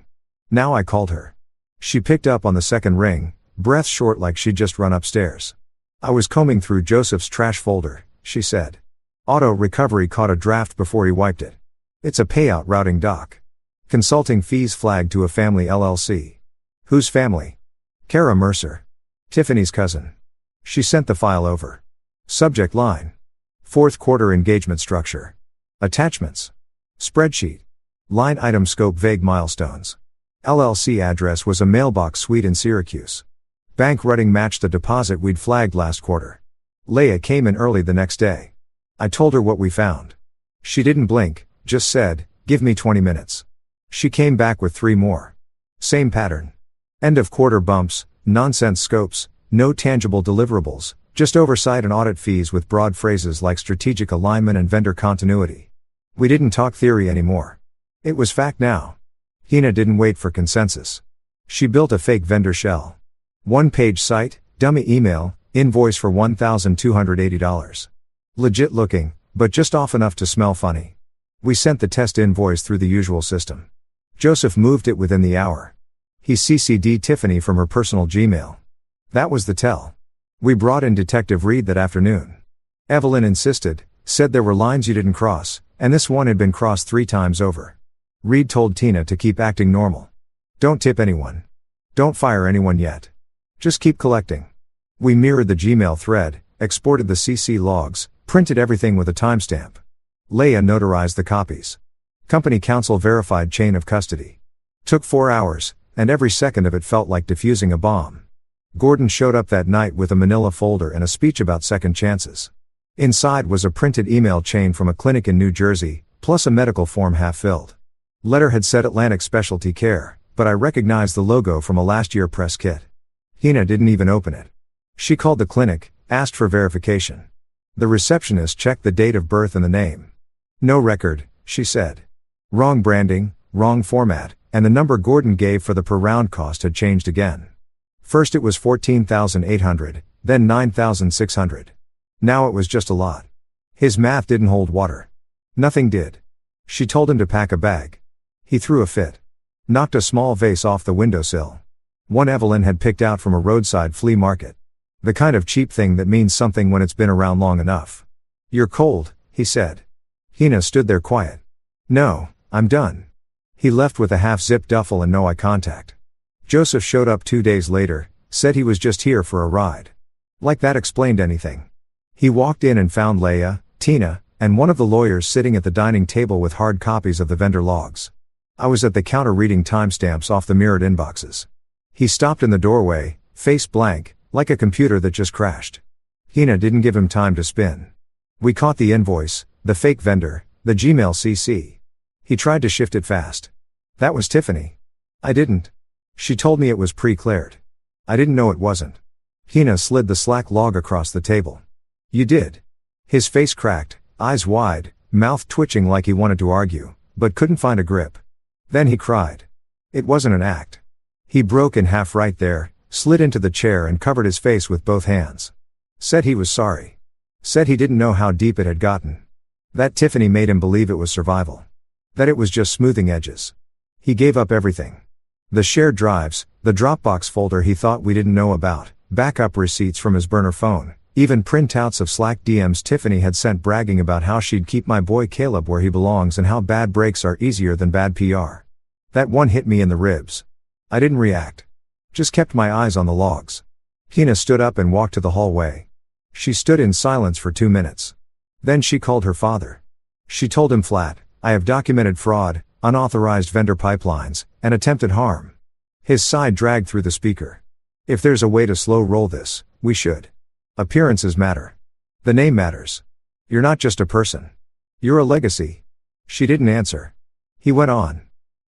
Now I called her. She picked up on the second ring, breath short like she'd just run upstairs. I was combing through Joseph's trash folder, she said. Auto recovery caught a draft before he wiped it. It's a payout routing doc. Consulting fees flagged to a family LLC. Whose family? Kara Mercer. Tiffany's cousin. She sent the file over. Subject line. Fourth quarter engagement structure. Attachments. Spreadsheet. Line item scope vague milestones. LLC address was a mailbox suite in Syracuse. Bank routing matched the deposit we'd flagged last quarter. Leia came in early the next day. I told her what we found. She didn't blink, just said, "Give me 20 minutes." She came back with 3 more. Same pattern. End of quarter bumps, nonsense scopes, no tangible deliverables, just oversight and audit fees with broad phrases like strategic alignment and vendor continuity. We didn't talk theory anymore. It was fact now. Tina didn't wait for consensus. She built a fake vendor shell. 1-page site, dummy email, invoice for $1,280. Legit looking, but just off enough to smell funny. We sent the test invoice through the usual system. Joseph moved it within the hour. He CC'd Tiffany from her personal Gmail. That was the tell. We brought in Detective Reed that afternoon. Evelyn insisted, said there were lines you didn't cross, and this one had been crossed 3 times over. Reed told Tina to keep acting normal. Don't tip anyone. Don't fire anyone yet. Just keep collecting. We mirrored the Gmail thread, exported the CC logs, printed everything with a timestamp. Leia notarized the copies. Company counsel verified chain of custody. Took 4 hours, and every second of it felt like defusing a bomb. Gordon showed up that night with a manila folder and a speech about second chances. Inside was a printed email chain from a clinic in New Jersey, plus a medical form half-filled. Letter had said Atlantic Specialty Care, but I recognized the logo from a last-year press kit. Tina didn't even open it. She called the clinic, asked for verification. The receptionist checked the date of birth and the name. No record, she said. Wrong branding, wrong format, and the number Gordon gave for the per round cost had changed again. First it was 14,800, then 9,600. Now it was just a lot. His math didn't hold water. Nothing did. She told him to pack a bag. He threw a fit. Knocked a small vase off the windowsill. One Evelyn had picked out from a roadside flea market. The kind of cheap thing that means something when it's been around long enough. You're cold, he said. Tina stood there quiet. No, I'm done. He left with a half-zipped duffel and no eye contact. Joseph showed up 2 days later, said he was just here for a ride. Like that explained anything. He walked in and found Leia, Tina, and one of the lawyers sitting at the dining table with hard copies of the vendor logs. I was at the counter reading timestamps off the mirrored inboxes. He stopped in the doorway, face blank, like a computer that just crashed. Tina didn't give him time to spin. We caught the invoice, the fake vendor, the Gmail CC. He tried to shift it fast. That was Tiffany. I didn't. She told me it was pre-cleared. I didn't know it wasn't. Tina slid the Slack log across the table. You did. His face cracked, eyes wide, mouth twitching like he wanted to argue, but couldn't find a grip. Then he cried. It wasn't an act. He broke in half right there, slid into the chair and covered his face with both hands. Said he was sorry. Said he didn't know how deep it had gotten. That Tiffany made him believe it was survival. That it was just smoothing edges. He gave up everything. The shared drives, the Dropbox folder he thought we didn't know about, backup receipts from his burner phone, even printouts of Slack DMs Tiffany had sent bragging about how she'd keep my boy Caleb where he belongs and how bad breaks are easier than bad PR. That one hit me in the ribs. I didn't react. Just kept my eyes on the logs. Tina stood up and walked to the hallway. She stood in silence for 2 minutes. Then she called her father. She told him flat, I have documented fraud, unauthorized vendor pipelines, and attempted harm. His sigh dragged through the speaker. If there's a way to slow roll this, we should. Appearances matter. The name matters. You're not just a person. You're a legacy. She didn't answer. He went on.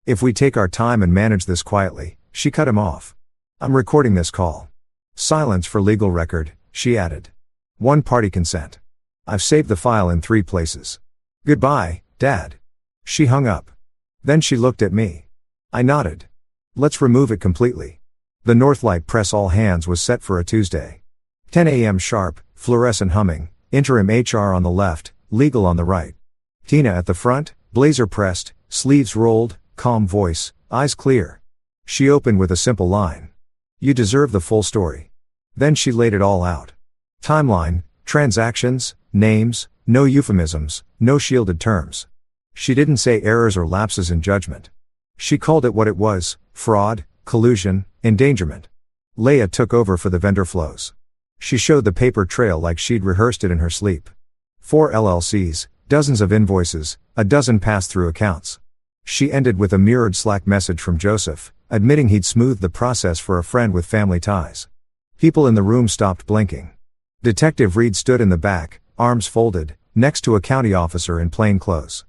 If we take our time and manage this quietly, she cut him off. I'm recording this call. Silence for legal record, she added. One party consent. I've saved the file in 3 places. Goodbye, Dad. She hung up. Then she looked at me. I nodded. Let's remove it completely. The Northlight Press all hands was set for a Tuesday. 10 a.m. sharp, fluorescent humming, interim HR on the left, legal on the right. Tina at the front, blazer pressed, sleeves rolled, calm voice, eyes clear. She opened with a simple line. You deserve the full story. Then she laid it all out. Timeline, transactions, names, no euphemisms, no shielded terms. She didn't say errors or lapses in judgment. She called it what it was, fraud, collusion, endangerment. Leia took over for the vendor flows. She showed the paper trail like she'd rehearsed it in her sleep. 4 LLCs, dozens of invoices, a dozen pass-through accounts. She ended with a mirrored Slack message from Joseph, admitting he'd smoothed the process for a friend with family ties. People in the room stopped blinking. Detective Reed stood in the back, arms folded, next to a county officer in plain clothes.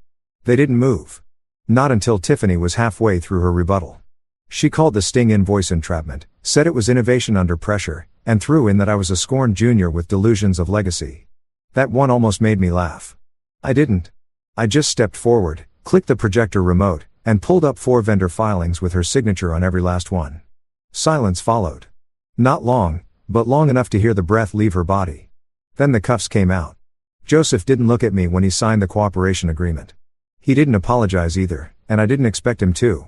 They didn't move. Not until Tiffany was halfway through her rebuttal. She called the sting invoice entrapment, said it was innovation under pressure, and threw in that I was a scorned junior with delusions of legacy. That one almost made me laugh. I didn't. I just stepped forward, clicked the projector remote, and pulled up 4 vendor filings with her signature on every last one. Silence followed. Not long, but long enough to hear the breath leave her body. Then the cuffs came out. Joseph didn't look at me when he signed the cooperation agreement. He didn't apologize either, and I didn't expect him to.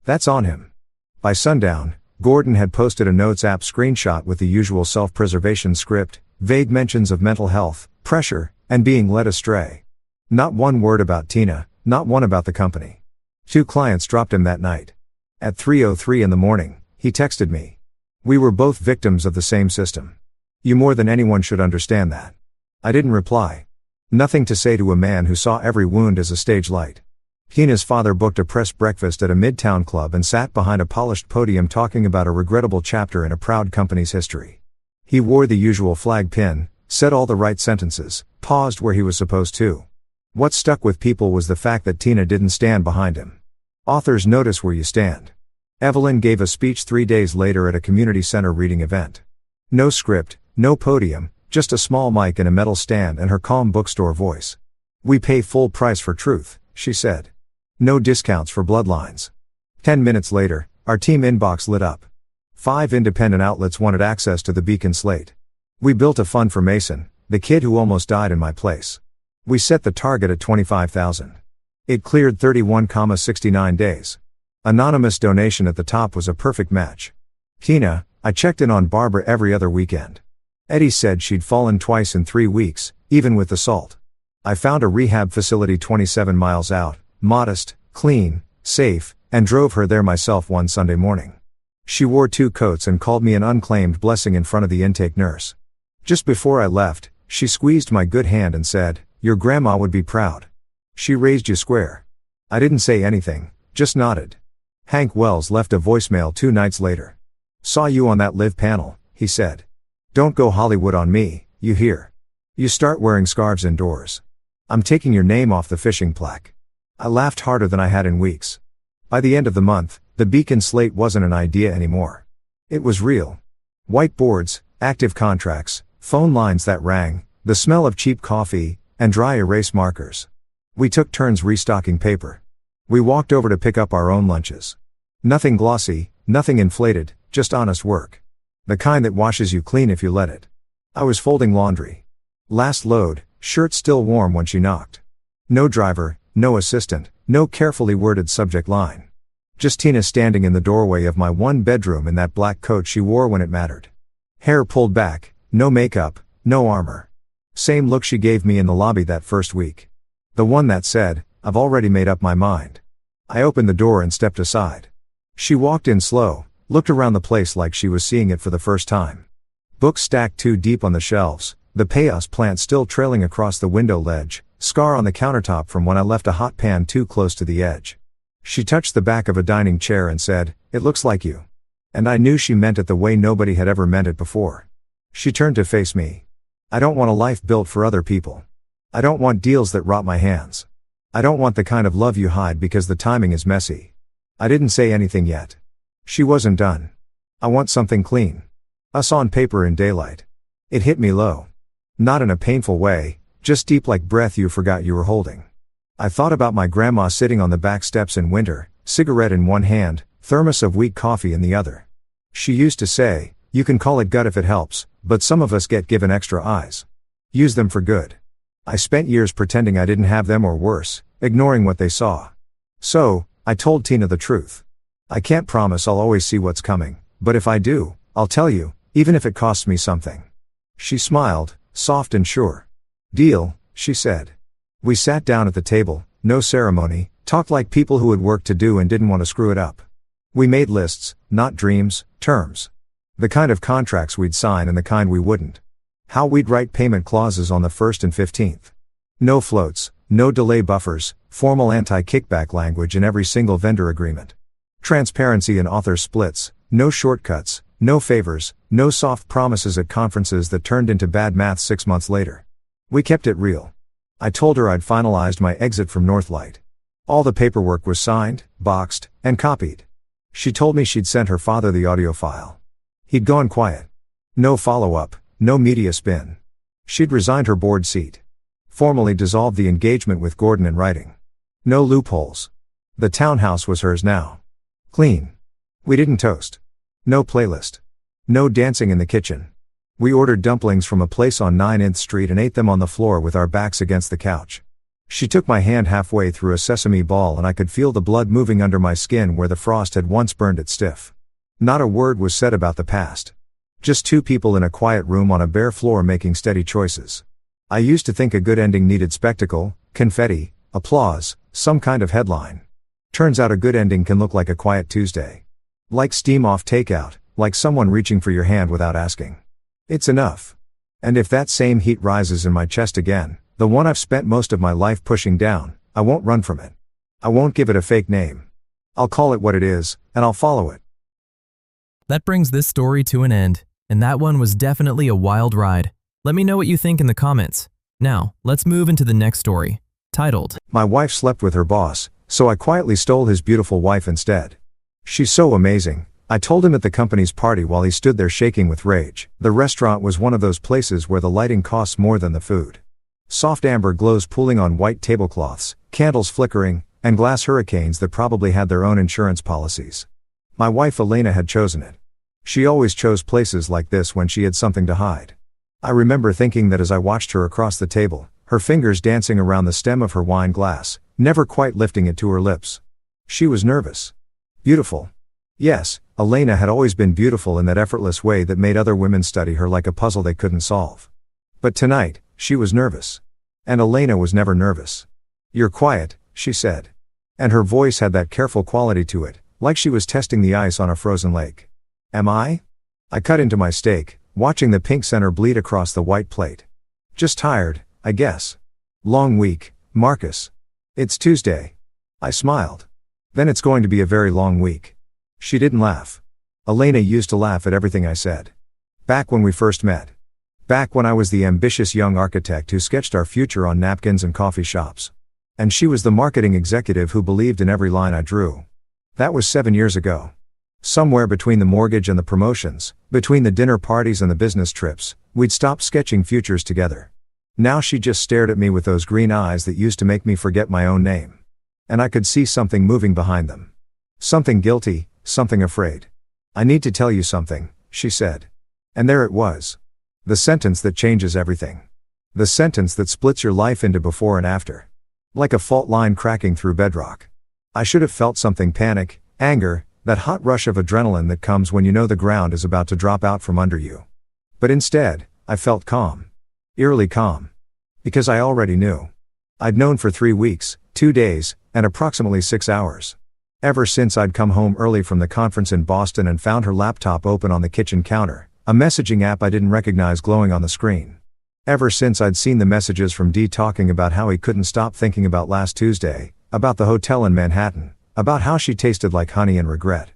That's on him. By sundown, Gordon had posted a Notes app screenshot with the usual self-preservation script, vague mentions of mental health, pressure, and being led astray. Not one word about Tina, not one about the company. 2 clients dropped him that night. At 3:03 in the morning, he texted me. We were both victims of the same system. You more than anyone should understand that. I didn't reply. Nothing to say to a man who saw every wound as a stage light. Tina's father booked a press breakfast at a midtown club and sat behind a polished podium talking about a regrettable chapter in a proud company's history. He wore the usual flag pin, said all the right sentences, paused where he was supposed to. What stuck with people was the fact that Tina didn't stand behind him. Authors notice where you stand. Evelyn gave a speech 3 days later at a community center reading event. No script, no podium, just a small mic and a metal stand and her calm bookstore voice. We pay full price for truth, she said. No discounts for bloodlines. 10 minutes later, our team inbox lit up. 5 independent outlets wanted access to the Beacon slate. We built a fund for Mason, the kid who almost died in my place. We set the target at $25,000. It cleared 31,69 days. Anonymous donation at the top was a perfect match. Tina, I checked in on Barbara every other weekend. Eddie said she'd fallen twice in 3 weeks, even with assault. I found a rehab facility 27 miles out, modest, clean, safe, and drove her there myself one Sunday morning. She wore 2 coats and called me an unclaimed blessing in front of the intake nurse. Just before I left, she squeezed my good hand and said, "Your grandma would be proud. She raised you square." I didn't say anything, just nodded. Hank Wells left a voicemail 2 nights later. "Saw you on that live panel," he said. "Don't go Hollywood on me, you hear? You start wearing scarves indoors. I'm taking your name off the fishing plaque." I laughed harder than I had in weeks. By the end of the month, the Beacon slate wasn't an idea anymore. It was real. Whiteboards, active contracts, phone lines that rang, the smell of cheap coffee, and dry erase markers. We took turns restocking paper. We walked over to pick up our own lunches. Nothing glossy, nothing inflated, just honest work. The kind that washes you clean if you let it. I was folding laundry. Last load, shirt still warm when she knocked. No driver, no assistant, no carefully worded subject line. Just Tina standing in the doorway of my 1-bedroom in that black coat she wore when it mattered. Hair pulled back, no makeup, no armor. Same look she gave me in the lobby that first week. The one that said, "I've already made up my mind." I opened the door and stepped aside. She walked in slow, looked around the place like she was seeing it for the first time. Books stacked 2 deep on the shelves, the payas plant still trailing across the window ledge, scar on the countertop from when I left a hot pan too close to the edge. She touched the back of a dining chair and said, "It looks like you." And I knew she meant it the way nobody had ever meant it before. She turned to face me. I don't want a life built for other people. I don't want deals that rot my hands. I don't want the kind of love you hide because the timing is messy. I didn't say anything yet. She wasn't done. I want something clean. Us on paper in daylight. It hit me low. Not in a painful way, just deep like breath you forgot you were holding. I thought about my grandma sitting on the back steps in winter, cigarette in one hand, thermos of weak coffee in the other. She used to say, "You can call it gut if it helps, but some of us get given extra eyes. Use them for good." I spent years pretending I didn't have them or worse, ignoring what they saw. So, I told Tina the truth. I can't promise I'll always see what's coming, but if I do, I'll tell you, even if it costs me something. She smiled, soft and sure. "Deal," she said. We sat down at the table, no ceremony, talked like people who had work to do and didn't want to screw it up. We made lists, not dreams, terms. The kind of contracts we'd sign and the kind we wouldn't. How we'd write payment clauses on the 1st and 15th. No floats, no delay buffers, formal anti-kickback language in every single vendor agreement. Transparency in author splits, no shortcuts, no favors, no soft promises at conferences that turned into bad math 6 months later. We kept it real. I told her I'd finalized my exit from Northlight. All the paperwork was signed, boxed, and copied. She told me she'd sent her father the audio file. He'd gone quiet. No follow-up, no media spin. She'd resigned her board seat. Formally dissolved the engagement with Gordon in writing. No loopholes. The townhouse was hers now. Clean. We didn't toast. No playlist. No dancing in the kitchen. We ordered dumplings from a place on 9th Street and ate them on the floor with our backs against the couch. She took my hand halfway through a sesame ball and I could feel the blood moving under my skin where the frost had once burned it stiff. Not a word was said about the past. Just two people in a quiet room on a bare floor making steady choices. I used to think a good ending needed spectacle, confetti, applause, some kind of headline. Turns out a good ending can look like a quiet Tuesday. Like steam off takeout, like someone reaching for your hand without asking. It's enough. And if that same heat rises in my chest again, the one I've spent most of my life pushing down, I won't run from it. I won't give it a fake name. I'll call it what it is, and I'll follow it. That brings this story to an end, and that one was definitely a wild ride. Let me know what you think in the comments. Now, let's move into the next story, titled, My wife slept with her boss, so I quietly stole his beautiful wife instead. She's so amazing, I told him at the company's party while he stood there shaking with rage. The restaurant was one of those places where the lighting costs more than the food. Soft amber glows pooling on white tablecloths, candles flickering, and glass hurricanes that probably had their own insurance policies. My wife Elena had chosen it. She always chose places like this when she had something to hide. I remember thinking that as I watched her across the table, her fingers dancing around the stem of her wine glass, never quite lifting it to her lips. She was nervous. Beautiful. Yes, Elena had always been beautiful in that effortless way that made other women study her like a puzzle they couldn't solve. But tonight, she was nervous. And Elena was never nervous. You're quiet, she said. And her voice had that careful quality to it, like she was testing the ice on a frozen lake. Am I? I cut into my steak, watching the pink center bleed across the white plate. Just tired, I guess. Long week, Marcus. It's Tuesday. I smiled. Then it's going to be a very long week. She didn't laugh. Elena used to laugh at everything I said. Back when we first met. Back when I was the ambitious young architect who sketched our future on napkins and coffee shops. And she was the marketing executive who believed in every line I drew. That was 7 years ago. Somewhere between the mortgage and the promotions, between the dinner parties and the business trips, we'd stopped sketching futures together. Now she just stared at me with those green eyes that used to make me forget my own name. And I could see something moving behind them. Something guilty, something afraid. I need to tell you something, she said. And there it was. The sentence that changes everything. The sentence that splits your life into before and after. Like a fault line cracking through bedrock. I should have felt something: panic, anger, that hot rush of adrenaline that comes when you know the ground is about to drop out from under you. But instead, I felt calm. Eerily calm. Because I already knew. I'd known for 3 weeks, 2 days, and approximately 6 hours. Ever since I'd come home early from the conference in Boston and found her laptop open on the kitchen counter, a messaging app I didn't recognize glowing on the screen. Ever since I'd seen the messages from D talking about how he couldn't stop thinking about last Tuesday, about the hotel in Manhattan, about how she tasted like honey and regret.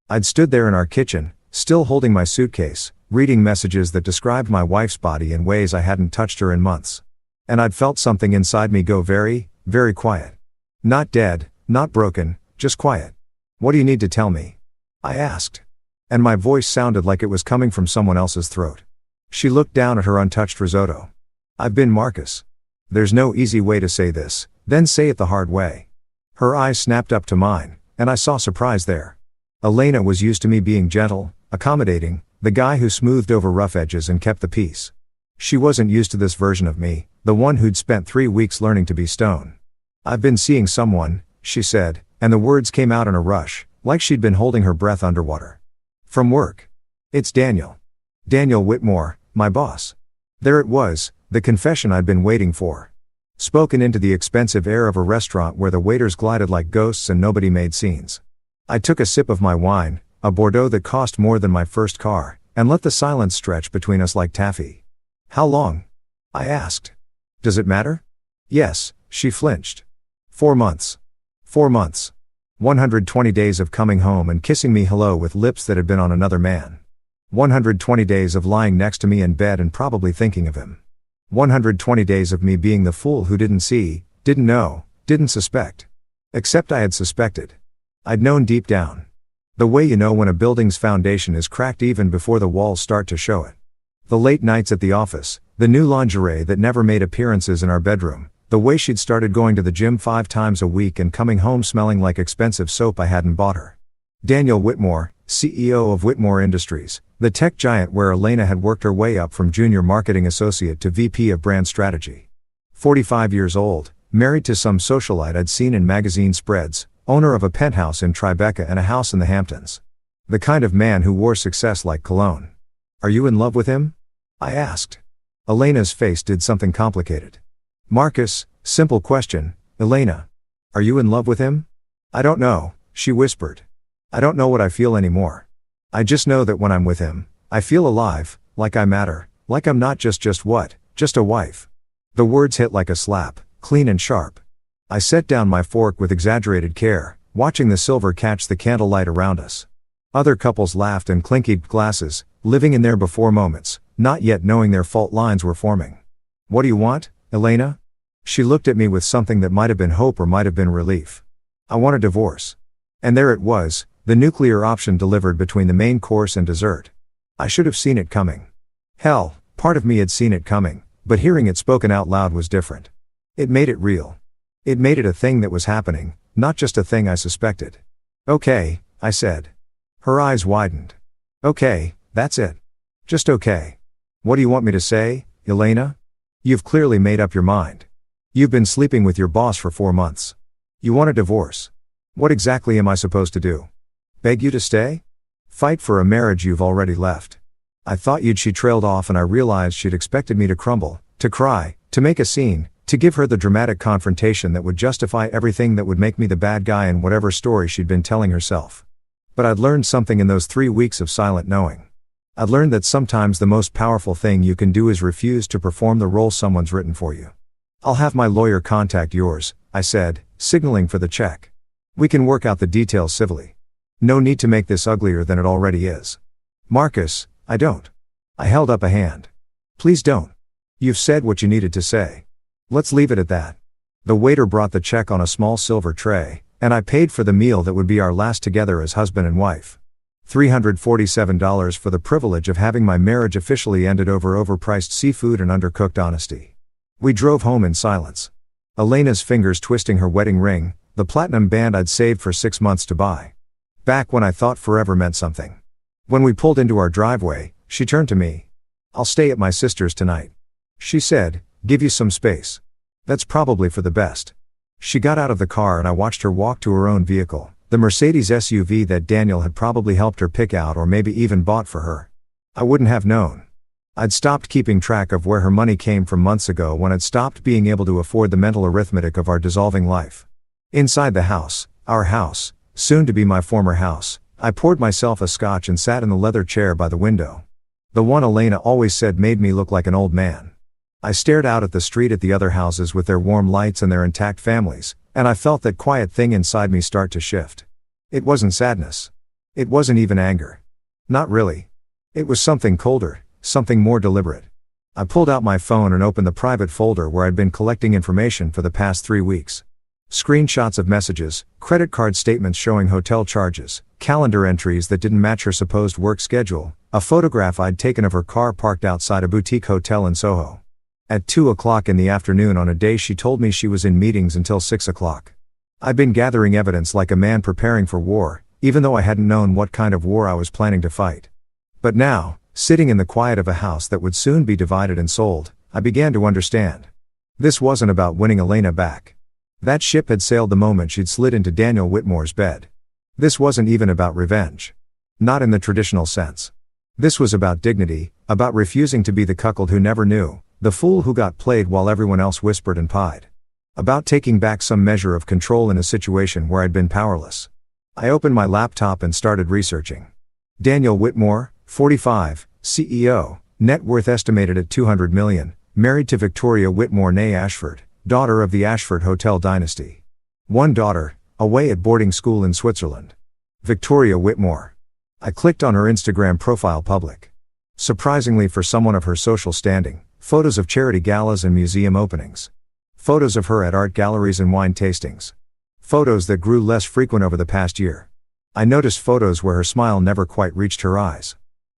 I'd stood there in our kitchen, still holding my suitcase, reading messages that described my wife's body in ways I hadn't touched her in months. And I'd felt something inside me go very, very quiet. Not dead, not broken, just quiet. What do you need to tell me? I asked. And my voice sounded like it was coming from someone else's throat. She looked down at her untouched risotto. I've been Marcus. There's no easy way to say this, then say it the hard way. Her eyes snapped up to mine, and I saw surprise there. Elena was used to me being gentle, accommodating, the guy who smoothed over rough edges and kept the peace. She wasn't used to this version of me, the one who'd spent 3 weeks learning to be stone. I've been seeing someone, she said, and the words came out in a rush, like she'd been holding her breath underwater. From work. It's Daniel. Daniel Whitmore, my boss. There it was, the confession I'd been waiting for. Spoken into the expensive air of a restaurant where the waiters glided like ghosts and nobody made scenes. I took a sip of my wine, a Bordeaux that cost more than my first car, and let the silence stretch between us like taffy. How long? I asked. Does it matter? Yes, she flinched. 4 months. 4 months. 120 days of coming home and kissing me hello with lips that had been on another man. 120 days of lying next to me in bed and probably thinking of him. 120 days of me being the fool who didn't see, didn't know, didn't suspect. Except I had suspected. I'd known deep down. The way you know when a building's foundation is cracked even before the walls start to show it. The late nights at the office, the new lingerie that never made appearances in our bedroom, the way she'd started going to the gym 5 times a week and coming home smelling like expensive soap I hadn't bought her. Daniel Whitmore, CEO of Whitmore Industries, the tech giant where Elena had worked her way up from junior marketing associate to VP of brand strategy. 45 years old, married to some socialite I'd seen in magazine spreads, owner of a penthouse in Tribeca and a house in the Hamptons. The kind of man who wore success like cologne. Are you in love with him? I asked. Elena's face did something complicated. Marcus, simple question, Elena. Are you in love with him? I don't know, she whispered. I don't know what I feel anymore. I just know that when I'm with him, I feel alive, like I matter, like I'm not just a wife. The words hit like a slap, clean and sharp. I set down my fork with exaggerated care, watching the silver catch the candlelight around us. Other couples laughed and clinkied glasses, living in their before moments, not yet knowing their fault lines were forming. What do you want, Elena? She looked at me with something that might have been hope or might have been relief. I want a divorce. And there it was, the nuclear option delivered between the main course and dessert. I should have seen it coming. Hell, part of me had seen it coming, but hearing it spoken out loud was different. It made it real. It made it a thing that was happening, not just a thing I suspected. Okay, I said. Her eyes widened. Okay, that's it. Just okay. What do you want me to say, Elena? You've clearly made up your mind. You've been sleeping with your boss for 4 months. You want a divorce. What exactly am I supposed to do? Beg you to stay? Fight for a marriage you've already left. I thought she trailed off and I realized she'd expected me to crumble, to cry, to make a scene, to give her the dramatic confrontation that would justify everything that would make me the bad guy in whatever story she'd been telling herself. But I'd learned something in those 3 weeks of silent knowing. I'd learned that sometimes the most powerful thing you can do is refuse to perform the role someone's written for you. I'll have my lawyer contact yours, I said, signaling for the check. We can work out the details civilly. No need to make this uglier than it already is. Marcus, I don't. I held up a hand. Please don't. You've said what you needed to say. Let's leave it at that. The waiter brought the check on a small silver tray, and I paid for the meal that would be our last together as husband and wife. $347 for the privilege of having my marriage officially ended over overpriced seafood and undercooked honesty. We drove home in silence. Elena's fingers twisting her wedding ring, the platinum band I'd saved for 6 months to buy. Back when I thought forever meant something. When we pulled into our driveway, she turned to me. I'll stay at my sister's tonight. She said, give you some space. That's probably for the best. She got out of the car and I watched her walk to her own vehicle, the Mercedes SUV that Daniel had probably helped her pick out or maybe even bought for her. I wouldn't have known. I'd stopped keeping track of where her money came from months ago when I'd stopped being able to afford the mental arithmetic of our dissolving life. Inside the house, our house, soon to be my former house, I poured myself a scotch and sat in the leather chair by the window. The one Elena always said made me look like an old man. I stared out at the street at the other houses with their warm lights and their intact families, and I felt that quiet thing inside me start to shift. It wasn't sadness. It wasn't even anger. Not really. It was something colder, something more deliberate. I pulled out my phone and opened the private folder where I'd been collecting information for the past 3 weeks. Screenshots of messages, credit card statements showing hotel charges, calendar entries that didn't match her supposed work schedule, a photograph I'd taken of her car parked outside a boutique hotel in Soho. At 2 o'clock in the afternoon on a day she told me she was in meetings until 6 o'clock. I'd been gathering evidence like a man preparing for war, even though I hadn't known what kind of war I was planning to fight. But now, sitting in the quiet of a house that would soon be divided and sold, I began to understand. This wasn't about winning Elena back. That ship had sailed the moment she'd slid into Daniel Whitmore's bed. This wasn't even about revenge. Not in the traditional sense. This was about dignity, about refusing to be the cuckold who never knew, the fool who got played while everyone else whispered and pied. About taking back some measure of control in a situation where I'd been powerless. I opened my laptop and started researching. Daniel Whitmore, 45, CEO, net worth estimated at $200 million, married to Victoria Whitmore née Ashford, daughter of the Ashford Hotel dynasty. One daughter, away at boarding school in Switzerland. Victoria Whitmore. I clicked on her Instagram profile public. Surprisingly for someone of her social standing, photos of charity galas and museum openings. Photos of her at art galleries and wine tastings. Photos that grew less frequent over the past year. I noticed photos where her smile never quite reached her eyes.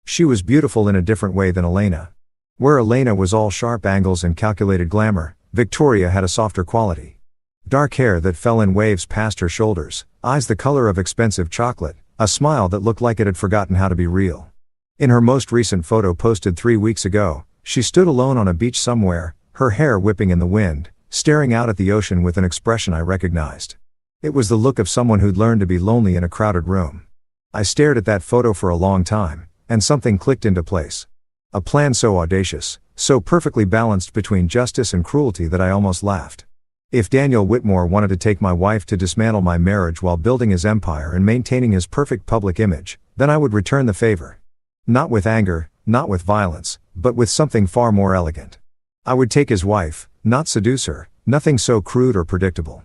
She was beautiful in a different way than Elena. Where Elena was all sharp angles and calculated glamour, Victoria had a softer quality. Dark hair that fell in waves past her shoulders, eyes the color of expensive chocolate, a smile that looked like it had forgotten how to be real. In her most recent photo posted 3 weeks ago, she stood alone on a beach somewhere, her hair whipping in the wind, staring out at the ocean with an expression I recognized. It was the look of someone who'd learned to be lonely in a crowded room. I stared at that photo for a long time, and something clicked into place. A plan so audacious, so perfectly balanced between justice and cruelty that I almost laughed. If Daniel Whitmore wanted to take my wife to dismantle my marriage while building his empire and maintaining his perfect public image, then I would return the favor. Not with anger, not with violence, but with something far more elegant. I would take his wife, not seduce her, nothing so crude or predictable.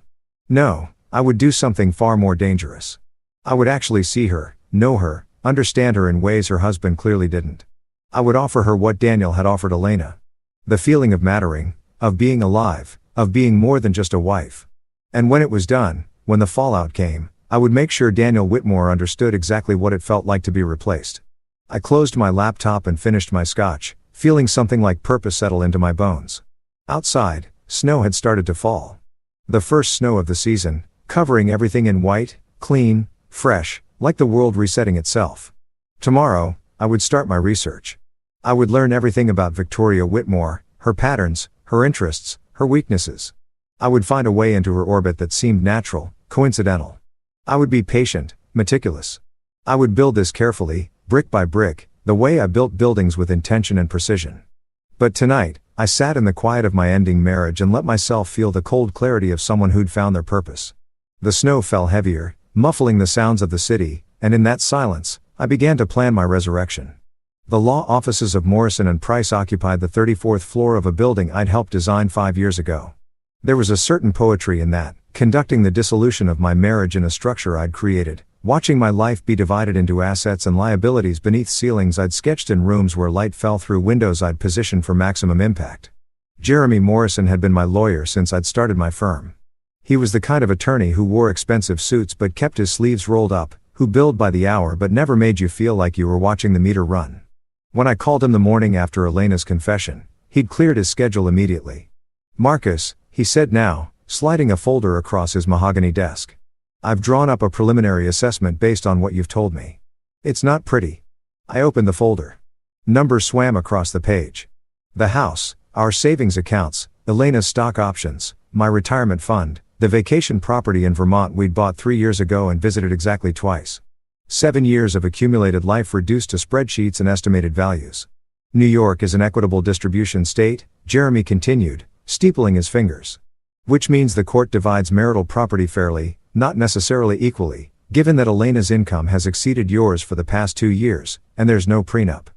No, I would do something far more dangerous. I would actually see her, know her, understand her in ways her husband clearly didn't. I would offer her what Daniel had offered Elena. The feeling of mattering, of being alive, of being more than just a wife. And when it was done, when the fallout came, I would make sure Daniel Whitmore understood exactly what it felt like to be replaced. I closed my laptop and finished my scotch, feeling something like purpose settle into my bones. Outside, snow had started to fall. The first snow of the season, covering everything in white, clean, fresh, like the world resetting itself. Tomorrow, I would start my research. I would learn everything about Victoria Whitmore, her patterns, her interests, her weaknesses. I would find a way into her orbit that seemed natural, coincidental. I would be patient, meticulous. I would build this carefully, brick by brick, the way I built buildings with intention and precision. But tonight, I sat in the quiet of my ending marriage and let myself feel the cold clarity of someone who'd found their purpose. The snow fell heavier, muffling the sounds of the city, and in that silence, I began to plan my resurrection. The law offices of Morrison and Price occupied the 34th floor of a building I'd helped design 5 years ago. There was a certain poetry in that, conducting the dissolution of my marriage in a structure I'd created, watching my life be divided into assets and liabilities beneath ceilings I'd sketched in rooms where light fell through windows I'd positioned for maximum impact. Jeremy Morrison had been my lawyer since I'd started my firm. He was the kind of attorney who wore expensive suits but kept his sleeves rolled up, who billed by the hour but never made you feel like you were watching the meter run. When I called him the morning after Elena's confession, he'd cleared his schedule immediately. "Marcus," he said now, sliding a folder across his mahogany desk. "I've drawn up a preliminary assessment based on what you've told me. It's not pretty." I opened the folder. Numbers swam across the page. The house, our savings accounts, Elena's stock options, my retirement fund, the vacation property in Vermont we'd bought 3 years ago and visited exactly twice. 7 years of accumulated life reduced to spreadsheets and estimated values. New York is an equitable distribution state, Jeremy continued, steepling his fingers. Which means the court divides marital property fairly, not necessarily equally, given that Elena's income has exceeded yours for the past 2 years, and there's no prenup.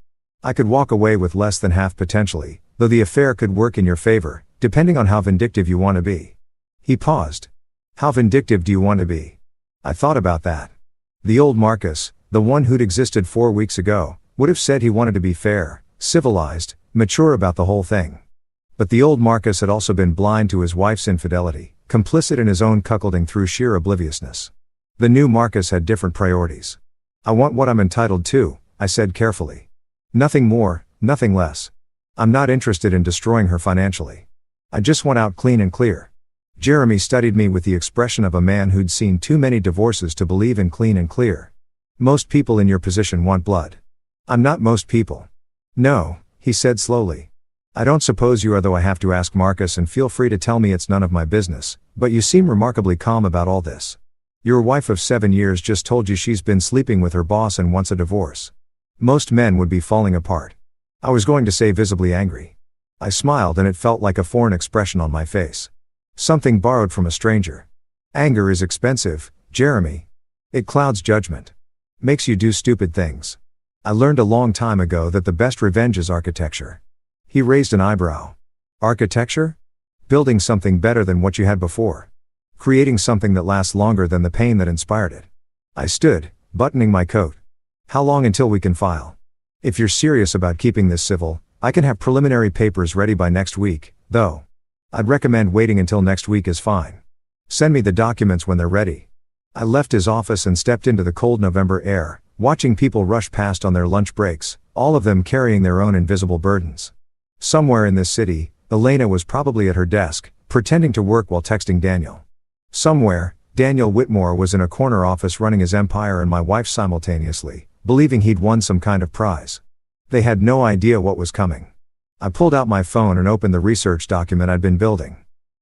I could walk away with less than half potentially, though the affair could work in your favor, depending on how vindictive you want to be. He paused. How vindictive do you want to be? I thought about that. The old Marcus, the one who'd existed 4 weeks ago, Would have said he wanted to be fair, civilized, mature about the whole thing. But the old Marcus had also been blind to his wife's infidelity, complicit in his own cuckolding through sheer obliviousness. The new Marcus had different priorities. I want what I'm entitled to, I said carefully. Nothing more, nothing less. I'm not interested in destroying her financially. I just want out clean and clear. Jeremy studied me with the expression of a man who'd seen too many divorces to believe in clean and clear. Most people in your position want blood. I'm not most people. No, he said slowly. I don't suppose you are, though I have to ask Marcus, and feel free to tell me it's none of my business, but you seem remarkably calm about all this. Your wife of 7 years just told you she's been sleeping with her boss and wants a divorce. Most men would be falling apart. I was going to say visibly angry. I smiled and it felt like a foreign expression on my face. Something borrowed from a stranger. Anger is expensive, Jeremy. It clouds judgment. Makes you do stupid things. I learned a long time ago that the best revenge is architecture. He raised an eyebrow. Architecture? Building something better than what you had before. Creating something that lasts longer than the pain that inspired it. I stood, buttoning my coat. How long until we can file? If you're serious about keeping this civil, I can have preliminary papers ready by next week, though. I'd recommend waiting until next week is fine. Send me the documents when they're ready. I left his office and stepped into the cold November air, watching people rush past on their lunch breaks, all of them carrying their own invisible burdens. Somewhere in this city, Elena was probably at her desk, pretending to work while texting Daniel. Somewhere, Daniel Whitmore was in a corner office running his empire and my wife simultaneously, believing he'd won some kind of prize. They had no idea what was coming. I pulled out my phone and opened the research document I'd been building.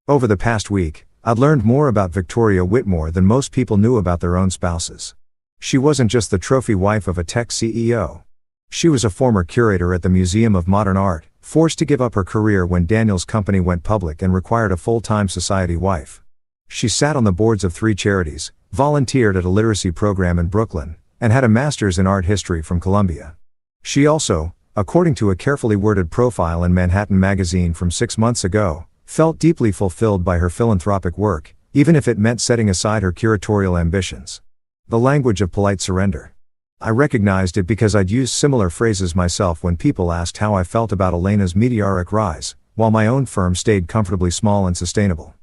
Over the past week, I'd learned more about Victoria Whitmore than most people knew about their own spouses. She wasn't just the trophy wife of a tech CEO. She was a former curator at the Museum of Modern Art, forced to give up her career when Daniel's company went public and required a full-time society wife. She sat on the boards of 3 charities, volunteered at a literacy program in Brooklyn, and had a master's in art history from Columbia. She also, according to a carefully worded profile in Manhattan Magazine from 6 months ago, felt deeply fulfilled by her philanthropic work, even if it meant setting aside her curatorial ambitions. The language of polite surrender. I recognized it because I'd used similar phrases myself when people asked how I felt about Elena's meteoric rise, while my own firm stayed comfortably small and sustainable.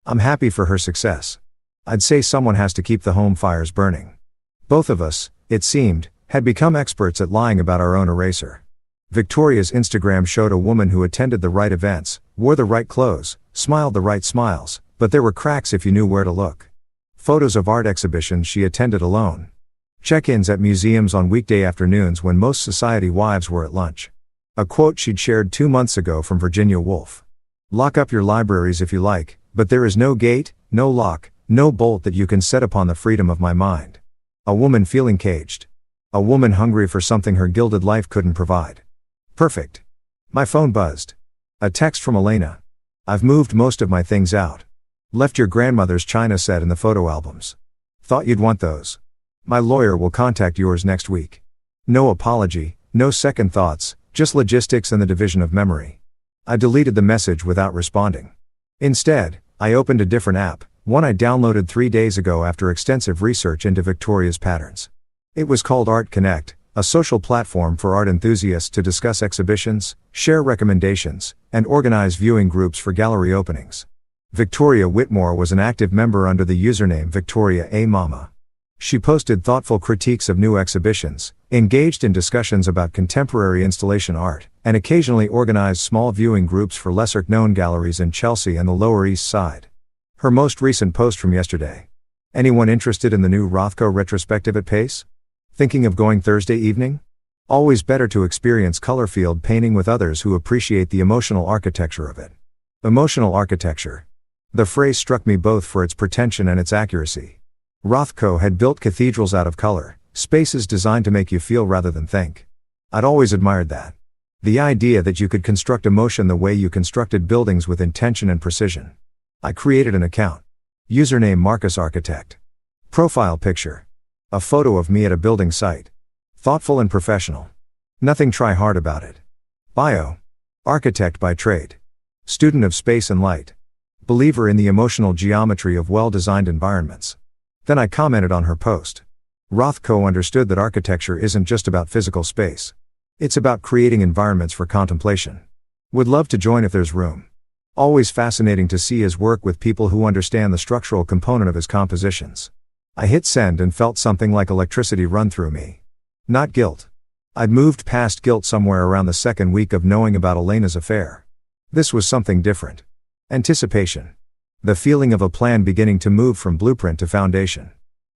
I'm happy for her success. I'd say someone has to keep the home fires burning. Both of us, it seemed, had become experts at lying about our own eraser. Victoria's Instagram showed a woman who attended the right events, wore the right clothes, smiled the right smiles, but there were cracks if you knew where to look. Photos of art exhibitions she attended alone. Check-ins at museums on weekday afternoons when most society wives were at lunch. A quote she'd shared 2 months ago from Virginia Woolf. Lock up your libraries if you like, but there is no gate, no lock, no bolt that you can set upon the freedom of my mind. A woman feeling caged. A woman hungry for something her gilded life couldn't provide. Perfect. My phone buzzed. A text from Elena. I've moved most of my things out. Left your grandmother's china set in the photo albums. Thought you'd want those. My lawyer will contact yours next week. No apology, no second thoughts, just logistics and the division of memory. I deleted the message without responding. Instead, I opened a different app, one I downloaded 3 days ago after extensive research into Victoria's patterns. It was called Art Connect, a social platform for art enthusiasts to discuss exhibitions, share recommendations, and organize viewing groups for gallery openings. Victoria Whitmore was an active member under the username Victoria A. Mama. She posted thoughtful critiques of new exhibitions, engaged in discussions about contemporary installation art, and occasionally organized small viewing groups for lesser-known galleries in Chelsea and the Lower East Side. Her most recent post from yesterday. Anyone interested in the new Rothko retrospective at Pace? Thinking of going Thursday evening? Always better to experience color field painting with others who appreciate the emotional architecture of it. Emotional architecture. The phrase struck me both for its pretension and its accuracy. Rothko had built cathedrals out of color, spaces designed to make you feel rather than think. I'd always admired that. The idea that you could construct emotion the way you constructed buildings with intention and precision. I created an account. Username Marcus Architect. Profile picture. A photo of me at a building site. Thoughtful and professional. Nothing try hard about it. Bio. Architect by trade. Student of space and light. Believer in the emotional geometry of well-designed environments. Then I commented on her post. Rothko understood that architecture isn't just about physical space. It's about creating environments for contemplation. Would love to join if there's room. Always fascinating to see his work with people who understand the structural component of his compositions. I hit send and felt something like electricity run through me. Not guilt. I'd moved past guilt somewhere around the second week of knowing about Elena's affair. This was something different. Anticipation. The feeling of a plan beginning to move from blueprint to foundation.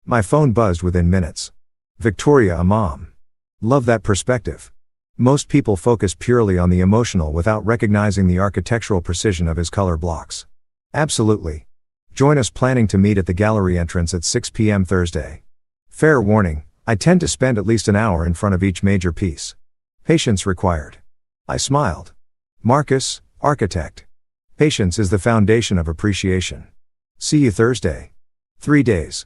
My phone buzzed within minutes. Victoria, a mom. Love that perspective. Most people focus purely on the emotional without recognizing the architectural precision of his color blocks. Absolutely. Join us, planning to meet at the gallery entrance at 6 p.m. Thursday. Fair warning, I tend to spend at least an hour in front of each major piece. Patience required. I smiled. Marcus, architect. Patience is the foundation of appreciation. See you Thursday. 3 days.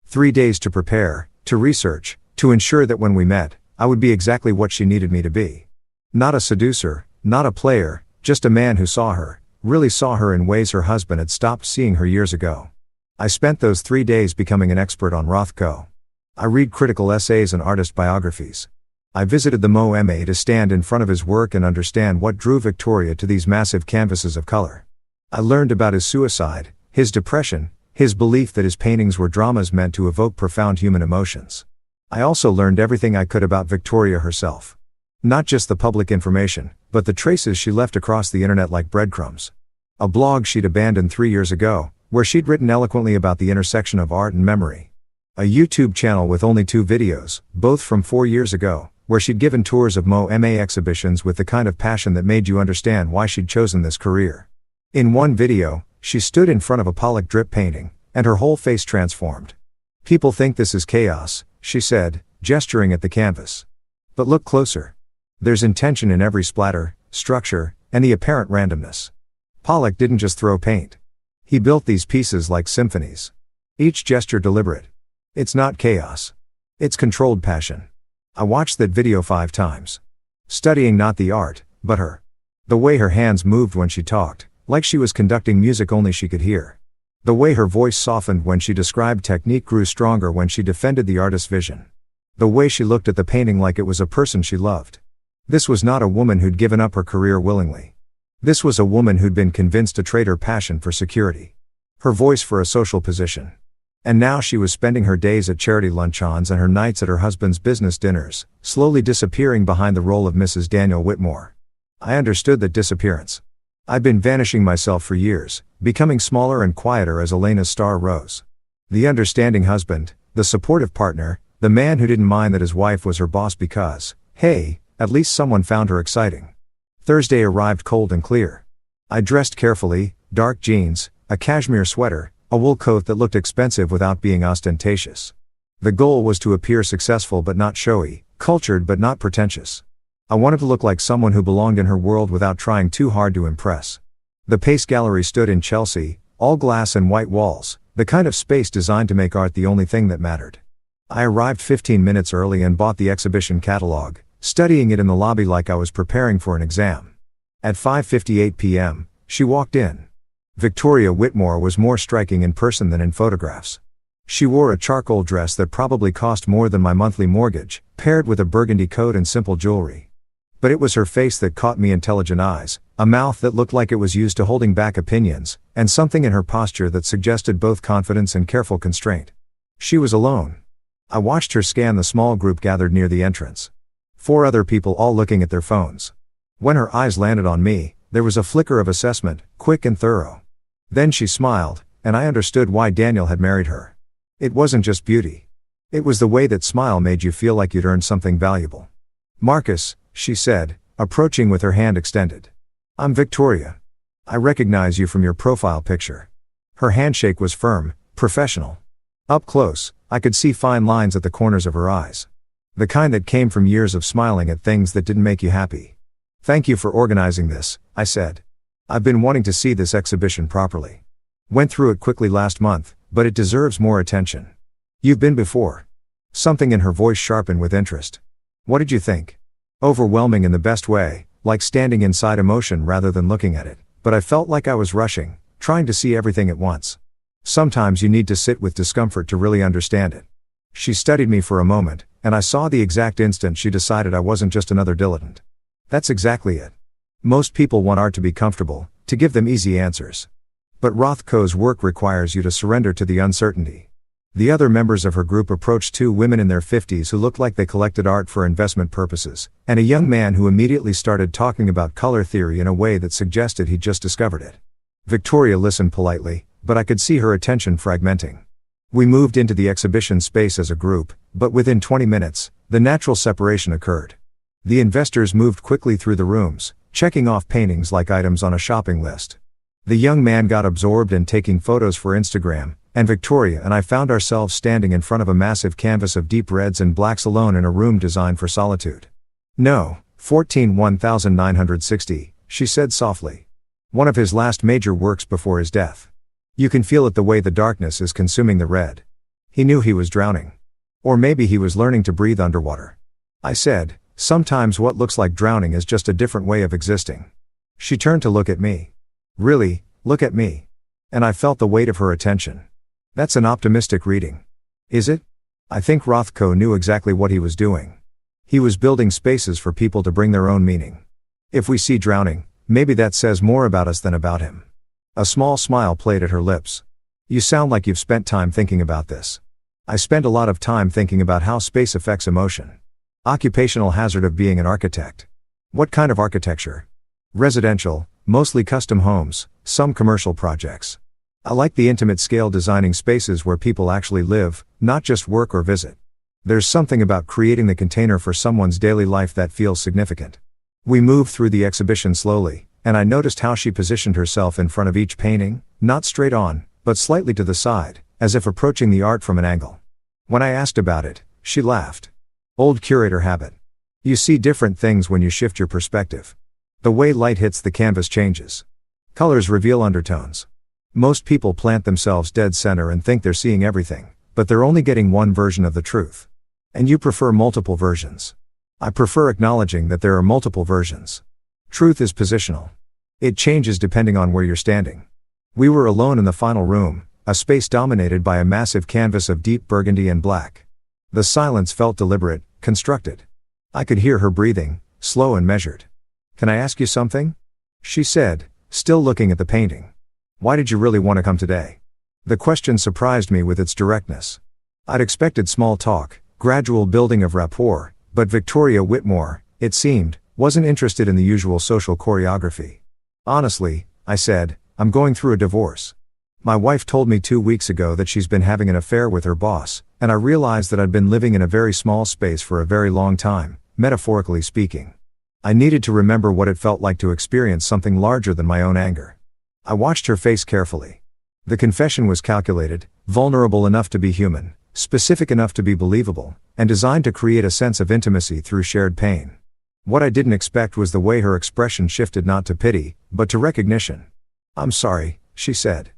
3 days to prepare, to research, to ensure that when we met, I would be exactly what she needed me to be. Not a seducer, not a player, just a man who saw her, really saw her in ways her husband had stopped seeing her years ago. I spent those 3 days becoming an expert on Rothko. I read critical essays and artist biographies. I visited the MoMA to stand in front of his work and understand what drew Victoria to these massive canvases of color. I learned about his suicide, his depression, his belief that his paintings were dramas meant to evoke profound human emotions. I also learned everything I could about Victoria herself. Not just the public information, but the traces she left across the internet like breadcrumbs. A blog she'd abandoned 3 years ago, where she'd written eloquently about the intersection of art and memory. A YouTube channel with only 2 videos, both from 4 years ago, where she'd given tours of MoMA exhibitions with the kind of passion that made you understand why she'd chosen this career. In one video, she stood in front of a Pollock drip painting, and her whole face transformed. "People think this is chaos," she said, gesturing at the canvas. "But look closer. There's intention in every splatter, structure, and the apparent randomness." Pollock didn't just throw paint. He built these pieces like symphonies. Each gesture deliberate. It's not chaos. It's controlled passion. I watched that video 5 times. Studying not the art, but her. The way her hands moved when she talked, like she was conducting music only she could hear. The way her voice softened when she described technique grew stronger when she defended the artist's vision. The way she looked at the painting like it was a person she loved. This was not a woman who'd given up her career willingly. This was a woman who'd been convinced to trade her passion for security. Her voice for a social position. And now she was spending her days at charity luncheons and her nights at her husband's business dinners, slowly disappearing behind the role of Mrs. Daniel Whitmore. I understood that disappearance. I'd been vanishing myself for years, becoming smaller and quieter as Elena's star rose. The understanding husband, the supportive partner, the man who didn't mind that his wife was her boss because, hey, at least someone found her exciting. Thursday arrived cold and clear. I dressed carefully, dark jeans, a cashmere sweater, a wool coat that looked expensive without being ostentatious. The goal was to appear successful but not showy, cultured but not pretentious. I wanted to look like someone who belonged in her world without trying too hard to impress. The Pace Gallery stood in Chelsea, all glass and white walls, the kind of space designed to make art the only thing that mattered. I arrived 15 minutes early and bought the exhibition catalog, studying it in the lobby like I was preparing for an exam. At 5:58 p.m., she walked in. Victoria Whitmore was more striking in person than in photographs. She wore a charcoal dress that probably cost more than my monthly mortgage, paired with a burgundy coat and simple jewelry. But it was her face that caught me, intelligent eyes, a mouth that looked like it was used to holding back opinions, and something in her posture that suggested both confidence and careful constraint. She was alone. I watched her scan the small group gathered near the entrance. 4 other people all looking at their phones. When her eyes landed on me, there was a flicker of assessment, quick and thorough. Then she smiled, and I understood why Daniel had married her. It wasn't just beauty. It was the way that smile made you feel like you'd earned something valuable. "Marcus," she said, approaching with her hand extended. "I'm Victoria. I recognize you from your profile picture." Her handshake was firm, professional. Up close, I could see fine lines at the corners of her eyes. The kind that came from years of smiling at things that didn't make you happy. "Thank you for organizing this," I said. "I've been wanting to see this exhibition properly. Went through it quickly last month, but it deserves more attention." "You've been before." Something in her voice sharpened with interest. "What did you think?" "Overwhelming in the best way, like standing inside emotion rather than looking at it, but I felt like I was rushing, trying to see everything at once. Sometimes you need to sit with discomfort to really understand it." She studied me for a moment, and I saw the exact instant she decided I wasn't just another dilettante. That's exactly it. Most people want art to be comfortable, to give them easy answers. But Rothko's work requires you to surrender to the uncertainty. The other members of her group approached two women in their 50s who looked like they collected art for investment purposes, and a young man who immediately started talking about color theory in a way that suggested he'd just discovered it. Victoria listened politely, but I could see her attention fragmenting. We moved into the exhibition space as a group, but within 20 minutes, the natural separation occurred. The investors moved quickly through the rooms, checking off paintings like items on a shopping list. The young man got absorbed in taking photos for Instagram, and Victoria and I found ourselves standing in front of a massive canvas of deep reds and blacks alone in a room designed for solitude. No, 1960, she said softly. One of his last major works before his death. You can feel it the way the darkness is consuming the red. He knew he was drowning. Or maybe he was learning to breathe underwater. I said, sometimes what looks like drowning is just a different way of existing. She turned to look at me. Really, look at me. And I felt the weight of her attention. That's an optimistic reading. Is it? I think Rothko knew exactly what he was doing. He was building spaces for people to bring their own meaning. If we see drowning, maybe that says more about us than about him. A small smile played at her lips. You sound like you've spent time thinking about this. I spent a lot of time thinking about how space affects emotion. Occupational hazard of being an architect. What kind of architecture? Residential, mostly custom homes, some commercial projects. I like the intimate scale designing spaces where people actually live, not just work or visit. There's something about creating the container for someone's daily life that feels significant. We moved through the exhibition slowly, and I noticed how she positioned herself in front of each painting, not straight on, but slightly to the side, as if approaching the art from an angle. When I asked about it, she laughed. Old curator habit. You see different things when you shift your perspective. The way light hits the canvas changes. Colors reveal undertones. Most people plant themselves dead center and think they're seeing everything, but they're only getting one version of the truth. And you prefer multiple versions. I prefer acknowledging that there are multiple versions. Truth is positional. It changes depending on where you're standing. We were alone in the final room, a space dominated by a massive canvas of deep burgundy and black. The silence felt deliberate, constructed. I could hear her breathing, slow and measured. Can I ask you something? She said, still looking at the painting. Why did you really want to come today? The question surprised me with its directness. I'd expected small talk, gradual building of rapport, but Victoria Whitmore, it seemed, wasn't interested in the usual social choreography. Honestly, I said, I'm going through a divorce. My wife told me 2 weeks ago that she's been having an affair with her boss, and I realized that I'd been living in a very small space for a very long time, metaphorically speaking. I needed to remember what it felt like to experience something larger than my own anger. I watched her face carefully. The confession was calculated, vulnerable enough to be human, specific enough to be believable, and designed to create a sense of intimacy through shared pain. What I didn't expect was the way her expression shifted not to pity, but to recognition. I'm sorry, she said.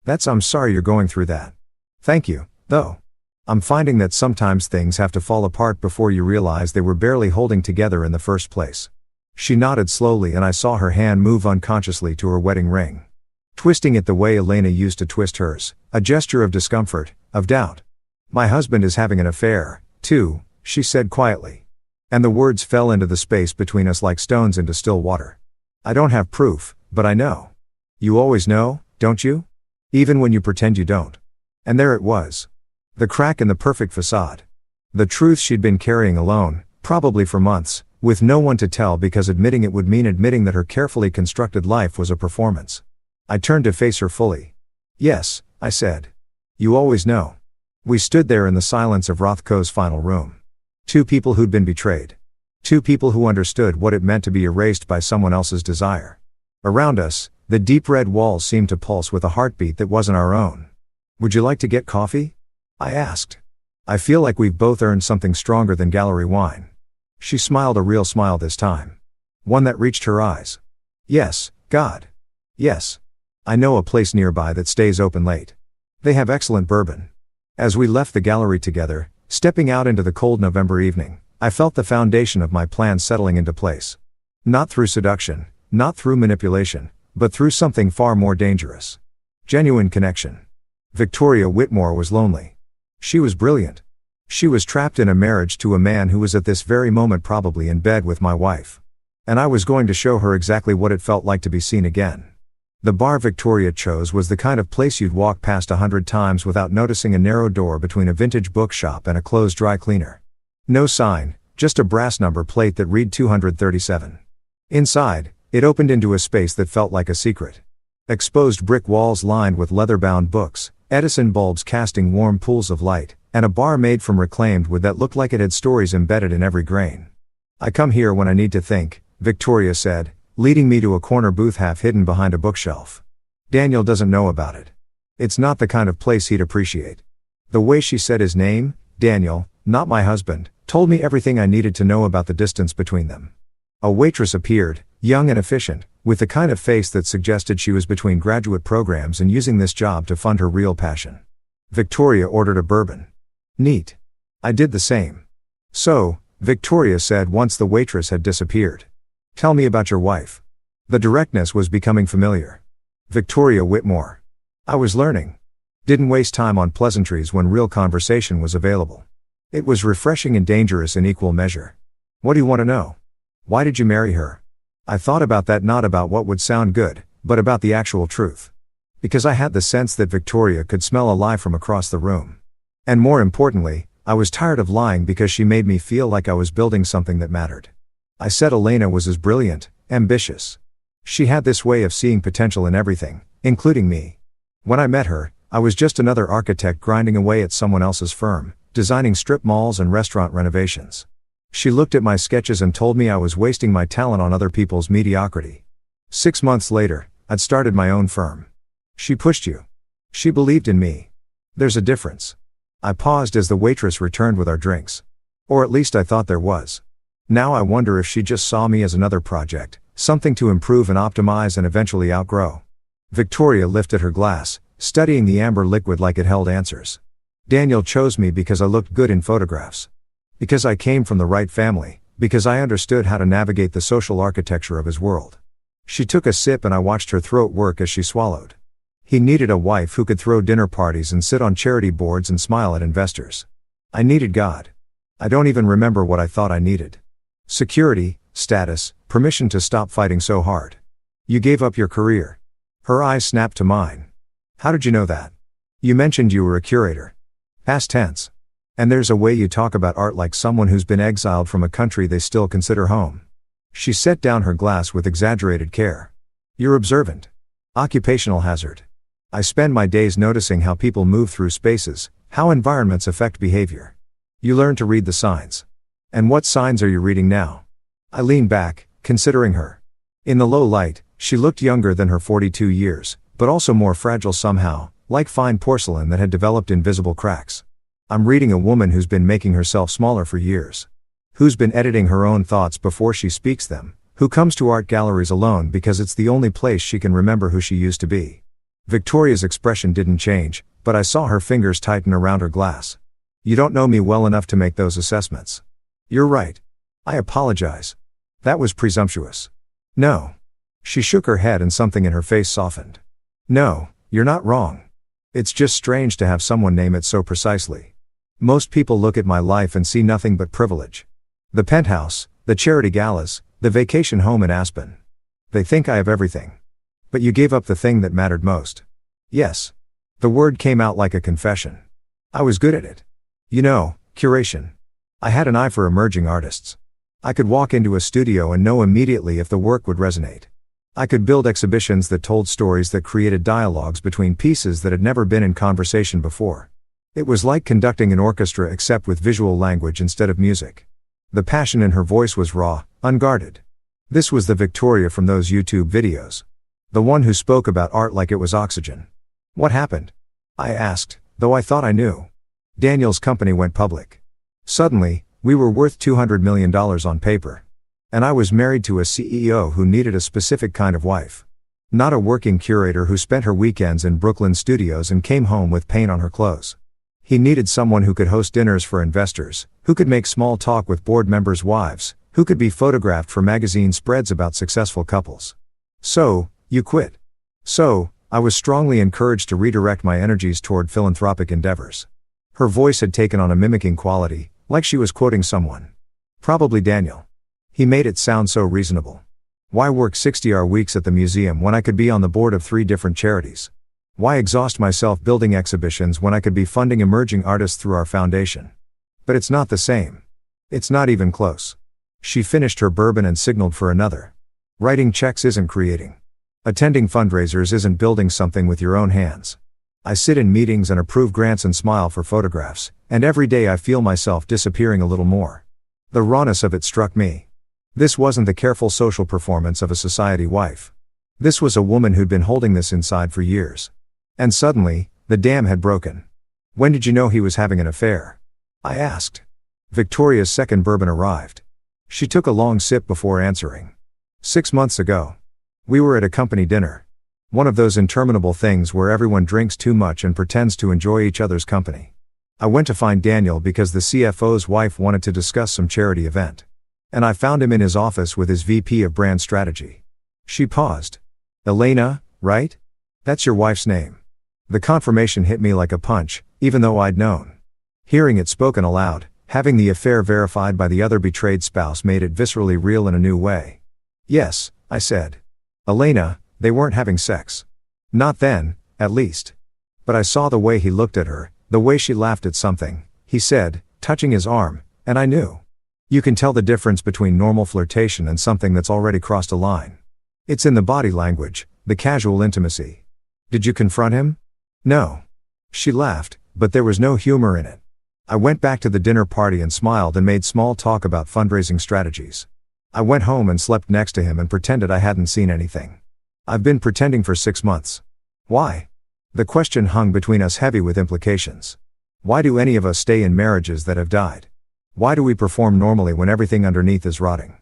I'm sorry you're going through that. Thank you, though. I'm finding that sometimes things have to fall apart before you realize they were barely holding together in the first place. She nodded slowly and I saw her hand move unconsciously to her wedding ring. Twisting it the way Elena used to twist hers, a gesture of discomfort, of doubt. My husband is having an affair, too, she said quietly. And the words fell into the space between us like stones into still water. I don't have proof, but I know. You always know, don't you? Even when you pretend you don't. And there it was. The crack in the perfect facade. The truth she'd been carrying alone, probably for months, with no one to tell because admitting it would mean admitting that her carefully constructed life was a performance. I turned to face her fully. Yes, I said. You always know. We stood there in the silence of Rothko's final room. Two people who'd been betrayed. Two people who understood what it meant to be erased by someone else's desire. Around us, the deep red walls seemed to pulse with a heartbeat that wasn't our own. Would you like to get coffee? I asked. I feel like we've both earned something stronger than gallery wine. She smiled a real smile this time. One that reached her eyes. Yes, God. Yes. I know a place nearby that stays open late. They have excellent bourbon. As we left the gallery together, stepping out into the cold November evening, I felt the foundation of my plan settling into place. Not through seduction, not through manipulation, but through something far more dangerous. Genuine connection. Victoria Whitmore was lonely. She was brilliant. She was trapped in a marriage to a man who was at this very moment probably in bed with my wife. And I was going to show her exactly what it felt like to be seen again. The bar Victoria chose was the kind of place you'd walk past 100 times without noticing a narrow door between a vintage bookshop and a closed dry cleaner. No sign, just a brass number plate that read 237. Inside, it opened into a space that felt like a secret. Exposed brick walls lined with leather-bound books, Edison bulbs casting warm pools of light, and a bar made from reclaimed wood that looked like it had stories embedded in every grain. "I come here when I need to think," Victoria said, leading me to a corner booth half hidden behind a bookshelf. "Daniel doesn't know about it. It's not the kind of place he'd appreciate." The way she said his name, Daniel, not my husband, told me everything I needed to know about the distance between them. A waitress appeared, young and efficient, with the kind of face that suggested she was between graduate programs and using this job to fund her real passion. Victoria ordered a bourbon. "Neat." I did the same. "So," Victoria said once the waitress had disappeared. "Tell me about your wife." The directness was becoming familiar. Victoria Whitmore. I was learning. Didn't waste time on pleasantries when real conversation was available. It was refreshing and dangerous in equal measure. "What do you want to know? Why did you marry her?" I thought about that, not about what would sound good, but about the actual truth. Because I had the sense that Victoria could smell a lie from across the room. And more importantly, I was tired of lying because she made me feel like I was building something that mattered. I said Elena was as brilliant, ambitious. She had this way of seeing potential in everything, including me. When I met her, I was just another architect grinding away at someone else's firm, designing strip malls and restaurant renovations. She looked at my sketches and told me I was wasting my talent on other people's mediocrity. 6 months later, I'd started my own firm. She pushed you. She believed in me. There's a difference. I paused as the waitress returned with our drinks. Or at least I thought there was. Now I wonder if she just saw me as another project, something to improve and optimize and eventually outgrow. Victoria lifted her glass, studying the amber liquid like it held answers. "Daniel chose me because I looked good in photographs. Because I came from the right family, because I understood how to navigate the social architecture of his world." She took a sip and I watched her throat work as she swallowed. "He needed a wife who could throw dinner parties and sit on charity boards and smile at investors. I needed God. I don't even remember what I thought I needed. Security, status, permission to stop fighting so hard. You gave up your career." Her eyes snapped to mine. "How did you know that? You mentioned you were a curator." Past tense. "And there's a way you talk about art like someone who's been exiled from a country they still consider home." She set down her glass with exaggerated care. "You're observant. Occupational hazard. I spend my days noticing how people move through spaces, how environments affect behavior. You learn to read the signs. And what signs are you reading now?" I leaned back, considering her. In the low light, she looked younger than her 42 years, but also more fragile somehow, like fine porcelain that had developed invisible cracks. "I'm reading a woman who's been making herself smaller for years. Who's been editing her own thoughts before she speaks them, who comes to art galleries alone because it's the only place she can remember who she used to be." Victoria's expression didn't change, but I saw her fingers tighten around her glass. "You don't know me well enough to make those assessments." "You're right. I apologize. That was presumptuous." "No." She shook her head and something in her face softened. "No, you're not wrong. It's just strange to have someone name it so precisely. Most people look at my life and see nothing but privilege. The penthouse, the charity galas, the vacation home in Aspen. They think I have everything. But you gave up the thing that mattered most." "Yes." The word came out like a confession. "I was good at it. You know, curation. I had an eye for emerging artists. I could walk into a studio and know immediately if the work would resonate. I could build exhibitions that told stories that created dialogues between pieces that had never been in conversation before. It was like conducting an orchestra except with visual language instead of music." The passion in her voice was raw, unguarded. This was the Victoria from those YouTube videos. The one who spoke about art like it was oxygen. "What happened?" I asked, though I thought I knew. "Daniel's company went public. Suddenly, we were worth $200 million on paper. And I was married to a CEO who needed a specific kind of wife. Not a working curator who spent her weekends in Brooklyn studios and came home with paint on her clothes. He needed someone who could host dinners for investors, who could make small talk with board members' wives, who could be photographed for magazine spreads about successful couples." "So, you quit." "So, I was strongly encouraged to redirect my energies toward philanthropic endeavors. Her voice had taken on a mimicking quality, like she was quoting someone. Probably Daniel. He made it sound so reasonable. Why work 60-hour weeks at the museum when I could be on the board of 3 different charities? Why exhaust myself building exhibitions when I could be funding emerging artists through our foundation? But it's not the same. It's not even close. She finished her bourbon and signaled for another. Writing checks isn't creating. Attending fundraisers isn't building something with your own hands. I sit in meetings and approve grants and smile for photographs, and every day I feel myself disappearing a little more. The rawness of it struck me. This wasn't the careful social performance of a society wife. This was a woman who'd been holding this inside for years. And suddenly, the dam had broken. When did you know he was having an affair? I asked. Victoria's second bourbon arrived. She took a long sip before answering. 6 months ago. We were at a company dinner. One of those interminable things where everyone drinks too much and pretends to enjoy each other's company. I went to find Daniel because the CFO's wife wanted to discuss some charity event. And I found him in his office with his VP of brand strategy. She paused. Elena, right? That's your wife's name. The confirmation hit me like a punch, even though I'd known. Hearing it spoken aloud, having the affair verified by the other betrayed spouse made it viscerally real in a new way. Yes, I said. Elena, they weren't having sex. Not then, at least. But I saw the way he looked at her, the way she laughed at something, he said, touching his arm, and I knew. You can tell the difference between normal flirtation and something that's already crossed a line. It's in the body language, the casual intimacy. Did you confront him? No. She laughed, but there was no humor in it. I went back to the dinner party and smiled and made small talk about fundraising strategies. I went home and slept next to him and pretended I hadn't seen anything. I've been pretending for 6 months. Why? The question hung between us heavy with implications. Why do any of us stay in marriages that have died? Why do we perform normally when everything underneath is rotting?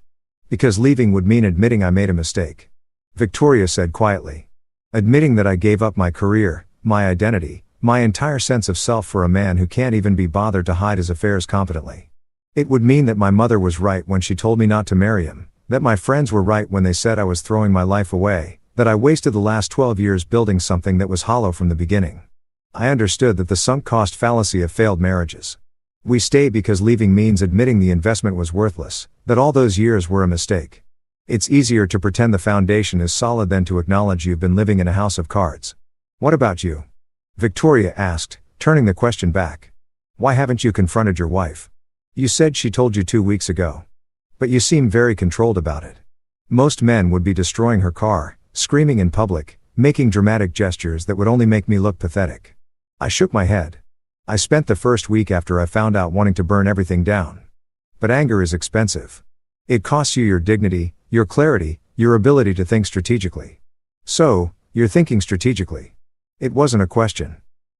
Because leaving would mean admitting I made a mistake. Victoria said quietly. Admitting that I gave up my career, my identity, my entire sense of self for a man who can't even be bothered to hide his affairs competently. It would mean that my mother was right when she told me not to marry him, that my friends were right when they said I was throwing my life away, that I wasted the last 12 years building something that was hollow from the beginning. I understood that the sunk cost fallacy of failed marriages. We stay because leaving means admitting the investment was worthless, that all those years were a mistake. It's easier to pretend the foundation is solid than to acknowledge you've been living in a house of cards. What about you? Victoria asked, turning the question back. Why haven't you confronted your wife? You said she told you 2 weeks ago. But you seem very controlled about it. Most men would be destroying her car, screaming in public, making dramatic gestures that would only make me look pathetic. I shook my head. I spent the first week after I found out wanting to burn everything down. But anger is expensive. It costs you your dignity, your clarity, your ability to think strategically. So, you're thinking strategically. It wasn't a question.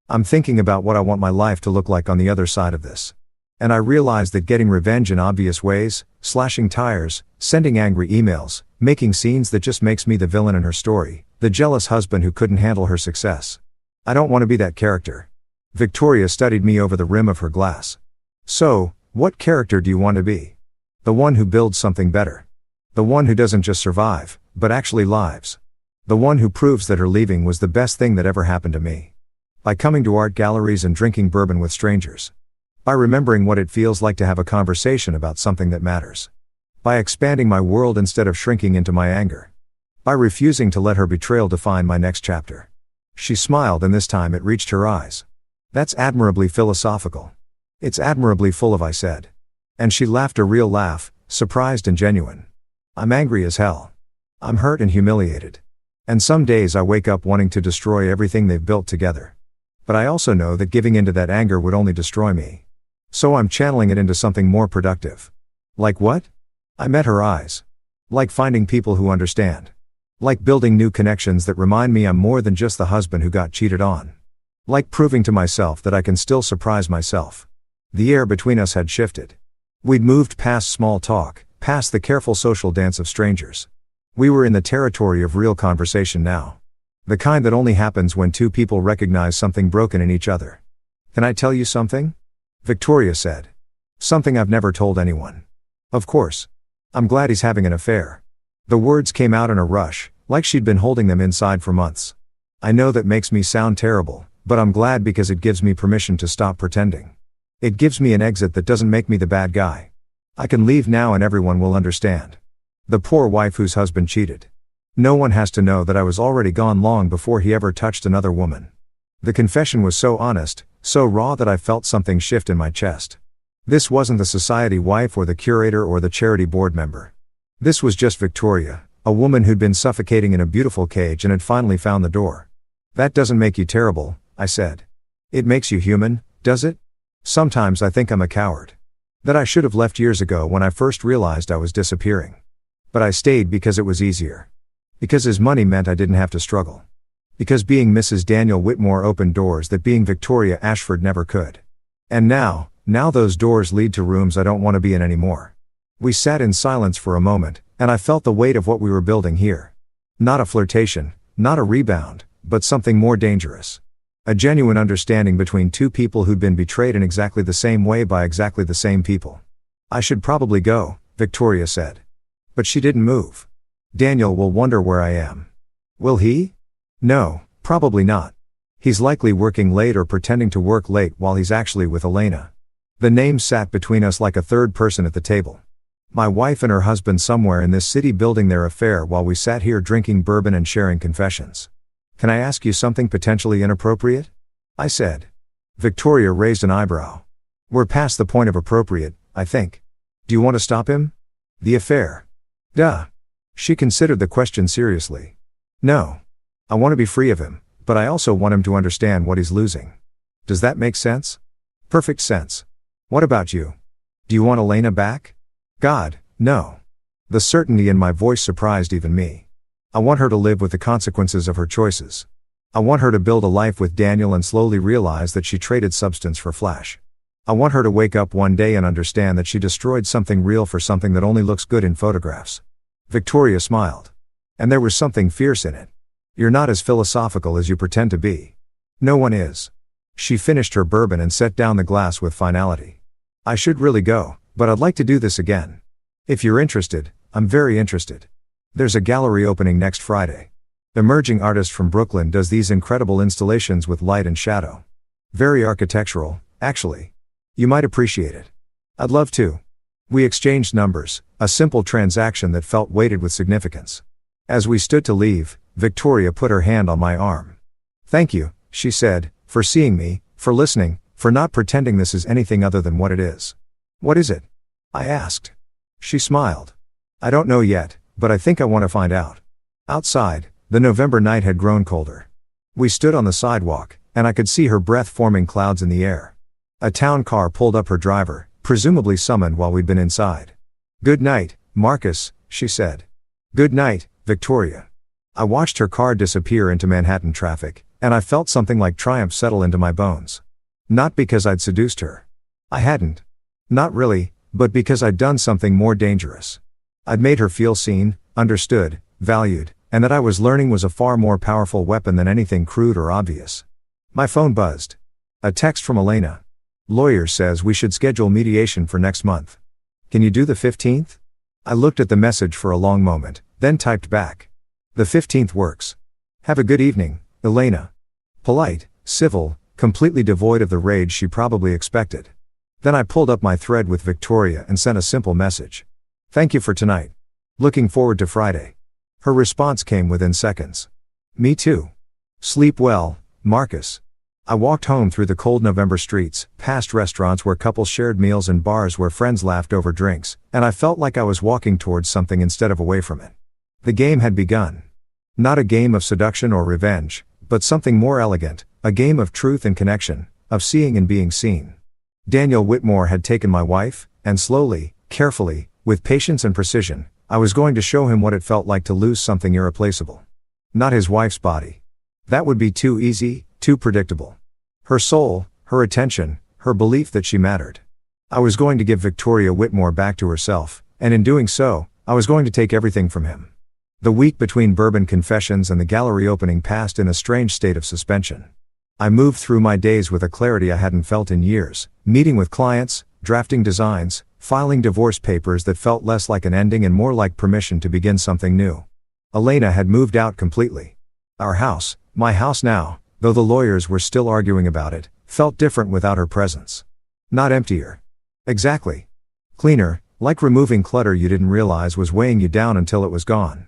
I'm thinking about what I want my life to look like on the other side of this. And I realized that getting revenge in obvious ways, slashing tires, sending angry emails, making scenes that just makes me the villain in her story, the jealous husband who couldn't handle her success. I don't want to be that character. Victoria studied me over the rim of her glass. So, what character do you want to be? The one who builds something better. The one who doesn't just survive, but actually lives. The one who proves that her leaving was the best thing that ever happened to me. By coming to art galleries and drinking bourbon with strangers. By remembering what it feels like to have a conversation about something that matters. By expanding my world instead of shrinking into my anger. By refusing to let her betrayal define my next chapter. She smiled, and this time it reached her eyes. That's admirably philosophical. It's admirably full of, I said. And she laughed a real laugh, surprised and genuine. I'm angry as hell. I'm hurt and humiliated. And some days I wake up wanting to destroy everything they've built together. But I also know that giving into that anger would only destroy me. So I'm channeling it into something more productive. Like what? I met her eyes. Like finding people who understand. Like building new connections that remind me I'm more than just the husband who got cheated on. Like proving to myself that I can still surprise myself. The air between us had shifted. We'd moved past small talk, past the careful social dance of strangers. We were in the territory of real conversation now. The kind that only happens when two people recognize something broken in each other. Can I tell you something? Victoria said. Something I've never told anyone. Of course. I'm glad he's having an affair. The words came out in a rush, like she'd been holding them inside for months. I know that makes me sound terrible, But I'm glad because it gives me permission to stop pretending. It gives me an exit that doesn't make me the bad guy. I can leave now and everyone will understand. The poor wife whose husband cheated. No one has to know that I was already gone long before he ever touched another woman. The confession was so honest, so raw that I felt something shift in my chest. This wasn't the society wife or the curator or the charity board member. This was just Victoria, a woman who'd been suffocating in a beautiful cage and had finally found the door. That doesn't make you terrible, I said. It makes you human, does it? Sometimes I think I'm a coward. That I should have left years ago when I first realized I was disappearing. But I stayed because it was easier. Because his money meant I didn't have to struggle. Because being Mrs. Daniel Whitmore opened doors that being Victoria Ashford never could. And now those doors lead to rooms I don't want to be in anymore. We sat in silence for a moment, and I felt the weight of what we were building here. Not a flirtation, not a rebound, but something more dangerous. A genuine understanding between two people who'd been betrayed in exactly the same way by exactly the same people. I should probably go, Victoria said. But she didn't move. Daniel will wonder where I am. Will he? No, probably not. He's likely working late or pretending to work late while he's actually with Elena. The name sat between us like a third person at the table. My wife and her husband somewhere in this city building their affair while we sat here drinking bourbon and sharing confessions. Can I ask you something potentially inappropriate? I said. Victoria raised an eyebrow. We're past the point of appropriate, I think. Do you want to stop him? The affair. Duh. She considered the question seriously. No. I want to be free of him, but I also want him to understand what he's losing. Does that make sense? Perfect sense. What about you? Do you want Elena back? God, no. The certainty in my voice surprised even me. I want her to live with the consequences of her choices. I want her to build a life with Daniel and slowly realize that she traded substance for flash. I want her to wake up one day and understand that she destroyed something real for something that only looks good in photographs. Victoria smiled. And there was something fierce in it. You're not as philosophical as you pretend to be. No one is. She finished her bourbon and set down the glass with finality. I should really go, but I'd like to do this again. If you're interested, I'm very interested. There's a gallery opening next Friday. Emerging artist from Brooklyn does these incredible installations with light and shadow. Very architectural, actually. You might appreciate it. I'd love to. We exchanged numbers, a simple transaction that felt weighted with significance. As we stood to leave, Victoria put her hand on my arm. Thank you, she said, for seeing me, for listening, for not pretending this is anything other than what it is. What is it? I asked. She smiled. I don't know yet, but I think I want to find out. Outside, the November night had grown colder. We stood on the sidewalk, and I could see her breath forming clouds in the air. A town car pulled up her driver, presumably summoned while we'd been inside. Good night, Marcus, she said. Good night, Victoria. I watched her car disappear into Manhattan traffic, and I felt something like triumph settle into my bones. Not because I'd seduced her. I hadn't. Not really, but because I'd done something more dangerous. I'd made her feel seen, understood, valued, and that I was learning was a far more powerful weapon than anything crude or obvious. My phone buzzed. A text from Elena. Lawyer says we should schedule mediation for next month. Can you do the 15th? I looked at the message for a long moment, then typed back. The 15th works. Have a good evening, Elena. Polite, civil, completely devoid of the rage she probably expected. Then I pulled up my thread with Victoria and sent a simple message. Thank you for tonight. Looking forward to Friday. Her response came within seconds. Me too. Sleep well, Marcus. I walked home through the cold November streets, past restaurants where couples shared meals and bars where friends laughed over drinks, and I felt like I was walking towards something instead of away from it. The game had begun. Not a game of seduction or revenge, but something more elegant, a game of truth and connection, of seeing and being seen. Daniel Whitmore had taken my wife, and slowly, carefully, with patience and precision, I was going to show him what it felt like to lose something irreplaceable. Not his wife's body. That would be too easy, too predictable. Her soul, her attention, her belief that she mattered. I was going to give Victoria Whitmore back to herself, and in doing so, I was going to take everything from him. The week between bourbon confessions and the gallery opening passed in a strange state of suspension. I moved through my days with a clarity I hadn't felt in years, meeting with clients, drafting designs, filing divorce papers that felt less like an ending and more like permission to begin something new. Elena had moved out completely. Our house, my house now, though the lawyers were still arguing about it, felt different without her presence. Not emptier. Exactly. Cleaner, like removing clutter you didn't realize was weighing you down until it was gone.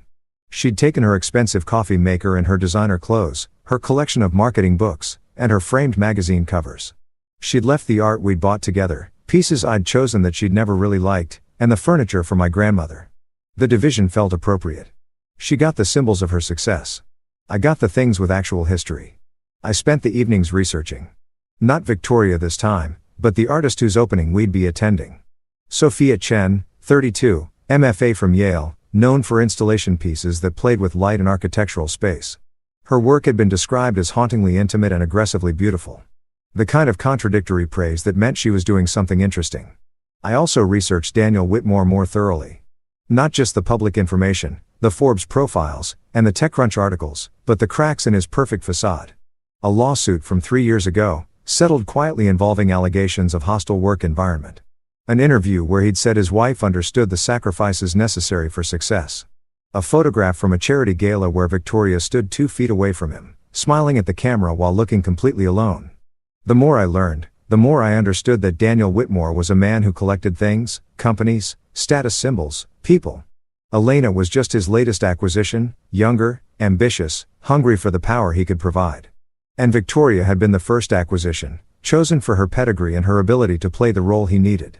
She'd taken her expensive coffee maker and her designer clothes, her collection of marketing books, and her framed magazine covers. She'd left the art we'd bought together, pieces I'd chosen that she'd never really liked, and the furniture for my grandmother. The division felt appropriate. She got the symbols of her success. I got the things with actual history. I spent the evenings researching. Not Victoria this time, but the artist whose opening we'd be attending. Sophia Chen, 32, MFA from Yale, known for installation pieces that played with light and architectural space. Her work had been described as hauntingly intimate and aggressively beautiful. The kind of contradictory praise that meant she was doing something interesting. I also researched Daniel Whitmore more thoroughly. Not just the public information, the Forbes profiles, and the TechCrunch articles, but the cracks in his perfect facade. A lawsuit from 3 years ago, settled quietly involving allegations of hostile work environment. An interview where he'd said his wife understood the sacrifices necessary for success. A photograph from a charity gala where Victoria stood 2 feet away from him, smiling at the camera while looking completely alone. The more I learned, the more I understood that Daniel Whitmore was a man who collected things, companies, status symbols, people. Elena was just his latest acquisition, younger, ambitious, hungry for the power he could provide. And Victoria had been the first acquisition, chosen for her pedigree and her ability to play the role he needed.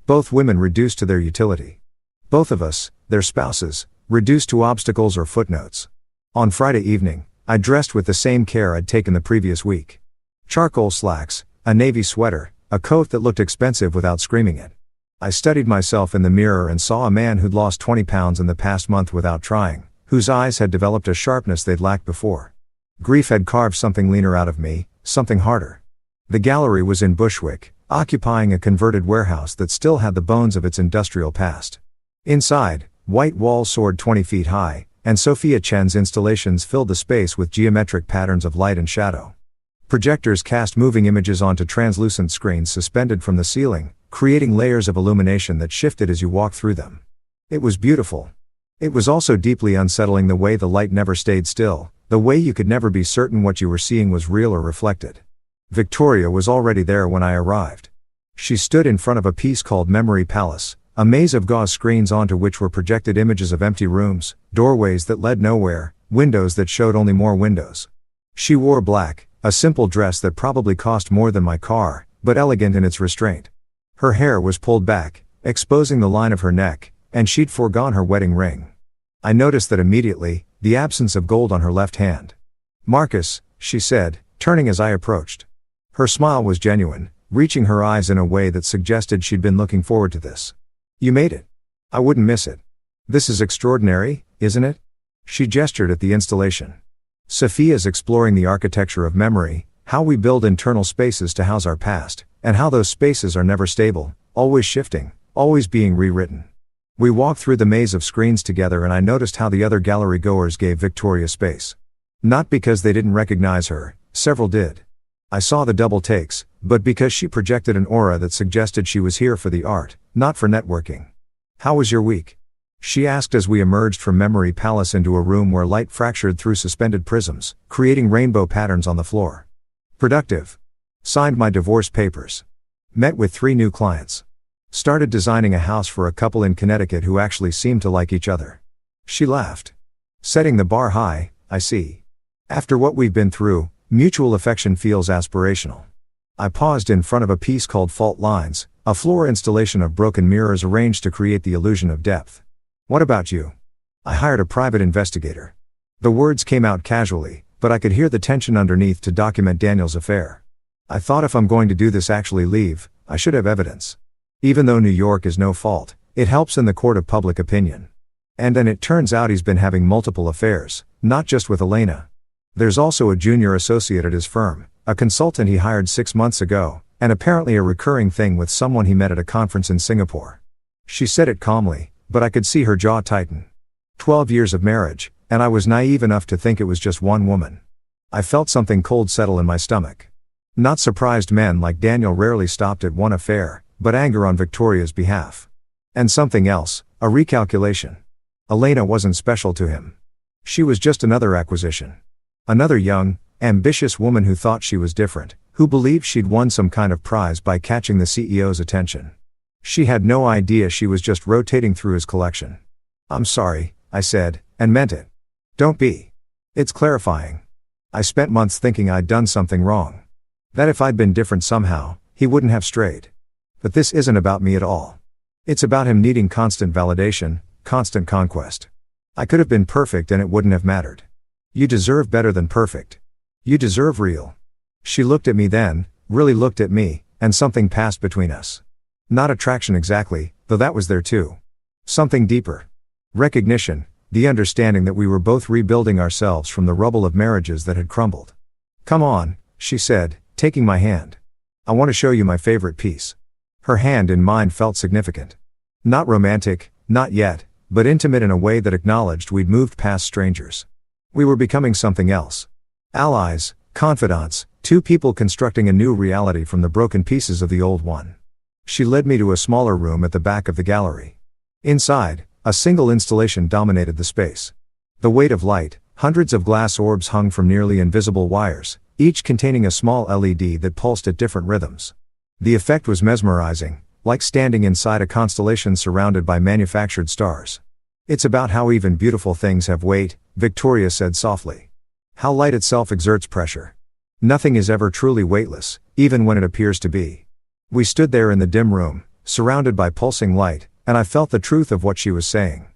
Both women reduced to their utility. Both of us, their spouses, reduced to obstacles or footnotes. On Friday evening, I dressed with the same care I'd taken the previous week. Charcoal slacks, a navy sweater, a coat that looked expensive without screaming it. I studied myself in the mirror and saw a man who'd lost 20 pounds in the past month without trying, whose eyes had developed a sharpness they'd lacked before. Grief had carved something leaner out of me, something harder. The gallery was in Bushwick, occupying a converted warehouse that still had the bones of its industrial past. Inside, white walls soared 20 feet high, and Sophia Chen's installations filled the space with geometric patterns of light and shadow. Projectors cast moving images onto translucent screens suspended from the ceiling, creating layers of illumination that shifted as you walked through them. It was beautiful. It was also deeply unsettling the way the light never stayed still, the way you could never be certain what you were seeing was real or reflected. Victoria was already there when I arrived. She stood in front of a piece called Memory Palace, a maze of gauze screens onto which were projected images of empty rooms, doorways that led nowhere, windows that showed only more windows. She wore black, a simple dress that probably cost more than my car, but elegant in its restraint. Her hair was pulled back, exposing the line of her neck, and she'd foregone her wedding ring. I noticed that immediately, the absence of gold on her left hand. "Marcus," she said, turning as I approached. Her smile was genuine, reaching her eyes in a way that suggested she'd been looking forward to this. "You made it. I wouldn't miss it. This is extraordinary, isn't it?" She gestured at the installation. "Sophia's exploring the architecture of memory, how we build internal spaces to house our past, and how those spaces are never stable, always shifting, always being rewritten." We walked through the maze of screens together and I noticed how the other gallery goers gave Victoria space. Not because they didn't recognize her, several did. I saw the double takes, but because she projected an aura that suggested she was here for the art, not for networking. "How was your week?" she asked as we emerged from Memory Palace into a room where light fractured through suspended prisms, creating rainbow patterns on the floor. "Productive. Signed my divorce papers. Met with 3 new clients. Started designing a house for a couple in Connecticut who actually seemed to like each other." She laughed. "Setting the bar high, I see. After what we've been through, mutual affection feels aspirational." I paused in front of a piece called Fault Lines, a floor installation of broken mirrors arranged to create the illusion of depth. "What about you?" "I hired a private investigator." The words came out casually, but I could hear the tension underneath to document Daniel's affair. "I thought if I'm going to do this actually leave, I should have evidence. Even though New York is no fault, it helps in the court of public opinion." And then it turns out he's been having multiple affairs, not just with Elena. There's also a junior associate at his firm, a consultant he hired 6 months ago, and apparently a recurring thing with someone he met at a conference in Singapore. She said it calmly, but I could see her jaw tighten. 12 years of marriage, and I was naive enough to think it was just one woman. I felt something cold settle in my stomach. Not surprised men like Daniel rarely stopped at one affair, but anger on Victoria's behalf. And something else, a recalculation. Elena wasn't special to him. She was just another acquisition. Another young, ambitious woman who thought she was different, who believed she'd won some kind of prize by catching the CEO's attention. She had no idea she was just rotating through his collection. "I'm sorry," I said, and meant it. "Don't be. It's clarifying. I spent months thinking I'd done something wrong. That if I'd been different somehow, he wouldn't have strayed. But this isn't about me at all. It's about him needing constant validation, constant conquest. I could have been perfect and it wouldn't have mattered. You deserve better than perfect. You deserve real." She looked at me then, really looked at me, and something passed between us. Not attraction exactly, though that was there too. Something deeper. Recognition, the understanding that we were both rebuilding ourselves from the rubble of marriages that had crumbled. "Come on," she said, taking my hand. "I want to show you my favorite piece." Her hand in mine felt significant. Not romantic, not yet, but intimate in a way that acknowledged we'd moved past strangers. We were becoming something else. Allies, confidants, two people constructing a new reality from the broken pieces of the old one. She led me to a smaller room at the back of the gallery. Inside, a single installation dominated the space. The weight of light, hundreds of glass orbs hung from nearly invisible wires, each containing a small LED that pulsed at different rhythms. The effect was mesmerizing, like standing inside a constellation surrounded by manufactured stars. "It's about how even beautiful things have weight," Victoria said softly. "How light itself exerts pressure. Nothing is ever truly weightless, even when it appears to be." We stood there in the dim room, surrounded by pulsing light, and I felt the truth of what she was saying.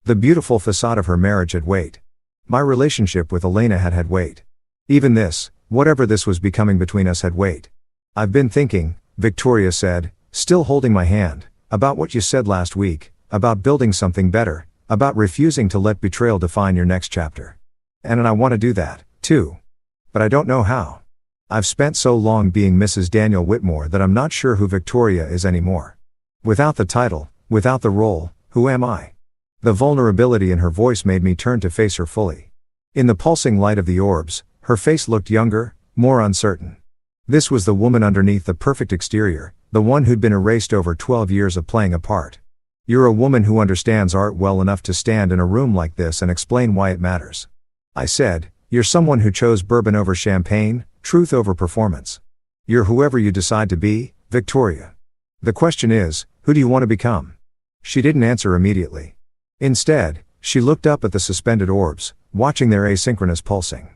The beautiful facade of her marriage had weight. My relationship with Elena had weight. Even this, whatever this was becoming between us, had weight. "I've been thinking," Victoria said, still holding my hand, "about what you said last week, about building something better, about refusing to let betrayal define your next chapter. And I want to do that, too. But I don't know how. I've spent so long being Mrs. Daniel Whitmore that I'm not sure who Victoria is anymore. Without the title, without the role, who am I?" The vulnerability in her voice made me turn to face her fully. In the pulsing light of the orbs, her face looked younger, more uncertain. This was the woman underneath the perfect exterior, the one who'd been erased over 12 years of playing a part. "You're a woman who understands art well enough to stand in a room like this and explain why it matters," I said. "You're someone who chose bourbon over champagne, truth over performance. You're whoever you decide to be, Victoria. The question is, who do you want to become?" She didn't answer immediately. Instead, she looked up at the suspended orbs, watching their asynchronous pulsing.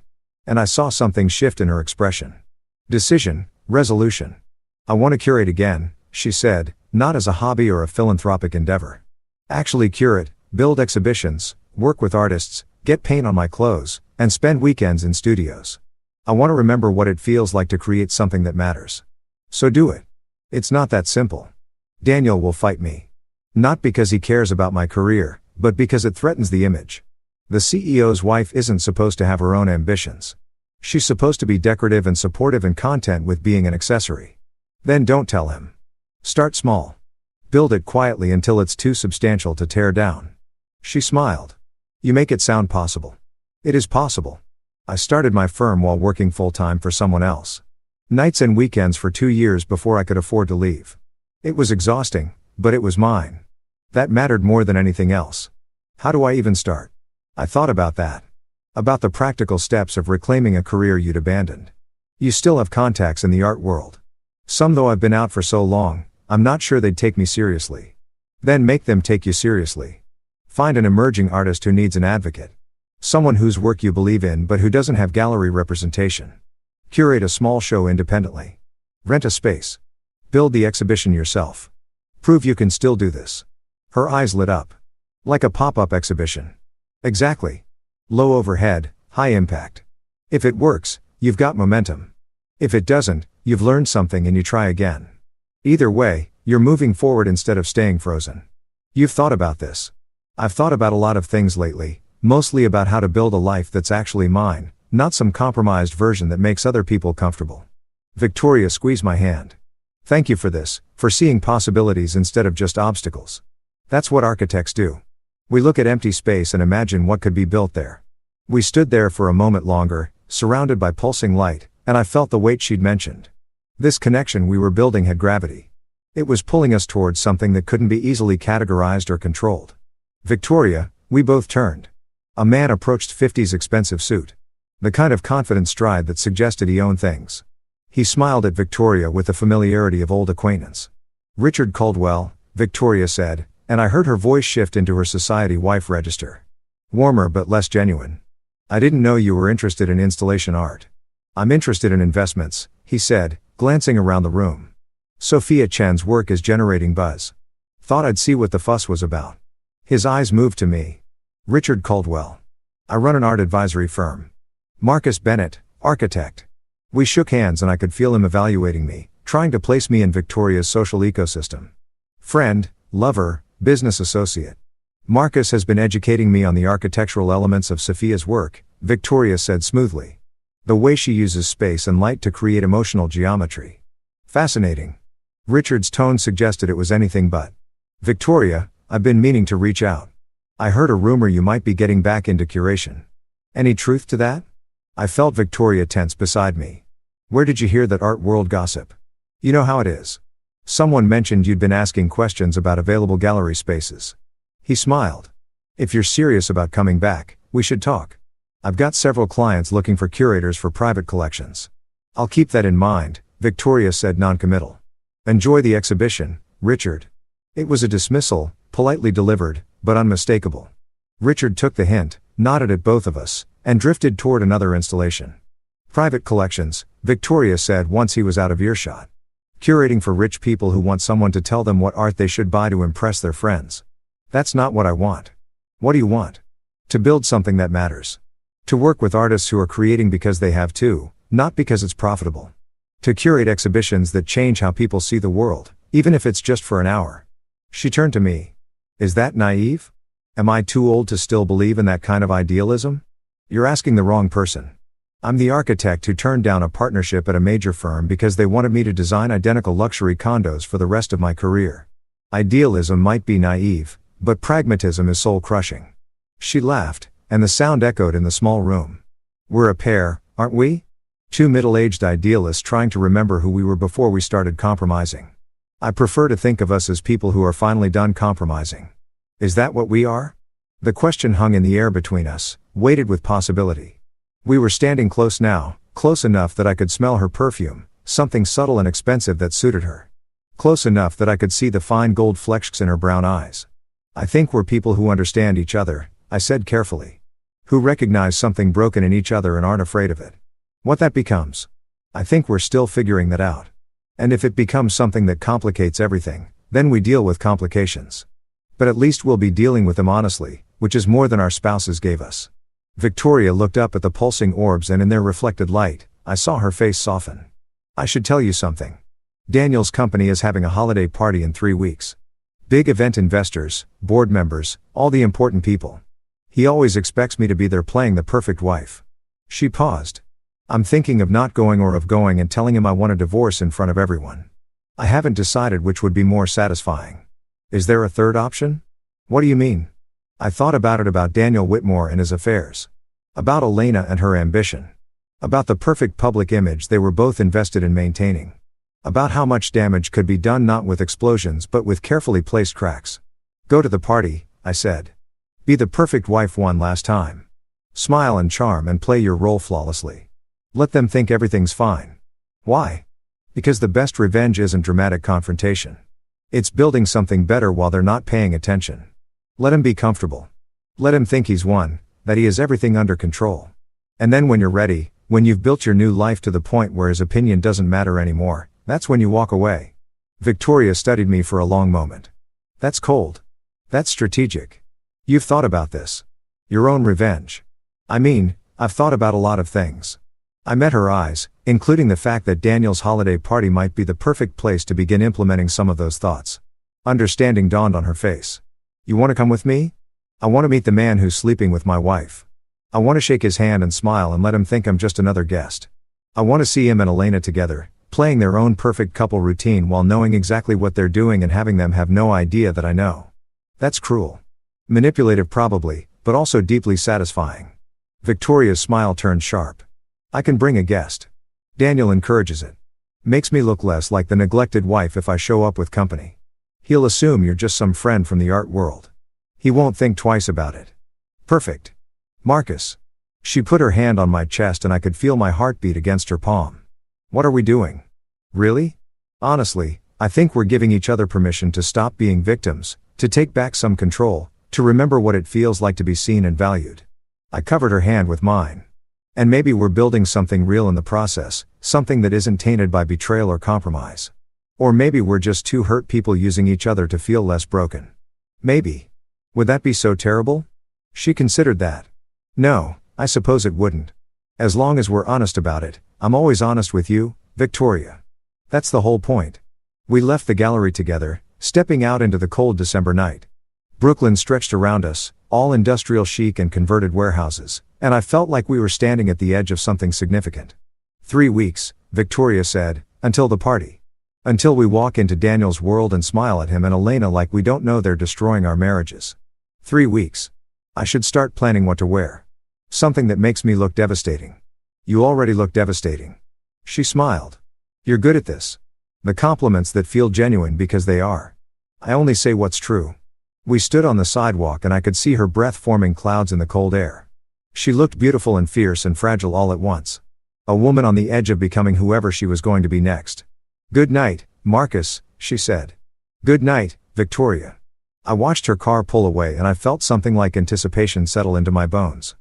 And I saw something shift in her expression. Decision, resolution. "I want to curate again," she said, "not as a hobby or a philanthropic endeavor. Actually curate, build exhibitions, work with artists, get paint on my clothes, and spend weekends in studios. I want to remember what it feels like to create something that matters. So do it. It's not that simple. Daniel will fight me. Not because he cares about my career, but because it threatens the image. The CEO's wife isn't supposed to have her own ambitions. She's supposed to be decorative and supportive and content with being an accessory. Then don't tell him. Start small. Build it quietly until it's too substantial to tear down." She smiled. "You make it sound possible." It is possible. I started my firm while working full-time for someone else. Nights and weekends for 2 years before I could afford to leave. It was exhausting, but it was mine. That mattered more than anything else. How do I even start? I thought about that. About the practical steps of reclaiming a career you'd abandoned. You still have contacts in the art world. Some, though I've been out for so long, I'm not sure they'd take me seriously. Then make them take you seriously. Find an emerging artist who needs an advocate. Someone whose work you believe in but who doesn't have gallery representation. Curate a small show independently. Rent a space. Build the exhibition yourself. Prove you can still do this. Her eyes lit up. Like a pop-up exhibition. Exactly. Low overhead, high impact. If it works, you've got momentum. If it doesn't, you've learned something and you try again. Either way, you're moving forward instead of staying frozen. You've thought about this. I've thought about a lot of things lately, mostly about how to build a life that's actually mine, not some compromised version that makes other people comfortable. Victoria squeezed my hand. Thank you for this, for seeing possibilities instead of just obstacles. That's what architects do. We look at empty space and imagine what could be built there. We stood there for a moment longer, surrounded by pulsing light, and I felt the weight she'd mentioned. This connection we were building had gravity. It was pulling us towards something that couldn't be easily categorized or controlled. Victoria, we both turned. A man approached 50's expensive suit. The kind of confident stride that suggested he owned things. He smiled at Victoria with the familiarity of old acquaintance. "Richard Caldwell," Victoria said, and I heard her voice shift into her society wife register. Warmer but less genuine. "I didn't know you were interested in installation art." "I'm interested in investments," he said, glancing around the room. "Sophia Chen's work is generating buzz. Thought I'd see what the fuss was about." His eyes moved to me. "Richard Caldwell. I run an art advisory firm. Marcus Bennett, architect." We shook hands and I could feel him evaluating me, trying to place me in Victoria's social ecosystem. "Friend, lover, business associate. Marcus has been educating me on the architectural elements of Sophia's work," Victoria said smoothly. "The way she uses space and light to create emotional geometry. Fascinating." Richard's tone suggested it was anything but. "Victoria, I've been meaning to reach out. I heard a rumor you might be getting back into curation. Any truth to that?" I felt Victoria tense beside me. "Where did you hear that art world gossip? You know how it is. Someone mentioned you'd been asking questions about available gallery spaces." He smiled. "If you're serious about coming back, we should talk. I've got several clients looking for curators for private collections." "I'll keep that in mind," Victoria said noncommittal. "Enjoy the exhibition, Richard." It was a dismissal, politely delivered, but unmistakable. Richard took the hint, nodded at both of us, and drifted toward another installation. "Private collections," Victoria said once he was out of earshot. "Curating for rich people who want someone to tell them what art they should buy to impress their friends. That's not what I want." "What do you want?" "To build something that matters. To work with artists who are creating because they have to, not because it's profitable. To curate exhibitions that change how people see the world, even if it's just for an hour." She turned to me. "Is that naive? Am I too old to still believe in that kind of idealism?" "You're asking the wrong person. I'm the architect who turned down a partnership at a major firm because they wanted me to design identical luxury condos for the rest of my career. Idealism might be naive, but pragmatism is soul-crushing." She laughed, and the sound echoed in the small room. "We're a pair, aren't we? Two middle-aged idealists trying to remember who we were before we started compromising. I prefer to think of us as people who are finally done compromising. Is that what we are?" The question hung in the air between us, weighted with possibility. We were standing close now, close enough that I could smell her perfume, something subtle and expensive that suited her. Close enough that I could see the fine gold flecks in her brown eyes. "I think we're people who understand each other," I said carefully. "Who recognize something broken in each other and aren't afraid of it. What that becomes. I think we're still figuring that out. And if it becomes something that complicates everything, then we deal with complications. But at least we'll be dealing with them honestly, which is more than our spouses gave us." Victoria looked up at the pulsing orbs and in their reflected light, I saw her face soften. "I should tell you something. Daniel's company is having a holiday party in 3 weeks. Big event investors, board members, all the important people. He always expects me to be there playing the perfect wife." She paused. "I'm thinking of not going or of going and telling him I want a divorce in front of everyone. I haven't decided which would be more satisfying. Is there a third option?" "What do you mean?" I thought about it, about Daniel Whitmore and his affairs. About Elena and her ambition. About the perfect public image they were both invested in maintaining. About how much damage could be done not with explosions but with carefully placed cracks. "Go to the party," I said. "Be the perfect wife one last time. Smile and charm and play your role flawlessly. Let them think everything's fine." "Why?" "Because the best revenge isn't dramatic confrontation. It's building something better while they're not paying attention. Let him be comfortable. Let him think he's won, that he has everything under control. And then when you're ready, when you've built your new life to the point where his opinion doesn't matter anymore, that's when you walk away." Victoria studied me for a long moment. "That's cold. That's strategic. You've thought about this. Your own revenge." "I mean, I've thought about a lot of things." I met her eyes, including the fact that Daniel's holiday party might be the perfect place to begin implementing some of those thoughts. Understanding dawned on her face. "You want to come with me? I want to meet the man who's sleeping with my wife. I want to shake his hand and smile and let him think I'm just another guest. I want to see him and Elena together, playing their own perfect couple routine while knowing exactly what they're doing and having them have no idea that I know. That's cruel. Manipulative probably, but also deeply satisfying." Victoria's smile turned sharp. "I can bring a guest. Daniel encourages it. Makes me look less like the neglected wife if I show up with company. He'll assume you're just some friend from the art world. He won't think twice about it." "Perfect. Marcus. She put her hand on my chest and I could feel my heart beat against her palm. What are we doing? Really? Honestly, I think we're giving each other permission to stop being victims, to take back some control, to remember what it feels like to be seen and valued. I covered her hand with mine. And maybe we're building something real in the process, something that isn't tainted by betrayal or compromise. Or maybe we're just two hurt people using each other to feel less broken. Maybe. Would that be so terrible? She considered that. No, I suppose it wouldn't. As long as we're honest about it, I'm always honest with you, Victoria. That's the whole point. We left the gallery together, stepping out into the cold December night. Brooklyn stretched around us, all industrial chic and converted warehouses, and I felt like we were standing at the edge of something significant. 3 weeks, Victoria said, until the party. Until we walk into Daniel's world and smile at him and Elena like we don't know they're destroying our marriages. 3 weeks. I should start planning what to wear. Something that makes me look devastating. You already look devastating. She smiled. You're good at this. The compliments that feel genuine because they are. I only say what's true. We stood on the sidewalk and I could see her breath forming clouds in the cold air. She looked beautiful and fierce and fragile all at once. A woman on the edge of becoming whoever she was going to be next. Good night, Marcus, she said. Good night, Victoria. I watched her car pull away and I felt something like anticipation settle into my bones.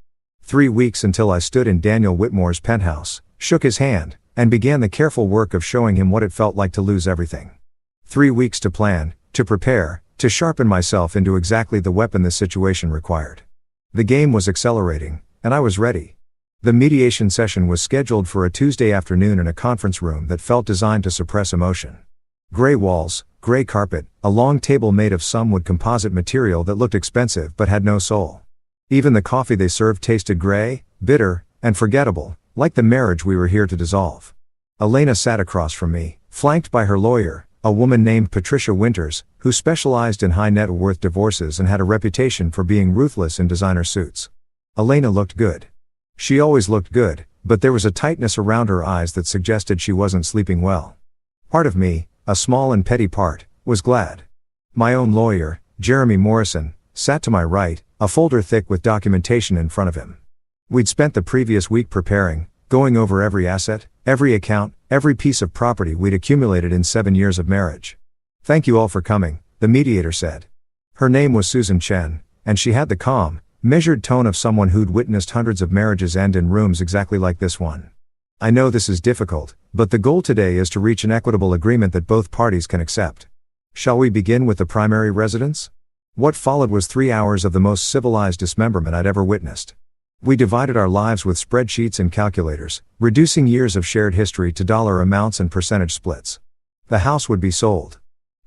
3 weeks until I stood in Daniel Whitmore's penthouse, shook his hand, and began the careful work of showing him what it felt like to lose everything. 3 weeks to plan, to prepare, to sharpen myself into exactly the weapon this situation required. The game was accelerating, and I was ready. The mediation session was scheduled for a Tuesday afternoon in a conference room that felt designed to suppress emotion. Gray walls, gray carpet, a long table made of some wood composite material that looked expensive but had no soul. Even the coffee they served tasted gray, bitter, and forgettable, like the marriage we were here to dissolve. Elena sat across from me, flanked by her lawyer, a woman named Patricia Winters, who specialized in high net worth divorces and had a reputation for being ruthless in designer suits. Elena looked good. She always looked good, but there was a tightness around her eyes that suggested she wasn't sleeping well. Part of me, a small and petty part, was glad. My own lawyer, Jeremy Morrison, sat to my right, a folder thick with documentation in front of him. We'd spent the previous week preparing, going over every asset, every account, every piece of property we'd accumulated in 7 years of marriage. Thank you all for coming, the mediator said. Her name was Susan Chen, and she had the calm, measured tone of someone who'd witnessed hundreds of marriages end in rooms exactly like this one. I know this is difficult, but the goal today is to reach an equitable agreement that both parties can accept. Shall we begin with the primary residence? What followed was 3 hours of the most civilized dismemberment I'd ever witnessed. We divided our lives with spreadsheets and calculators, reducing years of shared history to dollar amounts and percentage splits. The house would be sold.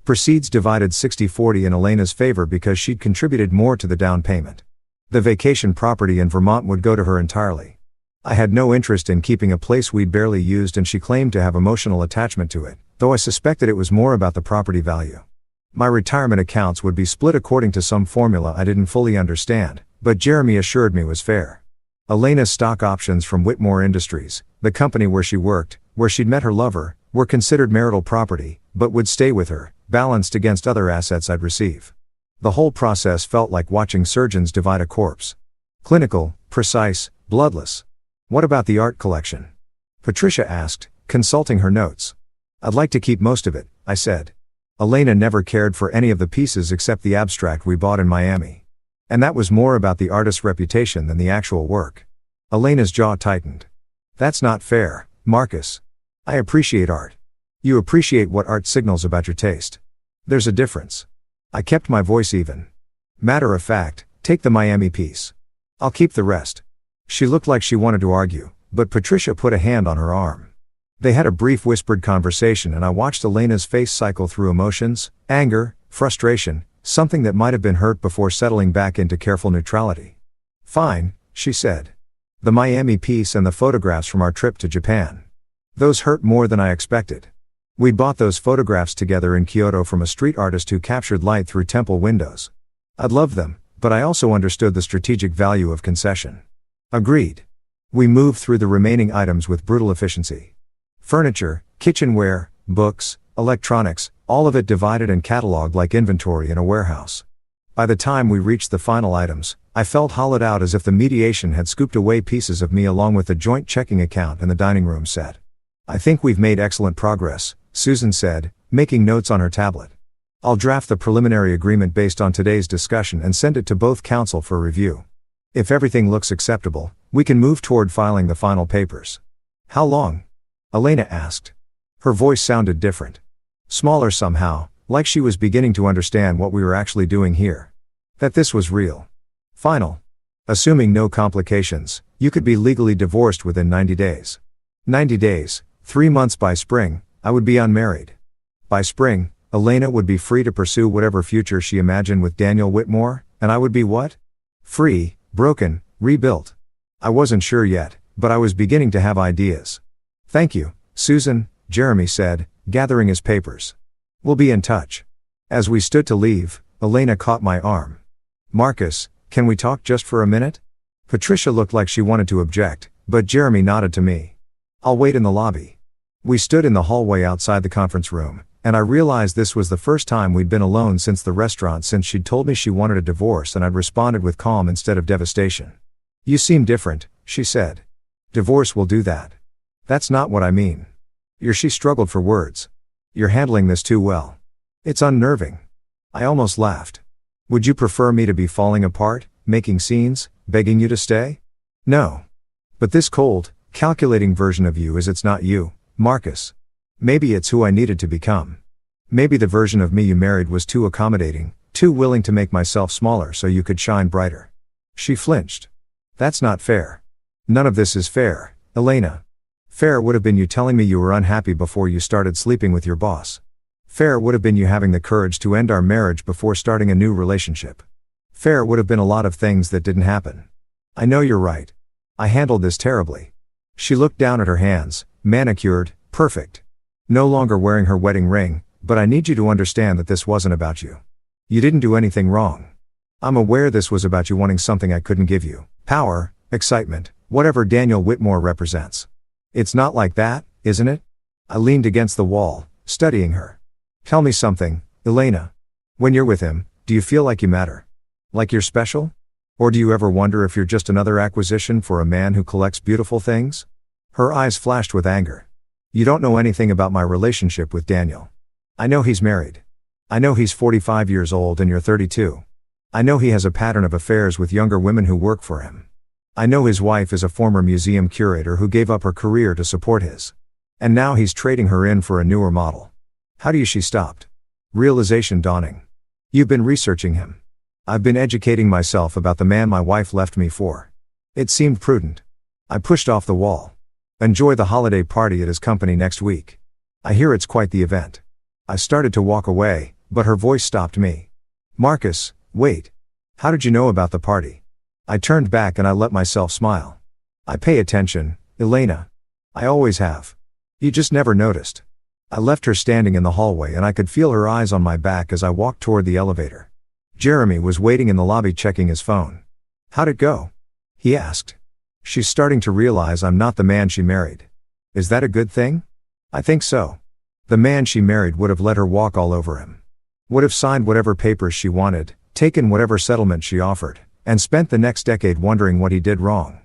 Proceeds divided 60-40 in Elena's favor because she'd contributed more to the down payment. The vacation property in Vermont would go to her entirely. I had no interest in keeping a place we'd barely used and she claimed to have emotional attachment to it, though I suspected it was more about the property value. My retirement accounts would be split according to some formula I didn't fully understand, but Jeremy assured me was fair. Elena's stock options from Whitmore Industries, the company where she worked, where she'd met her lover, were considered marital property, but would stay with her, balanced against other assets I'd receive. The whole process felt like watching surgeons divide a corpse. Clinical, precise, bloodless. What about the art collection? Patricia asked, consulting her notes. I'd like to keep most of it, I said. Elena never cared for any of the pieces except the abstract we bought in Miami. And that was more about the artist's reputation than the actual work. Elena's jaw tightened. That's not fair, Marcus. I appreciate art. You appreciate what art signals about your taste. There's a difference. I kept my voice even. Matter of fact, take the Miami piece. I'll keep the rest. She looked like she wanted to argue, but Patricia put a hand on her arm. They had a brief whispered conversation and I watched Elena's face cycle through emotions, anger, frustration, something that might have been hurt before settling back into careful neutrality. Fine, she said. The Miami piece and the photographs from our trip to Japan. Those hurt more than I expected. We bought those photographs together in Kyoto from a street artist who captured light through temple windows. I'd loved them, but I also understood the strategic value of concession. Agreed. We moved through the remaining items with brutal efficiency. Furniture, kitchenware, books, electronics, all of it divided and catalogued like inventory in a warehouse. By the time we reached the final items, I felt hollowed out as if the mediation had scooped away pieces of me along with the joint checking account and the dining room set. "I think we've made excellent progress," Susan said, making notes on her tablet. "I'll draft the preliminary agreement based on today's discussion and send it to both counsel for review. If everything looks acceptable, we can move toward filing the final papers." "How long?" Elena asked. Her voice sounded different. Smaller somehow, like she was beginning to understand what we were actually doing here. That this was real. "Final. Assuming no complications, you could be legally divorced within 90 days. 90 days, 3 months by spring, I would be unmarried. By spring, Elena would be free to pursue whatever future she imagined with Daniel Whitmore, and I would be what? Free, broken, rebuilt. I wasn't sure yet, but I was beginning to have ideas. "Thank you, Susan," Jeremy said, gathering his papers. "We'll be in touch." As we stood to leave, Elena caught my arm. "Marcus, can we talk just for a minute?" Patricia looked like she wanted to object, but Jeremy nodded to me. "I'll wait in the lobby." We stood in the hallway outside the conference room, and I realized this was the first time we'd been alone since the restaurant since she'd told me she wanted a divorce, and I'd responded with calm instead of devastation. "You seem different," she said. "Divorce will do that." "That's not what I mean." She struggled for words. "You're handling this too well. It's unnerving." I almost laughed. "Would you prefer me to be falling apart, making scenes, begging you to stay?" "No. But this cold, calculating version of you it's not you, Marcus. Maybe it's who I needed to become. Maybe the version of me you married was too accommodating, too willing to make myself smaller so you could shine brighter." She flinched. "That's not fair." "None of this is fair, Elena. Fair would have been you telling me you were unhappy before you started sleeping with your boss. Fair would have been you having the courage to end our marriage before starting a new relationship. Fair would have been a lot of things that didn't happen. I know you're right. I handled this terribly." She looked down at her hands, manicured, perfect. "No longer wearing her wedding ring, but I need you to understand that this wasn't about you. You didn't do anything wrong. I'm aware this was about you wanting something I couldn't give you. Power, excitement, whatever Daniel Whitmore represents. It's not like that, isn't it?" I leaned against the wall, studying her. "Tell me something, Elena. When you're with him, do you feel like you matter? Like you're special? Or do you ever wonder if you're just another acquisition for a man who collects beautiful things?" Her eyes flashed with anger. "You don't know anything about my relationship with Daniel. I know he's married. I know he's 45 years old and you're 32. I know he has a pattern of affairs with younger women who work for him. I know his wife is a former museum curator who gave up her career to support his. And now he's trading her in for a newer model." "How do you?" She stopped. Realization dawning. "You've been researching him." "I've been educating myself about the man my wife left me for." It seemed prudent. I pushed off the wall. "Enjoy the holiday party at his company next week. I hear it's quite the event." I started to walk away, but her voice stopped me. "Marcus, wait. How did you know about the party?" I turned back and I let myself smile. "I pay attention, Elena. I always have. You just never noticed." I left her standing in the hallway and I could feel her eyes on my back as I walked toward the elevator. Jeremy was waiting in the lobby checking his phone. "How'd it go?" he asked. "She's starting to realize I'm not the man she married." "Is that a good thing?" "I think so. The man she married would have let her walk all over him. Would have signed whatever papers she wanted, taken whatever settlement she offered, and spent the next decade wondering what he did wrong."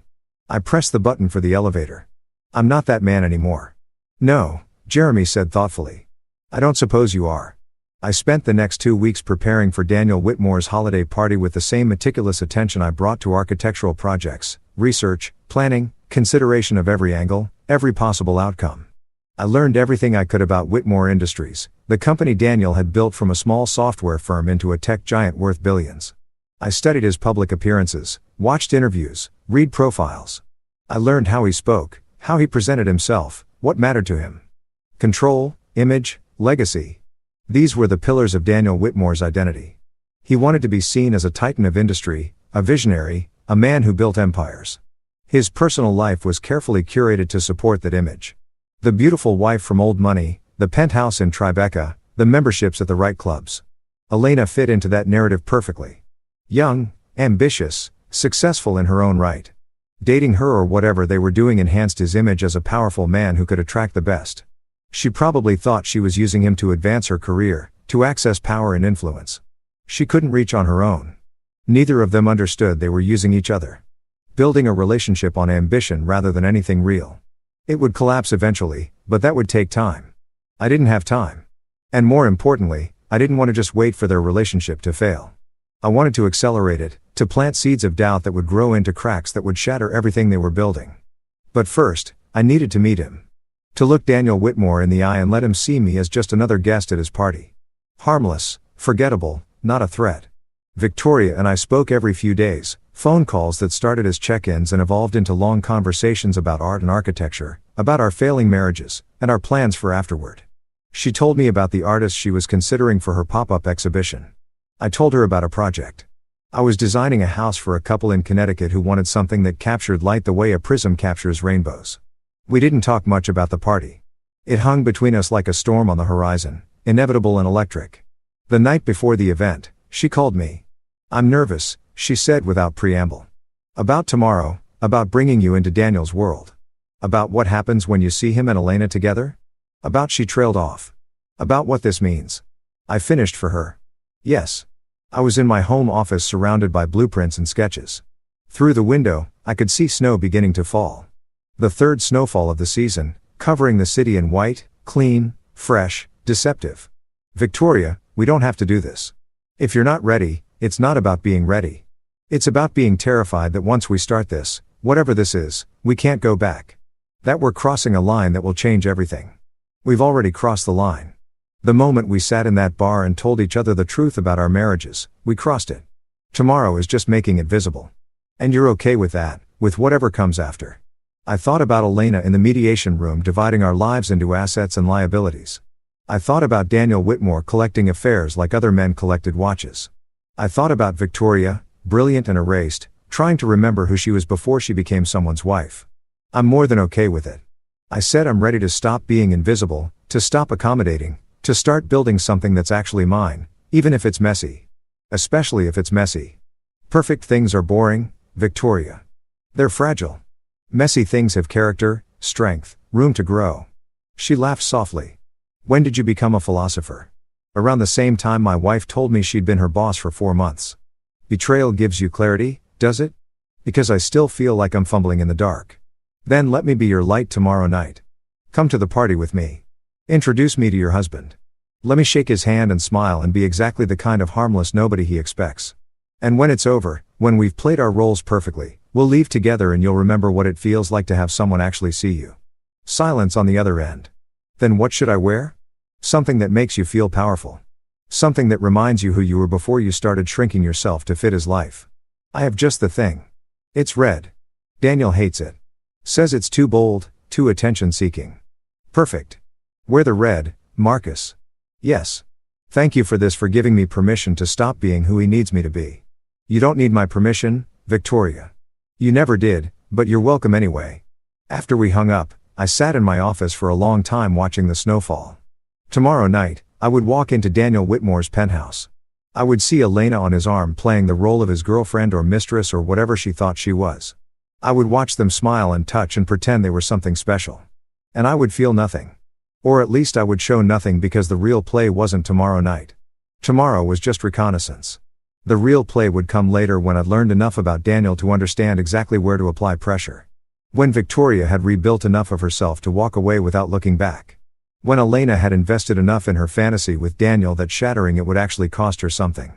I pressed the button for the elevator. "I'm not that man anymore." "No," Jeremy said thoughtfully. "I don't suppose you are." I spent the next 2 weeks preparing for Daniel Whitmore's holiday party with the same meticulous attention I brought to architectural projects, research, planning, consideration of every angle, every possible outcome. I learned everything I could about Whitmore Industries, the company Daniel had built from a small software firm into a tech giant worth billions. I studied his public appearances, watched interviews, read profiles. I learned how he spoke, how he presented himself, what mattered to him. Control, image, legacy. These were the pillars of Daniel Whitmore's identity. He wanted to be seen as a titan of industry, a visionary, a man who built empires. His personal life was carefully curated to support that image. The beautiful wife from Old Money, the penthouse in Tribeca, the memberships at the right clubs. Elena fit into that narrative perfectly. Young, ambitious, successful in her own right. Dating her or whatever they were doing enhanced his image as a powerful man who could attract the best. She probably thought she was using him to advance her career, to access power and influence. She couldn't reach on her own. Neither of them understood they were using each other. Building a relationship on ambition rather than anything real. It would collapse eventually, but that would take time. I didn't have time. And more importantly, I didn't want to just wait for their relationship to fail. I wanted to accelerate it, to plant seeds of doubt that would grow into cracks that would shatter everything they were building. But first, I needed to meet him. To look Daniel Whitmore in the eye and let him see me as just another guest at his party. Harmless, forgettable, not a threat. Victoria and I spoke every few days, phone calls that started as check-ins and evolved into long conversations about art and architecture, about our failing marriages, and our plans for afterward. She told me about the artist she was considering for her pop-up exhibition. I told her about a project. I was designing a house for a couple in Connecticut who wanted something that captured light the way a prism captures rainbows. We didn't talk much about the party. It hung between us like a storm on the horizon, inevitable and electric. The night before the event, she called me. "I'm nervous," she said without preamble. "About tomorrow, about bringing you into Daniel's world. About what happens when you see him and Elena together. About," she trailed off. "About what this means." I finished for her. Yes. I was in my home office surrounded by blueprints and sketches. Through the window, I could see snow beginning to fall. The third snowfall of the season, covering the city in white, clean, fresh, deceptive. "Victoria, we don't have to do this. If you're not ready, it's not about being ready. It's about being terrified that once we start this, whatever this is, we can't go back. That we're crossing a line that will change everything. We've already crossed the line. The moment we sat in that bar and told each other the truth about our marriages, we crossed it. Tomorrow is just making it visible. And you're okay with that, with whatever comes after." I thought about Elena in the mediation room dividing our lives into assets and liabilities. I thought about Daniel Whitmore collecting affairs like other men collected watches. I thought about Victoria, brilliant and erased, trying to remember who she was before she became someone's wife. I'm more than okay with it. I said I'm ready to stop being invisible, to stop accommodating, to start building something that's actually mine, even if it's messy. Especially if it's messy. Perfect things are boring, Victoria. They're fragile. Messy things have character, strength, room to grow. She laughed softly. "When did you become a philosopher?" "Around the same time my wife told me she'd been her boss for 4 months. Betrayal gives you clarity, does it? Because I still feel like I'm fumbling in the dark. Then let me be your light tomorrow night. Come to the party with me. Introduce me to your husband. Let me shake his hand and smile and be exactly the kind of harmless nobody he expects. And when it's over, when we've played our roles perfectly, we'll leave together and you'll remember what it feels like to have someone actually see you." Silence on the other end. "Then what should I wear?" "Something that makes you feel powerful. Something that reminds you who you were before you started shrinking yourself to fit his life. I have just the thing. It's red. Daniel hates it. Says it's too bold, too attention-seeking." "Perfect. Wear the red, Marcus." "Yes. Thank you for this, for giving me permission to stop being who he needs me to be." "You don't need my permission, Victoria. You never did, but you're welcome anyway." After we hung up, I sat in my office for a long time watching the snowfall. Tomorrow night, I would walk into Daniel Whitmore's penthouse. I would see Elena on his arm playing the role of his girlfriend or mistress or whatever she thought she was. I would watch them smile and touch and pretend they were something special. And I would feel nothing. Or at least I would show nothing, because the real play wasn't tomorrow night. Tomorrow was just reconnaissance. The real play would come later, when I'd learned enough about Daniel to understand exactly where to apply pressure. When Victoria had rebuilt enough of herself to walk away without looking back. When Elena had invested enough in her fantasy with Daniel that shattering it would actually cost her something.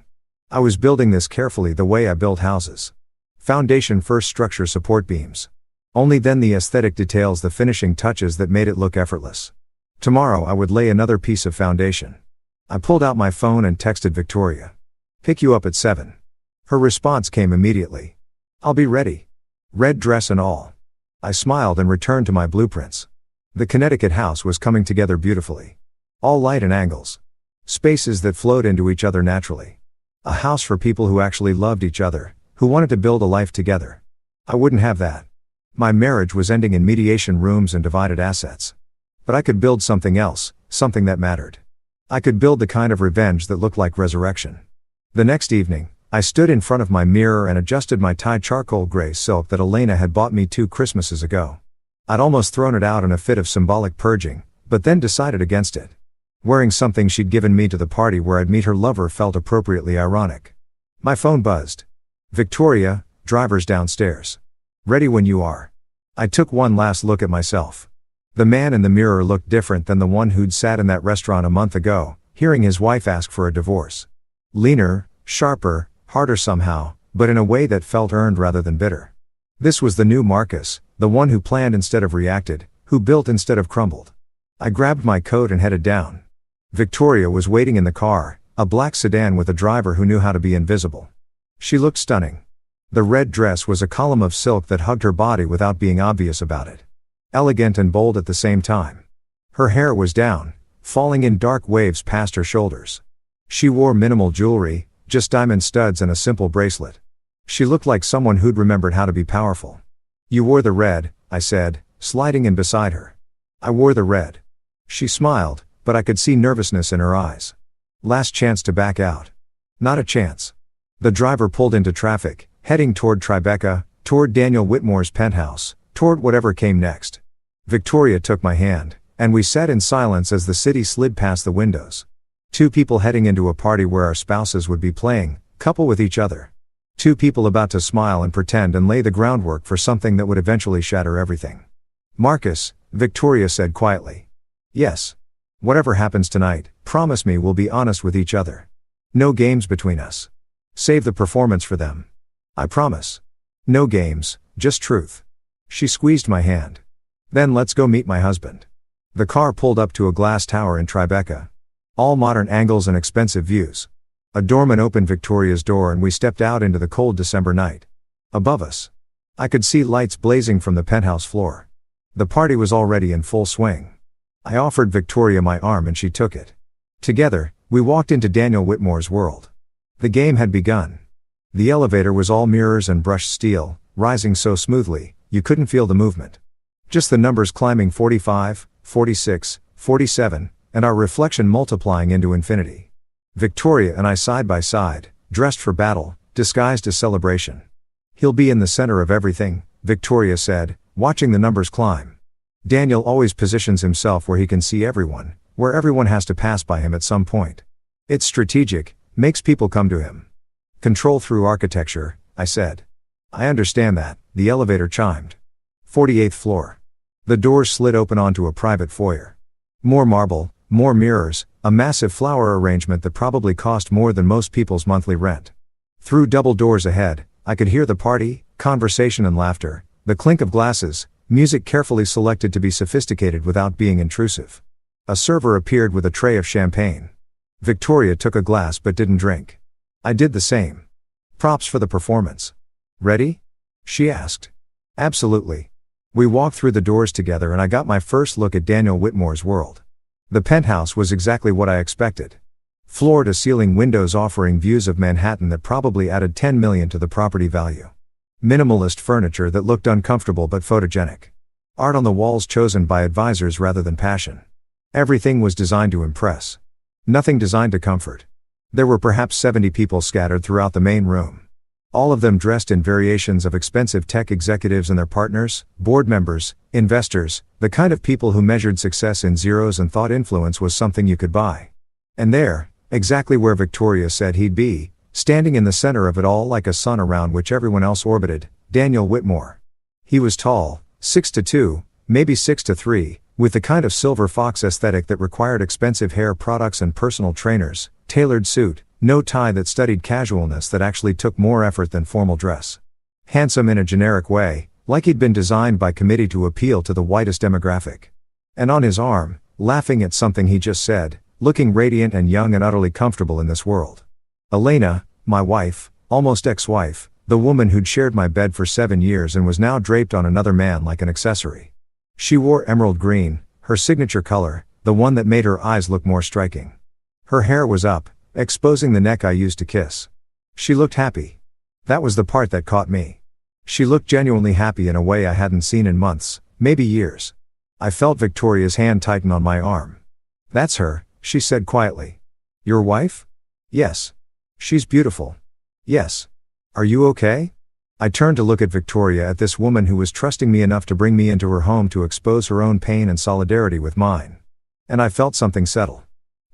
I was building this carefully, the way I build houses. Foundation first, structure, support beams. Only then the aesthetic details, the finishing touches that made it look effortless. Tomorrow I would lay another piece of foundation. I pulled out my phone and texted Victoria. "Pick you up at 7. Her response came immediately. "I'll be ready. Red dress and all." I smiled and returned to my blueprints. The Connecticut house was coming together beautifully. All light and angles. Spaces that flowed into each other naturally. A house for people who actually loved each other, who wanted to build a life together. I wouldn't have that. My marriage was ending in mediation rooms and divided assets. But I could build something else, something that mattered. I could build the kind of revenge that looked like resurrection. The next evening, I stood in front of my mirror and adjusted my tie charcoal gray silk that Elena had bought me 2 Christmases ago. I'd almost thrown it out in a fit of symbolic purging, but then decided against it. Wearing something she'd given me to the party where I'd meet her lover felt appropriately ironic. My phone buzzed. Victoria, driver's downstairs. Ready when you are. I took one last look at myself. The man in the mirror looked different than the one who'd sat in that restaurant a month ago, hearing his wife ask for a divorce. Leaner, sharper, harder somehow, but in a way that felt earned rather than bitter. This was the new Marcus, the one who planned instead of reacted, who built instead of crumbled. I grabbed my coat and headed down. Victoria was waiting in the car, a black sedan with a driver who knew how to be invisible. She looked stunning. The red dress was a column of silk that hugged her body without being obvious about it. Elegant and bold at the same time. Her hair was down, falling in dark waves past her shoulders. She wore minimal jewelry, just diamond studs and a simple bracelet. She looked like someone who'd remembered how to be powerful. You wore the red, I said, sliding in beside her. I wore the red. She smiled, but I could see nervousness in her eyes. Last chance to back out. Not a chance. The driver pulled into traffic, heading toward Tribeca, toward Daniel Whitmore's penthouse, toward whatever came next. Victoria took my hand, and we sat in silence as the city slid past the windows. Two people heading into a party where our spouses would be playing, couple with each other. Two people about to smile and pretend and lay the groundwork for something that would eventually shatter everything. Marcus, Victoria said quietly. Yes. Whatever happens tonight, promise me we'll be honest with each other. No games between us. Save the performance for them. I promise. No games, just truth. She squeezed my hand. Then let's go meet my husband. The car pulled up to a glass tower in Tribeca. All modern angles and expensive views. A doorman opened Victoria's door and we stepped out into the cold December night. Above us, I could see lights blazing from the penthouse floor. The party was already in full swing. I offered Victoria my arm and she took it. Together, we walked into Daniel Whitmore's world. The game had begun. The elevator was all mirrors and brushed steel, rising so smoothly, you couldn't feel the movement. Just the numbers climbing 45, 46, 47, and our reflection multiplying into infinity. Victoria and I side by side, dressed for battle, disguised as celebration. He'll be in the center of everything, Victoria said, watching the numbers climb. Daniel always positions himself where he can see everyone, where everyone has to pass by him at some point. It's strategic, makes people come to him. Control through architecture, I said. I understand that, the elevator chimed. 48th floor. The doors slid open onto a private foyer. More marble, more mirrors, a massive flower arrangement that probably cost more than most people's monthly rent. Through double doors ahead, I could hear the party, conversation and laughter, the clink of glasses, music carefully selected to be sophisticated without being intrusive. A server appeared with a tray of champagne. Victoria took a glass but didn't drink. I did the same. Props for the performance. Ready? She asked. Absolutely. We walked through the doors together and I got my first look at Daniel Whitmore's world. The penthouse was exactly what I expected. Floor-to-ceiling windows offering views of Manhattan that probably added $10 million to the property value. Minimalist furniture that looked uncomfortable but photogenic. Art on the walls chosen by advisors rather than passion. Everything was designed to impress. Nothing designed to comfort. There were perhaps 70 people scattered throughout the main room. All of them dressed in variations of expensive tech executives and their partners, board members, investors, the kind of people who measured success in zeros and thought influence was something you could buy. And there, exactly where Victoria said he'd be, standing in the center of it all like a sun around which everyone else orbited, Daniel Whitmore. He was tall, 6'2", maybe 6'3", with the kind of silver fox aesthetic that required expensive hair products and personal trainers, tailored suit, no tie that studied casualness that actually took more effort than formal dress. Handsome in a generic way, like he'd been designed by committee to appeal to the widest demographic. And on his arm, laughing at something he just said, looking radiant and young and utterly comfortable in this world. Elena, my wife, almost ex-wife, the woman who'd shared my bed for 7 years and was now draped on another man like an accessory. She wore emerald green, her signature color, the one that made her eyes look more striking. Her hair was up, exposing the neck I used to kiss. She looked happy. That was the part that caught me. She looked genuinely happy in a way I hadn't seen in months, maybe years. I felt Victoria's hand tighten on my arm. That's her, she said quietly. Your wife? Yes. She's beautiful. Yes. Are you okay? I turned to look at Victoria, at this woman who was trusting me enough to bring me into her home to expose her own pain and solidarity with mine. And I felt something settle.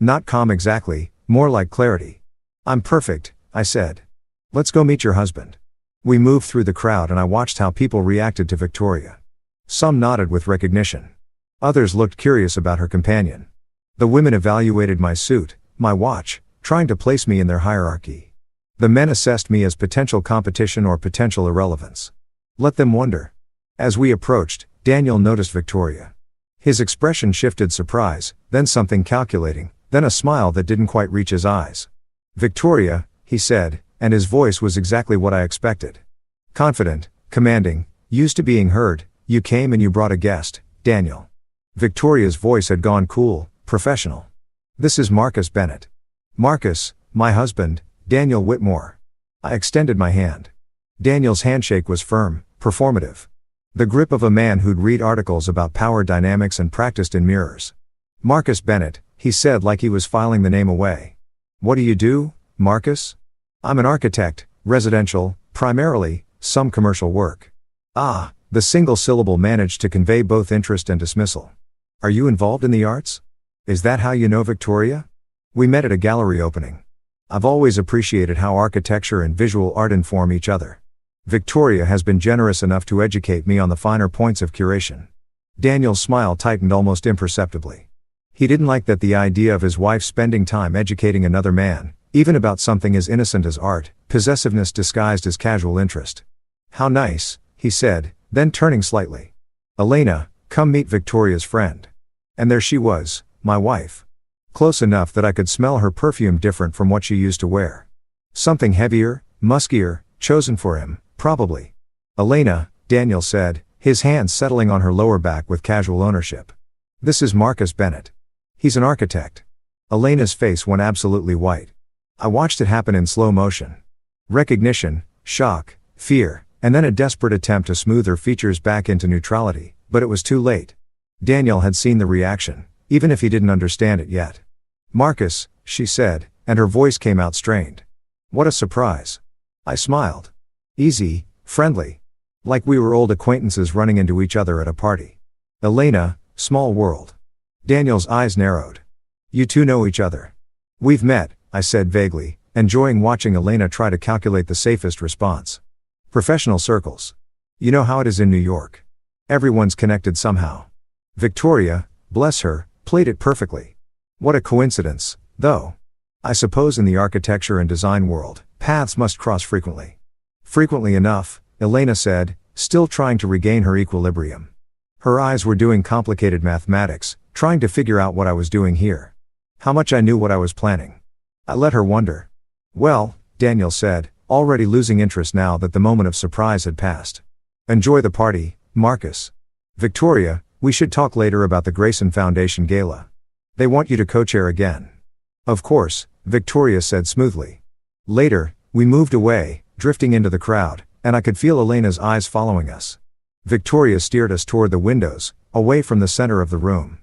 Not calm exactly, more like clarity. I'm perfect, I said. Let's go meet your husband. We moved through the crowd and I watched how people reacted to Victoria. Some nodded with recognition. Others looked curious about her companion. The women evaluated my suit, my watch, trying to place me in their hierarchy. The men assessed me as potential competition or potential irrelevance. Let them wonder. As we approached, Daniel noticed Victoria. His expression shifted surprise, then something calculating, then a smile that didn't quite reach his eyes. "Victoria," he said, and his voice was exactly what I expected. Confident, commanding, used to being heard. "You came and you brought a guest, Daniel." Victoria's voice had gone cool, professional. "This is Marcus Bennett." "Marcus, my husband, Daniel Whitmore." I extended my hand. Daniel's handshake was firm, performative. The grip of a man who'd read articles about power dynamics and practiced in mirrors. "Marcus Bennett," he said like he was filing the name away. "What do you do, Marcus?" "I'm an architect, residential, primarily, some commercial work." "Ah," the single syllable managed to convey both interest and dismissal. "Are you involved in the arts? Is that how you know Victoria?" "We met at a gallery opening. I've always appreciated how architecture and visual art inform each other. Victoria has been generous enough to educate me on the finer points of curation." Daniel's smile tightened almost imperceptibly. He didn't like that the idea of his wife spending time educating another man, even about something as innocent as art, possessiveness disguised as casual interest. "How nice," he said, then turning slightly. "Elena, come meet Victoria's friend." And there she was, my wife. Close enough that I could smell her perfume different from what she used to wear. Something heavier, muskier, chosen for him, probably. "Elena," Daniel said, his hands settling on her lower back with casual ownership. "This is Marcus Bennett. He's an architect." Elena's face went absolutely white. I watched it happen in slow motion. Recognition, shock, fear, and then a desperate attempt to smooth her features back into neutrality, but it was too late. Daniel had seen the reaction, even if he didn't understand it yet. "Marcus," she said, and her voice came out strained. "What a surprise." I smiled. Easy, friendly. Like we were old acquaintances running into each other at a party. "Elena, small world." Daniel's eyes narrowed. "You two know each other?" "We've met," I said vaguely, enjoying watching Elena try to calculate the safest response. "Professional circles. You know how it is in New York. Everyone's connected somehow." Victoria, bless her, played it perfectly. What a coincidence, though. I suppose in the architecture and design world, paths must cross frequently. "Frequently enough," Elena said, still trying to regain her equilibrium. Her eyes were doing complicated mathematics, trying to figure out what I was doing here. How much I knew what I was planning. I let her wonder. "Well," Daniel said, already losing interest now that the moment of surprise had passed. "Enjoy the party, Marcus. Victoria, we should talk later about the Grayson Foundation Gala. They want you to co-chair again." "Of course," Victoria said smoothly. Later, we moved away, drifting into the crowd, and I could feel Elena's eyes following us. Victoria steered us toward the windows, away from the center of the room.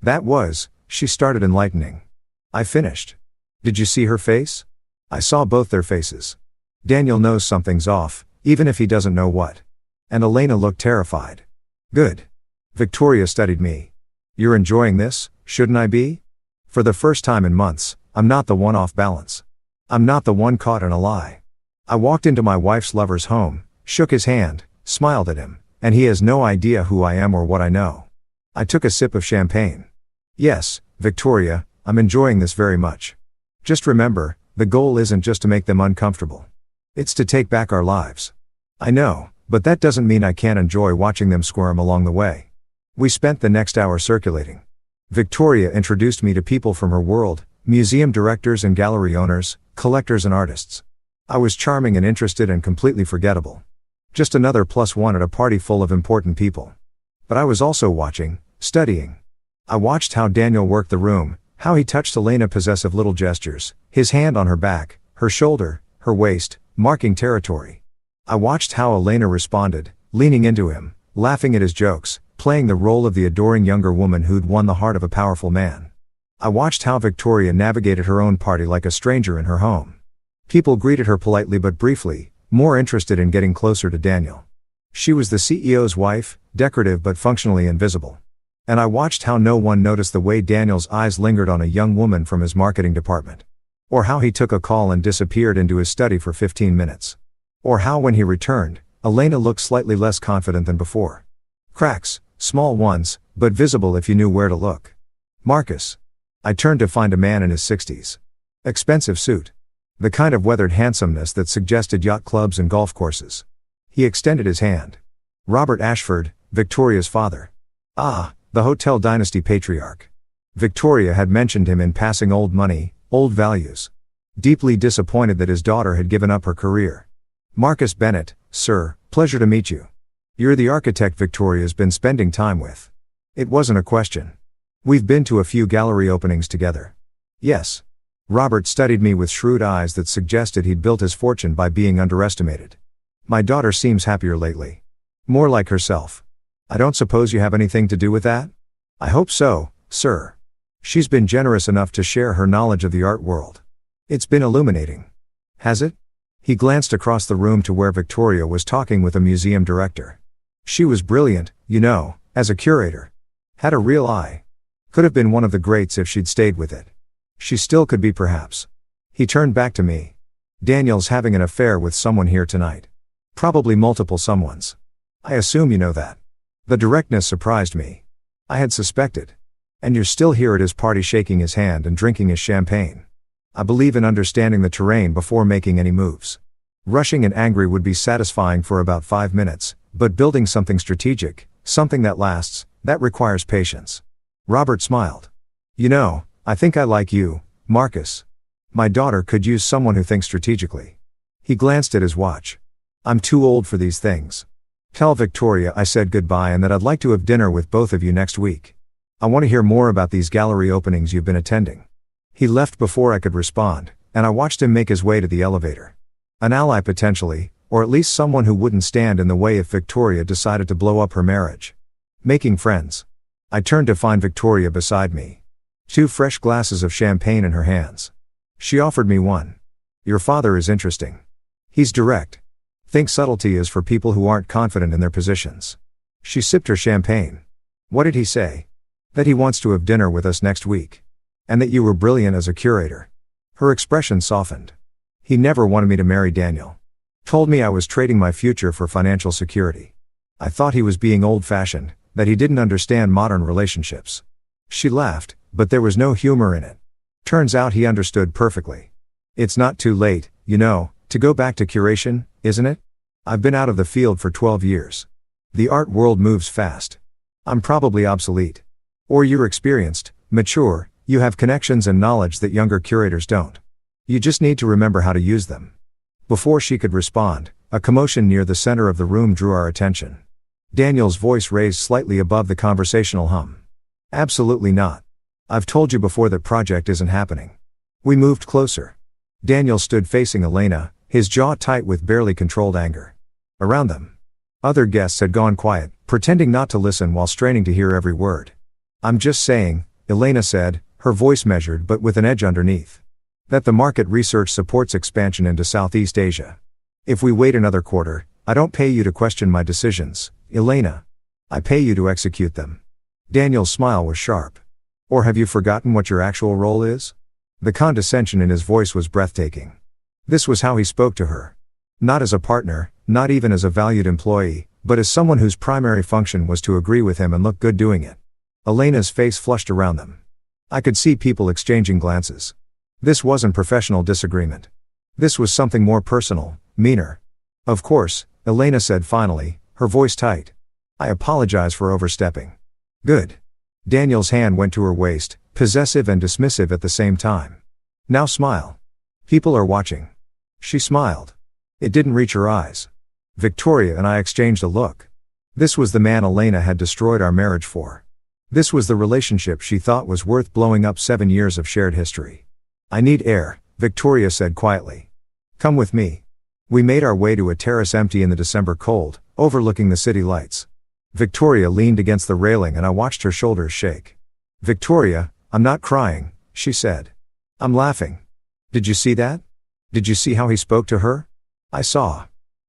"That was," she started enlightening. I finished. "Did you see her face?" I saw both their faces. Daniel knows something's off, even if he doesn't know what. And Elena looked terrified. "Good." Victoria studied me. "You're enjoying this, shouldn't I be?" For the first time in months, I'm not the one off balance. I'm not the one caught in a lie. I walked into my wife's lover's home, shook his hand, smiled at him, and he has no idea who I am or what I know. I took a sip of champagne. "Yes, Victoria, I'm enjoying this very much. Just remember, the goal isn't just to make them uncomfortable. It's to take back our lives." "I know, but that doesn't mean I can't enjoy watching them squirm along the way." We spent the next hour circulating. Victoria introduced me to people from her world, museum directors and gallery owners, collectors and artists. I was charming and interested and completely forgettable. Just another +1 at a party full of important people. But I was also watching, studying. I watched how Daniel worked the room, how he touched Elena, possessive little gestures, his hand on her back, her shoulder, her waist, marking territory. I watched how Elena responded, leaning into him, laughing at his jokes, playing the role of the adoring younger woman who'd won the heart of a powerful man. I watched how Victoria navigated her own party like a stranger in her home. People greeted her politely but briefly, more interested in getting closer to Daniel. She was the CEO's wife, decorative but functionally invisible. And I watched how no one noticed the way Daniel's eyes lingered on a young woman from his marketing department. Or how he took a call and disappeared into his study for 15 minutes. Or how when he returned, Elena looked slightly less confident than before. Cracks, small ones, but visible if you knew where to look. Marcus. I turned to find a man in his 60s. Expensive suit. The kind of weathered handsomeness that suggested yacht clubs and golf courses. He extended his hand. Robert Ashford, Victoria's father. Ah, the Hotel Dynasty patriarch. Victoria had mentioned him in passing. Old money, old values. Deeply disappointed that his daughter had given up her career. Marcus Bennett, sir, pleasure to meet you. You're the architect Victoria's been spending time with. It wasn't a question. We've been to a few gallery openings together. Yes. Robert studied me with shrewd eyes that suggested he'd built his fortune by being underestimated. My daughter seems happier lately. More like herself. I don't suppose you have anything to do with that? I hope so, sir. She's been generous enough to share her knowledge of the art world. It's been illuminating. Has it? He glanced across the room to where Victoria was talking with a museum director. She was brilliant, you know, as a curator. Had a real eye. Could have been one of the greats if she'd stayed with it. She still could be perhaps. He turned back to me. Daniel's having an affair with someone here tonight. Probably multiple someones. I assume you know that. The directness surprised me. I had suspected. And you're still here at his party shaking his hand and drinking his champagne. I believe in understanding the terrain before making any moves. Rushing and angry would be satisfying for about 5 minutes, but building something strategic, something that lasts, that requires patience. Robert smiled. You know, I think I like you, Marcus. My daughter could use someone who thinks strategically. He glanced at his watch. I'm too old for these things. Tell Victoria I said goodbye and that I'd like to have dinner with both of you next week. I want to hear more about these gallery openings you've been attending. He left before I could respond, and I watched him make his way to the elevator. An ally potentially, or at least someone who wouldn't stand in the way if Victoria decided to blow up her marriage. Making friends. I turned to find Victoria beside me. 2 fresh glasses of champagne in her hands. She offered me one. Your father is interesting. He's direct. Think subtlety is for people who aren't confident in their positions. She sipped her champagne. What did he say? That he wants to have dinner with us next week. And that you were brilliant as a curator. Her expression softened. He never wanted me to marry Daniel. Told me I was trading my future for financial security. I thought he was being old-fashioned, that he didn't understand modern relationships. She laughed, but there was no humor in it. Turns out he understood perfectly. It's not too late, you know, to go back to curation, isn't it? I've been out of the field for 12 years. The art world moves fast. I'm probably obsolete. Or you're experienced, mature, you have connections and knowledge that younger curators don't. You just need to remember how to use them. Before she could respond, a commotion near the center of the room drew our attention. Daniel's voice raised slightly above the conversational hum. Absolutely not. I've told you before that project isn't happening. We moved closer. Daniel stood facing Elena, his jaw tight with barely controlled anger. Around them. Other guests had gone quiet, pretending not to listen while straining to hear every word. I'm just saying, Elena said, her voice measured but with an edge underneath. That the market research supports expansion into Southeast Asia. If we wait another quarter, I don't pay you to question my decisions, Elena. I pay you to execute them. Daniel's smile was sharp. Or have you forgotten what your actual role is? The condescension in his voice was breathtaking. This was how he spoke to her. Not as a partner, not even as a valued employee, but as someone whose primary function was to agree with him and look good doing it. Elena's face flushed around them. I could see people exchanging glances. This wasn't professional disagreement. This was something more personal, meaner. Of course, Elena said finally, her voice tight. I apologize for overstepping. Good. Daniel's hand went to her waist, possessive and dismissive at the same time. Now smile. People are watching. She smiled. It didn't reach her eyes. Victoria and I exchanged a look. This was the man Elena had destroyed our marriage for. This was the relationship she thought was worth blowing up 7 years of shared history. I need air, Victoria said quietly. Come with me. We made our way to a terrace empty in the December cold, overlooking the city lights. Victoria leaned against the railing and I watched her shoulders shake. Victoria, I'm not crying, she said. I'm laughing. Did you see that? Did you see how he spoke to her? I saw.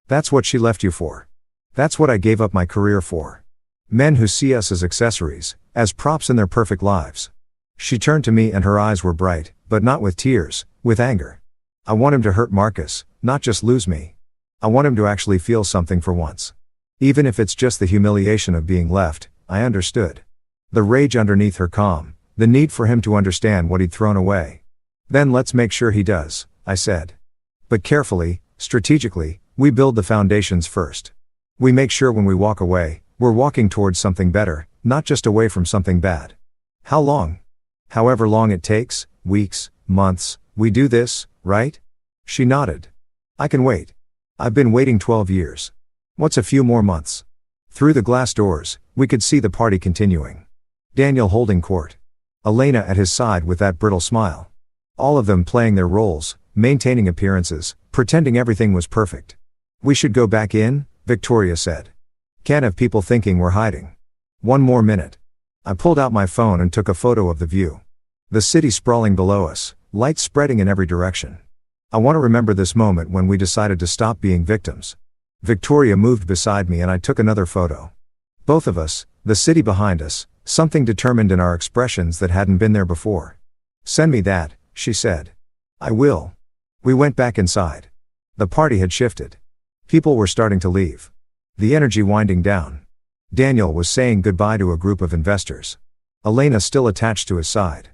That's what she left you for. That's what I gave up my career for. Men who see us as accessories, as props in their perfect lives. She turned to me and her eyes were bright, but not with tears, with anger. I want him to hurt Marcus, not just lose me. I want him to actually feel something for once. Even if it's just the humiliation of being left, I understood. The rage underneath her calm, the need for him to understand what he'd thrown away. Then let's make sure he does, I said. But carefully, strategically, we build the foundations first. We make sure when we walk away, we're walking towards something better, not just away from something bad. How long? However long it takes, weeks, months, we do this, right? She nodded. I can wait. I've been waiting 12 years. What's a few more months? Through the glass doors, we could see the party continuing. Daniel holding court. Elena at his side with that brittle smile. All of them playing their roles, maintaining appearances, pretending everything was perfect. We should go back in, Victoria said. Can't have people thinking we're hiding. One more minute. I pulled out my phone and took a photo of the view. The city sprawling below us, lights spreading in every direction. I want to remember this moment when we decided to stop being victims. Victoria moved beside me and I took another photo. Both of us, the city behind us, something determined in our expressions that hadn't been there before. Send me that, she said. I will. We went back inside. The party had shifted. People were starting to leave. The energy winding down. Daniel was saying goodbye to a group of investors. Elena still attached to his side.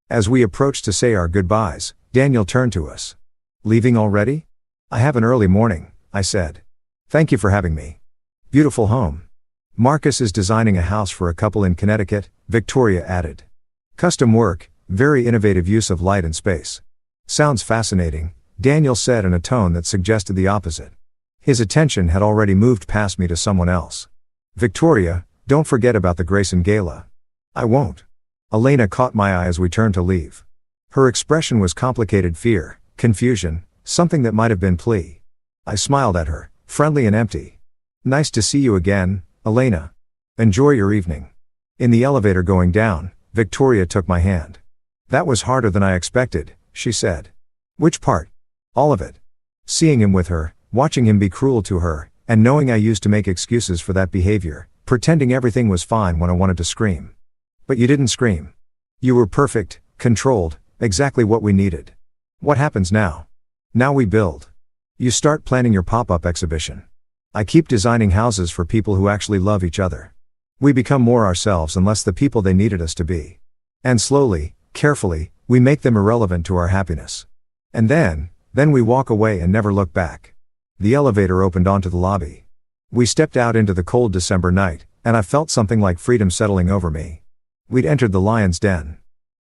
As we approached to say our goodbyes, Daniel turned to us. Leaving already? I have an early morning, I said. Thank you for having me. Beautiful home. Marcus is designing a house for a couple in Connecticut, Victoria added. Custom work, very innovative use of light and space. Sounds fascinating, Daniel said in a tone that suggested the opposite. His attention had already moved past me to someone else. Victoria, don't forget about the Grayson Gala. I won't. Elena caught my eye as we turned to leave. Her expression was complicated fear, confusion, something that might have been plea. I smiled at her, friendly and empty. Nice to see you again, Elena. Enjoy your evening. In the elevator going down, Victoria took my hand. That was harder than I expected, she said. Which part? All of it. Seeing him with her, watching him be cruel to her, and knowing I used to make excuses for that behavior, pretending everything was fine when I wanted to scream. But you didn't scream. You were perfect, controlled, exactly what we needed. What happens now? Now we build. You start planning your pop-up exhibition. I keep designing houses for people who actually love each other. We become more ourselves and less the people they needed us to be. And slowly, carefully, we make them irrelevant to our happiness. And then we walk away and never look back. The elevator opened onto the lobby. We stepped out into the cold December night, and I felt something like freedom settling over me. We'd entered the lion's den.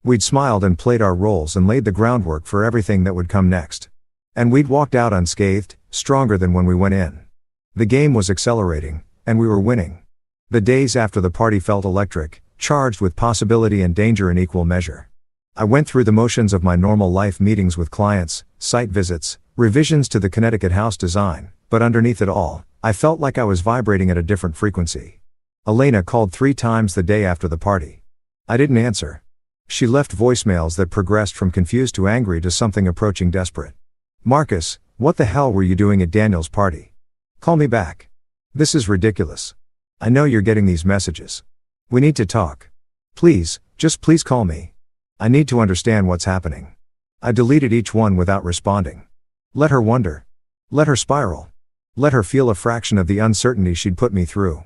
We'd smiled and played our roles and laid the groundwork for everything that would come next. And we'd walked out unscathed, stronger than when we went in. The game was accelerating, and we were winning. The days after the party felt electric, charged with possibility and danger in equal measure. I went through the motions of my normal life, meetings with clients, site visits, revisions to the Connecticut house design, but underneath it all, I felt like I was vibrating at a different frequency. Elena called 3 times the day after the party. I didn't answer. She left voicemails that progressed from confused to angry to something approaching desperate. Marcus, what the hell were you doing at Daniel's party? Call me back. This is ridiculous. I know you're getting these messages. We need to talk. Please, just please call me. I need to understand what's happening. I deleted each one without responding. Let her wonder. Let her spiral. Let her feel a fraction of the uncertainty she'd put me through.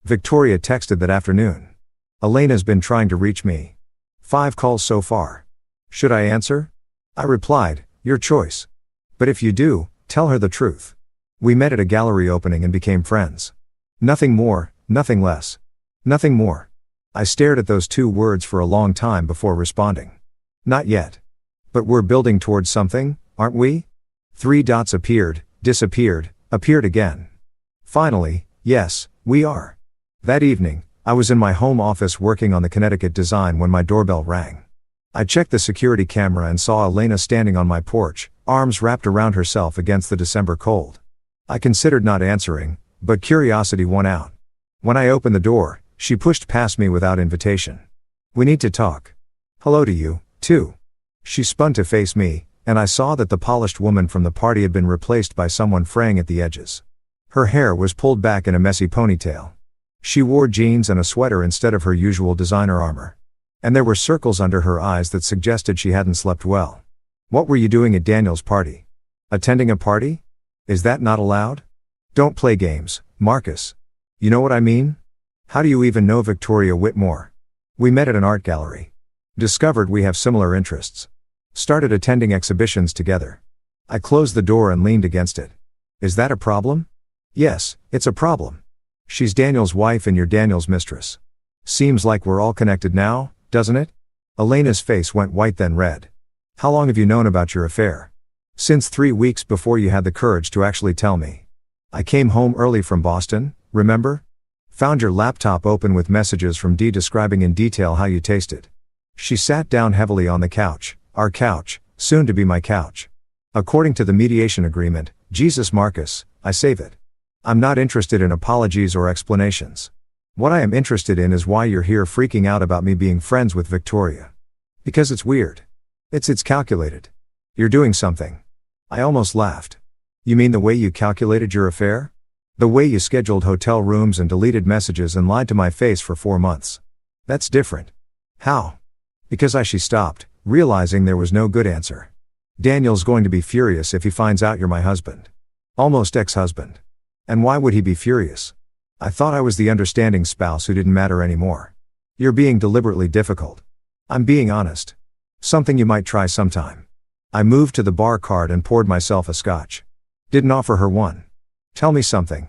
Victoria texted that afternoon. Elena's been trying to reach me. 5 calls so far. Should I answer? I replied, your choice. But if you do, tell her the truth. We met at a gallery opening and became friends. Nothing more, nothing less. Nothing more. I stared at those 2 words for a long time before responding. Not yet. But we're building towards something, aren't we? 3 dots appeared, disappeared, appeared again. Finally, yes, we are. That evening, I was in my home office working on the Connecticut design when my doorbell rang. I checked the security camera and saw Elena standing on my porch, arms wrapped around herself against the December cold. I considered not answering, but curiosity won out. When I opened the door, she pushed past me without invitation. We need to talk. Hello to you, too. She spun to face me, and I saw that the polished woman from the party had been replaced by someone fraying at the edges. Her hair was pulled back in a messy ponytail. She wore jeans and a sweater instead of her usual designer armor. And there were circles under her eyes that suggested she hadn't slept well. What were you doing at Daniel's party? Attending a party? Is that not allowed? Don't play games, Marcus. You know what I mean? How do you even know Victoria Whitmore? We met at an art gallery. Discovered we have similar interests. Started attending exhibitions together. I closed the door and leaned against it. Is that a problem? Yes, it's a problem. She's Daniel's wife and you're Daniel's mistress. Seems like we're all connected now, doesn't it? Elena's face went white then red. How long have you known about your affair? Since 3 weeks before you had the courage to actually tell me. I came home early from Boston, remember? Found your laptop open with messages from Dee describing in detail how you tasted. She sat down heavily on the couch, our couch, soon to be my couch. According to the mediation agreement, Jesus Marcus, I save it. I'm not interested in apologies or explanations. What I am interested in is why you're here freaking out about me being friends with Victoria. Because it's weird. It's calculated. You're doing something. I almost laughed. You mean the way you calculated your affair? The way you scheduled hotel rooms and deleted messages and lied to my face for 4 months. That's different. How? Because she stopped, realizing there was no good answer. Daniel's going to be furious if he finds out you're my husband. Almost ex-husband. And why would he be furious? I thought I was the understanding spouse who didn't matter anymore. You're being deliberately difficult. I'm being honest. Something you might try sometime. I moved to the bar cart and poured myself a scotch. Didn't offer her one. Tell me something.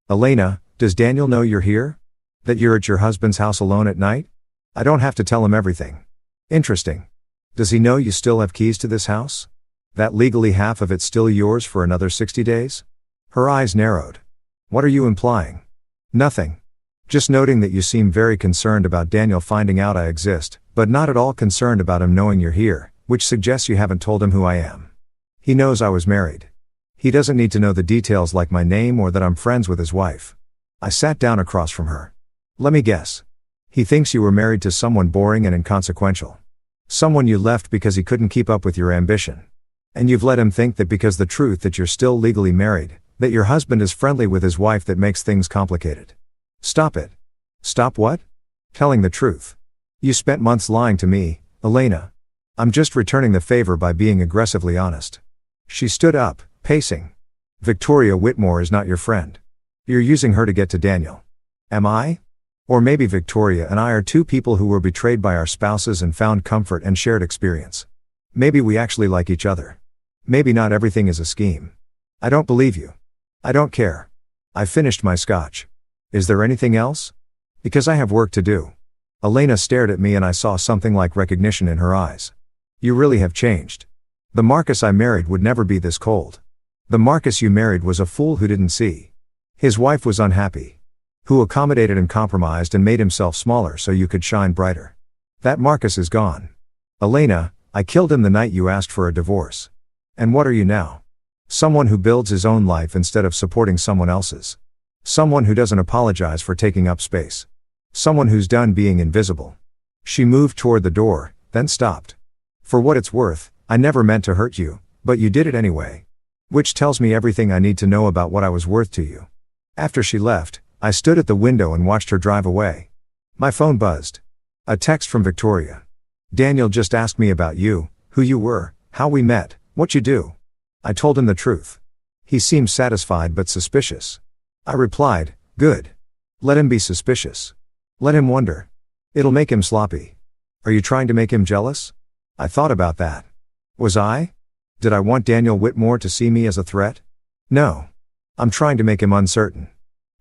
Elena, does Daniel know you're here? That you're at your husband's house alone at night? I don't have to tell him everything. Interesting. Does he know you still have keys to this house? That legally half of it's still yours for another 60 days? Her eyes narrowed. What are you implying? Nothing. Just noting that you seem very concerned about Daniel finding out I exist, but not at all concerned about him knowing you're here, which suggests you haven't told him who I am. He knows I was married. He doesn't need to know the details like my name or that I'm friends with his wife. I sat down across from her. Let me guess. He thinks you were married to someone boring and inconsequential. Someone you left because he couldn't keep up with your ambition. And you've let him think that because the truth that you're still legally married, that your husband is friendly with his wife, that makes things complicated. Stop it. Stop what? Telling the truth. You spent months lying to me, Elena. I'm just returning the favor by being aggressively honest. She stood up, pacing. Victoria Whitmore is not your friend. You're using her to get to Daniel. Am I? Or maybe Victoria and I are two people who were betrayed by our spouses and found comfort and shared experience. Maybe we actually like each other. Maybe not everything is a scheme. I don't believe you. I don't care. I finished my scotch. Is there anything else? Because I have work to do. Elena stared at me and I saw something like recognition in her eyes. You really have changed. The Marcus I married would never be this cold. The Marcus you married was a fool who didn't see. His wife was unhappy. Who accommodated and compromised and made himself smaller so you could shine brighter. That Marcus is gone. Elena, I killed him the night you asked for a divorce. And what are you now? Someone who builds his own life instead of supporting someone else's. Someone who doesn't apologize for taking up space. Someone who's done being invisible. She moved toward the door, then stopped. For what it's worth, I never meant to hurt you, but you did it anyway. Which tells me everything I need to know about what I was worth to you. After she left, I stood at the window and watched her drive away. My phone buzzed. A text from Victoria. Daniel just asked me about you, who you were, how we met, what you do. I told him the truth. He seemed satisfied but suspicious. I replied, good. Let him be suspicious. Let him wonder. It'll make him sloppy. Are you trying to make him jealous? I thought about that. Was I? Did I want Daniel Whitmore to see me as a threat? No. I'm trying to make him uncertain.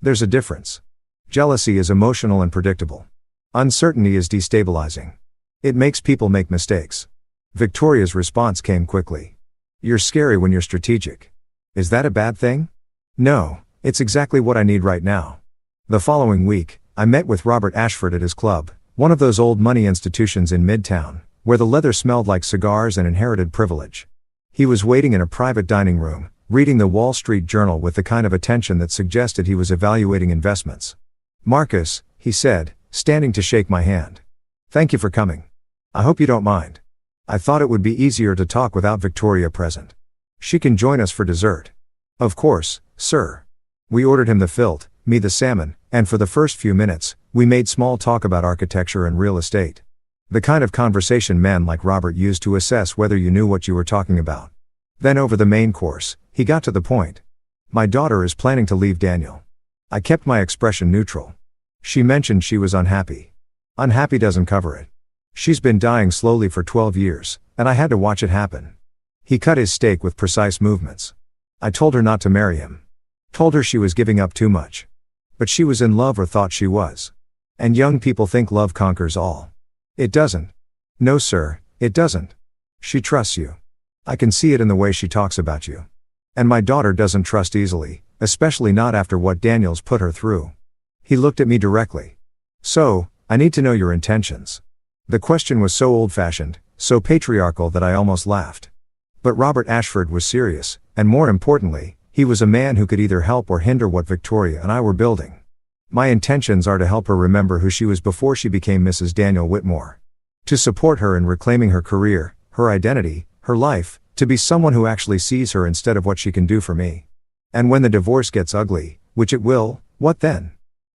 There's a difference. Jealousy is emotional and predictable. Uncertainty is destabilizing. It makes people make mistakes. Victoria's response came quickly. You're scary when you're strategic. Is that a bad thing? No, it's exactly what I need right now. The following week, I met with Robert Ashford at his club, one of those old money institutions in Midtown, where the leather smelled like cigars and inherited privilege. He was waiting in a private dining room, reading the Wall Street Journal with the kind of attention that suggested he was evaluating investments. Marcus, he said, standing to shake my hand. Thank you for coming. I hope you don't mind. I thought it would be easier to talk without Victoria present. She can join us for dessert. Of course, sir. We ordered him the filt, me the salmon, and for the first few minutes, we made small talk about architecture and real estate. The kind of conversation men like Robert used to assess whether you knew what you were talking about. Then over the main course, he got to the point. My daughter is planning to leave Daniel. I kept my expression neutral. She mentioned she was unhappy. Unhappy doesn't cover it. She's been dying slowly for 12 years, and I had to watch it happen. He cut his steak with precise movements. I told her not to marry him. Told her she was giving up too much. But she was in love or thought she was. And young people think love conquers all. It doesn't. No sir, it doesn't. She trusts you. I can see it in the way she talks about you. And my daughter doesn't trust easily, especially not after what Daniel's put her through. He looked at me directly. So, I need to know your intentions. The question was so old-fashioned, so patriarchal that I almost laughed. But Robert Ashford was serious, and more importantly, he was a man who could either help or hinder what Victoria and I were building. My intentions are to help her remember who she was before she became Mrs. Daniel Whitmore. To support her in reclaiming her career, her identity, her life, to be someone who actually sees her instead of what she can do for me. And when the divorce gets ugly, which it will, what then?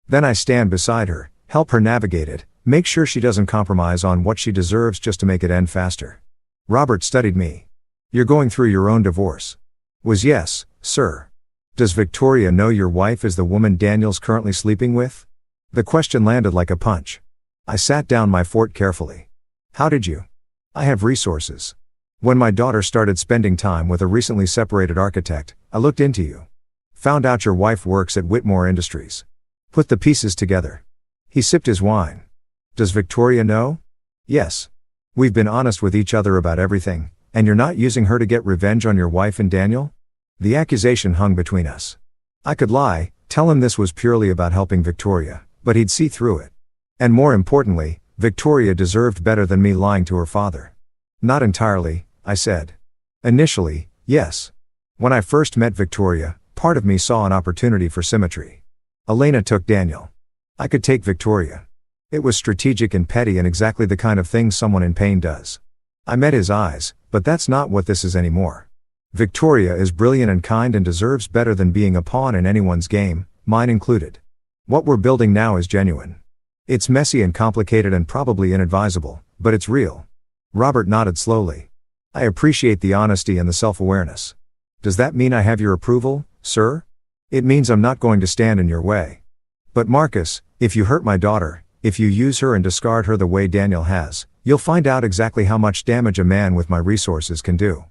Then I stand beside her, help her navigate it, make sure she doesn't compromise on what she deserves just to make it end faster. Robert studied me. You're going through your own divorce. Was yes, sir. Does Victoria know your wife is the woman Daniel's currently sleeping with? The question landed like a punch. I sat down my fort carefully. How did you? I have resources. When my daughter started spending time with a recently separated architect, I looked into you. Found out your wife works at Whitmore Industries. Put the pieces together. He sipped his wine. Does Victoria know? Yes. We've been honest with each other about everything, and you're not using her to get revenge on your wife and Daniel? The accusation hung between us. I could lie, tell him this was purely about helping Victoria, but he'd see through it. And more importantly, Victoria deserved better than me lying to her father. Not entirely, I said. Initially, yes. When I first met Victoria, part of me saw an opportunity for symmetry. Elena took Daniel. I could take Victoria. It was strategic and petty and exactly the kind of thing someone in pain does. I met his eyes, but that's not what this is anymore. Victoria is brilliant and kind and deserves better than being a pawn in anyone's game, mine included. What we're building now is genuine. It's messy and complicated and probably inadvisable, but it's real. Robert nodded slowly. I appreciate the honesty and the self-awareness. Does that mean I have your approval, sir? It means I'm not going to stand in your way. But Marcus, if you hurt my daughter, if you use her and discard her the way Daniel has, you'll find out exactly how much damage a man with my resources can do.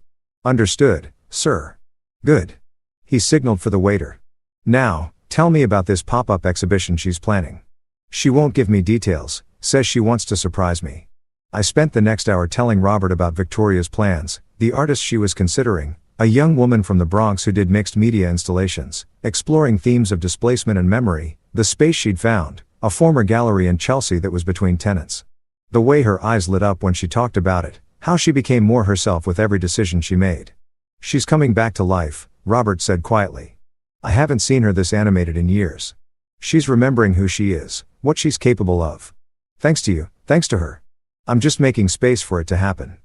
Understood, sir. Good. He signaled for the waiter. Now, tell me about this pop-up exhibition she's planning. She won't give me details, says she wants to surprise me. I spent the next hour telling Robert about Victoria's plans, the artist she was considering, a young woman from the Bronx who did mixed media installations, exploring themes of displacement and memory, the space she'd found, a former gallery in Chelsea that was between tenants. The way her eyes lit up when she talked about it, how she became more herself with every decision she made. She's coming back to life, Robert said quietly. I haven't seen her this animated in years. She's remembering who she is, what she's capable of. Thanks to you, thanks to her. I'm just making space for it to happen.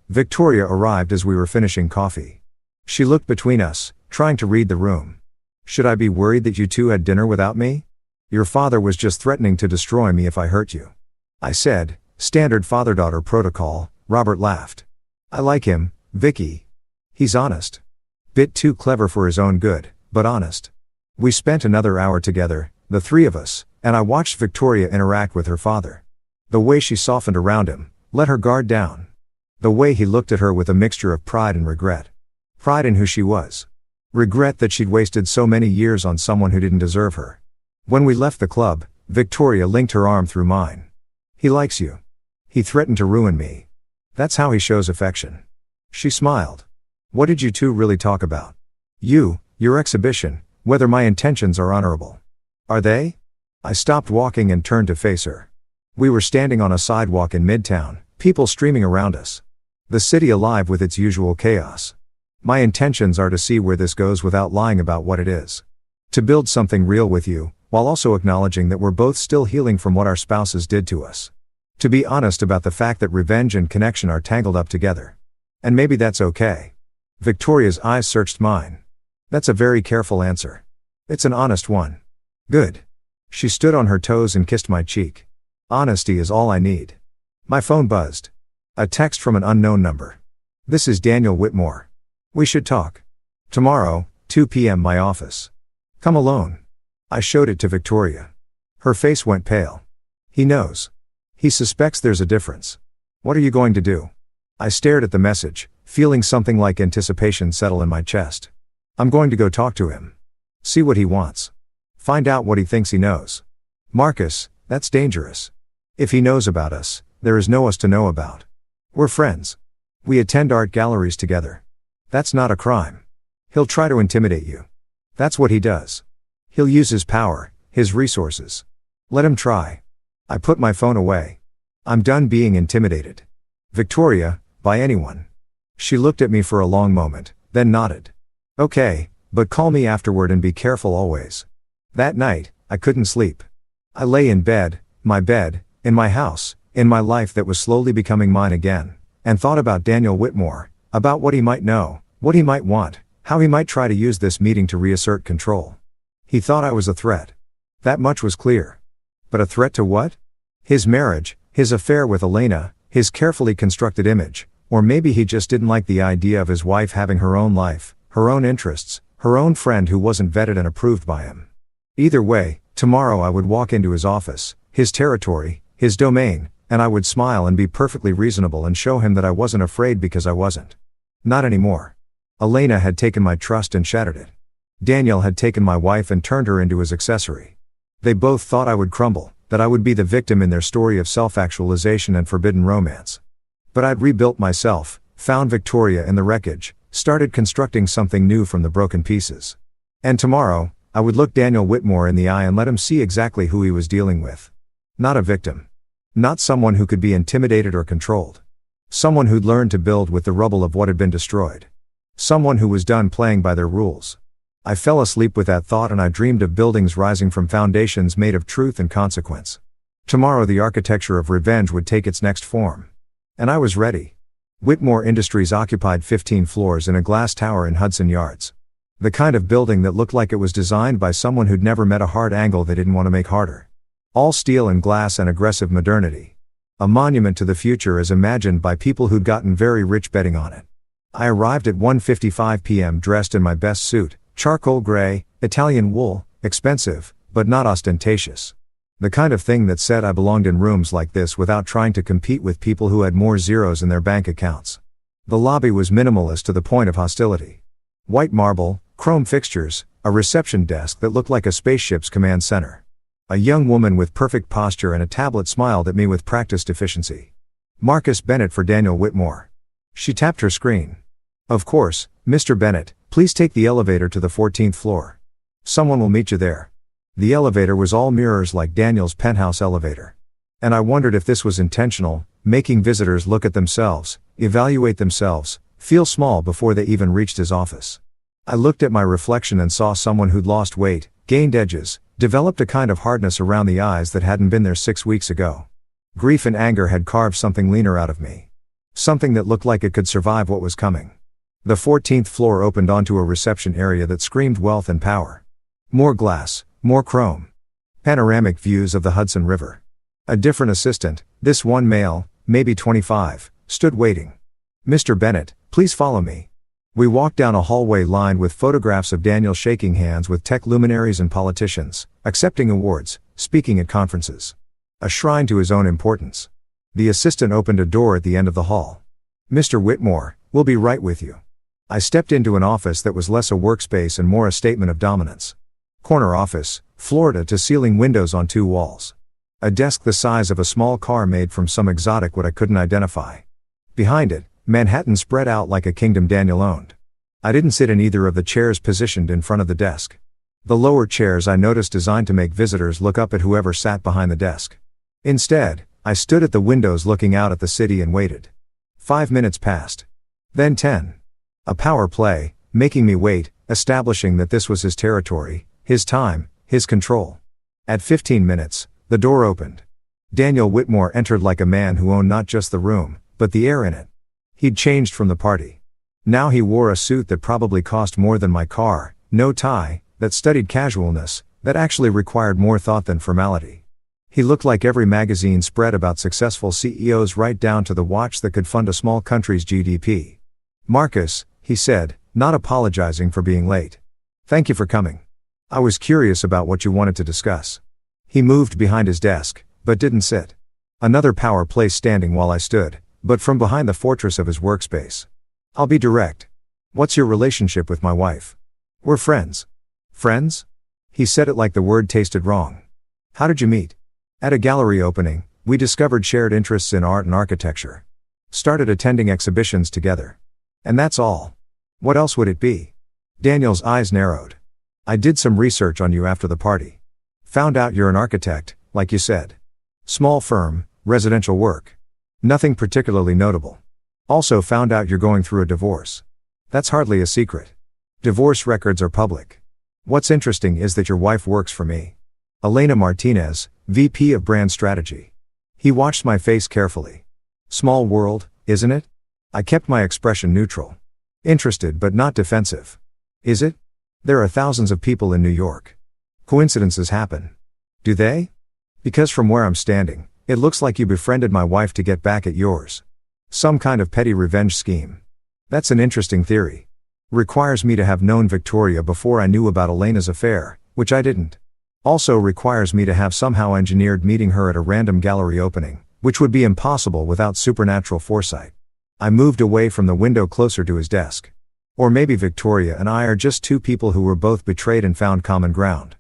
Victoria arrived as we were finishing coffee. She looked between us, trying to read the room. Should I be worried that you two had dinner without me? Your father was just threatening to destroy me if I hurt you. I said, standard father-daughter protocol. Robert laughed. I like him, Vicky. He's honest. Bit too clever for his own good, but honest. We spent another hour together, the three of us, and I watched Victoria interact with her father. The way she softened around him, let her guard down. The way he looked at her with a mixture of pride and regret. Pride in who she was. Regret that she'd wasted so many years on someone who didn't deserve her. When we left the club, Victoria linked her arm through mine. He likes you. He threatened to ruin me. That's how he shows affection. She smiled. What did you two really talk about? You, your exhibition, whether my intentions are honorable. Are they? I stopped walking and turned to face her. We were standing on a sidewalk in Midtown, people streaming around us. The city alive with its usual chaos. My intentions are to see where this goes without lying about what it is. To build something real with you, while also acknowledging that we're both still healing from what our spouses did to us. To be honest about the fact that revenge and connection are tangled up together. And maybe that's okay. Victoria's eyes searched mine. That's a very careful answer. It's an honest one. Good. She stood on her toes and kissed my cheek. Honesty is all I need. My phone buzzed. A text from an unknown number. This is Daniel Whitmore. We should talk. Tomorrow, 2 p.m. My office. Come alone. I showed it to Victoria. Her face went pale. He knows. He suspects there's a difference. What are you going to do? I stared at the message, feeling something like anticipation settle in my chest. I'm going to go talk to him. See what he wants. Find out what he thinks he knows. Marcus, that's dangerous. If he knows about us, there is no us to know about. We're friends. We attend art galleries together. That's not a crime. He'll try to intimidate you. That's what he does. He'll use his power, his resources. Let him try. I put my phone away. I'm done being intimidated. Victoria, by anyone. She looked at me for a long moment, then nodded. Okay, but call me afterward and be careful always. That night, I couldn't sleep. I lay in bed, in my house, in my life that was slowly becoming mine again, and thought about Daniel Whitmore, about what he might know, what he might want, how he might try to use this meeting to reassert control. He thought I was a threat. That much was clear. But a threat to what? His marriage, his affair with Elena, his carefully constructed image, or maybe he just didn't like the idea of his wife having her own life, her own interests, her own friend who wasn't vetted and approved by him. Either way, tomorrow I would walk into his office, his territory, his domain, and I would smile and be perfectly reasonable and show him that I wasn't afraid because I wasn't. Not anymore. Elena had taken my trust and shattered it. Daniel had taken my wife and turned her into his accessory. They both thought I would crumble, that I would be the victim in their story of self-actualization and forbidden romance. But I'd rebuilt myself, found Victoria in the wreckage, started constructing something new from the broken pieces. And tomorrow, I would look Daniel Whitmore in the eye and let him see exactly who he was dealing with. Not a victim. Not someone who could be intimidated or controlled. Someone who'd learned to build with the rubble of what had been destroyed. Someone who was done playing by their rules. I fell asleep with that thought and I dreamed of buildings rising from foundations made of truth and consequence. Tomorrow the architecture of revenge would take its next form. And I was ready. Whitmore Industries occupied 15 floors in a glass tower in Hudson Yards. The kind of building that looked like it was designed by someone who'd never met a hard angle they didn't want to make harder. All steel and glass and aggressive modernity. A monument to the future as imagined by people who'd gotten very rich betting on it. I arrived at 1:55 p.m. dressed in my best suit, charcoal gray, Italian wool, expensive, but not ostentatious. The kind of thing that said I belonged in rooms like this without trying to compete with people who had more zeros in their bank accounts. The lobby was minimalist to the point of hostility. White marble, chrome fixtures, a reception desk that looked like a spaceship's command center. A young woman with perfect posture and a tablet smiled at me with practiced efficiency. Marcus Bennett for Daniel Whitmore. She tapped her screen. Of course, Mr. Bennett, please take the elevator to the 14th floor. Someone will meet you there. The elevator was all mirrors like Daniel's penthouse elevator. And I wondered if this was intentional, making visitors look at themselves, evaluate themselves, feel small before they even reached his office. I looked at my reflection and saw someone who'd lost weight, gained edges, developed a kind of hardness around the eyes that hadn't been there 6 weeks ago. Grief and anger had carved something leaner out of me. Something that looked like it could survive what was coming. The 14th floor opened onto a reception area that screamed wealth and power. More glass, more chrome. Panoramic views of the Hudson River. A different assistant, this one male, maybe 25, stood waiting. Mr. Bennett, please follow me. We walked down a hallway lined with photographs of Daniel shaking hands with tech luminaries and politicians, accepting awards, speaking at conferences. A shrine to his own importance. The assistant opened a door at the end of the hall. Mr. Whitmore, we'll be right with you. I stepped into an office that was less a workspace and more a statement of dominance. Corner office, floor-to-ceiling windows on 2 walls. A desk the size of a small car made from some exotic wood I couldn't identify. Behind it, Manhattan spread out like a kingdom Daniel owned. I didn't sit in either of the chairs positioned in front of the desk. The lower chairs I noticed designed to make visitors look up at whoever sat behind the desk. Instead, I stood at the windows looking out at the city and waited. 5 minutes passed. Then 10. A power play, making me wait, establishing that this was his territory, his time, his control. At 15 minutes, the door opened. Daniel Whitmore entered like a man who owned not just the room, but the air in it. He'd changed from the party. Now he wore a suit that probably cost more than my car, no tie, that studied casualness, that actually required more thought than formality. He looked like every magazine spread about successful CEOs right down to the watch that could fund a small country's GDP. Marcus, he said, not apologizing for being late. Thank you for coming. I was curious about what you wanted to discuss. He moved behind his desk, but didn't sit. Another power place standing while I stood, but from behind the fortress of his workspace. I'll be direct. What's your relationship with my wife? We're friends. Friends? He said it like the word tasted wrong. How did you meet? At a gallery opening, we discovered shared interests in art and architecture. Started attending exhibitions together. And that's all. What else would it be? Daniel's eyes narrowed. I did some research on you after the party. Found out you're an architect, like you said. Small firm, residential work. Nothing particularly notable. Also found out you're going through a divorce. That's hardly a secret. Divorce records are public. What's interesting is that your wife works for me. Elena Martinez, VP of Brand Strategy. He watched my face carefully. Small world, isn't it? I kept my expression neutral. Interested but not defensive. Is it? There are thousands of people in New York. Coincidences happen. Do they? Because from where I'm standing, it looks like you befriended my wife to get back at yours. Some kind of petty revenge scheme. That's an interesting theory. Requires me to have known Victoria before I knew about Elena's affair, which I didn't. Also requires me to have somehow engineered meeting her at a random gallery opening, which would be impossible without supernatural foresight. I moved away from the window closer to his desk. Or maybe Victoria and I are just two people who were both betrayed and found common ground.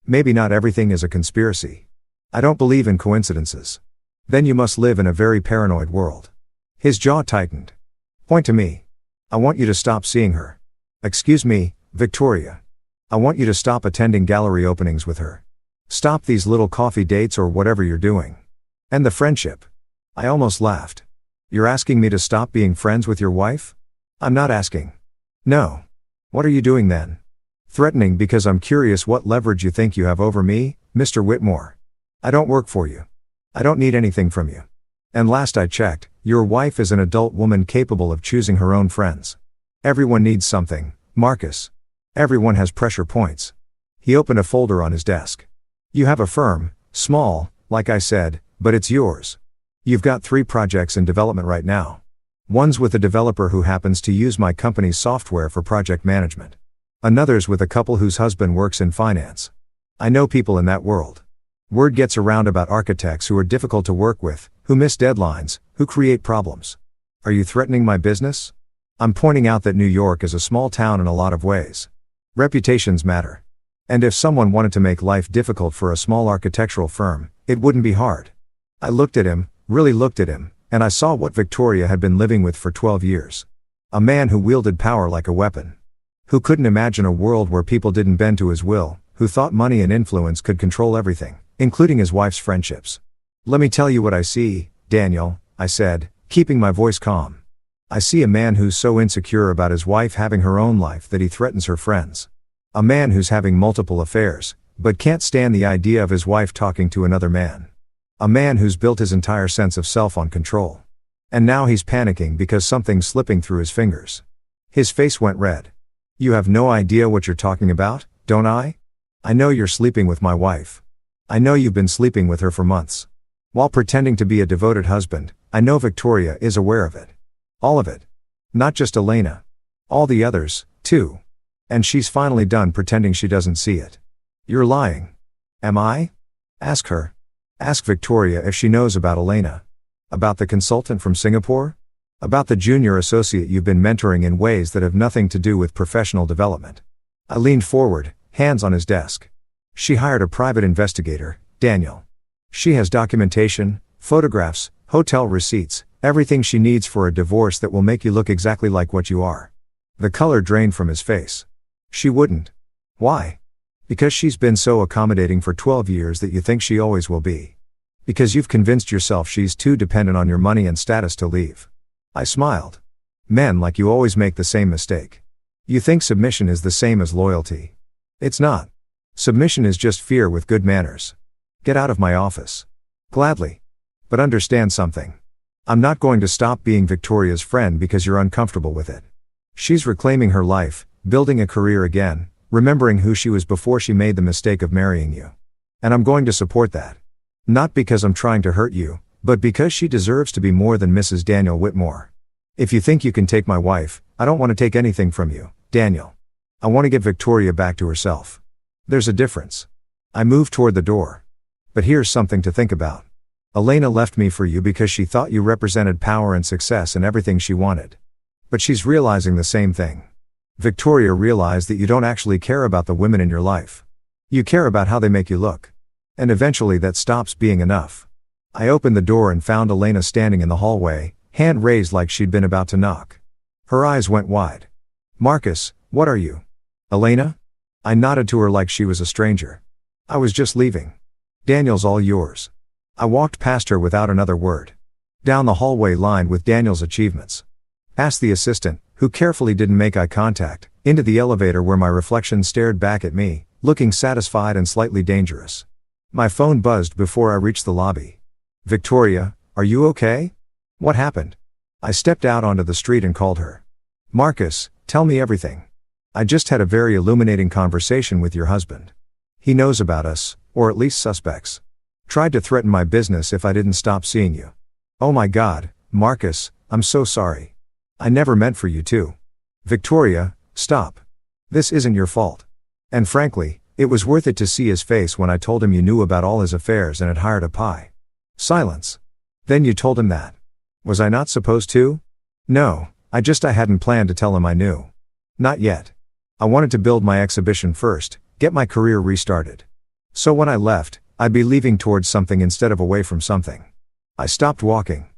Maybe not everything is a conspiracy. I don't believe in coincidences. Then you must live in a very paranoid world. His jaw tightened. Point to me. I want you to stop seeing her. Excuse me, Victoria. I want you to stop attending gallery openings with her. Stop these little coffee dates or whatever you're doing. And the friendship. I almost laughed. You're asking me to stop being friends with your wife? I'm not asking. No. What are you doing then? Threatening because I'm curious what leverage you think you have over me, Mr. Whitmore. I don't work for you. I don't need anything from you. And last I checked, your wife is an adult woman capable of choosing her own friends. Everyone needs something, Marcus. Everyone has pressure points. He opened a folder on his desk. You have a firm, small, like I said, but it's yours. You've got 3 projects in development right now. One's with a developer who happens to use my company's software for project management. Another's with a couple whose husband works in finance. I know people in that world. Word gets around about architects who are difficult to work with, who miss deadlines, who create problems. Are you threatening my business? I'm pointing out that New York is a small town in a lot of ways. Reputations matter. And if someone wanted to make life difficult for a small architectural firm, it wouldn't be hard. I looked at him, really looked at him, and I saw what Victoria had been living with for 12 years. A man who wielded power like a weapon. Who couldn't imagine a world where people didn't bend to his will, who thought money and influence could control everything, including his wife's friendships. Let me tell you what I see, Daniel, I said, keeping my voice calm. I see a man who's so insecure about his wife having her own life that he threatens her friends. A man who's having multiple affairs, but can't stand the idea of his wife talking to another man. A man who's built his entire sense of self on control. And now he's panicking because something's slipping through his fingers. His face went red. You have no idea what you're talking about, don't I? I know you're sleeping with my wife. I know you've been sleeping with her for months. While pretending to be a devoted husband, I know Victoria is aware of it. All of it. Not just Elena. All the others, too. And she's finally done pretending she doesn't see it. You're lying. Am I? Ask her. Ask Victoria if she knows about Elena. About the consultant from Singapore? About the junior associate you've been mentoring in ways that have nothing to do with professional development. I leaned forward, hands on his desk. She hired a private investigator, Daniel. She has documentation, photographs, hotel receipts, everything she needs for a divorce that will make you look exactly like what you are. The color drained from his face. She wouldn't. Why? Because she's been so accommodating for 12 years that you think she always will be. Because you've convinced yourself she's too dependent on your money and status to leave. I smiled. Men like you always make the same mistake. You think submission is the same as loyalty. It's not. Submission is just fear with good manners. Get out of my office. Gladly. But understand something. I'm not going to stop being Victoria's friend because you're uncomfortable with it. She's reclaiming her life, building a career again, remembering who she was before she made the mistake of marrying you. And I'm going to support that. Not because I'm trying to hurt you, but because she deserves to be more than Mrs. Daniel Whitmore. If you think you can take my wife, I don't want to take anything from you, Daniel. I want to get Victoria back to herself. There's a difference. I moved toward the door. But here's something to think about. Elena left me for you because she thought you represented power and success and everything she wanted. But she's realizing the same thing. Victoria realized that you don't actually care about the women in your life. You care about how they make you look. And eventually that stops being enough. I opened the door and found Elena standing in the hallway, hand raised like she'd been about to knock. Her eyes went wide. Marcus, what are you? Elena? I nodded to her like she was a stranger. I was just leaving. Daniel's all yours. I walked past her without another word. Down the hallway lined with Daniel's achievements. Past the assistant, who carefully didn't make eye contact, into the elevator where my reflection stared back at me, looking satisfied and slightly dangerous. My phone buzzed before I reached the lobby. Victoria, are you okay? What happened? I stepped out onto the street and called her. Marcus, tell me everything. I just had a very illuminating conversation with your husband. He knows about us, or at least suspects. Tried to threaten my business if I didn't stop seeing you. Oh my God, Marcus, I'm so sorry. I never meant for you to. Victoria, stop. This isn't your fault. And frankly, it was worth it to see his face when I told him you knew about all his affairs and had hired a pie. Silence. Then you told him that. Was I not supposed to? No, I hadn't planned to tell him I knew. Not yet. I wanted to build my exhibition first, get my career restarted. So when I left, I'd be leaving towards something instead of away from something. I stopped walking.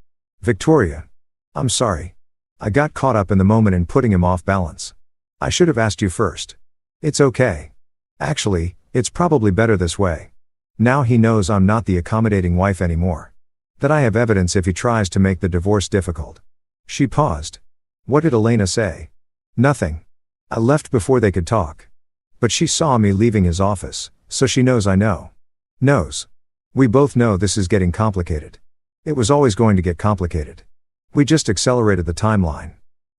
Victoria. I'm sorry. I got caught up in the moment in putting him off balance. I should have asked you first. It's okay. Actually, it's probably better this way. Now he knows I'm not the accommodating wife anymore. That I have evidence if he tries to make the divorce difficult. She paused. What did Elena say? Nothing. I left before they could talk. But she saw me leaving his office, so she knows I know. Knows. We both know this is getting complicated. It was always going to get complicated. We just accelerated the timeline.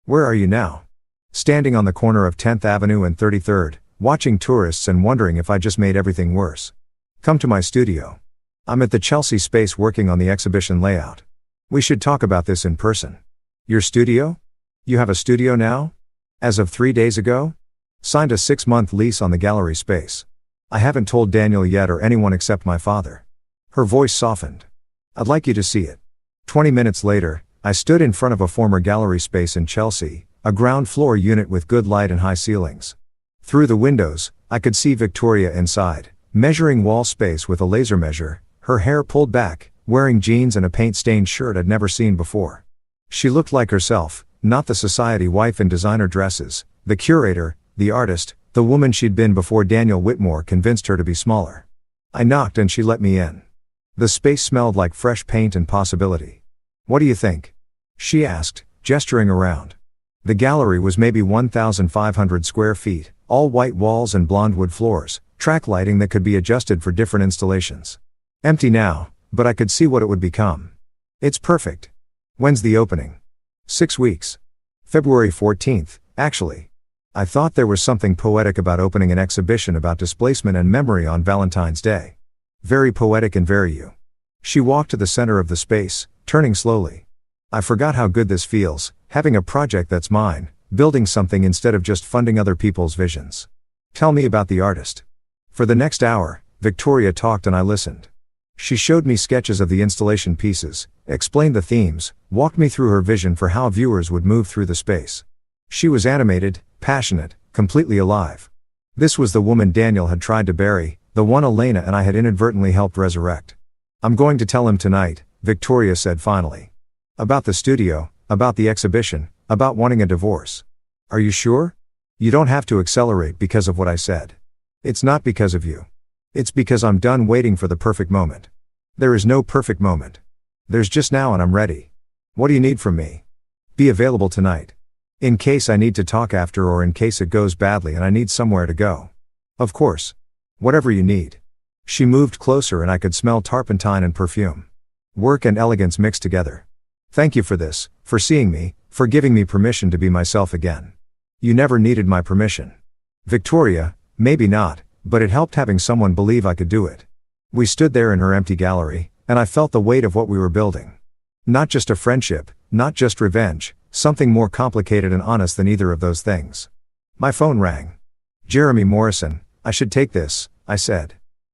Where are you now? Standing on the corner of 10th Avenue and 33rd, watching tourists and wondering if I just made everything worse. Come to my studio. I'm at the Chelsea space working on the exhibition layout. We should talk about this in person. Your studio? You have a studio now? As of 3 days ago? Signed a 6-month lease on the gallery space. I haven't told Daniel yet or anyone except my father. Her voice softened. I'd like you to see it. 20 minutes later, I stood in front of a former gallery space in Chelsea, a ground floor unit with good light and high ceilings. Through the windows, I could see Victoria inside, measuring wall space with a laser measure, her hair pulled back, wearing jeans and a paint-stained shirt I'd never seen before. She looked like herself, not the society wife in designer dresses, the curator, the artist, the woman she'd been before Daniel Whitmore convinced her to be smaller. I knocked and she let me in. The space smelled like fresh paint and possibility. What do you think? She asked, gesturing around. The gallery was maybe 1,500 square feet, all white walls and blonde wood floors, track lighting that could be adjusted for different installations. Empty now, but I could see what it would become. It's perfect. When's the opening? 6 weeks. February 14th, actually. I thought there was something poetic about opening an exhibition about displacement and memory on Valentine's Day. Very poetic and very you. She walked to the center of the space, turning slowly. I forgot how good this feels, having a project that's mine, building something instead of just funding other people's visions. Tell me about the artist. For the next hour, Victoria talked and I listened. She showed me sketches of the installation pieces, explained the themes, walked me through her vision for how viewers would move through the space. She was animated, passionate, completely alive. This was the woman Daniel had tried to bury, the one Elena and I had inadvertently helped resurrect. I'm going to tell him tonight, Victoria said finally. About the studio, about the exhibition, about wanting a divorce. Are you sure? You don't have to accelerate because of what I said. It's not because of you. It's because I'm done waiting for the perfect moment. There is no perfect moment. There's just now and I'm ready. What do you need from me? Be available tonight. In case I need to talk after or in case it goes badly and I need somewhere to go. Of course. Whatever you need. She moved closer and I could smell turpentine and perfume. Work and elegance mixed together. Thank you for this, for seeing me, for giving me permission to be myself again. You never needed my permission. Victoria, maybe not, but it helped having someone believe I could do it. We stood there in her empty gallery, and I felt the weight of what we were building. Not just a friendship, not just revenge, something more complicated and honest than either of those things. My phone rang. Jeremy Morrison, I should take this, I said.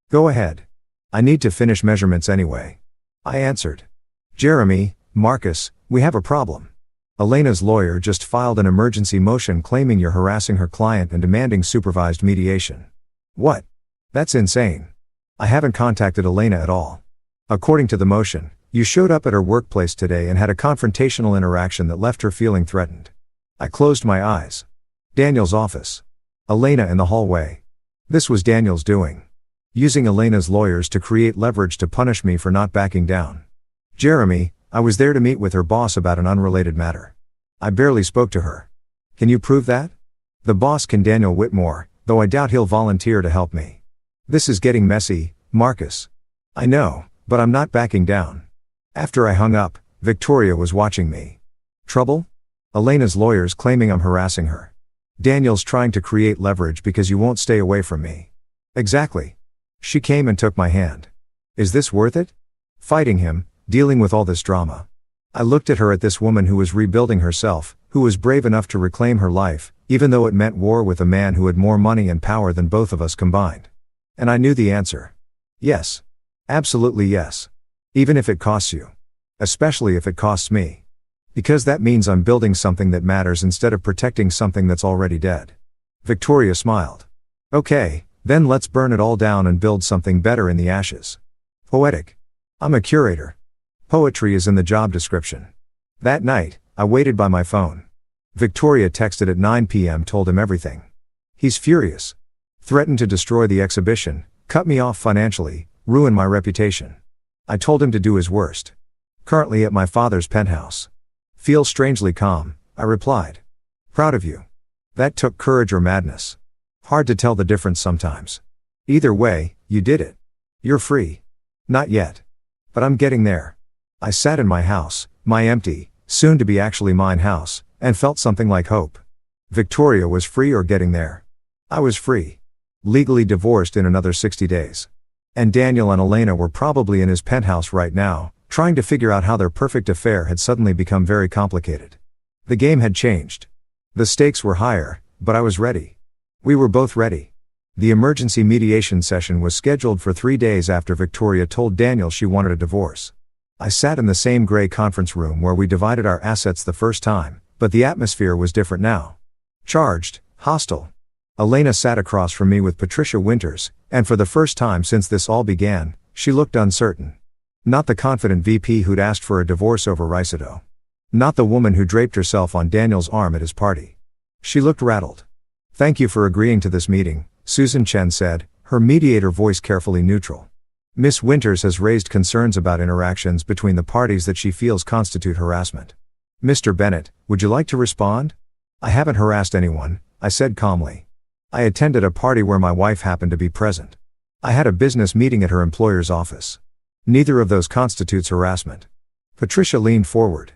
Go ahead. I need to finish measurements anyway. I answered. Jeremy, Marcus, we have a problem. Elena's lawyer just filed an emergency motion claiming you're harassing her client and demanding supervised mediation. What? That's insane. I haven't contacted Elena at all. According to the motion, you showed up at her workplace today and had a confrontational interaction that left her feeling threatened. I closed my eyes. Daniel's office. Elena in the hallway. This was Daniel's doing. Using Elena's lawyers to create leverage to punish me for not backing down. Jeremy, I was there to meet with her boss about an unrelated matter. I barely spoke to her. Can you prove that? The boss can, Daniel Whitmore, though I doubt he'll volunteer to help me. This is getting messy, Marcus. I know, but I'm not backing down. After I hung up, Victoria was watching me. Trouble? Elena's lawyers claiming I'm harassing her. Daniel's trying to create leverage because you won't stay away from me. Exactly. She came and took my hand. Is this worth it? Fighting him, dealing with all this drama. I looked at her, at this woman who was rebuilding herself, who was brave enough to reclaim her life, even though it meant war with a man who had more money and power than both of us combined. And I knew the answer. Yes. Absolutely yes. Even if it costs you. Especially if it costs me. Because that means I'm building something that matters instead of protecting something that's already dead. Victoria smiled. Okay, then let's burn it all down and build something better in the ashes. Poetic. I'm a curator. Poetry is in the job description. That night, I waited by my phone. Victoria texted at 9 p.m. told him everything. He's furious. Threatened to destroy the exhibition, cut me off financially, ruin my reputation. I told him to do his worst. Currently at my father's penthouse. Feel strangely calm, I replied. Proud of you. That took courage or madness. Hard to tell the difference sometimes. Either way, you did it. You're free. Not yet. But I'm getting there. I sat in my house, my empty, soon to be actually mine house, and felt something like hope. Victoria was free or getting there. I was free. Legally divorced in another 60 days. And Daniel and Elena were probably in his penthouse right now, trying to figure out how their perfect affair had suddenly become very complicated. The game had changed. The stakes were higher, but I was ready. We were both ready. The emergency mediation session was scheduled for 3 days after Victoria told Daniel she wanted a divorce. I sat in the same gray conference room where we divided our assets the first time, but the atmosphere was different now. Charged, hostile. Elena sat across from me with Patricia Winters, and for the first time since this all began, she looked uncertain. Not the confident VP who'd asked for a divorce over Ricedo. Not the woman who draped herself on Daniel's arm at his party. She looked rattled. Thank you for agreeing to this meeting, Susan Chen said, her mediator voice carefully neutral. Miss Winters has raised concerns about interactions between the parties that she feels constitute harassment. Mr. Bennett, would you like to respond? I haven't harassed anyone, I said calmly. I attended a party where my wife happened to be present. I had a business meeting at her employer's office. Neither of those constitutes harassment. Patricia leaned forward.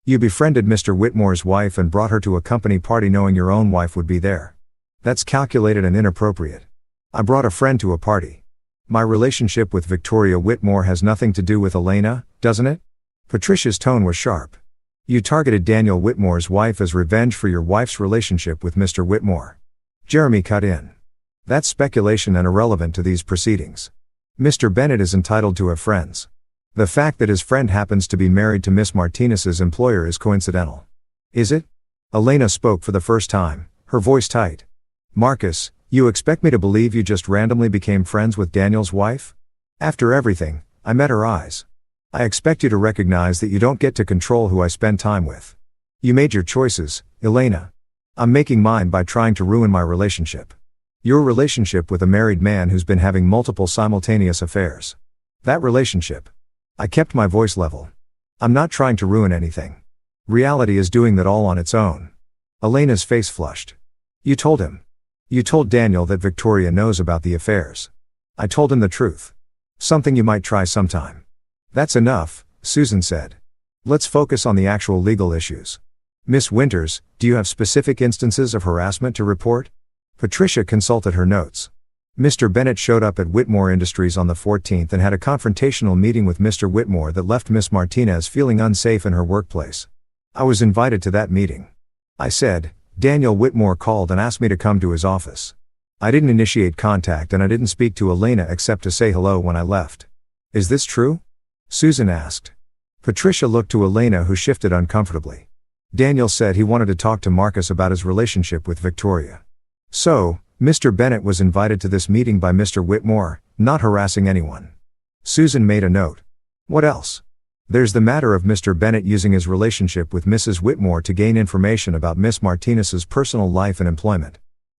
You befriended Mr. Whitmore's wife and brought her to a company party knowing your own wife would be there. That's calculated and inappropriate. I brought a friend to a party. My relationship with Victoria Whitmore has nothing to do with Elena, doesn't it? Patricia's tone was sharp. You targeted Daniel Whitmore's wife as revenge for your wife's relationship with Mr. Whitmore. Jeremy cut in. That's speculation and irrelevant to these proceedings. Mr. Bennett is entitled to have friends. The fact that his friend happens to be married to Miss Martinez's employer is coincidental. Is it? Elena spoke for the first time, her voice tight. Marcus, you expect me to believe you just randomly became friends with Daniel's wife? After everything, I met her eyes. I expect you to recognize that you don't get to control who I spend time with. You made your choices, Elena. I'm making mine by trying to ruin my relationship. Your relationship with a married man who's been having multiple simultaneous affairs. That relationship. I kept my voice level. I'm not trying to ruin anything. Reality is doing that all on its own. Elena's face flushed. You told him. You told Daniel that Victoria knows about the affairs. I told him the truth. Something you might try sometime. That's enough, Susan said. Let's focus on the actual legal issues. Miss Winters, do you have specific instances of harassment to report? Patricia consulted her notes. Mr. Bennett showed up at Whitmore Industries on the 14th and had a confrontational meeting with Mr. Whitmore that left Miss Martinez feeling unsafe in her workplace. I was invited to that meeting. I said, Daniel Whitmore called and asked me to come to his office. I didn't initiate contact and I didn't speak to Elena except to say hello when I left. Is this true? Susan asked. Patricia looked to Elena, who shifted uncomfortably. Daniel said he wanted to talk to Marcus about his relationship with Victoria. So, Mr. Bennett was invited to this meeting by Mr. Whitmore, not harassing anyone. Susan made a note. What else? There's the matter of Mr. Bennett using his relationship with Mrs. Whitmore to gain information about Miss Martinez's personal life and employment.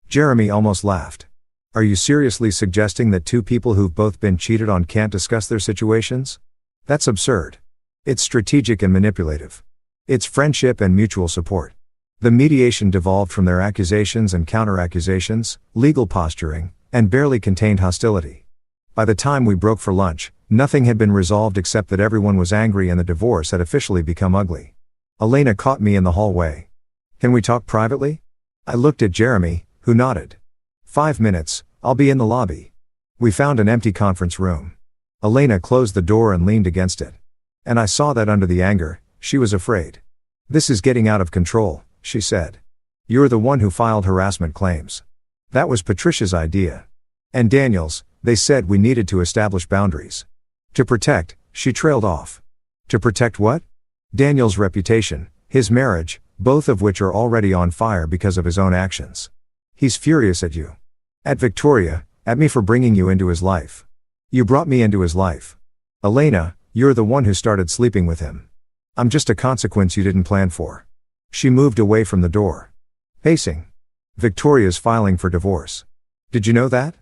Jeremy almost laughed. Are you seriously suggesting that two people who've both been cheated on can't discuss their situations? That's absurd. It's strategic and manipulative. It's friendship and mutual support. The mediation devolved from their accusations and counter-accusations, legal posturing, and barely contained hostility. By the time we broke for lunch, nothing had been resolved except that everyone was angry and the divorce had officially become ugly. Elena caught me in the hallway. Can we talk privately? I looked at Jeremy, who nodded. 5 minutes, I'll be in the lobby. We found an empty conference room. Elena closed the door and leaned against it. And I saw that under the anger, she was afraid. This is getting out of control, she said. You're the one who filed harassment claims. That was Patricia's idea. And Daniel's. They said we needed to establish boundaries. To protect, she trailed off. To protect what? Daniel's reputation, his marriage, both of which are already on fire because of his own actions. He's furious at you. At Victoria, at me for bringing you into his life. You brought me into his life. Elena, you're the one who started sleeping with him. I'm just a consequence you didn't plan for. She moved away from the door. Pacing. Victoria's filing for divorce. Did you know that?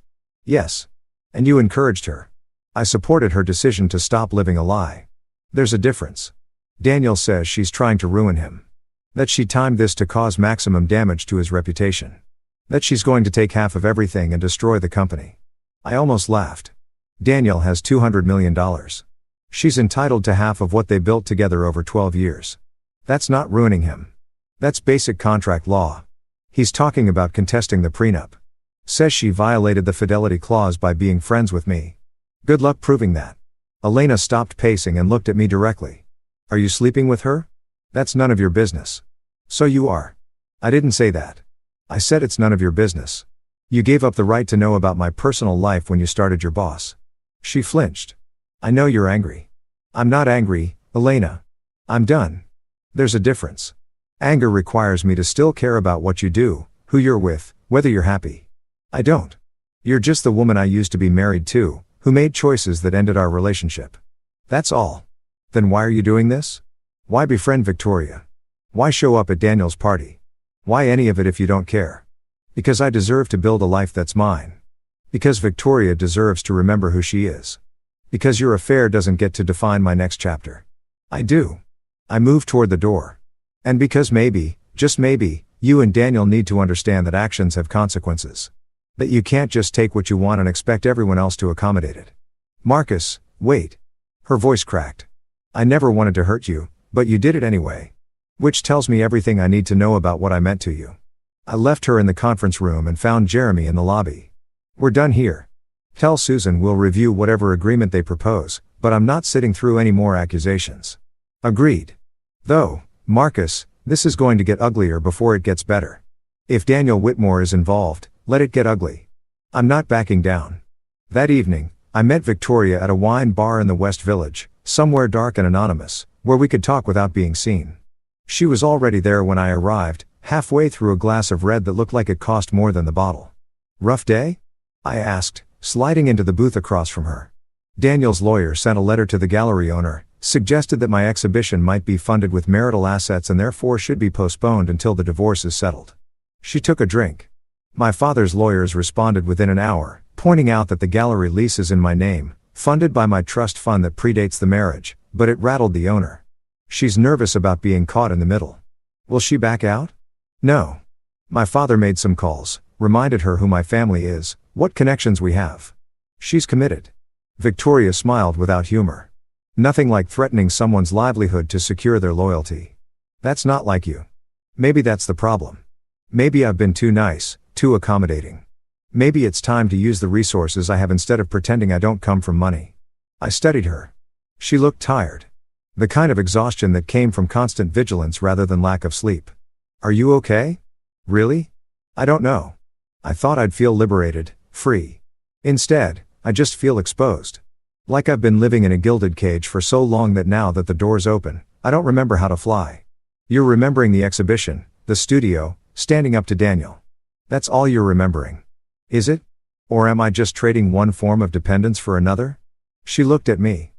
Yes. And you encouraged her. I supported her decision to stop living a lie. There's a difference. Daniel says she's trying to ruin him. That she timed this to cause maximum damage to his reputation. That she's going to take half of everything and destroy the company. I almost laughed. Daniel has $200 million. She's entitled to half of what they built together over 12 years. That's not ruining him. That's basic contract law. He's talking about contesting the prenup. Says she violated the fidelity clause by being friends with me. Good luck proving that. Elena stopped pacing and looked at me directly. Are you sleeping with her? That's none of your business. So you are. I didn't say that. I said it's none of your business. You gave up the right to know about my personal life when you started your boss. She flinched. I know you're angry. I'm not angry, Elena. I'm done. There's a difference. Anger requires me to still care about what you do, who you're with, whether you're happy. I don't. You're just the woman I used to be married to, who made choices that ended our relationship. That's all. Then why are you doing this? Why befriend Victoria? Why show up at Daniel's party? Why any of it if you don't care? Because I deserve to build a life that's mine. Because Victoria deserves to remember who she is. Because your affair doesn't get to define my next chapter. I do. I move toward the door. And because maybe, just maybe, you and Daniel need to understand that actions have consequences. That you can't just take what you want and expect everyone else to accommodate it. Marcus, wait. Her voice cracked. I never wanted to hurt you, but you did it anyway. Which tells me everything I need to know about what I meant to you. I left her in the conference room and found Jeremy in the lobby. We're done here. Tell Susan we'll review whatever agreement they propose, but I'm not sitting through any more accusations. Agreed. Though, Marcus, this is going to get uglier before it gets better. If Daniel Whitmore is involved, let it get ugly. I'm not backing down. That evening, I met Victoria at a wine bar in the West Village, somewhere dark and anonymous, where we could talk without being seen. She was already there when I arrived, halfway through a glass of red that looked like it cost more than the bottle. Rough day? I asked, sliding into the booth across from her. Daniel's lawyer sent a letter to the gallery owner, suggested that my exhibition might be funded with marital assets and therefore should be postponed until the divorce is settled. She took a drink. My father's lawyers responded within an hour, pointing out that the gallery lease is in my name, funded by my trust fund that predates the marriage, but it rattled the owner. She's nervous about being caught in the middle. Will she back out? No. My father made some calls, reminded her who my family is, what connections we have. She's committed. Victoria smiled without humor. Nothing like threatening someone's livelihood to secure their loyalty. That's not like you. Maybe that's the problem. Maybe I've been too nice, too accommodating. Maybe it's time to use the resources I have instead of pretending I don't come from money. I studied her. She looked tired. The kind of exhaustion that came from constant vigilance rather than lack of sleep. Are you okay? Really? I don't know. I thought I'd feel liberated, free. Instead, I just feel exposed. Like I've been living in a gilded cage for so long that now that the door's open, I don't remember how to fly. You're remembering the exhibition, the studio, standing up to Daniel. That's all you're remembering. Is it? Or am I just trading one form of dependence for another? She looked at me.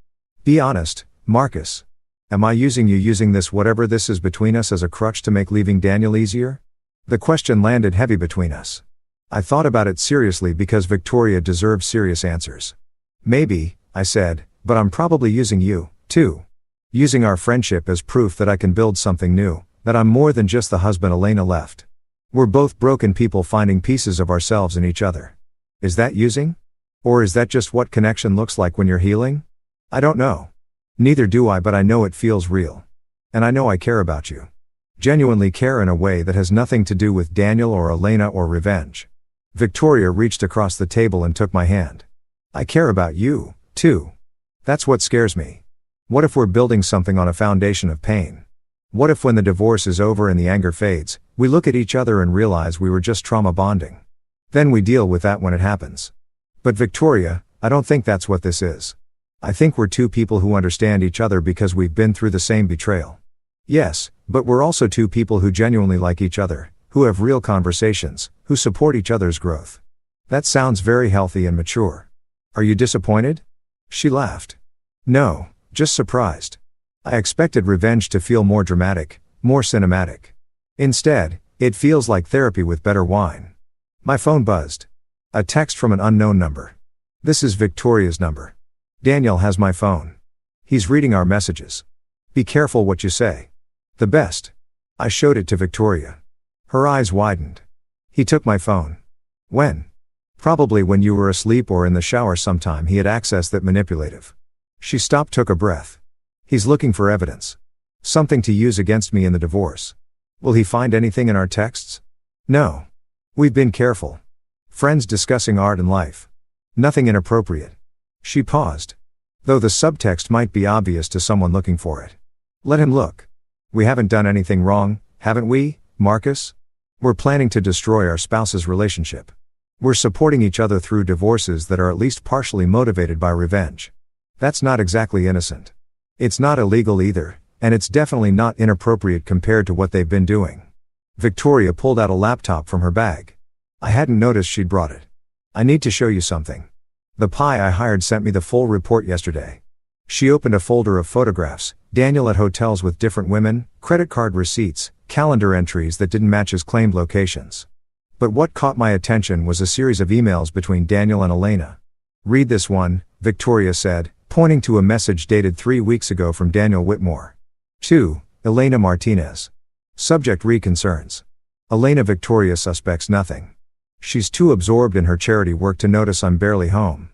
Be honest, Marcus. Am I using this whatever this is between us as a crutch to make leaving Daniel easier? The question landed heavy between us. I thought about it seriously because Victoria deserved serious answers. Maybe, I said, but I'm probably using you, too. Using our friendship as proof that I can build something new, that I'm more than just the husband Elena left. We're both broken people finding pieces of ourselves in each other. Is that using? Or is that just what connection looks like when you're healing? I don't know. Neither do I, but I know it feels real. And I know I care about you. Genuinely care in a way that has nothing to do with Daniel or Elena or revenge. Victoria reached across the table and took my hand. I care about you, too. That's what scares me. What if we're building something on a foundation of pain? What if when the divorce is over and the anger fades, we look at each other and realize we were just trauma bonding? Then we deal with that when it happens. But Victoria, I don't think that's what this is. I think we're two people who understand each other because we've been through the same betrayal. Yes, but we're also two people who genuinely like each other, who have real conversations, who support each other's growth. That sounds very healthy and mature. Are you disappointed? She laughed. No, just surprised. I expected revenge to feel more dramatic, more cinematic. Instead, it feels like therapy with better wine. My phone buzzed. A text from an unknown number. This is Victoria's number. Daniel has my phone. He's reading our messages. Be careful what you say. The best. I showed it to Victoria. Her eyes widened. He took my phone. When? Probably when you were asleep or in the shower sometime. He had access that manipulative. She stopped, took a breath. He's looking for evidence. Something to use against me in the divorce. Will he find anything in our texts? No. We've been careful. Friends discussing art and life. Nothing inappropriate. She paused. Though the subtext might be obvious to someone looking for it. Let him look. We haven't done anything wrong, haven't we, Marcus? We're planning to destroy our spouse's relationship. We're supporting each other through divorces that are at least partially motivated by revenge. That's not exactly innocent. It's not illegal either, and it's definitely not inappropriate compared to what they've been doing. Victoria pulled out a laptop from her bag. I hadn't noticed she'd brought it. I need to show you something. The PI I hired sent me the full report yesterday. She opened a folder of photographs, Daniel at hotels with different women, credit card receipts, calendar entries that didn't match his claimed locations. But what caught my attention was a series of emails between Daniel and Elena. Read this one, Victoria said, pointing to a message dated 3 weeks ago from Daniel Whitmore. 2. Elena Martinez. Subject: Concerns. Elena. Victoria suspects nothing. She's too absorbed in her charity work to notice I'm barely home.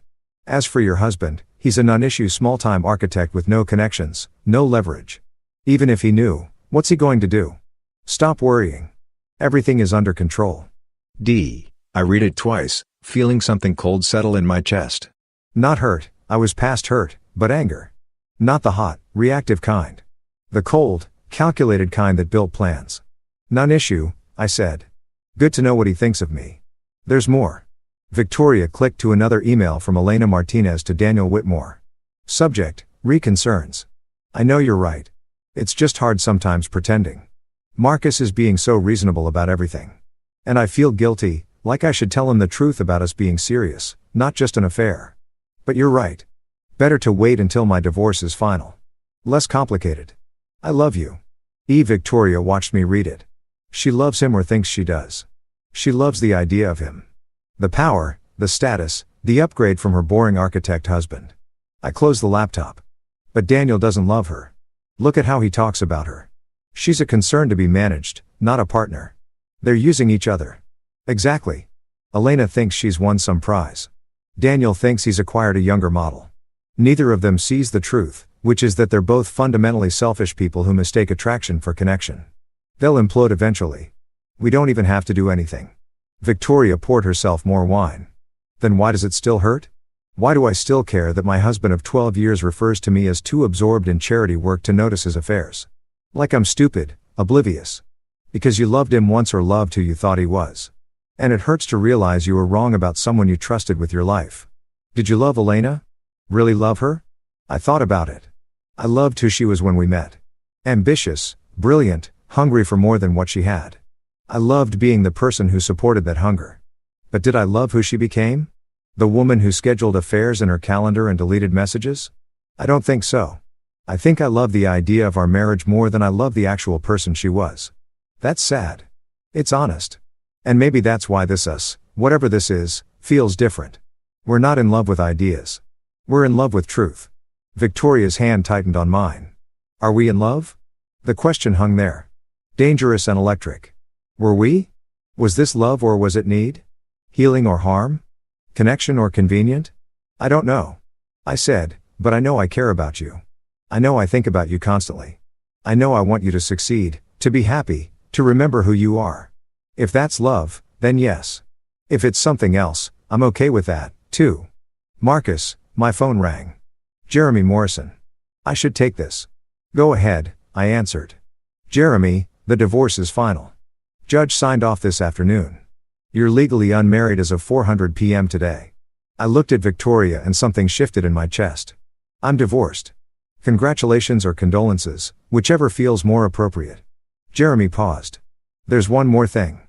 As for your husband, he's a non-issue small-time architect with no connections, no leverage. Even if he knew, what's he going to do? Stop worrying. Everything is under control. D. I read it twice, feeling something cold settle in my chest. Not hurt, I was past hurt, but anger. Not the hot, reactive kind. The cold, calculated kind that built plans. Non-issue, I said. Good to know what he thinks of me. There's more. Victoria clicked to another email from Elena Martinez to Daniel Whitmore. Subject: Concerns. I know you're right. It's just hard sometimes pretending. Marcus is being so reasonable about everything. And I feel guilty, like I should tell him the truth about us being serious, not just an affair. But you're right. Better to wait until my divorce is final. Less complicated. I love you. Victoria watched me read it. She loves him or thinks she does. She loves the idea of him. The power, the status, the upgrade from her boring architect husband. I closed the laptop. But Daniel doesn't love her. Look at how he talks about her. She's a concern to be managed, not a partner. They're using each other. Exactly. Elena thinks she's won some prize. Daniel thinks he's acquired a younger model. Neither of them sees the truth, which is that they're both fundamentally selfish people who mistake attraction for connection. They'll implode eventually. We don't even have to do anything. Victoria poured herself more wine. Then why does it still hurt? Why do I still care that my husband of 12 years refers to me as too absorbed in charity work to notice his affairs? Like I'm stupid, oblivious. Because you loved him once or loved who you thought he was. And it hurts to realize you were wrong about someone you trusted with your life. Did you love Elena? Really love her? I thought about it. I loved who she was when we met. Ambitious, brilliant, hungry for more than what she had. I loved being the person who supported that hunger. But did I love who she became? The woman who scheduled affairs in her calendar and deleted messages? I don't think so. I think I love the idea of our marriage more than I love the actual person she was. That's sad. It's honest. And maybe that's why this us, whatever this is, feels different. We're not in love with ideas. We're in love with truth. Victoria's hand tightened on mine. Are we in love? The question hung there. Dangerous and electric. Were we? Was this love or was it need? Healing or harm? Connection or convenient? I don't know. I said, but I know I care about you. I know I think about you constantly. I know I want you to succeed, to be happy, to remember who you are. If that's love, then yes. If it's something else, I'm okay with that, too. Marcus, my phone rang. Jeremy Morrison. I should take this. Go ahead, I answered. Jeremy, the divorce is final. Judge signed off this afternoon. You're legally unmarried as of 4:00 p.m. today. I looked at Victoria and something shifted in my chest. I'm divorced. Congratulations or condolences, whichever feels more appropriate. Jeremy paused. There's one more thing.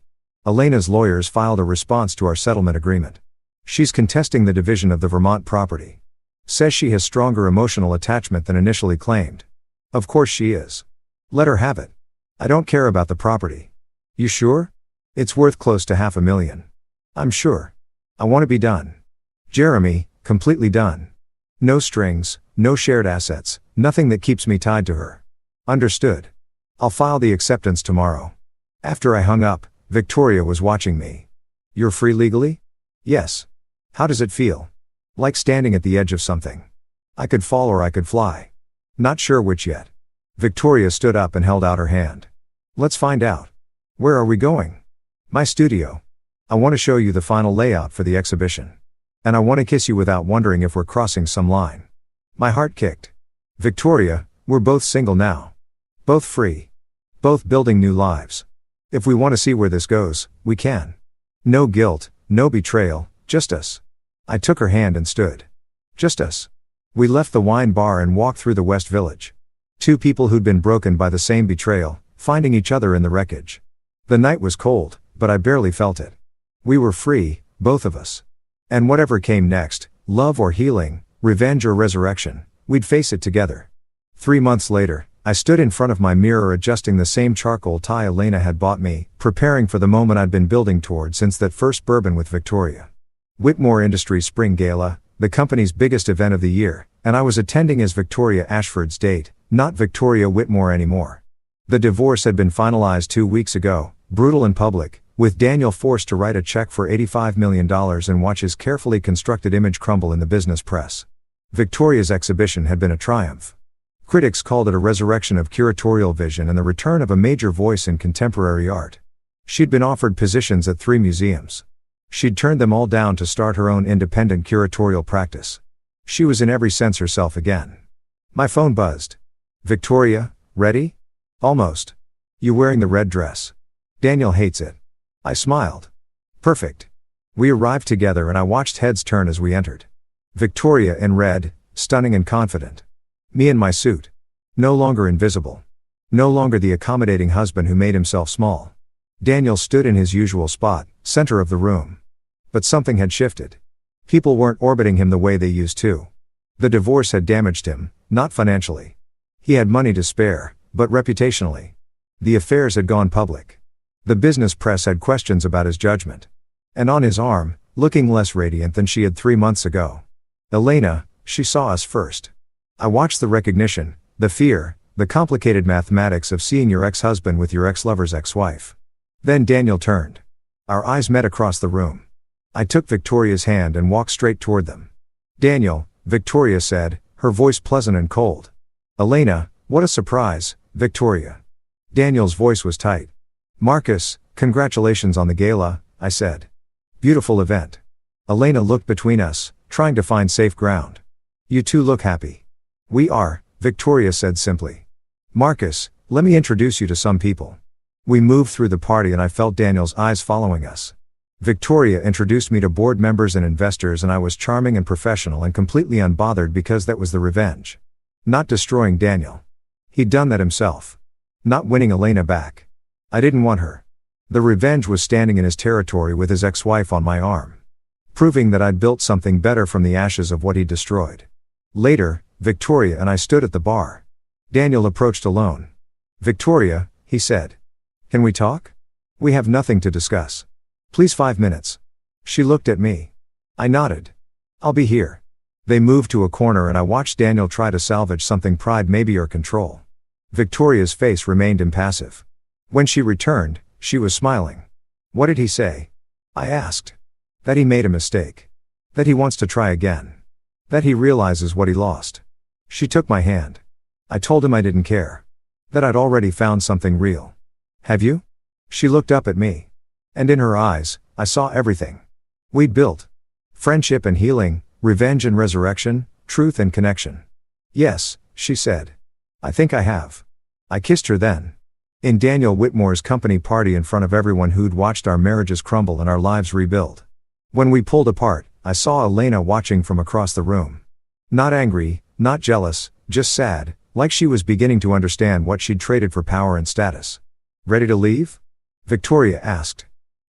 Elena's lawyers filed a response to our settlement agreement. She's contesting the division of the Vermont property. Says she has stronger emotional attachment than initially claimed. Of course she is. Let her have it. I don't care about the property. You sure? It's worth close to $500,000. I'm sure. I want to be done. Jeremy, completely done. No strings, no shared assets, nothing that keeps me tied to her. Understood. I'll file the acceptance tomorrow. After I hung up, Victoria was watching me. You're free legally? Yes. How does it feel? Like standing at the edge of something. I could fall or I could fly. Not sure which yet. Victoria stood up and held out her hand. Let's find out. Where are we going? My studio. I want to show you the final layout for the exhibition. And I want to kiss you without wondering if we're crossing some line. My heart kicked. Victoria, we're both single now. Both free. Both building new lives. If we want to see where this goes, we can. No guilt, no betrayal, just us. I took her hand and stood. Just us. We left the wine bar and walked through the West Village. Two people who'd been broken by the same betrayal, finding each other in the wreckage. The night was cold, but I barely felt it. We were free, both of us. And whatever came next, love or healing, revenge or resurrection, we'd face it together. 3 months later, I stood in front of my mirror adjusting the same charcoal tie Elena had bought me, preparing for the moment I'd been building toward since that first bourbon with Victoria. Whitmore Industries Spring Gala, the company's biggest event of the year, and I was attending as Victoria Ashford's date, not Victoria Whitmore anymore. The divorce had been finalized 2 weeks ago, brutal and public, with Daniel forced to write a check for $85 million and watch his carefully constructed image crumble in the business press. Victoria's exhibition had been a triumph. Critics called it a resurrection of curatorial vision and the return of a major voice in contemporary art. She'd been offered positions at 3 museums. She'd turned them all down to start her own independent curatorial practice. She was in every sense herself again. My phone buzzed. Victoria, ready? Almost. You wearing the red dress? Daniel hates it. I smiled. Perfect. We arrived together and I watched heads turn as we entered. Victoria in red, stunning and confident. Me in my suit. No longer invisible. No longer the accommodating husband who made himself small. Daniel stood in his usual spot, center of the room. But something had shifted. People weren't orbiting him the way they used to. The divorce had damaged him, not financially. He had money to spare, but reputationally. The affairs had gone public. The business press had questions about his judgment. And on his arm, looking less radiant than she had 3 months ago. Elena, she saw us first. I watched the recognition, the fear, the complicated mathematics of seeing your ex-husband with your ex-lover's ex-wife. Then Daniel turned. Our eyes met across the room. I took Victoria's hand and walked straight toward them. Daniel, Victoria said, her voice pleasant and cold. Elena, what a surprise, Victoria. Daniel's voice was tight. Marcus, congratulations on the gala, I said. Beautiful event. Elena looked between us, trying to find safe ground. You two look happy. We are, Victoria said simply. Marcus, let me introduce you to some people. We moved through the party and I felt Daniel's eyes following us. Victoria introduced me to board members and investors, and I was charming and professional and completely unbothered because that was the revenge. Not destroying Daniel. He'd done that himself. Not winning Elena back. I didn't want her. The revenge was standing in his territory with his ex-wife on my arm. Proving that I'd built something better from the ashes of what he'd destroyed. Later, Victoria and I stood at the bar. Daniel approached alone. "Victoria," he said. "Can we talk? We have nothing to discuss. Please 5 minutes." She looked at me. I nodded. "I'll be here." They moved to a corner and I watched Daniel try to salvage something, pride maybe or control. Victoria's face remained impassive. When she returned, she was smiling. "What did he say?" I asked. "That he made a mistake. That he wants to try again. That he realizes what he lost." She took my hand. I told him I didn't care. That I'd already found something real. "Have you?" She looked up at me. And in her eyes, I saw everything. We'd built. Friendship and healing, revenge and resurrection, truth and connection. "Yes," she said. "I think I have." I kissed her then. In Daniel Whitmore's company party in front of everyone who'd watched our marriages crumble and our lives rebuild. When we pulled apart, I saw Elena watching from across the room. Not angry, not jealous, just sad, like she was beginning to understand what she'd traded for power and status. "Ready to leave?" Victoria asked.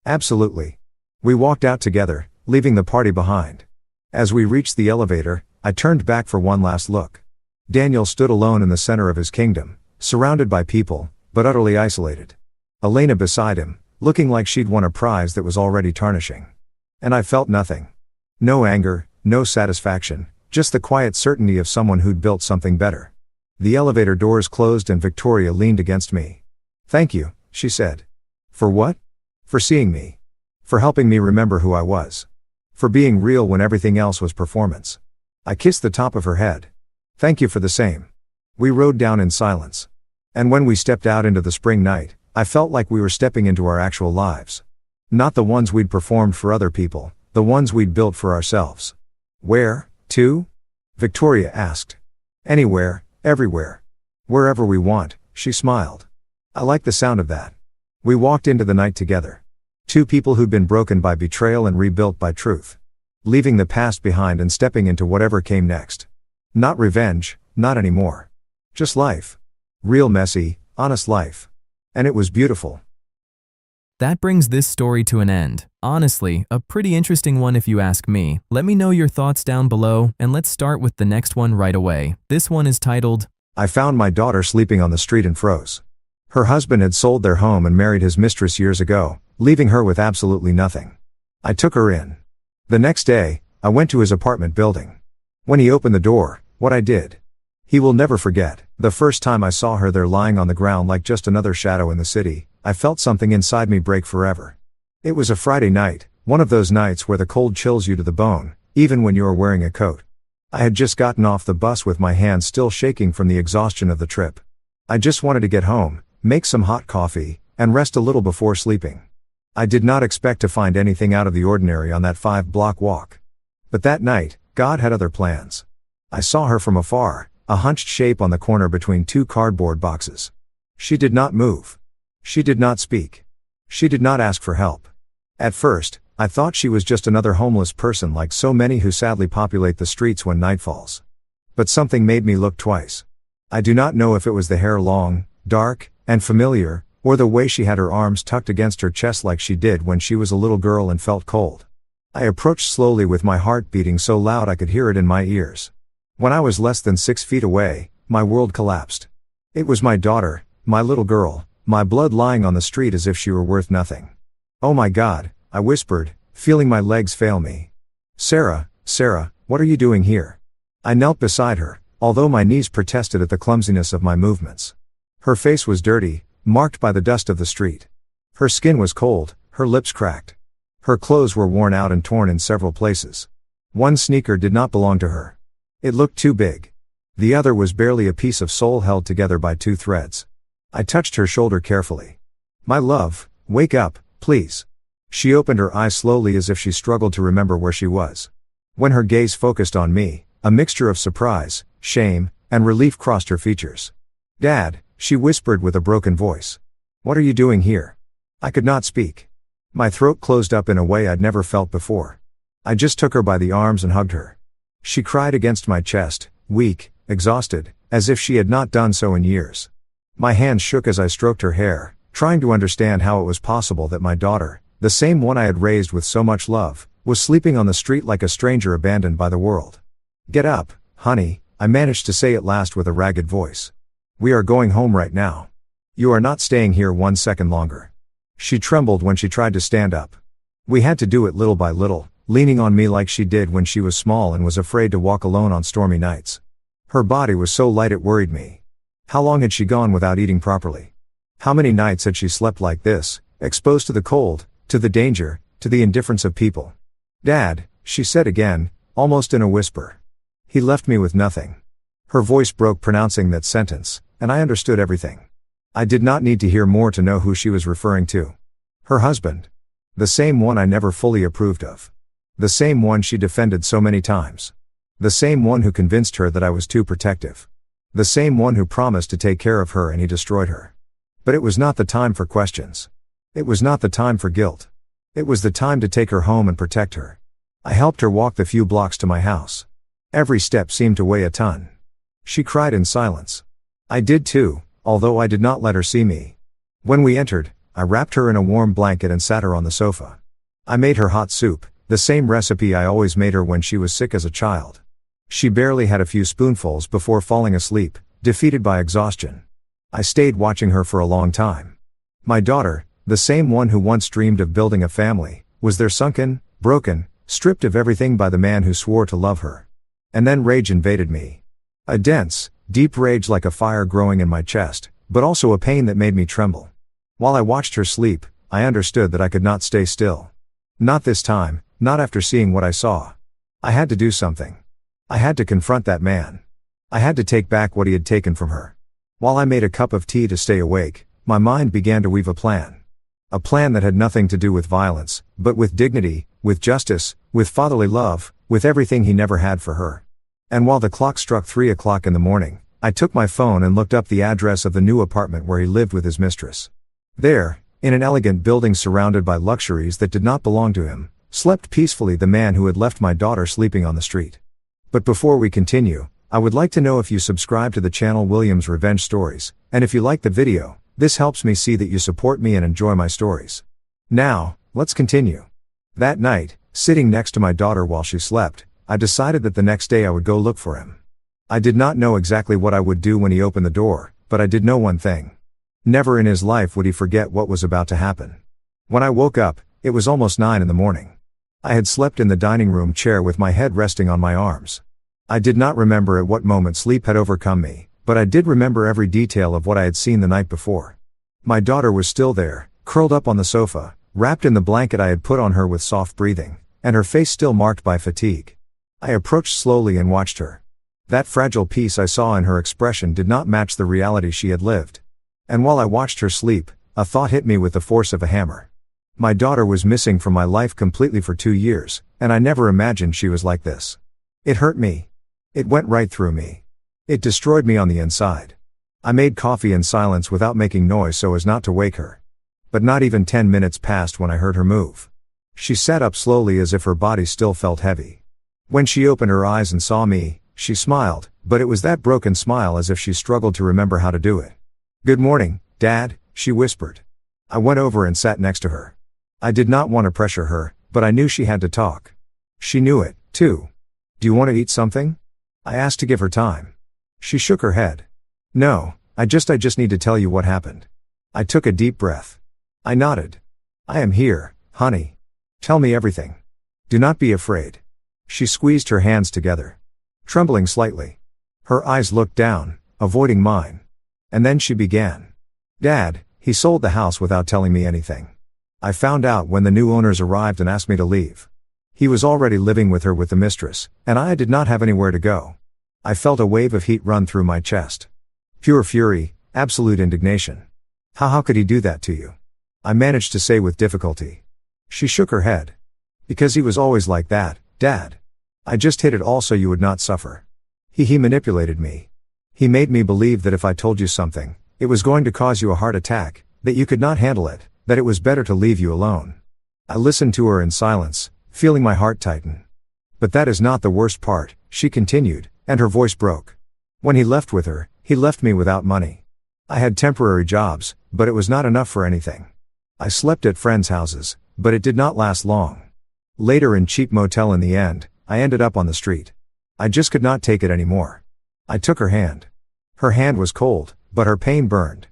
"Absolutely." We walked out together, leaving the party behind. As we reached the elevator, I turned back for one last look. Daniel stood alone in the center of his kingdom, surrounded by people, but utterly isolated. Elena beside him, looking like she'd won a prize that was already tarnishing. And I felt nothing. No anger, no satisfaction, just the quiet certainty of someone who'd built something better. The elevator doors closed and Victoria leaned against me. "Thank you," she said. "For what?" "For seeing me. For helping me remember who I was. For being real when everything else was performance." I kissed the top of her head. "Thank you for the same." We rode down in silence. And when we stepped out into the spring night, I felt like we were stepping into our actual lives. Not the ones we'd performed for other people, the ones we'd built for ourselves. "Where, to?" Victoria asked. "Anywhere, everywhere. Wherever we want," she smiled. I liked the sound of that. We walked into the night together. Two people who'd been broken by betrayal and rebuilt by truth. Leaving the past behind and stepping into whatever came next. Not revenge, not anymore. Just life. Real messy, honest life. And it was beautiful. That brings this story to an end. Honestly, a pretty interesting one if you ask me. Let me know your thoughts down below, and let's start with the next one right away. This one is titled, "I found my daughter sleeping on the street and froze." Her husband had sold their home and married his mistress years ago, leaving her with absolutely nothing. I took her in. The next day, I went to his apartment building. When he opened the door, what I did. He will never forget. The first time I saw her there lying on the ground like just another shadow in the city, I felt something inside me break forever. It was a Friday night, one of those nights where the cold chills you to the bone, even when you are wearing a coat. I had just gotten off the bus with my hands still shaking from the exhaustion of the trip. I just wanted to get home, make some hot coffee, and rest a little before sleeping. I did not expect to find anything out of the ordinary on that 5-block walk. But that night, God had other plans. I saw her from afar, a hunched shape on the corner between two cardboard boxes. She did not move. She did not speak. She did not ask for help. At first, I thought she was just another homeless person like so many who sadly populate the streets when night falls. But something made me look twice. I do not know if it was the hair long, dark, and familiar, or the way she had her arms tucked against her chest like she did when she was a little girl and felt cold. I approached slowly with my heart beating so loud I could hear it in my ears. When I was less than 6 feet away, my world collapsed. It was my daughter, my little girl, my blood lying on the street as if she were worth nothing. "Oh my God," I whispered, feeling my legs fail me. Sarah, what are you doing here?" I knelt beside her, although my knees protested at the clumsiness of my movements. Her face was dirty, marked by the dust of the street. Her skin was cold, her lips cracked. Her clothes were worn out and torn in several places. One sneaker did not belong to her. It looked too big. The other was barely a piece of sole held together by 2 threads. I touched her shoulder carefully. "My love, wake up, please." She opened her eyes slowly as if she struggled to remember where she was. When her gaze focused on me, a mixture of surprise, shame, and relief crossed her features. "Dad," she whispered with a broken voice. "What are you doing here?" I could not speak. My throat closed up in a way I'd never felt before. I just took her by the arms and hugged her. She cried against my chest, weak, exhausted, as if she had not done so in years. My hands shook as I stroked her hair, trying to understand how it was possible that my daughter, the same one I had raised with so much love, was sleeping on the street like a stranger abandoned by the world. "Get up, honey," I managed to say at last with a ragged voice. "We are going home right now. You are not staying here 1 second longer." She trembled when she tried to stand up. We had to do it little by little, leaning on me like she did when she was small and was afraid to walk alone on stormy nights. Her body was so light it worried me. How long had she gone without eating properly? How many nights had she slept like this, exposed to the cold, to the danger, to the indifference of people? "Dad," she said again, almost in a whisper. "He left me with nothing." Her voice broke pronouncing that sentence, and I understood everything. I did not need to hear more to know who she was referring to. Her husband. The same one I never fully approved of. The same one she defended so many times. The same one who convinced her that I was too protective. The same one who promised to take care of her and he destroyed her. But it was not the time for questions. It was not the time for guilt. It was the time to take her home and protect her. I helped her walk the few blocks to my house. Every step seemed to weigh a ton. She cried in silence. I did too, although I did not let her see me. When we entered, I wrapped her in a warm blanket and sat her on the sofa. I made her hot soup, the same recipe I always made her when she was sick as a child. She barely had a few spoonfuls before falling asleep, defeated by exhaustion. I stayed watching her for a long time. My daughter, the same one who once dreamed of building a family, was there sunken, broken, stripped of everything by the man who swore to love her. And then rage invaded me. A dense, deep rage like a fire growing in my chest, but also a pain that made me tremble. While I watched her sleep, I understood that I could not stay still. Not this time, not after seeing what I saw. I had to do something. I had to confront that man. I had to take back what he had taken from her. While I made a cup of tea to stay awake, my mind began to weave a plan. A plan that had nothing to do with violence, but with dignity, with justice, with fatherly love, with everything he never had for her. And while the clock struck 3 o'clock in the morning, I took my phone and looked up the address of the new apartment where he lived with his mistress. There, in an elegant building surrounded by luxuries that did not belong to him, slept peacefully the man who had left my daughter sleeping on the street. But before we continue, I would like to know if you subscribe to the channel William's Revenge Stories, and if you like the video, this helps me see that you support me and enjoy my stories. Now, let's continue. That night, sitting next to my daughter while she slept, I decided that the next day I would go look for him. I did not know exactly what I would do when he opened the door, but I did know one thing. Never in his life would he forget what was about to happen. When I woke up, it was almost 9 in the morning. I had slept in the dining room chair with my head resting on my arms. I did not remember at what moment sleep had overcome me, but I did remember every detail of what I had seen the night before. My daughter was still there, curled up on the sofa, wrapped in the blanket I had put on her with soft breathing, and her face still marked by fatigue. I approached slowly and watched her. That fragile peace I saw in her expression did not match the reality she had lived. And while I watched her sleep, a thought hit me with the force of a hammer. My daughter was missing from my life completely for 2 years, and I never imagined she was like this. It hurt me. It went right through me. It destroyed me on the inside. I made coffee in silence without making noise so as not to wake her. But not even 10 minutes passed when I heard her move. She sat up slowly as if her body still felt heavy. When she opened her eyes and saw me, she smiled, but it was that broken smile as if she struggled to remember how to do it. "Good morning, Dad," she whispered. I went over and sat next to her. I did not want to pressure her, but I knew she had to talk. She knew it, too. "Do you want to eat something?" I asked to give her time. She shook her head. "No, I just need to tell you what happened." I took a deep breath. I nodded. "I am here, honey. Tell me everything. Do not be afraid." She squeezed her hands together. Trembling slightly. Her eyes looked down, avoiding mine. And then she began. "Dad, he sold the house without telling me anything. I found out when the new owners arrived and asked me to leave. He was already living with her with the mistress, and I did not have anywhere to go." I felt a wave of heat run through my chest. Pure fury, absolute indignation. How could he do that to you?" I managed to say with difficulty. She shook her head. "Because he was always like that, Dad. I just hid it all so you would not suffer. He manipulated me. He made me believe that if I told you something, it was going to cause you a heart attack, that you could not handle it, that it was better to leave you alone. I listened to her in silence, feeling my heart tighten. But that is not the worst part, she continued, and her voice broke. When he left with her, he left me without money. I had temporary jobs, but it was not enough for anything. I slept at friends' houses, but it did not last long. Later in cheap motel in the end, I ended up on the street. I just could not take it anymore. I took her hand. Her hand was cold, but her pain burned.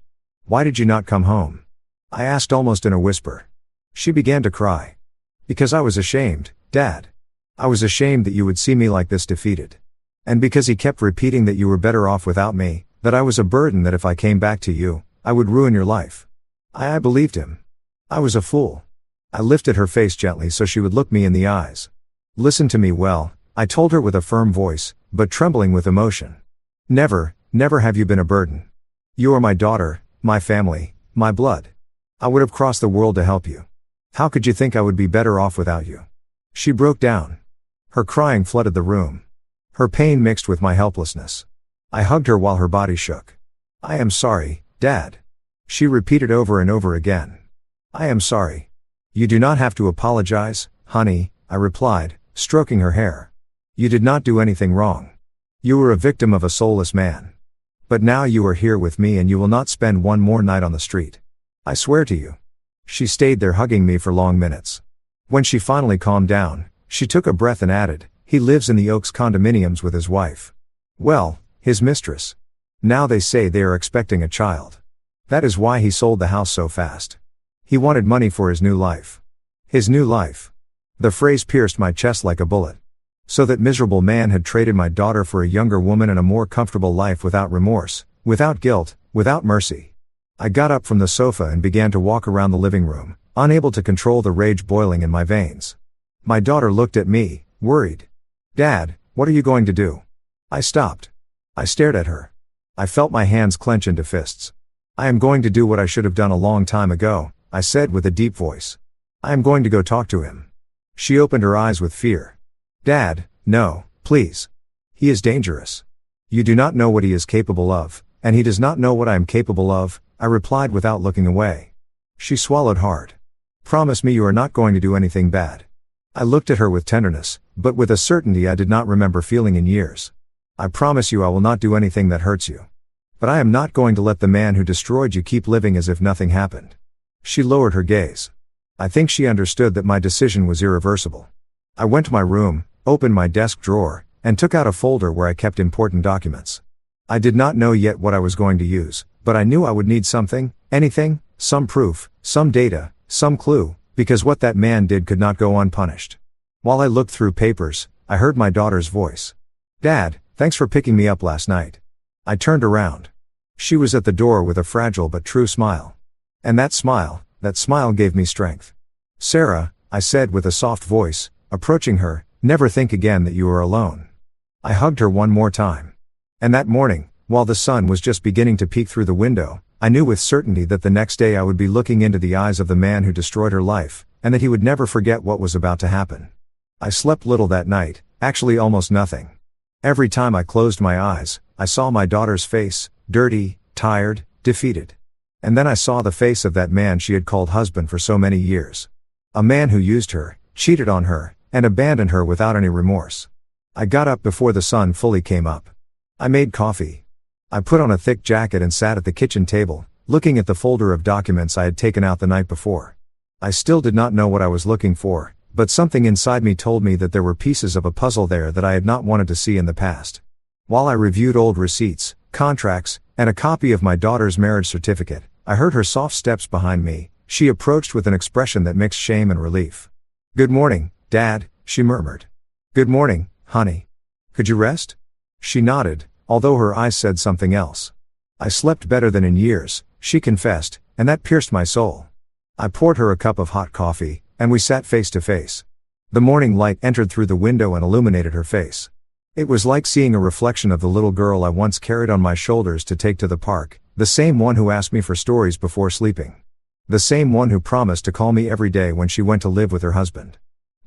Why did you not come home? I asked almost in a whisper. She began to cry. Because I was ashamed, Dad. I was ashamed that you would see me like this defeated. And because he kept repeating that you were better off without me, that I was a burden, that if I came back to you, I would ruin your life. I believed him. I was a fool. I lifted her face gently so she would look me in the eyes. Listen to me well, I told her with a firm voice, but trembling with emotion. Never, never have you been a burden. You are my daughter, my family, my blood. I would have crossed the world to help you. How could you think I would be better off without you? She broke down. Her crying flooded the room. Her pain mixed with my helplessness. I hugged her while her body shook. I am sorry, Dad. She repeated over and over again. I am sorry. You do not have to apologize, honey, I replied, stroking her hair. You did not do anything wrong. You were a victim of a soulless man. But now you are here with me and you will not spend one more night on the street. I swear to you. She stayed there hugging me for long minutes. When she finally calmed down, she took a breath and added, he lives in the Oaks condominiums with his wife. Well, his mistress. Now they say they are expecting a child. That is why he sold the house so fast. He wanted money for his new life. His new life. The phrase pierced my chest like a bullet. So that miserable man had traded my daughter for a younger woman and a more comfortable life without remorse, without guilt, without mercy. I got up from the sofa and began to walk around the living room, unable to control the rage boiling in my veins. My daughter looked at me, worried. Dad, what are you going to do? I stopped. I stared at her. I felt my hands clench into fists. I am going to do what I should have done a long time ago, I said with a deep voice. I am going to go talk to him. She opened her eyes with fear. Dad, no, please. He is dangerous. You do not know what he is capable of, and he does not know what I am capable of, I replied without looking away. She swallowed hard. Promise me you are not going to do anything bad. I looked at her with tenderness, but with a certainty I did not remember feeling in years. I promise you I will not do anything that hurts you. But I am not going to let the man who destroyed you keep living as if nothing happened. She lowered her gaze. I think she understood that my decision was irreversible. I went to my room, opened my desk drawer, and took out a folder where I kept important documents. I did not know yet what I was going to use, but I knew I would need something, anything, some proof, some data, some clue, because what that man did could not go unpunished. While I looked through papers, I heard my daughter's voice. Dad, thanks for picking me up last night. I turned around. She was at the door with a fragile but true smile. And that smile gave me strength. Sarah, I said with a soft voice, approaching her, never think again that you are alone. I hugged her one more time. And that morning, while the sun was just beginning to peek through the window, I knew with certainty that the next day I would be looking into the eyes of the man who destroyed her life, and that he would never forget what was about to happen. I slept little that night, actually almost nothing. Every time I closed my eyes, I saw my daughter's face, dirty, tired, defeated. And then I saw the face of that man she had called husband for so many years. A man who used her, cheated on her, and abandoned her without any remorse. I got up before the sun fully came up. I made coffee. I put on a thick jacket and sat at the kitchen table, looking at the folder of documents I had taken out the night before. I still did not know what I was looking for, but something inside me told me that there were pieces of a puzzle there that I had not wanted to see in the past. While I reviewed old receipts, contracts, and a copy of my daughter's marriage certificate, I heard her soft steps behind me. She approached with an expression that mixed shame and relief. Good morning, Dad, she murmured. Good morning, honey. Could you rest? She nodded, although her eyes said something else. I slept better than in years, she confessed, and that pierced my soul. I poured her a cup of hot coffee, and we sat face to face. The morning light entered through the window and illuminated her face. It was like seeing a reflection of the little girl I once carried on my shoulders to take to the park, the same one who asked me for stories before sleeping. The same one who promised to call me every day when she went to live with her husband.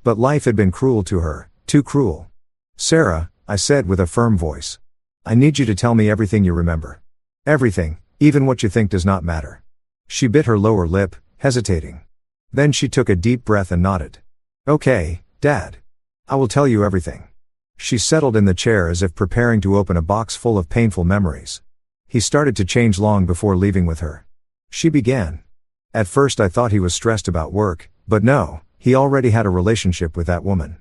But life had been cruel to her, too cruel. Sarah, I said with a firm voice. I need you to tell me everything you remember. Everything, even what you think does not matter. She bit her lower lip, hesitating. Then she took a deep breath and nodded. Okay, Dad. I will tell you everything. She settled in the chair as if preparing to open a box full of painful memories. He started to change long before leaving with her. She began. At first I thought he was stressed about work, but no, he already had a relationship with that woman.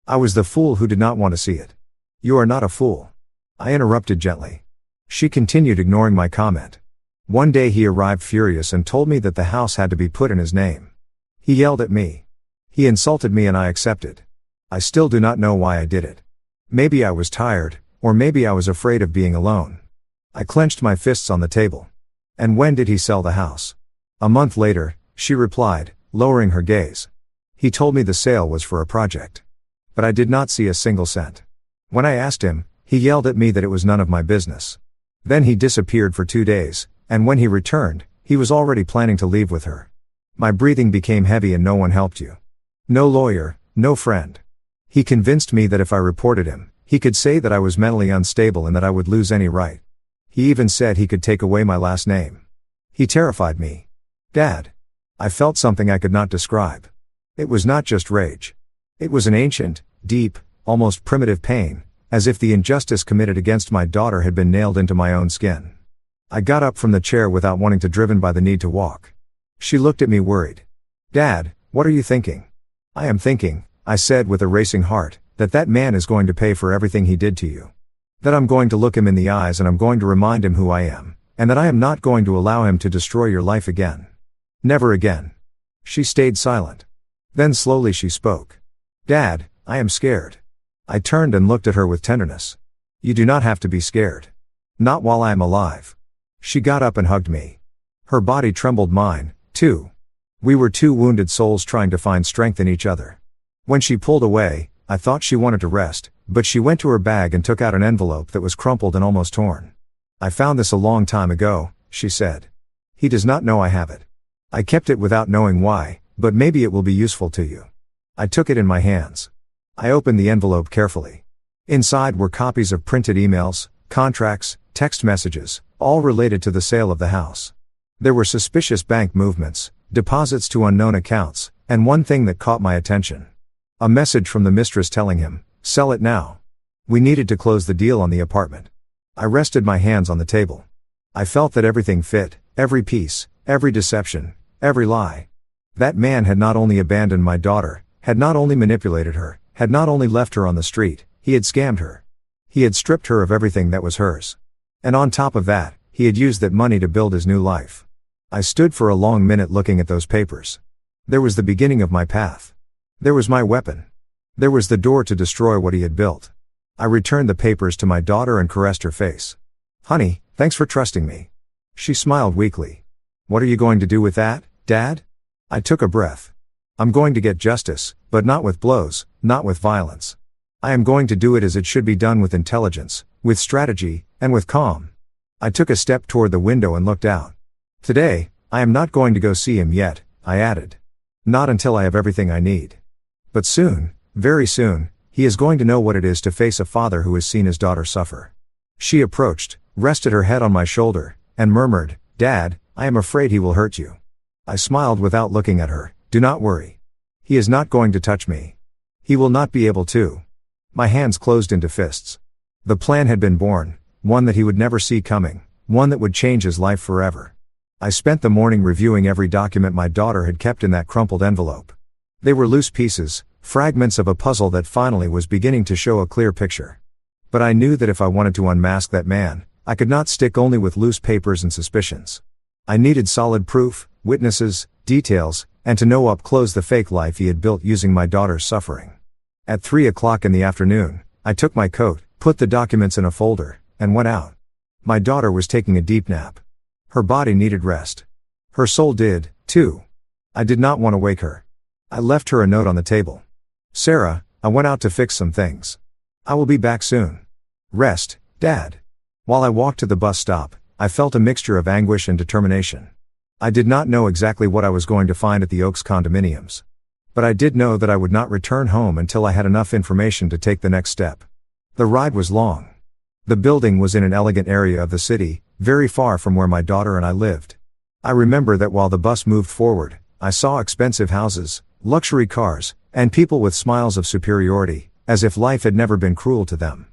I was the fool who did not want to see it. You are not a fool. I interrupted gently. She continued ignoring my comment. One day he arrived furious and told me that the house had to be put in his name. He yelled at me. He insulted me and I accepted. I still do not know why I did it. Maybe I was tired, or maybe I was afraid of being alone. I clenched my fists on the table. And when did he sell the house? A month later, she replied, lowering her gaze. He told me the sale was for a project. But I did not see a single cent. When I asked him, he yelled at me that it was none of my business. Then he disappeared for 2 days, and when he returned, he was already planning to leave with her. My breathing became heavy and no one helped you. No lawyer, no friend. He convinced me that if I reported him, he could say that I was mentally unstable and that I would lose any right. He even said he could take away my last name. He terrified me. Dad. I felt something I could not describe. It was not just rage. It was an ancient, deep, almost primitive pain, as if the injustice committed against my daughter had been nailed into my own skin. I got up from the chair without wanting to, driven by the need to walk. She looked at me worried. Dad, what are you thinking? I am thinking, I said with a racing heart, that man is going to pay for everything he did to you. That I'm going to look him in the eyes and I'm going to remind him who I am, and that I am not going to allow him to destroy your life again. Never again. She stayed silent. Then slowly she spoke. Dad, I am scared. I turned and looked at her with tenderness. You do not have to be scared. Not while I am alive. She got up and hugged me. Her body trembled, mine, too. We were two wounded souls trying to find strength in each other. When she pulled away, I thought she wanted to rest, but she went to her bag and took out an envelope that was crumpled and almost torn. I found this a long time ago, she said. He does not know I have it. I kept it without knowing why, but maybe it will be useful to you. I took it in my hands. I opened the envelope carefully. Inside were copies of printed emails, contracts, text messages, all related to the sale of the house. There were suspicious bank movements, deposits to unknown accounts, and one thing that caught my attention. A message from the mistress telling him, sell it now. We needed to close the deal on the apartment. I rested my hands on the table. I felt that everything fit, every piece, every deception, every lie. That man had not only abandoned my daughter, had not only manipulated her, had not only left her on the street, he had scammed her. He had stripped her of everything that was hers. And on top of that, he had used that money to build his new life. I stood for a long minute looking at those papers. There was the beginning of my path. There was my weapon. There was the door to destroy what he had built. I returned the papers to my daughter and caressed her face. Honey, thanks for trusting me. She smiled weakly. What are you going to do with that, Dad? I took a breath. I'm going to get justice, but not with blows, not with violence. I am going to do it as it should be done, with intelligence, with strategy, and with calm. I took a step toward the window and looked out. Today, I am not going to go see him yet, I added. Not until I have everything I need. But soon, very soon, he is going to know what it is to face a father who has seen his daughter suffer. She approached, rested her head on my shoulder, and murmured, Dad, I am afraid he will hurt you. I smiled without looking at her. Do not worry. He is not going to touch me. He will not be able to. My hands closed into fists. The plan had been born, one that he would never see coming, one that would change his life forever. I spent the morning reviewing every document my daughter had kept in that crumpled envelope. They were loose pieces, fragments of a puzzle that finally was beginning to show a clear picture. But I knew that if I wanted to unmask that man, I could not stick only with loose papers and suspicions. I needed solid proof, witnesses, details, and to know up close the fake life he had built using my daughter's suffering. At 3 o'clock in the afternoon, I took my coat, put the documents in a folder, and went out. My daughter was taking a deep nap. Her body needed rest. Her soul did, too. I did not want to wake her. I left her a note on the table. Sarah, I went out to fix some things. I will be back soon. Rest, Dad. While I walked to the bus stop, I felt a mixture of anguish and determination. I did not know exactly what I was going to find at the Oaks condominiums. But I did know that I would not return home until I had enough information to take the next step. The ride was long. The building was in an elegant area of the city, very far from where my daughter and I lived. I remember that while the bus moved forward, I saw expensive houses, luxury cars, and people with smiles of superiority, as if life had never been cruel to them.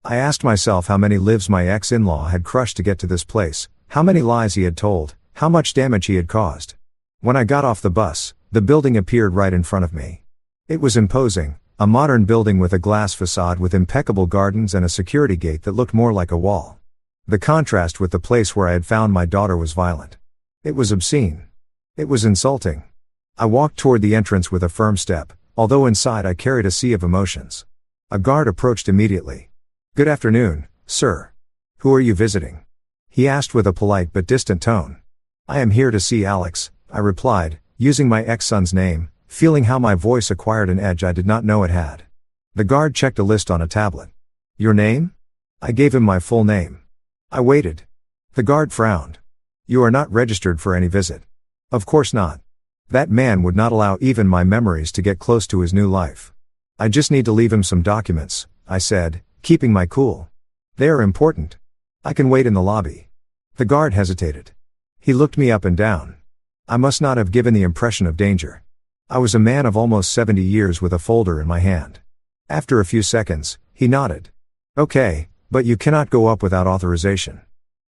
I asked myself how many lives my ex-in-law had crushed to get to this place, how many lies he had told, how much damage he had caused. When I got off the bus, the building appeared right in front of me. It was imposing, a modern building with a glass facade with impeccable gardens and a security gate that looked more like a wall. The contrast with the place where I had found my daughter was violent. It was obscene. It was insulting. I walked toward the entrance with a firm step, although inside I carried a sea of emotions. A guard approached immediately. "Good afternoon, sir. Who are you visiting?" he asked with a polite but distant tone. "I am here to see Alex," I replied, using my ex-son's name, feeling how my voice acquired an edge I did not know it had. The guard checked a list on a tablet. "Your name?" I gave him my full name. I waited. The guard frowned. "You are not registered for any visit." "Of course not. That man would not allow even my memories to get close to his new life. I just need to leave him some documents," I said, keeping my cool. "They are important. I can wait in the lobby." The guard hesitated. He looked me up and down. I must not have given the impression of danger. I was a man of almost 70 years with a folder in my hand. After a few seconds, he nodded. "Okay, but you cannot go up without authorization.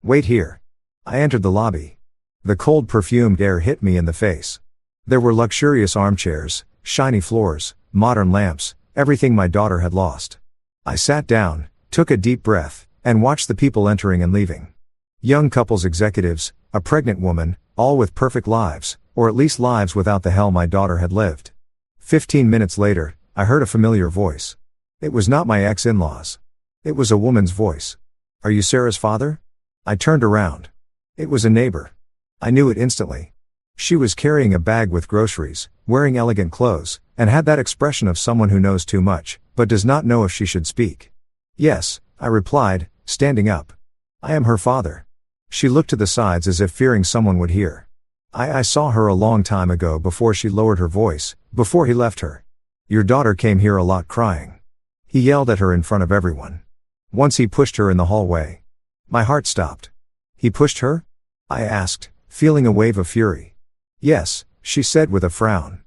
Wait here." I entered the lobby. The cold perfumed air hit me in the face. There were luxurious armchairs, shiny floors, modern lamps, everything my daughter had lost. I sat down, took a deep breath, and watched the people entering and leaving. Young couples, executives, a pregnant woman, all with perfect lives, or at least lives without the hell my daughter had lived. 15 minutes later, I heard a familiar voice. It was not my ex-in-law's. It was a woman's voice. "Are you Sarah's father?" I turned around. It was a neighbor. I knew it instantly. She was carrying a bag with groceries, wearing elegant clothes, and had that expression of someone who knows too much, but does not know if she should speak. "Yes," I replied, standing up. "I am her father." She looked to the sides as if fearing someone would hear. I saw her a long time ago before she lowered her voice, before he left her. "Your daughter came here a lot crying." He yelled at her in front of everyone. Once he pushed her in the hallway. My heart stopped. "He pushed her?" I asked, feeling a wave of fury. "Yes," she said with a frown.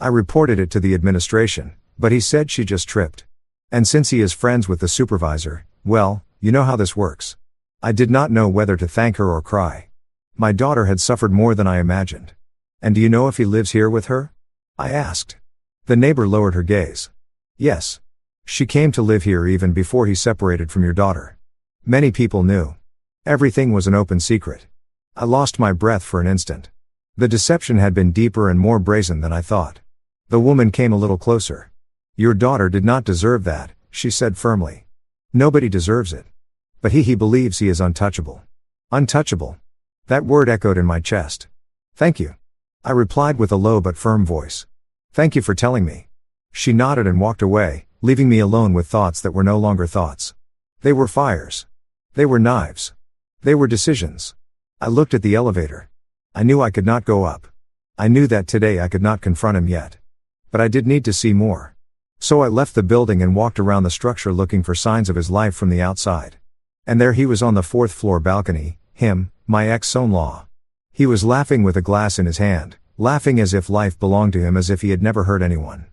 "I reported it to the administration, but he said she just tripped. And since he is friends with the supervisor, well, you know how this works." I did not know whether to thank her or cry. My daughter had suffered more than I imagined. "And do you know if he lives here with her?" I asked. The neighbor lowered her gaze. "Yes. She came to live here even before he separated from your daughter. Many people knew. Everything was an open secret." I lost my breath for an instant. The deception had been deeper and more brazen than I thought. The woman came a little closer. "Your daughter did not deserve that," she said firmly. "Nobody deserves it. But he believes he is untouchable." Untouchable. That word echoed in my chest. "Thank you," I replied with a low but firm voice. "Thank you for telling me." She nodded and walked away, leaving me alone with thoughts that were no longer thoughts. They were fires. They were knives. They were decisions. I looked at the elevator. I knew I could not go up. I knew that today I could not confront him yet. But I did need to see more. So I left the building and walked around the structure looking for signs of his life from the outside. And there he was on the 4th floor balcony, him, my ex-in-law. He was laughing with a glass in his hand, laughing as if life belonged to him, as if he had never hurt anyone.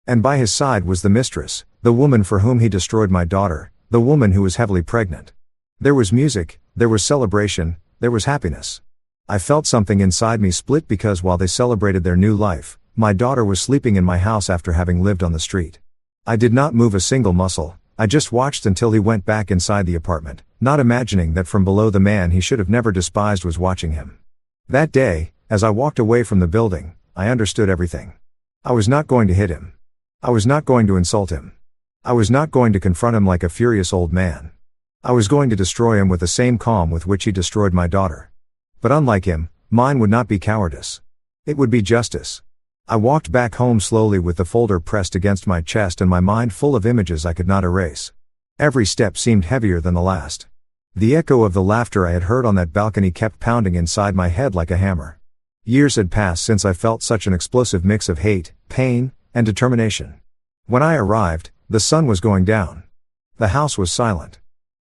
And by his side was the mistress, the woman for whom he destroyed my daughter, the woman who was heavily pregnant. There was music, there was celebration, there was happiness. I felt something inside me split because while they celebrated their new life, my daughter was sleeping in my house after having lived on the street. I did not move a single muscle. I just watched until he went back inside the apartment, not imagining that from below the man he should have never despised was watching him. That day, as I walked away from the building, I understood everything. I was not going to hit him. I was not going to insult him. I was not going to confront him like a furious old man. I was going to destroy him with the same calm with which he destroyed my daughter. But unlike him, mine would not be cowardice. It would be justice. I walked back home slowly with the folder pressed against my chest and my mind full of images I could not erase. Every step seemed heavier than the last. The echo of the laughter I had heard on that balcony kept pounding inside my head like a hammer. Years had passed since I felt such an explosive mix of hate, pain, and determination. When I arrived, the sun was going down. The house was silent.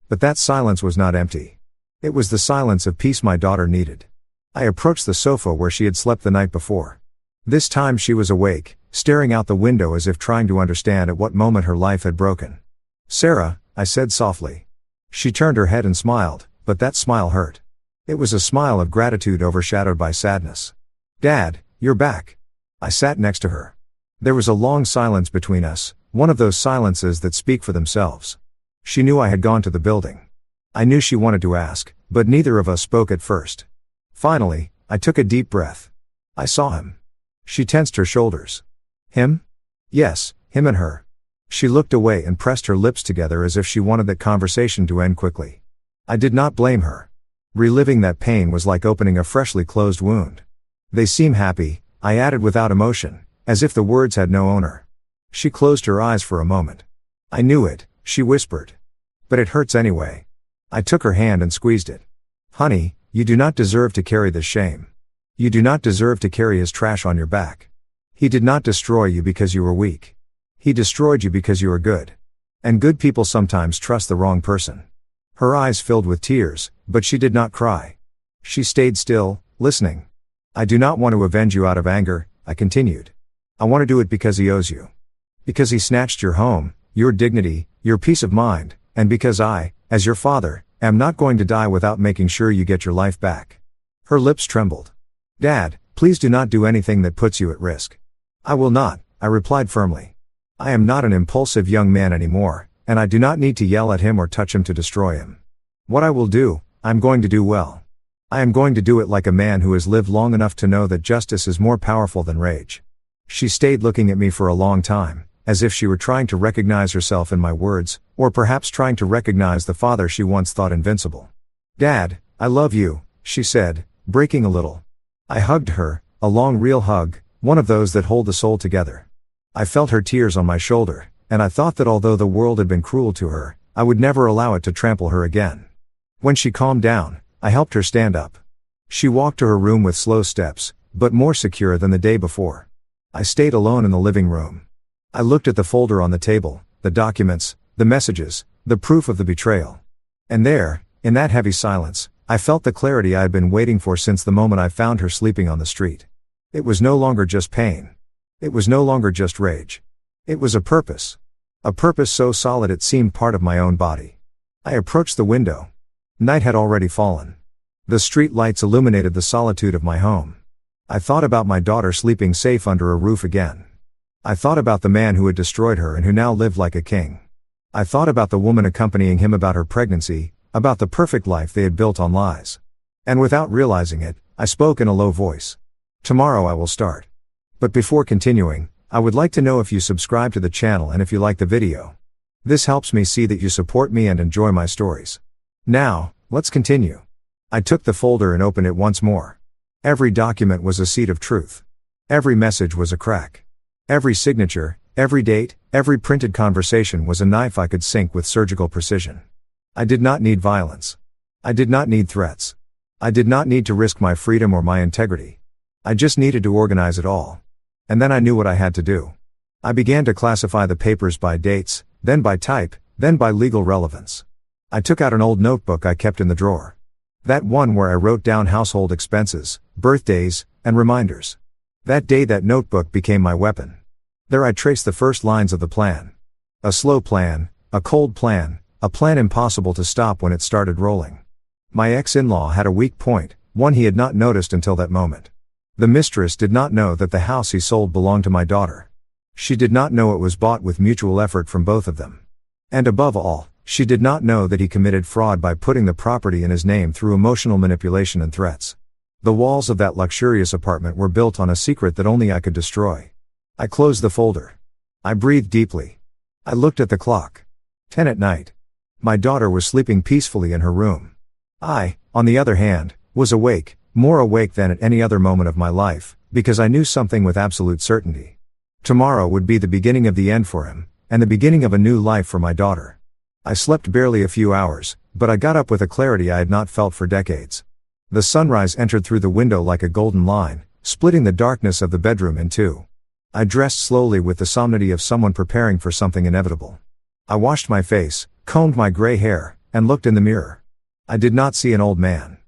But that silence was not empty. It was the silence of peace my daughter needed. I approached the sofa where she had slept the night before. This time she was awake, staring out the window as if trying to understand at what moment her life had broken. "Sarah," I said softly. She turned her head and smiled, but that smile hurt. It was a smile of gratitude overshadowed by sadness. "Dad, you're back." I sat next to her. There was a long silence between us, one of those silences that speak for themselves. She knew I had gone to the building. I knew she wanted to ask, but neither of us spoke at first. Finally, I took a deep breath. "I saw him." She tensed her shoulders. "Him?" "Yes, him and her." She looked away and pressed her lips together as if she wanted that conversation to end quickly. I did not blame her. Reliving that pain was like opening a freshly closed wound. "They seem happy," I added without emotion, as if the words had no owner. She closed her eyes for a moment. "I knew it," she whispered. "But it hurts anyway." I took her hand and squeezed it. "Honey, you do not deserve to carry this shame. You do not deserve to carry his trash on your back. He did not destroy you because you were weak. He destroyed you because you are good. And good people sometimes trust the wrong person." Her eyes filled with tears, but she did not cry. She stayed still, listening. "I do not want to avenge you out of anger," I continued. "I want to do it because he owes you. Because he snatched your home, your dignity, your peace of mind, and because I, as your father, am not going to die without making sure you get your life back." Her lips trembled. "Dad, please do not do anything that puts you at risk." "I will not," I replied firmly. "I am not an impulsive young man anymore, and I do not need to yell at him or touch him to destroy him. What I will do, I am going to do well. I am going to do it like a man who has lived long enough to know that justice is more powerful than rage." She stayed looking at me for a long time, as if she were trying to recognize herself in my words, or perhaps trying to recognize the father she once thought invincible. "Dad, I love you," she said, breaking a little. I hugged her, a long real hug, one of those that hold the soul together. I felt her tears on my shoulder, and I thought that although the world had been cruel to her, I would never allow it to trample her again. When she calmed down, I helped her stand up. She walked to her room with slow steps, but more secure than the day before. I stayed alone in the living room. I looked at the folder on the table, the documents, the messages, the proof of the betrayal. And there, in that heavy silence, I felt the clarity I had been waiting for since the moment I found her sleeping on the street. It was no longer just pain. It was no longer just rage. It was a purpose. A purpose so solid it seemed part of my own body. I approached the window. Night had already fallen. The street lights illuminated the solitude of my home. I thought about my daughter sleeping safe under a roof again. I thought about the man who had destroyed her and who now lived like a king. I thought about the woman accompanying him about her pregnancy, about the perfect life they had built on lies. And without realizing it, I spoke in a low voice. "Tomorrow I will start. But before continuing, I would like to know if you subscribe to the channel and if you like the video. This helps me see that you support me and enjoy my stories. Now, let's continue." I took the folder and opened it once more. Every document was a seed of truth. Every message was a crack. Every signature, every date, every printed conversation was a knife I could sink with surgical precision. I did not need violence. I did not need threats. I did not need to risk my freedom or my integrity. I just needed to organize it all. And then I knew what I had to do. I began to classify the papers by dates, then by type, then by legal relevance. I took out an old notebook I kept in the drawer. That one where I wrote down household expenses, birthdays, and reminders. That day that notebook became my weapon. There I traced the first lines of the plan. A slow plan, a cold plan, a plan impossible to stop when it started rolling. My ex-in-law had a weak point, one he had not noticed until that moment. The mistress did not know that the house he sold belonged to my daughter. She did not know it was bought with mutual effort from both of them. And above all, she did not know that he committed fraud by putting the property in his name through emotional manipulation and threats. The walls of that luxurious apartment were built on a secret that only I could destroy. I closed the folder. I breathed deeply. I looked at the clock. 10 at night. My daughter was sleeping peacefully in her room. I, on the other hand, was awake, more awake than at any other moment of my life, because I knew something with absolute certainty. Tomorrow would be the beginning of the end for him, and the beginning of a new life for my daughter. I slept barely a few hours, but I got up with a clarity I had not felt for decades. The sunrise entered through the window like a golden line, splitting the darkness of the bedroom in two. I dressed slowly with the solemnity of someone preparing for something inevitable. I washed my face, combed my gray hair, and looked in the mirror. I did not see an old man.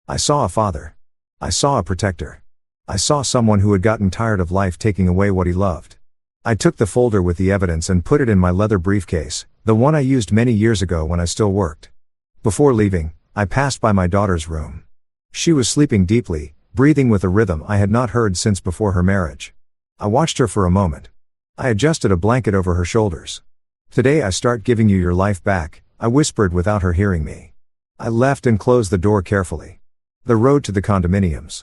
I saw a father. I saw a protector. I saw someone who had gotten tired of life taking away what he loved. I took the folder with the evidence and put it in my leather briefcase, the one I used many years ago when I still worked. Before leaving, I passed by my daughter's room. She was sleeping deeply, breathing with a rhythm I had not heard since before her marriage. I watched her for a moment. I adjusted a blanket over her shoulders. "Today I start giving you your life back," I whispered without her hearing me. I left and closed the door carefully. The road to the condominiums.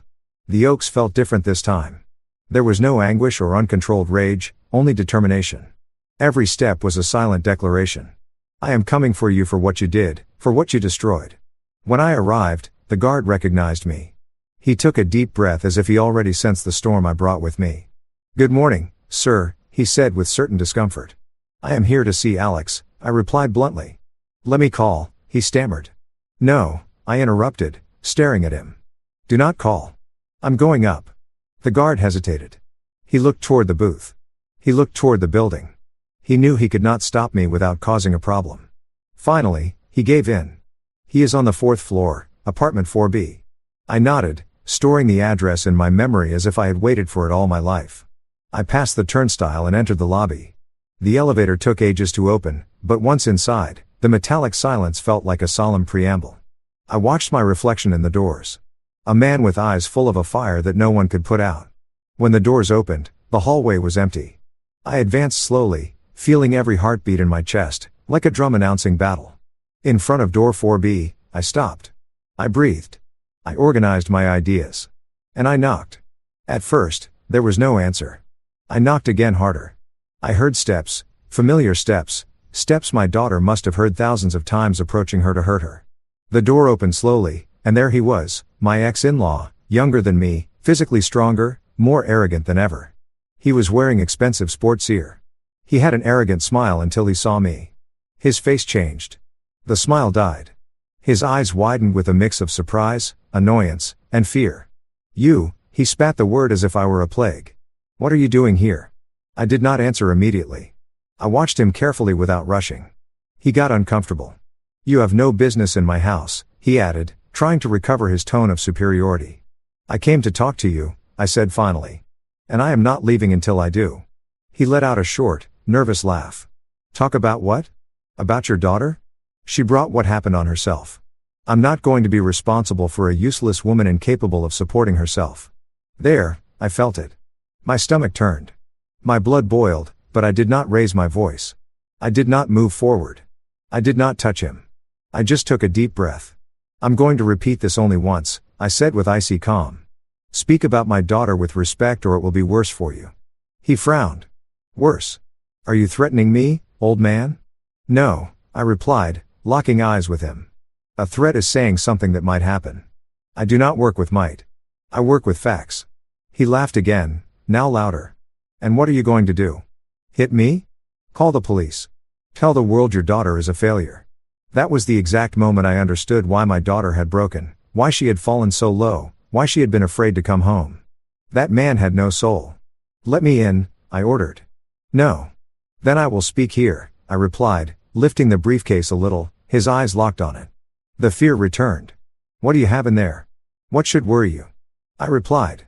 The Oaks felt different this time. There was no anguish or uncontrolled rage, only determination. Every step was a silent declaration. "I am coming for you for what you did, for what you destroyed." When I arrived, the guard recognized me. He took a deep breath as if he already sensed the storm I brought with me. "Good morning, sir," he said with certain discomfort. "I am here to see Alex," I replied bluntly. "Let me call," he stammered. "No," I interrupted, staring at him. "Do not call. I'm going up." The guard hesitated. He looked toward the booth. He looked toward the building. He knew he could not stop me without causing a problem. Finally, he gave in. "He is on the 4th floor, apartment 4B. I nodded, storing the address in my memory as if I had waited for it all my life. I passed the turnstile and entered the lobby. The elevator took ages to open, but once inside, the metallic silence felt like a solemn preamble. I watched my reflection in the doors. A man with eyes full of a fire that no one could put out. When the doors opened, the hallway was empty. I advanced slowly, feeling every heartbeat in my chest, like a drum announcing battle. In front of door 4B, I stopped. I breathed. I organized my ideas. And I knocked. At first, there was no answer. I knocked again harder. I heard steps, familiar steps, steps my daughter must have heard thousands of times approaching her to hurt her. The door opened slowly, and there he was, my ex-in-law, younger than me, physically stronger, more arrogant than ever. He was wearing expensive sports gear. He had an arrogant smile until he saw me. His face changed. The smile died. His eyes widened with a mix of surprise, annoyance, and fear. "You," he spat the word as if I were a plague. "What are you doing here?" I did not answer immediately. I watched him carefully without rushing. He got uncomfortable. "You have no business in my house," he added, trying to recover his tone of superiority. "I came to talk to you," I said finally. "And I am not leaving until I do." He let out a short, nervous laugh. "Talk about what? About your daughter? She brought what happened on herself. I'm not going to be responsible for a useless woman incapable of supporting herself." There, I felt it. My stomach turned. My blood boiled, but I did not raise my voice. I did not move forward. I did not touch him. I just took a deep breath. "I'm going to repeat this only once," I said with icy calm. "Speak about my daughter with respect or it will be worse for you." He frowned. "Worse? Are you threatening me, old man?" "No," I replied, locking eyes with him. "A threat is saying something that might happen. I do not work with might. I work with facts." He laughed again, now louder. "And what are you going to do? Hit me? Call the police? Tell the world your daughter is a failure?" That was the exact moment I understood why my daughter had broken, why she had fallen so low, why she had been afraid to come home. That man had no soul. "Let me in," I ordered. "No. Then I will speak here," I replied, lifting the briefcase a little, his eyes locked on it. The fear returned. "What do you have in there? What should worry you?" I replied.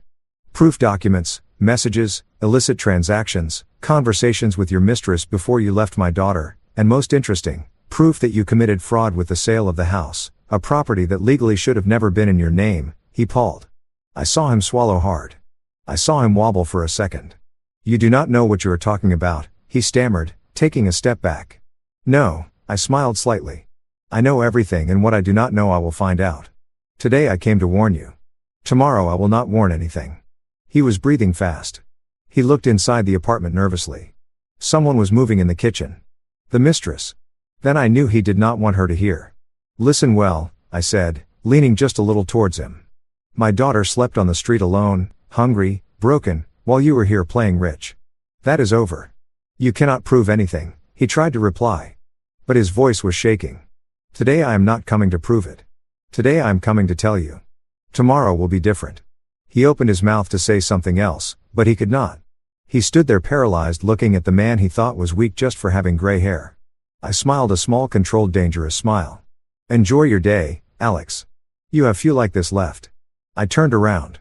"Proof documents, messages, illicit transactions, conversations with your mistress before you left my daughter, and most interesting, proof that you committed fraud with the sale of the house, a property that legally should have never been in your name," he paused. I saw him swallow hard. I saw him wobble for a second. "You do not know what you are talking about," he stammered, taking a step back. "No," I smiled slightly. "I know everything, and what I do not know I will find out. Today I came to warn you. Tomorrow I will not warn anything." He was breathing fast. He looked inside the apartment nervously. Someone was moving in the kitchen. The mistress. Then I knew he did not want her to hear. "Listen well," I said, leaning just a little towards him. "My daughter slept on the street alone, hungry, broken, while you were here playing rich. That is over. You cannot prove anything," he tried to reply. But his voice was shaking. "Today I am not coming to prove it. Today I am coming to tell you. Tomorrow will be different." He opened his mouth to say something else, but he could not. He stood there paralyzed, looking at the man he thought was weak just for having gray hair. I smiled a small, controlled, dangerous smile. "Enjoy your day, Alex. You have few like this left." I turned around.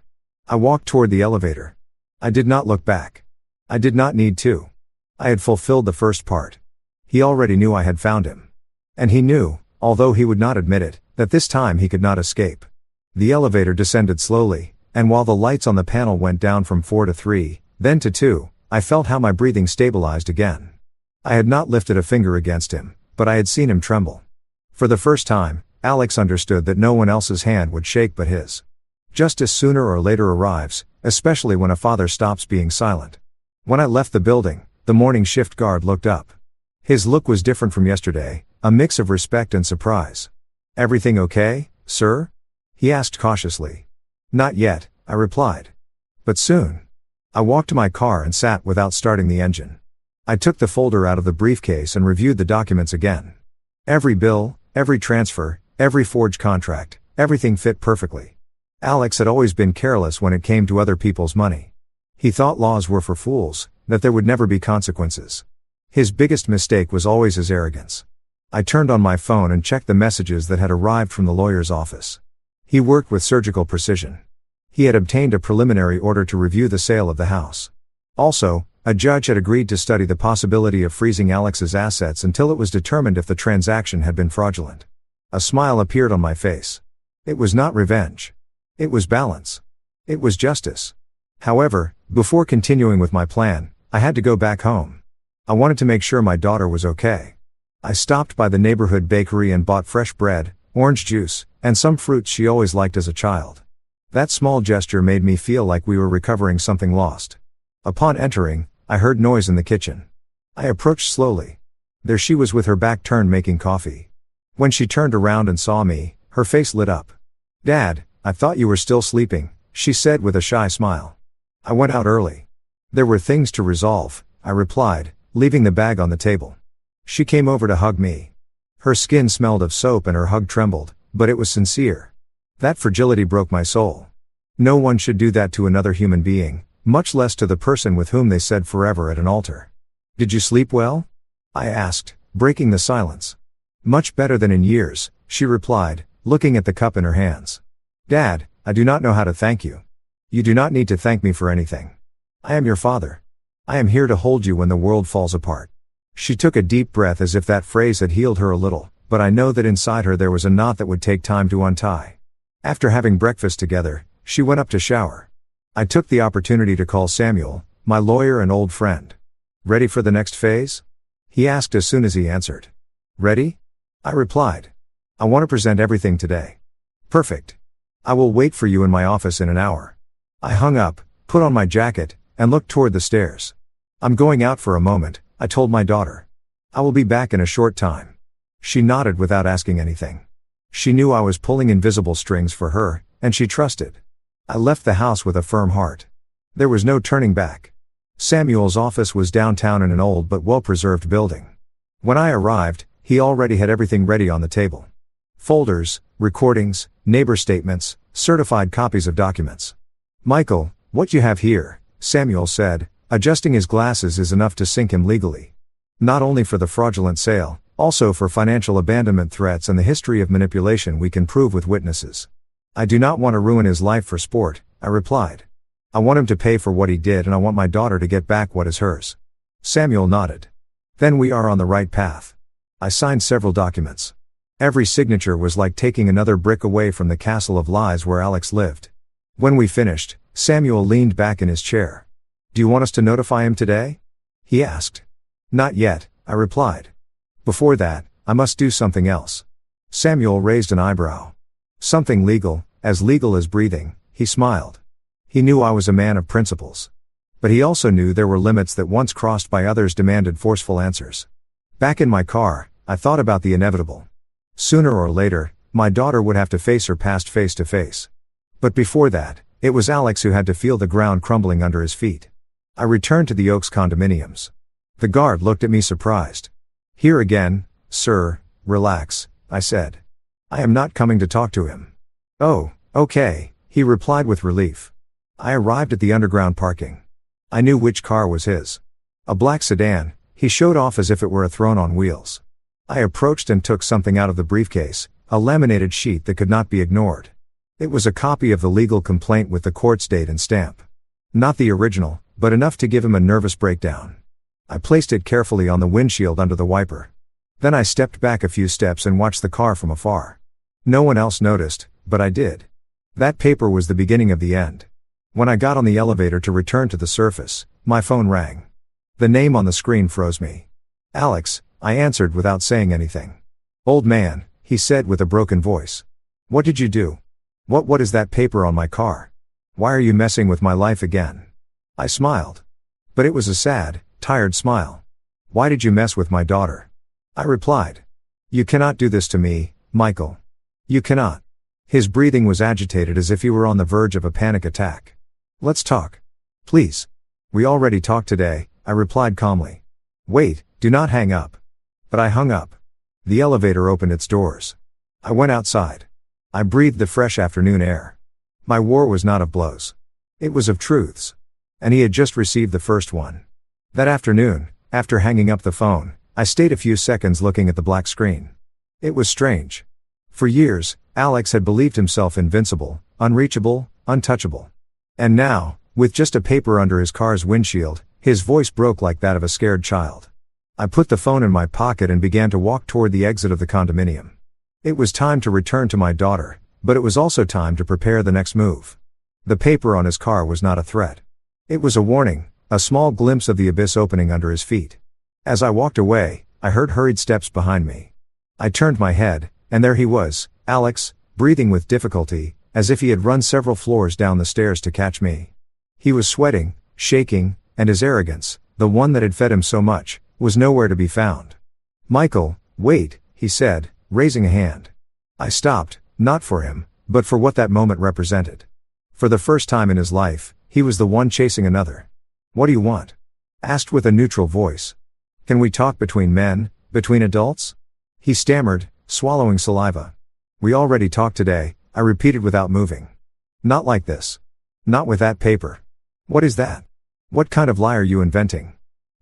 I walked toward the elevator. I did not look back. I did not need to. I had fulfilled the first part. He already knew I had found him. And he knew, although he would not admit it, that this time he could not escape. The elevator descended slowly, and while the lights on the panel went down from 4 to 3, then to 2, I felt how my breathing stabilized again. I had not lifted a finger against him, but I had seen him tremble. For the first time, Alex understood that no one else's hand would shake but his. Justice sooner or later arrives, especially when a father stops being silent. When I left the building, the morning shift guard looked up. His look was different from yesterday, a mix of respect and surprise. "Everything okay, sir?" he asked cautiously. "Not yet," I replied. "But soon." I walked to my car and sat without starting the engine. I took the folder out of the briefcase and reviewed the documents again. Every bill, every transfer, every forged contract, everything fit perfectly. Alex had always been careless when it came to other people's money. He thought laws were for fools, that there would never be consequences. His biggest mistake was always his arrogance. I turned on my phone and checked the messages that had arrived from the lawyer's office. He worked with surgical precision. He had obtained a preliminary order to review the sale of the house. Also, a judge had agreed to study the possibility of freezing Alex's assets until it was determined if the transaction had been fraudulent. A smile appeared on my face. It was not revenge. It was balance. It was justice. However, before continuing with my plan, I had to go back home. I wanted to make sure my daughter was okay. I stopped by the neighborhood bakery and bought fresh bread, orange juice, and some fruits she always liked as a child. That small gesture made me feel like we were recovering something lost. Upon entering, I heard noise in the kitchen. I approached slowly. There she was with her back turned making coffee. When she turned around and saw me, her face lit up. "Dad, I thought you were still sleeping," she said with a shy smile. "I went out early. There were things to resolve," I replied, leaving the bag on the table. She came over to hug me. Her skin smelled of soap and her hug trembled, but it was sincere. That fragility broke my soul. No one should do that to another human being, much less to the person with whom they said forever at an altar. "Did you sleep well?" I asked, breaking the silence. "Much better than in years," she replied, looking at the cup in her hands. "Dad, I do not know how to thank you." "You do not need to thank me for anything. I am your father. I am here to hold you when the world falls apart." She took a deep breath as if that phrase had healed her a little, but I know that inside her there was a knot that would take time to untie. After having breakfast together, she went up to shower. I took the opportunity to call Samuel, my lawyer and old friend. "Ready for the next phase?" he asked as soon as he answered. "Ready?" I replied. "I want to present everything today." "Perfect. I will wait for you in my office in an hour." I hung up, put on my jacket, and looked toward the stairs. "I'm going out for a moment," I told my daughter. "I will be back in a short time." She nodded without asking anything. She knew I was pulling invisible strings for her, and she trusted. I left the house with a firm heart. There was no turning back. Samuel's office was downtown in an old but well-preserved building. When I arrived, he already had everything ready on the table. Folders, recordings, neighbor statements, certified copies of documents. "Michael, what you have here," Samuel said, adjusting his glasses, "is enough to sink him legally. Not only for the fraudulent sale, also for financial abandonment threats and the history of manipulation we can prove with witnesses." "I do not want to ruin his life for sport," I replied. "I want him to pay for what he did, and I want my daughter to get back what is hers." Samuel nodded. "Then we are on the right path." I signed several documents. Every signature was like taking another brick away from the castle of lies where Alex lived. When we finished, Samuel leaned back in his chair. "Do you want us to notify him today?" he asked. "Not yet," I replied. "Before that, I must do something else." Samuel raised an eyebrow. "Something legal as breathing," he smiled. He knew I was a man of principles. But he also knew there were limits that once crossed by others demanded forceful answers. Back in my car, I thought about the inevitable. Sooner or later, my daughter would have to face her past face to face. But before that, it was Alex who had to feel the ground crumbling under his feet. I returned to the Oaks condominiums. The guard looked at me surprised. "Here again, sir, relax," I said. "I am not coming to talk to him." "Oh, okay," he replied with relief. I arrived at the underground parking. I knew which car was his. A black sedan, he showed off as if it were a throne on wheels. I approached and took something out of the briefcase, a laminated sheet that could not be ignored. It was a copy of the legal complaint with the court's date and stamp. Not the original, but enough to give him a nervous breakdown. I placed it carefully on the windshield under the wiper. Then I stepped back a few steps and watched the car from afar. No one else noticed, but I did. That paper was the beginning of the end. When I got on the elevator to return to the surface, my phone rang. The name on the screen froze me. Alex, I answered without saying anything. Old man, he said with a broken voice. What did you do? What is that paper on my car? Why are you messing with my life again? I smiled. But it was a sad, tired smile. Why did you mess with my daughter? I replied. You cannot do this to me, Michael. You cannot. His breathing was agitated as if he were on the verge of a panic attack. Let's talk. Please. We already talked today, I replied calmly. Wait, do not hang up. But I hung up. The elevator opened its doors. I went outside. I breathed the fresh afternoon air. My war was not of blows. It was of truths. And he had just received the first one. That afternoon, after hanging up the phone, I stayed a few seconds looking at the black screen. It was strange. For years, Alex had believed himself invincible, unreachable, untouchable. And now, with just a paper under his car's windshield, his voice broke like that of a scared child. I put the phone in my pocket and began to walk toward the exit of the condominium. It was time to return to my daughter, but it was also time to prepare the next move. The paper on his car was not a threat. It was a warning, a small glimpse of the abyss opening under his feet. As I walked away, I heard hurried steps behind me. I turned my head, and there he was, Alex, breathing with difficulty, as if he had run several floors down the stairs to catch me. He was sweating, shaking, and his arrogance, the one that had fed him so much, was nowhere to be found. Michael, wait, he said, raising a hand. I stopped, not for him, but for what that moment represented. For the first time in his life, he was the one chasing another. What do you want? Asked with a neutral voice. Can we talk between men, between adults? He stammered, swallowing saliva. We already talked today, I repeated without moving. Not like this. Not with that paper. What is that? What kind of lie are you inventing?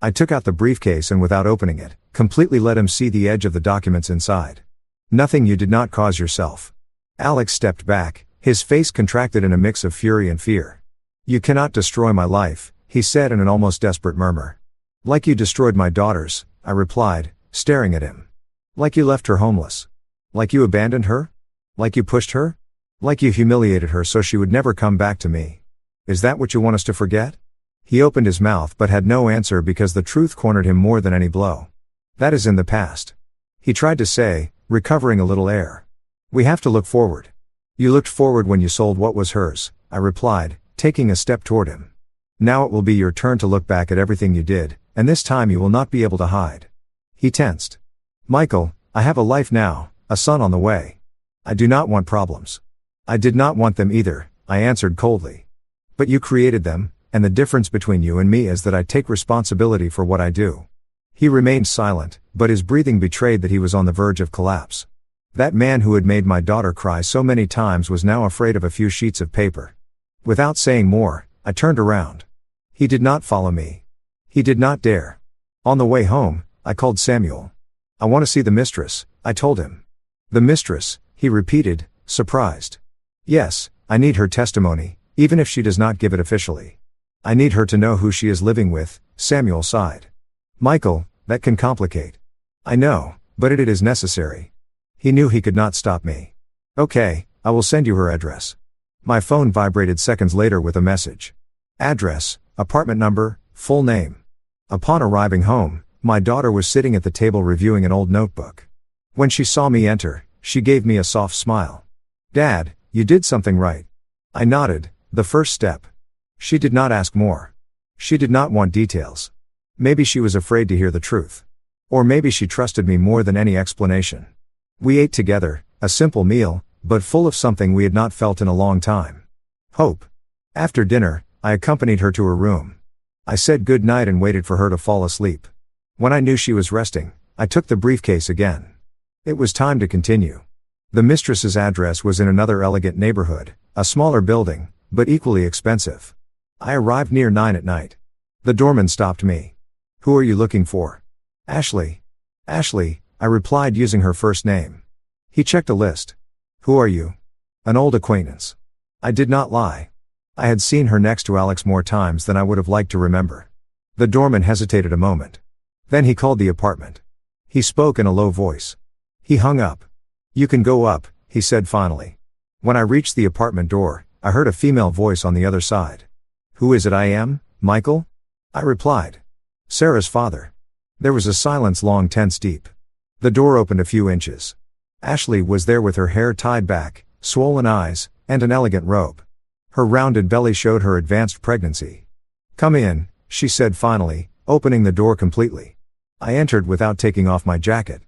I took out the briefcase and without opening it, completely let him see the edge of the documents inside. Nothing you did not cause yourself. Alex stepped back, his face contracted in a mix of fury and fear. You cannot destroy my life, he said in an almost desperate murmur. Like you destroyed my daughter's, I replied, staring at him. Like you left her homeless. Like you abandoned her? Like you pushed her? Like you humiliated her so she would never come back to me. Is that what you want us to forget? He opened his mouth but had no answer because the truth cornered him more than any blow. That is in the past. He tried to say, recovering a little air. We have to look forward. You looked forward when you sold what was hers, I replied, taking a step toward him. Now it will be your turn to look back at everything you did, and this time you will not be able to hide. He tensed. Michael, I have a life now, a son on the way. I do not want problems. I did not want them either, I answered coldly. But you created them, and the difference between you and me is that I take responsibility for what I do. He remained silent, but his breathing betrayed that he was on the verge of collapse. That man who had made my daughter cry so many times was now afraid of a few sheets of paper. Without saying more, I turned around. He did not follow me. He did not dare. On the way home, I called Samuel. I want to see the mistress, I told him. The mistress, he repeated, surprised. Yes, I need her testimony, even if she does not give it officially. I need her to know who she is living with, Samuel sighed. Michael, that can complicate. I know, but it is necessary. He knew he could not stop me. Okay, I will send you her address. My phone vibrated seconds later with a message. Address, apartment number, full name. Upon arriving home, my daughter was sitting at the table reviewing an old notebook. When she saw me enter, she gave me a soft smile. Dad, you did something right. I nodded, the first step. She did not ask more. She did not want details. Maybe she was afraid to hear the truth. Or maybe she trusted me more than any explanation. We ate together, a simple meal, but full of something we had not felt in a long time. Hope. After dinner, I accompanied her to her room. I said good night and waited for her to fall asleep. When I knew she was resting, I took the briefcase again. It was time to continue. The mistress's address was in another elegant neighborhood, a smaller building, but equally expensive. I arrived near 9 at night. The doorman stopped me. Who are you looking for? Ashley. Ashley, I replied using her first name. He checked a list. Who are you? An old acquaintance. I did not lie. I had seen her next to Alex more times than I would have liked to remember. The doorman hesitated a moment. Then he called the apartment. He spoke in a low voice. He hung up. "You can go up," he said finally. When I reached the apartment door, I heard a female voice on the other side. "Who is it I am, Michael?" I replied. "Sarah's father." There was a silence long tense deep. The door opened a few inches. Ashley was there with her hair tied back, swollen eyes, and an elegant robe. Her rounded belly showed her advanced pregnancy. "Come in," she said finally, opening the door completely. I entered without taking off my jacket.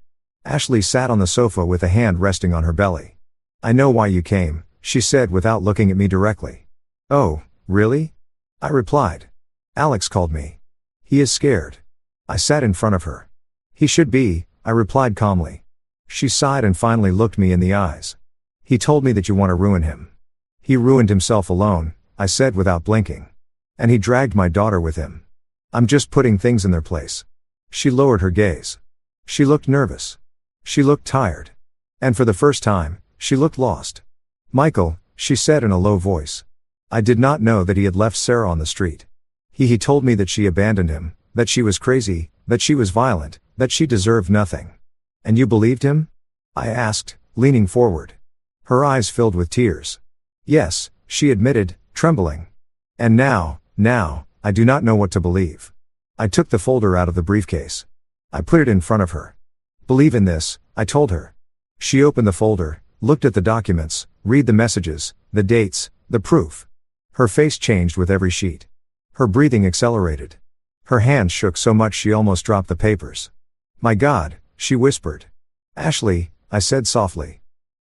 Ashley sat on the sofa with a hand resting on her belly. "I know why you came," she said without looking at me directly. "Oh, really?" I replied. "Alex called me. He is scared." I sat in front of her. "He should be," I replied calmly. She sighed and finally looked me in the eyes. "He told me that you want to ruin him." "He ruined himself alone," I said without blinking. "And he dragged my daughter with him. I'm just putting things in their place." She lowered her gaze. She looked nervous. She looked tired. And for the first time, she looked lost. "Michael," she said in a low voice. "I did not know that he had left Sarah on the street. He told me that she abandoned him, that she was crazy, that she was violent, that she deserved nothing. And you believed him?" I asked, leaning forward. Her eyes filled with tears. "Yes," she admitted, trembling. "And now, I do not know what to believe." I took the folder out of the briefcase. I put it in front of her. "Believe in this," I told her. She opened the folder, looked at the documents, read the messages, the dates, the proof. Her face changed with every sheet. Her breathing accelerated. Her hands shook so much she almost dropped the papers. "My God," she whispered. "Ashley," I said softly.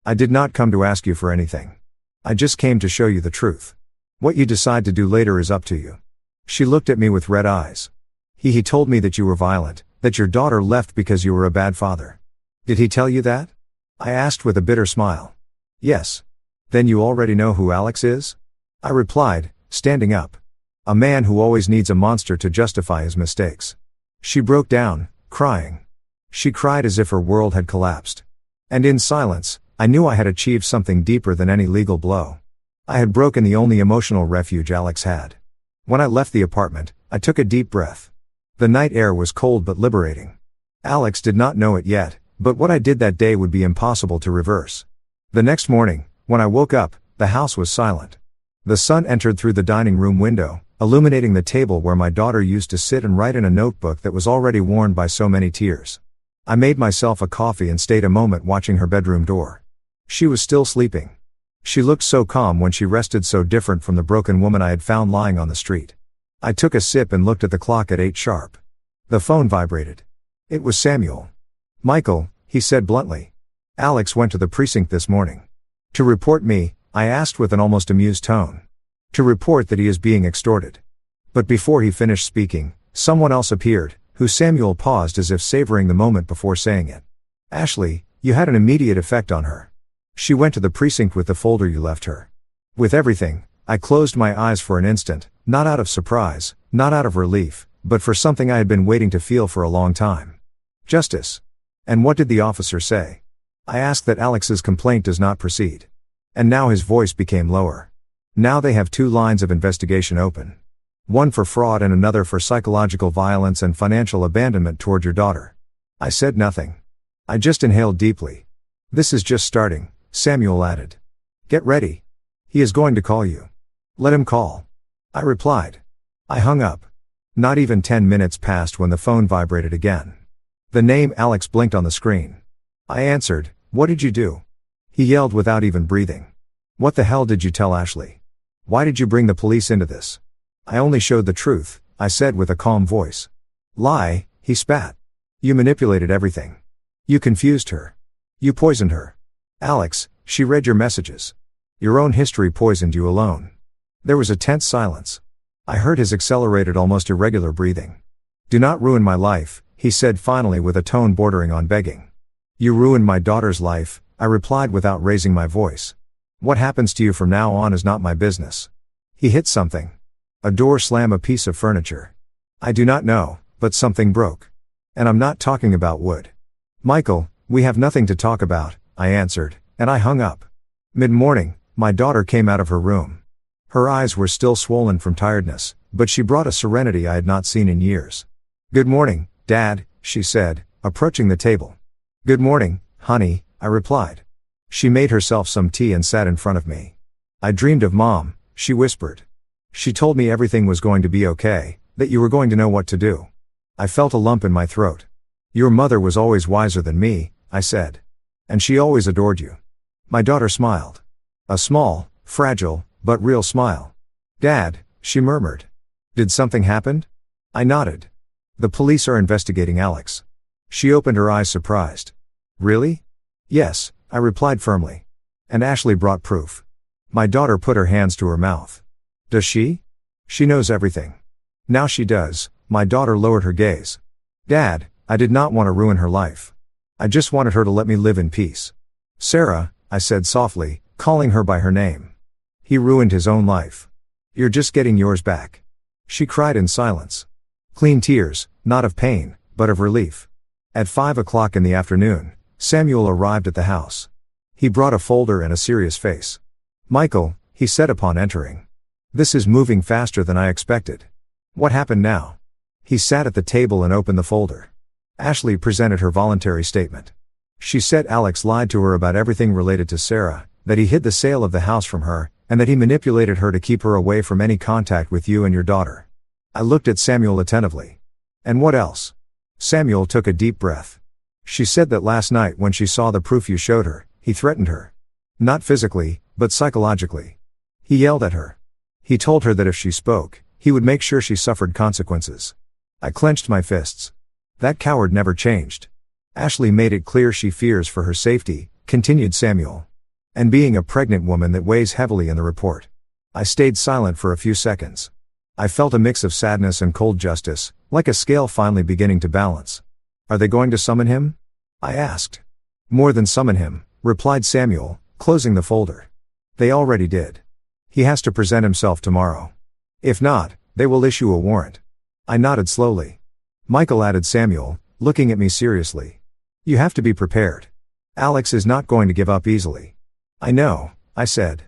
"I did not come to ask you for anything. I just came to show you the truth. What you decide to do later is up to you." She looked at me with red eyes. He told me that you were violent, that your daughter left because you were a bad father." "Did he tell you that?" I asked with a bitter smile. "Yes." "Then you already know who Alex is?" I replied, standing up. "A man who always needs a monster to justify his mistakes." She broke down, crying. She cried as if her world had collapsed. And in silence, I knew I had achieved something deeper than any legal blow. I had broken the only emotional refuge Alex had. When I left the apartment, I took a deep breath. The night air was cold but liberating. Alex did not know it yet, but what I did that day would be impossible to reverse. The next morning, when I woke up, the house was silent. The sun entered through the dining room window, illuminating the table where my daughter used to sit and write in a notebook that was already worn by so many tears. I made myself a coffee and stayed a moment watching her bedroom door. She was still sleeping. She looked so calm when she rested, so different from the broken woman I had found lying on the street. I took a sip and looked at the clock at 8 sharp. The phone vibrated. It was Samuel. "Michael," he said bluntly. "Alex went to the precinct this morning." "To report me?" I asked with an almost amused tone. "To report that he is being extorted." But before he finished speaking, someone else appeared, who Samuel paused as if savoring the moment before saying it. "Ashley, you had an immediate effect on her. She went to the precinct with the folder you left her." With everything, I closed my eyes for an instant, not out of surprise, not out of relief, but for something I had been waiting to feel for a long time. "Justice." "And what did the officer say?" I asked. "That Alex's complaint does not proceed." And now his voice became lower. "Now they have 2 lines of investigation open. One for fraud and another for psychological violence and financial abandonment toward your daughter." I said nothing. I just inhaled deeply. "This is just starting," Samuel added. "Get ready. He is going to call you." "Let him call," I replied. I hung up. Not even 10 minutes passed when the phone vibrated again. The name Alex blinked on the screen. I answered. "What did you do?" He yelled without even breathing. "What the hell did you tell Ashley? Why did you bring the police into this?" "I only showed the truth," I said with a calm voice. "Lie," he spat. "You manipulated everything. You confused her. You poisoned her. Alex, she read your messages. Your own history poisoned you alone." There was a tense silence. I heard his accelerated, almost irregular breathing. "Do not ruin my life," he said finally with a tone bordering on begging. "You ruined my daughter's life," I replied without raising my voice. "What happens to you from now on is not my business." He hit something. A door slammed, a piece of furniture. I do not know, but something broke. And I'm not talking about wood. "Michael, we have nothing to talk about," I answered, and I hung up. Mid-morning, My daughter came out of her room. Her eyes were still swollen from tiredness, but she brought a serenity I had not seen in years. "Good morning, Dad," she said, approaching the table. "Good morning, honey," I replied. She made herself some tea and sat in front of me. "I dreamed of Mom," she whispered. "She told me everything was going to be okay, that you were going to know what to do." I felt a lump in my throat. "Your mother was always wiser than me," I said. "And she always adored you." My daughter smiled. A small, fragile, but real smile. "Dad," she murmured. "Did something happen?" I nodded. "The police are investigating Alex." She opened her eyes surprised. "Really?" "Yes," I replied firmly. "And Ashley brought proof." My daughter put her hands to her mouth. "Does she?" "She knows everything." "Now she does." My daughter lowered her gaze. "Dad, I did not want to ruin her life. I just wanted her to let me live in peace." "Sarah," I said softly, calling her by her name. "He ruined his own life. You're just getting yours back." She cried in silence. Clean tears, not of pain, but of relief. At 5 o'clock in the afternoon, Samuel arrived at the house. He brought a folder and a serious face. "Michael," he said upon entering. "This is moving faster than I expected. What happened now?" He sat at the table and opened the folder. Ashley presented her voluntary statement. She said Alex lied to her about everything related to Sarah, that he hid the sale of the house from her, and that he manipulated her to keep her away from any contact with you and your daughter. I looked at Samuel attentively. "And what else?" Samuel took a deep breath. "She said that last night when she saw the proof you showed her, he threatened her. Not physically, but psychologically. He yelled at her. He told her that if she spoke, he would make sure she suffered consequences." I clenched my fists. "That coward never changed. Ashley made it clear she fears for her safety," continued Samuel. "And being a pregnant woman that weighs heavily in the report." I stayed silent for a few seconds. I felt a mix of sadness and cold justice, like a scale finally beginning to balance. "Are they going to summon him?" I asked. "More than summon him," replied Samuel, closing the folder. "They already did. He has to present himself tomorrow. If not, they will issue a warrant." I nodded slowly. "Michael," added Samuel, looking at me seriously. "You have to be prepared. Alex is not going to give up easily." "I know," I said.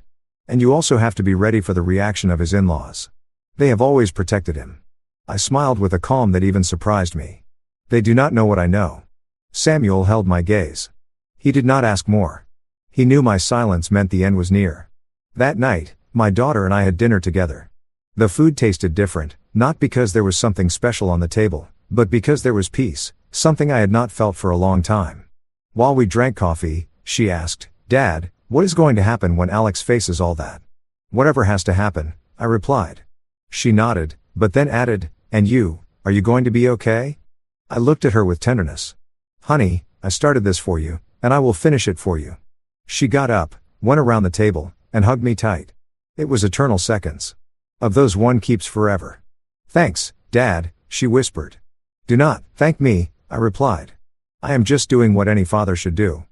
"And you also have to be ready for the reaction of his in-laws. They have always protected him." I smiled with a calm that even surprised me. "They do not know what I know." Samuel held my gaze. He did not ask more. He knew my silence meant the end was near. That night, my daughter and I had dinner together. The food tasted different, not because there was something special on the table, but because there was peace, something I had not felt for a long time. While we drank coffee, she asked, "Dad, what is going to happen when Alex faces all that?" "Whatever has to happen," I replied. She nodded, but then added, "And you, are you going to be okay?" I looked at her with tenderness. "Honey, I started this for you, and I will finish it for you." She got up, went around the table, and hugged me tight. It was eternal seconds. Of those one keeps forever. "Thanks, Dad," she whispered. "Do not thank me," I replied. "I am just doing what any father should do."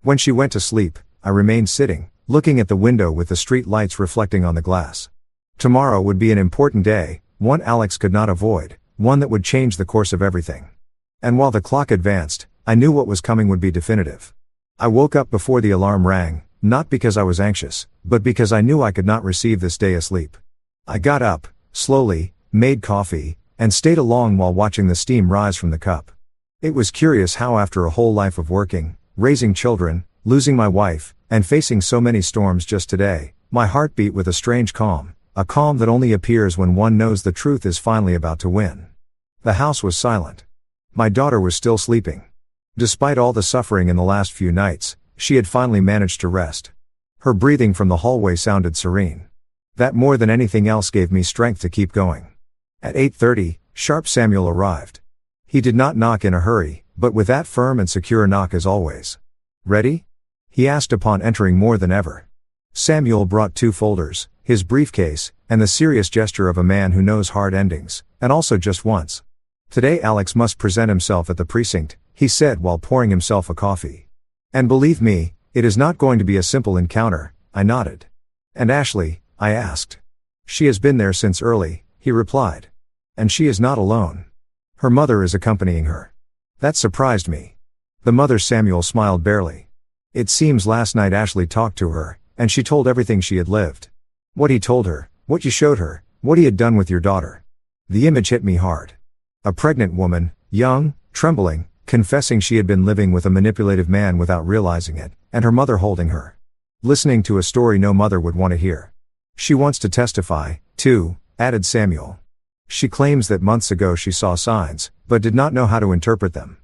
When she went to sleep, I remained sitting, looking at the window with the street lights reflecting on the glass. Tomorrow would be an important day, one Alex could not avoid, one that would change the course of everything. And while the clock advanced, I knew what was coming would be definitive. I woke up before the alarm rang, not because I was anxious, but because I knew I could not receive this day asleep. I got up, slowly, made coffee, and stayed along while watching the steam rise from the cup. It was curious how after a whole life of working, raising children, losing my wife, and facing so many storms just today, my heart beat with a strange calm, a calm that only appears when one knows the truth is finally about to win. The house was silent. My daughter was still sleeping. Despite all the suffering in the last few nights, she had finally managed to rest. Her breathing from the hallway sounded serene. That more than anything else gave me strength to keep going. At 8:30, sharp Samuel arrived. He did not knock in a hurry, but with that firm and secure knock as always. "Ready?" he asked upon entering more than ever. Samuel brought 2 folders, his briefcase, and the serious gesture of a man who knows hard endings, and also just once. "Today Alex must present himself at the precinct," he said while pouring himself a coffee. "And believe me, it is not going to be a simple encounter," I nodded. "And Ashley?" I asked. "She has been there since early," he replied. "And she is not alone. Her mother is accompanying her." That surprised me. The mother Samuel smiled barely. "It seems last night Ashley talked to her, And she told everything she had lived. What he told her, what you showed her, what he had done with your daughter. The image hit me hard. A pregnant woman, young, trembling, confessing she had been living with a manipulative man without realizing it, and her mother holding her. Listening to a story no mother would want to hear. She wants to testify, too, added Samuel. She claims that months ago she saw signs, but did not know how to interpret them.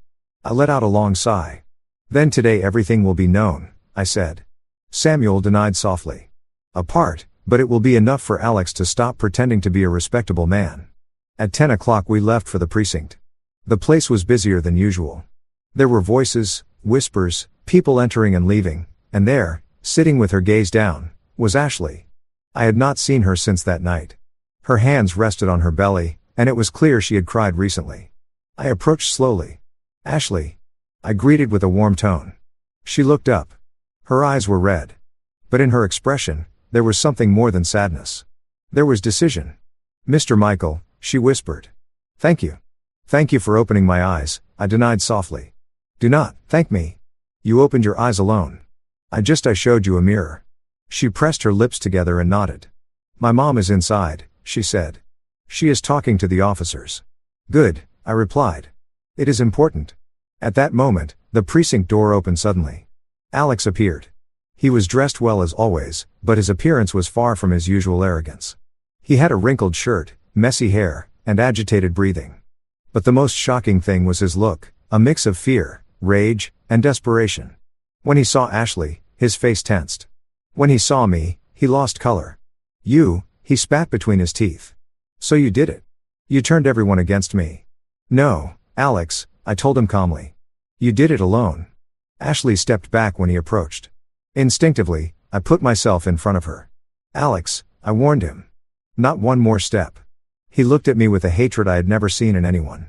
I let out a long sigh. Then today everything will be known, I said. Samuel denied softly. Apart, but it will be enough for Alex to stop pretending to be a respectable man. At 10 o'clock we left for the precinct. The place was busier than usual. There were voices, whispers, people entering and leaving, and there, sitting with her gaze down, was Ashley. I had not seen her since that night. Her hands rested on her belly, and it was clear she had cried recently. I approached slowly. Ashley. I greeted with a warm tone. She looked up. Her eyes were red. But in her expression, there was something more than sadness. There was decision. Mr. Michael, she whispered. Thank you. Thank you for opening my eyes, I denied softly. Do not thank me. You opened your eyes alone. I showed you a mirror. She pressed her lips together and nodded. My mom is inside, she said. She is talking to the officers. Good, I replied. It is important. At that moment, the precinct door opened suddenly. Alex appeared. He was dressed well as always, but his appearance was far from his usual arrogance. He had a wrinkled shirt, messy hair, and agitated breathing. But the most shocking thing was his look, a mix of fear, rage, and desperation. When he saw Ashley, his face tensed. When he saw me, he lost color. You, he spat between his teeth. So you did it. You turned everyone against me. No, Alex, I told him calmly. You did it alone. Ashley stepped back when he approached. Instinctively, I put myself in front of her. Alex, I warned him. Not one more step. He looked at me with a hatred I had never seen in anyone.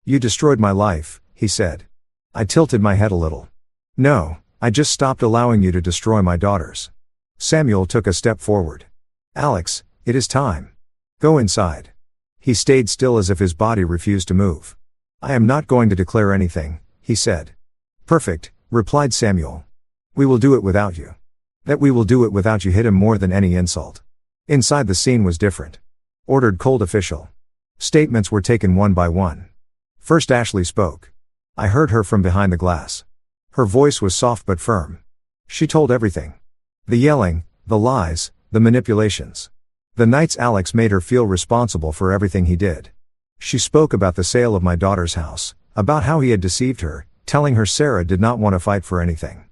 You destroyed my life, he said. I tilted my head a little. No, I just stopped allowing you to destroy my daughters. Samuel took a step forward. Alex, it is time. Go inside. He stayed still as if his body refused to move. I am not going to declare anything, he said. Perfect, replied Samuel. We will do it without you. That we will do it without you hit him more than any insult. Inside the scene was different. Ordered cold official. Statements were taken one by one. First Ashley spoke. I heard her from behind the glass. Her voice was soft but firm. She told everything. The yelling, the lies, the manipulations. The nights Alex made her feel responsible for everything he did. She spoke about the sale of my daughter's house, about how he had deceived her, telling her Sarah did not want to fight for anything.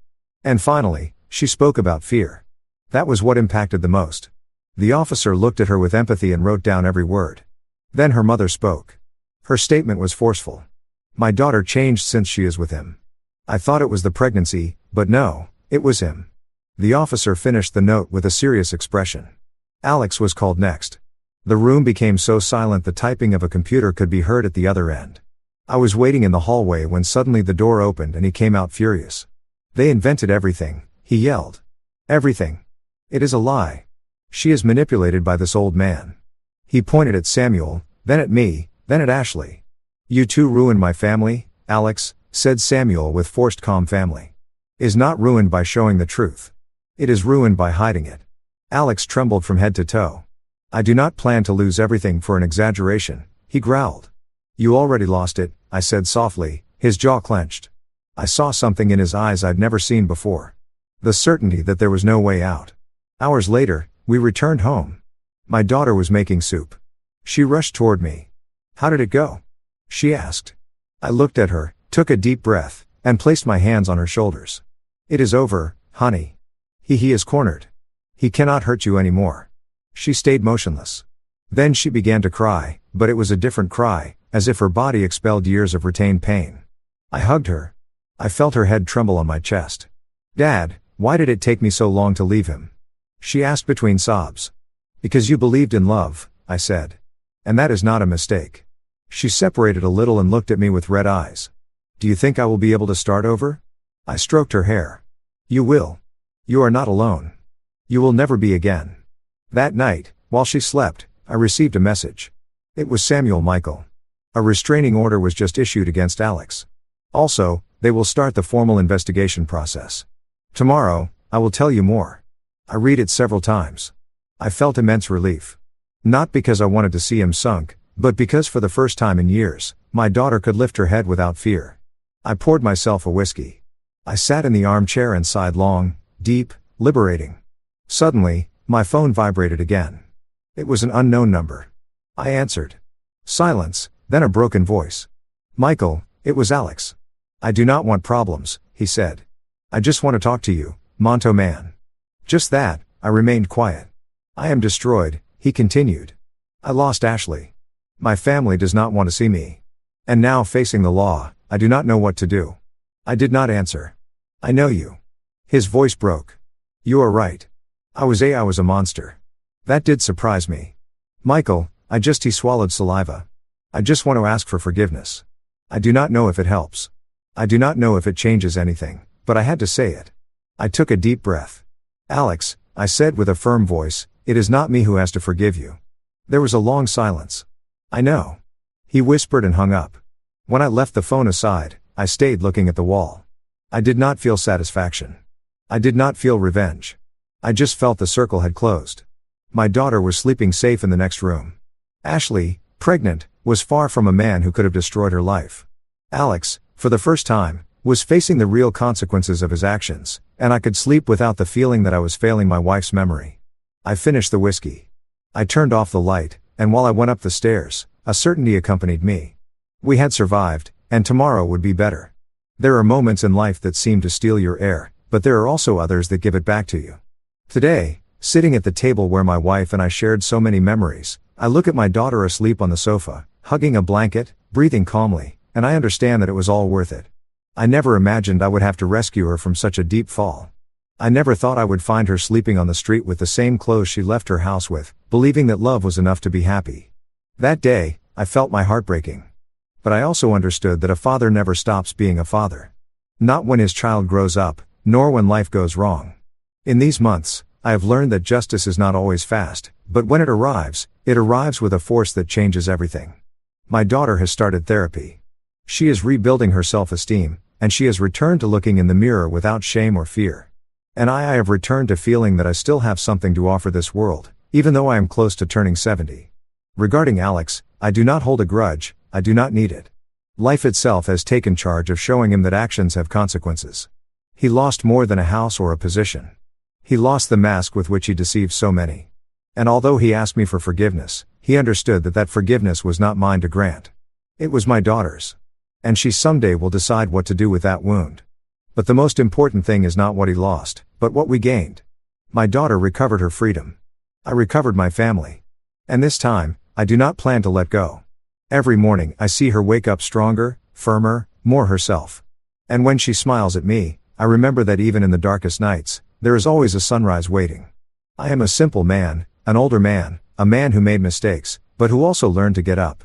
And finally, she spoke about fear. That was what impacted the most. The officer looked at her with empathy and wrote down every word. Then her mother spoke. Her statement was forceful. My daughter changed since she is with him. I thought it was the pregnancy, but no, it was him. The officer finished the note with a serious expression. Alex was called next. The room became so silent the typing of a computer could be heard at the other end. I was waiting in the hallway when suddenly the door opened and he came out furious. They invented everything, he yelled. Everything. It is a lie. She is manipulated by this old man. He pointed at Samuel, then at me, then at Ashley. You two ruined my family, Alex, said Samuel with forced calm. Family is not ruined by showing the truth. It is ruined by hiding it. Alex trembled from head to toe. I do not plan to lose everything for an exaggeration, he growled. You already lost it, I said softly, his jaw clenched. I saw something in his eyes I'd never seen before. The certainty that there was no way out. Hours later, we returned home. My daughter was making soup. She rushed toward me. How did it go? She asked. I looked at her, took a deep breath, and placed my hands on her shoulders. It is over, honey. He is cornered. He cannot hurt you anymore. She stayed motionless. Then she began to cry, but it was a different cry, as if her body expelled years of retained pain. I hugged her. I felt her head tremble on my chest. Dad, why did it take me so long to leave him? She asked between sobs. Because you believed in love, I said. And that is not a mistake. She separated a little and looked at me with red eyes. Do you think I will be able to start over? I stroked her hair. You will. You are not alone. You will never be again. That night, while she slept, I received a message. It was Samuel Michael. A restraining order was just issued against Alex. Also, they will start the formal investigation process. Tomorrow, I will tell you more. I read it several times. I felt immense relief. Not because I wanted to see him sunk, but because for the first time in years, my daughter could lift her head without fear. I poured myself a whiskey. I sat in the armchair and sighed long, deep, liberating. Suddenly, my phone vibrated again. It was an unknown number. I answered. Silence, then a broken voice. Michael, it was Alex. I do not want problems, he said. I just want to talk to you, Monto man. Just that, I remained quiet. I am destroyed, he continued. I lost Ashley. My family does not want to see me. And now facing the law, I do not know what to do. I did not answer. I know you. His voice broke. You are right. I was a monster. That did surprise me. Michael, he swallowed saliva. I just want to ask for forgiveness. I do not know if it helps. I do not know if it changes anything, but I had to say it. I took a deep breath. Alex, I said with a firm voice, it is not me who has to forgive you. There was a long silence. I know. He whispered and hung up. When I left the phone aside, I stayed looking at the wall. I did not feel satisfaction. I did not feel revenge. I just felt the circle had closed. My daughter was sleeping safe in the next room. Ashley, pregnant, was far from a man who could have destroyed her life. Alex, for the first time, was facing the real consequences of his actions, and I could sleep without the feeling that I was failing my wife's memory. I finished the whiskey. I turned off the light, and while I went up the stairs, a certainty accompanied me. We had survived, and tomorrow would be better. There are moments in life that seem to steal your air, but there are also others that give it back to you. Today, sitting at the table where my wife and I shared so many memories, I look at my daughter asleep on the sofa, hugging a blanket, breathing calmly, and I understand that it was all worth it. I never imagined I would have to rescue her from such a deep fall. I never thought I would find her sleeping on the street with the same clothes she left her house with, believing that love was enough to be happy. That day, I felt my heart breaking. But I also understood that a father never stops being a father. Not when his child grows up, nor when life goes wrong. In these months, I have learned that justice is not always fast, but when it arrives with a force that changes everything. My daughter has started therapy. She is rebuilding her self-esteem, and she has returned to looking in the mirror without shame or fear. And I have returned to feeling that I still have something to offer this world, even though I am close to turning 70. Regarding Alex, I do not hold a grudge, I do not need it. Life itself has taken charge of showing him that actions have consequences. He lost more than a house or a position. He lost the mask with which he deceived so many. And although he asked me for forgiveness, he understood that that forgiveness was not mine to grant. It was my daughter's. And she someday will decide what to do with that wound. But the most important thing is not what he lost, but what we gained. My daughter recovered her freedom. I recovered my family. And this time, I do not plan to let go. Every morning I see her wake up stronger, firmer, more herself. And when she smiles at me, I remember that even in the darkest nights, there is always a sunrise waiting. I am a simple man, an older man, a man who made mistakes, but who also learned to get up.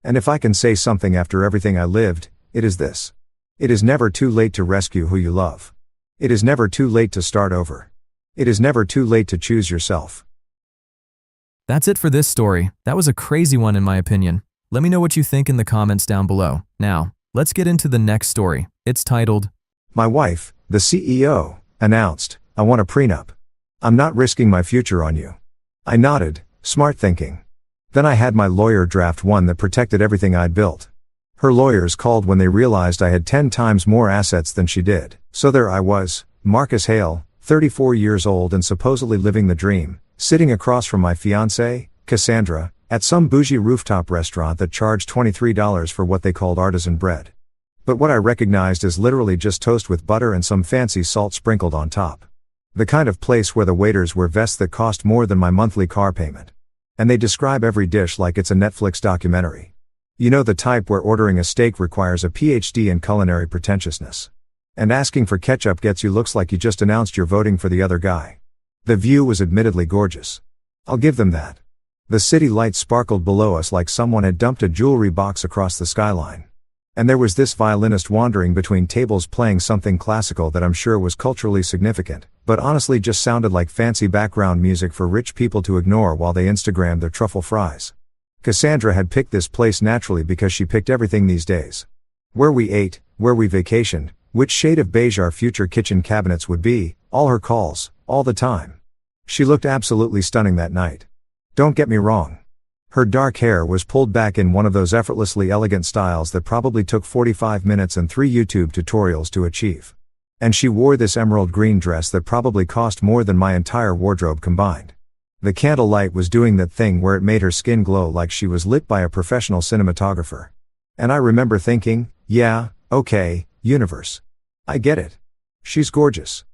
And if I can say something after everything I lived, it is this. It is never too late to rescue who you love. It is never too late to start over. It is never too late to choose yourself. That's it for this story. That was a crazy one in my opinion. Let me know what you think in the comments down below. Now, let's get into the next story. It's titled, My wife, the CEO, announced, I want a prenup. I'm not risking my future on you. I nodded, smart thinking. Then I had my lawyer draft one that protected everything I'd built. Her lawyers called when they realized I had 10 times more assets than she did. So there I was, Marcus Hale, 34 years old and supposedly living the dream, sitting across from my fiancée, Cassandra, at some bougie rooftop restaurant that charged $23 for what they called artisan bread. But what I recognized as literally just toast with butter and some fancy salt sprinkled on top. The kind of place where the waiters wear vests that cost more than my monthly car payment. And they describe every dish like it's a Netflix documentary. You know, the type where ordering a steak requires a PhD in culinary pretentiousness. And asking for ketchup gets you looks like you just announced you're voting for the other guy. The view was admittedly gorgeous. I'll give them that. The city lights sparkled below us like someone had dumped a jewelry box across the skyline. And there was this violinist wandering between tables playing something classical that I'm sure was culturally significant, but honestly just sounded like fancy background music for rich people to ignore while they Instagrammed their truffle fries. Cassandra had picked this place naturally because she picked everything these days. Where we ate, where we vacationed, which shade of beige our future kitchen cabinets would be, all her calls, all the time. She looked absolutely stunning that night. Don't get me wrong. Her dark hair was pulled back in one of those effortlessly elegant styles that probably took 45 minutes and 3 YouTube tutorials to achieve. And she wore this emerald green dress that probably cost more than my entire wardrobe combined. The candlelight was doing that thing where it made her skin glow like she was lit by a professional cinematographer. And I remember thinking, yeah, okay, universe. I get it. She's gorgeous.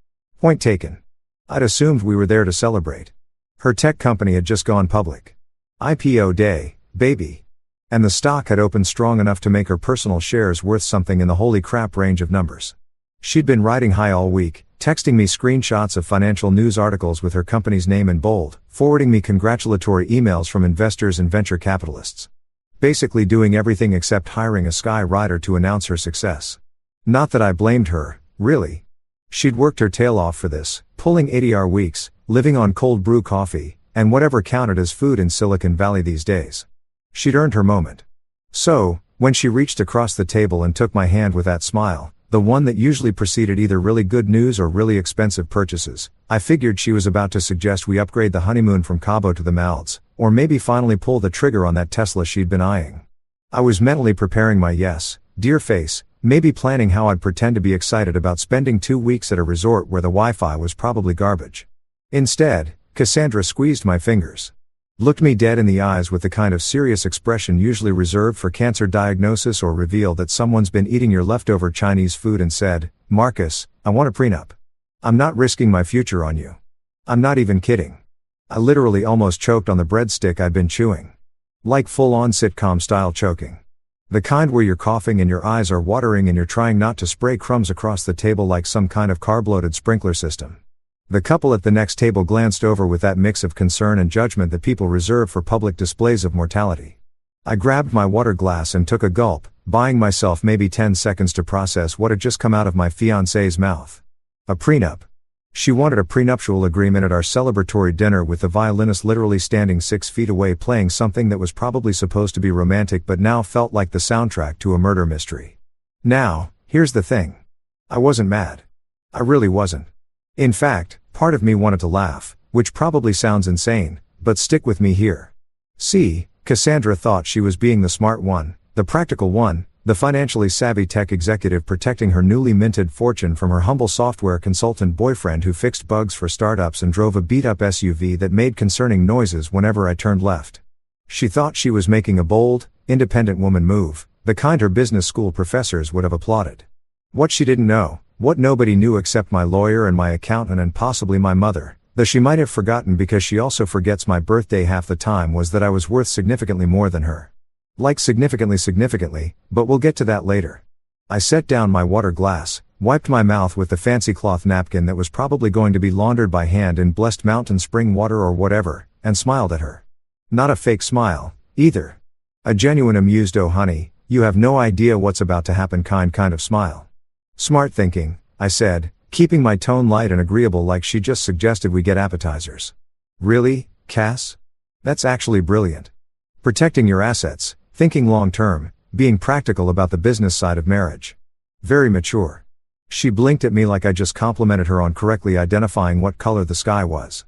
Point taken. I'd assumed we were there to celebrate. Her tech company had just gone public. IPO day, baby. And the stock had opened strong enough to make her personal shares worth something in the holy crap range of numbers. She'd been riding high all week, texting me screenshots of financial news articles with her company's name in bold, forwarding me congratulatory emails from investors and venture capitalists. Basically doing everything except hiring a sky rider to announce her success. Not that I blamed her, really. She'd worked her tail off for this, pulling 80-hour weeks, living on cold brew coffee, and whatever counted as food in Silicon Valley these days. She'd earned her moment. So, when she reached across the table and took my hand with that smile, the one that usually preceded either really good news or really expensive purchases, I figured she was about to suggest we upgrade the honeymoon from Cabo to the Maldives, or maybe finally pull the trigger on that Tesla she'd been eyeing. I was mentally preparing my yes, dear face, maybe planning how I'd pretend to be excited about spending 2 weeks at a resort where the Wi-Fi was probably garbage. Instead, Cassandra squeezed my fingers. Looked me dead in the eyes with the kind of serious expression usually reserved for cancer diagnosis or reveal that someone's been eating your leftover Chinese food and said, Marcus, I want a prenup. I'm not risking my future on you. I'm not even kidding. I literally almost choked on the breadstick I'd been chewing. Like full-on sitcom-style choking. The kind where you're coughing and your eyes are watering and you're trying not to spray crumbs across the table like some kind of carb-loaded sprinkler system. The couple at the next table glanced over with that mix of concern and judgment that people reserve for public displays of mortality. I grabbed my water glass and took a gulp, buying myself maybe 10 seconds to process what had just come out of my fiancé's mouth. A prenup. She wanted a prenuptial agreement at our celebratory dinner with the violinist literally standing 6 feet away playing something that was probably supposed to be romantic but now felt like the soundtrack to a murder mystery. Now, here's the thing. I wasn't mad. I really wasn't. In fact, part of me wanted to laugh, which probably sounds insane, but stick with me here. See, Cassandra thought she was being the smart one, the practical one, the financially savvy tech executive protecting her newly minted fortune from her humble software consultant boyfriend who fixed bugs for startups and drove a beat-up SUV that made concerning noises whenever I turned left. She thought she was making a bold, independent woman move, the kind her business school professors would have applauded. What she didn't know, what nobody knew except my lawyer and my accountant and possibly my mother, though she might have forgotten because she also forgets my birthday half the time, was that I was worth significantly more than her. Like significantly, but we'll get to that later. I set down my water glass, wiped my mouth with the fancy cloth napkin that was probably going to be laundered by hand in blessed mountain spring water or whatever, and smiled at her. Not a fake smile, either. A genuine amused oh honey, you have no idea what's about to happen kind of smile. Smart thinking, I said, keeping my tone light and agreeable like she just suggested we get appetizers. Really, Cass? That's actually brilliant. Protecting your assets, thinking long-term, being practical about the business side of marriage. Very mature. She blinked at me like I just complimented her on correctly identifying what color the sky was.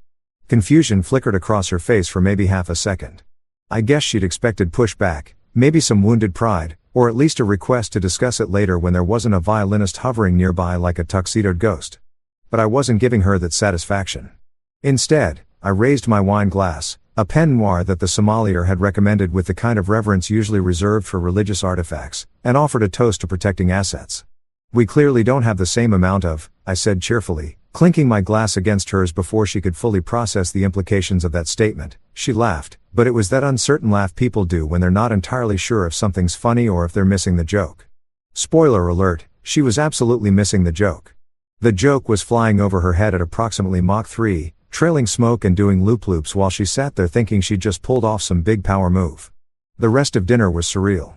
Confusion flickered across her face for maybe half a second. I guess she'd expected pushback, maybe some wounded pride, or at least a request to discuss it later when there wasn't a violinist hovering nearby like a tuxedoed ghost. But I wasn't giving her that satisfaction. Instead, I raised my wine glass, a pen noir that the sommelier had recommended with the kind of reverence usually reserved for religious artifacts, and offered a toast to protecting assets. We clearly don't have the same amount of, I said cheerfully, clinking my glass against hers before she could fully process the implications of that statement. She laughed, but it was that uncertain laugh people do when they're not entirely sure if something's funny or if they're missing the joke. Spoiler alert, she was absolutely missing the joke. The joke was flying over her head at approximately Mach 3, trailing smoke and doing loop-loops while she sat there thinking she'd just pulled off some big power move. The rest of dinner was surreal.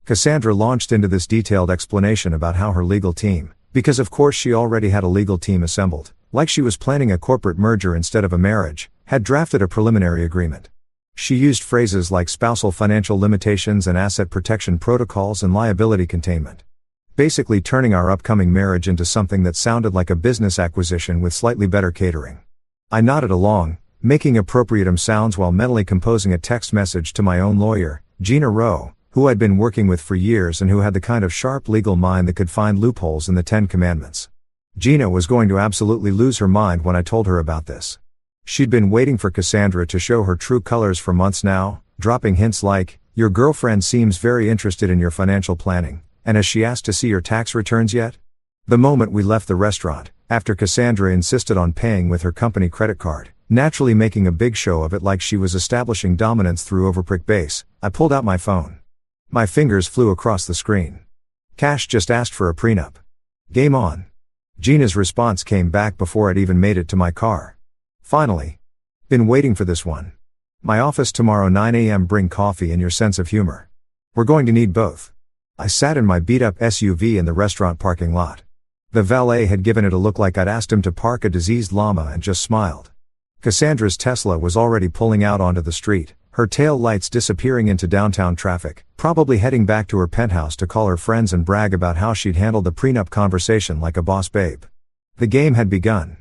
Cassandra launched into this detailed explanation about how her legal team, because of course she already had a legal team assembled, like she was planning a corporate merger instead of a marriage, had drafted a preliminary agreement. She used phrases like spousal financial limitations and asset protection protocols and liability containment. Basically turning our upcoming marriage into something that sounded like a business acquisition with slightly better catering. I nodded along, making appropriate sounds while mentally composing a text message to my own lawyer, Gina Rowe, who I'd been working with for years and who had the kind of sharp legal mind that could find loopholes in the 10 Commandments. Gina was going to absolutely lose her mind when I told her about this. She'd been waiting for Cassandra to show her true colors for months now, dropping hints like, "Your girlfriend seems very interested in your financial planning, and has she asked to see your tax returns yet?" The moment we left the restaurant, after Cassandra insisted on paying with her company credit card, naturally making a big show of it like she was establishing dominance through overprick base, I pulled out my phone. My fingers flew across the screen. Cash just asked for a prenup. Game on. Gina's response came back before I'd even made it to my car. Finally. Been waiting for this one. My office tomorrow 9 a.m. Bring coffee and your sense of humor. We're going to need both. I sat in my beat-up SUV in the restaurant parking lot. The valet had given it a look like I'd asked him to park a diseased llama and just smiled. Cassandra's Tesla was already pulling out onto the street, her tail lights disappearing into downtown traffic, probably heading back to her penthouse to call her friends and brag about how she'd handled the prenup conversation like a boss babe. The game had begun.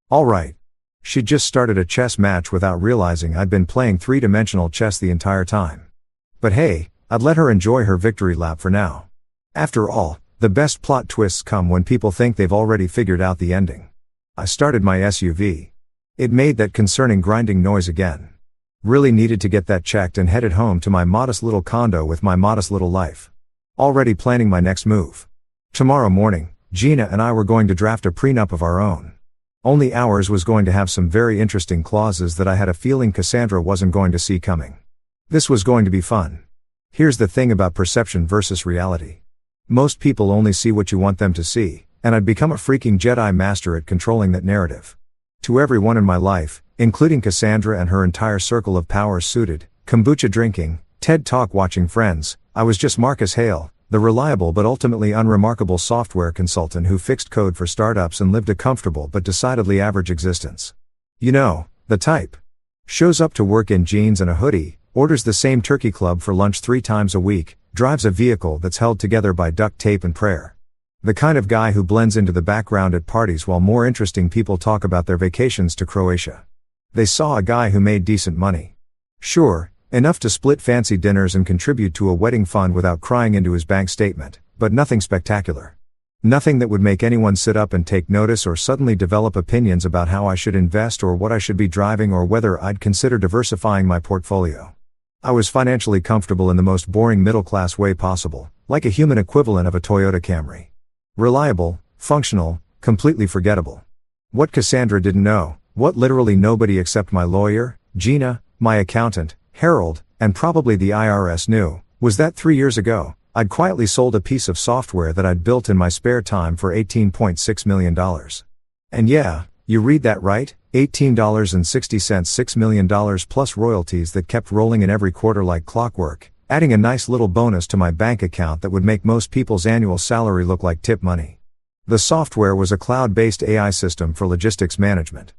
All right. She'd just started a chess match without realizing I'd been playing three-dimensional chess the entire time. But hey, I'd let her enjoy her victory lap for now. After all, the best plot twists come when people think they've already figured out the ending. I started my SUV. It made that concerning grinding noise again. Really needed to get that checked and headed home to my modest little condo with my modest little life. Already planning my next move. Tomorrow morning, Gina and I were going to draft a prenup of our own. Only ours was going to have some very interesting clauses that I had a feeling Cassandra wasn't going to see coming. This was going to be fun. Here's the thing about perception versus reality. Most people only see what you want them to see, and I'd become a freaking Jedi master at controlling that narrative. To everyone in my life, including Cassandra and her entire circle of power-suited, kombucha drinking, TED Talk watching friends, I was just Marcus Hale, the reliable but ultimately unremarkable software consultant who fixed code for startups and lived a comfortable but decidedly average existence. You know, the type. Shows up to work in jeans and a hoodie, orders the same turkey club for lunch 3 times a week, drives a vehicle that's held together by duct tape and prayer. The kind of guy who blends into the background at parties while more interesting people talk about their vacations to Croatia. They saw a guy who made decent money. Sure, enough to split fancy dinners and contribute to a wedding fund without crying into his bank statement, but nothing spectacular. Nothing that would make anyone sit up and take notice or suddenly develop opinions about how I should invest or what I should be driving or whether I'd consider diversifying my portfolio. I was financially comfortable in the most boring middle-class way possible, like a human equivalent of a Toyota Camry. Reliable, functional, completely forgettable. What Cassandra didn't know, what literally nobody except my lawyer, Gina, my accountant, Harold, and probably the IRS knew, was that 3 years ago, I'd quietly sold a piece of software that I'd built in my spare time for $18.6 million. And yeah, you read that right, $18.60, $6 million plus royalties that kept rolling in every quarter like clockwork, adding a nice little bonus to my bank account that would make most people's annual salary look like tip money. The software was a cloud-based AI system for logistics management.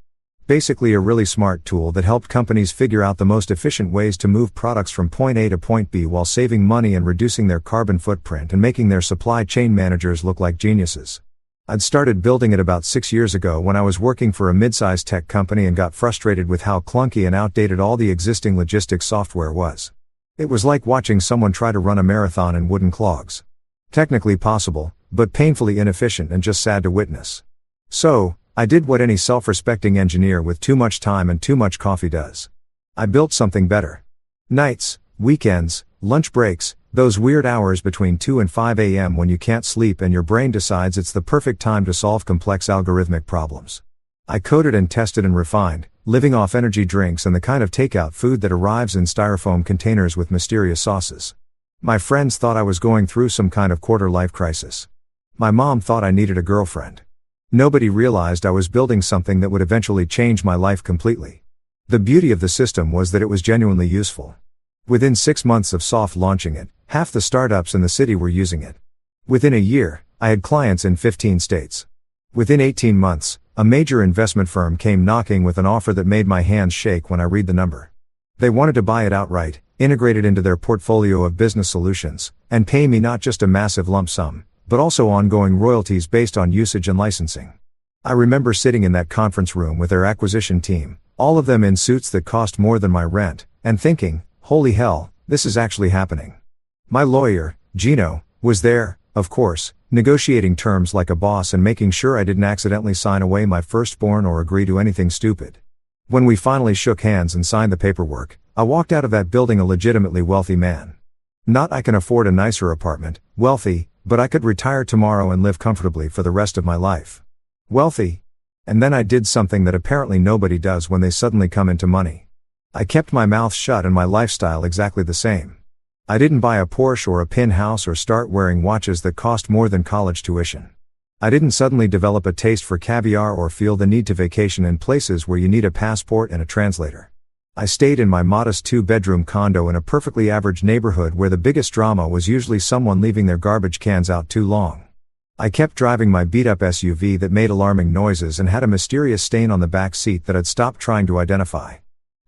Basically a really smart tool that helped companies figure out the most efficient ways to move products from point A to point B while saving money and reducing their carbon footprint and making their supply chain managers look like geniuses. I'd started building it about 6 years ago when I was working for a mid-sized tech company and got frustrated with how clunky and outdated all the existing logistics software was. It was like watching someone try to run a marathon in wooden clogs. Technically possible, but painfully inefficient and just sad to witness. So, I did what any self-respecting engineer with too much time and too much coffee does. I built something better. Nights, weekends, lunch breaks, those weird hours between 2 and 5 a.m. when you can't sleep and your brain decides it's the perfect time to solve complex algorithmic problems. I coded and tested and refined, living off energy drinks and the kind of takeout food that arrives in styrofoam containers with mysterious sauces. My friends thought I was going through some kind of quarter-life crisis. My mom thought I needed a girlfriend. Nobody realized I was building something that would eventually change my life completely. The beauty of the system was that it was genuinely useful. Within 6 months of soft launching it, half the startups in the city were using it. Within a year, I had clients in 15 states. Within 18 months, a major investment firm came knocking with an offer that made my hands shake when I read the number. They wanted to buy it outright, integrate it into their portfolio of business solutions, and pay me not just a massive lump sum, but also ongoing royalties based on usage and licensing. I remember sitting in that conference room with their acquisition team, all of them in suits that cost more than my rent, and thinking, holy hell, this is actually happening. My lawyer, Gino, was there, of course, negotiating terms like a boss and making sure I didn't accidentally sign away my firstborn or agree to anything stupid. When we finally shook hands and signed the paperwork, I walked out of that building a legitimately wealthy man. Not I can afford a nicer apartment, wealthy, but I could retire tomorrow and live comfortably for the rest of my life. Wealthy. And then I did something that apparently nobody does when they suddenly come into money. I kept my mouth shut and my lifestyle exactly the same. I didn't buy a Porsche or a pin house or start wearing watches that cost more than college tuition. I didn't suddenly develop a taste for caviar or feel the need to vacation in places where you need a passport and a translator. I stayed in my modest 2-bedroom condo in a perfectly average neighborhood where the biggest drama was usually someone leaving their garbage cans out too long. I kept driving my beat-up SUV that made alarming noises and had a mysterious stain on the back seat that I'd stopped trying to identify.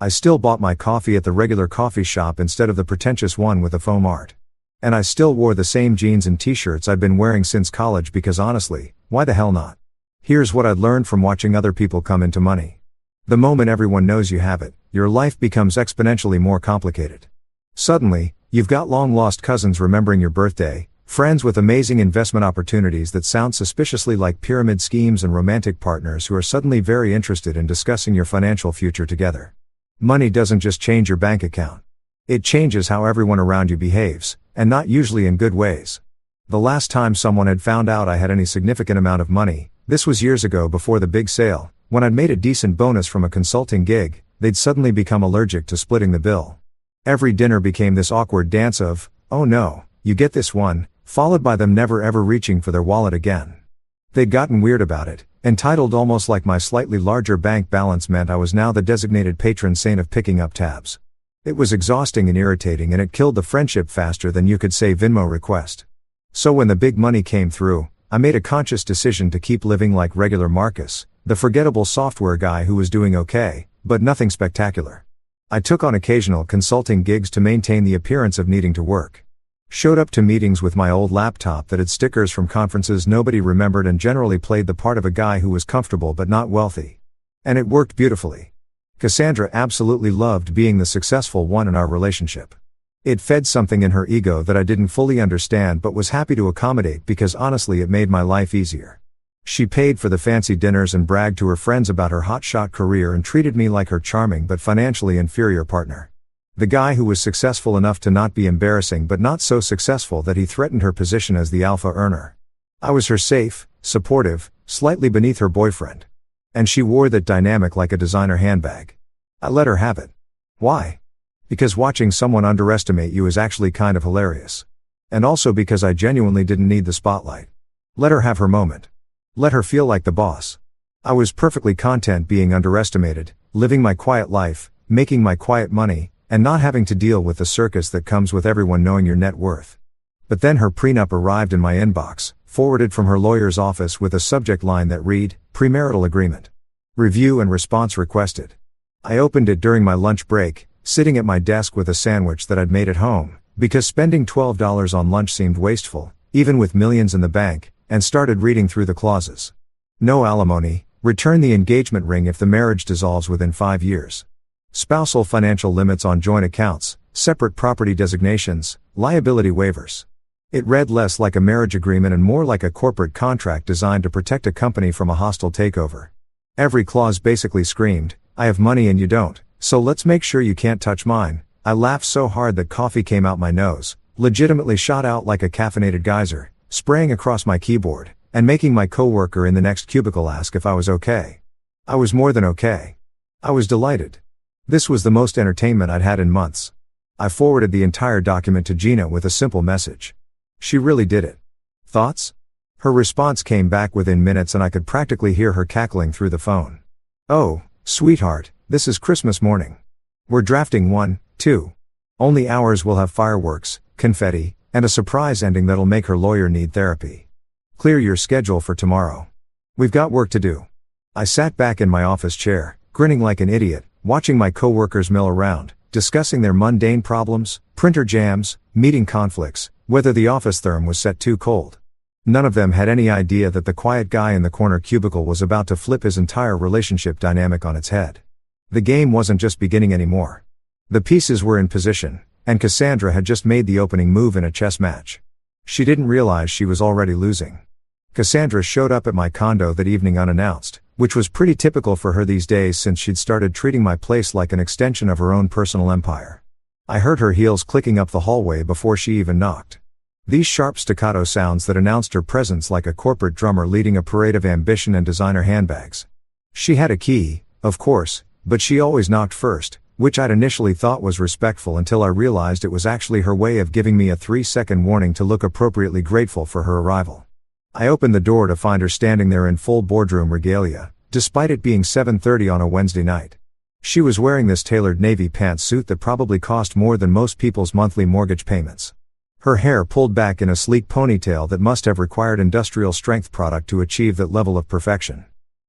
I still bought my coffee at the regular coffee shop instead of the pretentious one with the foam art. And I still wore the same jeans and t-shirts I'd been wearing since college because honestly, why the hell not? Here's what I'd learned from watching other people come into money. The moment everyone knows you have it, your life becomes exponentially more complicated. Suddenly, you've got long-lost cousins remembering your birthday, friends with amazing investment opportunities that sound suspiciously like pyramid schemes, and romantic partners who are suddenly very interested in discussing your financial future together. Money doesn't just change your bank account. It changes how everyone around you behaves, and not usually in good ways. The last time someone had found out I had any significant amount of money, this was years ago before the big sale, when I'd made a decent bonus from a consulting gig, they'd suddenly become allergic to splitting the bill. Every dinner became this awkward dance of, oh no, you get this one, followed by them never ever reaching for their wallet again. They'd gotten weird about it, entitled almost like my slightly larger bank balance meant I was now the designated patron saint of picking up tabs. It was exhausting and irritating, and it killed the friendship faster than you could say Venmo request. So when the big money came through, I made a conscious decision to keep living like regular Marcus, the forgettable software guy who was doing okay, but nothing spectacular. I took on occasional consulting gigs to maintain the appearance of needing to work. Showed up to meetings with my old laptop that had stickers from conferences nobody remembered, and generally played the part of a guy who was comfortable but not wealthy. And it worked beautifully. Cassandra absolutely loved being the successful one in our relationship. It fed something in her ego that I didn't fully understand but was happy to accommodate because honestly it made my life easier. She paid for the fancy dinners and bragged to her friends about her hotshot career and treated me like her charming but financially inferior partner. The guy who was successful enough to not be embarrassing but not so successful that he threatened her position as the alpha earner. I was her safe, supportive, slightly beneath her boyfriend. And she wore that dynamic like a designer handbag. I let her have it. Why? Because watching someone underestimate you is actually kind of hilarious. And also because I genuinely didn't need the spotlight. Let her have her moment. Let her feel like the boss. I was perfectly content being underestimated, living my quiet life, making my quiet money, and not having to deal with the circus that comes with everyone knowing your net worth. But then her prenup arrived in my inbox, forwarded from her lawyer's office with a subject line that read, premarital agreement. Review and response requested. I opened it during my lunch break, sitting at my desk with a sandwich that I'd made at home, because spending $12 on lunch seemed wasteful, even with millions in the bank, and started reading through the clauses. No alimony, return the engagement ring if the marriage dissolves within 5 years. Spousal financial limits on joint accounts, separate property designations, liability waivers. It read less like a marriage agreement and more like a corporate contract designed to protect a company from a hostile takeover. Every clause basically screamed, I have money and you don't, so let's make sure you can't touch mine. I laughed so hard that coffee came out my nose, legitimately shot out like a caffeinated geyser, spraying across my keyboard, and making my coworker in the next cubicle ask if I was okay. I was more than okay. I was delighted. This was the most entertainment I'd had in months. I forwarded the entire document to Gina with a simple message. She really did it. Thoughts? Her response came back within minutes and I could practically hear her cackling through the phone. Oh, sweetheart, this is Christmas morning. We're drafting 1, 2. Only hours will have fireworks, confetti, and a surprise ending that'll make her lawyer need therapy. Clear your schedule for tomorrow. We've got work to do. I sat back in my office chair, grinning like an idiot, watching my coworkers mill around, discussing their mundane problems, printer jams, meeting conflicts, whether the office therm was set too cold. None of them had any idea that the quiet guy in the corner cubicle was about to flip his entire relationship dynamic on its head. The game wasn't just beginning anymore. The pieces were in position, and Cassandra had just made the opening move in a chess match. She didn't realize she was already losing. Cassandra showed up at my condo that evening unannounced, which was pretty typical for her these days since she'd started treating my place like an extension of her own personal empire. I heard her heels clicking up the hallway before she even knocked. These sharp staccato sounds that announced her presence like a corporate drummer leading a parade of ambition and designer handbags. She had a key, of course, but she always knocked first, which I'd initially thought was respectful until I realized it was actually her way of giving me a 3-second warning to look appropriately grateful for her arrival. I opened the door to find her standing there in full boardroom regalia, despite it being 7:30 on a Wednesday night. She was wearing this tailored navy pantsuit that probably cost more than most people's monthly mortgage payments. Her hair pulled back in a sleek ponytail that must have required industrial strength product to achieve that level of perfection.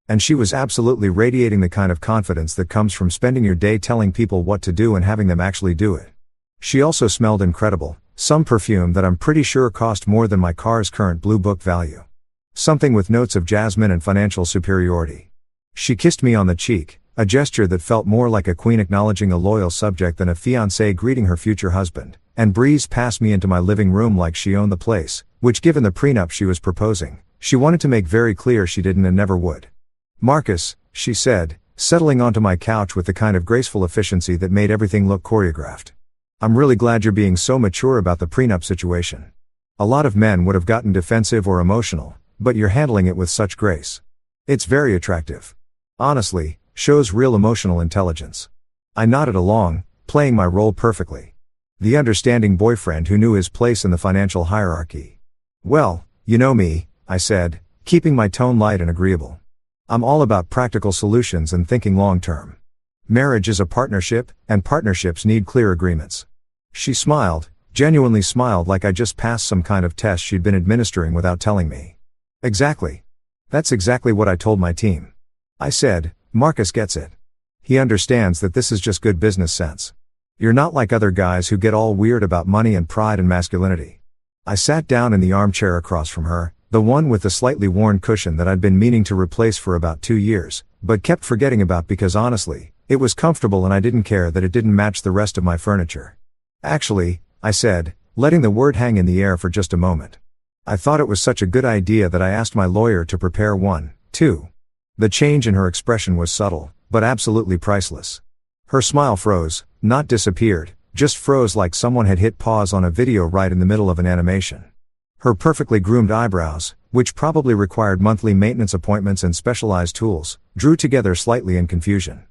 And she was absolutely radiating the kind of confidence that comes from spending your day telling people what to do and having them actually do it. She also smelled incredible, some perfume that I'm pretty sure cost more than my car's current blue book value. Something with notes of jasmine and financial superiority. She kissed me on the cheek, a gesture that felt more like a queen acknowledging a loyal subject than a fiancé greeting her future husband, and breezed past me into my living room like she owned the place, which given the prenup she was proposing, she wanted to make very clear she didn't and never would. "Marcus," she said, settling onto my couch with the kind of graceful efficiency that made everything look choreographed. "I'm really glad you're being so mature about the prenup situation. A lot of men would have gotten defensive or emotional, but you're handling it with such grace. It's very attractive. Honestly, shows real emotional intelligence." I nodded along, playing my role perfectly. The understanding boyfriend who knew his place in the financial hierarchy. "Well, you know me," I said, keeping my tone light and agreeable. "I'm all about practical solutions and thinking long term. Marriage is a partnership, and partnerships need clear agreements." She smiled, genuinely smiled like I just passed some kind of test she'd been administering without telling me. "Exactly. That's exactly what I told my team." I said, "Marcus gets it. He understands that this is just good business sense. You're not like other guys who get all weird about money and pride and masculinity." I sat down in the armchair across from her, the one with the slightly worn cushion that I'd been meaning to replace for about 2 years, but kept forgetting about because honestly, it was comfortable and I didn't care that it didn't match the rest of my furniture. "Actually," I said, letting the word hang in the air for just a moment. "I thought it was such a good idea that I asked my lawyer to prepare one, too." The change in her expression was subtle, but absolutely priceless. Her smile froze, not disappeared, just froze like someone had hit pause on a video right in the middle of an animation. Her perfectly groomed eyebrows, which probably required monthly maintenance appointments and specialized tools, drew together slightly in confusion.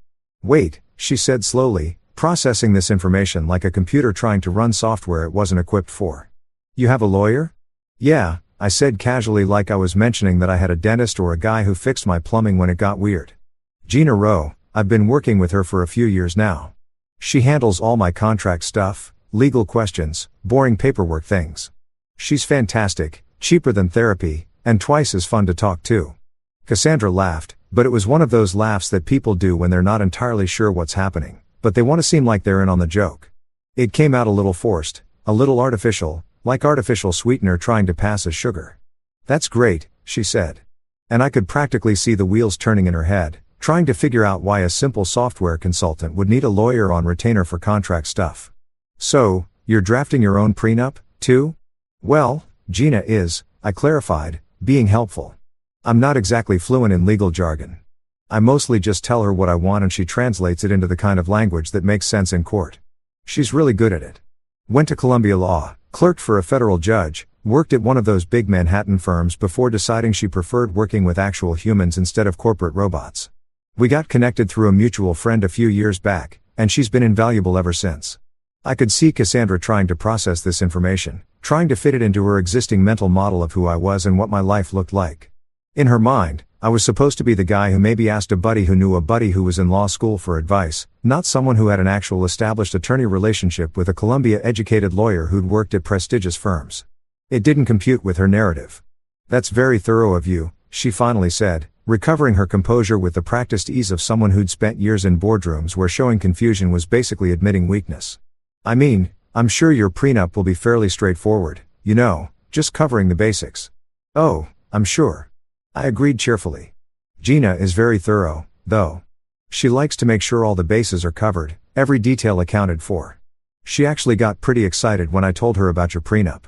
"Wait," she said slowly, processing this information like a computer trying to run software it wasn't equipped for. "You have a lawyer?" "Yeah," I said casually like I was mentioning that I had a dentist or a guy who fixed my plumbing when it got weird. "Gina Rowe, I've been working with her for a few years now. She handles all my contract stuff, legal questions, boring paperwork things. She's fantastic, cheaper than therapy, and twice as fun to talk to." Cassandra laughed, but it was one of those laughs that people do when they're not entirely sure what's happening, but they want to seem like they're in on the joke. It came out a little forced, a little artificial, like artificial sweetener trying to pass as sugar. "That's great," she said. And I could practically see the wheels turning in her head, trying to figure out why a simple software consultant would need a lawyer on retainer for contract stuff. "So, you're drafting your own prenup, too?" "Well, Gina is," I clarified, being helpful. "I'm not exactly fluent in legal jargon. I mostly just tell her what I want and she translates it into the kind of language that makes sense in court. She's really good at it. Went to Columbia Law, clerked for a federal judge, worked at one of those big Manhattan firms before deciding she preferred working with actual humans instead of corporate robots. We got connected through a mutual friend a few years back, and she's been invaluable ever since." I could see Cassandra trying to process this information, trying to fit it into her existing mental model of who I was and what my life looked like. In her mind, I was supposed to be the guy who maybe asked a buddy who knew a buddy who was in law school for advice, not someone who had an actual established attorney relationship with a Columbia-educated lawyer who'd worked at prestigious firms. It didn't compute with her narrative. "That's very thorough of you," she finally said, recovering her composure with the practiced ease of someone who'd spent years in boardrooms where showing confusion was basically admitting weakness. "I mean, I'm sure your prenup will be fairly straightforward, just covering the basics. Oh, I'm sure. I agreed cheerfully. Gina is very thorough, though. She likes to make sure all the bases are covered, every detail accounted for. She actually got pretty excited when I told her about your prenup.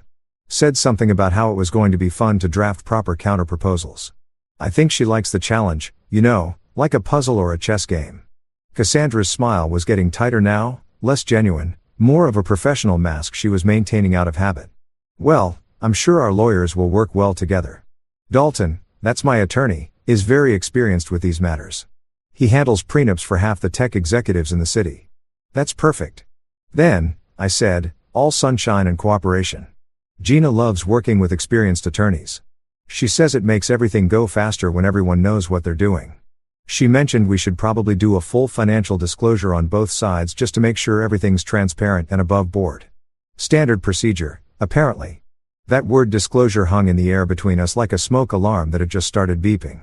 Said something about how it was going to be fun to draft proper counterproposals. I think she likes the challenge, like a puzzle or a chess game. Cassandra's smile was getting tighter now, less genuine, more of a professional mask she was maintaining out of habit. Well, I'm sure our lawyers will work well together. Dalton, that's my attorney, is very experienced with these matters. He handles prenups for half the tech executives in the city. That's perfect. Then, I said, all sunshine and cooperation. Gina loves working with experienced attorneys. She says it makes everything go faster when everyone knows what they're doing. She mentioned we should probably do a full financial disclosure on both sides just to make sure everything's transparent and above board. Standard procedure, apparently. That word disclosure hung in the air between us like a smoke alarm that had just started beeping.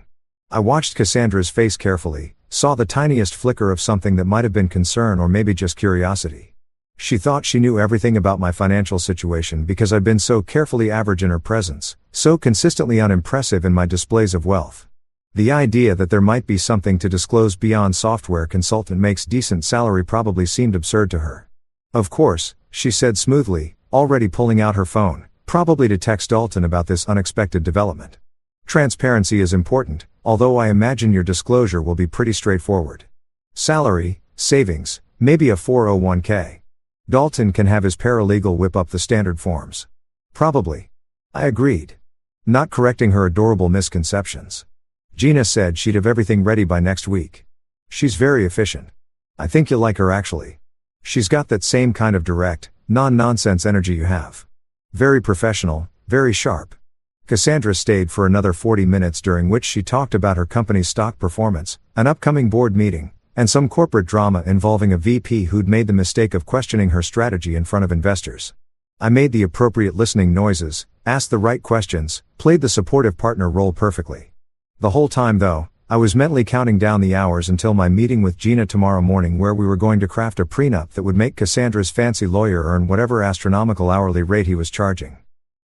I watched Cassandra's face carefully, saw the tiniest flicker of something that might have been concern or maybe just curiosity. She thought she knew everything about my financial situation because I'd been so carefully average in her presence, so consistently unimpressive in my displays of wealth. The idea that there might be something to disclose beyond software consultant makes decent salary probably seemed absurd to her. Of course, she said smoothly, already pulling out her phone, probably to text Dalton about this unexpected development. Transparency is important, although I imagine your disclosure will be pretty straightforward. Salary, savings, maybe a 401k. Dalton can have his paralegal whip up the standard forms. Probably. I agreed. Not correcting her adorable misconceptions. Gina said she'd have everything ready by next week. She's very efficient. I think you'll like her actually. She's got that same kind of direct, non-nonsense energy you have. Very professional, very sharp. Cassandra stayed for another 40 minutes during which she talked about her company's stock performance, an upcoming board meeting, and some corporate drama involving a VP who'd made the mistake of questioning her strategy in front of investors. I made the appropriate listening noises, asked the right questions, played the supportive partner role perfectly. The whole time though, I was mentally counting down the hours until my meeting with Gina tomorrow morning where we were going to craft a prenup that would make Cassandra's fancy lawyer earn whatever astronomical hourly rate he was charging.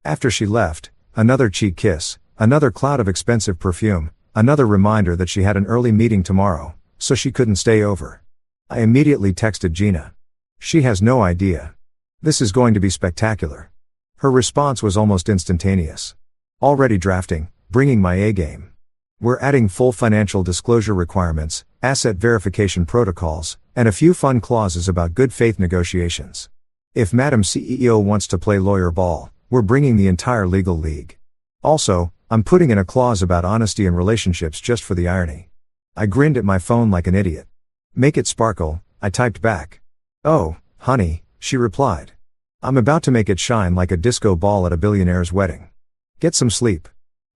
After she left, another cheek kiss, another cloud of expensive perfume, another reminder that she had an early meeting tomorrow, so she couldn't stay over. I immediately texted Gina. She has no idea. This is going to be spectacular. Her response was almost instantaneous. Already drafting, bringing my A game. We're adding full financial disclosure requirements, asset verification protocols, and a few fun clauses about good faith negotiations. If Madam CEO wants to play lawyer ball, we're bringing the entire legal league. Also, I'm putting in a clause about honesty in relationships just for the irony. I grinned at my phone like an idiot. Make it sparkle, I typed back. Oh, honey, she replied. I'm about to make it shine like a disco ball at a billionaire's wedding. Get some sleep.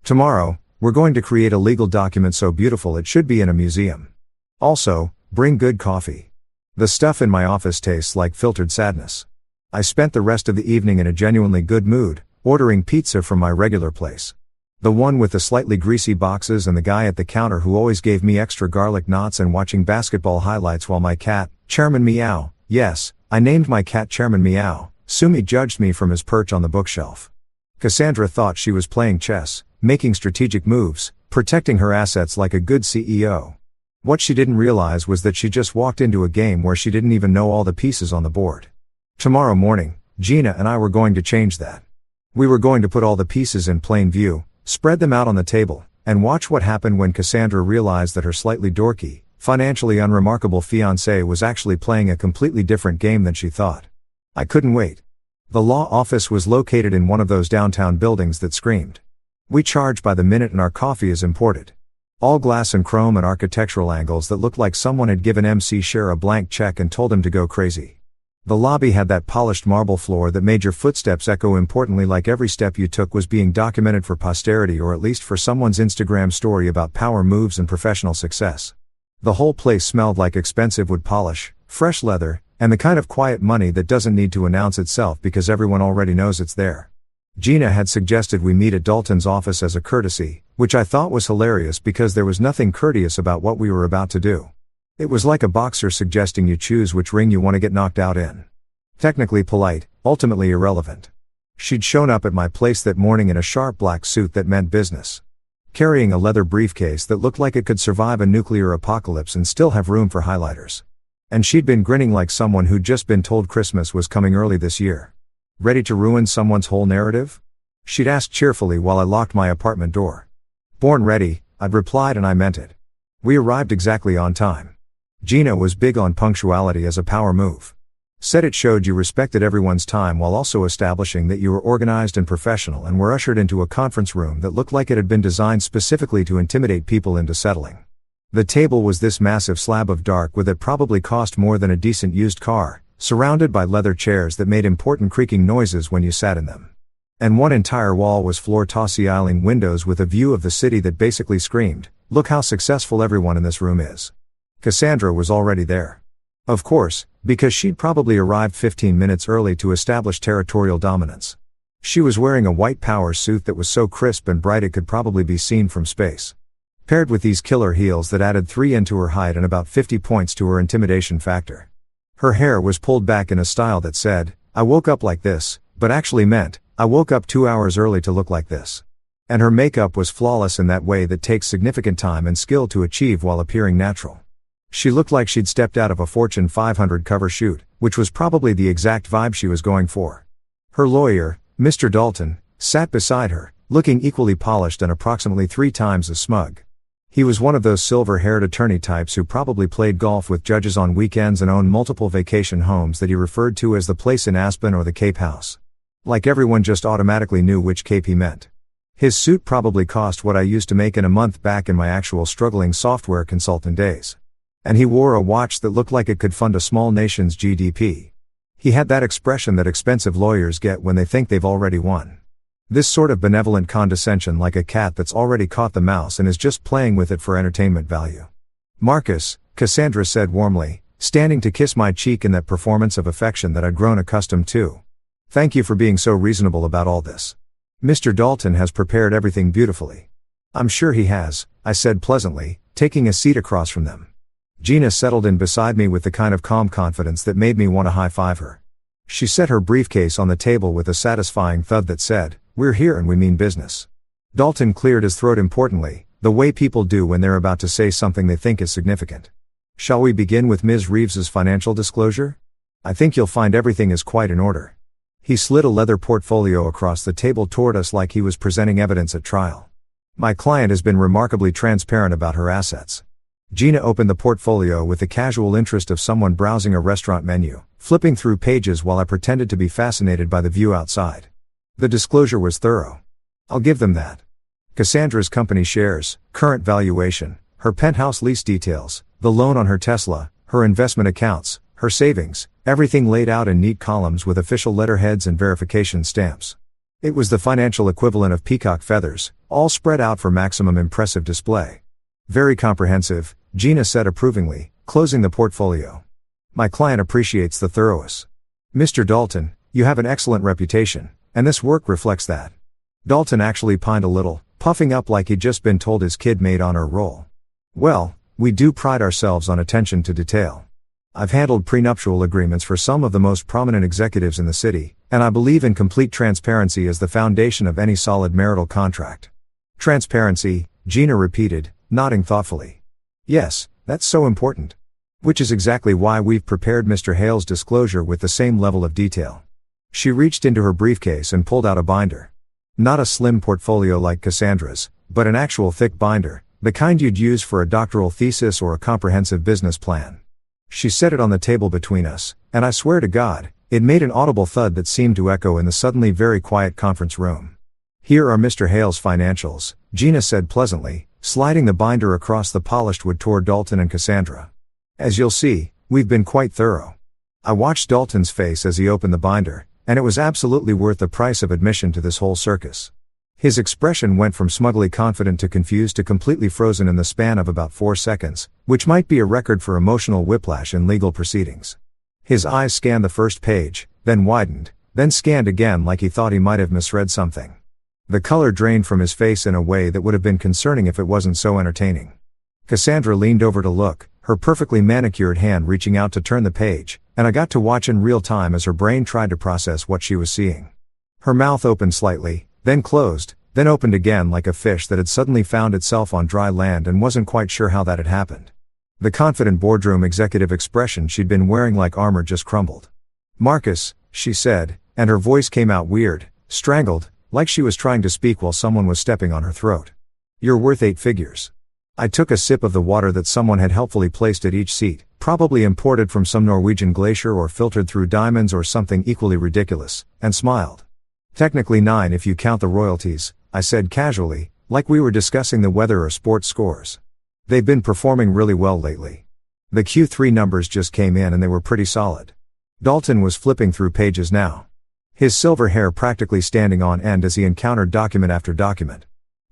Tomorrow, we're going to create a legal document so beautiful it should be in a museum. Also, bring good coffee. The stuff in my office tastes like filtered sadness. I spent the rest of the evening in a genuinely good mood, ordering pizza from my regular place. The one with the slightly greasy boxes and the guy at the counter who always gave me extra garlic knots and watching basketball highlights while my cat, Chairman Meow, yes, I named my cat Chairman Meow, Sumi judged me from his perch on the bookshelf. Cassandra thought she was playing chess, making strategic moves, protecting her assets like a good CEO. What she didn't realize was that she just walked into a game where she didn't even know all the pieces on the board. Tomorrow morning, Gina and I were going to change that. We were going to put all the pieces in plain view, spread them out on the table, and watch what happened when Cassandra realized that her slightly dorky, financially unremarkable fiancé was actually playing a completely different game than she thought. I couldn't wait. The law office was located in one of those downtown buildings that screamed. We charge by the minute and our coffee is imported. All glass and chrome and architectural angles that looked like someone had given MC Cher a blank check and told him to go crazy. The lobby had that polished marble floor that made your footsteps echo importantly like every step you took was being documented for posterity or at least for someone's Instagram story about power moves and professional success. The whole place smelled like expensive wood polish, fresh leather, and the kind of quiet money that doesn't need to announce itself because everyone already knows it's there. Gina had suggested we meet at Dalton's office as a courtesy, which I thought was hilarious because there was nothing courteous about what we were about to do. It was like a boxer suggesting you choose which ring you want to get knocked out in. Technically polite, ultimately irrelevant. She'd shown up at my place that morning in a sharp black suit that meant business, carrying a leather briefcase that looked like it could survive a nuclear apocalypse and still have room for highlighters. And she'd been grinning like someone who'd just been told Christmas was coming early this year. Ready to ruin someone's whole narrative? She'd asked cheerfully while I locked my apartment door. Born ready, I'd replied, and I meant it. We arrived exactly on time. Gina was big on punctuality as a power move. Said it showed you respected everyone's time while also establishing that you were organized and professional, and were ushered into a conference room that looked like it had been designed specifically to intimidate people into settling. The table was this massive slab of dark wood that probably cost more than a decent used car, surrounded by leather chairs that made important creaking noises when you sat in them. And one entire wall was floor-to-ceiling windows with a view of the city that basically screamed, "Look how successful everyone in this room is." Cassandra was already there. Of course, because she'd probably arrived 15 minutes early to establish territorial dominance. She was wearing a white power suit that was so crisp and bright it could probably be seen from space. Paired with these killer heels that added 3 into her height and about 50 points to her intimidation factor. Her hair was pulled back in a style that said, "I woke up like this," but actually meant, "I woke up 2 hours early to look like this." And her makeup was flawless in that way that takes significant time and skill to achieve while appearing natural. She looked like she'd stepped out of a Fortune 500 cover shoot, which was probably the exact vibe she was going for. Her lawyer, Mr. Dalton, sat beside her, looking equally polished and approximately 3 times as smug. He was one of those silver-haired attorney types who probably played golf with judges on weekends and owned multiple vacation homes that he referred to as the place in Aspen or the Cape House. Like everyone just automatically knew which Cape he meant. His suit probably cost what I used to make in a month back in my actual struggling software consultant days. And he wore a watch that looked like it could fund a small nation's GDP. He had that expression that expensive lawyers get when they think they've already won. This sort of benevolent condescension, like a cat that's already caught the mouse and is just playing with it for entertainment value. "Marcus," Cassandra said warmly, standing to kiss my cheek in that performance of affection that I'd grown accustomed to. "Thank you for being so reasonable about all this. Mr. Dalton has prepared everything beautifully." "I'm sure he has," I said pleasantly, taking a seat across from them. Gina settled in beside me with the kind of calm confidence that made me want to high-five her. She set her briefcase on the table with a satisfying thud that said, "We're here and we mean business." Dalton cleared his throat importantly, the way people do when they're about to say something they think is significant. "Shall we begin with Ms. Reeves's financial disclosure? I think you'll find everything is quite in order." He slid a leather portfolio across the table toward us like he was presenting evidence at trial. "My client has been remarkably transparent about her assets." Gina opened the portfolio with the casual interest of someone browsing a restaurant menu, flipping through pages while I pretended to be fascinated by the view outside. The disclosure was thorough. I'll give them that. Cassandra's company shares, current valuation, her penthouse lease details, the loan on her Tesla, her investment accounts, her savings, everything laid out in neat columns with official letterheads and verification stamps. It was the financial equivalent of peacock feathers, all spread out for maximum impressive display. "Very comprehensive," Gina said approvingly, closing the portfolio. "My client appreciates the thoroughness. Mr. Dalton, you have an excellent reputation, and this work reflects that." Dalton actually pined a little, puffing up like he'd just been told his kid made honor roll. "Well, we do pride ourselves on attention to detail. I've handled prenuptial agreements for some of the most prominent executives in the city, and I believe in complete transparency as the foundation of any solid marital contract." "Transparency," Gina repeated, nodding thoughtfully. "Yes, that's so important. Which is exactly why we've prepared Mr. Hale's disclosure with the same level of detail." She reached into her briefcase and pulled out a binder. Not a slim portfolio like Cassandra's, but an actual thick binder, the kind you'd use for a doctoral thesis or a comprehensive business plan. She set it on the table between us, and I swear to God, it made an audible thud that seemed to echo in the suddenly very quiet conference room. "Here are Mr. Hale's financials," Gina said pleasantly, sliding the binder across the polished wood toward Dalton and Cassandra. "As you'll see, we've been quite thorough." I watched Dalton's face as he opened the binder, and it was absolutely worth the price of admission to this whole circus. His expression went from smugly confident to confused to completely frozen in the span of about 4 seconds, which might be a record for emotional whiplash in legal proceedings. His eyes scanned the first page, then widened, then scanned again like he thought he might have misread something. The color drained from his face in a way that would have been concerning if it wasn't so entertaining. Cassandra leaned over to look, her perfectly manicured hand reaching out to turn the page, and I got to watch in real time as her brain tried to process what she was seeing. Her mouth opened slightly, then closed, then opened again like a fish that had suddenly found itself on dry land and wasn't quite sure how that had happened. The confident boardroom executive expression she'd been wearing like armor just crumbled. "Marcus," she said, and her voice came out weird, strangled, like she was trying to speak while someone was stepping on her throat. "You're worth 8 figures." I took a sip of the water that someone had helpfully placed at each seat, probably imported from some Norwegian glacier or filtered through diamonds or something equally ridiculous, and smiled. "Technically 9 if you count the royalties," I said casually, like we were discussing the weather or sports scores. "They've been performing really well lately. The Q3 numbers just came in and they were pretty solid." Dalton was flipping through pages now, his silver hair practically standing on end as he encountered document after document.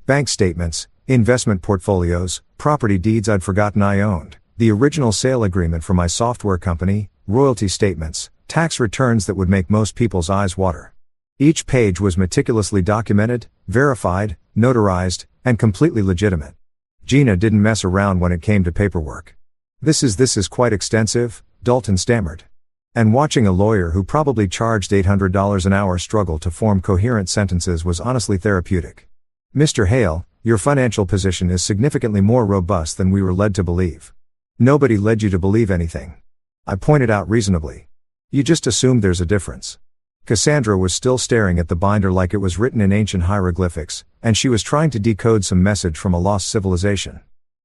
Bank statements, investment portfolios, property deeds I'd forgotten I owned, the original sale agreement for my software company, royalty statements, tax returns that would make most people's eyes water. Each page was meticulously documented, verified, notarized, and completely legitimate. Gina didn't mess around when it came to paperwork. This is quite extensive," Dalton stammered. And watching a lawyer who probably charged $800 an hour struggle to form coherent sentences was honestly therapeutic. "Mr. Hale, your financial position is significantly more robust than we were led to believe." "Nobody led you to believe anything," I pointed out reasonably. "You just assumed there's a difference." Cassandra was still staring at the binder like it was written in ancient hieroglyphics, and she was trying to decode some message from a lost civilization.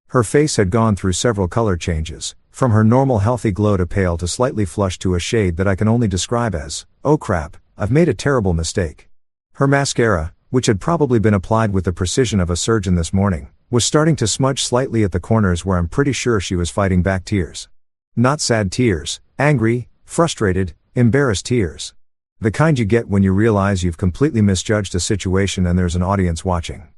Her face had gone through several color changes, from her normal healthy glow to pale to slightly flushed to a shade that I can only describe as, "Oh crap, I've made a terrible mistake." Her mascara, which had probably been applied with the precision of a surgeon this morning, was starting to smudge slightly at the corners where I'm pretty sure she was fighting back tears. Not sad tears, angry, frustrated, embarrassed tears. The kind you get when you realize you've completely misjudged a situation and there's an audience watching.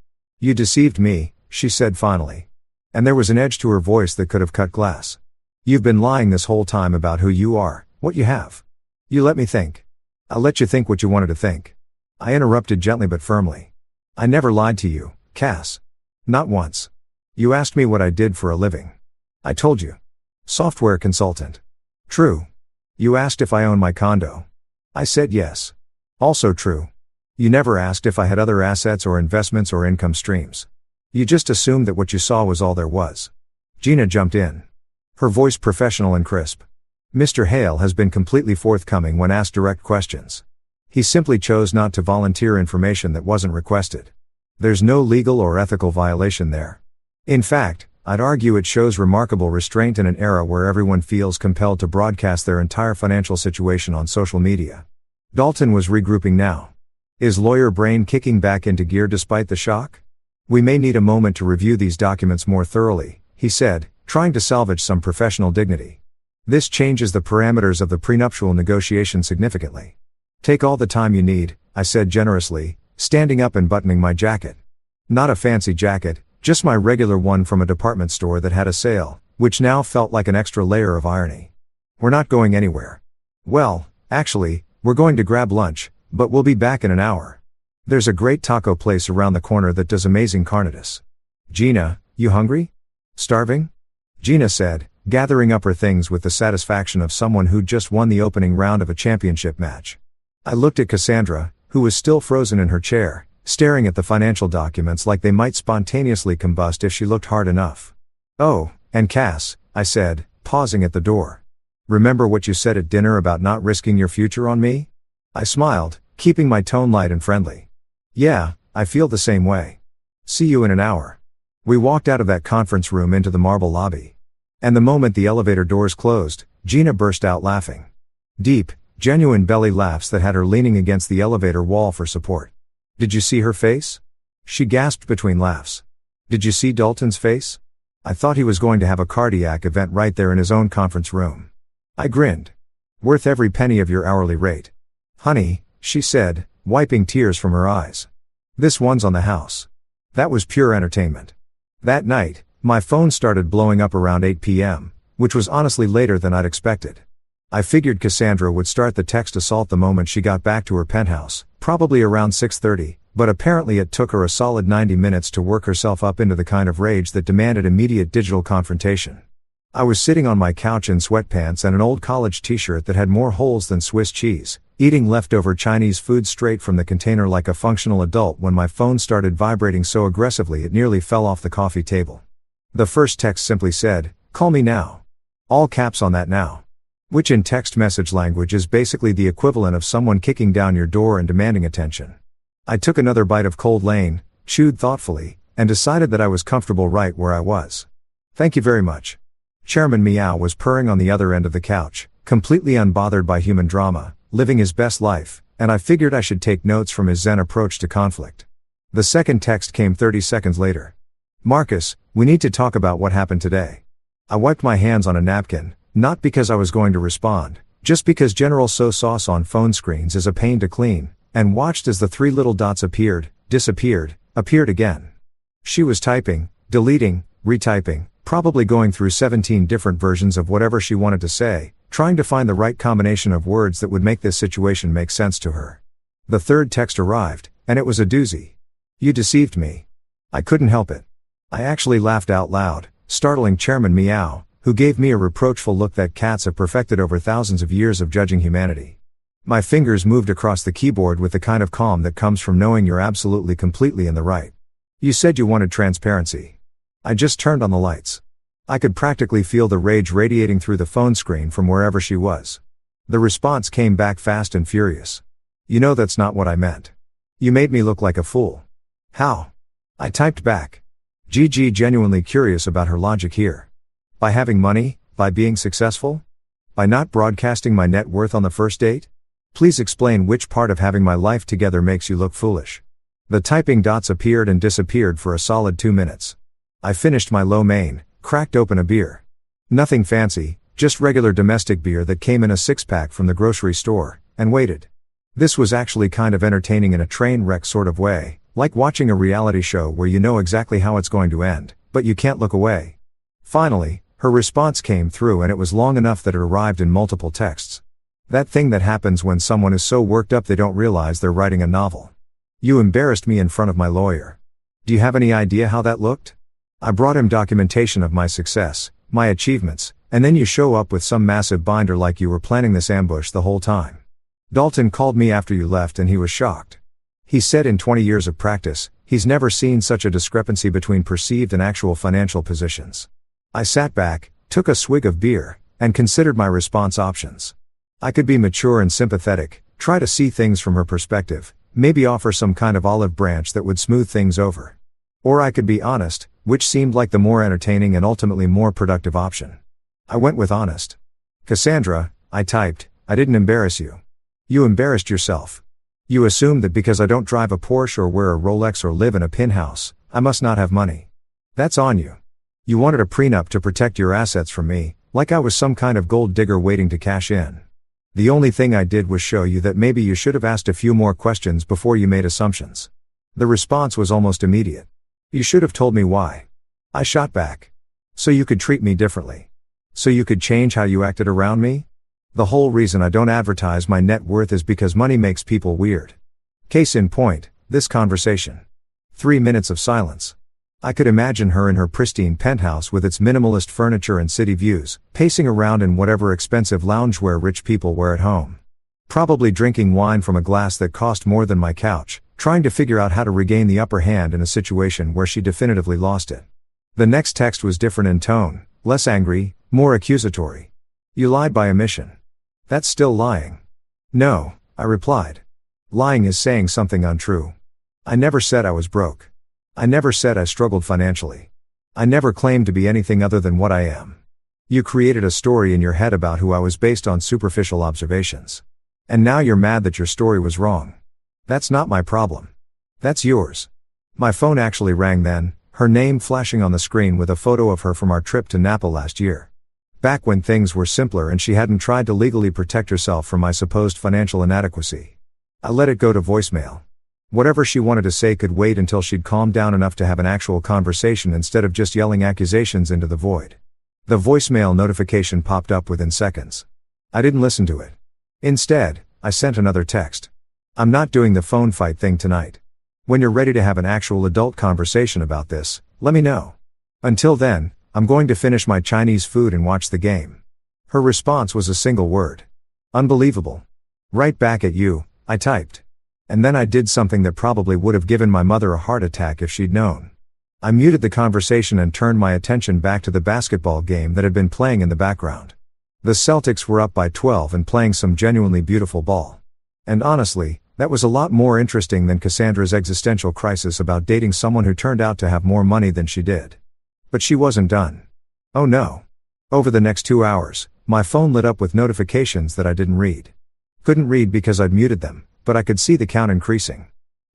"You deceived me," she said finally. And there was an edge to her voice that could have cut glass. "You've been lying this whole time about who you are, what you have. You let me think. I'll let you think what you wanted to think." I interrupted gently but firmly. "I never lied to you, Cass. Not once. You asked me what I did for a living. I told you. Software consultant. True. You asked if I own my condo. I said yes. Also true. You never asked if I had other assets or investments or income streams. You just assumed that what you saw was all there was." Gina jumped in, her voice professional and crisp. "Mr. Hale has been completely forthcoming when asked direct questions. He simply chose not to volunteer information that wasn't requested. There's no legal or ethical violation there. In fact, I'd argue it shows remarkable restraint in an era where everyone feels compelled to broadcast their entire financial situation on social media." Dalton was regrouping now. Is lawyer brain kicking back into gear despite the shock? "We may need a moment to review these documents more thoroughly," he said, trying to salvage some professional dignity. "This changes the parameters of the prenuptial negotiation significantly." "Take all the time you need," I said generously, standing up and buttoning my jacket. Not a fancy jacket, just my regular one from a department store that had a sale, which now felt like an extra layer of irony. "We're not going anywhere. Well, actually, we're going to grab lunch, but we'll be back in an hour. There's a great taco place around the corner that does amazing carnitas." "Gina, you hungry? Starving?" Gina said, gathering up her things with the satisfaction of someone who'd just won the opening round of a championship match. I looked at Cassandra, who was still frozen in her chair, staring at the financial documents like they might spontaneously combust if she looked hard enough. "Oh, and Cass," I said, pausing at the door. "Remember what you said at dinner about not risking your future on me?" I smiled, keeping my tone light and friendly. "Yeah, I feel the same way. See you in an hour." We walked out of that conference room into the marble lobby. And the moment the elevator doors closed, Gina burst out laughing. Deep, genuine belly laughs that had her leaning against the elevator wall for support. "Did you see her face?" she gasped between laughs. "Did you see Dalton's face? I thought he was going to have a cardiac event right there in his own conference room." I grinned. "Worth every penny of your hourly rate. Honey," she said, wiping tears from her eyes. "This one's on the house." That was pure entertainment. That night, my phone started blowing up around 8 p.m., which was honestly later than I'd expected. I figured Cassandra would start the text assault the moment she got back to her penthouse, probably around 6:30, but apparently it took her a solid 90 minutes to work herself up into the kind of rage that demanded immediate digital confrontation. I was sitting on my couch in sweatpants and an old college t-shirt that had more holes than Swiss cheese, eating leftover Chinese food straight from the container like a functional adult when my phone started vibrating so aggressively it nearly fell off the coffee table. The first text simply said, "Call me now." All caps on that "now." Which in text message language is basically the equivalent of someone kicking down your door and demanding attention. I took another bite of cold lane, chewed thoughtfully, and decided that I was comfortable right where I was. "Thank you very much." Chairman Meow was purring on the other end of the couch, completely unbothered by human drama, living his best life, and I figured I should take notes from his zen approach to conflict. The second text came 30 seconds later. "Marcus, we need to talk about what happened today." I wiped my hands on a napkin, not because I was going to respond, just because General So Sauce on phone screens is a pain to clean, and watched as the three little dots appeared, disappeared, appeared again. She was typing, deleting, retyping, probably going through 17 different versions of whatever she wanted to say, trying to find the right combination of words that would make this situation make sense to her. The third text arrived, and it was a doozy. "You deceived me." I couldn't help it. I actually laughed out loud, startling Chairman Meow, who gave me a reproachful look that cats have perfected over thousands of years of judging humanity. My fingers moved across the keyboard with the kind of calm that comes from knowing you're absolutely completely in the right. "You said you wanted transparency." I just turned on the lights. I could practically feel the rage radiating through the phone screen from wherever she was. The response came back fast and furious. "You know that's not what I meant. You made me look like a fool." "How?" I typed back. GG, genuinely curious about her logic here. By having money? By being successful? By not broadcasting my net worth on the first date? Please explain which part of having my life together makes you look foolish. The typing dots appeared and disappeared for a solid 2 minutes. I finished my lo mein, cracked open a beer. Nothing fancy, just regular domestic beer that came in a 6-pack from the grocery store, and waited. This was actually kind of entertaining in a train wreck sort of way, like watching a reality show where you know exactly how it's going to end, but you can't look away. Finally, her response came through, and it was long enough that it arrived in multiple texts. That thing that happens when someone is so worked up they don't realize they're writing a novel. "You embarrassed me in front of my lawyer. Do you have any idea how that looked? I brought him documentation of my success, my achievements, and then you show up with some massive binder like you were planning this ambush the whole time." Dalton called me after you left and he was shocked. He said in 20 years of practice, he's never seen such a discrepancy between perceived and actual financial positions. I sat back, took a swig of beer, and considered my response options. I could be mature and sympathetic, try to see things from her perspective, maybe offer some kind of olive branch that would smooth things over. Or I could be honest, which seemed like the more entertaining and ultimately more productive option. I went with honest. "Cassandra," I typed, "I didn't embarrass you. You embarrassed yourself. You assumed that because I don't drive a Porsche or wear a Rolex or live in a penthouse, I must not have money. That's on you. You wanted a prenup to protect your assets from me, like I was some kind of gold digger waiting to cash in. The only thing I did was show you that maybe you should have asked a few more questions before you made assumptions." The response was almost immediate. "You should have told me why." I shot back. "So you could treat me differently. So you could change how you acted around me? The whole reason I don't advertise my net worth is because money makes people weird. Case in point, this conversation." 3 minutes of silence. I could imagine her in her pristine penthouse with its minimalist furniture and city views, pacing around in whatever expensive loungewear rich people wear at home. Probably drinking wine from a glass that cost more than my couch, trying to figure out how to regain the upper hand in a situation where she definitively lost it. The next text was different in tone, less angry, more accusatory. "You lied by omission." "That's still lying." "No," I replied. "Lying is saying something untrue. I never said I was broke. I never said I struggled financially. I never claimed to be anything other than what I am. You created a story in your head about who I was based on superficial observations. And now you're mad that your story was wrong. That's not my problem. That's yours." My phone actually rang then, her name flashing on the screen with a photo of her from our trip to Napa last year. Back when things were simpler and she hadn't tried to legally protect herself from my supposed financial inadequacy. I let it go to voicemail. Whatever she wanted to say could wait until she'd calmed down enough to have an actual conversation instead of just yelling accusations into the void. The voicemail notification popped up within seconds. I didn't listen to it. Instead, I sent another text. "I'm not doing the phone fight thing tonight. When you're ready to have an actual adult conversation about this, let me know. Until then, I'm going to finish my Chinese food and watch the game. Her response was a single word. Unbelievable. Right back at you, I typed. And then I did something that probably would have given my mother a heart attack if she'd known. I muted the conversation and turned my attention back to the basketball game that had been playing in the background. The Celtics were up by 12 and playing some genuinely beautiful ball. And honestly, that was a lot more interesting than Cassandra's existential crisis about dating someone who turned out to have more money than she did. But she wasn't done. Oh no. Over the next 2 hours, my phone lit up with notifications that I didn't read. Couldn't read because I'd muted them, but I could see the count increasing.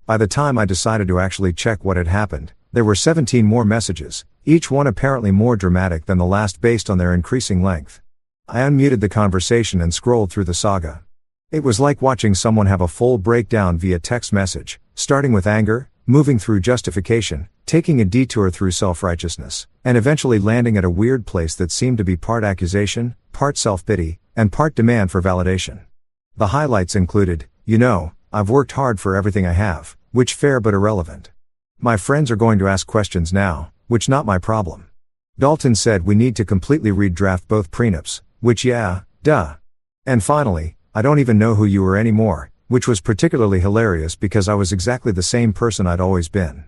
By the time I decided to actually check what had happened, there were 17 more messages, each one apparently more dramatic than the last based on their increasing length. I unmuted the conversation and scrolled through the saga. It was like watching someone have a full breakdown via text message, starting with anger, moving through justification, taking a detour through self-righteousness, and eventually landing at a weird place that seemed to be part accusation, part self-pity, and part demand for validation. The highlights included, I've worked hard for everything I have, which fair but irrelevant. My friends are going to ask questions now, which not my problem. Dalton said we need to completely redraft both prenups, which yeah, duh. And finally, I don't even know who you are anymore, which was particularly hilarious because I was exactly the same person I'd always been.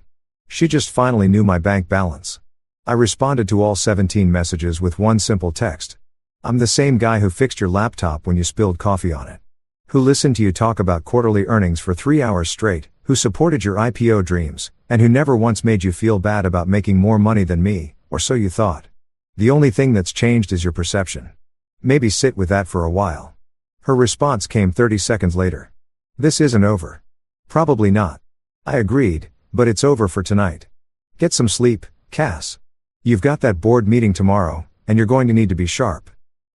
She just finally knew my bank balance. I responded to all 17 messages with one simple text. I'm the same guy who fixed your laptop when you spilled coffee on it. Who listened to you talk about quarterly earnings for 3 hours straight, who supported your IPO dreams, and who never once made you feel bad about making more money than me, or so you thought. The only thing that's changed is your perception. Maybe sit with that for a while. Her response came 30 seconds later. This isn't over. Probably not. I agreed, but it's over for tonight. Get some sleep, Cass. You've got that board meeting tomorrow, and you're going to need to be sharp.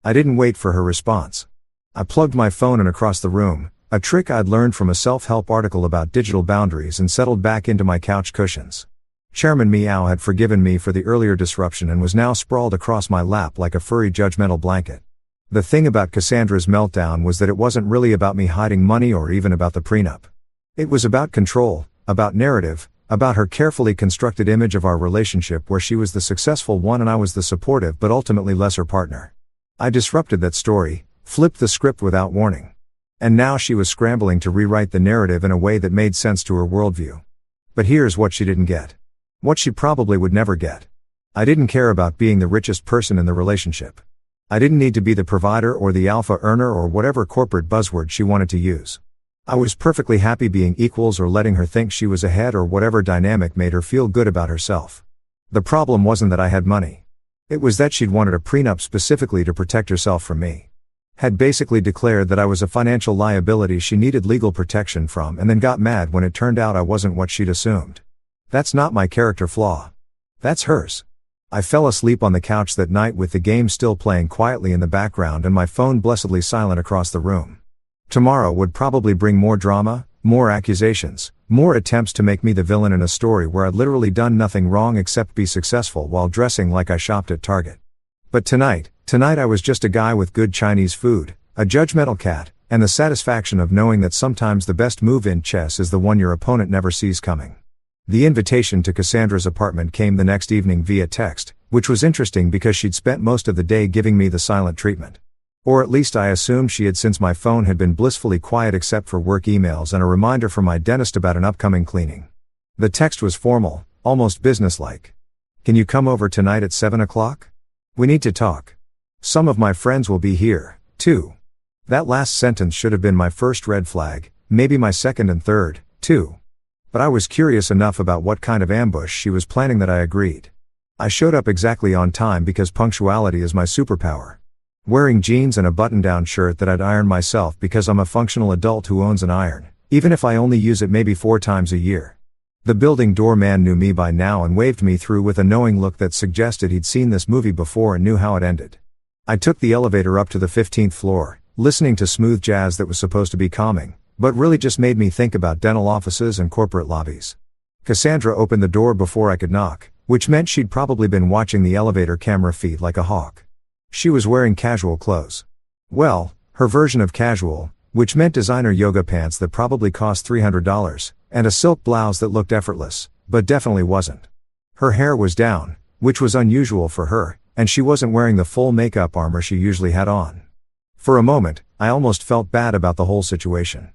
I didn't wait for her response. I plugged my phone in across the room, a trick I'd learned from a self-help article about digital boundaries, and settled back into my couch cushions. Chairman Meow had forgiven me for the earlier disruption and was now sprawled across my lap like a furry judgmental blanket. The thing about Cassandra's meltdown was that it wasn't really about me hiding money or even about the prenup. It was about control, about narrative, about her carefully constructed image of our relationship where she was the successful one and I was the supportive but ultimately lesser partner. I disrupted that story, flipped the script without warning. And now she was scrambling to rewrite the narrative in a way that made sense to her worldview. But here's what she didn't get. What she probably would never get. I didn't care about being the richest person in the relationship. I didn't need to be the provider or the alpha earner or whatever corporate buzzword she wanted to use. I was perfectly happy being equals or letting her think she was ahead or whatever dynamic made her feel good about herself. The problem wasn't that I had money. It was that she'd wanted a prenup specifically to protect herself from me. Had basically declared that I was a financial liability she needed legal protection from and then got mad when it turned out I wasn't what she'd assumed. That's not my character flaw. That's hers. I fell asleep on the couch that night with the game still playing quietly in the background and my phone blessedly silent across the room. Tomorrow would probably bring more drama, more accusations, more attempts to make me the villain in a story where I'd literally done nothing wrong except be successful while dressing like I shopped at Target. But tonight I was just a guy with good Chinese food, a judgmental cat, and the satisfaction of knowing that sometimes the best move in chess is the one your opponent never sees coming. The invitation to Cassandra's apartment came the next evening via text, which was interesting because she'd spent most of the day giving me the silent treatment. Or at least I assumed she had, since my phone had been blissfully quiet except for work emails and a reminder from my dentist about an upcoming cleaning. The text was formal, almost businesslike. Can you come over tonight at 7 o'clock? We need to talk. Some of my friends will be here, too. That last sentence should have been my first red flag, maybe my second and third, too. But I was curious enough about what kind of ambush she was planning that I agreed. I showed up exactly on time because punctuality is my superpower. Wearing jeans and a button-down shirt that I'd ironed myself because I'm a functional adult who owns an iron, even if I only use it maybe 4 times a year. The building doorman knew me by now and waved me through with a knowing look that suggested he'd seen this movie before and knew how it ended. I took the elevator up to the 15th floor, listening to smooth jazz that was supposed to be calming, but really just made me think about dental offices and corporate lobbies. Cassandra opened the door before I could knock, which meant she'd probably been watching the elevator camera feed like a hawk. She was wearing casual clothes. Well, her version of casual, which meant designer yoga pants that probably cost $300, and a silk blouse that looked effortless, but definitely wasn't. Her hair was down, which was unusual for her, and she wasn't wearing the full makeup armor she usually had on. For a moment, I almost felt bad about the whole situation.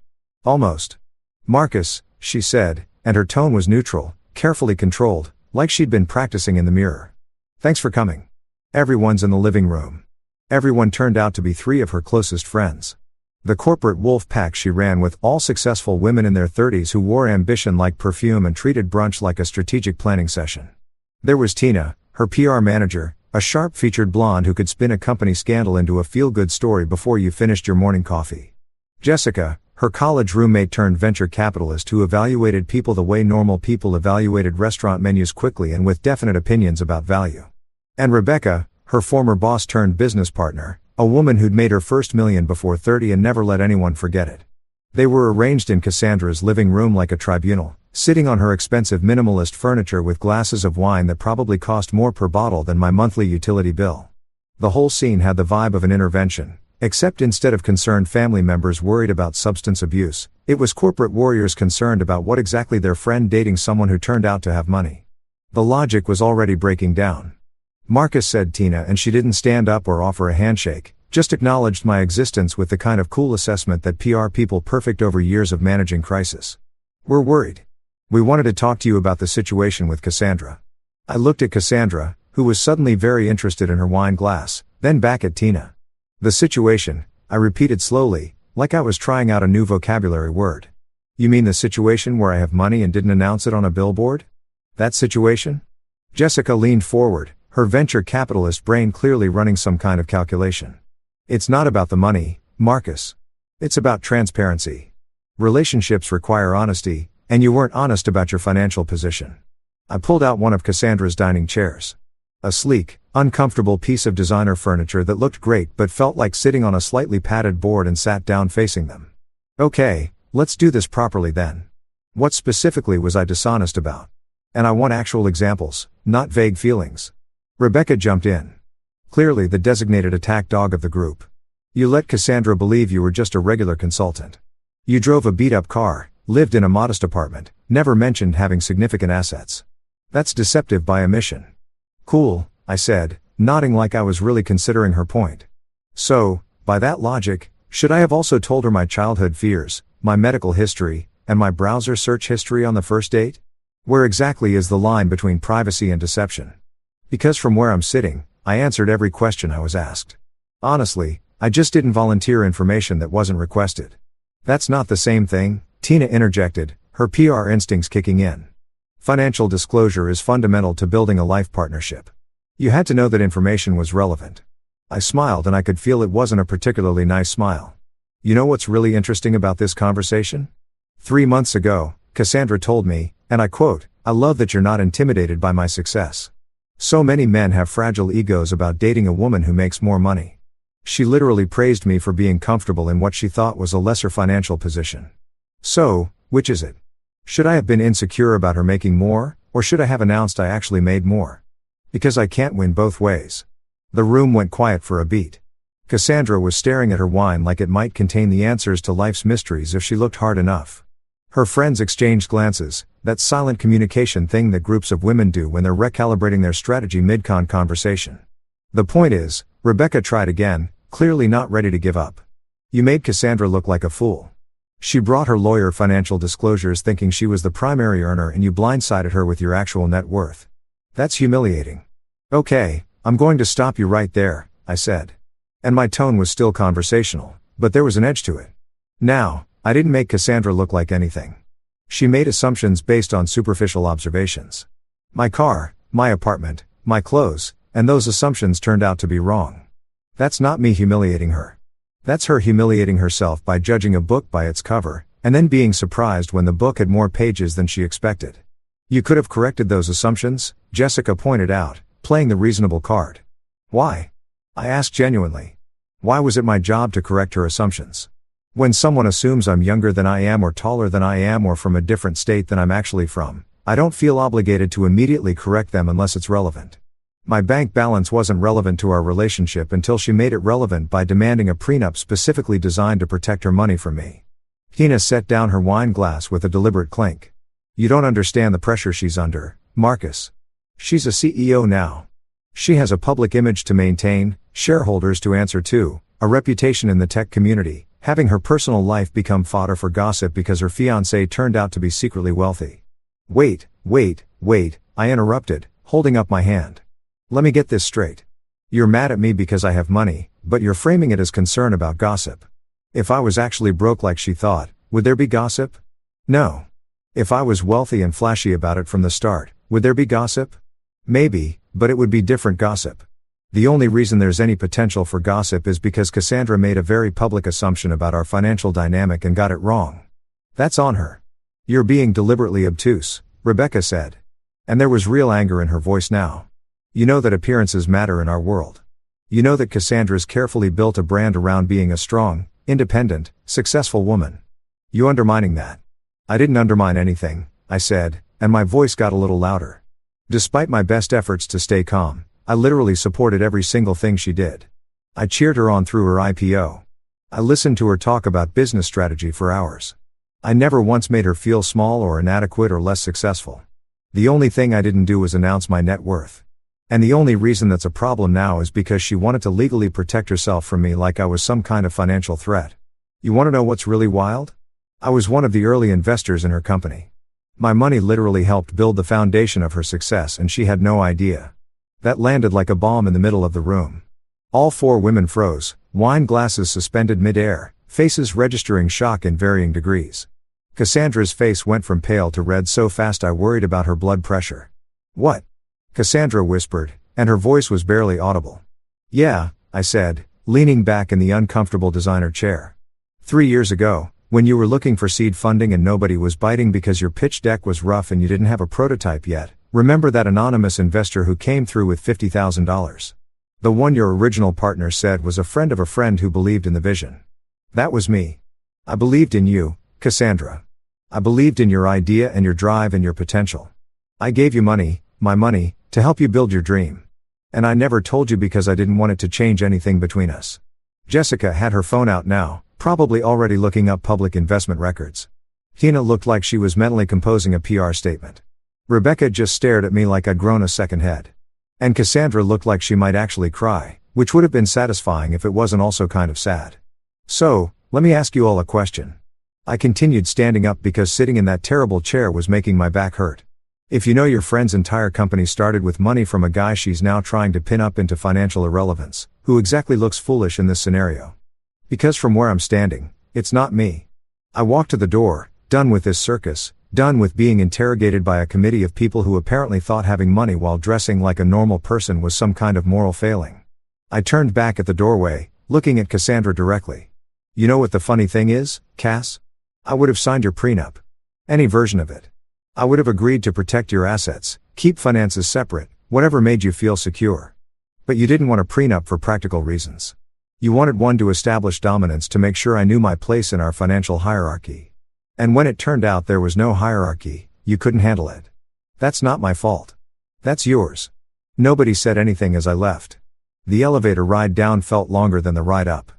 Almost. "Marcus," she said, and her tone was neutral, carefully controlled, like she'd been practicing in the mirror. "Thanks for coming. Everyone's in the living room." Everyone turned out to be 3 of her closest friends. The corporate wolf pack she ran with, all successful women in their 30s who wore ambition like perfume and treated brunch like a strategic planning session. There was Tina, her PR manager, a sharp-featured blonde who could spin a company scandal into a feel-good story before you finished your morning coffee. Jessica, her college roommate turned venture capitalist who evaluated people the way normal people evaluated restaurant menus, quickly and with definite opinions about value. And Rebecca, her former boss turned business partner, a woman who'd made her first million before 30 and never let anyone forget it. They were arranged in Cassandra's living room like a tribunal, sitting on her expensive minimalist furniture with glasses of wine that probably cost more per bottle than my monthly utility bill. The whole scene had the vibe of an intervention, except instead of concerned family members worried about substance abuse, it was corporate warriors concerned about what exactly their friend dating someone who turned out to have money. The logic was already breaking down. "Marcus," said Tina, and she didn't stand up or offer a handshake, just acknowledged my existence with the kind of cool assessment that PR people perfect over years of managing crisis. "We're worried. We wanted to talk to you about the situation with Cassandra." I looked at Cassandra, who was suddenly very interested in her wine glass, then back at Tina. "The situation," I repeated slowly, like I was trying out a new vocabulary word. "You mean the situation where I have money and didn't announce it on a billboard? That situation?" Jessica leaned forward, her venture capitalist brain clearly running some kind of calculation. "It's not about the money, Marcus. It's about transparency. Relationships require honesty, and you weren't honest about your financial position." I pulled out one of Cassandra's dining chairs. A sleek, uncomfortable piece of designer furniture that looked great but felt like sitting on a slightly padded board, and sat down facing them. "Okay, let's do this properly then. What specifically was I dishonest about? And I want actual examples, not vague feelings." Rebecca jumped in. Clearly the designated attack dog of the group. "You let Cassandra believe you were just a regular consultant. You drove a beat-up car, lived in a modest apartment, never mentioned having significant assets. That's deceptive by omission." "Cool," I said, nodding like I was really considering her point. "So, by that logic, should I have also told her my childhood fears, my medical history, and my browser search history on the first date? Where exactly is the line between privacy and deception?" Because from where I'm sitting, I answered every question I was asked. Honestly, I just didn't volunteer information that wasn't requested. "That's not the same thing," Tina interjected, her PR instincts kicking in. "Financial disclosure is fundamental to building a life partnership. You had to know that information was relevant." I smiled, and I could feel it wasn't a particularly nice smile. "You know what's really interesting about this conversation? 3 months ago, Cassandra told me, and I quote, 'I love that you're not intimidated by my success. So many men have fragile egos about dating a woman who makes more money.' She literally praised me for being comfortable in what she thought was a lesser financial position. So, which is it? Should I have been insecure about her making more, or should I have announced I actually made more? Because I can't win both ways." The room went quiet for a beat. Cassandra was staring at her wine like it might contain the answers to life's mysteries if she looked hard enough. Her friends exchanged glances, that silent communication thing that groups of women do when they're recalibrating their strategy mid-con conversation. "The point is," Rebecca tried again, clearly not ready to give up. "You made Cassandra look like a fool. She brought her lawyer financial disclosures thinking she was the primary earner, and you blindsided her with your actual net worth. That's humiliating." "Okay, I'm going to stop you right there," I said. And my tone was still conversational, but there was an edge to it. Now, I didn't make Cassandra look like anything. She made assumptions based on superficial observations. My car, my apartment, my clothes, and those assumptions turned out to be wrong. That's not me humiliating her. That's her humiliating herself by judging a book by its cover, and then being surprised when the book had more pages than she expected. "You could have corrected those assumptions," Jessica pointed out, playing the reasonable card. "Why?" I asked genuinely. Why was it my job to correct her assumptions? When someone assumes I'm younger than I am, or taller than I am, or from a different state than I'm actually from, I don't feel obligated to immediately correct them unless it's relevant. My bank balance wasn't relevant to our relationship until she made it relevant by demanding a prenup specifically designed to protect her money from me. Tina set down her wine glass with a deliberate clink. "You don't understand the pressure she's under, Marcus. She's a CEO now. She has a public image to maintain, shareholders to answer to, a reputation in the tech community, having her personal life become fodder for gossip because her fiancé turned out to be secretly wealthy. Wait, I interrupted, holding up my hand. Let me get this straight. You're mad at me because I have money, but you're framing it as concern about gossip. If I was actually broke like she thought, would there be gossip? No. If I was wealthy and flashy about it from the start, would there be gossip? Maybe, but it would be different gossip. The only reason there's any potential for gossip is because Cassandra made a very public assumption about our financial dynamic and got it wrong. That's on her. You're being deliberately obtuse, Rebecca said. And there was real anger in her voice now. You know that appearances matter in our world. You know that Cassandra's carefully built a brand around being a strong, independent, successful woman. You undermining that. I didn't undermine anything, I said, and my voice got a little louder. Despite my best efforts to stay calm, I literally supported every single thing she did. I cheered her on through her IPO. I listened to her talk about business strategy for hours. I never once made her feel small or inadequate or less successful. The only thing I didn't do was announce my net worth. And the only reason that's a problem now is because she wanted to legally protect herself from me like I was some kind of financial threat. You want to know what's really wild? I was one of the early investors in her company. My money literally helped build the foundation of her success and she had no idea. That landed like a bomb in the middle of the room. All four women froze, wine glasses suspended mid-air, faces registering shock in varying degrees. Cassandra's face went from pale to red so fast I worried about her blood pressure. What? Cassandra whispered, and her voice was barely audible. Yeah, I said, leaning back in the uncomfortable designer chair. 3 years ago, when you were looking for seed funding and nobody was biting because your pitch deck was rough and you didn't have a prototype yet, remember that anonymous investor who came through with $50,000? The one your original partner said was a friend of a friend who believed in the vision. That was me. I believed in you, Cassandra. I believed in your idea and your drive and your potential. I gave you money, my money, to help you build your dream. And I never told you because I didn't want it to change anything between us. Jessica had her phone out now, probably already looking up public investment records. Tina looked like she was mentally composing a PR statement. Rebecca just stared at me like I'd grown a second head. And Cassandra looked like she might actually cry, which would have been satisfying if it wasn't also kind of sad. So, let me ask you all a question. I continued standing up because sitting in that terrible chair was making my back hurt. If you know your friend's entire company started with money from a guy she's now trying to pin up into financial irrelevance, who exactly looks foolish in this scenario? Because from where I'm standing, it's not me. I walked to the door, done with this circus, done with being interrogated by a committee of people who apparently thought having money while dressing like a normal person was some kind of moral failing. I turned back at the doorway, looking at Cassandra directly. You know what the funny thing is, Cass? I would have signed your prenup. Any version of it. I would have agreed to protect your assets, keep finances separate, whatever made you feel secure. But you didn't want a prenup for practical reasons. You wanted one to establish dominance to make sure I knew my place in our financial hierarchy. And when it turned out there was no hierarchy, you couldn't handle it. That's not my fault. That's yours. Nobody said anything as I left. The elevator ride down felt longer than the ride up.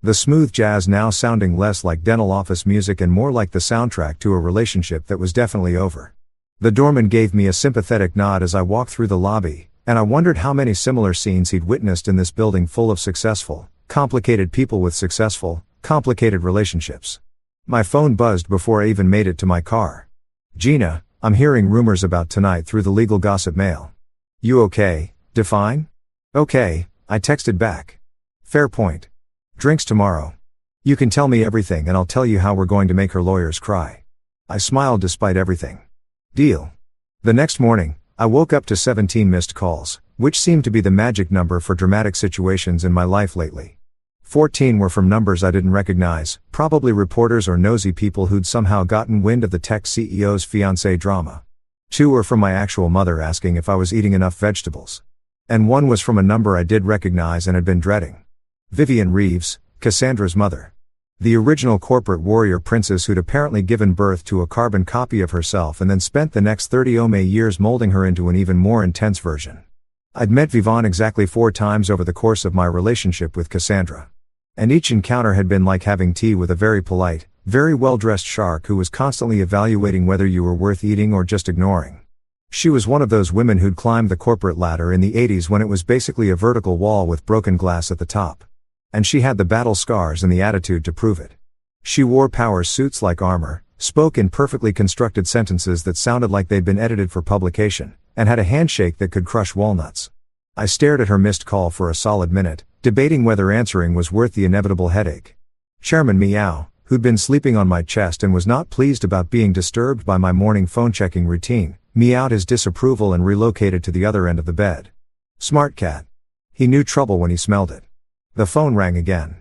The smooth jazz now sounding less like dental office music and more like the soundtrack to a relationship that was definitely over. The doorman gave me a sympathetic nod as I walked through the lobby, and I wondered how many similar scenes he'd witnessed in this building full of successful, complicated people with successful, complicated relationships. My phone buzzed before I even made it to my car. Gina, I'm hearing rumors about tonight through the legal gossip mail. You okay, Define? Okay, I texted back. Fair point. Drinks tomorrow. You can tell me everything and I'll tell you how we're going to make her lawyers cry. I smiled despite everything. Deal. The next morning, I woke up to 17 missed calls, which seemed to be the magic number for dramatic situations in my life lately. 14 were from numbers I didn't recognize, probably reporters or nosy people who'd somehow gotten wind of the tech CEO's fiancé drama. 2 were from my actual mother asking if I was eating enough vegetables. And 1 was from a number I did recognize and had been dreading. Vivian Reeves, Cassandra's mother. The original corporate warrior princess who'd apparently given birth to a carbon copy of herself and then spent the next 30 years molding her into an even more intense version. I'd met Vivian exactly 4 times over the course of my relationship with Cassandra. And each encounter had been like having tea with a very polite, very well-dressed shark who was constantly evaluating whether you were worth eating or just ignoring. She was one of those women who'd climbed the corporate ladder in the 80s when it was basically a vertical wall with broken glass at the top. And she had the battle scars and the attitude to prove it. She wore power suits like armor, spoke in perfectly constructed sentences that sounded like they'd been edited for publication, and had a handshake that could crush walnuts. I stared at her missed call for a solid minute, debating whether answering was worth the inevitable headache. Chairman Meow, who'd been sleeping on my chest and was not pleased about being disturbed by my morning phone-checking routine, meowed his disapproval and relocated to the other end of the bed. Smart cat. He knew trouble when he smelled it. The phone rang again.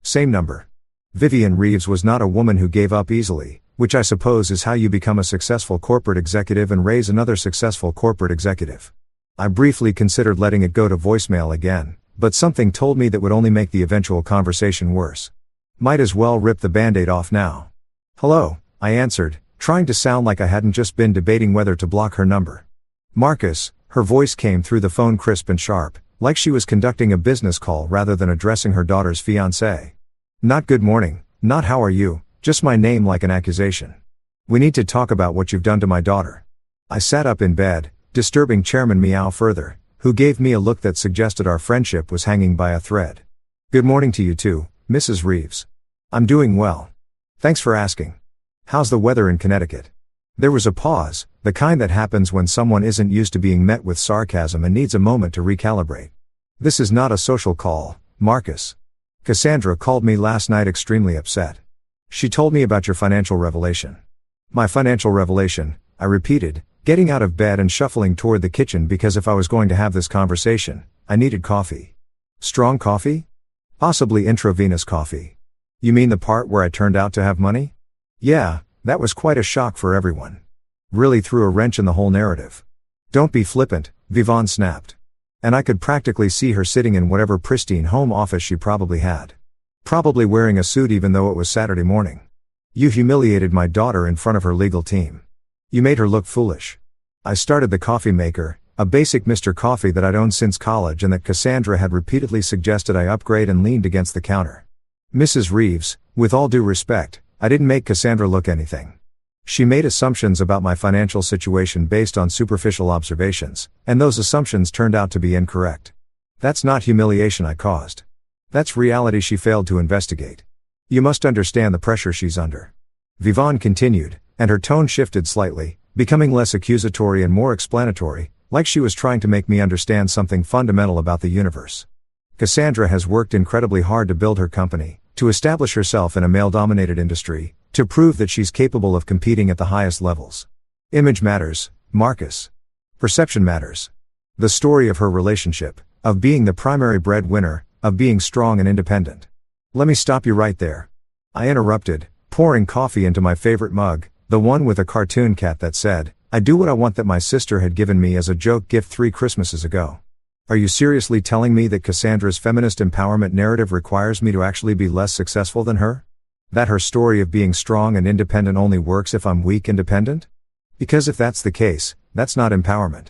Same number. Vivian Reeves was not a woman who gave up easily, which I suppose is how you become a successful corporate executive and raise another successful corporate executive. I briefly considered letting it go to voicemail again, but something told me that would only make the eventual conversation worse. Might as well rip the band-aid off now. Hello, I answered, trying to sound like I hadn't just been debating whether to block her number. Marcus, her voice came through the phone crisp and sharp, like she was conducting a business call rather than addressing her daughter's fiancé. Not good morning, not how are you, just my name like an accusation. We need to talk about what you've done to my daughter. I sat up in bed, disturbing Chairman Meow further, who gave me a look that suggested our friendship was hanging by a thread. Good morning to you too, Mrs. Reeves. I'm doing well. Thanks for asking. How's the weather in Connecticut? There was a pause, the kind that happens when someone isn't used to being met with sarcasm and needs a moment to recalibrate. This is not a social call, Marcus. Cassandra called me last night extremely upset. She told me about your financial revelation. My financial revelation, I repeated, getting out of bed and shuffling toward the kitchen because if I was going to have this conversation, I needed coffee. Strong coffee? Possibly intravenous coffee. You mean the part where I turned out to have money? Yeah, that was quite a shock for everyone. Really threw a wrench in the whole narrative. Don't be flippant, Vivon snapped. And I could practically see her sitting in whatever pristine home office she probably had. Probably wearing a suit even though it was Saturday morning. You humiliated my daughter in front of her legal team. You made her look foolish. I started the coffee maker, a basic Mr. Coffee that I'd owned since college and that Cassandra had repeatedly suggested I upgrade, and leaned against the counter. Mrs. Reeves, with all due respect, I didn't make Cassandra look anything. She made assumptions about my financial situation based on superficial observations, and those assumptions turned out to be incorrect. That's not humiliation I caused. That's reality she failed to investigate. You must understand the pressure she's under. Vivon continued, and her tone shifted slightly, becoming less accusatory and more explanatory, like she was trying to make me understand something fundamental about the universe. Cassandra has worked incredibly hard to build her company, to establish herself in a male-dominated industry, to prove that she's capable of competing at the highest levels. Image matters, Marcus. Perception matters. The story of her relationship, of being the primary breadwinner, of being strong and independent. Let me stop you right there. I interrupted, pouring coffee into my favorite mug, the one with a cartoon cat that said, I do what I want, that my sister had given me as a joke gift 3 Christmases ago. Are you seriously telling me that Cassandra's feminist empowerment narrative requires me to actually be less successful than her? That her story of being strong and independent only works if I'm weak and dependent? Because if that's the case, that's not empowerment.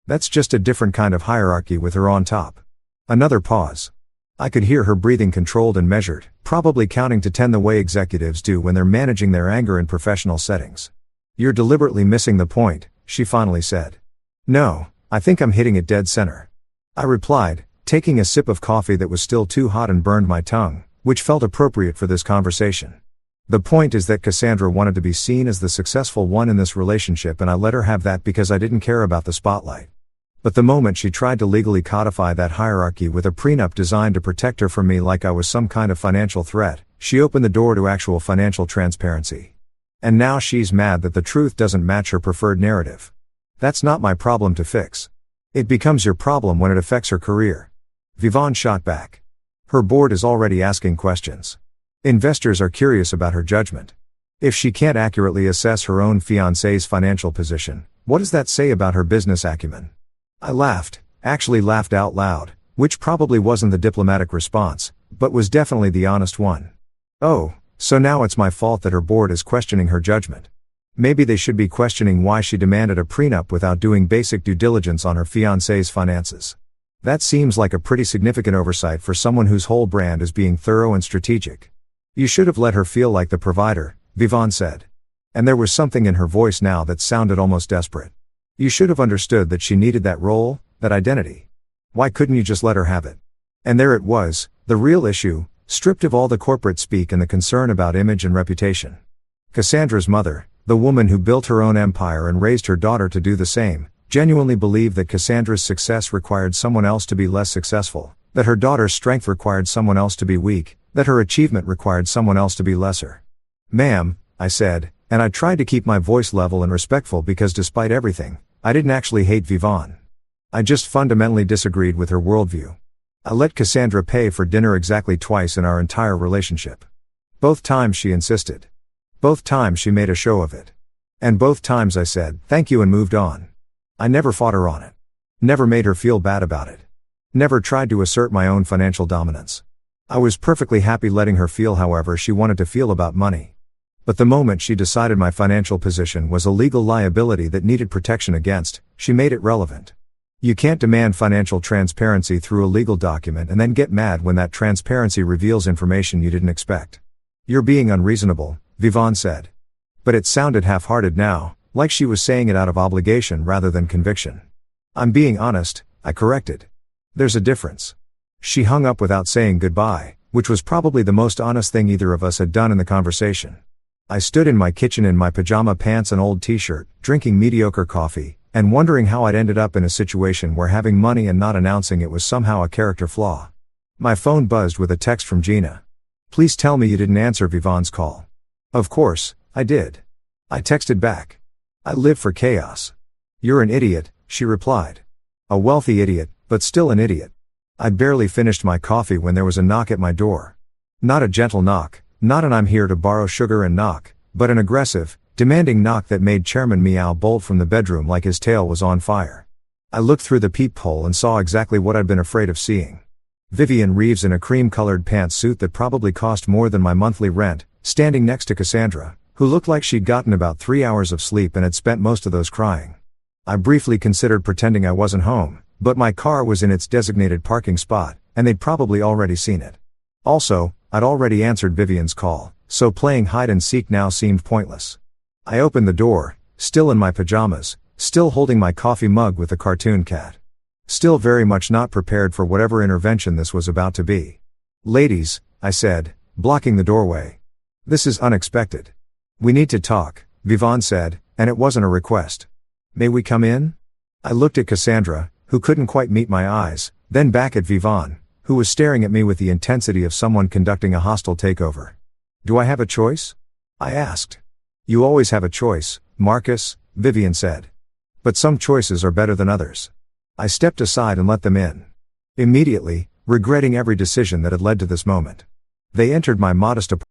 That's just a different kind of hierarchy with her on top. Another pause. I could hear her breathing controlled and measured, probably counting to 10 the way executives do when they're managing their anger in professional settings. You're deliberately missing the point, she finally said. No, I think I'm hitting it dead center. I replied, taking a sip of coffee that was still too hot and burned my tongue, which felt appropriate for this conversation. The point is that Cassandra wanted to be seen as the successful one in this relationship, and I let her have that because I didn't care about the spotlight. But the moment she tried to legally codify that hierarchy with a prenup designed to protect her from me like I was some kind of financial threat, she opened the door to actual financial transparency. And now she's mad that the truth doesn't match her preferred narrative. That's not my problem to fix. It becomes your problem when it affects her career. Vivon shot back. Her board is already asking questions. Investors are curious about her judgment. If she can't accurately assess her own fiancé's financial position, what does that say about her business acumen? I laughed, actually laughed out loud, which probably wasn't the diplomatic response, but was definitely the honest one. Oh, so now it's my fault that her board is questioning her judgment. Maybe they should be questioning why she demanded a prenup without doing basic due diligence on her fiancé's finances. That seems like a pretty significant oversight for someone whose whole brand is being thorough and strategic. You should have let her feel like the provider, Vivon said. And there was something in her voice now that sounded almost desperate. You should have understood that she needed that role, that identity. Why couldn't you just let her have it? And there it was, the real issue, stripped of all the corporate speak and the concern about image and reputation. Cassandra's mother, the woman who built her own empire and raised her daughter to do the same, genuinely believed that Cassandra's success required someone else to be less successful, that her daughter's strength required someone else to be weak, that her achievement required someone else to be lesser. "Ma'am," I said, and I tried to keep my voice level and respectful because despite everything, I didn't actually hate Vivon. I just fundamentally disagreed with her worldview. I let Cassandra pay for dinner exactly twice in our entire relationship. Both times she insisted. Both times she made a show of it. And both times I said, "Thank you," and moved on. I never fought her on it. Never made her feel bad about it. Never tried to assert my own financial dominance. I was perfectly happy letting her feel however she wanted to feel about money. But the moment she decided my financial position was a legal liability that needed protection against, she made it relevant. You can't demand financial transparency through a legal document and then get mad when that transparency reveals information you didn't expect. "You're being unreasonable," Vivon said. But it sounded half-hearted now, like she was saying it out of obligation rather than conviction. "I'm being honest," I corrected. "There's a difference." She hung up without saying goodbye, which was probably the most honest thing either of us had done in the conversation. I stood in my kitchen in my pajama pants and old t-shirt, drinking mediocre coffee, and wondering how I'd ended up in a situation where having money and not announcing it was somehow a character flaw. My phone buzzed with a text from Gina. "Please tell me you didn't answer Vivon's call." Of course, I did. I texted back. "I live for chaos." "You're an idiot," she replied. "A wealthy idiot, but still an idiot." I'd barely finished my coffee when there was a knock at my door. Not a gentle knock, not an "I'm here to borrow sugar" and knock, but an aggressive, demanding knock that made Chairman Meow bolt from the bedroom like his tail was on fire. I looked through the peephole and saw exactly what I'd been afraid of seeing. Vivian Reeves in a cream-colored pantsuit that probably cost more than my monthly rent, standing next to Cassandra, who looked like she'd gotten about 3 hours of sleep and had spent most of those crying. I briefly considered pretending I wasn't home, but my car was in its designated parking spot, and they'd probably already seen it. Also, I'd already answered Vivian's call, so playing hide-and-seek now seemed pointless. I opened the door, still in my pajamas, still holding my coffee mug with the cartoon cat. Still very much not prepared for whatever intervention this was about to be. "Ladies," I said, blocking the doorway. "This is unexpected. We need to talk," Vivon said, and it wasn't a request. "May we come in?" I looked at Cassandra, who couldn't quite meet my eyes, then back at Vivon, who was staring at me with the intensity of someone conducting a hostile takeover. "Do I have a choice?" I asked. "You always have a choice, Marcus," Vivian said. "But some choices are better than others." I stepped aside and let them in. Immediately, regretting every decision that had led to this moment. They entered my modest apartment.